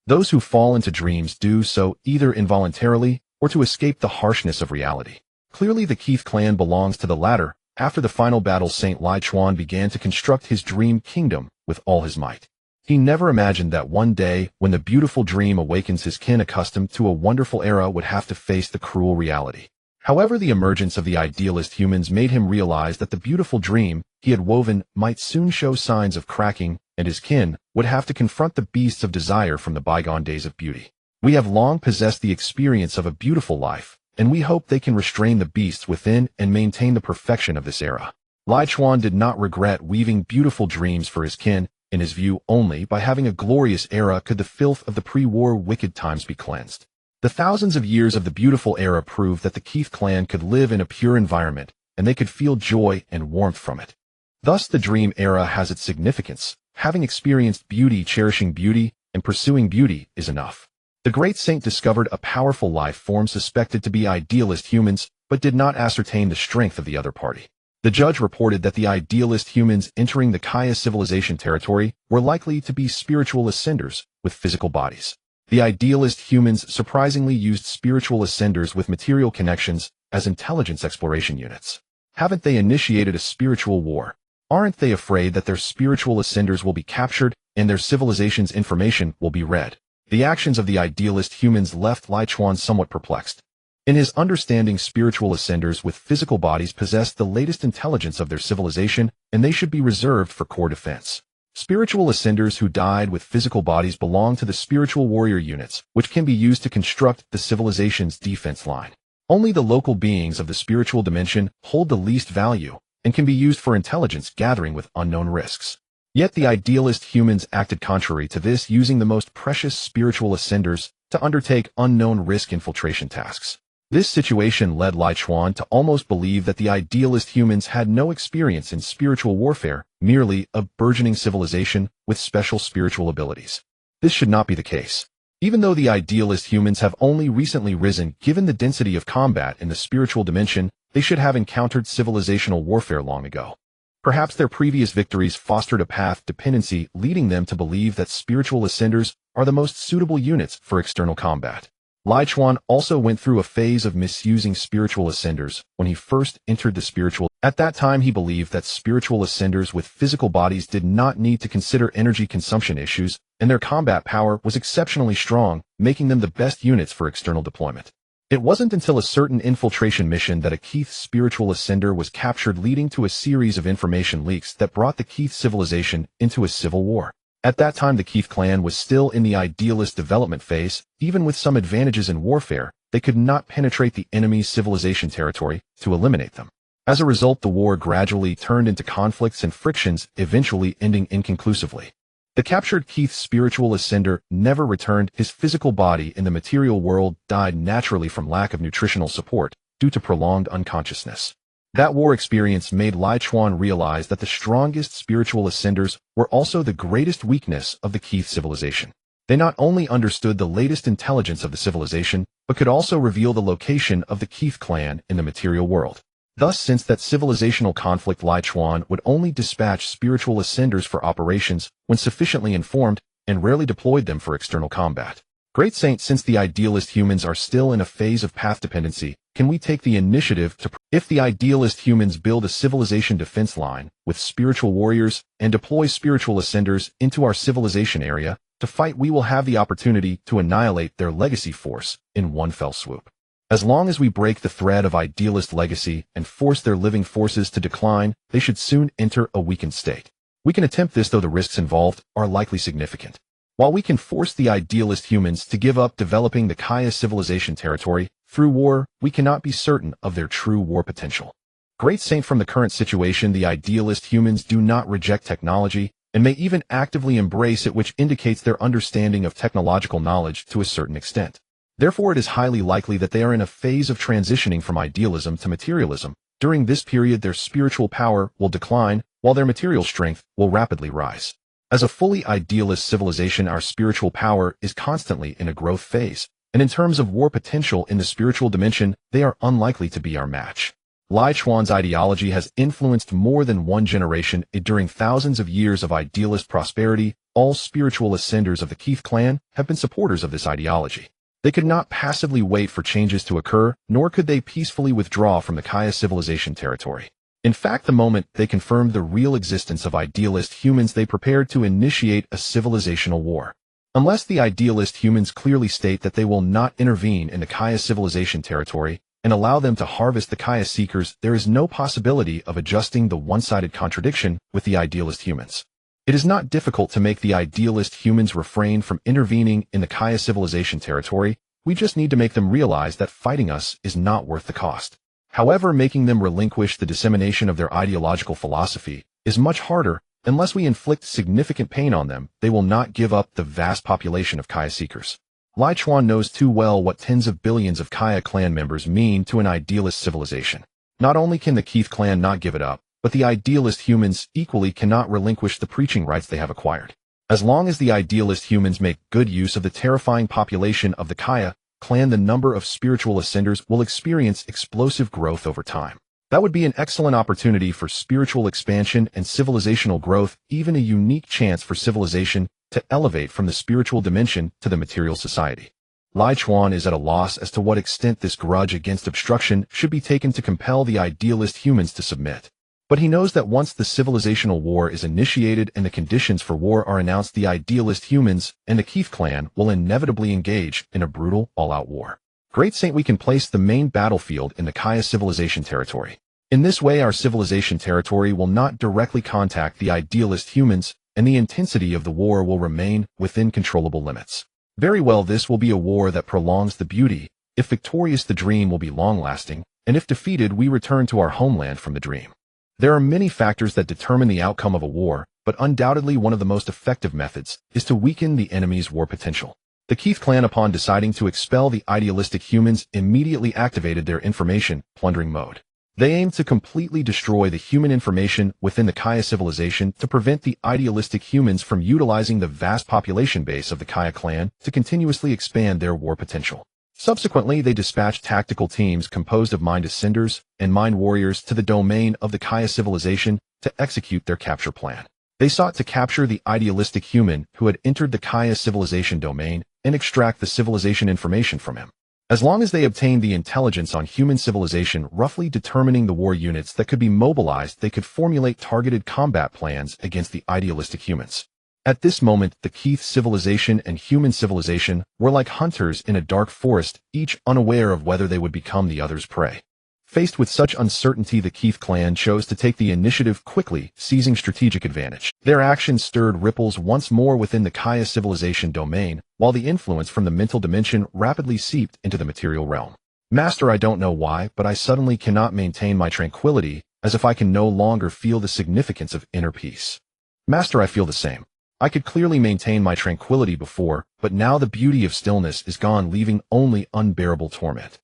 Those who fall into dreams do so either involuntarily or to escape the harshness of reality. Clearly, the Keith clan belongs to the latter. After the final battle, Saint Lai Chuan began to construct his dream kingdom with all his might. He never imagined that one day, when the beautiful dream awakens, his kin accustomed to a wonderful era would have to face the cruel reality. However, the emergence of the idealist humans made him realize that the beautiful dream he had woven might soon show signs of cracking, and his kin would have to confront the beasts of desire from the bygone days of beauty. We have long possessed the experience of a beautiful life, and we hope they can restrain the beasts within and maintain the perfection of this era. Lai Chuan did not regret weaving beautiful dreams for his kin. In his view, only by having a glorious era could the filth of the pre-war wicked times be cleansed. The thousands of years of the beautiful era proved that the Keith clan could live in a pure environment, and they could feel joy and warmth from it. Thus, the dream era has its significance. Having experienced beauty, cherishing beauty, and pursuing beauty is enough. The great saint discovered a powerful life form suspected to be idealist humans, but did not ascertain the strength of the other party. The judge reported that the idealist humans entering the Kaya civilization territory were likely to be spiritual ascenders with physical bodies. The idealist humans surprisingly used spiritual ascenders with material connections as intelligence exploration units. Haven't they initiated a spiritual war? Aren't they afraid that their spiritual ascenders will be captured and their civilization's information will be read? The actions of the idealist humans left Lai Chuan somewhat perplexed. In his understanding, spiritual ascenders with physical bodies possessed the latest intelligence of their civilization, and they should be reserved for core defense. Spiritual ascenders who died with physical bodies belong to the spiritual warrior units, which can be used to construct the civilization's defense line. Only the local beings of the spiritual dimension hold the least value and can be used for intelligence gathering with unknown risks. Yet the idealist humans acted contrary to this, using the most precious spiritual ascenders to undertake unknown risk infiltration tasks. This situation led Lai Chuan to almost believe that the idealist humans had no experience in spiritual warfare, merely a burgeoning civilization with special spiritual abilities. This should not be the case. Even though the idealist humans have only recently risen, given the density of combat in the spiritual dimension, they should have encountered civilizational warfare long ago. Perhaps their previous victories fostered a path dependency, leading them to believe that spiritual ascenders are the most suitable units for external combat. Lai Chuan also went through a phase of misusing spiritual ascenders when he first entered the spiritual. At that time, he believed that spiritual ascenders with physical bodies did not need to consider energy consumption issues, and their combat power was exceptionally strong, making them the best units for external deployment. It wasn't until a certain infiltration mission that a Keith spiritual ascender was captured, leading to a series of information leaks that brought the Keith civilization into a civil war. At that time, the Keith clan was still in the idealist development phase. Even with some advantages in warfare, they could not penetrate the enemy's civilization territory to eliminate them. As a result, the war gradually turned into conflicts and frictions, eventually ending inconclusively. The captured Keith spiritual ascender never returned. His physical body in the material world died naturally from lack of nutritional support due to prolonged unconsciousness. That war experience made Lai Chuan realize that the strongest spiritual ascenders were also the greatest weakness of the Keith civilization. They not only understood the latest intelligence of the civilization, but could also reveal the location of the Keith clan in the material world. Thus, since that civilizational conflict, Lai Chuan would only dispatch spiritual ascenders for operations when sufficiently informed and rarely deployed them for external combat. Great Saint, since the idealist humans are still in a phase of path dependency, can we take the initiative to, if the idealist humans build a civilization defense line with spiritual warriors and deploy spiritual ascenders into our civilization area to fight, we will have the opportunity to annihilate their legacy force in one fell swoop. As long as we break the thread of idealist legacy and force their living forces to decline, they should soon enter a weakened state. We can attempt this, though the risks involved are likely significant. While we can force the idealist humans to give up developing the Kaya civilization territory through war, we cannot be certain of their true war potential. Great Saint, from the current situation, the idealist humans do not reject technology and may even actively embrace it, which indicates their understanding of technological knowledge to a certain extent. Therefore, it is highly likely that they are in a phase of transitioning from idealism to materialism. During this period, their spiritual power will decline, while their material strength will rapidly rise. As a fully idealist civilization, our spiritual power is constantly in a growth phase, and in terms of war potential in the spiritual dimension, they are unlikely to be our match. Lai Chuan's ideology has influenced more than one generation. During thousands of years of idealist prosperity, all spiritual ascenders of the Keith clan have been supporters of this ideology. They could not passively wait for changes to occur, nor could they peacefully withdraw from the Kaya civilization territory. In fact, the moment they confirmed the real existence of idealist humans, they prepared to initiate a civilizational war. Unless the idealist humans clearly state that they will not intervene in the Kaya civilization territory and allow them to harvest the Kaya Seekers, there is no possibility of adjusting the one-sided contradiction with the idealist humans. It is not difficult to make the idealist humans refrain from intervening in the Kaya civilization territory. We just need to make them realize that fighting us is not worth the cost. However, making them relinquish the dissemination of their ideological philosophy is much harder. Unless we inflict significant pain on them, they will not give up the vast population of Kaya Seekers. Lai Chuan knows too well what tens of billions of Kaya clan members mean to an idealist civilization. Not only can the Keith clan not give it up, but the idealist humans equally cannot relinquish the preaching rights they have acquired. As long as the idealist humans make good use of the terrifying population of the Kaya clan, the number of spiritual ascenders will experience explosive growth over time. That would be an excellent opportunity for spiritual expansion and civilizational growth, even a unique chance for civilization to elevate from the spiritual dimension to the material society. Lai Chuan is at a loss as to what extent this grudge against obstruction should be taken to compel the idealist humans to submit. But he knows that once the civilizational war is initiated and the conditions for war are announced, the idealist humans and the Keith clan will inevitably engage in a brutal, all-out war. Great Saint, we can place the main battlefield in the Kaya civilization territory. In this way, our civilization territory will not directly contact the idealist humans, and the intensity of the war will remain within controllable limits. Very well, this will be a war that prolongs the beauty. If victorious, the dream will be long-lasting, and if defeated, we return to our homeland from the dream. There are many factors that determine the outcome of a war, but undoubtedly one of the most effective methods is to weaken the enemy's war potential. The Keith clan, upon deciding to expel the idealistic humans, immediately activated their information plundering mode. They aimed to completely destroy the human information within the Kaya civilization to prevent the idealistic humans from utilizing the vast population base of the Kaya clan to continuously expand their war potential. Subsequently, they dispatched tactical teams composed of mind ascenders and mind warriors to the domain of the Kaya civilization to execute their capture plan. They sought to capture the idealistic human who had entered the Kaya civilization domain and extract the civilization information from him. As long as they obtained the intelligence on human civilization, roughly determining the war units that could be mobilized, they could formulate targeted combat plans against the idealistic humans. At this moment, the Keith civilization and human civilization were like hunters in a dark forest, each unaware of whether they would become the other's prey. Faced with such uncertainty, the Keith clan chose to take the initiative quickly, seizing strategic advantage. Their actions stirred ripples once more within the Kaya civilization domain, while the influence from the mental dimension rapidly seeped into the material realm. Master, I don't know why, but I suddenly cannot maintain my tranquility, as if I can no longer feel the significance of inner peace. Master, I feel the same. I could clearly maintain my tranquility before, but now the beauty of stillness is gone, leaving only unbearable torment.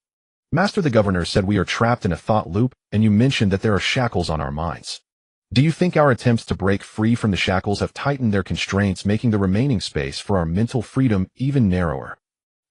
Master, the governor said we are trapped in a thought loop, and you mentioned that there are shackles on our minds. Do you think our attempts to break free from the shackles have tightened their constraints, making the remaining space for our mental freedom even narrower?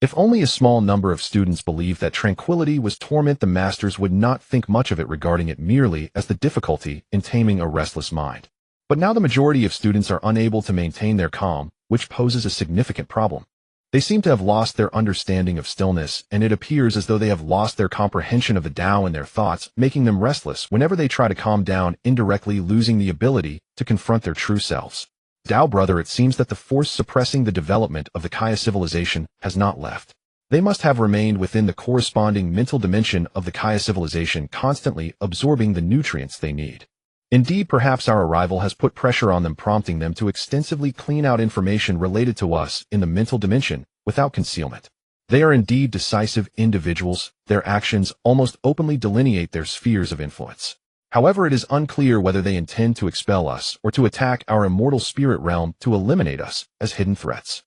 If only a small number of students believed that tranquility was torment, the masters would not think much of it, regarding it merely as the difficulty in taming a restless mind. But now the majority of students are unable to maintain their calm, which poses a significant problem. They seem to have lost their understanding of stillness, and it appears as though they have lost their comprehension of the Tao in their thoughts, making them restless whenever they try to calm down, indirectly losing the ability to confront their true selves. Tao, brother, it seems that the force suppressing the development of the Kaya civilization has not left. They must have remained within the corresponding mental dimension of the Kaya civilization, constantly absorbing the nutrients they need. Indeed, perhaps our arrival has put pressure on them, prompting them to extensively clean out information related to us in the mental dimension without concealment. They are indeed decisive individuals. Their actions almost openly delineate their spheres of influence. However, it is unclear whether they intend to expel us or to attack our immortal spirit realm to eliminate us as hidden threats.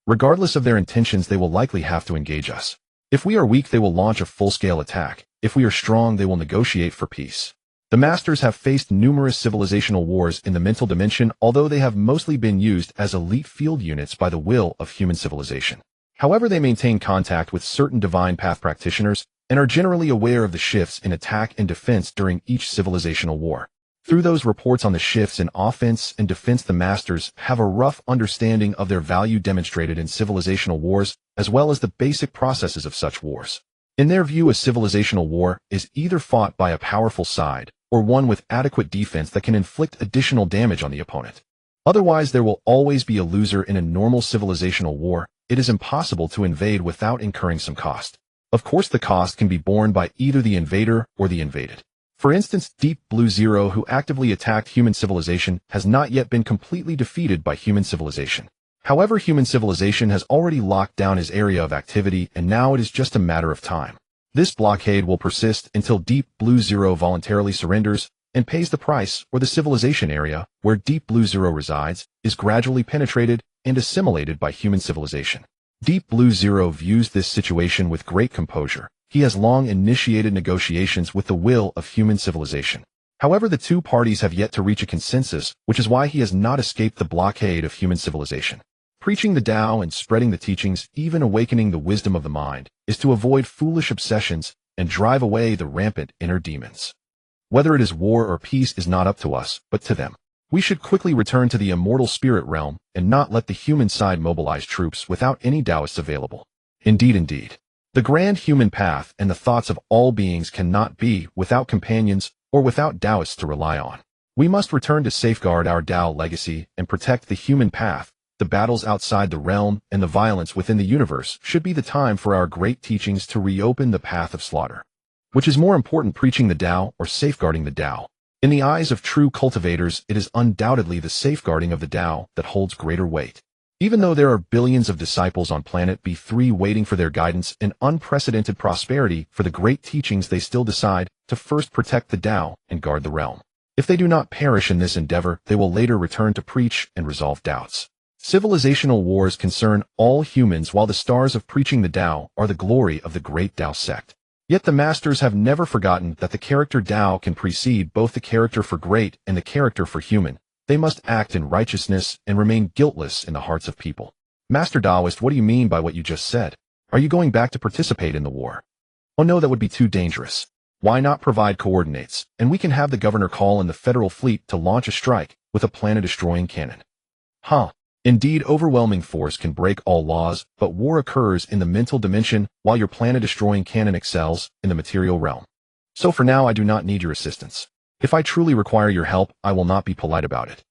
Regardless of their intentions, they will likely have to engage us. If we are weak, they will launch a full-scale attack. If we are strong, they will negotiate for peace. The masters have faced numerous civilizational wars in the mental dimension, although they have mostly been used as elite field units by the will of human civilization. However, they maintain contact with certain divine path practitioners and are generally aware of the shifts in attack and defense during each civilizational war. Through those reports on the shifts in offense and defense, the masters have a rough understanding of their value demonstrated in civilizational wars, as well as the basic processes of such wars. In their view, a civilizational war is either fought by a powerful side, or one with adequate defense that can inflict additional damage on the opponent. Otherwise, there will always be a loser in a normal civilizational war. It is impossible to invade without incurring some cost. Of course, the cost can be borne by either the invader or the invaded. For instance, Deep Blue Zero, who actively attacked human civilization, has not yet been completely defeated by human civilization. However, human civilization has already locked down his area of activity, and now it is just a matter of time. This blockade will persist until Deep Blue Zero voluntarily surrenders and pays the price, or the civilization area, where Deep Blue Zero resides, is gradually penetrated and assimilated by human civilization. Deep Blue Zero views this situation with great composure. He has long initiated negotiations with the will of human civilization. However, the two parties have yet to reach a consensus, which is why he has not escaped the blockade of human civilization. Preaching the Tao and spreading the teachings, even awakening the wisdom of the mind, is to avoid foolish obsessions and drive away the rampant inner demons. Whether it is war or peace is not up to us, but to them. We should quickly return to the immortal spirit realm and not let the human side mobilize troops without any Taoists available. Indeed. The grand human path and the thoughts of all beings cannot be without companions or without Taoists to rely on. We must return to safeguard our Tao legacy and protect the human path. The battles outside the realm and the violence within the universe should be the time for our great teachings to reopen the path of slaughter. Which is more important, preaching the Tao or safeguarding the Tao? In the eyes of true cultivators, it is undoubtedly the safeguarding of the Tao that holds greater weight. Even though there are billions of disciples on planet B3 waiting for their guidance and unprecedented prosperity for the great teachings, they still decide to first protect the Tao and guard the realm. If they do not perish in this endeavor, they will later return to preach and resolve doubts. Civilizational wars concern all humans, while the stars of preaching the Tao are the glory of the great Tao sect. Yet the masters have never forgotten that the character Tao can precede both the character for great and the character for human. They must act in righteousness and remain guiltless in the hearts of people. Master Taoist, what do you mean by what you just said? Are you going back to participate in the war? Oh no, that would be too dangerous. Why not provide coordinates, and we can have the governor call in the federal fleet to launch a strike with a planet-destroying cannon. Indeed, overwhelming force can break all laws, but war occurs in the mental dimension while your planet-destroying cannon excels in the material realm. So for now, I do not need your assistance. If I truly require your help, I will not be polite about it.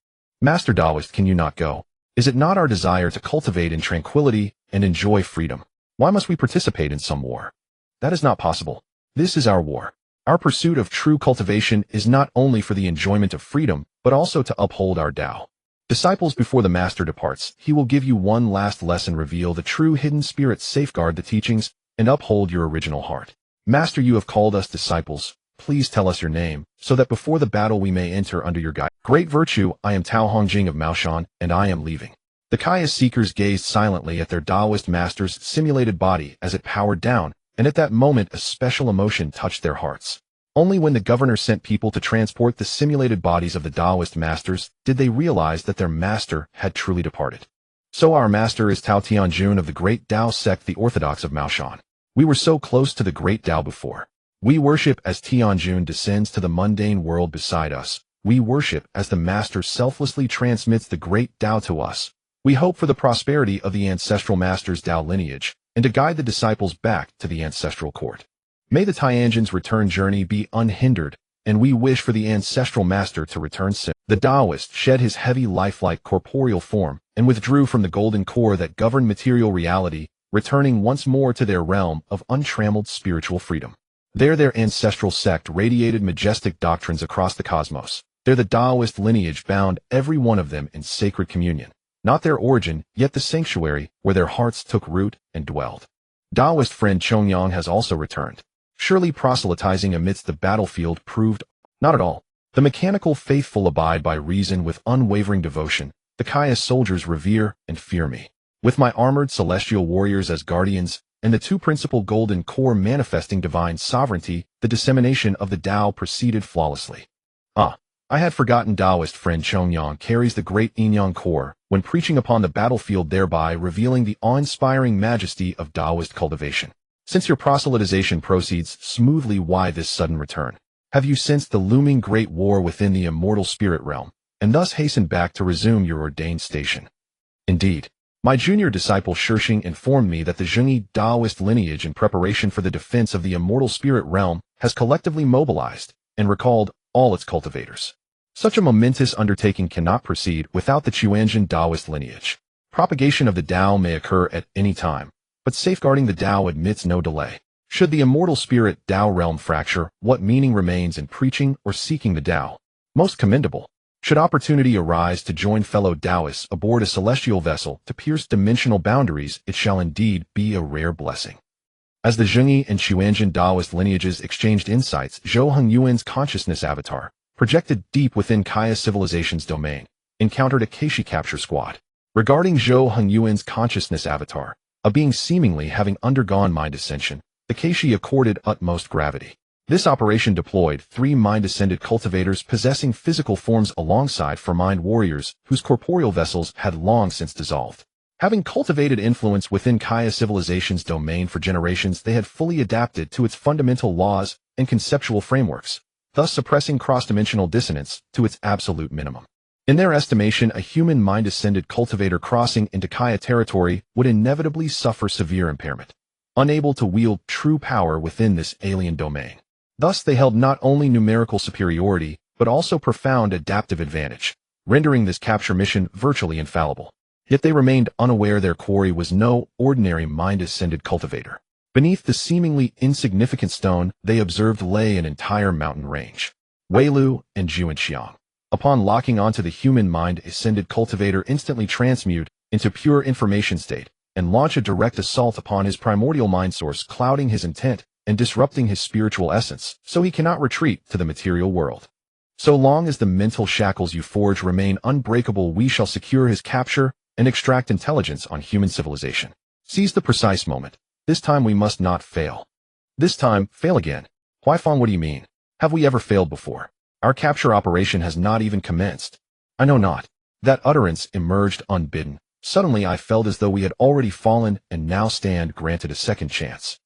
Master Taoist, can you not go? Is it not our desire to cultivate in tranquility and enjoy freedom? Why must we participate in some war? That is not possible. This is our war. Our pursuit of true cultivation is not only for the enjoyment of freedom, but also to uphold our Tao. Disciples, before the master departs, he will give you one last lesson, reveal the true hidden spirits, safeguard the teachings, and uphold your original heart. Master, you have called us disciples. Please tell us your name, so that before the battle we may enter under your guide. Great virtue, I am Tao Hongjing of Maoshan, and I am leaving. The Kaya seekers gazed silently at their Taoist master's simulated body as it powered down, and at that moment a special emotion touched their hearts. Only when the governor sent people to transport the simulated bodies of the Taoist masters did they realize that their master had truly departed. So our master is Tao Tianjun of the great Tao sect, the Orthodox of Maoshan. We were so close to the great Tao before. We worship as Tianjun descends to the mundane world beside us. We worship as the master selflessly transmits the great Tao to us. We hope for the prosperity of the ancestral master's Tao lineage and to guide the disciples back to the ancestral court. May the Tianjin's return journey be unhindered, and we wish for the ancestral master to return soon. The Taoist shed his heavy lifelike corporeal form and withdrew from the golden core that governed material reality, returning once more to their realm of untrammeled spiritual freedom. There their ancestral sect radiated majestic doctrines across the cosmos. There the Taoist lineage bound every one of them in sacred communion. Not their origin, yet the sanctuary where their hearts took root and dwelled. Taoist friend Chongyang has also returned. Surely proselytizing amidst the battlefield proved not at all. The mechanical faithful abide by reason with unwavering devotion. The Kaya soldiers revere and fear me. With my armored celestial warriors as guardians, and the two principal golden core manifesting divine sovereignty, the dissemination of the Tao proceeded flawlessly. I had forgotten Taoist friend Chongyang carries the great Inyang core when preaching upon the battlefield, thereby revealing the awe-inspiring majesty of Taoist cultivation. Since your proselytization proceeds smoothly, why this sudden return? Have you sensed the looming great war within the immortal spirit realm, and thus hastened back to resume your ordained station? Indeed. My junior disciple Shishing informed me that the Zhengyi Taoist lineage, in preparation for the defense of the immortal spirit realm, has collectively mobilized and recalled all its cultivators. Such a momentous undertaking cannot proceed without the Chuanjin Taoist lineage. Propagation of the Tao may occur at any time, but safeguarding the Tao admits no delay. Should the immortal spirit Tao realm fracture, what meaning remains in preaching or seeking the Tao? Most commendable. Should opportunity arise to join fellow Taoists aboard a celestial vessel to pierce dimensional boundaries, it shall indeed be a rare blessing. As the Zhengyi and Xuanzhen Taoist lineages exchanged insights, Zhou Heng Yuan's consciousness avatar, projected deep within Kaya civilization's domain, encountered a Keishi capture squad. Regarding Zhou Heng Yuan's consciousness avatar, a being seemingly having undergone mind ascension, the Keishi accorded utmost gravity. This operation deployed 3 mind-ascended cultivators possessing physical forms alongside 4 mind warriors whose corporeal vessels had long since dissolved. Having cultivated influence within Kaya civilization's domain for generations, they had fully adapted to its fundamental laws and conceptual frameworks, thus suppressing cross-dimensional dissonance to its absolute minimum. In their estimation, a human mind-ascended cultivator crossing into Kaya territory would inevitably suffer severe impairment, unable to wield true power within this alien domain. Thus, they held not only numerical superiority, but also profound adaptive advantage, rendering this capture mission virtually infallible. Yet they remained unaware their quarry was no ordinary mind-ascended cultivator. Beneath the seemingly insignificant stone, they observed lay an entire mountain range. Weilu and Juanxiang, upon locking onto the human mind-ascended cultivator, instantly transmute into pure information state and launch a direct assault upon his primordial mind source, clouding his intent and disrupting his spiritual essence, so he cannot retreat to the material world. So long as the mental shackles you forge remain unbreakable, we shall secure his capture and extract intelligence on human civilization. Seize the precise moment. This time we must not fail. This time, fail again. Huaifeng, what do you mean? Have we ever failed before? Our capture operation has not even commenced. I know not. That utterance emerged unbidden. Suddenly I felt as though we had already fallen and now stand granted a second chance.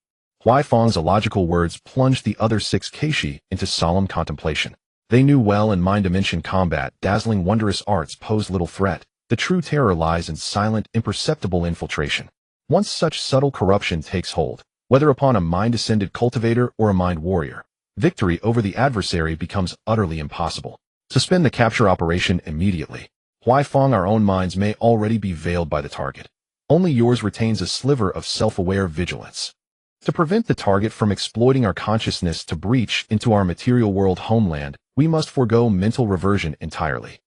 Huaifeng's illogical words plunged the other 6 Keishi into solemn contemplation. They knew well in mind dimension combat, dazzling wondrous arts pose little threat. The true terror lies in silent, imperceptible infiltration. Once such subtle corruption takes hold, whether upon a mind-ascended cultivator or a mind warrior, victory over the adversary becomes utterly impossible. Suspend the capture operation immediately. Huaifeng, our own minds may already be veiled by the target. Only yours retains a sliver of self-aware vigilance. To prevent the target from exploiting our consciousness to breach into our material world homeland, we must forego mental reversion entirely.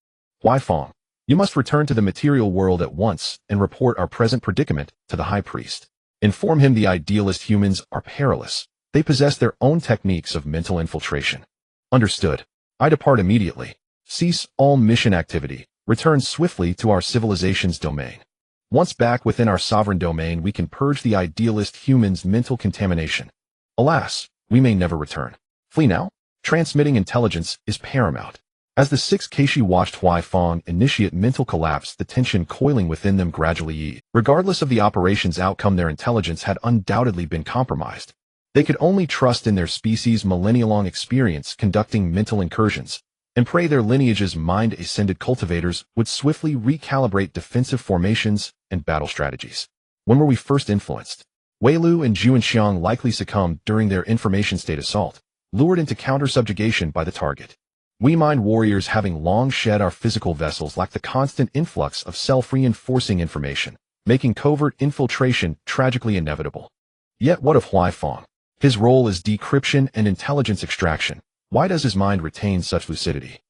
Huaifeng, you must return to the material world at once and report our present predicament to the High Priest. Inform him the idealist humans are perilous. They possess their own techniques of mental infiltration. Understood. I depart immediately. Cease all mission activity. Return swiftly to our civilization's domain. Once back within our sovereign domain, we can purge the idealist humans' mental contamination. Alas, we may never return. Flee now? Transmitting intelligence is paramount. As the 6 Keishi watched Huaifeng initiate mental collapse, the tension coiling within them gradually eased. Regardless of the operation's outcome, their intelligence had undoubtedly been compromised. They could only trust in their species' millennia-long experience conducting mental incursions, and pray their lineage's mind-ascended cultivators would swiftly recalibrate defensive formations and battle strategies. When were we first influenced? Weilu and Juanxiang likely succumbed during their information state assault, lured into counter-subjugation by the target. We mind warriors, having long shed our physical vessels, lack the constant influx of self-reinforcing information, making covert infiltration tragically inevitable. Yet what of Huaifeng? His role is decryption and intelligence extraction. Why does his mind retain such lucidity?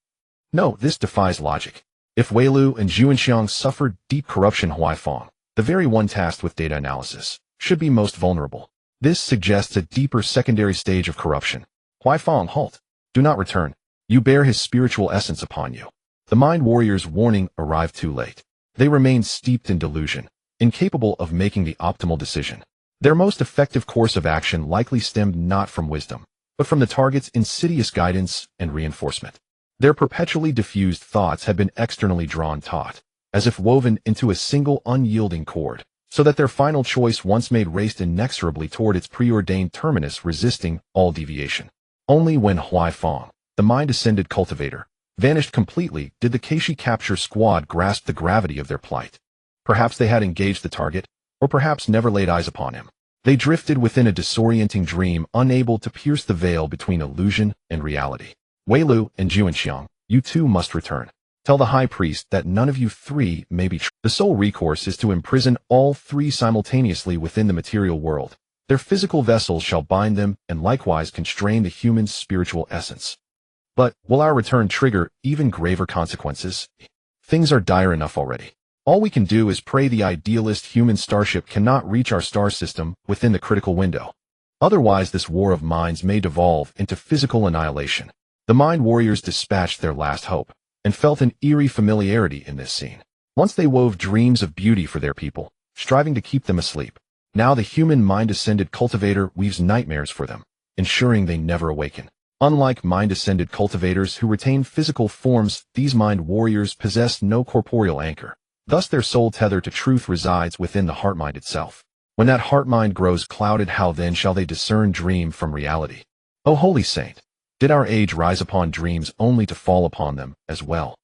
No, this defies logic. If Weilu and Juanxiang suffered deep corruption, Huaifeng, the very one tasked with data analysis, should be most vulnerable. This suggests a deeper secondary stage of corruption. Huaifeng, halt. Do not return. You bear his spiritual essence upon you. The mind warrior's warning arrived too late. They remained steeped in delusion, incapable of making the optimal decision. Their most effective course of action likely stemmed not from wisdom, but from the target's insidious guidance and reinforcement. Their perpetually diffused thoughts had been externally drawn taut, as if woven into a single unyielding cord, so that their final choice once made raced inexorably toward its preordained terminus, resisting all deviation. Only when Huaifeng, the mind-ascended cultivator, vanished completely did the Keishi capture squad grasp the gravity of their plight. Perhaps they had engaged the target, or perhaps never laid eyes upon him. They drifted within a disorienting dream, unable to pierce the veil between illusion and reality. Weilu and Juanxiang, you too must return. Tell the High Priest that none of you 3 may be The sole recourse is to imprison all 3 simultaneously within the material world, Their physical vessels shall bind them and likewise constrain the human's spiritual essence. But will our return trigger even graver consequences? Things are dire enough already. All we can do is pray the idealist human starship cannot reach our star system within the critical window. Otherwise, this war of minds may devolve into physical annihilation. The Mind Warriors dispatched their last hope, and felt an eerie familiarity in this scene. Once they wove dreams of beauty for their people, striving to keep them asleep. Now the human mind-ascended cultivator weaves nightmares for them, ensuring they never awaken. Unlike mind-ascended cultivators who retain physical forms, these mind warriors possess no corporeal anchor. Thus their sole tether to truth resides within the heart-mind itself. When that heart-mind grows clouded, how then shall they discern dream from reality? O holy saint, did our age rise upon dreams only to fall upon them as well?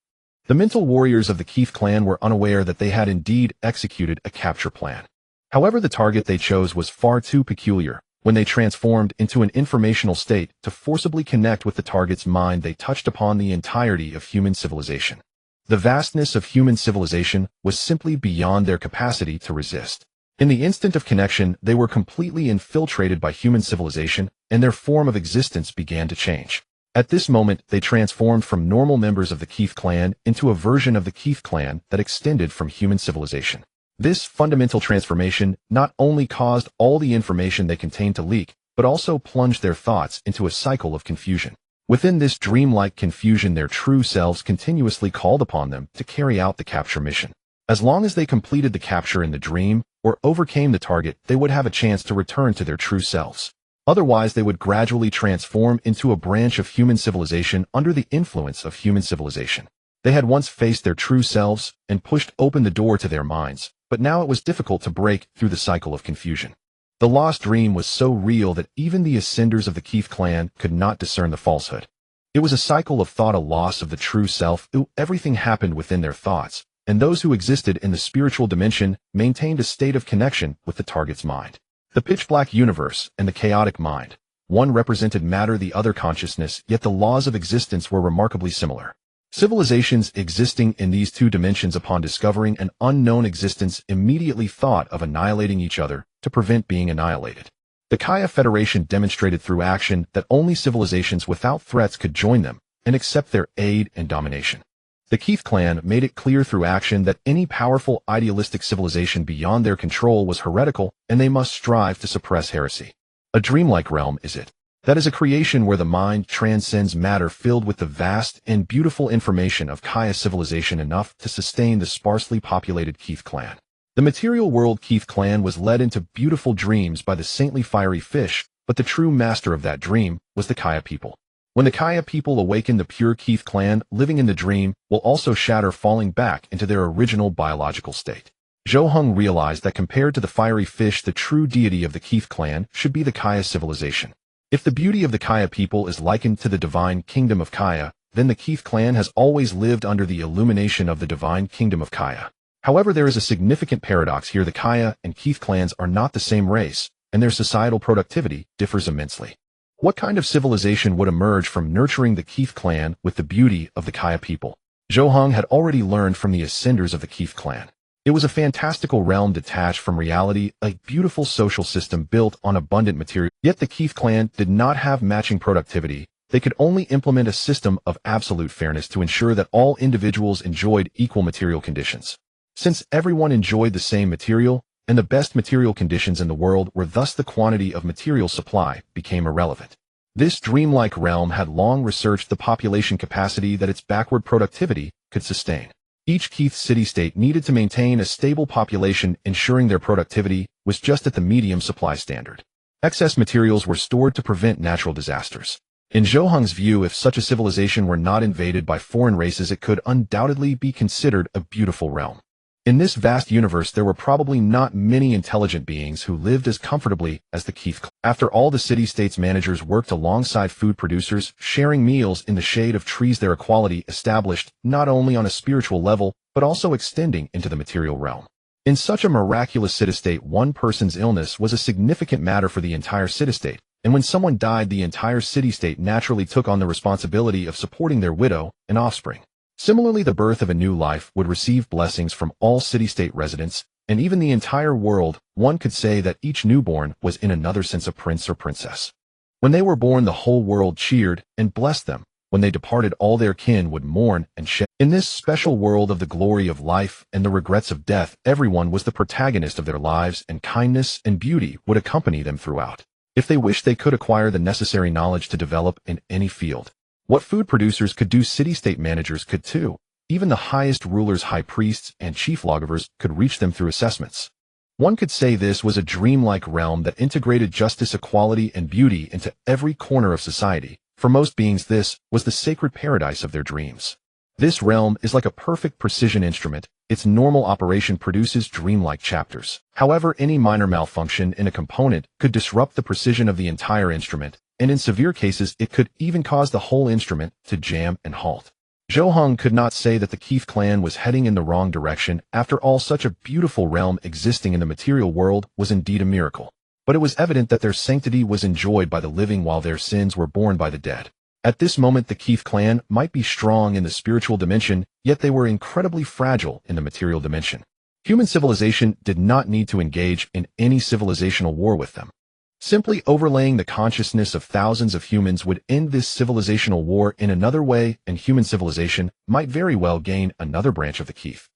The mental warriors of the Keith clan were unaware that they had indeed executed a capture plan. However, the target they chose was far too peculiar. When they transformed into an informational state to forcibly connect with the target's mind, they touched upon the entirety of human civilization. The vastness of human civilization was simply beyond their capacity to resist. In the instant of connection, they were completely infiltrated by human civilization, and their form of existence began to change. At this moment, they transformed from normal members of the Keith clan into a version of the Keith clan that extended from human civilization. This fundamental transformation not only caused all the information they contained to leak, but also plunged their thoughts into a cycle of confusion. Within this dreamlike confusion, their true selves continuously called upon them to carry out the capture mission. As long as they completed the capture in the dream, or overcame the target, they would have a chance to return to their true selves. Otherwise, they would gradually transform into a branch of human civilization under the influence of human civilization. They had once faced their true selves and pushed open the door to their minds, but now it was difficult to break through the cycle of confusion. The lost dream was so real that even the ascenders of the Keith clan could not discern the falsehood. It was a cycle of thought, a loss of the true self. Everything happened within their thoughts, and those who existed in the spiritual dimension maintained a state of connection with the target's mind. The pitch-black universe and the chaotic mind. One represented matter, the other consciousness, yet the laws of existence were remarkably similar. Civilizations existing in these two dimensions, upon discovering an unknown existence, immediately thought of annihilating each other to prevent being annihilated. The Kaya Federation demonstrated through action that only civilizations without threats could join them and accept their aid and domination. The Keith clan made it clear through action that any powerful idealistic civilization beyond their control was heretical, and they must strive to suppress heresy. A dreamlike realm is it. That is a creation where the mind transcends matter, filled with the vast and beautiful information of Kaya civilization, enough to sustain the sparsely populated Keith clan. The material world Keith clan was led into beautiful dreams by the saintly fiery fish, but the true master of that dream was the Kaya people. When the Kaya people awaken, the pure Keith clan living in the dream will also shatter, falling back into their original biological state. Zhou Heng realized that compared to the fiery fish, the true deity of the Keith clan should be the Kaya civilization. If the beauty of the Kaya people is likened to the divine kingdom of Kaya, then the Keith clan has always lived under the illumination of the divine kingdom of Kaya. However, there is a significant paradox here. The Kaya and Keith clans are not the same race, and their societal productivity differs immensely. What kind of civilization would emerge from nurturing the Keith clan with the beauty of the Kaya people? Zhou Heng had already learned from the ascenders of the Keith clan. It was a fantastical realm detached from reality, a beautiful social system built on abundant material. Yet the Keith clan did not have matching productivity. They could only implement a system of absolute fairness to ensure that all individuals enjoyed equal material conditions. Since everyone enjoyed the same material, and the best material conditions in the world were, thus the quantity of material supply became irrelevant. This dreamlike realm had long researched the population capacity that its backward productivity could sustain. Each Keith city-state needed to maintain a stable population, ensuring their productivity was just at the medium supply standard. Excess materials were stored to prevent natural disasters. In Zhou Heng's view, if such a civilization were not invaded by foreign races, it could undoubtedly be considered a beautiful realm. In this vast universe, there were probably not many intelligent beings who lived as comfortably as the Keith clan. After all, the city-state's managers worked alongside food producers, sharing meals in the shade of trees. Their equality established not only on a spiritual level, but also extending into the material realm. In such a miraculous city-state, one person's illness was a significant matter for the entire city-state, and when someone died, the entire city-state naturally took on the responsibility of supporting their widow and offspring. Similarly, the birth of a new life would receive blessings from all city-state residents, and even the entire world. One could say that each newborn was in another sense a prince or princess. When they were born, the whole world cheered and blessed them. When they departed, all their kin would mourn and shed. In this special world of the glory of life and the regrets of death, everyone was the protagonist of their lives, and kindness and beauty would accompany them throughout. If they wished, they could acquire the necessary knowledge to develop in any field. What food producers could do, city-state managers could too. Even the highest rulers, high priests, and chief lawgivers could reach them through assessments. One could say this was a dreamlike realm that integrated justice, equality, and beauty into every corner of society. For most beings, this was the sacred paradise of their dreams. This realm is like a perfect precision instrument. Its normal operation produces dreamlike chapters. However, any minor malfunction in a component could disrupt the precision of the entire instrument, and in severe cases, it could even cause the whole instrument to jam and halt. Zhou Heng could not say that the Keith clan was heading in the wrong direction. After all, such a beautiful realm existing in the material world was indeed a miracle. But it was evident that their sanctity was enjoyed by the living while their sins were borne by the dead. At this moment, the Keith clan might be strong in the spiritual dimension, yet they were incredibly fragile in the material dimension. Human civilization did not need to engage in any civilizational war with them. Simply overlaying the consciousness of thousands of humans would end this civilizational war in another way, and human civilization might very well gain another branch of the Keith.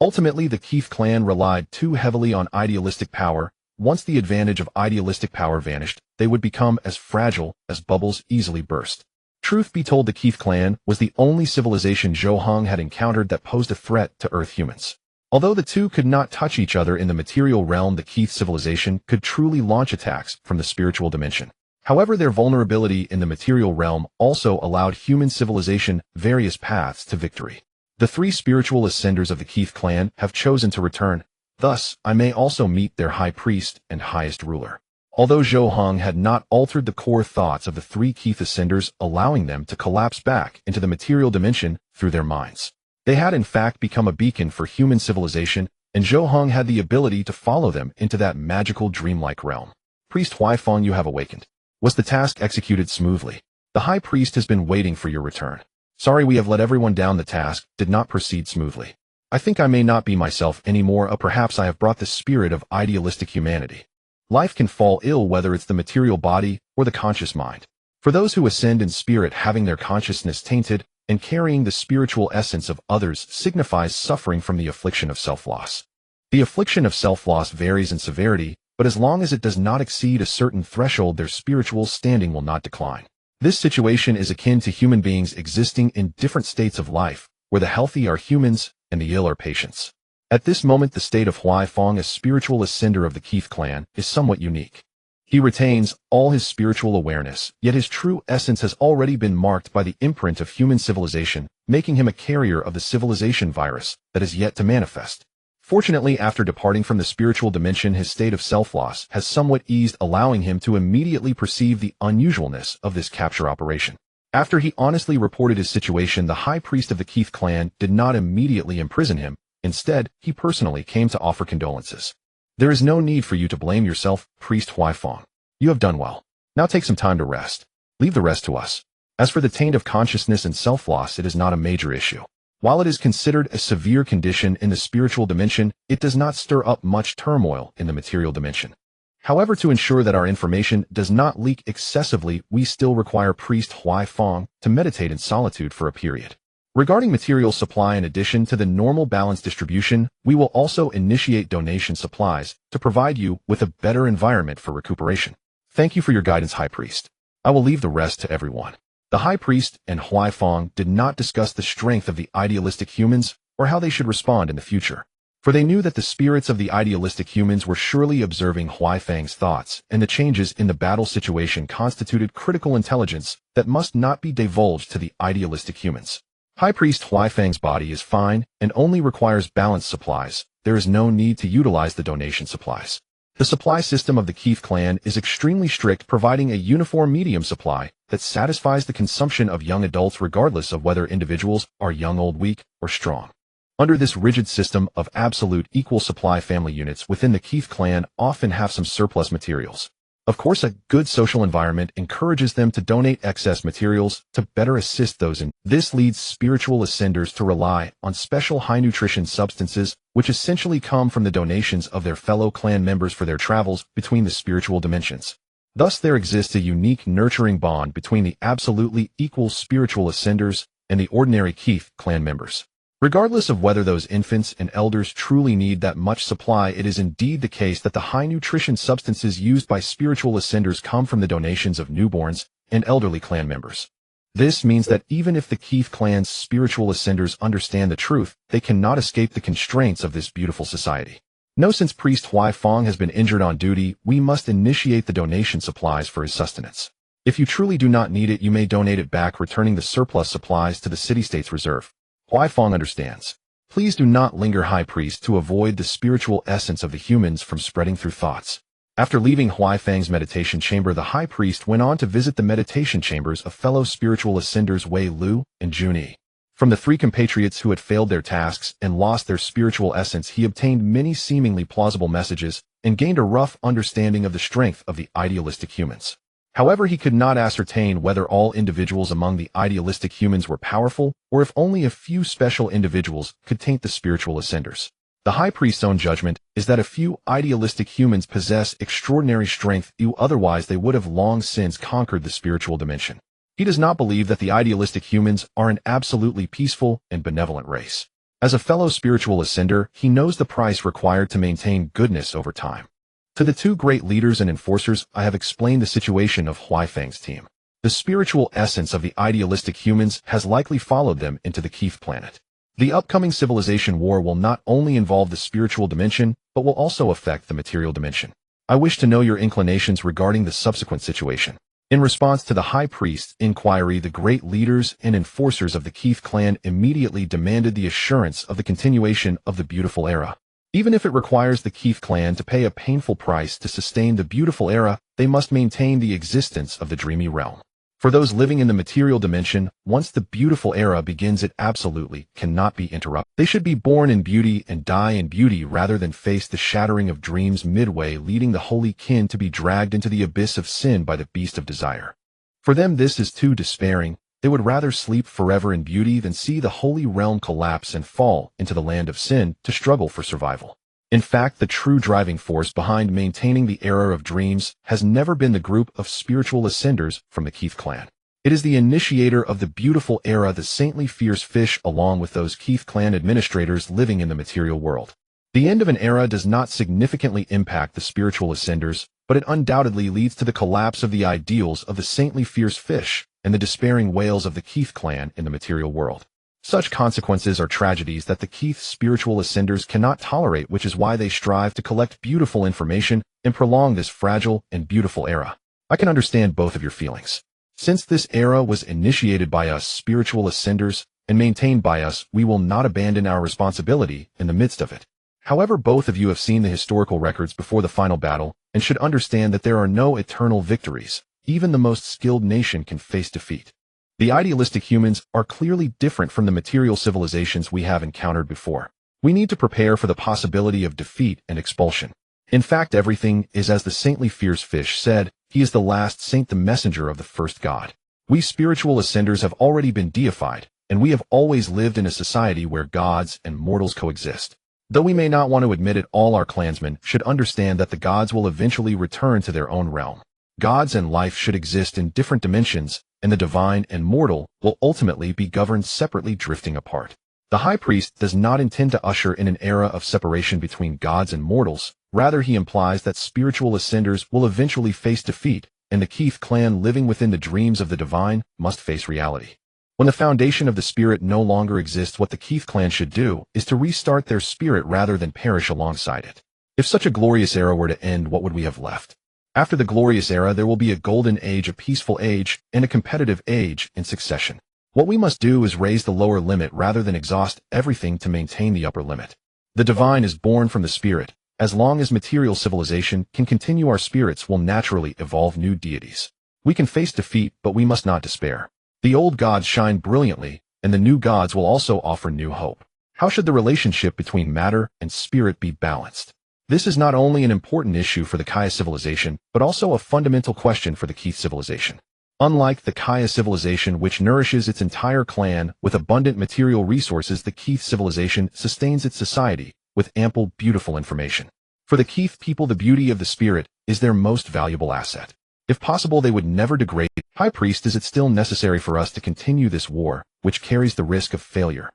Ultimately, the Keith clan relied too heavily on idealistic power. Once the advantage of idealistic power vanished, they would become as fragile as bubbles easily burst. Truth be told, the Keith clan was the only civilization Zhou Heng had encountered that posed a threat to Earth humans. Although the two could not touch each other in the material realm, the Keith civilization could truly launch attacks from the spiritual dimension. However, their vulnerability in the material realm also allowed human civilization various paths to victory. The three spiritual ascenders of the Keith clan have chosen to return. Thus, I may also meet their high priest and highest ruler. Although Zhou Heng had not altered the core thoughts of the three Keith ascenders, allowing them to collapse back into the material dimension through their minds. They had in fact become a beacon for human civilization, and Zhou Heng had the ability to follow them into that magical dreamlike realm. Priest Huaifeng, you have awakened. Was the task executed smoothly? The high priest has been waiting for your return. Sorry, we have let everyone down. The task did not proceed smoothly. I think I may not be myself anymore, or perhaps I have brought the spirit of idealistic humanity. Life can fall ill whether it's the material body or the conscious mind. For those who ascend in spirit, having their consciousness tainted and carrying the spiritual essence of others signifies suffering from the affliction of self-loss. The affliction of self-loss varies in severity, but as long as it does not exceed a certain threshold, their spiritual standing will not decline. This situation is akin to human beings existing in different states of life, where the healthy are humans and the ill are patients. At this moment, the state of Huaifeng, a spiritual ascender of the Keith clan, is somewhat unique. He retains all his spiritual awareness, yet his true essence has already been marked by the imprint of human civilization, making him a carrier of the civilization virus that is yet to manifest. Fortunately, after departing from the spiritual dimension, his state of self-loss has somewhat eased, allowing him to immediately perceive the unusualness of this capture operation. After he honestly reported his situation, the high priest of the Keith clan did not immediately imprison him. Instead, he personally came to offer condolences. There is no need for you to blame yourself, Priest Huaifeng. You have done well. Now take some time to rest. Leave the rest to us. As for the taint of consciousness and self-loss, it is not a major issue. While it is considered a severe condition in the spiritual dimension, it does not stir up much turmoil in the material dimension. However, to ensure that our information does not leak excessively, we still require Priest Huaifeng to meditate in solitude for a period. Regarding material supply, in addition to the normal balance distribution, we will also initiate donation supplies to provide you with a better environment for recuperation. Thank you for your guidance, High Priest. I will leave the rest to everyone. The High Priest and Huaifeng did not discuss the strength of the idealistic humans or how they should respond in the future, for they knew that the spirits of the idealistic humans were surely observing Huaifeng's thoughts, and the changes in the battle situation constituted critical intelligence that must not be divulged to the idealistic humans. High Priest Huaifeng's body is fine and only requires balanced supplies. There is no need to utilize the donation supplies. The supply system of the Keith clan is extremely strict, providing a uniform medium supply that satisfies the consumption of young adults regardless of whether individuals are young, old, weak, or strong. Under this rigid system of absolute equal supply, family units within the Keith clan often have some surplus materials. Of course, a good social environment encourages them to donate excess materials to better assist those in. This leads spiritual ascenders to rely on special high-nutrition substances, which essentially come from the donations of their fellow clan members for their travels between the spiritual dimensions. Thus, there exists a unique nurturing bond between the absolutely equal spiritual ascenders and the ordinary Keith clan members. Regardless of whether those infants and elders truly need that much supply, it is indeed the case that the high nutrition substances used by spiritual ascenders come from the donations of newborns and elderly clan members. This means that even if the Keith clan's spiritual ascenders understand the truth, they cannot escape the constraints of this beautiful society. No, since Priest Hui Fong has been injured on duty, we must initiate the donation supplies for his sustenance. If you truly do not need it, you may donate it back, returning the surplus supplies to the city-state's reserve. Hui Fong understands. Please do not linger, High Priest, to avoid the spiritual essence of the humans from spreading through thoughts. After leaving Hui Fang's meditation chamber, the High Priest went on to visit the meditation chambers of fellow spiritual ascenders Wei Lu and Junyi. From the three compatriots who had failed their tasks and lost their spiritual essence, he obtained many seemingly plausible messages and gained a rough understanding of the strength of the idealistic humans. However, he could not ascertain whether all individuals among the idealistic humans were powerful, or if only a few special individuals could taint the spiritual ascenders. The High Priest's own judgment is that a few idealistic humans possess extraordinary strength, otherwise they would have long since conquered the spiritual dimension. He does not believe that the idealistic humans are an absolutely peaceful and benevolent race. As a fellow spiritual ascender, he knows the price required to maintain goodness over time. To the two great leaders and enforcers, I have explained the situation of Hui Fang's team. The spiritual essence of the idealistic humans has likely followed them into the Keith planet. The upcoming civilization war will not only involve the spiritual dimension, but will also affect the material dimension. I wish to know your inclinations regarding the subsequent situation. In response to the High Priest's inquiry, the great leaders and enforcers of the Keith clan immediately demanded the assurance of the continuation of the beautiful era. Even if it requires the Keith clan to pay a painful price to sustain the beautiful era, they must maintain the existence of the dreamy realm. For those living in the material dimension, once the beautiful era begins, it absolutely cannot be interrupted. They should be born in beauty and die in beauty rather than face the shattering of dreams midway, leading the holy kin to be dragged into the abyss of sin by the beast of desire. For them, this is too despairing. They would rather sleep forever in beauty than see the holy realm collapse and fall into the land of sin to struggle for survival. In fact, the true driving force behind maintaining the era of dreams has never been the group of spiritual ascenders from the Keith clan. It is the initiator of the beautiful era, the saintly fierce fish, along with those Keith clan administrators living in the material world. The end of an era does not significantly impact the spiritual ascenders, but it undoubtedly leads to the collapse of the ideals of the saintly fierce fish and the despairing wails of the Keith clan in the material world. Such consequences are tragedies that the Keith spiritual ascenders cannot tolerate, which is why they strive to collect beautiful information and prolong this fragile and beautiful era. I can understand both of your feelings. Since this era was initiated by us spiritual ascenders and maintained by us, we will not abandon our responsibility in the midst of it. However, both of you have seen the historical records before the final battle and should understand that there are no eternal victories. Even the most skilled nation can face defeat. The idealistic humans are clearly different from the material civilizations we have encountered before. We need to prepare for the possibility of defeat and expulsion. In fact, everything is as the saintly fierce fish said, he is the last saint, the messenger of the first god. We spiritual ascenders have already been deified, and we have always lived in a society where gods and mortals coexist. Though we may not want to admit it, all our clansmen should understand that the gods will eventually return to their own realm. Gods and life should exist in different dimensions, and the divine and mortal will ultimately be governed separately, drifting apart. The High Priest does not intend to usher in an era of separation between gods and mortals. Rather, he implies that spiritual ascenders will eventually face defeat, and the Keith clan living within the dreams of the divine must face reality. When the foundation of the spirit no longer exists, what the Keith clan should do is to restart their spirit rather than perish alongside it. If such a glorious era were to end, what would we have left? After the glorious era, there will be a golden age, a peaceful age, and a competitive age in succession. What we must do is raise the lower limit rather than exhaust everything to maintain the upper limit. The divine is born from the spirit. As long as material civilization can continue, our spirits will naturally evolve new deities. We can face defeat, but we must not despair. The old gods shine brilliantly, and the new gods will also offer new hope. How should the relationship between matter and spirit be balanced? This is not only an important issue for the Kaya civilization, but also a fundamental question for the Keith civilization. Unlike the Kaya civilization, which nourishes its entire clan with abundant material resources, the Keith civilization sustains its society with ample, beautiful information. For the Keith people, the beauty of the spirit is their most valuable asset. If possible, they would never degrade. High Priest, is it still necessary for us to continue this war, which carries the risk of failure?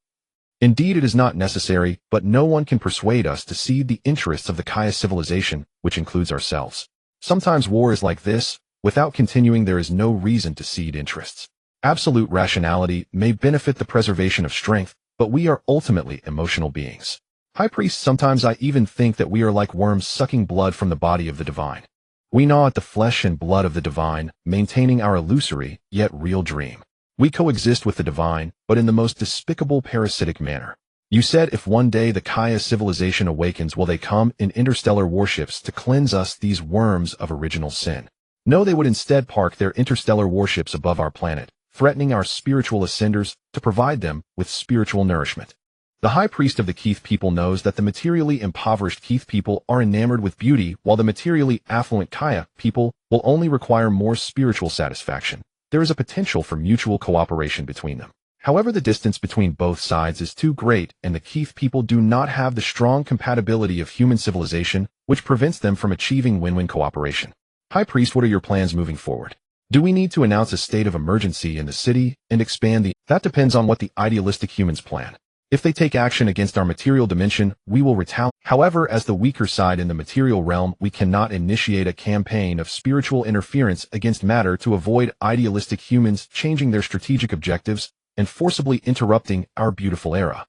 Indeed, it is not necessary, but no one can persuade us to cede the interests of the Kaya civilization, which includes ourselves. Sometimes war is like this. Without continuing, there is no reason to cede interests. Absolute rationality may benefit the preservation of strength, but we are ultimately emotional beings. High Priest, sometimes I even think that we are like worms sucking blood from the body of the divine. We gnaw at the flesh and blood of the divine, maintaining our illusory, yet real dream. We coexist with the divine, but in the most despicable parasitic manner. You said if one day the Kaya civilization awakens, will they come in interstellar warships to cleanse us, these worms of original sin? No, they would instead park their interstellar warships above our planet, threatening our spiritual ascenders to provide them with spiritual nourishment. The High Priest of the Keith people knows that the materially impoverished Keith people are enamored with beauty, while the materially affluent Kaya people will only require more spiritual satisfaction. There is a potential for mutual cooperation between them. However, the distance between both sides is too great, and the Keith people do not have the strong compatibility of human civilization, which prevents them from achieving win-win cooperation. High Priest, what are your plans moving forward? Do we need to announce a state of emergency in the city and expand the... That depends on what the idealistic humans plan. If they take action against our material dimension, we will retaliate. However, as the weaker side in the material realm, we cannot initiate a campaign of spiritual interference against matter to avoid idealistic humans changing their strategic objectives and forcibly interrupting our beautiful era.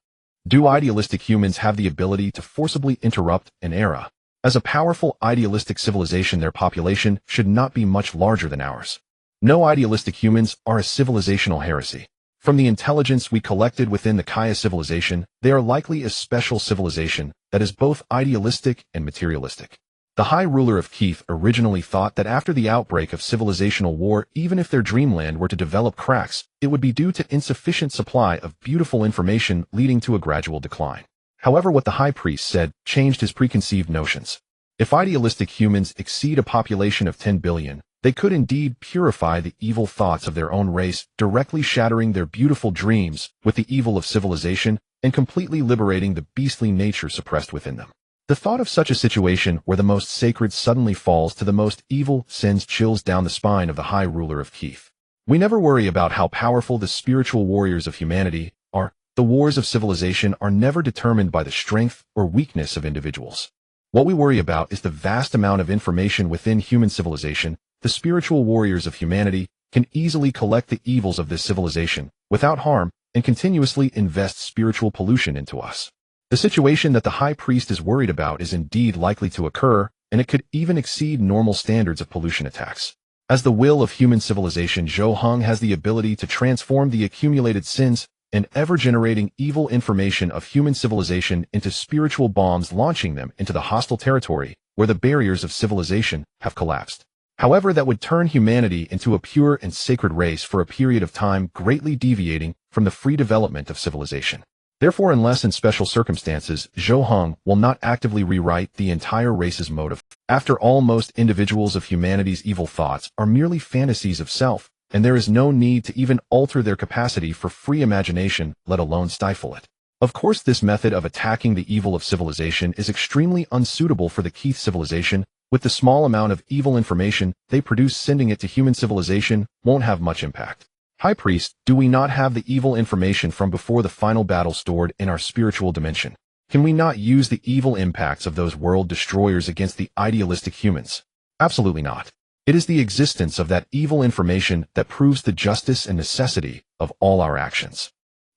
Do idealistic humans have the ability to forcibly interrupt an era? As a powerful idealistic civilization, their population should not be much larger than ours. No, idealistic humans are a civilizational heresy. From the intelligence we collected within the Kaya civilization, they are likely a special civilization that is both idealistic and materialistic. The High Ruler of Keith originally thought that after the outbreak of civilizational war, even if their dreamland were to develop cracks, it would be due to insufficient supply of beautiful information, leading to a gradual decline. However, what the High Priest said changed his preconceived notions. If idealistic humans exceed a population of 10 billion, they could indeed purify the evil thoughts of their own race, directly shattering their beautiful dreams with the evil of civilization and completely liberating the beastly nature suppressed within them. The thought of such a situation where the most sacred suddenly falls to the most evil sends chills down the spine of the High Ruler of Keith. We never worry about how powerful the spiritual warriors of humanity are. The wars of civilization are never determined by the strength or weakness of individuals. What we worry about is the vast amount of information within human civilization. The spiritual warriors of humanity can easily collect the evils of this civilization without harm and continuously invest spiritual pollution into us. The situation that the High Priest is worried about is indeed likely to occur, and it could even exceed normal standards of pollution attacks. As the will of human civilization, Zhou Heng has the ability to transform the accumulated sins and ever-generating evil information of human civilization into spiritual bombs, launching them into the hostile territory where the barriers of civilization have collapsed. However, that would turn humanity into a pure and sacred race for a period of time, greatly deviating from the free development of civilization. Therefore, unless in special circumstances, Zhou Heng will not actively rewrite the entire race's motive. After all, most individuals of humanity's evil thoughts are merely fantasies of self, and there is no need to even alter their capacity for free imagination, let alone stifle it. Of course, this method of attacking the evil of civilization is extremely unsuitable for the Keith civilization. With the small amount of evil information they produce, sending it to human civilization won't have much impact. High Priest, do we not have the evil information from before the final battle stored in our spiritual dimension? Can we not use the evil impacts of those world destroyers against the idealistic humans? Absolutely not. It is the existence of that evil information that proves the justice and necessity of all our actions.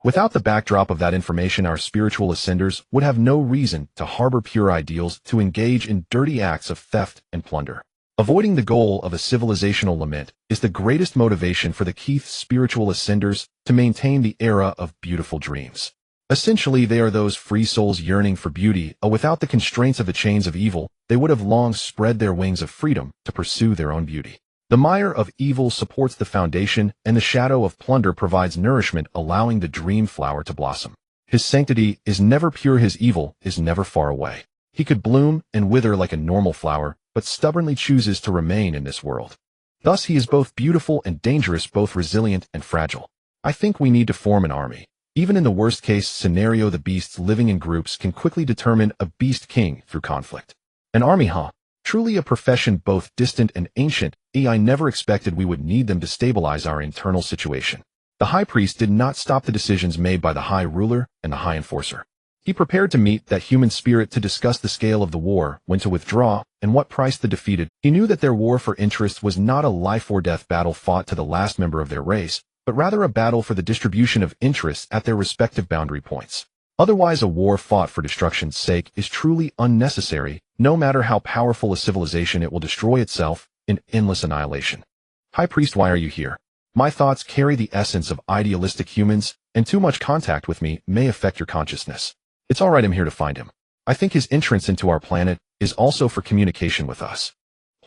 Without the backdrop of that information, our spiritual ascenders would have no reason to harbor pure ideals, to engage in dirty acts of theft and plunder. Avoiding the goal of a civilizational lament is the greatest motivation for the Keith spiritual ascenders to maintain the era of beautiful dreams. Essentially, they are those free souls yearning for beauty. Without the constraints of the chains of evil, they would have long spread their wings of freedom to pursue their own beauty. The mire of evil supports the foundation, and the shadow of plunder provides nourishment, allowing the dream flower to blossom. His sanctity is never pure, his evil is never far away. He could bloom and wither like a normal flower, but stubbornly chooses to remain in this world. Thus he is both beautiful and dangerous, both resilient and fragile. I think we need to form an army. Even in the worst-case scenario, the beasts living in groups can quickly determine a beast king through conflict. An army, huh? Truly a profession both distant and ancient. I never expected we would need them to stabilize our internal situation. The high priest did not stop the decisions made by the high ruler and the high enforcer. He prepared to meet that human spirit to discuss the scale of the war, when to withdraw, and what price the defeated. He knew that their war for interest was not a life-or-death battle fought to the last member of their race, but rather a battle for the distribution of interests at their respective boundary points. Otherwise, a war fought for destruction's sake is truly unnecessary, no matter how powerful a civilization it will destroy itself in endless annihilation. High Priest, why are you here? My thoughts carry the essence of idealistic humans, and too much contact with me may affect your consciousness. It's alright, I'm here to find him. I think his entrance into our planet is also for communication with us.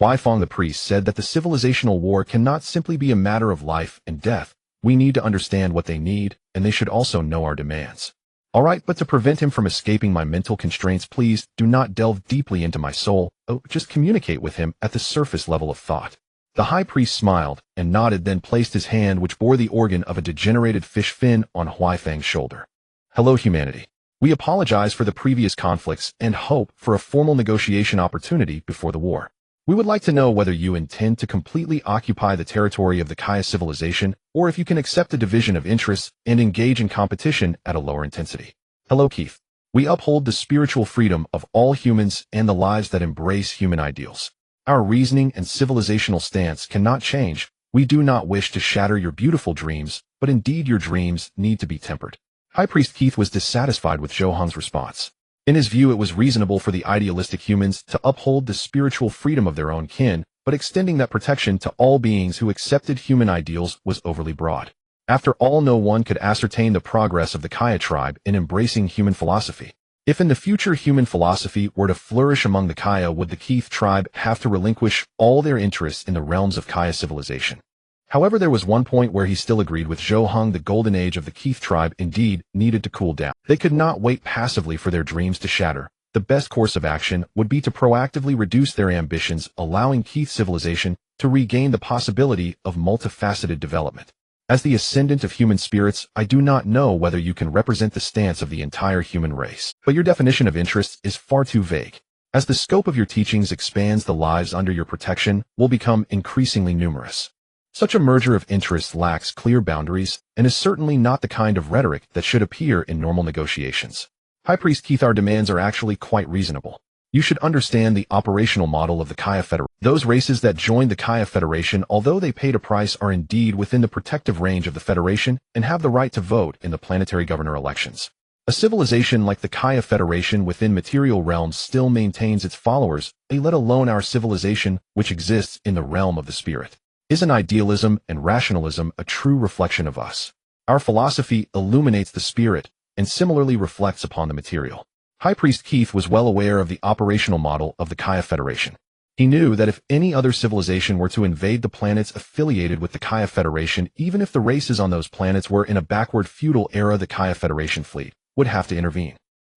Huaifeng the priest said that the civilizational war cannot simply be a matter of life and death. We need to understand what they need, and they should also know our demands. Alright, but to prevent him from escaping my mental constraints, please do not delve deeply into my soul. Just communicate with him at the surface level of thought. The high priest smiled and nodded, then placed his hand, which bore the organ of a degenerated fish fin, on Huaifeng's shoulder. Hello, humanity. We apologize for the previous conflicts and hope for a formal negotiation opportunity before the war. We would like to know whether you intend to completely occupy the territory of the Kaya civilization, or if you can accept a division of interests and engage in competition at a lower intensity. Hello, Keith. We uphold the spiritual freedom of all humans and the lives that embrace human ideals. Our reasoning and civilizational stance cannot change. We do not wish to shatter your beautiful dreams, but indeed your dreams need to be tempered. High Priest Keith was dissatisfied with Zhou Heng's response. In his view, it was reasonable for the idealistic humans to uphold the spiritual freedom of their own kin, but extending that protection to all beings who accepted human ideals was overly broad. After all, no one could ascertain the progress of the Kaya tribe in embracing human philosophy. If in the future human philosophy were to flourish among the Kaya, would the Keith tribe have to relinquish all their interests in the realms of Kaya civilization? However, there was one point where he still agreed with Zhou Heng. The golden age of the Keith tribe indeed needed to cool down. They could not wait passively for their dreams to shatter. The best course of action would be to proactively reduce their ambitions, allowing Keith civilization to regain the possibility of multifaceted development. As the ascendant of human spirits, I do not know whether you can represent the stance of the entire human race, but your definition of interests is far too vague. As the scope of your teachings expands, the lives under your protection will become increasingly numerous. Such a merger of interests lacks clear boundaries and is certainly not the kind of rhetoric that should appear in normal negotiations. High Priest Keith, our demands are actually quite reasonable. You should understand the operational model of the Kaya Federation. Those races that joined the Kaya Federation, although they paid a price, are indeed within the protective range of the Federation and have the right to vote in the planetary governor elections. A civilization like the Kaya Federation within material realms still maintains its followers, let alone our civilization, which exists in the realm of the spirit. Isn't idealism and rationalism a true reflection of us? Our philosophy illuminates the spirit and similarly reflects upon the material. High Priest Keith was well aware of the operational model of the Kaya Federation. He knew that if any other civilization were to invade the planets affiliated with the Kaya Federation, even if the races on those planets were in a backward feudal era, the Kaya Federation fleet would have to intervene.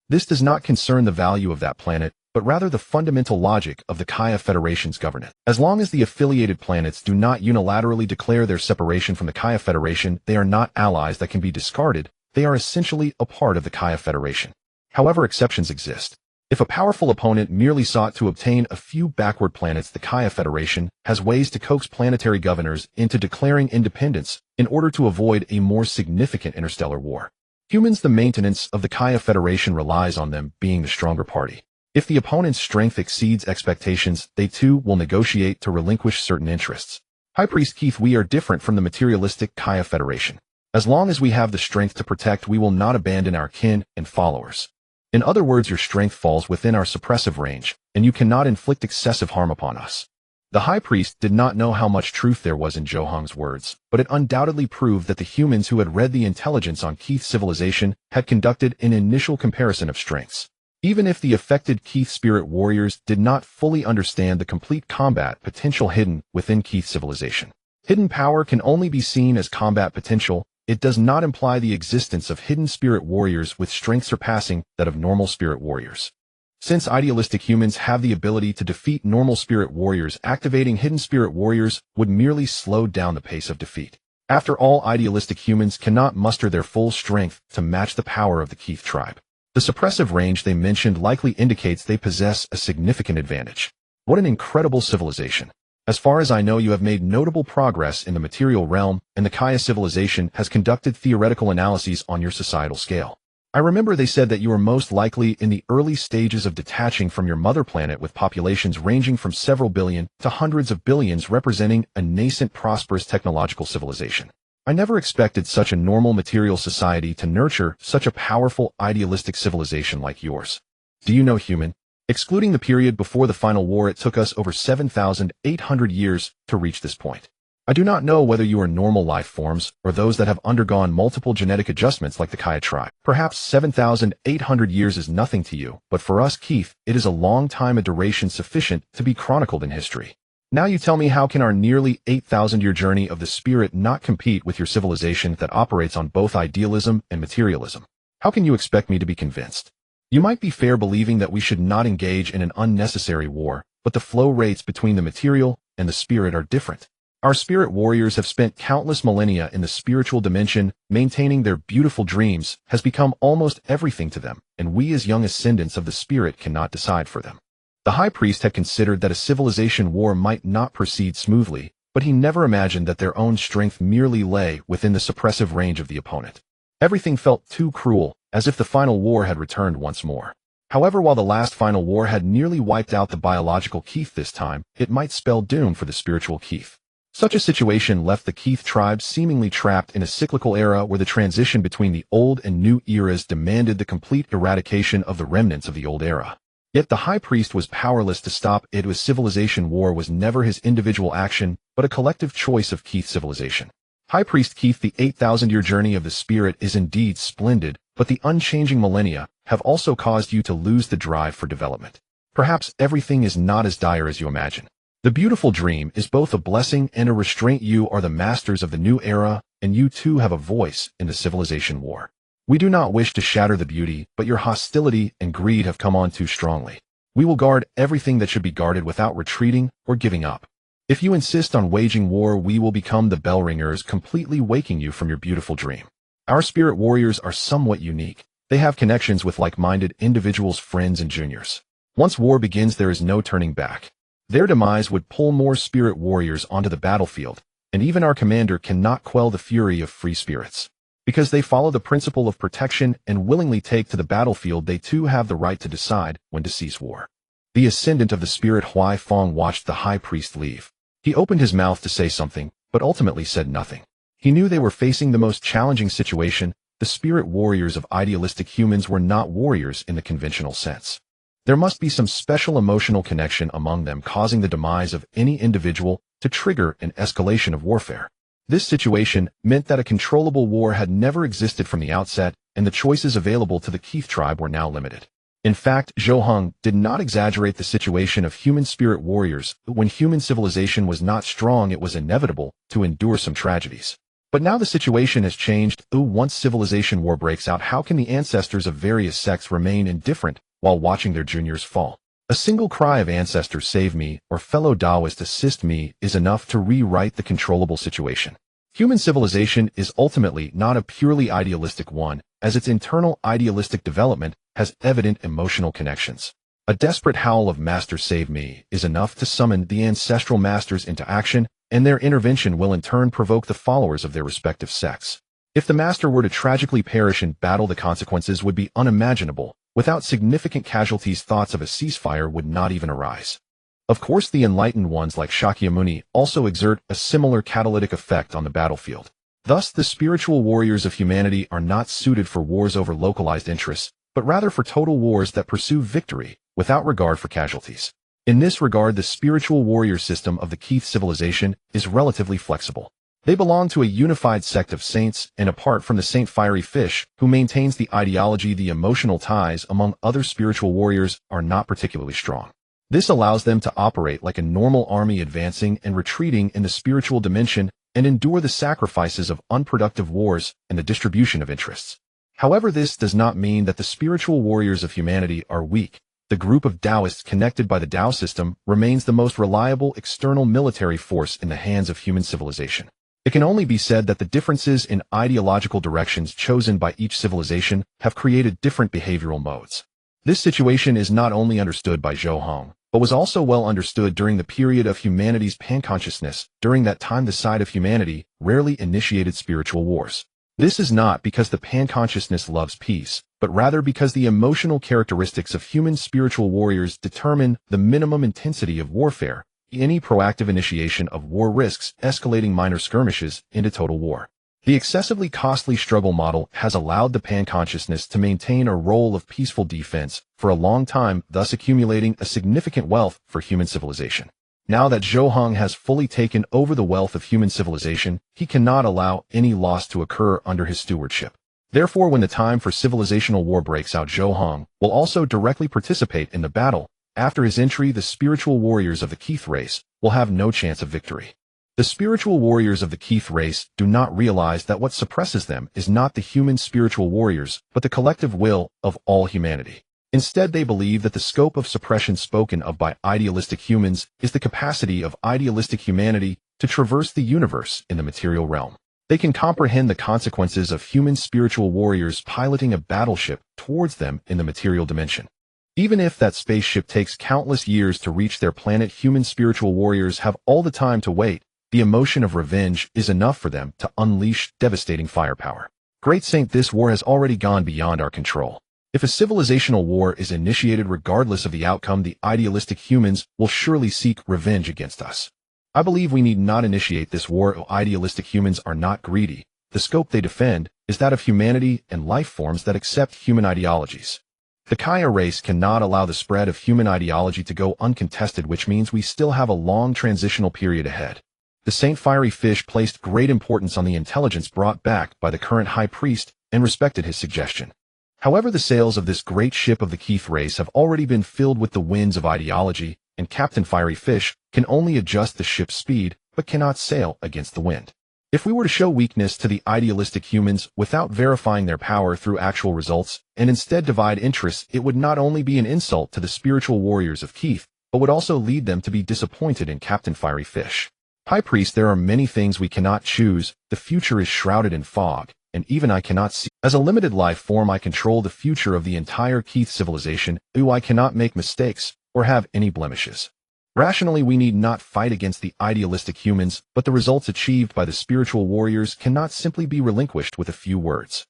This does not concern the value of that planet, but rather the fundamental logic of the Kaya Federation's governance. As long as the affiliated planets do not unilaterally declare their separation from the Kaya Federation, they are not allies that can be discarded. They are essentially a part of the Kaya Federation. However, exceptions exist. If a powerful opponent merely sought to obtain a few backward planets, the Kaya Federation has ways to coax planetary governors into declaring independence in order to avoid a more significant interstellar war. Humans, the maintenance of the Kaya Federation relies on them being the stronger party. If the opponent's strength exceeds expectations, they too will negotiate to relinquish certain interests. High Priest Keith, we are different from the materialistic Kaya Federation. As long as we have the strength to protect, we will not abandon our kin and followers. In other words, your strength falls within our suppressive range, and you cannot inflict excessive harm upon us. The High Priest did not know how much truth there was in Zhou Heng's words, but it undoubtedly proved that the humans who had read the intelligence on Keith's civilization had conducted an initial comparison of strengths. Even if the affected Keith spirit warriors did not fully understand the complete combat potential hidden within Keith's civilization. Hidden power can only be seen as combat potential. It does not imply the existence of hidden spirit warriors with strength surpassing that of normal spirit warriors. Since idealistic humans have the ability to defeat normal spirit warriors, activating hidden spirit warriors would merely slow down the pace of defeat. After all, idealistic humans cannot muster their full strength to match the power of the Keith tribe. The suppressive range they mentioned likely indicates they possess a significant advantage. What an incredible civilization. As far as I know, you have made notable progress in the material realm, and the Kaya civilization has conducted theoretical analyses on your societal scale. I remember they said that you are most likely in the early stages of detaching from your mother planet, with populations ranging from several billion to hundreds of billions, representing a nascent, prosperous technological civilization. I never expected such a normal material society to nurture such a powerful, idealistic civilization like yours. Do you know, human? Excluding the period before the final war, it took us over 7,800 years to reach this point. I do not know whether you are normal life forms or those that have undergone multiple genetic adjustments like the Kaya tribe. Perhaps 7,800 years is nothing to you, but for us, Keith, it is a long time, a duration sufficient to be chronicled in history. Now you tell me, how can our nearly 8,000-year journey of the spirit not compete with your civilization that operates on both idealism and materialism? How can you expect me to be convinced? You might be fair believing that we should not engage in an unnecessary war, but the flow rates between the material and the spirit are different. Our spirit warriors have spent countless millennia in the spiritual dimension. Maintaining their beautiful dreams has become almost everything to them, and we as young ascendants of the spirit cannot decide for them. The high priest had considered that a civilization war might not proceed smoothly, but he never imagined that their own strength merely lay within the suppressive range of the opponent. Everything felt too cruel, as if the final war had returned once more. However, while the last final war had nearly wiped out the biological Keith, this time, it might spell doom for the spiritual Keith. Such a situation left the Keith tribe seemingly trapped in a cyclical era where the transition between the old and new eras demanded the complete eradication of the remnants of the old era. Yet the high priest was powerless to stop it, as civilization war was never his individual action, but a collective choice of Keith civilization. High Priest Keith, the 8,000-year journey of the spirit is indeed splendid, but the unchanging millennia have also caused you to lose the drive for development. Perhaps everything is not as dire as you imagine. The beautiful dream is both a blessing and a restraint. You are the masters of the new era, and you too have a voice in the civilization war. We do not wish to shatter the beauty, but your hostility and greed have come on too strongly. We will guard everything that should be guarded without retreating or giving up. If you insist on waging war, we will become the bell ringers, completely waking you from your beautiful dream. Our spirit warriors are somewhat unique. They have connections with like-minded individuals, friends, and juniors. Once war begins, there is no turning back. Their demise would pull more spirit warriors onto the battlefield, and even our commander cannot quell the fury of free spirits. Because they follow the principle of protection and willingly take to the battlefield, they too have the right to decide when to cease war. The ascendant of the spirit Hui Fong watched the high priest leave. He opened his mouth to say something, but ultimately said nothing. He knew they were facing the most challenging situation. The spirit warriors of idealistic humans were not warriors in the conventional sense. There must be some special emotional connection among them, causing the demise of any individual to trigger an escalation of warfare. This situation meant that a controllable war had never existed from the outset, and the choices available to the Keith tribe were now limited. In fact, Zhou Heng did not exaggerate the situation of human spirit warriors. When human civilization was not strong, it was inevitable to endure some tragedies. But now the situation has changed. Once civilization war breaks out, how can the ancestors of various sects remain indifferent while watching their juniors fall? A single cry of "Ancestors, save me," or "Fellow Taoist, assist me," is enough to rewrite the controllable situation. Human civilization is ultimately not a purely idealistic one, as its internal idealistic development has evident emotional connections. A desperate howl of "Master, save me" is enough to summon the ancestral masters into action, and their intervention will in turn provoke the followers of their respective sects. If the master were to tragically perish in battle, the consequences would be unimaginable. Without significant casualties, thoughts of a ceasefire would not even arise. Of course, the enlightened ones like Shakyamuni also exert a similar catalytic effect on the battlefield. Thus, the spiritual warriors of humanity are not suited for wars over localized interests, but rather for total wars that pursue victory without regard for casualties. In this regard, the spiritual warrior system of the Keith civilization is relatively flexible. They belong to a unified sect of saints, and apart from the Saint Fiery Fish, who maintains the ideology, the emotional ties among other spiritual warriors are not particularly strong. This allows them to operate like a normal army, advancing and retreating in the spiritual dimension, and endure the sacrifices of unproductive wars and the distribution of interests. However, this does not mean that the spiritual warriors of humanity are weak. the group of Taoists connected by the Tao system remains the most reliable external military force in the hands of human civilization. It can only be said that the differences in ideological directions chosen by each civilization have created different behavioral modes. This situation is not only understood by Zhou Heng, but was also well understood during the period of humanity's panconsciousness. During that time, the side of humanity rarely initiated spiritual wars. This is not because the panconsciousness loves peace, but rather because the emotional characteristics of human spiritual warriors determine the minimum intensity of warfare. Any proactive initiation of war risks escalating minor skirmishes into total war. The excessively costly struggle model has allowed the panconsciousness to maintain a role of peaceful defense for a long time, thus accumulating a significant wealth for human civilization. Now that Zhou Heng has fully taken over the wealth of human civilization, he cannot allow any loss to occur under his stewardship. Therefore, when the time for civilizational war breaks out, Zhou Heng will also directly participate in the battle. After his entry, the spiritual warriors of the Keith race will have no chance of victory. The spiritual warriors of the Keith race do not realize that what suppresses them is not the human spiritual warriors, but the collective will of all humanity. Instead, they believe that the scope of suppression spoken of by idealistic humans is the capacity of idealistic humanity to traverse the universe in the material realm. They can comprehend the consequences of human spiritual warriors piloting a battleship towards them in the material dimension. Even if that spaceship takes countless years to reach their planet, human spiritual warriors have all the time to wait. The emotion of revenge is enough for them to unleash devastating firepower. Great Saint, this war has already gone beyond our control. If a civilizational war is initiated regardless of the outcome, the idealistic humans will surely seek revenge against us. I believe we need not initiate this war. Idealistic humans are not greedy. The scope they defend is that of humanity and life forms that accept human ideologies. The Kaya race cannot allow the spread of human ideology to go uncontested, which means we still have a long transitional period ahead. The Saint Fiery Fish placed great importance on the intelligence brought back by the current high priest and respected his suggestion. However, the sails of this great ship of the Keith race have already been filled with the winds of ideology, and Captain Fiery Fish can only adjust the ship's speed, but cannot sail against the wind. If we were to show weakness to the idealistic humans without verifying their power through actual results, and instead divide interests, it would not only be an insult to the spiritual warriors of Keith, but would also lead them to be disappointed in Captain Fiery Fish. High Priest, there are many things we cannot choose. The future is shrouded in fog, and even I cannot see. As a limited life form, I control the future of the entire Keith civilization. I cannot make mistakes or have any blemishes. Rationally, we need not fight against the idealistic humans, but the results achieved by the spiritual warriors cannot simply be relinquished with a few words.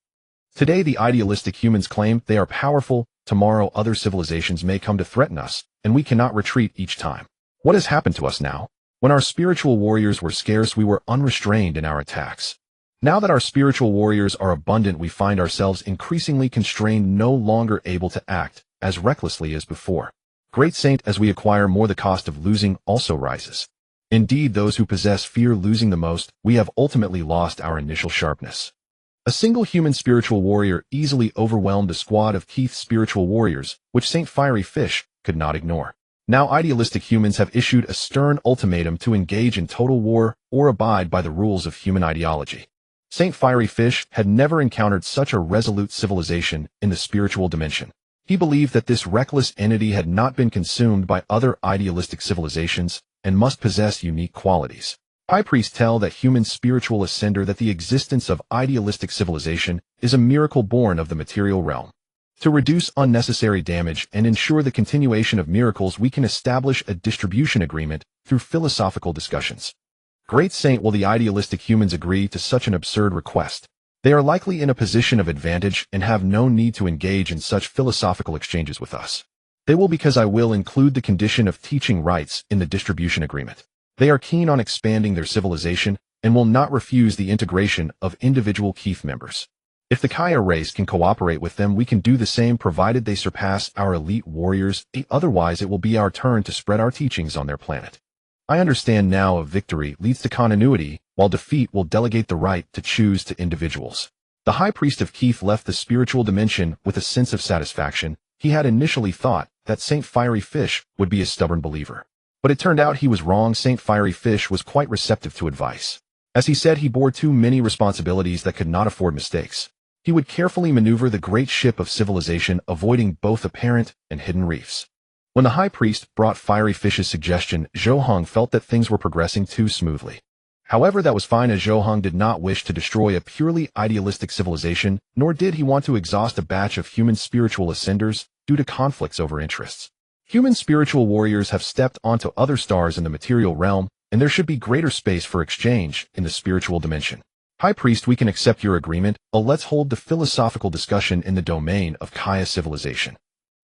Today, the idealistic humans claim they are powerful. Tomorrow, other civilizations may come to threaten us, and we cannot retreat each time. What has happened to us now? When our spiritual warriors were scarce, we were unrestrained in our attacks. Now that our spiritual warriors are abundant, we find ourselves increasingly constrained, no longer able to act as recklessly as before. Great Saint, as we acquire more, the cost of losing also rises. Indeed, those who possess fear losing the most, we have ultimately lost our initial sharpness. A single human spiritual warrior easily overwhelmed a squad of Keith spiritual warriors, which Saint Fiery Fish could not ignore. Now idealistic humans have issued a stern ultimatum to engage in total war or abide by the rules of human ideology. Saint Fiery Fish had never encountered such a resolute civilization in the spiritual dimension. He believed that this reckless entity had not been consumed by other idealistic civilizations and must possess unique qualities. High Priest tell that human spiritual ascender that the existence of idealistic civilization is a miracle born of the material realm. To reduce unnecessary damage and ensure the continuation of miracles, we can establish a distribution agreement through philosophical discussions. Great Saint, will the idealistic humans agree to such an absurd request? They are likely in a position of advantage and have no need to engage in such philosophical exchanges with us. They will, because I will include the condition of teaching rights in the distribution agreement. They are keen on expanding their civilization and will not refuse the integration of individual Keith members. If the Kaya race can cooperate with them, we can do the same, provided they surpass our elite warriors. Otherwise, it will be our turn to spread our teachings on their planet. I understand now, a victory leads to continuity, while defeat will delegate the right to choose to individuals. The High Priest of Keith left the spiritual dimension with a sense of satisfaction. He had initially thought that Saint Fiery Fish would be a stubborn believer. But it turned out he was wrong. Saint Fiery Fish was quite receptive to advice. As he said, he bore too many responsibilities that could not afford mistakes. He would carefully maneuver the great ship of civilization, avoiding both apparent and hidden reefs. When the high priest brought Fiery Fish's suggestion, Zhou Heng felt that things were progressing too smoothly. However, that was fine, as Zhou Heng did not wish to destroy a purely idealistic civilization, nor did he want to exhaust a batch of human spiritual ascenders due to conflicts over interests. Human spiritual warriors have stepped onto other stars in the material realm, and there should be greater space for exchange in the spiritual dimension. High Priest, we can accept your agreement, but let's hold the philosophical discussion in the domain of Kaya civilization.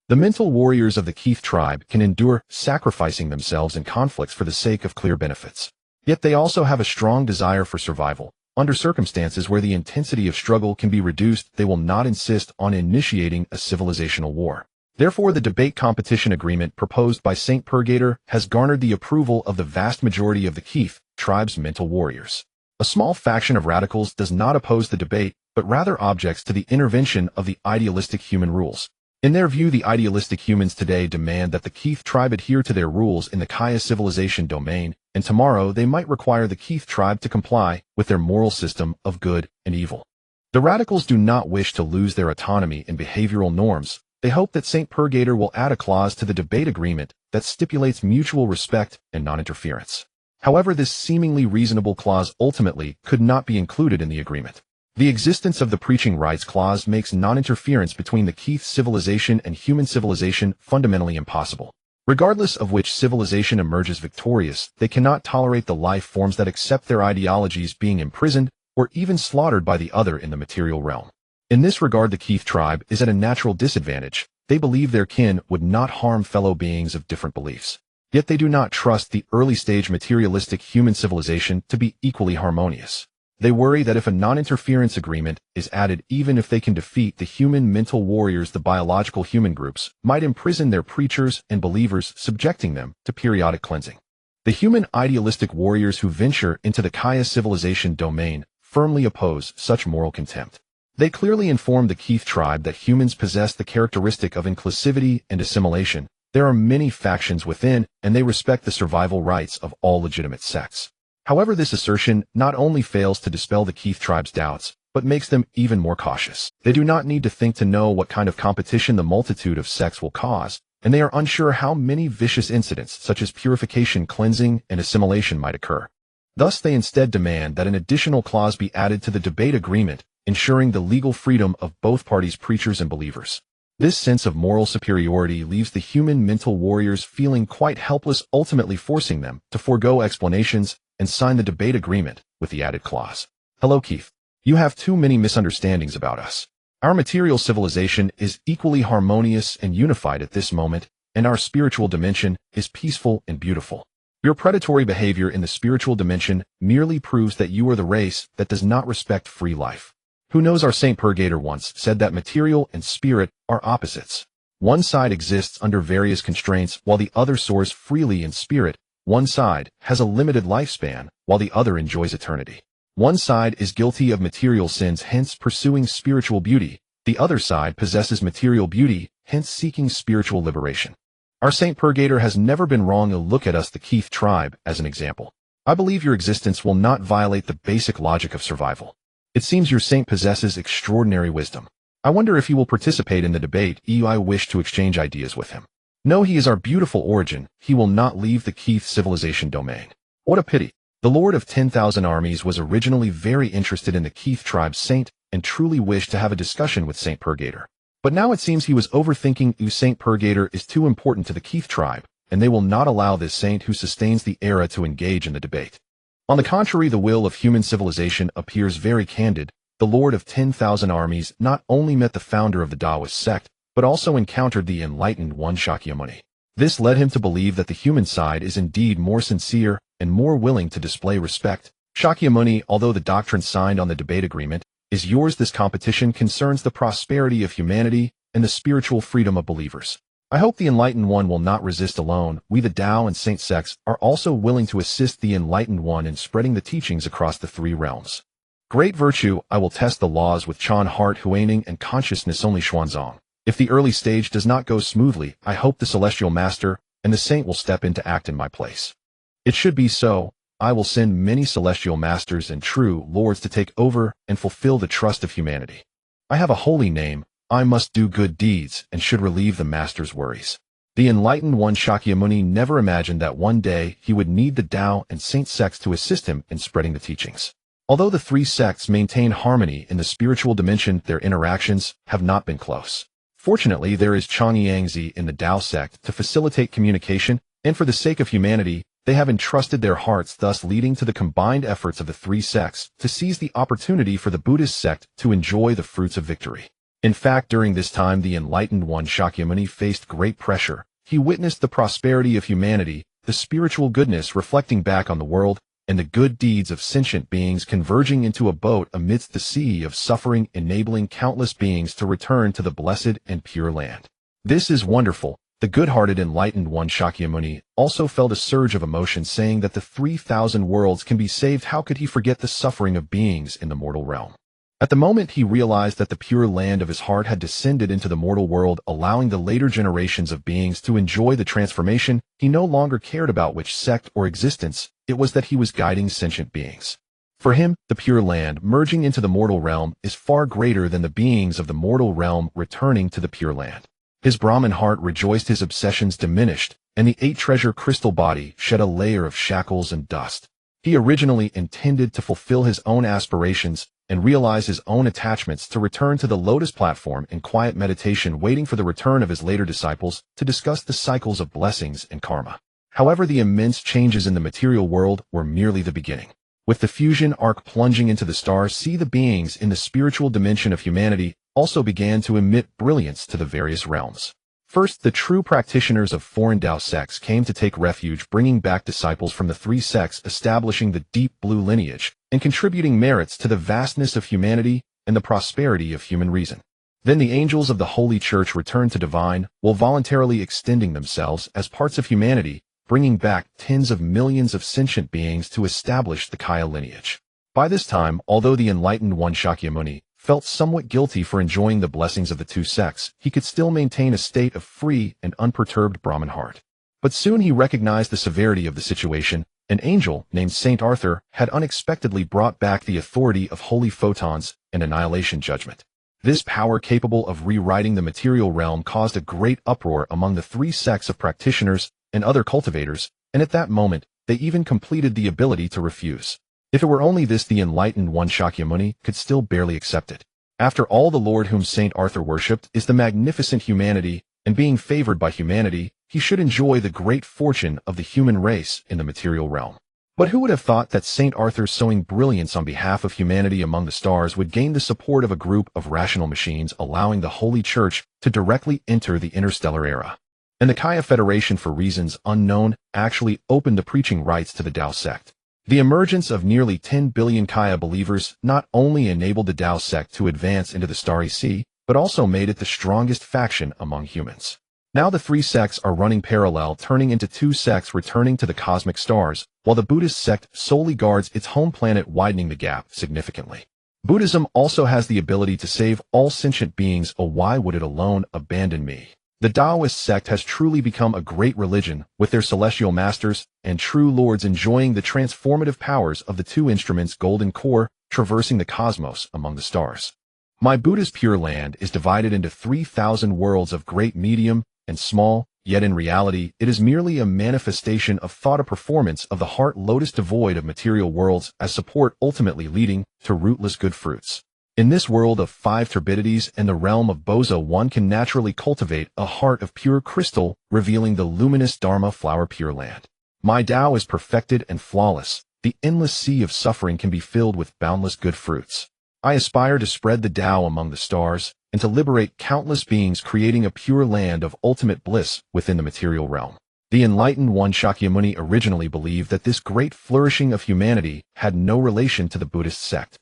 The mental warriors of the Keith tribe can endure sacrificing themselves in conflicts for the sake of clear benefits. Yet they also have a strong desire for survival. Under circumstances where the intensity of struggle can be reduced, they will not insist on initiating a civilizational war. Therefore, the debate competition agreement proposed by Saint Purgator has garnered the approval of the vast majority of the Keith tribe's mental warriors. A small faction of radicals does not oppose the debate, but rather objects to the intervention of the idealistic human rules. In their view, the idealistic humans today demand that the Keith tribe adhere to their rules in the Kaya civilization domain, and tomorrow they might require the Keith tribe to comply with their moral system of good and evil. The radicals do not wish to lose their autonomy in behavioral norms. They hope that Saint Purgator will add a clause to the debate agreement that stipulates mutual respect and non-interference. However, this seemingly reasonable clause ultimately could not be included in the agreement. The existence of the preaching rights clause makes non-interference between the Keith civilization and human civilization fundamentally impossible. Regardless of which civilization emerges victorious, they cannot tolerate the life forms that accept their ideologies being imprisoned or even slaughtered by the other in the material realm. In this regard, the Keith tribe is at a natural disadvantage. They believe their kin would not harm fellow beings of different beliefs. Yet they do not trust the early-stage materialistic human civilization to be equally harmonious. They worry that if a non-interference agreement is added, even if they can defeat the human mental warriors, the biological human groups might imprison their preachers and believers, subjecting them to periodic cleansing. The human idealistic warriors who venture into the Kaya civilization domain firmly oppose such moral contempt. They clearly inform the Keith tribe that humans possess the characteristic of inclusivity and assimilation. There are many factions within, and they respect the survival rights of all legitimate sects. However, this assertion not only fails to dispel the Keith tribe's doubts, but makes them even more cautious. They do not need to think to know what kind of competition the multitude of sects will cause, and they are unsure how many vicious incidents such as purification, cleansing, and assimilation might occur. Thus, they instead demand that an additional clause be added to the debate agreement, ensuring the legal freedom of both parties' preachers and believers. This sense of moral superiority leaves the human mental warriors feeling quite helpless, ultimately forcing them to forego explanations and sign the debate agreement with the added clause. Hello, Keith. You have too many misunderstandings about us. Our material civilization is equally harmonious and unified at this moment, and our spiritual dimension is peaceful and beautiful. Your predatory behavior in the spiritual dimension merely proves that you are the race that does not respect free life. Who knows, our Saint Purgator once said that material and spirit are opposites. One side exists under various constraints while the other soars freely in spirit. One side has a limited lifespan while the other enjoys eternity. One side is guilty of material sins, hence pursuing spiritual beauty. The other side possesses material beauty, hence seeking spiritual liberation. Our Saint Purgator has never been wrong. Look at us, the Keith tribe, as an example. I believe your existence will not violate the basic logic of survival. It seems your saint possesses extraordinary wisdom. I wonder if he will participate in the debate. I wish to exchange ideas with him. No, he is our beautiful origin. He will not leave the Keith civilization domain. What a pity. The Lord of 10,000 armies was originally very interested in the Keith tribe's saint and truly wished to have a discussion with Saint Purgator. But now it seems he was overthinking. Saint Purgator is too important to the Keith tribe, and they will not allow this saint who sustains the era to engage in the debate. On the contrary, the will of human civilization appears very candid. The Lord of 10,000 armies not only met the founder of the Taoist sect, but also encountered the enlightened one Shakyamuni. This led him to believe that the human side is indeed more sincere and more willing to display respect. Shakyamuni, although the doctrine signed on the debate agreement is yours, this competition concerns the prosperity of humanity and the spiritual freedom of believers. I hope the Enlightened One will not resist alone. We, the Tao and Saint sects, are also willing to assist the Enlightened One in spreading the teachings across the three realms. Great virtue, I will test the laws with Chan heart Huaning and consciousness only Xuanzong. If the early stage does not go smoothly, I hope the Celestial Master and the Saint will step in to act in my place. It should be so. I will send many Celestial Masters and true Lords to take over and fulfill the trust of humanity. I have a holy name. I must do good deeds and should relieve the Master's worries. The enlightened one Shakyamuni never imagined that one day he would need the Tao and saint sects to assist him in spreading the teachings. Although the three sects maintain harmony in the spiritual dimension, their interactions have not been close. Fortunately, there is Changyangzi in the Tao sect to facilitate communication, and for the sake of humanity, they have entrusted their hearts, thus leading to the combined efforts of the three sects to seize the opportunity for the Buddhist sect to enjoy the fruits of victory. In fact, during this time, the enlightened one Shakyamuni faced great pressure. He witnessed the prosperity of humanity, the spiritual goodness reflecting back on the world, and the good deeds of sentient beings converging into a boat amidst the sea of suffering, enabling countless beings to return to the blessed and pure land. This is wonderful. The good-hearted enlightened one Shakyamuni also felt a surge of emotion, saying that the 3,000 worlds can be saved. How could he forget the suffering of beings in the mortal realm? At the moment he realized that the pure land of his heart had descended into the mortal world, allowing the later generations of beings to enjoy the transformation, he no longer cared about which sect or existence, it was that he was guiding sentient beings. For him, the pure land merging into the mortal realm is far greater than the beings of the mortal realm returning to the pure land. His Brahman heart rejoiced, his obsessions diminished, and the 8-treasure crystal body shed a layer of shackles and dust. He originally intended to fulfill his own aspirations and realize his own attachments, to return to the lotus platform in quiet meditation, waiting for the return of his later disciples to discuss the cycles of blessings and karma. However, the immense changes in the material world were merely the beginning. With the fusion arc plunging into the stars, the beings in the spiritual dimension of humanity also began to emit brilliance to the various realms. First, the true practitioners of foreign Tao sects came to take refuge, bringing back disciples from the three sects, establishing the deep blue lineage, and contributing merits to the vastness of humanity and the prosperity of human reason. Then the angels of the Holy Church returned to divine, while voluntarily extending themselves as parts of humanity, bringing back tens of millions of sentient beings to establish the Kaya lineage. By this time, although the enlightened one Shakyamuni felt somewhat guilty for enjoying the blessings of the two sects, he could still maintain a state of free and unperturbed Brahman heart. But soon he recognized the severity of the situation. An angel named Saint Arthur had unexpectedly brought back the authority of holy photons and annihilation judgment. This power, capable of rewriting the material realm, caused a great uproar among the three sects of practitioners and other cultivators, and at that moment, they even completed the ability to refuse. If it were only this, the enlightened one Shakyamuni could still barely accept it. After all, the Lord whom Saint Arthur worshipped is the magnificent humanity, and being favored by humanity, he should enjoy the great fortune of the human race in the material realm. But who would have thought that Saint Arthur, sowing brilliance on behalf of humanity among the stars, would gain the support of a group of rational machines, allowing the Holy Church to directly enter the interstellar era? And the Kaya Federation, for reasons unknown, actually opened the preaching rights to the Tao sect. The emergence of nearly 10 billion Kaya believers not only enabled the Tao sect to advance into the Starry Sea, but also made it the strongest faction among humans. Now the three sects are running parallel, turning into two sects returning to the cosmic stars, while the Buddhist sect solely guards its home planet, widening the gap significantly. Buddhism also has the ability to save all sentient beings. Oh, why would it alone abandon me? The Taoist sect has truly become a great religion, with their celestial masters and true lords enjoying the transformative powers of the two instruments, golden core, traversing the cosmos among the stars. My Buddha's pure land is divided into 3,000 worlds of great, medium, and small, yet in reality, it is merely a manifestation of thought, a performance of the heart lotus devoid of material worlds as support, ultimately leading to rootless good fruits. In this world of 5 turbidities and the realm of Bozo, one can naturally cultivate a heart of pure crystal, revealing the luminous Dharma flower pure land. My Tao is perfected and flawless. The endless sea of suffering can be filled with boundless good fruits. I aspire to spread the Tao among the stars and to liberate countless beings, creating a pure land of ultimate bliss within the material realm. The enlightened one Shakyamuni originally believed that this great flourishing of humanity had no relation to the Buddhist sect.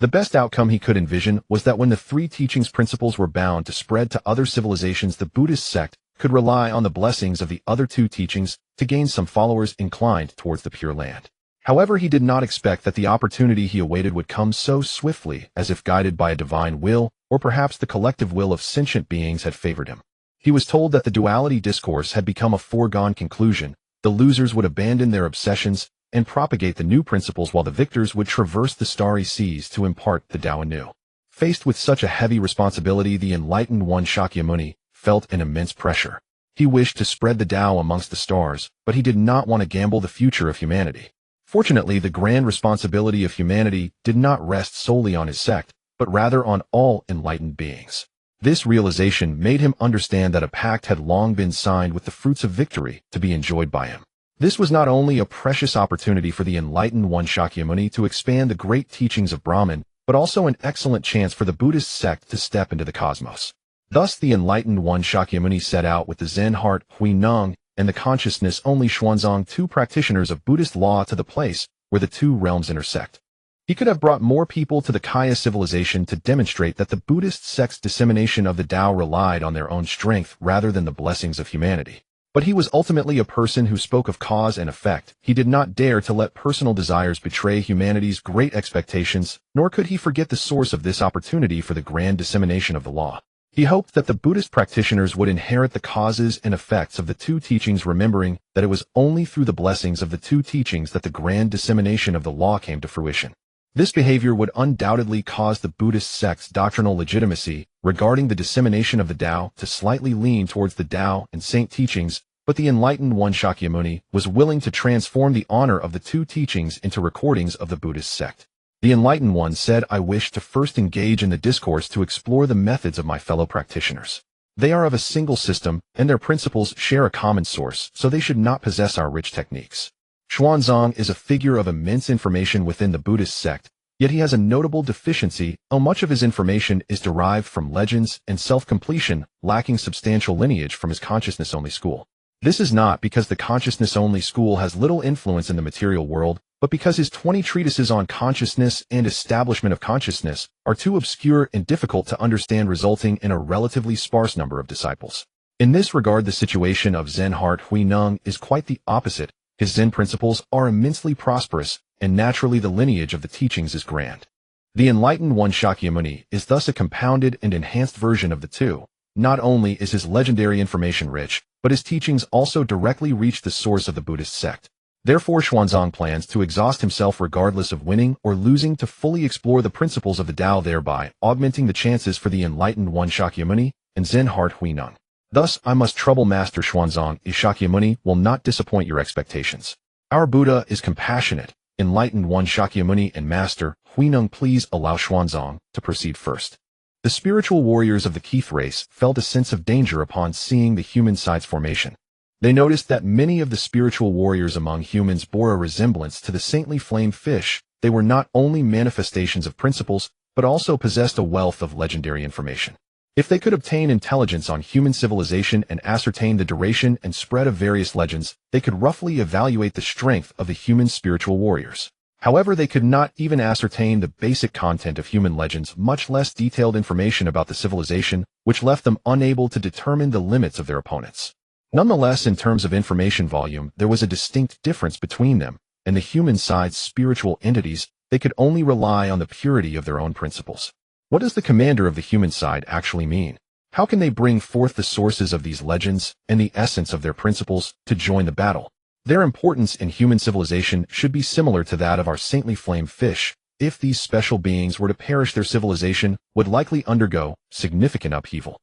The best outcome he could envision was that when the three teachings principles were bound to spread to other civilizations, the Buddhist sect could rely on the blessings of the other two teachings to gain some followers inclined towards the Pure Land. However, he did not expect that the opportunity he awaited would come so swiftly, as if guided by a divine will, or perhaps the collective will of sentient beings had favored him. He was told that the duality discourse had become a foregone conclusion. The losers would abandon their obsessions and propagate the new principles, while the victors would traverse the starry seas to impart the Tao anew. Faced with such a heavy responsibility, the enlightened one Shakyamuni felt an immense pressure. He wished to spread the Tao amongst the stars, but he did not want to gamble the future of humanity. Fortunately, the grand responsibility of humanity did not rest solely on his sect, but rather on all enlightened beings. This realization made him understand that a pact had long been signed with the fruits of victory to be enjoyed by him. This was not only a precious opportunity for the enlightened one Shakyamuni to expand the great teachings of Brahman, but also an excellent chance for the Buddhist sect to step into the cosmos. Thus, the enlightened one Shakyamuni set out with the Zen heart Huineng and the consciousness-only Xuanzang, two practitioners of Buddhist law, to the place where the two realms intersect. He could have brought more people to the Kaya civilization to demonstrate that the Buddhist sect's dissemination of the Tao relied on their own strength rather than the blessings of humanity. But he was ultimately a person who spoke of cause and effect. He did not dare to let personal desires betray humanity's great expectations, nor could he forget the source of this opportunity for the grand dissemination of the law. He hoped that the Buddhist practitioners would inherit the causes and effects of the two teachings, remembering that it was only through the blessings of the two teachings that the grand dissemination of the law came to fruition. This behavior would undoubtedly cause the Buddhist sect's doctrinal legitimacy regarding the dissemination of the Tao to slightly lean towards the Tao and saint teachings, but the enlightened one Shakyamuni was willing to transform the honor of the two teachings into recordings of the Buddhist sect. The enlightened one said, "I wish to first engage in the discourse to explore the methods of my fellow practitioners. They are of a single system, and their principles share a common source, so they should not possess our rich techniques." Xuanzang is a figure of immense information within the Buddhist sect, yet he has a notable deficiency. Much of his information is derived from legends and self-completion, lacking substantial lineage from his consciousness-only school. This is not because the consciousness-only school has little influence in the material world, but because his 20 treatises on consciousness and establishment of consciousness are too obscure and difficult to understand, resulting in a relatively sparse number of disciples. In this regard, the situation of Zen heart Huineng is quite the opposite. His Zen principles are immensely prosperous, and naturally the lineage of the teachings is grand. The enlightened one Shakyamuni is thus a compounded and enhanced version of the two. Not only is his legendary information rich, but his teachings also directly reach the source of the Buddhist sect. Therefore, Xuanzang plans to exhaust himself regardless of winning or losing to fully explore the principles of the Tao, thereby augmenting the chances for the enlightened one Shakyamuni and Zen heart Huineng. Thus, I must trouble Master Xuanzang. Shakyamuni will not disappoint your expectations. Our Buddha is compassionate. Enlightened one Shakyamuni and Master Huineng, please allow Xuanzang to proceed first. The spiritual warriors of the Keith race felt a sense of danger upon seeing the human side's formation. They noticed that many of the spiritual warriors among humans bore a resemblance to the saintly flame fish. They were not only manifestations of principles, but also possessed a wealth of legendary information. If they could obtain intelligence on human civilization and ascertain the duration and spread of various legends, they could roughly evaluate the strength of the human spiritual warriors. However, they could not even ascertain the basic content of human legends, much less detailed information about the civilization, which left them unable to determine the limits of their opponents. Nonetheless, in terms of information volume, there was a distinct difference between them, and the human side's spiritual entities, they could only rely on the purity of their own principles. What does the commander of the human side actually mean? How can they bring forth the sources of these legends and the essence of their principles to join the battle? Their importance in human civilization should be similar to that of our saintly flame fish. If these special beings were to perish, their civilization would likely undergo significant upheaval.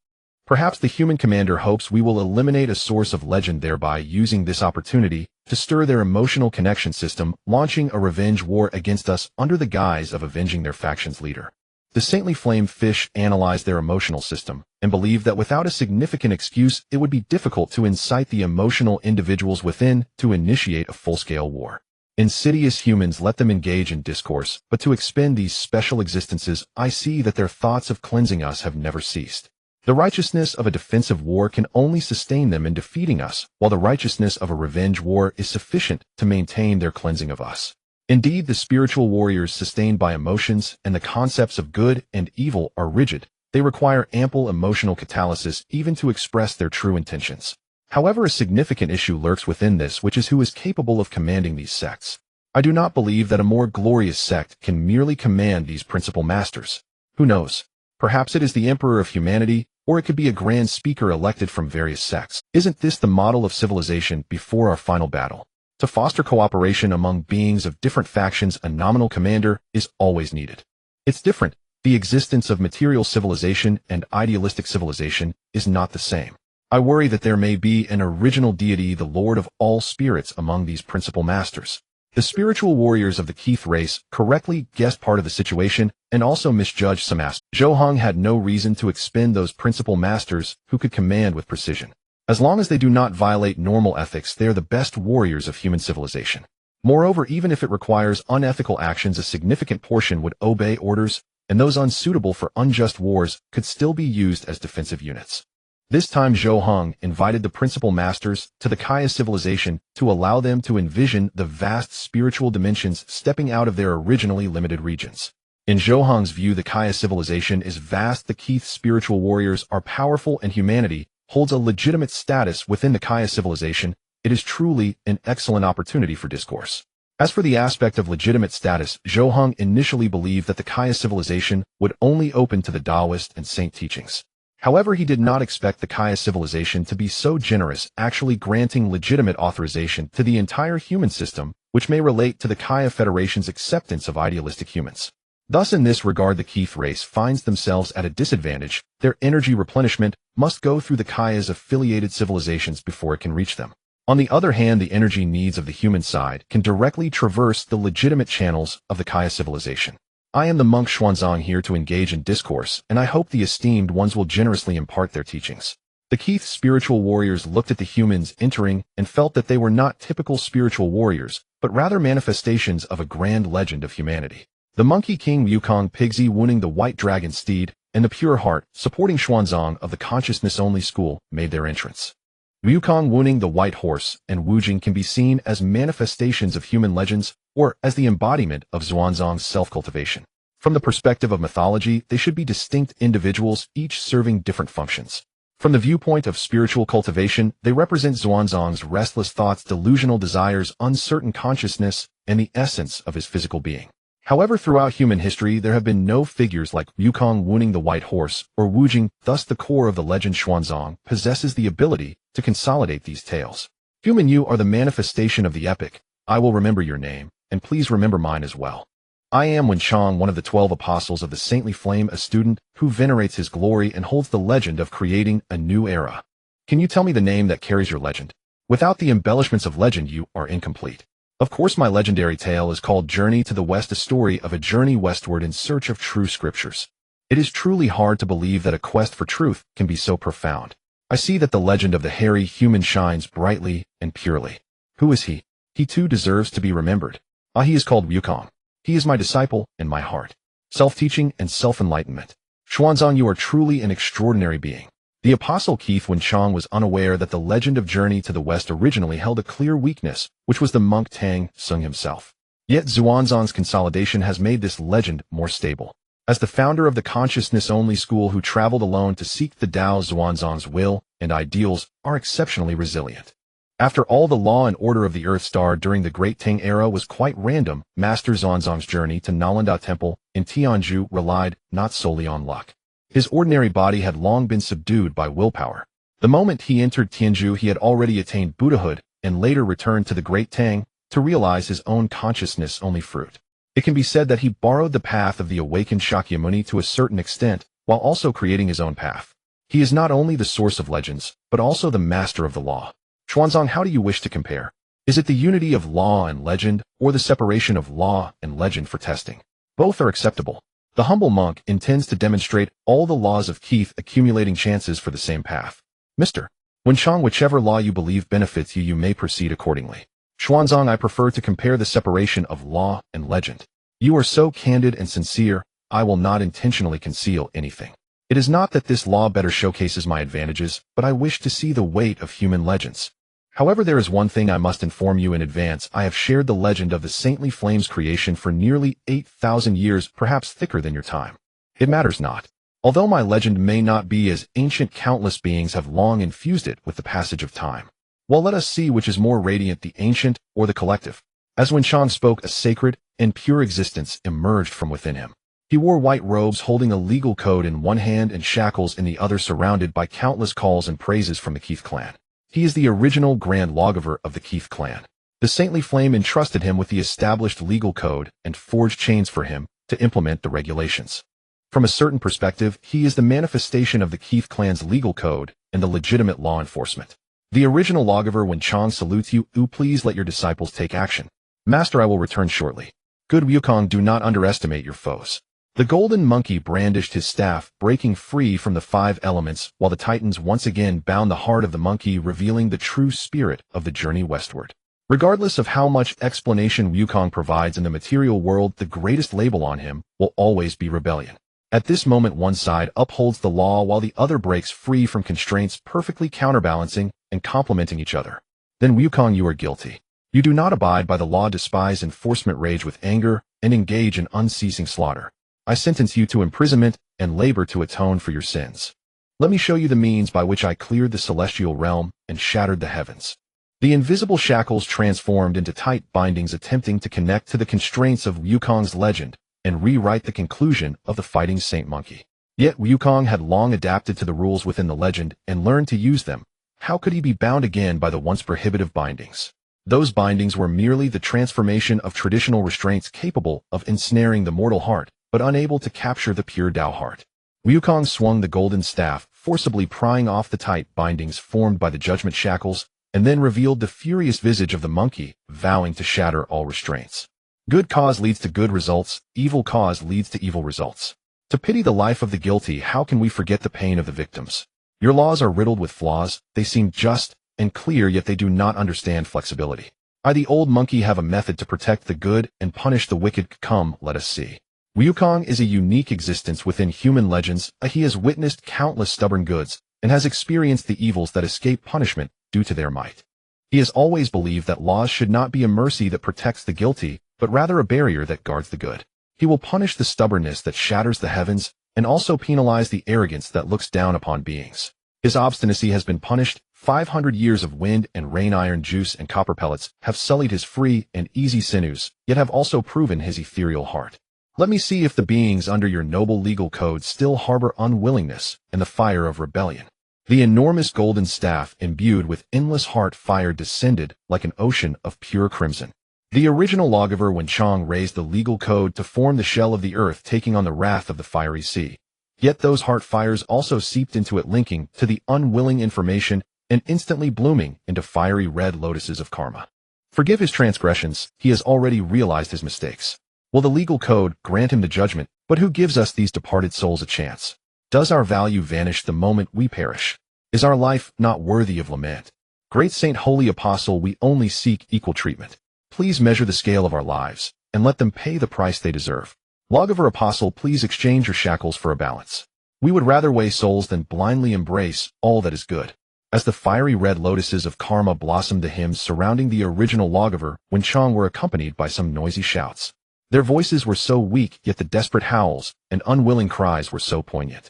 Perhaps the human commander hopes we will eliminate a source of legend, thereby using this opportunity to stir their emotional connection system, launching a revenge war against us under the guise of avenging their faction's leader. The saintly flame fish analyzed their emotional system and believed that without a significant excuse, it would be difficult to incite the emotional individuals within to initiate a full-scale war. Insidious humans let them engage in discourse, but to expend these special existences, I see that their thoughts of cleansing us have never ceased. The righteousness of a defensive war can only sustain them in defeating us, while the righteousness of a revenge war is sufficient to maintain their cleansing of us. Indeed, the spiritual warriors sustained by emotions and the concepts of good and evil are rigid. They require ample emotional catalysis even to express their true intentions. However, a significant issue lurks within this, which is who is capable of commanding these sects. I do not believe that a more glorious sect can merely command these principal masters. Who knows? Perhaps it is the emperor of humanity, or it could be a grand speaker elected from various sects. Isn't this the model of civilization before our final battle? To foster cooperation among beings of different factions, a nominal commander is always needed. It's different. The existence of material civilization and idealistic civilization is not the same. I worry that there may be an original deity, the Lord of all spirits, among these principal masters. The spiritual warriors of the Keith race correctly guessed part of the situation and also misjudged some aspects. Zhou Heng had no reason to expend those principal masters who could command with precision. As long as they do not violate normal ethics, they are the best warriors of human civilization. Moreover, even if it requires unethical actions, a significant portion would obey orders, and those unsuitable for unjust wars could still be used as defensive units. This time Zhou Heng invited the principal masters to the Kaya civilization to allow them to envision the vast spiritual dimensions stepping out of their originally limited regions. In Zhou Heng's view, the Kaya civilization is vast, the Keith spiritual warriors are powerful, and humanity holds a legitimate status within the Kaya civilization. It is truly an excellent opportunity for discourse. As for the aspect of legitimate status, Zhou Heng initially believed that the Kaya civilization would only open to the Taoist and saint teachings. However, he did not expect the Kaya civilization to be so generous, actually granting legitimate authorization to the entire human system, which may relate to the Kaya Federation's acceptance of idealistic humans. Thus, in this regard, the Keith race finds themselves at a disadvantage. Their energy replenishment must go through the Kaya's affiliated civilizations before it can reach them. On the other hand, the energy needs of the human side can directly traverse the legitimate channels of the Kaya civilization. I am the monk Xuanzang here to engage in discourse, and I hope the esteemed ones will generously impart their teachings. The Keith spiritual warriors looked at the humans entering and felt that they were not typical spiritual warriors, but rather manifestations of a grand legend of humanity. The Monkey King Wukong Piggsy wounding the White Dragon Steed, and the Pure Heart, supporting Xuanzang of the Consciousness-Only School, made their entrance. Wukong wounding the White Horse and Wujing can be seen as manifestations of human legends or as the embodiment of Xuanzang's self-cultivation. From the perspective of mythology, they should be distinct individuals, each serving different functions. From the viewpoint of spiritual cultivation, they represent Xuanzang's restless thoughts, delusional desires, uncertain consciousness, and the essence of his physical being. However, throughout human history, there have been no figures like Wukong wounding the White Horse or Wujing. Thus, the core of the legend Xuanzang possesses the ability to consolidate these tales. Human, you are the manifestation of the epic. I will remember your name, and please remember mine as well. I am Wenchang, one of the 12 apostles of the saintly flame, a student who venerates his glory and holds the legend of creating a new era. Can you tell me the name that carries your legend? Without the embellishments of legend, you are incomplete. Of course, my legendary tale is called Journey to the West, a story of a journey westward in search of true scriptures. It is truly hard to believe that a quest for truth can be so profound. I see that the legend of the hairy human shines brightly and purely. Who is he? He too deserves to be remembered. He is called Wukong. He is my disciple and my heart. Self-teaching and self-enlightenment. Xuanzang, you are truly an extraordinary being. The Apostle Keith Wenchang was unaware that the legend of Journey to the West originally held a clear weakness, which was the monk Tang Sung himself. Yet Xuanzang's consolidation has made this legend more stable. As the founder of the consciousness-only school who traveled alone to seek the Tao, Xuanzang's will and ideals are exceptionally resilient. After all, the law and order of the Earth Star during the Great Tang era was quite random. Master Xuanzang's journey to Nalanda Temple in Tianzhu relied not solely on luck. His ordinary body had long been subdued by willpower. The moment he entered Tianzhu, he had already attained Buddhahood and later returned to the Great Tang to realize his own consciousness-only fruit. It can be said that he borrowed the path of the awakened Shakyamuni to a certain extent, while also creating his own path. He is not only the source of legends, but also the master of the law. Xuanzang, how do you wish to compare? Is it the unity of law and legend, or the separation of law and legend for testing? Both are acceptable. The humble monk intends to demonstrate all the laws of Keith, accumulating chances for the same path. Mr. Wenchang, whichever law you believe benefits you, you may proceed accordingly. Xuanzang, I prefer to compare the separation of law and legend. You are so candid and sincere, I will not intentionally conceal anything. It is not that this law better showcases my advantages, but I wish to see the weight of human legends. However, there is one thing I must inform you in advance. I have shared the legend of the saintly flame's creation for nearly 8,000 years, perhaps thicker than your time. It matters not. Although my legend may not be as ancient, countless beings have long infused it with the passage of time. Well, let us see which is more radiant, the ancient or the collective. As Wenchang spoke, a sacred and pure existence emerged from within him. He wore white robes, holding a legal code in one hand and shackles in the other, surrounded by countless calls and praises from the Keith clan. He is the original Grand Lawgiver of the Keith clan. The saintly flame entrusted him with the established legal code and forged chains for him to implement the regulations. From a certain perspective, he is the manifestation of the Keith clan's legal code and the legitimate law enforcement. The original lawgiver when Chang salutes you, please let your disciples take action. Master, I will return shortly. Good Wukong, do not underestimate your foes. The golden monkey brandished his staff, breaking free from the 5 elements, while the titans once again bound the heart of the monkey, revealing the true spirit of the journey westward. Regardless of how much explanation Wukong provides in the material world, the greatest label on him will always be rebellion. At this moment, one side upholds the law while the other breaks free from constraints, perfectly counterbalancing and complementing each other. Then Wukong, you are guilty. You do not abide by the law, despise enforcement, rage with anger, and engage in unceasing slaughter. I sentence you to imprisonment and labor to atone for your sins. Let me show you the means by which I cleared the celestial realm and shattered the heavens. The invisible shackles transformed into tight bindings, attempting to connect to the constraints of Wukong's legend and rewrite the conclusion of the fighting Saint Monkey. Yet Wukong had long adapted to the rules within the legend and learned to use them. How could he be bound again by the once prohibitive bindings? Those bindings were merely the transformation of traditional restraints, capable of ensnaring the mortal heart, but unable to capture the pure Tao heart. Wukong swung the golden staff, forcibly prying off the tight bindings formed by the judgment shackles, and then revealed the furious visage of the monkey, vowing to shatter all restraints. Good cause leads to good results, evil cause leads to evil results. To pity the life of the guilty, how can we forget the pain of the victims? Your laws are riddled with flaws, they seem just and clear, yet they do not understand flexibility. I, the old monkey, have a method to protect the good and punish the wicked. Come, let us see. Wukong is a unique existence within human legends. He has witnessed countless stubborn goods and has experienced the evils that escape punishment due to their might. He has always believed that laws should not be a mercy that protects the guilty, but rather a barrier that guards the good. He will punish the stubbornness that shatters the heavens and also penalize the arrogance that looks down upon beings. His obstinacy has been punished. 500 years of wind and rain, iron juice and copper pellets have sullied his free and easy sinews, yet have also proven his ethereal heart. Let me see if the beings under your noble legal code still harbor unwillingness and the fire of rebellion. The enormous golden staff, imbued with endless heart fire, descended like an ocean of pure crimson. The original lawgiver when Chang raised the legal code to form the shell of the earth, taking on the wrath of the fiery sea. Yet those heart fires also seeped into it, linking to the unwilling information and instantly blooming into fiery red lotuses of karma. Forgive his transgressions, he has already realized his mistakes. Will the legal code grant him the judgment, but who gives us these departed souls a chance? Does our value vanish the moment we perish? Is our life not worthy of lament? Great Saint, Holy Apostle, we only seek equal treatment. Please measure the scale of our lives, and let them pay the price they deserve. Lawgiver Apostle, please exchange your shackles for a balance. We would rather weigh souls than blindly embrace all that is good. As the fiery red lotuses of karma blossomed, the hymns surrounding the original lawgiver when Chang were accompanied by some noisy shouts. Their voices were so weak, yet the desperate howls and unwilling cries were so poignant.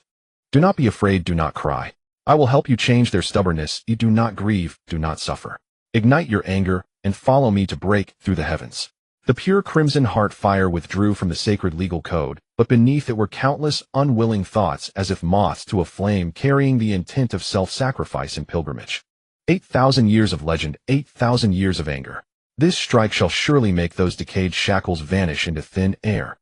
Do not be afraid, do not cry. I will help you change their stubbornness. You do not grieve, do not suffer. Ignite your anger and follow me to break through the heavens. The pure crimson heart fire withdrew from the sacred legal code, but beneath it were countless unwilling thoughts, as if moths to a flame, carrying the intent of self-sacrifice and pilgrimage. 8,000 years of legend, 8,000 years of anger. This strike shall surely make those decayed shackles vanish into thin air.